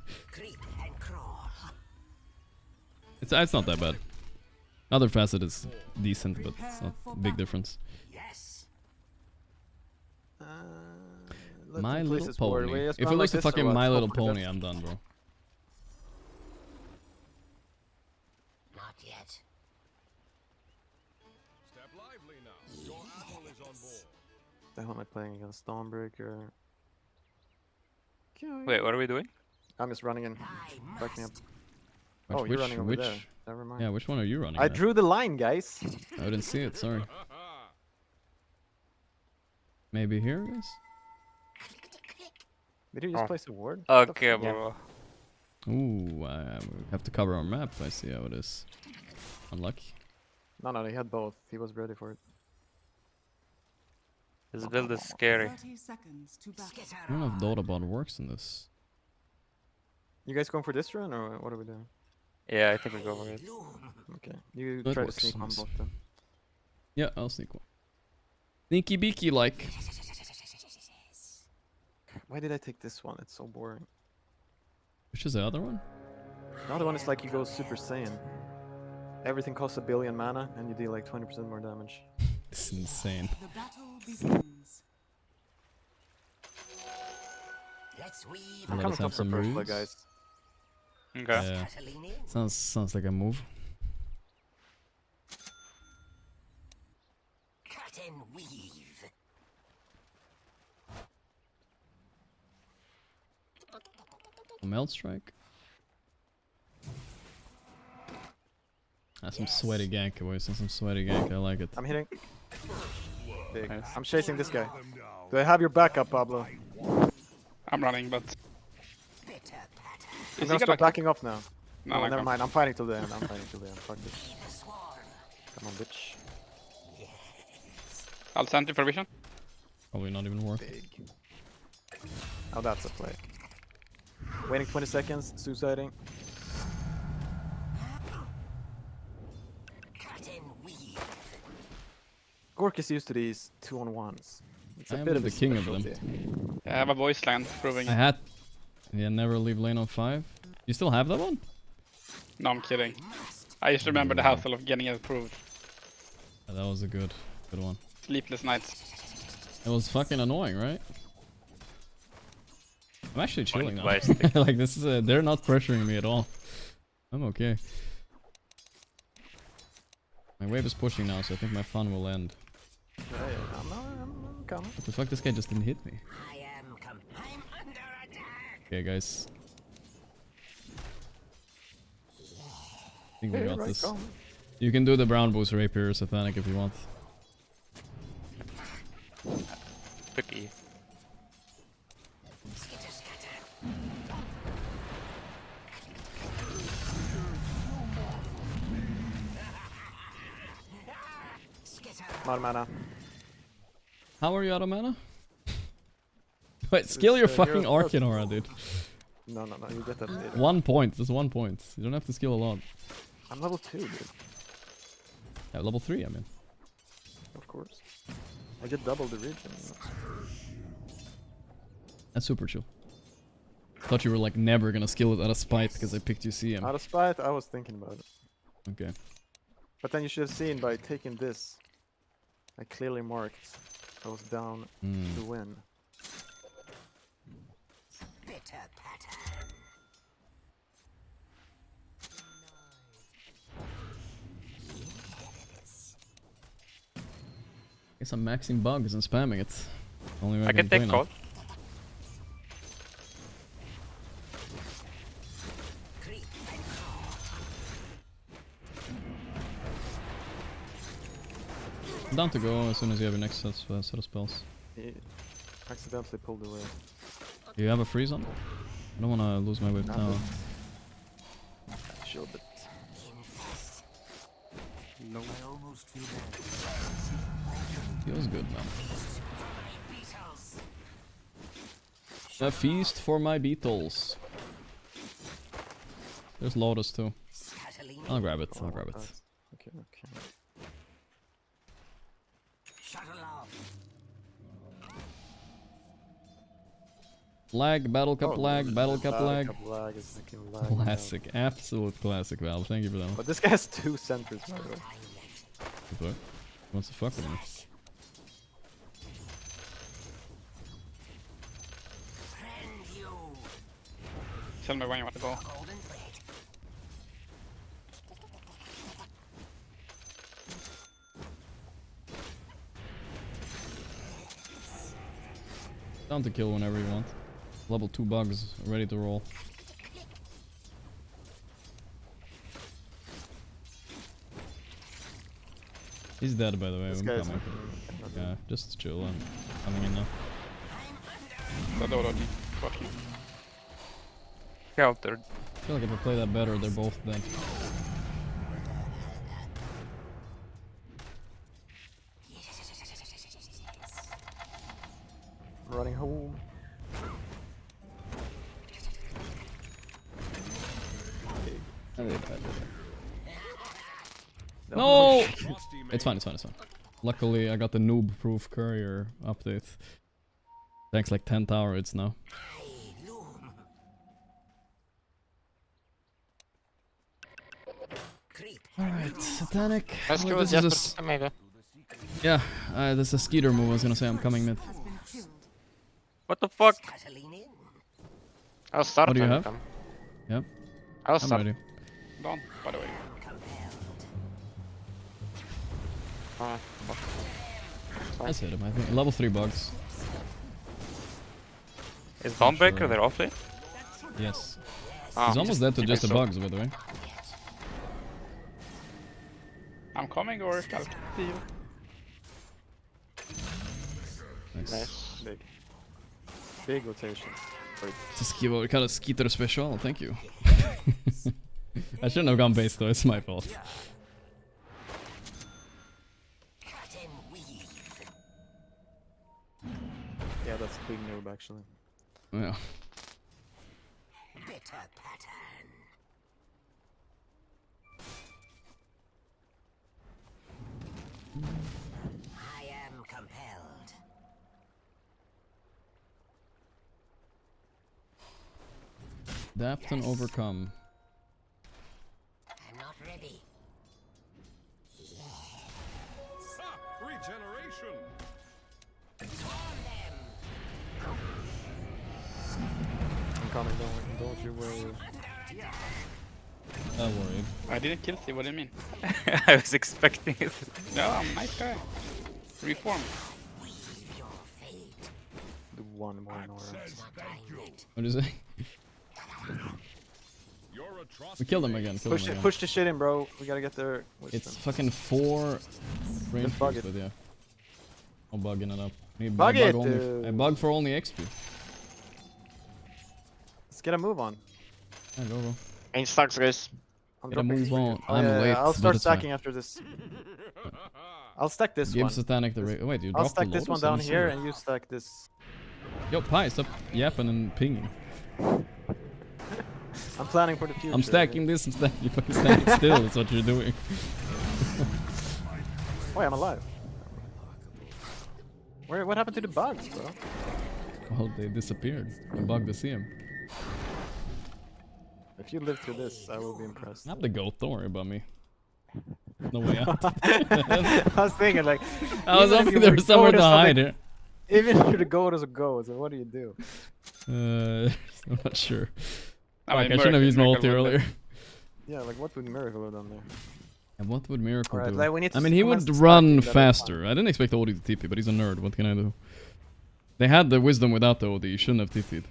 It's not that bad. Other facet is decent, but it's not a big difference. My Little Pony. If it looks like fucking My Little Pony, I'm done, bro. Not yet. Step lively now. Your apple is on board. The hell am I playing against? Stormbreaker. Wait, what are we doing? I'm just running in. Back me up. Which, Oh, you're running over there. Never mind. Yeah, which one are you running? I at? drew the line, guys. I didn't see it, sorry. Maybe here it is? Did you just place a ward? Okay, bro. Ooh, we have to cover our map. I see how it is. Unlucky. No, he had both. He was ready for it. This build is scary. 30 seconds to battle. I don't know if Dotabot works in this. You guys going for this run, or what are we doing? Yeah, I think we go for it. Okay, you That try to works, sneak on nice. bot then. Yeah, I'll sneak one. Sneaky beaky like. Why did I take this one? It's so boring. Which is the other one? The other one is like you go Super Saiyan. Everything costs 1 billion mana, and you deal like 20% more damage. It's insane. The battle begins. Let's weave. I'm Let coming us top have for some first blood, moves. guys. Okay. Yeah. Sounds like a move. Cut and weave. A Melt Strike. That's some sweaty gank, boys. That's some sweaty gank. I like it. I'm hitting. Big. I'm chasing this guy. Do I have your backup, Pablo? I'm running, but I'm gonna start backing off now. No, No, I never can't. mind. I'm fighting till the end. Fuck this. Come on, bitch. I'll send you for vision. Probably not even worth it. Big. Oh, that's a play. Waiting 20 seconds, suiciding. Gorgc is used to these 2-on-1s. It's a I am bit of the a king of them. specialty. Yeah, I have a voice land proving I it. had. Yeah, never leave lane on 5. You still have that one? No, I'm kidding. I just remember the hassle of getting it approved. Yeah, that was a good one. Sleepless nights. It was fucking annoying, right? I'm actually chilling now. Buy stick. Like this is they're not pressuring me at all. I'm okay. My wave is pushing now, so I think my fun will end. Yeah, I'm coming. What the fuck? This guy just didn't hit me. I'm under attack. Okay, guys. I think we got this. You can do the brown boost rapier Satanic if you want. Cookie. I'm out of mana. How are you out of mana? Wait, skill your fucking Arcane Aura, dude. No, you get that later. 1 point, just 1 point. You don't have to skill a lot. I'm level 2, dude. Yeah, level 3, I mean. Of course. I get double the region. That's super chill. Thought you were like never gonna skill it out of spite because I picked you CM. Out of spite, I was thinking about it. Okay. But then you should have seen by taking this, I clearly marked I was down to win. Guess I'm maxing bugs and spamming it. Only way I can play take now. code. Down to go as soon as you have your next set of spells. He accidentally pulled away. Do you have a freeze on? I don't want to lose my wave tower. Shield it. No, I almost feel Feels good, man. A feast for my beetles. There's Lotus too. I'll grab it. I'll grab it. Okay, okay. Lag, battle cup lag, battle cup lag. Lag is fucking lag. Classic, absolute classic, Valve. Thank you for that one. But this guy has 2 centers, by the way. What? He wants to fuck with me. Tell me when you want to go. Down to kill whenever you want. Level 2 bugs, ready to roll. He's dead, by the way. This I'm guy's coming. Yeah, just chill. I'm coming in now. Fuck you. Countered. I feel like if I play that better, they're both dead. Running home. No! It's fine, it's fine, it's fine. Luckily, I got the noob-proof courier update. Thanks like 10 tower hits now. Alright, Satanic. Let's go with Yapphaton maybe. Yeah, that's a Skeeter move. I was gonna say I'm coming mid. What the fuck? I'll start. What do you when have? come. Yep. I'll I'm start. ready. Done, by the way. Let's hit him, I think. Level 3 bugs. Is Dawnbreaker there offlane? Yes. Ah, He's almost dead to just the so. bugs, by the way. I'm coming or I'll see you. Nice. Big. Big rotation. It's a kind of Skeeter special, thank you. I shouldn't have gone base though, it's my fault. Yeah, that's a big noob actually. Yeah. I am compelled. Adapt and overcome. I'm not ready. regeneration. I'm coming, don't you worry. Not worried. I didn't kill you, what do you mean? I was expecting it. No, I'm a nice guy. Reform. Do one more in order. What is it? We killed him again. Kill him again. Push the shit in, bro. We gotta get there. It's fucking 4 range bug with yeah. I'm bugging it up. Need Bug it, only, I bug for only XP. Let's get a move on. Yeah, go. Ain't stacks, guys. I'm Get a dropping move three. on. Oh, I'm yeah, late. I'll start but it's fine. stacking after this. I'll stack this Give one. Satanic the wait, you I'll dropped the stack this one Lotus? I down didn't see here that. and you stack this. Yo, Pi, stop yapping and pinging. I'm planning for the future. I'm stacking this and stacking, fucking standing still. That's what you're doing. Wait, I'm alive. What happened to the bugs, bro? Well, they disappeared. The bug to see him. If you live through this, I will be impressed. I'm the goat, don't worry about me. No way out. I was thinking, like, I was even if hoping you there were was somewhere to goat or hide something- here. Even if you're the goat as a goat, so what do you do? I'm not sure. I Like, mean, I shouldn't have used my Miracle ulti would earlier. Yeah, like what would Miracle have done there? And what would Miracle Alright, do? like, we need I to mean, he commence would the run stacking, that is faster. I didn't expect the OD to TP, but he's a nerd. What can I do? They had the wisdom without the OD. You shouldn't have TP'd.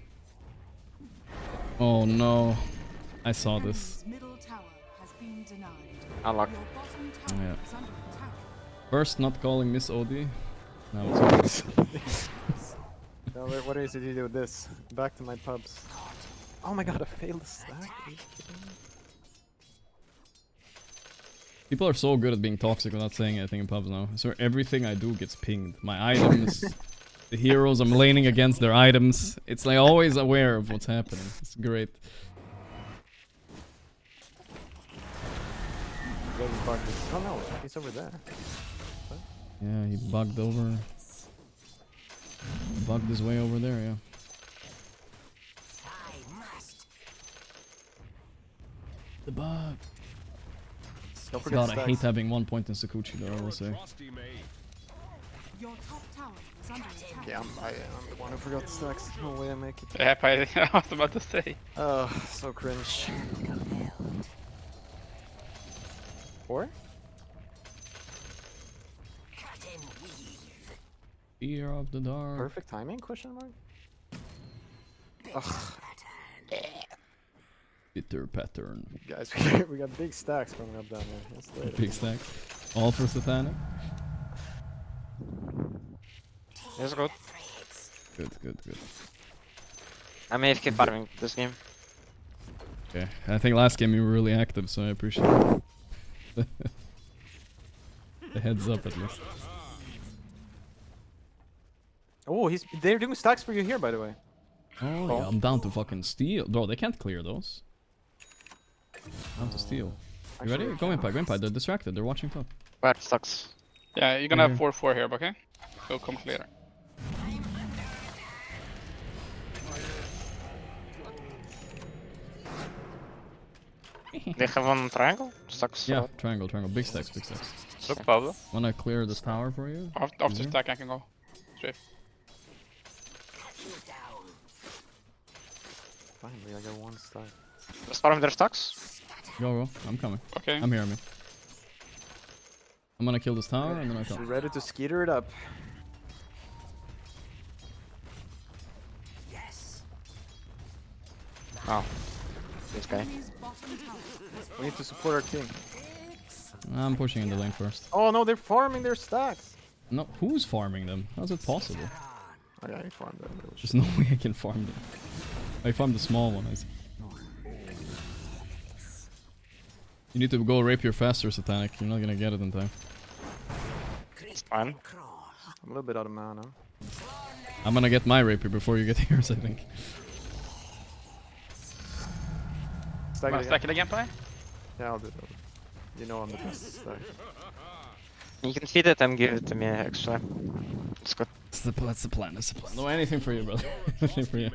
Oh no. I saw this. Middle tower has been denied. Unlocked. Your bottom tower Yeah. is under attack. First, not calling Miss OD. Now it's No, wait, what is it you do with this? Back to my pubs. Oh my god, I failed the stack. Are you kidding me? People are so good at being toxic without saying anything in pubs now. So everything I do gets pinged. My items, the heroes I'm laning against their items. It's like always aware of what's happening. It's great. Where's the bug? Oh no, he's over there. What? Yeah, he bugged over. Bugged his way over there, yeah. The bug. Don't forget God, I hate stacks. having 1 point in Sakuchi though, I will say. Your top tower is under attack. Yeah, I'm the one who forgot the stacks. No way I make it. Yeah, I was about to say. Oh, so cringe. 4? Fear of the dark. Perfect timing? Question mark. Ugh. Bitter pattern. Guys, we got big stacks coming up down there. That's later. Big stack. All for Satanic. Yes, good. Good, good, good. I'm AFK farming this game. Okay, I think last game you were really active, so I appreciate it. The heads up at least. Oh, they're doing stacks for you here, by the way. Oh, yeah, I'm down to fucking steal. Bro, they can't clear those. Down to steal. You ready? Go in, go in, they're distracted, they're watching top. Where sucks. Yeah, you're gonna have 4-4 here, okay? So come later. They have one triangle? Sucks. Yeah, triangle, triangle. Big stacks, big stacks. No problem. Wanna clear this tower for you? After stack I can go. Straight. Finally, I got one stack. Just farm their stacks. Go, go. I'm coming. Okay. I'm here, I'm gonna kill this tower and then I We're come. ready to skeeter it up. Oh. This guy. We need to support our team. I'm pushing in the lane first. Oh no, they're farming their stacks. No, who's farming them? How's it possible? Oh yeah, I farmed them. There's no way I can farm them. I farmed the small one. You need to go rapier faster, Satanic. You're not gonna get it in time. It's fine. I'm a little bit out of mana. I'm gonna get my rapier before you get yours, I think. Stack it again, Pi? Yeah, I'll do that. You know I'm the best stack. You can feed it and give it to me, actually. It's good. That's the plan, that's the plan. No, anything for you, brother. Anything for you.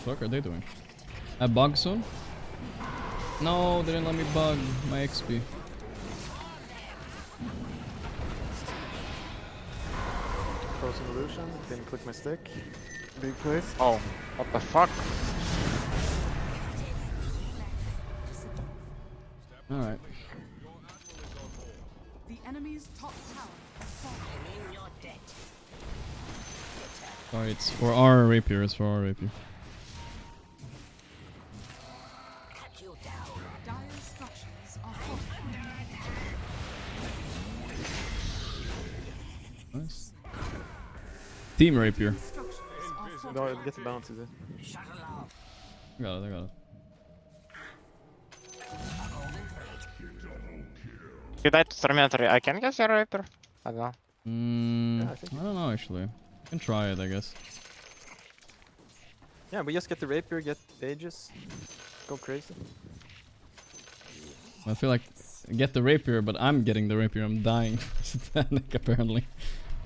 What the fuck are they doing? I bug soon? No, they didn't let me bug my XP. Frozen illusion. Didn't click my stick. Big place. Oh, what the fuck? Alright. The enemy's top tower has fallen. Sorry, it's for our rapier, it's for our rapier. Dire structures are falling. Nice. Team rapier. No, get the bounces in. I got it, I got it. You died to Tormentor. I can get your Rapier. I don't know. I don't know actually. You can try it, I guess. Yeah, we just get the Rapier, get Aegis, go crazy. I feel like get the Rapier, but I'm getting the Rapier. I'm dying for Satanic apparently.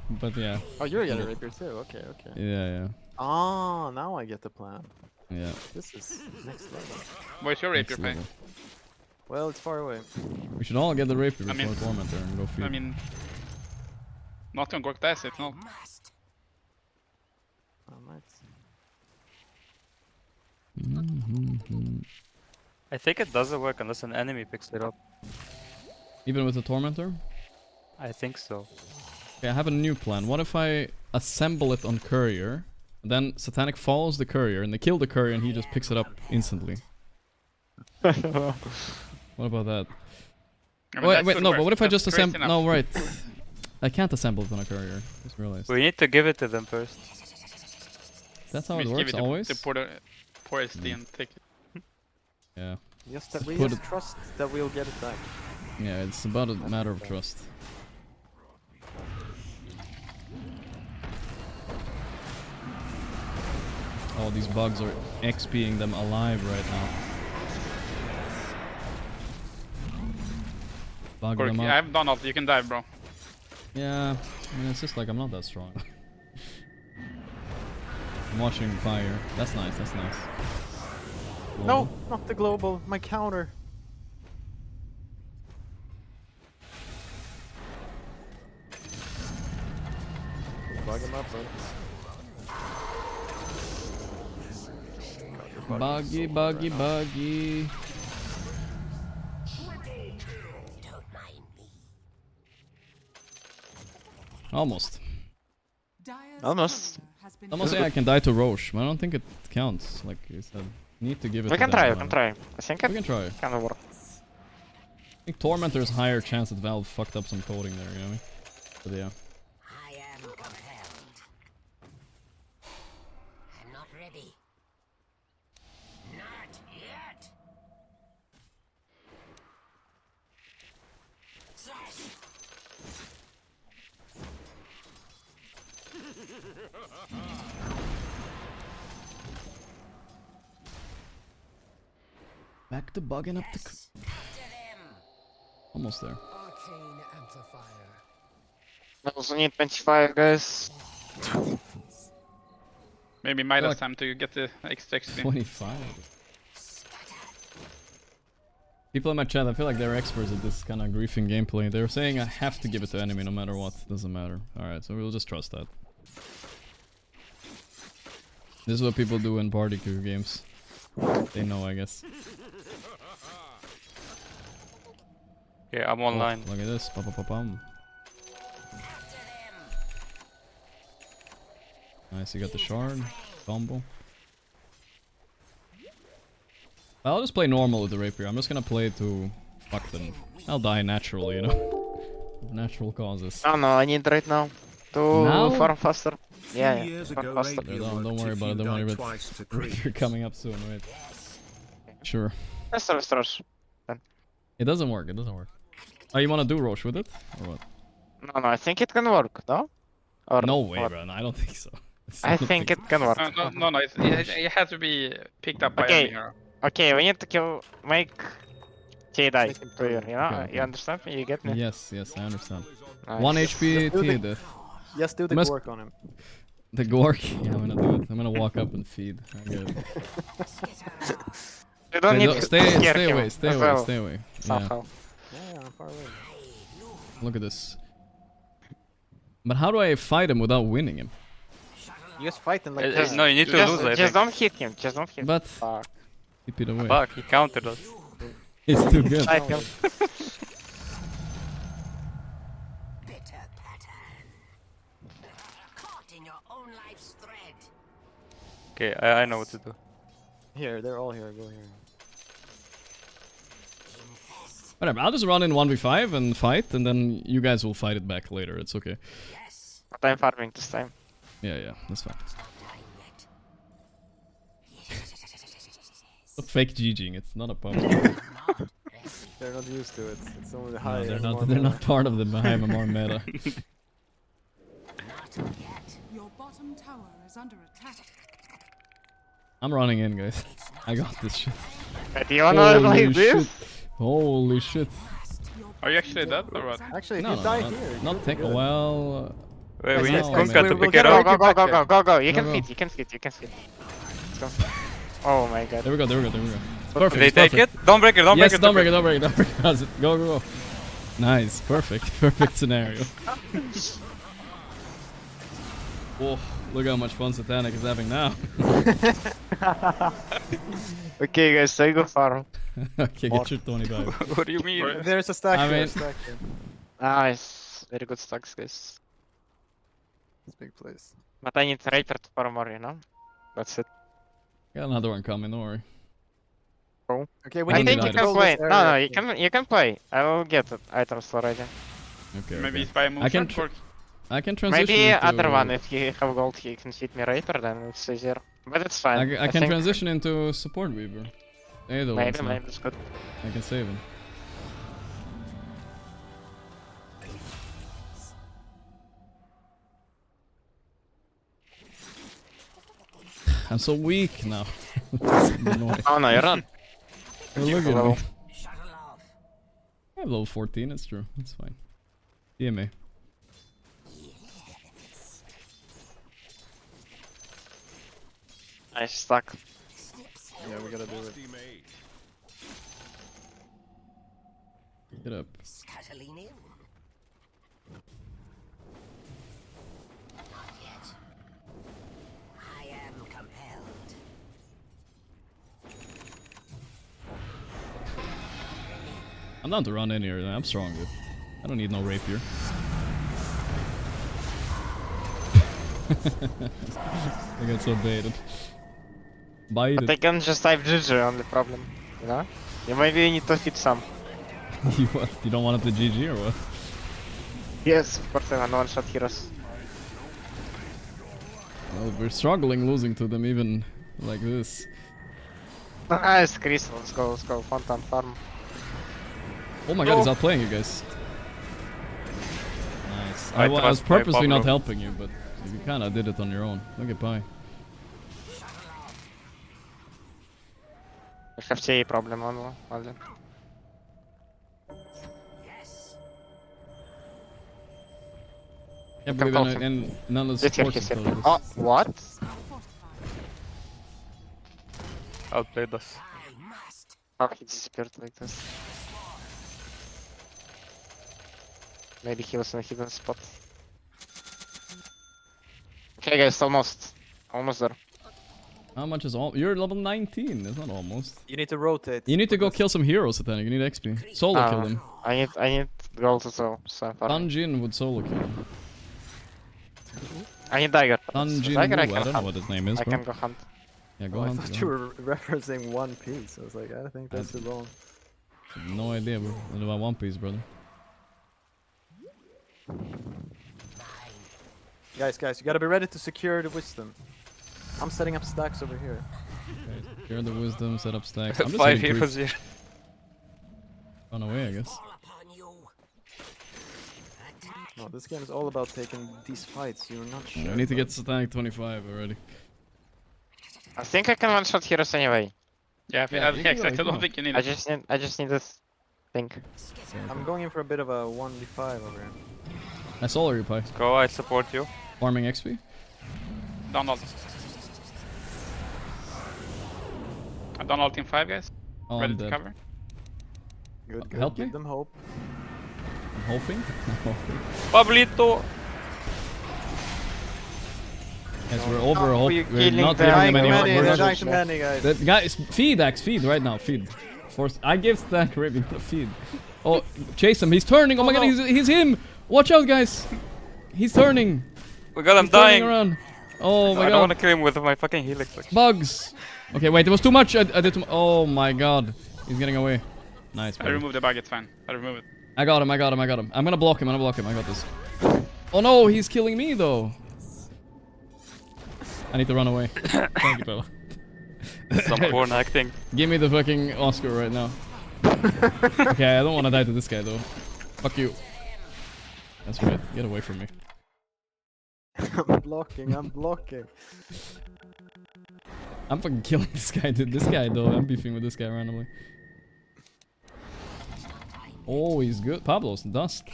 But yeah. Oh, you're getting a Rapier too. Okay, okay. Yeah. Ah, now I get the plan. Yeah. This is next level. Where's your Rapier pay? Well, it's far away. We should all get the Rapier before Tormentor and go feed. I mean, not on Gorgc does it, no. I think it doesn't work unless an enemy picks it up. Even with the Tormentor? I think so. Okay, I have a new plan. What if I assemble it on Courier, and then Satanic follows the Courier, and they kill the Courier, and he just picks it up instantly? What about that? I mean, wait, no, but what if I just assemble... enough. No, right. I can't assemble it on a Courier. Just realized. We need to give it to them first. That's how it Just works, give it always? to poor SD and take it. Yeah. Just that we put just trust that we'll get it back. Yeah, it's about a matter of trust. Oh, these bugs are XPing them alive right now. Bug them I up. haven't done all. You can dive, bro. Yeah, I mean, it's just like I'm not that strong. I'm watching fire. That's nice, that's nice. No, not the global. My counter. Bug him up, bro. Buggy, buggy, buggy. Almost. Almost. Someone say I can die to Roche, but I don't think it counts. Like you said, need to give it. We to can them, try, we but can try. I think we can try. Can work. I think Tormentor's higher chance that Valve fucked up some coding there, you know what I mean? But yeah. I am compelled. I'm not ready. Not yet. Slash. Back to bugging up the... Almost there. Arcane amplifier. I also need 25, guys. Maybe Midas time to get the extra XP. 25. People in my chat, I feel like they're experts at this kind of griefing gameplay. They're saying I have to give it to enemy no matter what. Doesn't matter. Alright, so we'll just trust that. This is what people do in party queue games. They know, I guess. Yeah, I'm online. Oh, look at this. Pa-pa-pa-pum. Nice, you got the shard. Combo. I'll just play normal with the rapier. I'm just gonna play to fuck them. I'll die naturally, you know? Natural causes. Oh no, I need right now to farm faster. Yeah, farm faster. Don't worry about it, don't worry about it. Rapier coming up soon, wait. Sure. Let's rush. It doesn't work, it doesn't work. Oh, you wanna do Roche with it? Or what? No, I think it can work, no? Or no way, what? bro. No, I don't think so. I think it can work. No, it has to be picked up by enemy hero. Okay, we need to make T die to you, you know? Okay. You understand me? You get me? Yes, I understand. Nice. 1 HP, do T the- death. Just do the Gorgc on him. The Gorgc? Yeah, I'm gonna do it. I'm gonna walk up and feed. I get it. You don't Hey, need to stay scare away, him stay as away, well, stay away. somehow. Yeah, I'm far away. Look at this. But how do I fight him without winning him? You just fight him like No, you need to lose, I Just think. don't hit him, just don't hit him. But Fuck. keep it away. Fuck, he countered us. It's too good. Fight him. Bitter pattern. Caught in your own life's thread. Okay, I know what to do. Here, they're all here, go here. Whatever, I'll just run in 1v5 and fight, and then you guys will fight it back later. It's okay. But I'm farming this time. Yeah, that's fine. Stop fake GGing, it's not a problem. They're not used to it. It's only the No, high. they're not. They're not part of the high MMR meta. Your bottom tower is under attack. I'm running in, guys. I got this shit. Do you wanna like Holy this? shit. Holy shit. Are you actually dead or what? Actually, if No, you no, die not, here, not take. Well. Wait, we no, need man. Kunkka to we'll pick get it our- up. Go. You Go, can go. feed. You can feed. Let's go. Oh my god. There we go. It's perfect. Did they it's take perfect. it? Don't break it. Don't Yes, break it. don't break it. How's it? Go. Nice. Perfect scenario. Whoa, look how much fun Satanic is having now. Okay, guys, so you go farm. Okay, get your 25. What do you mean? There's a stack I here. mean- Stack here. Nice. Very good stacks, guys. It's a big place. But I need Raper to farm more, you know? That's it. Got another one coming, don't worry. Okay, we I need think to you can control play. this No, area. you can play. I will get it. Items already. Okay. Maybe okay. if I move I can short works. I can transition. Maybe into, other one. If you have gold, he can hit me Raper, then it's easier. But it's fine. I can think transition into support Weaver. Either one's now. Maybe it's good. I can save him. I'm so weak now. Oh no, you're not. Well, look at Level. me. I have level 14, it's true. That's fine. DMA. I stuck. Yeah, we gotta do it. Get up. I'm down to run in here. I'm strong, dude. I don't need no rapier. I got so baited. But they can just type GG on the problem, you know? You maybe need to hit some. You what? You don't want it to GG or what? Yes, of course I want one-shot heroes. Well, we're struggling losing to them even like this. Nice, Chris, let's go, Fontan farm. Oh my god, he's outplaying you guys. Nice. I was trust my purposely not Pablo. helping you, but you kinda did it on your own. Look at Pi. I have CA problem on only. Can't can believe call in, him. in none of the He's here, supports he's here. have told Oh, us. what? Outplayed us. How he disappeared like this? Maybe he was in a hidden spot. Okay guys, almost there. How much is all? You're level 19. It's not almost. You need to rotate. You need to go kill some heroes, Satanic. You need XP. Solo kill them. I need gold as well, so far. Dungeon would solo kill them. I need dagger. Dungeon Dagger Wu, I I can don't know hunt. what his name is, I bro. can go hunt. Yeah, go Oh, I hunt. thought go you hunt. were referencing One Piece. I was like, I think that's too long. No idea, bro. What about One Piece, brother? Guys, you gotta be ready to secure the wisdom. I'm setting up stacks over here. Okay, secure the wisdom, set up stacks. I'm just 5 hitting heroes creeps. here. Run away, I guess. No, this game is all about taking these fights. You're not sure. I need to get Satanic 25 already. I think I can one-shot heroes anyway. Yeah, exactly. I don't think you need I it. just need this thing. I'm going in for a bit of a 1v5 over here. I solo you, Pi. Go, I support you. Farming XP? Down alt. I'm down alt in 5, guys. Oh, Ready I'm to dead. cover. Good. Help Give me? them hope. I'm hoping. Pablito! Guys, we're over hope. you're We're killing not them. giving them Dying any too hope. many, We're they're not- dying too many, guys. That, guys, feed Axe, feed right now, feed. Force. I give Stack Ribbon a feed. Oh, chase him, he's turning. Oh my god, he's him. Watch out, guys. He's turning. We got him He's turning dying! around. Oh my I don't god. want to kill him with my fucking helix. Like. Bugs. Okay, wait, it was too much. I did too Oh my god. He's getting away. Nice, I bro. removed the bug, it's fine. I remove it. I got him. I'm gonna block him. I got this. Oh no, he's killing me though. I need to run away. Thank you, Pella. Some porn acting. Give me the fucking Oscar right now. Okay, I don't want to die to this guy though. Fuck you. That's right. Get away from me. I'm blocking. I'm blocking. I'm fucking killing this guy, dude. This guy though, I'm beefing with this guy randomly. Oh, he's good. Pablo's dust.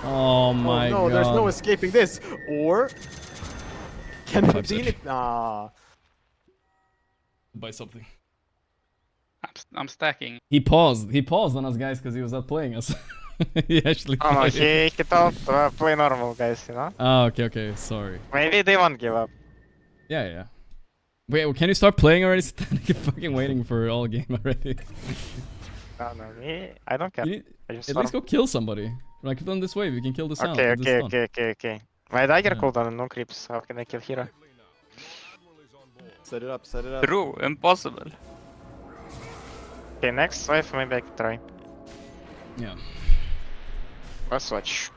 Oh my god. Oh no, there's no escaping this. Or can we deal it? Buy something. I'm stacking. He paused on us guys because he was not playing us. He actually Oh no, played. he thought play normal, guys, you know? Oh, okay, sorry. Maybe they won't give up. Yeah. Wait, can you start playing already? You're fucking waiting for all game already. No, me, I don't care. I just At least go kill somebody. Like, done this way, we can kill the sound. Okay. My dagger cooldown, no creeps. How can I kill hero? Set it up, set it up. True, impossible. Okay, next wave, maybe I can try. Yeah. Let's watch.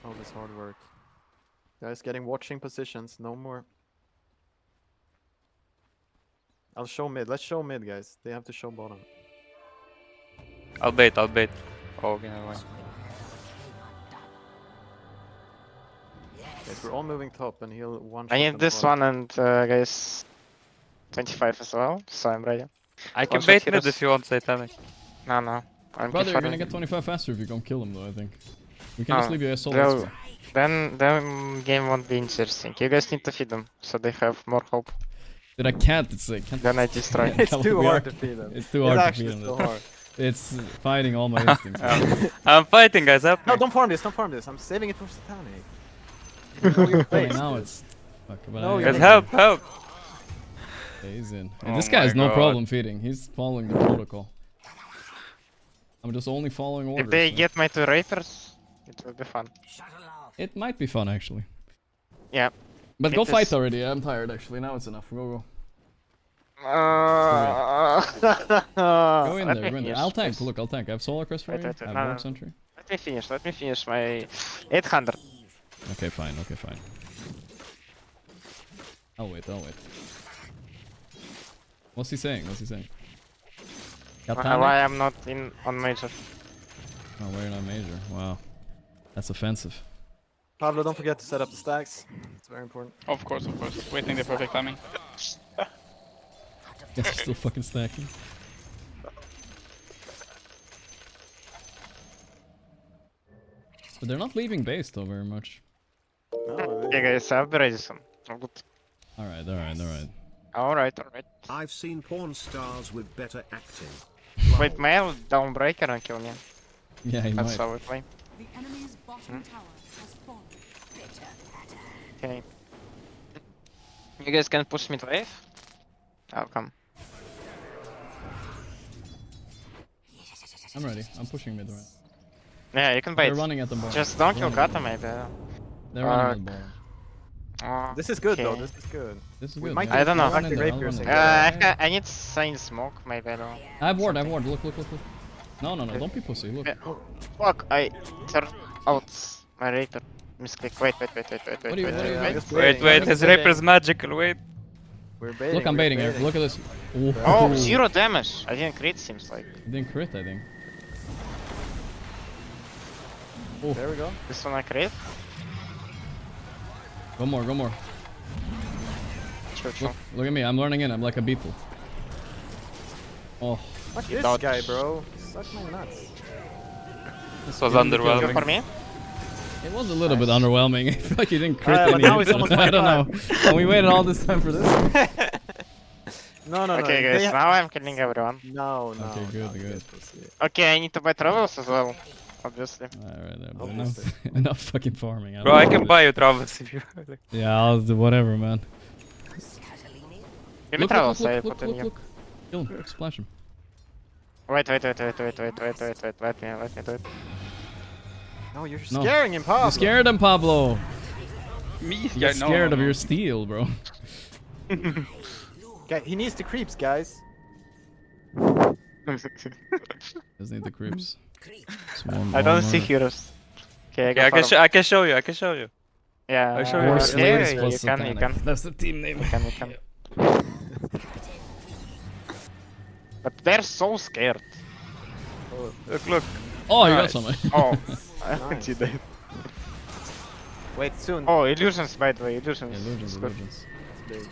All this hard work. Guys, getting watching positions, no more. I'll show mid. Let's show mid, guys. They have to show bottom. I'll bait. Oh, okay, never mind. Guys, we're all moving top and he'll one shot. I need this one and guys 25 as well, so I'm ready. I can bait mid if you want Satanic. No. I'm Brother, you're gonna get 25 faster if you don't kill him though, I think. We can just leave you as solo. No, then game won't be interesting. You guys need to feed them, so they have more hope. Dude, I can't, it's like... Then I destroy. It's too hard to feed them. It's too hard to feed them. It's hard. It's fighting all my instincts. I'm fighting, guys, help me. No, don't farm this, I'm saving it for Satanic. Okay, now it's... Fuck, but No, guys, help! Okay, he's in. And Oh this guy has no my problem feeding, he's following the protocol. I'm just only following orders. If they so. get my 2 rapers, it will be fun. It might be fun, actually. Yeah. But go fight already, I'm tired actually, now it's enough, go. Go in there, go in there. I'll tank, look, I'll tank. I have Solar Crest for you, I have Warp Sentry. Let me finish my 800. Okay, fine. I'll wait. What's he saying? Why I'm not on major? Oh, we're not major. Wow. That's offensive. Pablo, don't forget to set up the stacks. It's very important. Of course. Waiting the perfect timing. Guess we're still fucking stacking. But they're not leaving base though very much. Okay guys, I'll be ready soon. Good. Alright. I've seen porn stars with better acting. Wait, male downbreaker and kill me. Yeah, he That's might. how we play. The enemy's bottom tower has fallen. Okay. You guys can push mid wave? I'll come. I'm ready. I'm pushing mid right. Yeah, you can bait. They're running at the bottom. Just don't kill Kata maybe. They're running at the bottom. This is good though, this is good. We might I don't know. I need smoke maybe. I don't know. I have ward. Look. No, don't be pussy, look. Fuck, I turned out my Raper. Misclick. Wait, his Raper's magical, wait. We're baiting. Look, I'm baiting here. Look at this. Oh, 0 damage. I didn't crit, seems like. You didn't crit, I think. There we go. This one I crit. Go more. Sure. Look at me, I'm learning in. I'm like a beetle. Fuck this guy, bro. Suck my nuts. This was underwhelming. For me? It was a little bit underwhelming. I feel like you didn't crit any. Now it's almost I don't know. And we waited all this time for this. No. Okay, guys, now I'm killing everyone. No. Okay, good. Okay, I need to buy travels as well, obviously. Alright, enough fucking farming. Bro, I can buy you travels if you like. Yeah, I'll do whatever, man. Give me travels, I put in you. Kill him, splash him. Wait, let me do it. No, you're scaring him, Pablo. You scared him, Pablo. Me? You're scared of your steel, bro. Okay, he needs the creeps, guys. Doesn't need the creeps. I don't see heroes. Okay, I can show you. Yeah, I'll show you. You can. That's the team name. You can. But they're so scared. Look. Oh, you got some. Oh, Nice. you did. Wait, soon. Oh, illusions, by the way, illusions. Illusions, It's good. illusions. It's big.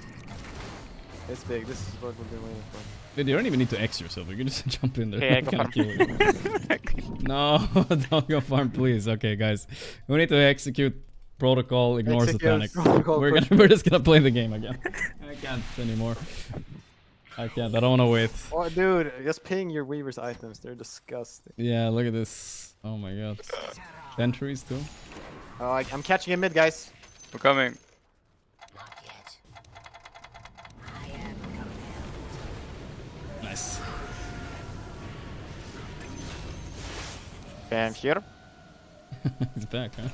It's big. This is what we've been waiting for. Dude, you don't even need to X yourself. You can just jump in there. Okay, I I'm go gonna farm. kill you. No, don't go farm, please. Okay, guys, we need to execute protocol. Ignore Execute satanic. protocol, We're just gonna play the game again. I can't anymore. I can't. I don't wanna wait. Oh, dude, just ping your Weaver's items. They're disgusting. Yeah, look at this. Oh my god. Entries too. Oh, I'm catching him mid, guys. I'm coming. Nice. Okay, I'm here. He's back, huh?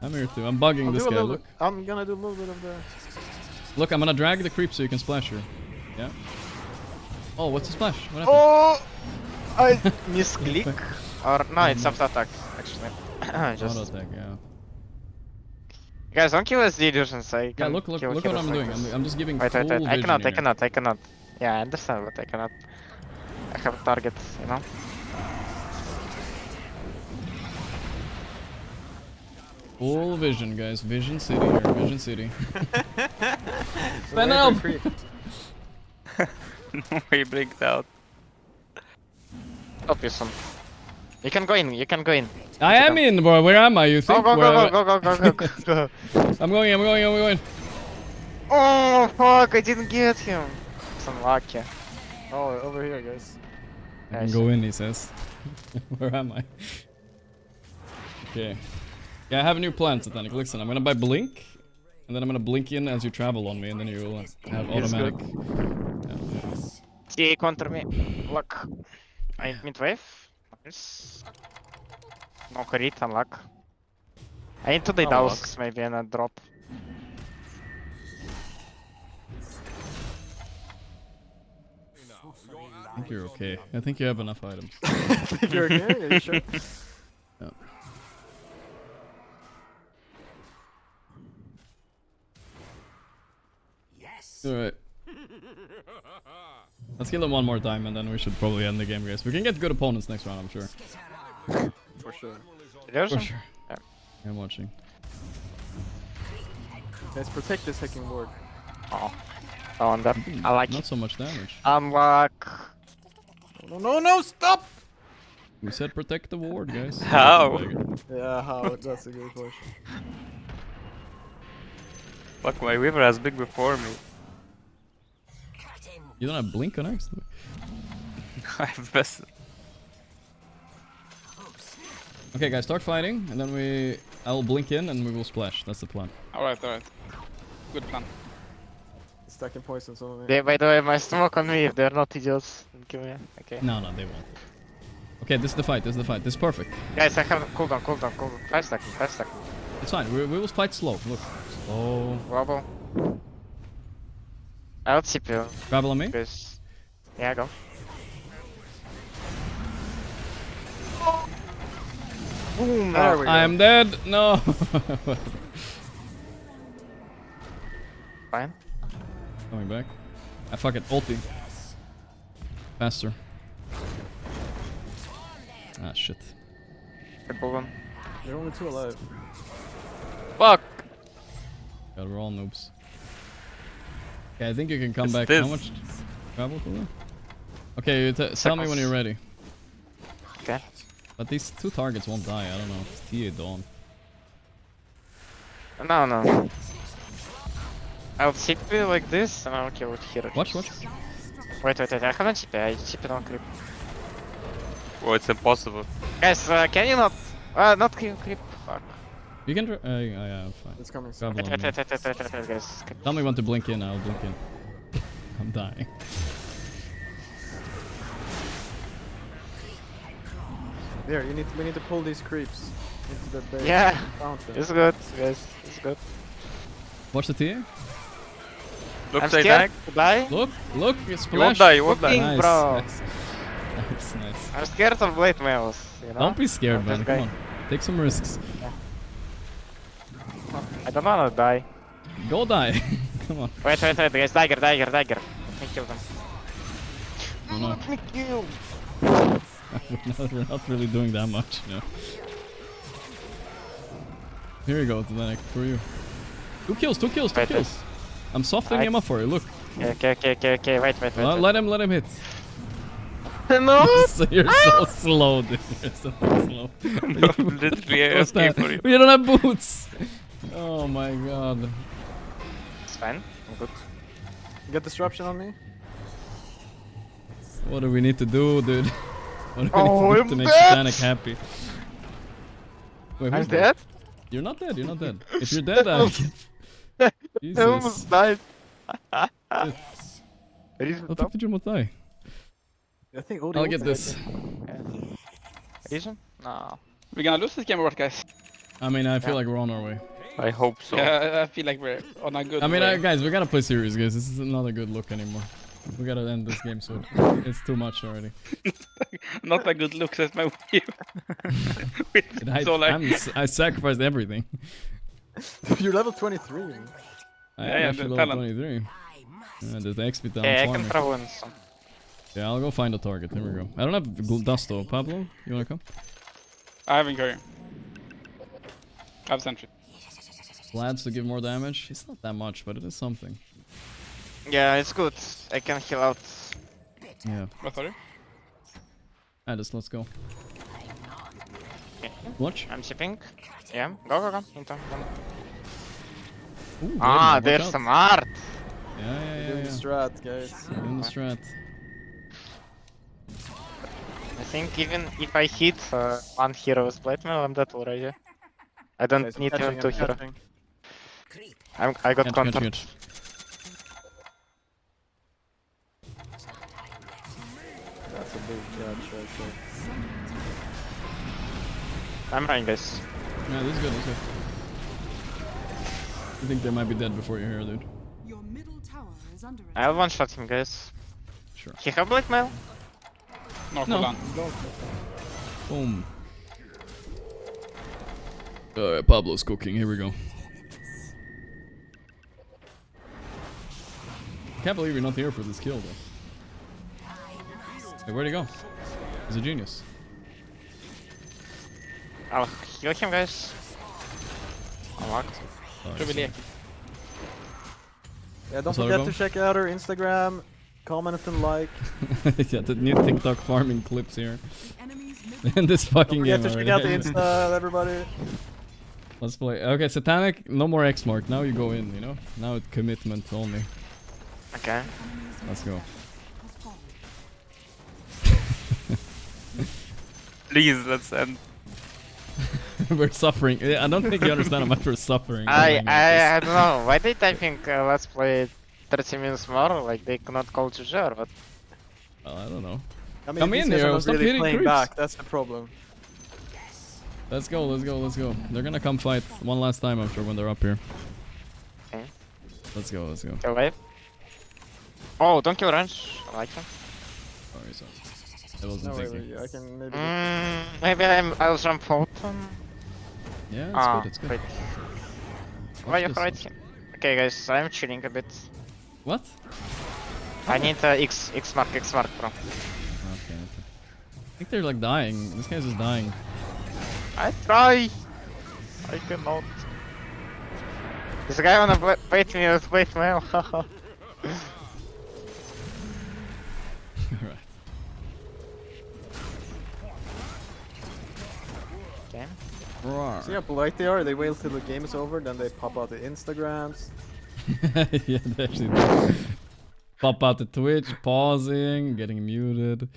I'm here too. I'm bugging I'll this do a guy. little Look. bit- I'm gonna do a little bit of the. Look, I'm gonna drag the creep so you can splash her. Yeah. Oh, what's the splash? What happened? Oh! I misclick. Or no, it's auto attack actually. Just Auto attack, yeah. guys, don't kill us the illusions. I Yeah, can look kill what heroes I'm like doing. this. I'm just giving Wait, full I vision cannot. here. Yeah, I understand, but I cannot. I have a target, you know. Full vision, guys. Vision City here. Vision City. Stand up! He blinked out. Stop you some. You can go in. You can go in. I am in, bro. Where am I? You think? Go, Where go, go, go, go, go, go. I'm going. Oh fuck! I didn't get him. It's unlucky. Oh, over here, guys. I can go in, he says. Where am I? Okay. Yeah, I have a new plan, Satanic. Listen, I'm gonna buy Blink, and then I'm gonna blink in as you travel on me, and then you will have automatic. See, counter me. Luck. I need mid wave. Nice. No crit, unluck. I need to die dowses maybe and a drop. I think you're okay. I think you have enough items. Think you're okay? Are you sure? Yeah. Alright. Let's kill them one more time and then we should probably end the game, guys. We can get good opponents next round, I'm sure. For sure. For sure. Yeah. I'm watching. Guys, protect this hacking ward. Oh. Oh, and that. I like Not it. so much damage. Unlock. No, stop! We said protect the ward, guys. How? Yeah, how? That's a good question. Fuck, my Weaver has big before me. You don't have blink on X? I have best. Okay, guys, start fighting, and then I'll blink in and we will splash. That's the plan. Alright. Good plan. Stacking poisons on me. Yeah, by the way, my smoke on me if they're not idiots. Give me. Okay. No, they won't. Okay, this is the fight. This is perfect. Guys, I have cooldown. 5 seconds. It's fine. We will fight slow. Look. Slow. Wobble. I'll tip you. Travel on me? Guys. Yeah, go. Boom! There we go. I am dead. No. Fine. Coming back. I fuck it. Ulti. Faster. Ah, shit. They're only 2 alive. Fuck! God, we're all noobs. Okay, I think you can come It's back. this. How much travel for that? Okay, tell me when you're ready. Okay. But these 2 targets won't die. I don't know. It's TA Dawn. No. I'll chip you like this and I'll kill it here. Watch. Wait. I haven't chipped it. I chip it on creep. Oh, it's impossible. Guys, can you not? Not creep. Fuck. You can. Yeah, I'm fine. It's coming. Travel on me. Wait, guys. Tell me when to blink in. I'll blink in. I'm dying. There, we need to pull these creeps into the base. Yeah. Fountain. It's good, guys. It's good. Watch the TA. Look, I'm stay scared back. to die. Look, it's You won't splash. die, you won't die. Looking, bro. Nice. I'm scared of blade mails. You know? Don't be scared, I'm man. just Come going- on. Take some risks. I don't wanna die. Go die. Come on. Wait, guys. Dagger. I can kill them. Oh, no. Let me kill. We're not really doing that much, you know. Here you go, Zdenek, for you. 2 kills, 2 kills, 2 Wait, kills. I'm softening him up for you, look. Okay, wait. Let him hit. No! You're so slow, dude. You're so slow. Literally, What's okay that? for you. We don't have boots! Oh my god. It's fine. I'm good. You got disruption on me? What do we need to do, dude? What do we Oh, need to do I'm to make dead! Zdenek happy? Wait, I'm who's dead? You're not dead, you're not dead. If you're dead, I can... I Jesus. almost died. How the fuck did you almost die? I think Odie I'll get this. Reason? No. We're gonna lose this game or what, guys? I mean, I feel like we're on our way. I hope so. Yeah, I feel like we're on a good I mean, way. guys, we gotta play serious, guys. This is not a good look anymore. We gotta end this game soon. It's too much already. Not a good look, that's my view. I sacrificed everything. You're level 23. I am actually level 23. There's the XP down. Yeah, I can throw in some. Yeah, I'll go find a target. Here we go. I don't have dust though. Pablo, you wanna come? I have Incursion. I have Sentry. Lads to give more damage. It's not that much, but it is something. Yeah, it's good. I can heal out. Yeah. What are you? Let's go. Okay. Watch. I'm shipping. Yeah, go. Into. Ooh, Ah, watch they're out. smart. Yeah. Doing the strat, guys. Doing the strat. I think even if I hit one hero's plate mail, I'm dead already. I don't Guys, need I'm even 2 catching, hero. I'm I got Catch. contact. That's a big catch right there. I'm running, guys. Yeah, this is good. I think they might be dead before you're here, dude. Your middle tower is under attack. I'll one-shot him, guys. Sure. He have blackmail? No, No. hold on. Boom. Alright, Pablo's cooking. Here we go. Can't believe you're not here for this kill, though. Hey, where'd he go? He's a genius. I'll heal him, guys. Unlocked. Sorry, Really? Yeah, don't Sorry, forget Bob. to check out our Instagram, comment and like. Yeah, the new TikTok farming clips here. Enemies In this fucking Don't forget game to check out the already. Insta, everybody. Let's play. Okay, Satanic, no more X mark. Now you go in, you know? Now it's commitment only. Okay. Let's go. Please, let's end. We're suffering. I don't think you understand how much we're suffering. I don't know. Why they typing let's play 30 minutes more? Like they cannot call GG or what? Well, I don't know. I mean, Come these in guys are here. not Stop really hitting playing creeps. back. That's the problem. Let's go. They're gonna come fight one last time, I'm sure, when they're up here. Okay. Let's go. Kill wave. Oh, don't kill range. I like him. Sorry. I wasn't No, thinking. wait, I can maybe. Maybe I'll jump Fulton. Yeah, it's good. Wait. Why Watch you this. hide him? Okay, guys, I'm chilling a bit. What? I need X mark, bro. Okay. I think they're like dying. This guy's just dying. I try. I cannot. This guy wanna bait me with bait mail. Alright. Okay. See how polite they are? They wait till the game is over, then they pop out the Instagrams. Yeah, they actually do. Pop out the Twitch, pausing, getting muted.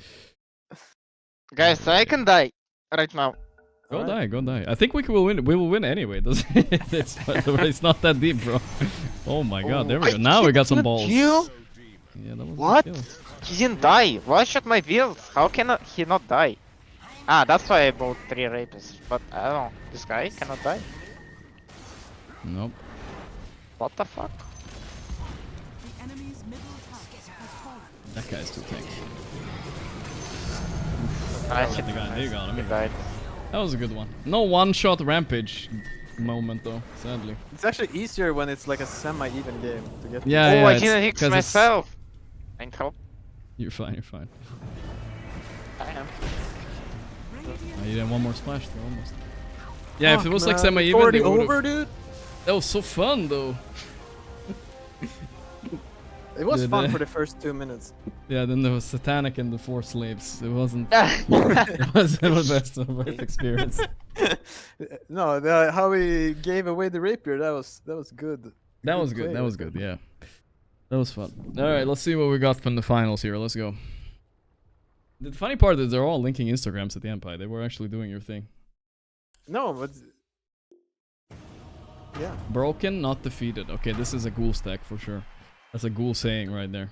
Guys, I can die right now. Go die. I think we will win. We will win anyway. It's not that deep, bro. Oh my god, there we go. Now we got some balls. Kill? Yeah, that was What? a kill. He didn't die. Why shot my build? How can he not die? Ah, that's why I bought 3 rapists. But I don't know. This guy cannot die. Nope. What the fuck? The enemy's middle tower has fallen. That guy's too tanky. I hit the guy. There you got him. He died. That was a good one. No one-shot rampage moment though, sadly. It's actually easier when it's like a semi-even game to get. Yeah, Oh, yeah, I it's didn't hit 'cause myself. I need help. You're fine. I am. You did one more splash though, almost. Yeah, if it Fuck, was like man. semi It's even, already over, dude. That was so fun though. It was Dude, fun for the first 2 minutes. Yeah, then there was Satanic and the 4 slaves. It wasn't. it wasn't the best experience. No, how he gave away the rapier, that was good. That was good. That was good. Yeah, that was fun. All right, let's see what we got from the finals here. Let's go. The funny part is they're all linking Instagrams at the Empire. They were actually doing your thing. No, but yeah. Broken, not defeated. Okay, this is a ghoul stack for sure. That's a ghoul saying right there.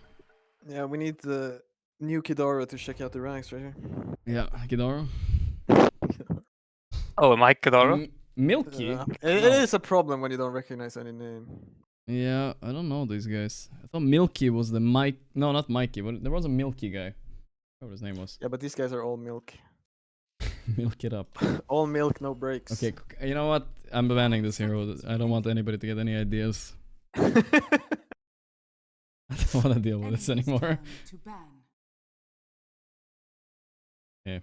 Yeah, we need the new Kidara to check out the ranks right here. Yeah, Kidara. Oh, am I Kidara? Milky. It is a problem when you don't recognize any name. Yeah, I don't know these guys. I thought Milky was the Mike. No, not Mikey. But there was a Milky guy. What his name was. Yeah, but these guys are all milk. Milk it up. All milk, no breaks. Okay, you know what? I'm banning this hero. I don't want anybody to get any ideas. I don't want to deal with this anymore. Okay.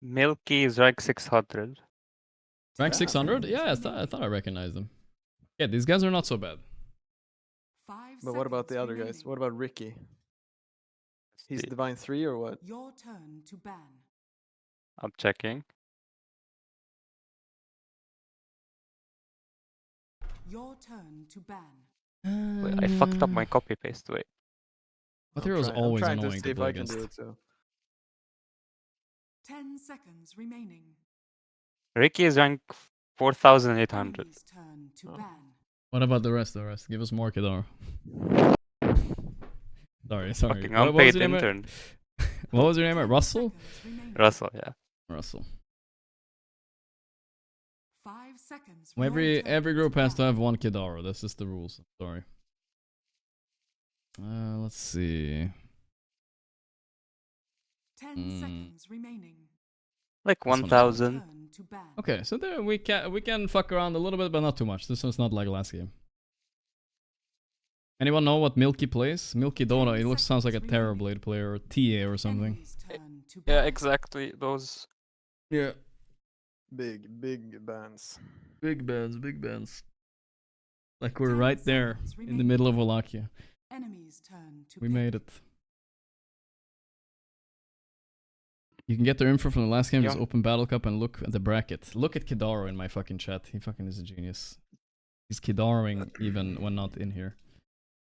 Milky is rank 600. Rank 600? Yeah, I thought I recognized them. Yeah, these guys are not so bad. But what about the other guys? What about Ricky? He's Divine 3 or what? Your turn to ban. I'm checking. Your turn to ban. Wait, I fucked up my copy paste. Wait. But hero's always I'm trying annoying to see to if play I can against. do it too. 10 seconds remaining. Ricky is rank 4,800. Turn to ban. What about the rest? Give us more Kidara. Sorry. Fucking What was unpaid your name? intern. What was your name? Russell? Russell, yeah. Russell. 5 seconds. Well, every group has to have one Kidara. That's just the rules. Sorry. Let's see. 10 seconds remaining. Like 1,000. Okay, so there we can fuck around a little bit, but not too much. This one's not like last game. Anyone know what Milky plays? Milky Dota. He sounds like a Terrorblade player or TA or something. Yeah, exactly. Those. Yeah. Big bands. Big bands. Like we're right there in the middle of Wallachia. We made it. You can get their info from the last game. Just open Battle Cup and look at the bracket. Look at Kidaro in my fucking chat. He fucking is a genius. He's Kidaroing even when not in here.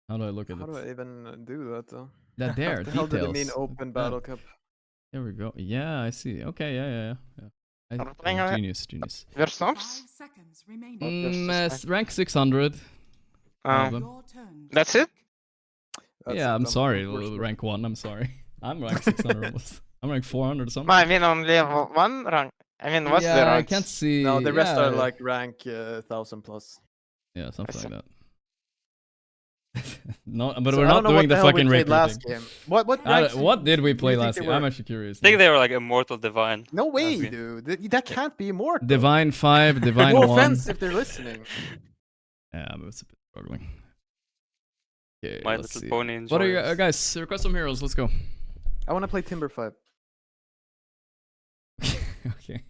How do I look at it? How do I even do that though? That there, What the hell details. did it mean open Battle Cup? There we go. Yeah, I see. Okay, yeah. Genius. Versus? Rank 600. That's it? Yeah, I'm sorry. Rank 1, I'm sorry. I'm rank 600 almost. I'm rank 400 or something. I mean, only one rank. I mean, what's the rank? I can't see. No, the rest are like rank 1,000 plus. Yeah, something like that. No, but we're not doing the fucking rating. Last game. What did we play last game? I'm actually curious. I think they were like Immortal Divine. No way, dude. That can't be Immortal. Divine 5, Divine 1. No offense if they're listening. Yeah, but it's a bit struggling. Okay, My let's Little see. Pony enjoys. What are you guys? Request some heroes. Let's go. I want to play Timber 5. Okay.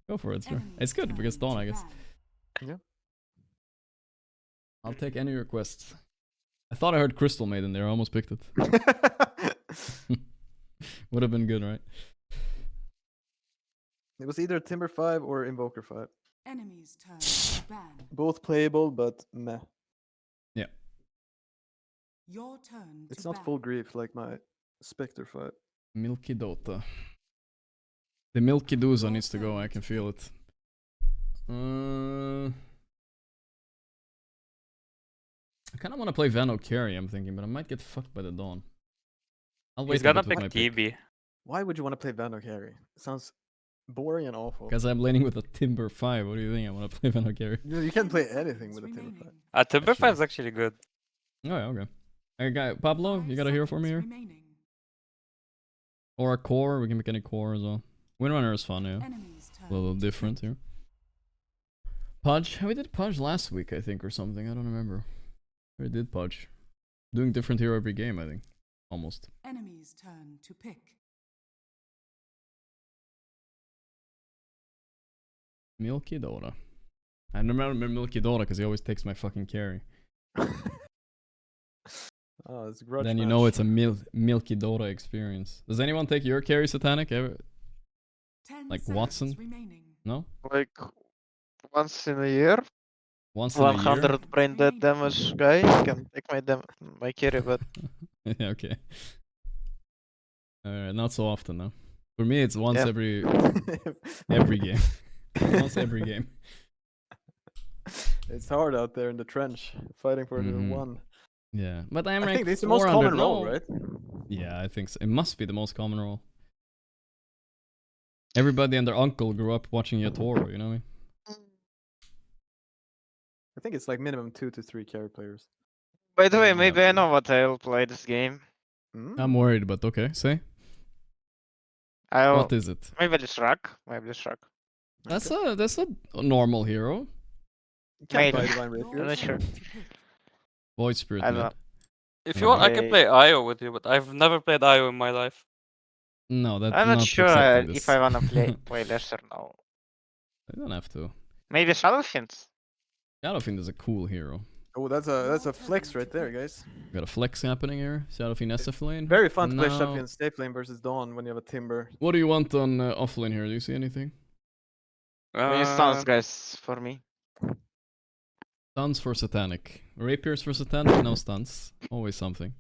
Go for it, sir. It's good because Dawn, I guess. Yeah. I'll take any requests. I thought I heard Crystal Maid in there. I almost picked it. Would have been good, right? It was either Timber 5 or Invoker 5. Enemies turn to ban. Both playable, but meh. Yeah. Your turn. It's not full grief like my Spectre 5. Milky Dota. The Milky Doza needs to go. I can feel it. I kind of want to play Vano Carry, I'm thinking, but I might get fucked by the Dawn. I'll wait. He's gonna with my pick TB. Why would you want to play Vano Carry? It sounds boring and awful. Because I'm laning with a Timber 5. What do you think? I want to play Vano Carry. You can't play anything with a Timber 5. Timber 5 is actually good. Oh, yeah, okay. Hey, guy, Pablo, you got a hero for me here? Or a core? We can make any core as well. Windrunner is fun, yeah. A little different here. Pudge? We did Pudge last week, I think, or something. I don't remember. We did Pudge. Doing different hero every game, I think. Almost. Enemies turn to pick. Milky Dota. I remember Milky Dota because he always takes my fucking carry. Oh, it's a grudge Then you match. know it's a Milky Dota experience. Does anyone take your carry, Satanic? Ever? Like Watson? No? Like once in a year. Once in a year? 100 brain dead damage guy can take my carry, but Yeah, okay. Alright, not so often though. For me, it's once every game. Once every game. It's hard out there in the trench, fighting for the one. Yeah, but I'm I ranked think it's the most 400 common role, low. right? Yeah, I think so. It must be the most common role. Everybody and their uncle grew up watching Yattoro, you know what I mean? I think it's like minimum 2 to 3 carry players. by the way, maybe I know what I'll play this game. I'm worried, but okay, say. I'll What is it? maybe the Shrek. Maybe the Shrek. That's a normal hero. Maybe. Divine I'm Rapiers. not sure. Void Spirit I don't mid. know. If you want, I can play Io with you, but I've never played Io in my life. No, that's I'm not sure accepting if this. I wanna play Lesser now. I don't have to. Maybe Shadowfiend. Shadowfiend is a cool hero. Oh, that's a flex right there, guys. Got a flex happening here. Shadowfiend SF lane. Very fun to play Now- Shadowfiend safe lane versus Dawn when you have a Timber. What do you want on offlane here? Do you see anything? Maybe stuns guys for me. Stuns for Satanic. Rapiers for Satanic, no stuns. Always something.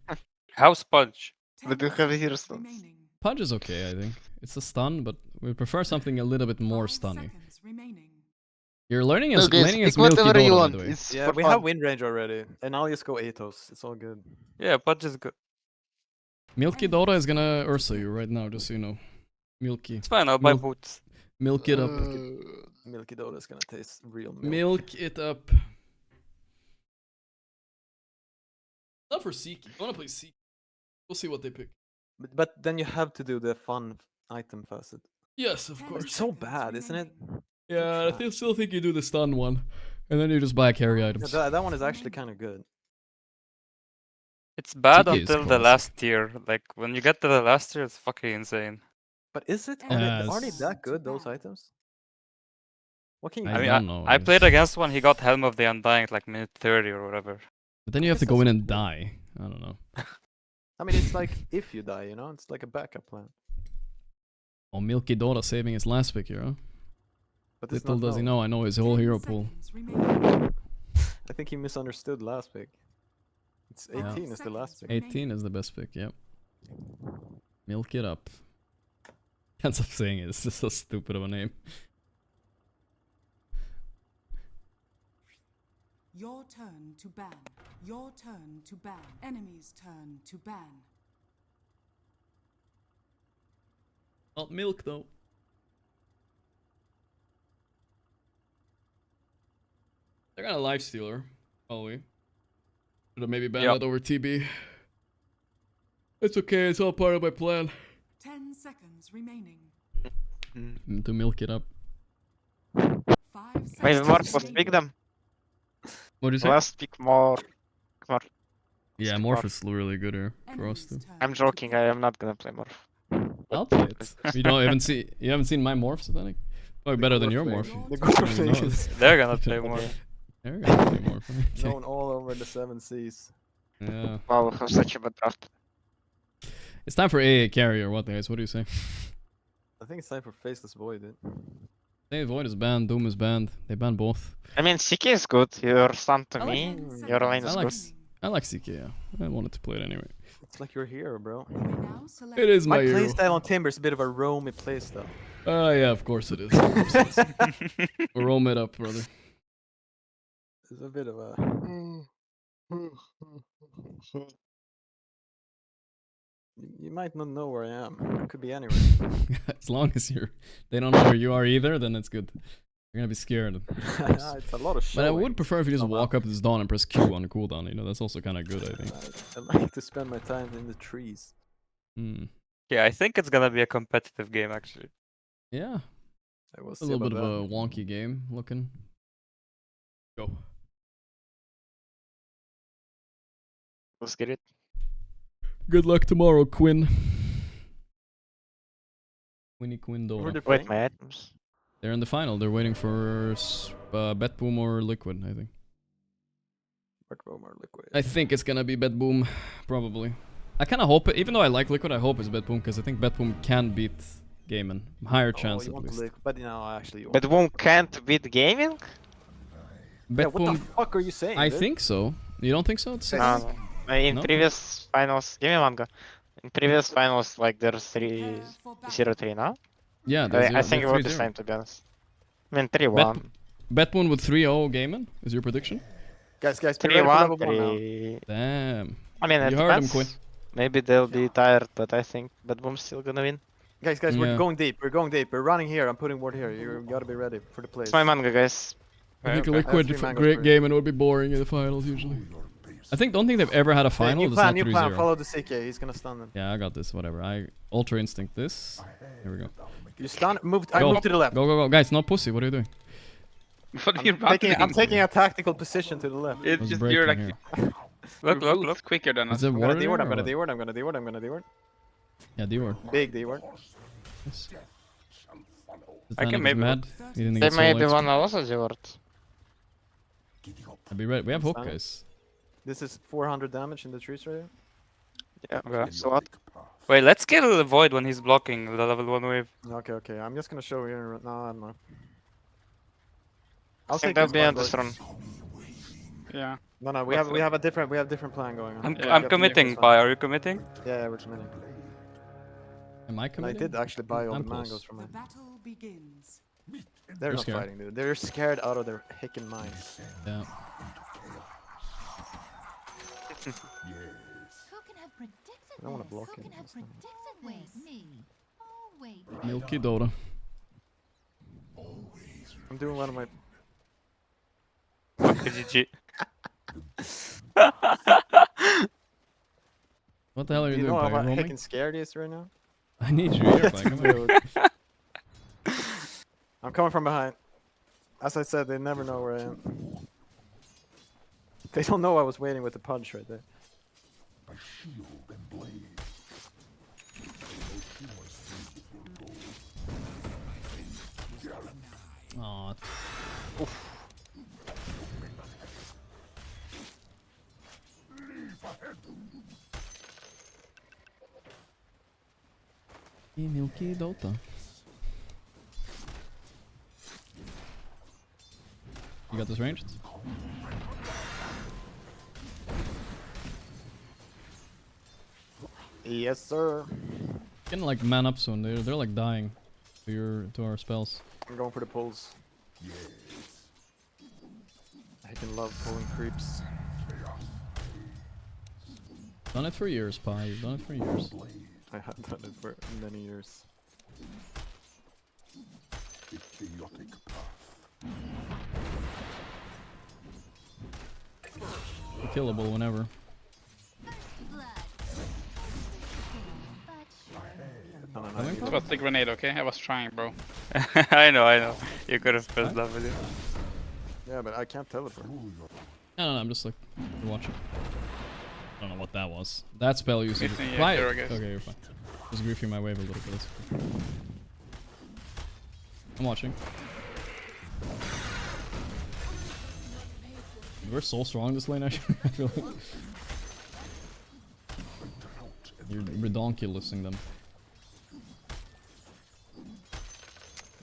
How's Pudge? But you have here stuns. Pudge is okay, I think. It's a stun, but we prefer something a little bit more stunny. You're learning as Okay, laning as pick Milky whatever you Dota, by want. the way. It's Yeah, for we fun. have win range already, and I'll just go Athos. It's all good. Yeah, Pudge is good. Milky Dota is gonna Ursa you right now, just so you know. Milky. It's fine, I'll buy boots. Milk it up. Milky Dota is gonna taste real milk. Milk it up. Not for Seeky. I wanna play Seeky. We'll see what they pick. But then you have to do the fun item facet. Yes, of But course. it's so bad, isn't it? Yeah, I still think you do the stun one. And then you just buy carry Yeah, items. that one is actually kind of good. It's bad TK is until the classic. last tier. Like, when you get to the last tier, it's fucking insane. But is it? Are they that good, those items? What can you I do? mean, don't know. I played against one, he got Helm of the Undying at like minute 30 or whatever. But then you have to go in and die. I don't know. I mean, it's like if you die, you know? It's like a backup plan. Oh, Milky Dota saving his last pick here, huh? But it's Little not does he known. know, I know his whole hero pool. I think he misunderstood last pick. It's 18 is the last pick. 18 is the best pick, yep. Milk it up. Can't stop saying it, it's just so stupid of a name. Your turn to ban. Your turn to ban. Enemy's turn to ban. Not milk though. They're gonna lifestealer, probably. Should have maybe banned that over TB. It's okay, it's all part of my plan. 10 seconds remaining. To milk it up. 5 Maybe seconds Morph was remaining. pick them. What do you say? Last pick more. Yeah, Morph is really good here for us too. I'm joking, I am not gonna play Morph. I'll play it. You haven't seen my morphs, I think. Probably better than your morph. The Gorgc You know it. is They're gonna play more. They're gonna play morph. Okay. known all over the 7 seas. Yeah. Wow, we have such a bad draft. It's time for AA carry or what, guys? What do you say? I think it's time for Faceless Void. Hey, Void is banned, Doom is banned. They banned both. I mean, CK is good. You're stunned to I me. like- Your lane is good. I like CK, yeah. I wanted to play it anyway. It's like your hero, bro. It is my hero. playstyle on Timber is a bit of a roamy playstyle. Yeah, of course it is. Of course it is. We'll roam it up, brother. It's a bit of a... You might not know where I am. It could be anywhere. As long as they don't know where you are either, then it's good. You're gonna be scared. Of course. It's a lot of But I showing. would prefer if you just walk up to this dawn and press Q on the cooldown. You know, that's also kind of good, I think. I like to spend my time in the trees. Hmm. Yeah, I think it's gonna be a competitive game actually. Yeah. I will A see little bit about of a that. wonky game looking. Go. Let's get it. Good luck tomorrow, Quinn. Quinn Dora. Wait, my items. They're in the final. They're waiting for Betboom or Liquid, I think. Betboom or Liquid. I think it's gonna be Betboom, probably. I kind of hope it, even though I like Liquid, I hope it's Betboom, because I think Betboom can beat Gaimin. Higher chance you at want least. Liquid, but no, actually you want Betboom can't beat Gaming? Yeah, what the fuck are you saying, I dude? think so. You don't think so? It's In No? previous finals, give me manga. In previous finals, like there's 3-0-3 now. Yeah, I think it would be the same, to be honest. I mean 3-1. Betboom with 3-0 Gaimin is your prediction? Guys, be ready for level 1 now. 3-1, 3... Damn. I mean, it You heard him, depends. Quinn. Maybe they'll be tired, but I think Betboom's still gonna win. Guys, Yeah. we're going deep. We're going deep. We're running here. I'm putting ward here. You gotta be ready for the plays. It's my manga, guys. I think Okay. Liquid I have 3 great mangoes Gaimin would be boring in the finals usually. Don't think they've ever had a final New that's not plan, 3-0. Follow the CK. He's gonna stun them. Yeah, I got this. Whatever. I Ultra Instinct this. Here we go. You stun. I move to the left. Go. Guys, not pussy. What are you doing? What are you running? I'm taking a tactical position to the left. It's What's just breaking you're like here? look quicker than us. Is it I'm gonna ward D-ward. there I'm or gonna what? D-ward. I'm gonna D-ward. I'm gonna D-ward. Yeah, D-ward. Big D-ward. Yes. I can Titanic is maybe- mad. He didn't They get may solo be XP. one also Zeward. I'll be ready. We have hook, Stunning. guys. This is 400 damage in the trees right here. Yeah, Okay. so what? Wait, let's kill Void when he's blocking the level 1 wave. Okay. I'm just gonna show you. No, I'm not. I I'll think take they'll this be one, on this boys. run. Yeah. No, we have a different plan going on. I'm committing, Pi. Are you committing? Yeah, we're committing. Am I And I committing? did actually buy all I'm the close. mangoes from The him. battle begins. They're not scared. fighting, dude. They're scared out of their hickin' minds. Yeah. Who can have predicted I don't wanna this? block Who him can have this time. predicted this? Me. Oh, wait. Milky Dota. I'm doing one of my. GG. What the hell are Do you you doing, know Pi? how You're roaming? hickin' scared he is right now? I need you here, Pi. Come here. Dude. I'm coming from behind. As I said, they never know where I am. They don't know I was waiting with the punch right there. Aw. Milky Dota. You got this ranged? Yes, sir. Getting like man up soon. They're like dying to our spells. I'm going for the pulls. I can love pulling creeps. Done it for years, Pi. You've done it for years. I have done it for many years. Killable whenever. It was the grenade, okay? I was trying, bro. I know. You could have pressed W. Yeah, but I can't teleport. No, I'm just like watching. I don't know what that was. That spell usage. Missing, yeah, Why? sure, I guess. Okay, you're fine. Just griefing my wave a little bit. That's okay. I'm watching. We're so strong this lane, actually. I feel like you're redonkulousing them.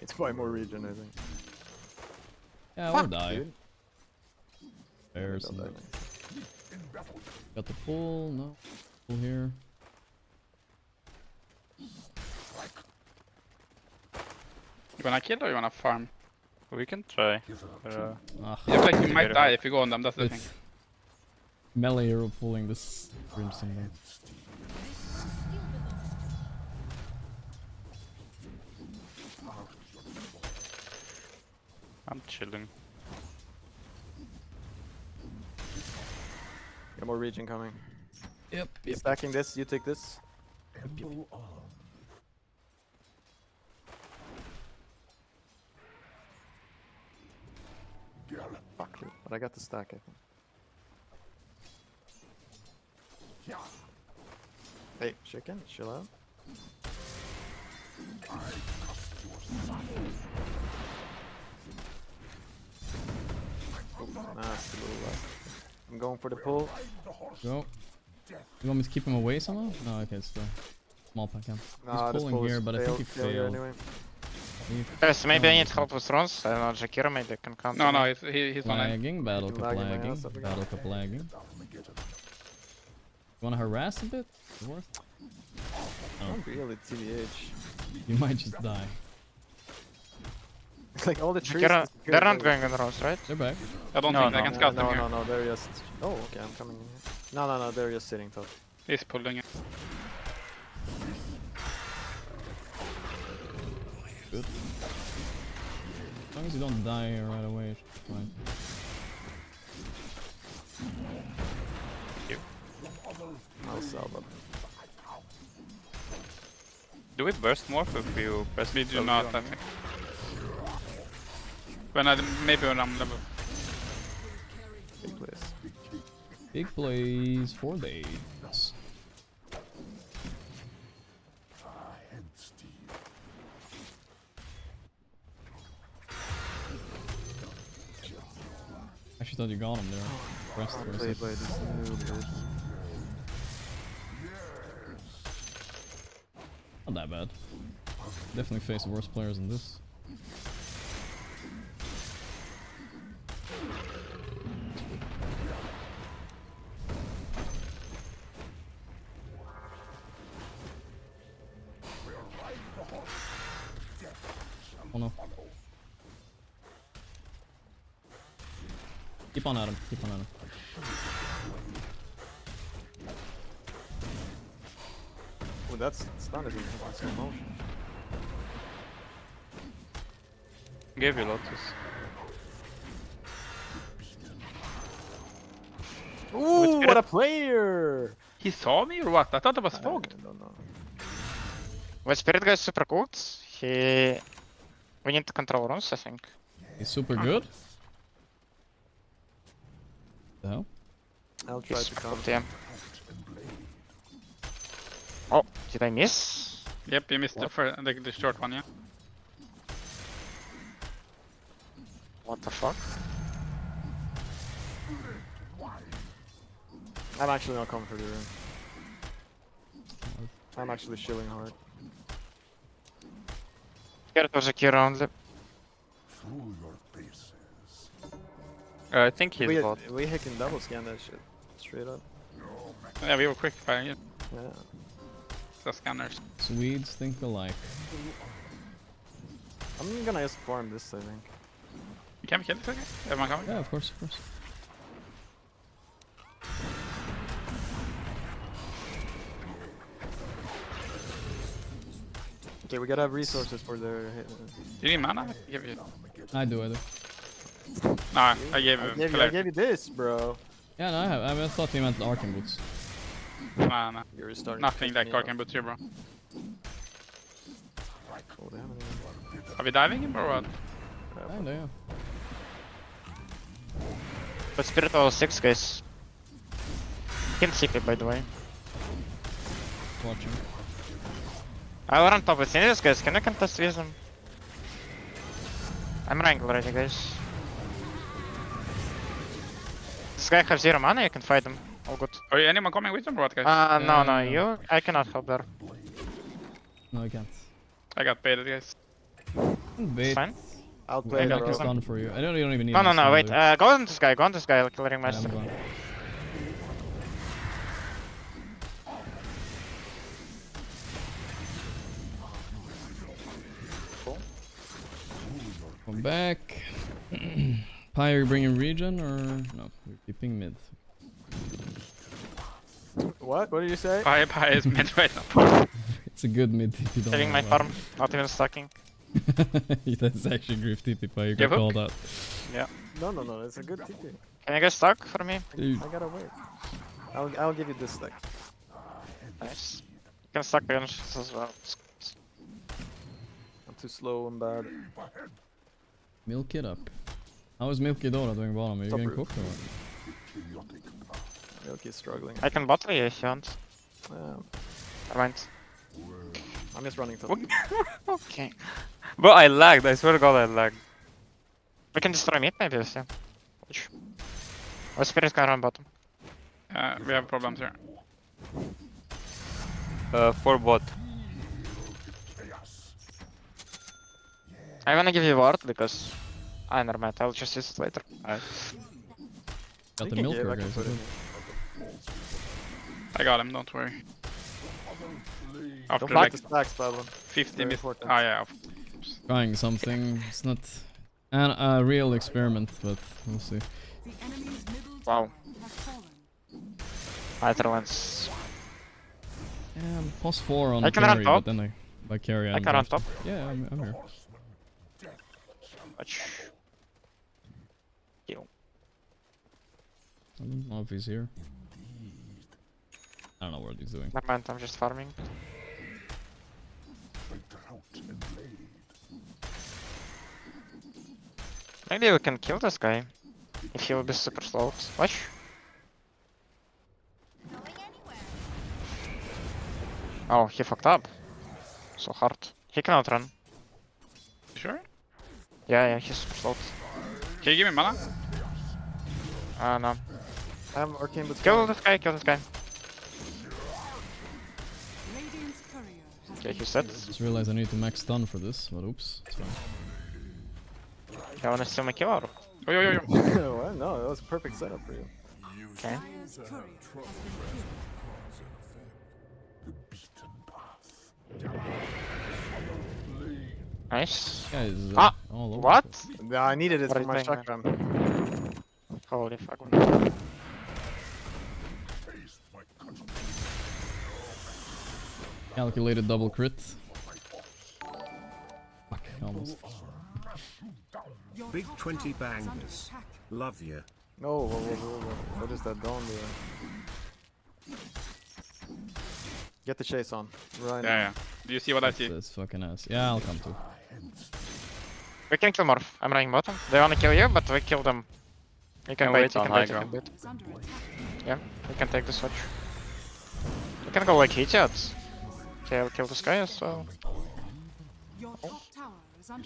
It's by more region, I think. Yeah, Fuck, we'll die. dude. There's some. Got the pull, no. Pull here. You wanna kill or you wanna farm? We can try. Ah. Yeah, like you might die if you go on them, that's the thing. Melee hero pulling this crimson thing. I'm chilling. Got more region coming. Yep. Stacking this, you take this. Fuck you, but I got the stack, I think. Hey, chicken, chill out. going for the pull. Go. You want me to keep him away somehow? No, okay, it's the small pack camp. Nah, He's pulling here, but I think he failed. Anyway. Guys, maybe I need help with runs. I don't know, Jakiro maybe can come. No, no, he's online. Lagging, battle cup lagging, battle cup lagging. You wanna harass a bit? Worth? Not really, TBH. You might just die. Like all the trees. They're not going on the runs, right? They're back. I don't think they can scout them here. No, they're just. Oh, okay, I'm coming in here. No, they're just sitting top. He's pulling it. Good. As long as you don't die right away, it's fine. I'll sell them. Do we burst morph if you press? We do not, I think. Maybe when I'm level. Big plays. Big plays for days. Actually thought you got him there. Rest for a Played second. by this new dude. Not that bad. Definitely faced worse players than this. Oh no. Keep on at him, keep on at him. Oh, that's stun is in slow motion. Gave you Lotus. Ooh, what a player! He saw me or what? I thought it was fogged. I don't know. Well, Spirit Guy is super good. We need to control runs, I think. He's super good. The hell? I'll try to come. Oh, did I miss? Yep, you missed the short one, yeah. What the fuck? I'm actually not coming for the room. I'm actually shilling hard. Here was a Kira only. I think he's bot. We can double scan that shit. Straight up. Yeah, we were quick fire, yeah. Yeah. The scanners. Swedes think alike. I'm gonna just farm this, I think. You can kill this again? Everyone coming? Yeah, of course, of course. Okay, we gotta have resources for their. You need mana? I give you. I do. Nah, I gave you this, bro. Yeah, no, I have. I thought you meant the Arcane Boots. Nah. You're starting Nothing like Arcane Boots here, bro. Oh, damn it. Are we diving him or what? Kinda, yeah. But Spirit level 6, guys. Can't CP, by the way. Watching. I will run top with Sinius, guys. Can I contest with him? I'm rank already, guys. This guy has 0 mana, you can fight him. All good. Are you anyone coming with him or what, guys? No, you. I cannot help there. No, I can't. I got baited, guys. Bait. Fine. I'll play I can stun for you. You don't even need No, wait. Go on this guy, Killering Master. I'm going. Come back. Pyre bringing regen or no? We're keeping mid. What? What did you say? Pyre is mid right now. It's a good mid TP. Saving my farm, not even stacking. That's actually grief TP. Pyre Give got up? called out. Yeah. No, it's a good TP. Can you guys stack for me? Dude. I gotta wait. I'll give you this stack. Nice. You can stack benches as well. I'm too slow and bad. Milk it up. How is Milky Dora doing bottom? Are you Top getting roof. cooked or what? Milky's struggling. I can bottle you if you want. Never mind. I'm just running top. Okay. Bro, I lagged. I swear to God, I lagged. We can destroy mid maybe, yeah. Or Spirit can run bottom. We have problems here. 4 bot. I wanna give you ward because never mind. I'll just use it later. Got the milker, guys. I got him, don't worry. After Don't like like the stacks, bad one. 50 minutes. important. Oh yeah. Trying something. It's not a real experiment, but we'll see. Wow. Netherlands. Yeah, I'm +4 on I can run carry, top. but then by carry I can run top. Yeah, I'm here. Kill. I don't know if he's here. I don't know what he's doing. Never mind, I'm just farming. Maybe we can kill this guy if he will be super slow. Watch. Oh, he fucked up. So hard. He cannot run. Sure? Yeah, he's super slow. Can you give me mana? No. I have arcane boots. Kill this guy, kill this guy. Okay, he's dead. Just realized I need to max stun for this, but oops, it's fine. You wanna steal my kill or? Well, no, that was a perfect setup for you. Okay. Nice. Guys, all over what? Yeah, I needed it What for is my doing, chakram. Holy fuck. Calculated double crit. Fuck, almost. Big 20 bangers. Love ya. No, what is that down there? Get the chase on. Right now. Yeah. Do you see what I see? That's fucking ass. Yeah, I'll come too. We can kill Morph. I'm running bottom. They wanna kill you, but we kill them. You can bait, you can bait, you can bait. Yeah, we can take the switch. We can go like Hitchats. Okay, I'll kill this guy as well.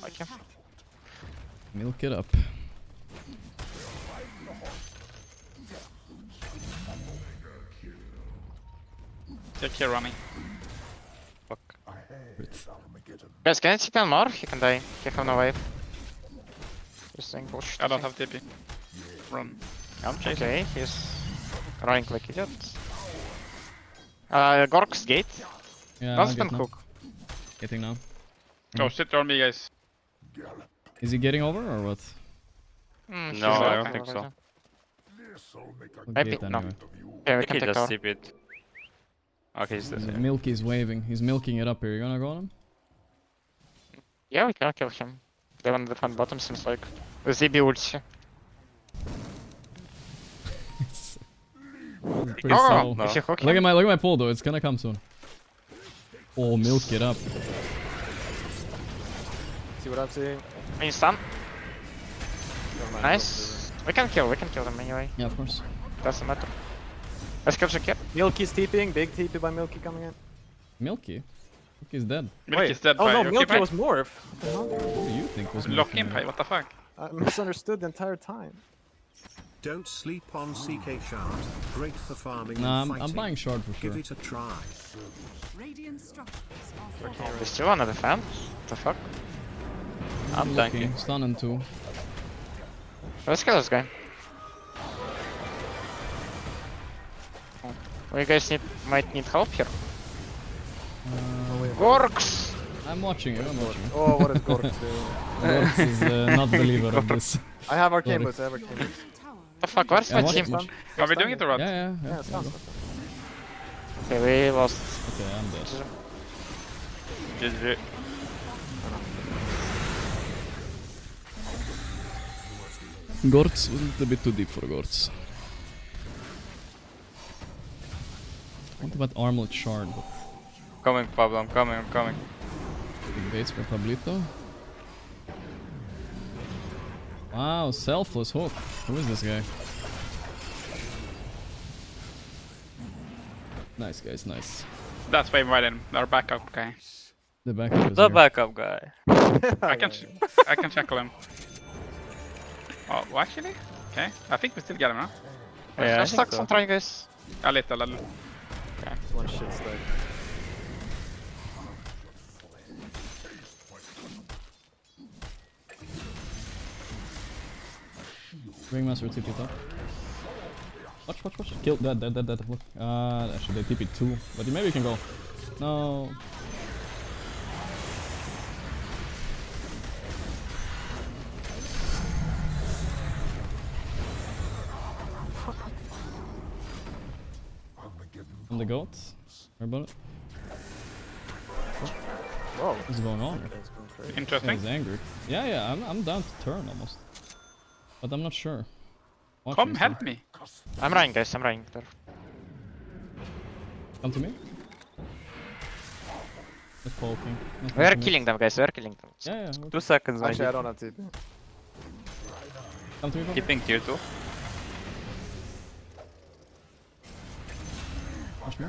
Like him. Milk it up. Take care, running. Fuck. Guys, can I TP on Morph? He can die. He have no wave. Just doing bullshit. I don't have TP. Run. I'm chasing. Okay, he's running like idiot. Gorgc gate. Yeah, Don't I'll spam get now. hook. Getting now. Oh shit, they're on me, guys. Is he getting over or what? No, I don't think so. Maybe, Gate no. anyway. Yeah, we I can think he take just tower. TP'd. Okay, he's this. Milky's waving. He's milking it up here. You gonna go on him? Yeah, we can kill him. They want to defend bottom, seems like. The ZB ulti. Pretty slow. If you hook Look him. at my pull though. It's gonna come soon. Oh, milk it up. See what I'm seeing? Can you stun? Nice. We can kill them anyway. Yeah, of course. Doesn't matter. Let's kill Shakir. Milky's TPing, big TP by Milky coming in. Milky? Milky's dead. Milky is dead Oh by no, your Milky keeper. was Morph. What do you think was Lock Milky? him, what the fuck? I misunderstood the entire time. Don't sleep on CK Shard. Great for farming Nah, and I'm fighting. buying shard for sure. Give it a try. They still wanna defend? What the fuck? I'm looking. tanking. Stun and 2. Let's kill this guy. We guys might need help here. Gorgc! I'm watching you. I'm watching you. Oh, what is Gorgc doing? Gorgc is not believer of this. I have arcane Sorry. boots, I have arcane boots. The fuck, where's my watch team? it. Are we doing it or what? Yeah. Yeah, it's not. Okay, we lost. Okay, I'm dead. GG. Gorgc was a little bit too deep for Gorgc. What about armlet shard? But Coming, Pablo, I'm coming. big baits for Pablito. Wow, selfless hook. Who is this guy? Nice, guys, nice. That's why right in. Our backup guy. The backup is The here. backup guy. I can check him. Oh, well, actually? Okay. I think we still get him, huh? Yeah, I Let's think lock some try, guys. A little. Okay. One shit stack. Ringmaster TP top. Watch. Kill, dead. Look. Actually they TP 2. But maybe you can go. No. On the goats. Heard about it? Whoa. What's going on? Interesting. He's angry. Yeah, I'm down to turn almost. But I'm not sure. Watch Come me, help so. me. I'm running, guys. I'm running. Come to me. Just poking. We are killing them, guys. We are killing them. Yeah. 2 seconds. Actually, I don't have TP. Come to me. Bro. Keeping tier 2. Watch me.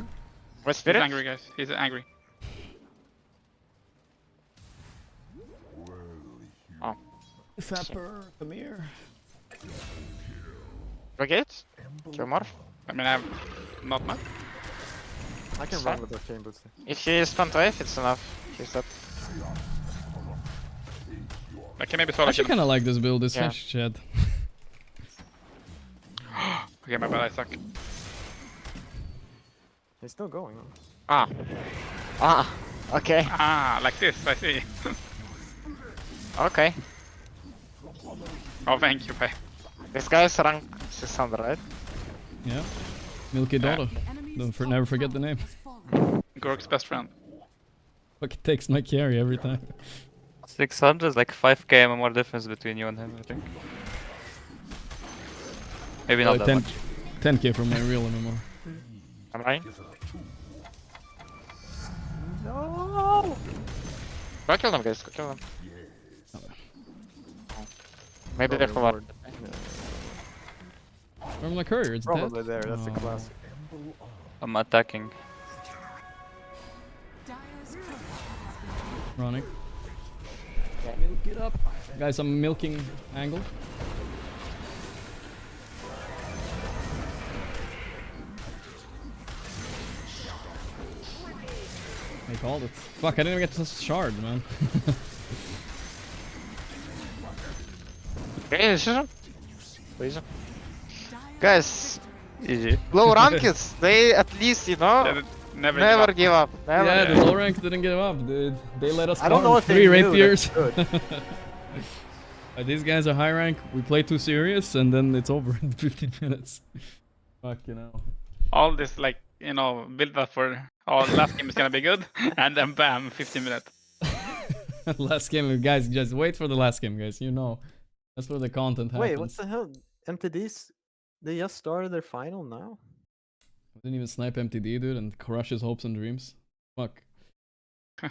What's He's Spirit? angry, guys. He's angry. Oh. Fapper, come here. Brigade? Kill Morph? I mean, I have not much. I can run with Arcane Boots. If he is spawned wave, it's enough. He's dead. I can maybe I solo actually kill him. kind of like this build. It's Yeah. fish shed. Okay, my bad, I suck. He's still going. Okay. Like this, I see. Okay. Oh, thank you, Pai. This guy is rank 600, right? Yeah. Milky Dodo. Never forget the name. Gorgc's best friend. Fuck, it takes my carry every time. 600 is like 5k MMR difference between you and him, I think. Maybe not that 10, much. 10k from my real MMR. I'm right. No! Go kill them, guys. Go kill them. Maybe they're for what? Where's my courier? It's Probably dead. there. That's the Oh. classic. I'm attacking. Running. Milk it up. Guys, I'm milking angle. I called it. Fuck, I didn't even get to shard, man. Okay, sure. Please. Guys, easy. Low rankeds, they at least, you know, never give up. Never. Yeah, the low rank didn't give up, dude. They let us I don't know if they 3 knew rapiers. that's good. These guys are high rank, we play 2 serious, and then it's over in 15 minutes. Fuck, you know. All this, like, you know, build up for, oh, last game is gonna be good, and then bam, 15 minutes. Last game, guys, just wait for the last game, guys. You know, that's where the content happens. Wait, what the hell? MTDs? They just started their final now? Didn't even snipe MTD, dude, and crush his hopes and dreams. Fuck.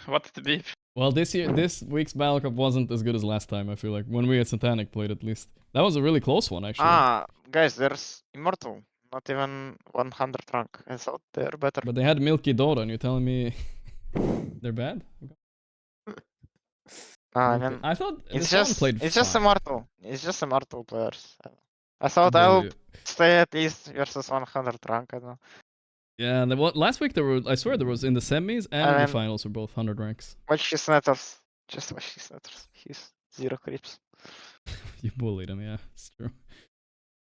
What's the beef? Well, this week's Battle Cup wasn't as good as last time, I feel like. When we at Satanic played, at least. That was a really close one, actually. Guys, there's Immortal. Not even 100 rank. I thought they're better. But they had Milky Dota, and you're telling me they're bad? I thought it's this one just played it's just fine. Immortal. It's just Immortal players. I thought Really? I'll stay at least versus 100 rank. I don't know. Yeah, and last week there were, I swear there was in the semis and the finals were both 100 ranks. Watch his netters. Just watch his netters. He's 0 creeps. You bullied him, yeah, it's true.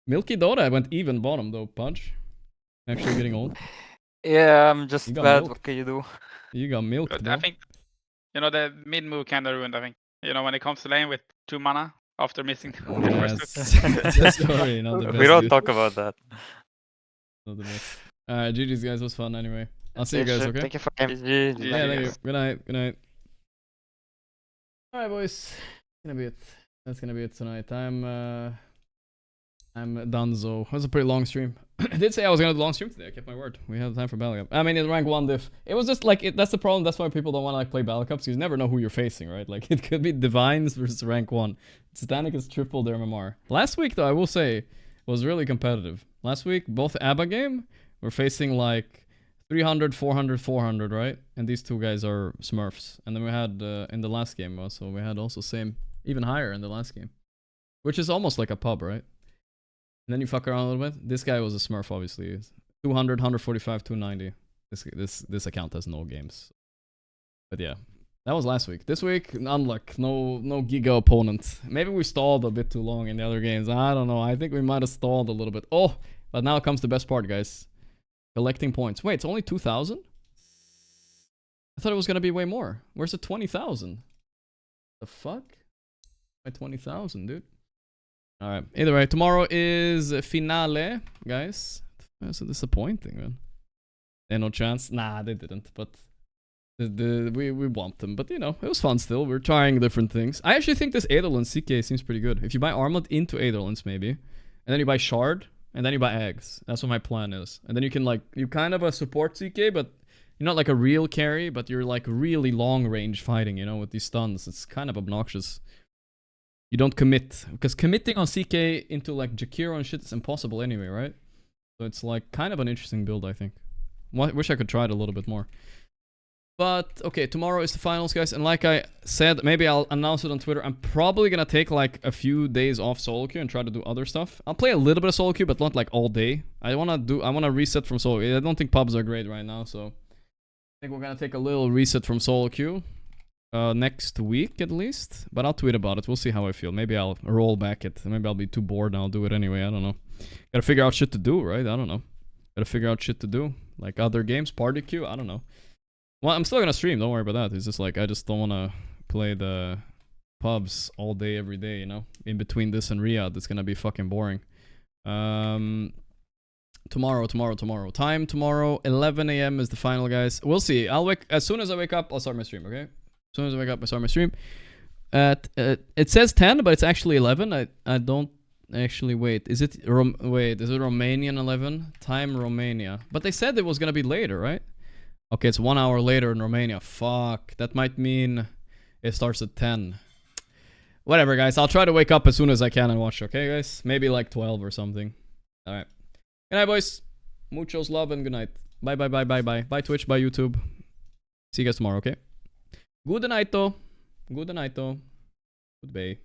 Milky Dota, I went even bottom though, Punch. Actually getting old. Yeah, I'm just You got bad. milked. What can you do? You got milked, But bro. I think, you know, the mid move kinda ruined, I think. You know, when it comes to lane with 2 mana after missing the first two. That's sorry, not the best. We don't dude. talk about that. Not the best. Alright, GG's guys, was fun anyway. I'll see you guys, okay? Thank you for game. Yeah, thank you. Good night, good night. Alright boys, gonna be it. That's gonna be it tonight. I'm donezo. It was a pretty long stream. I did say I was gonna do a long stream today. I kept my word. We have time for Battle Cup. I mean, in rank 1 diff. It was just like, that's the problem. That's why people don't want to like play Battle Cups. You never know who you're facing, right? Like, it could be Divines versus rank 1. Satanic is triple their MMR. Last week, though, I will say, was really competitive. Last week, both ABBA game were facing like 300, 400, 400, right? And these two guys are Smurfs. And then we had, in the last game also, we had also same, even higher in the last game. Which is almost like a pub, right? And then you fuck around a little bit. This guy was a Smurf, obviously. 200, 145, 290. This account has no games. But yeah, that was last week. This week, unluck. No Giga opponent. Maybe we stalled a bit too long in the other games. I don't know. I think we might have stalled a little bit. Oh, but now comes the best part, guys. Collecting points. Wait, it's only 2,000? I thought it was gonna be way more. Where's the 20,000? The fuck? My 20,000, dude. All right. Either way, tomorrow is finale, guys. That's so disappointing, man. They had no chance. Nah, they didn't. But we want them. But you know, it was fun still. We're trying different things. I actually think this Eidolon CK seems pretty good. If you buy Armlet into Eidolons, maybe, and then you buy Shard, and then you buy eggs. That's what my plan is. And then you can like you kind of a support CK, but you're not like a real carry, but you're like really long range fighting, you know, with these stuns. It's kind of obnoxious. You don't commit. Because committing on CK into like Jakiro and shit is impossible anyway, right? So it's like kind of an interesting build, I think. Wish I could try it a little bit more. But, okay, tomorrow is the finals, guys. And like I said, maybe I'll announce it on Twitter. I'm probably gonna take like a few days off solo queue and try to do other stuff. I'll play a little bit of solo queue, but not like all day. I wanna reset from solo queue. I don't think pubs are great right now, so I think we're gonna take a little reset from solo queue next week at least. But I'll tweet about it. We'll see how I feel. Maybe I'll roll back it. Maybe I'll be too bored and I'll do it anyway. I don't know. Gotta figure out shit to do, right? I don't know. Gotta figure out shit to do. Like other games, party queue. I don't know. Well, I'm still gonna stream. Don't worry about that. It's just like I just don't wanna play the pubs all day every day. You know, in between this and Riyadh, it's gonna be fucking boring. Tomorrow. Time tomorrow, 11 a.m. is the final, guys. We'll see. I'll wake as soon as I wake up. I'll start my stream. Okay. As soon as I wake up, I start my stream. It says 10, but it's actually 11. I don't actually wait. Is it Is it Romanian 11? Time Romania. But they said it was gonna be later, right? Okay, it's 1 hour later in Romania. Fuck. That might mean it starts at 10. Whatever, guys. I'll try to wake up as soon as I can and watch. Okay, guys. Maybe like 12 or something. All right. Good night, boys. Muchos love and good night. Bye. Bye, Twitch. Bye, YouTube. See you guys tomorrow, okay? Good night, though. Goodbye.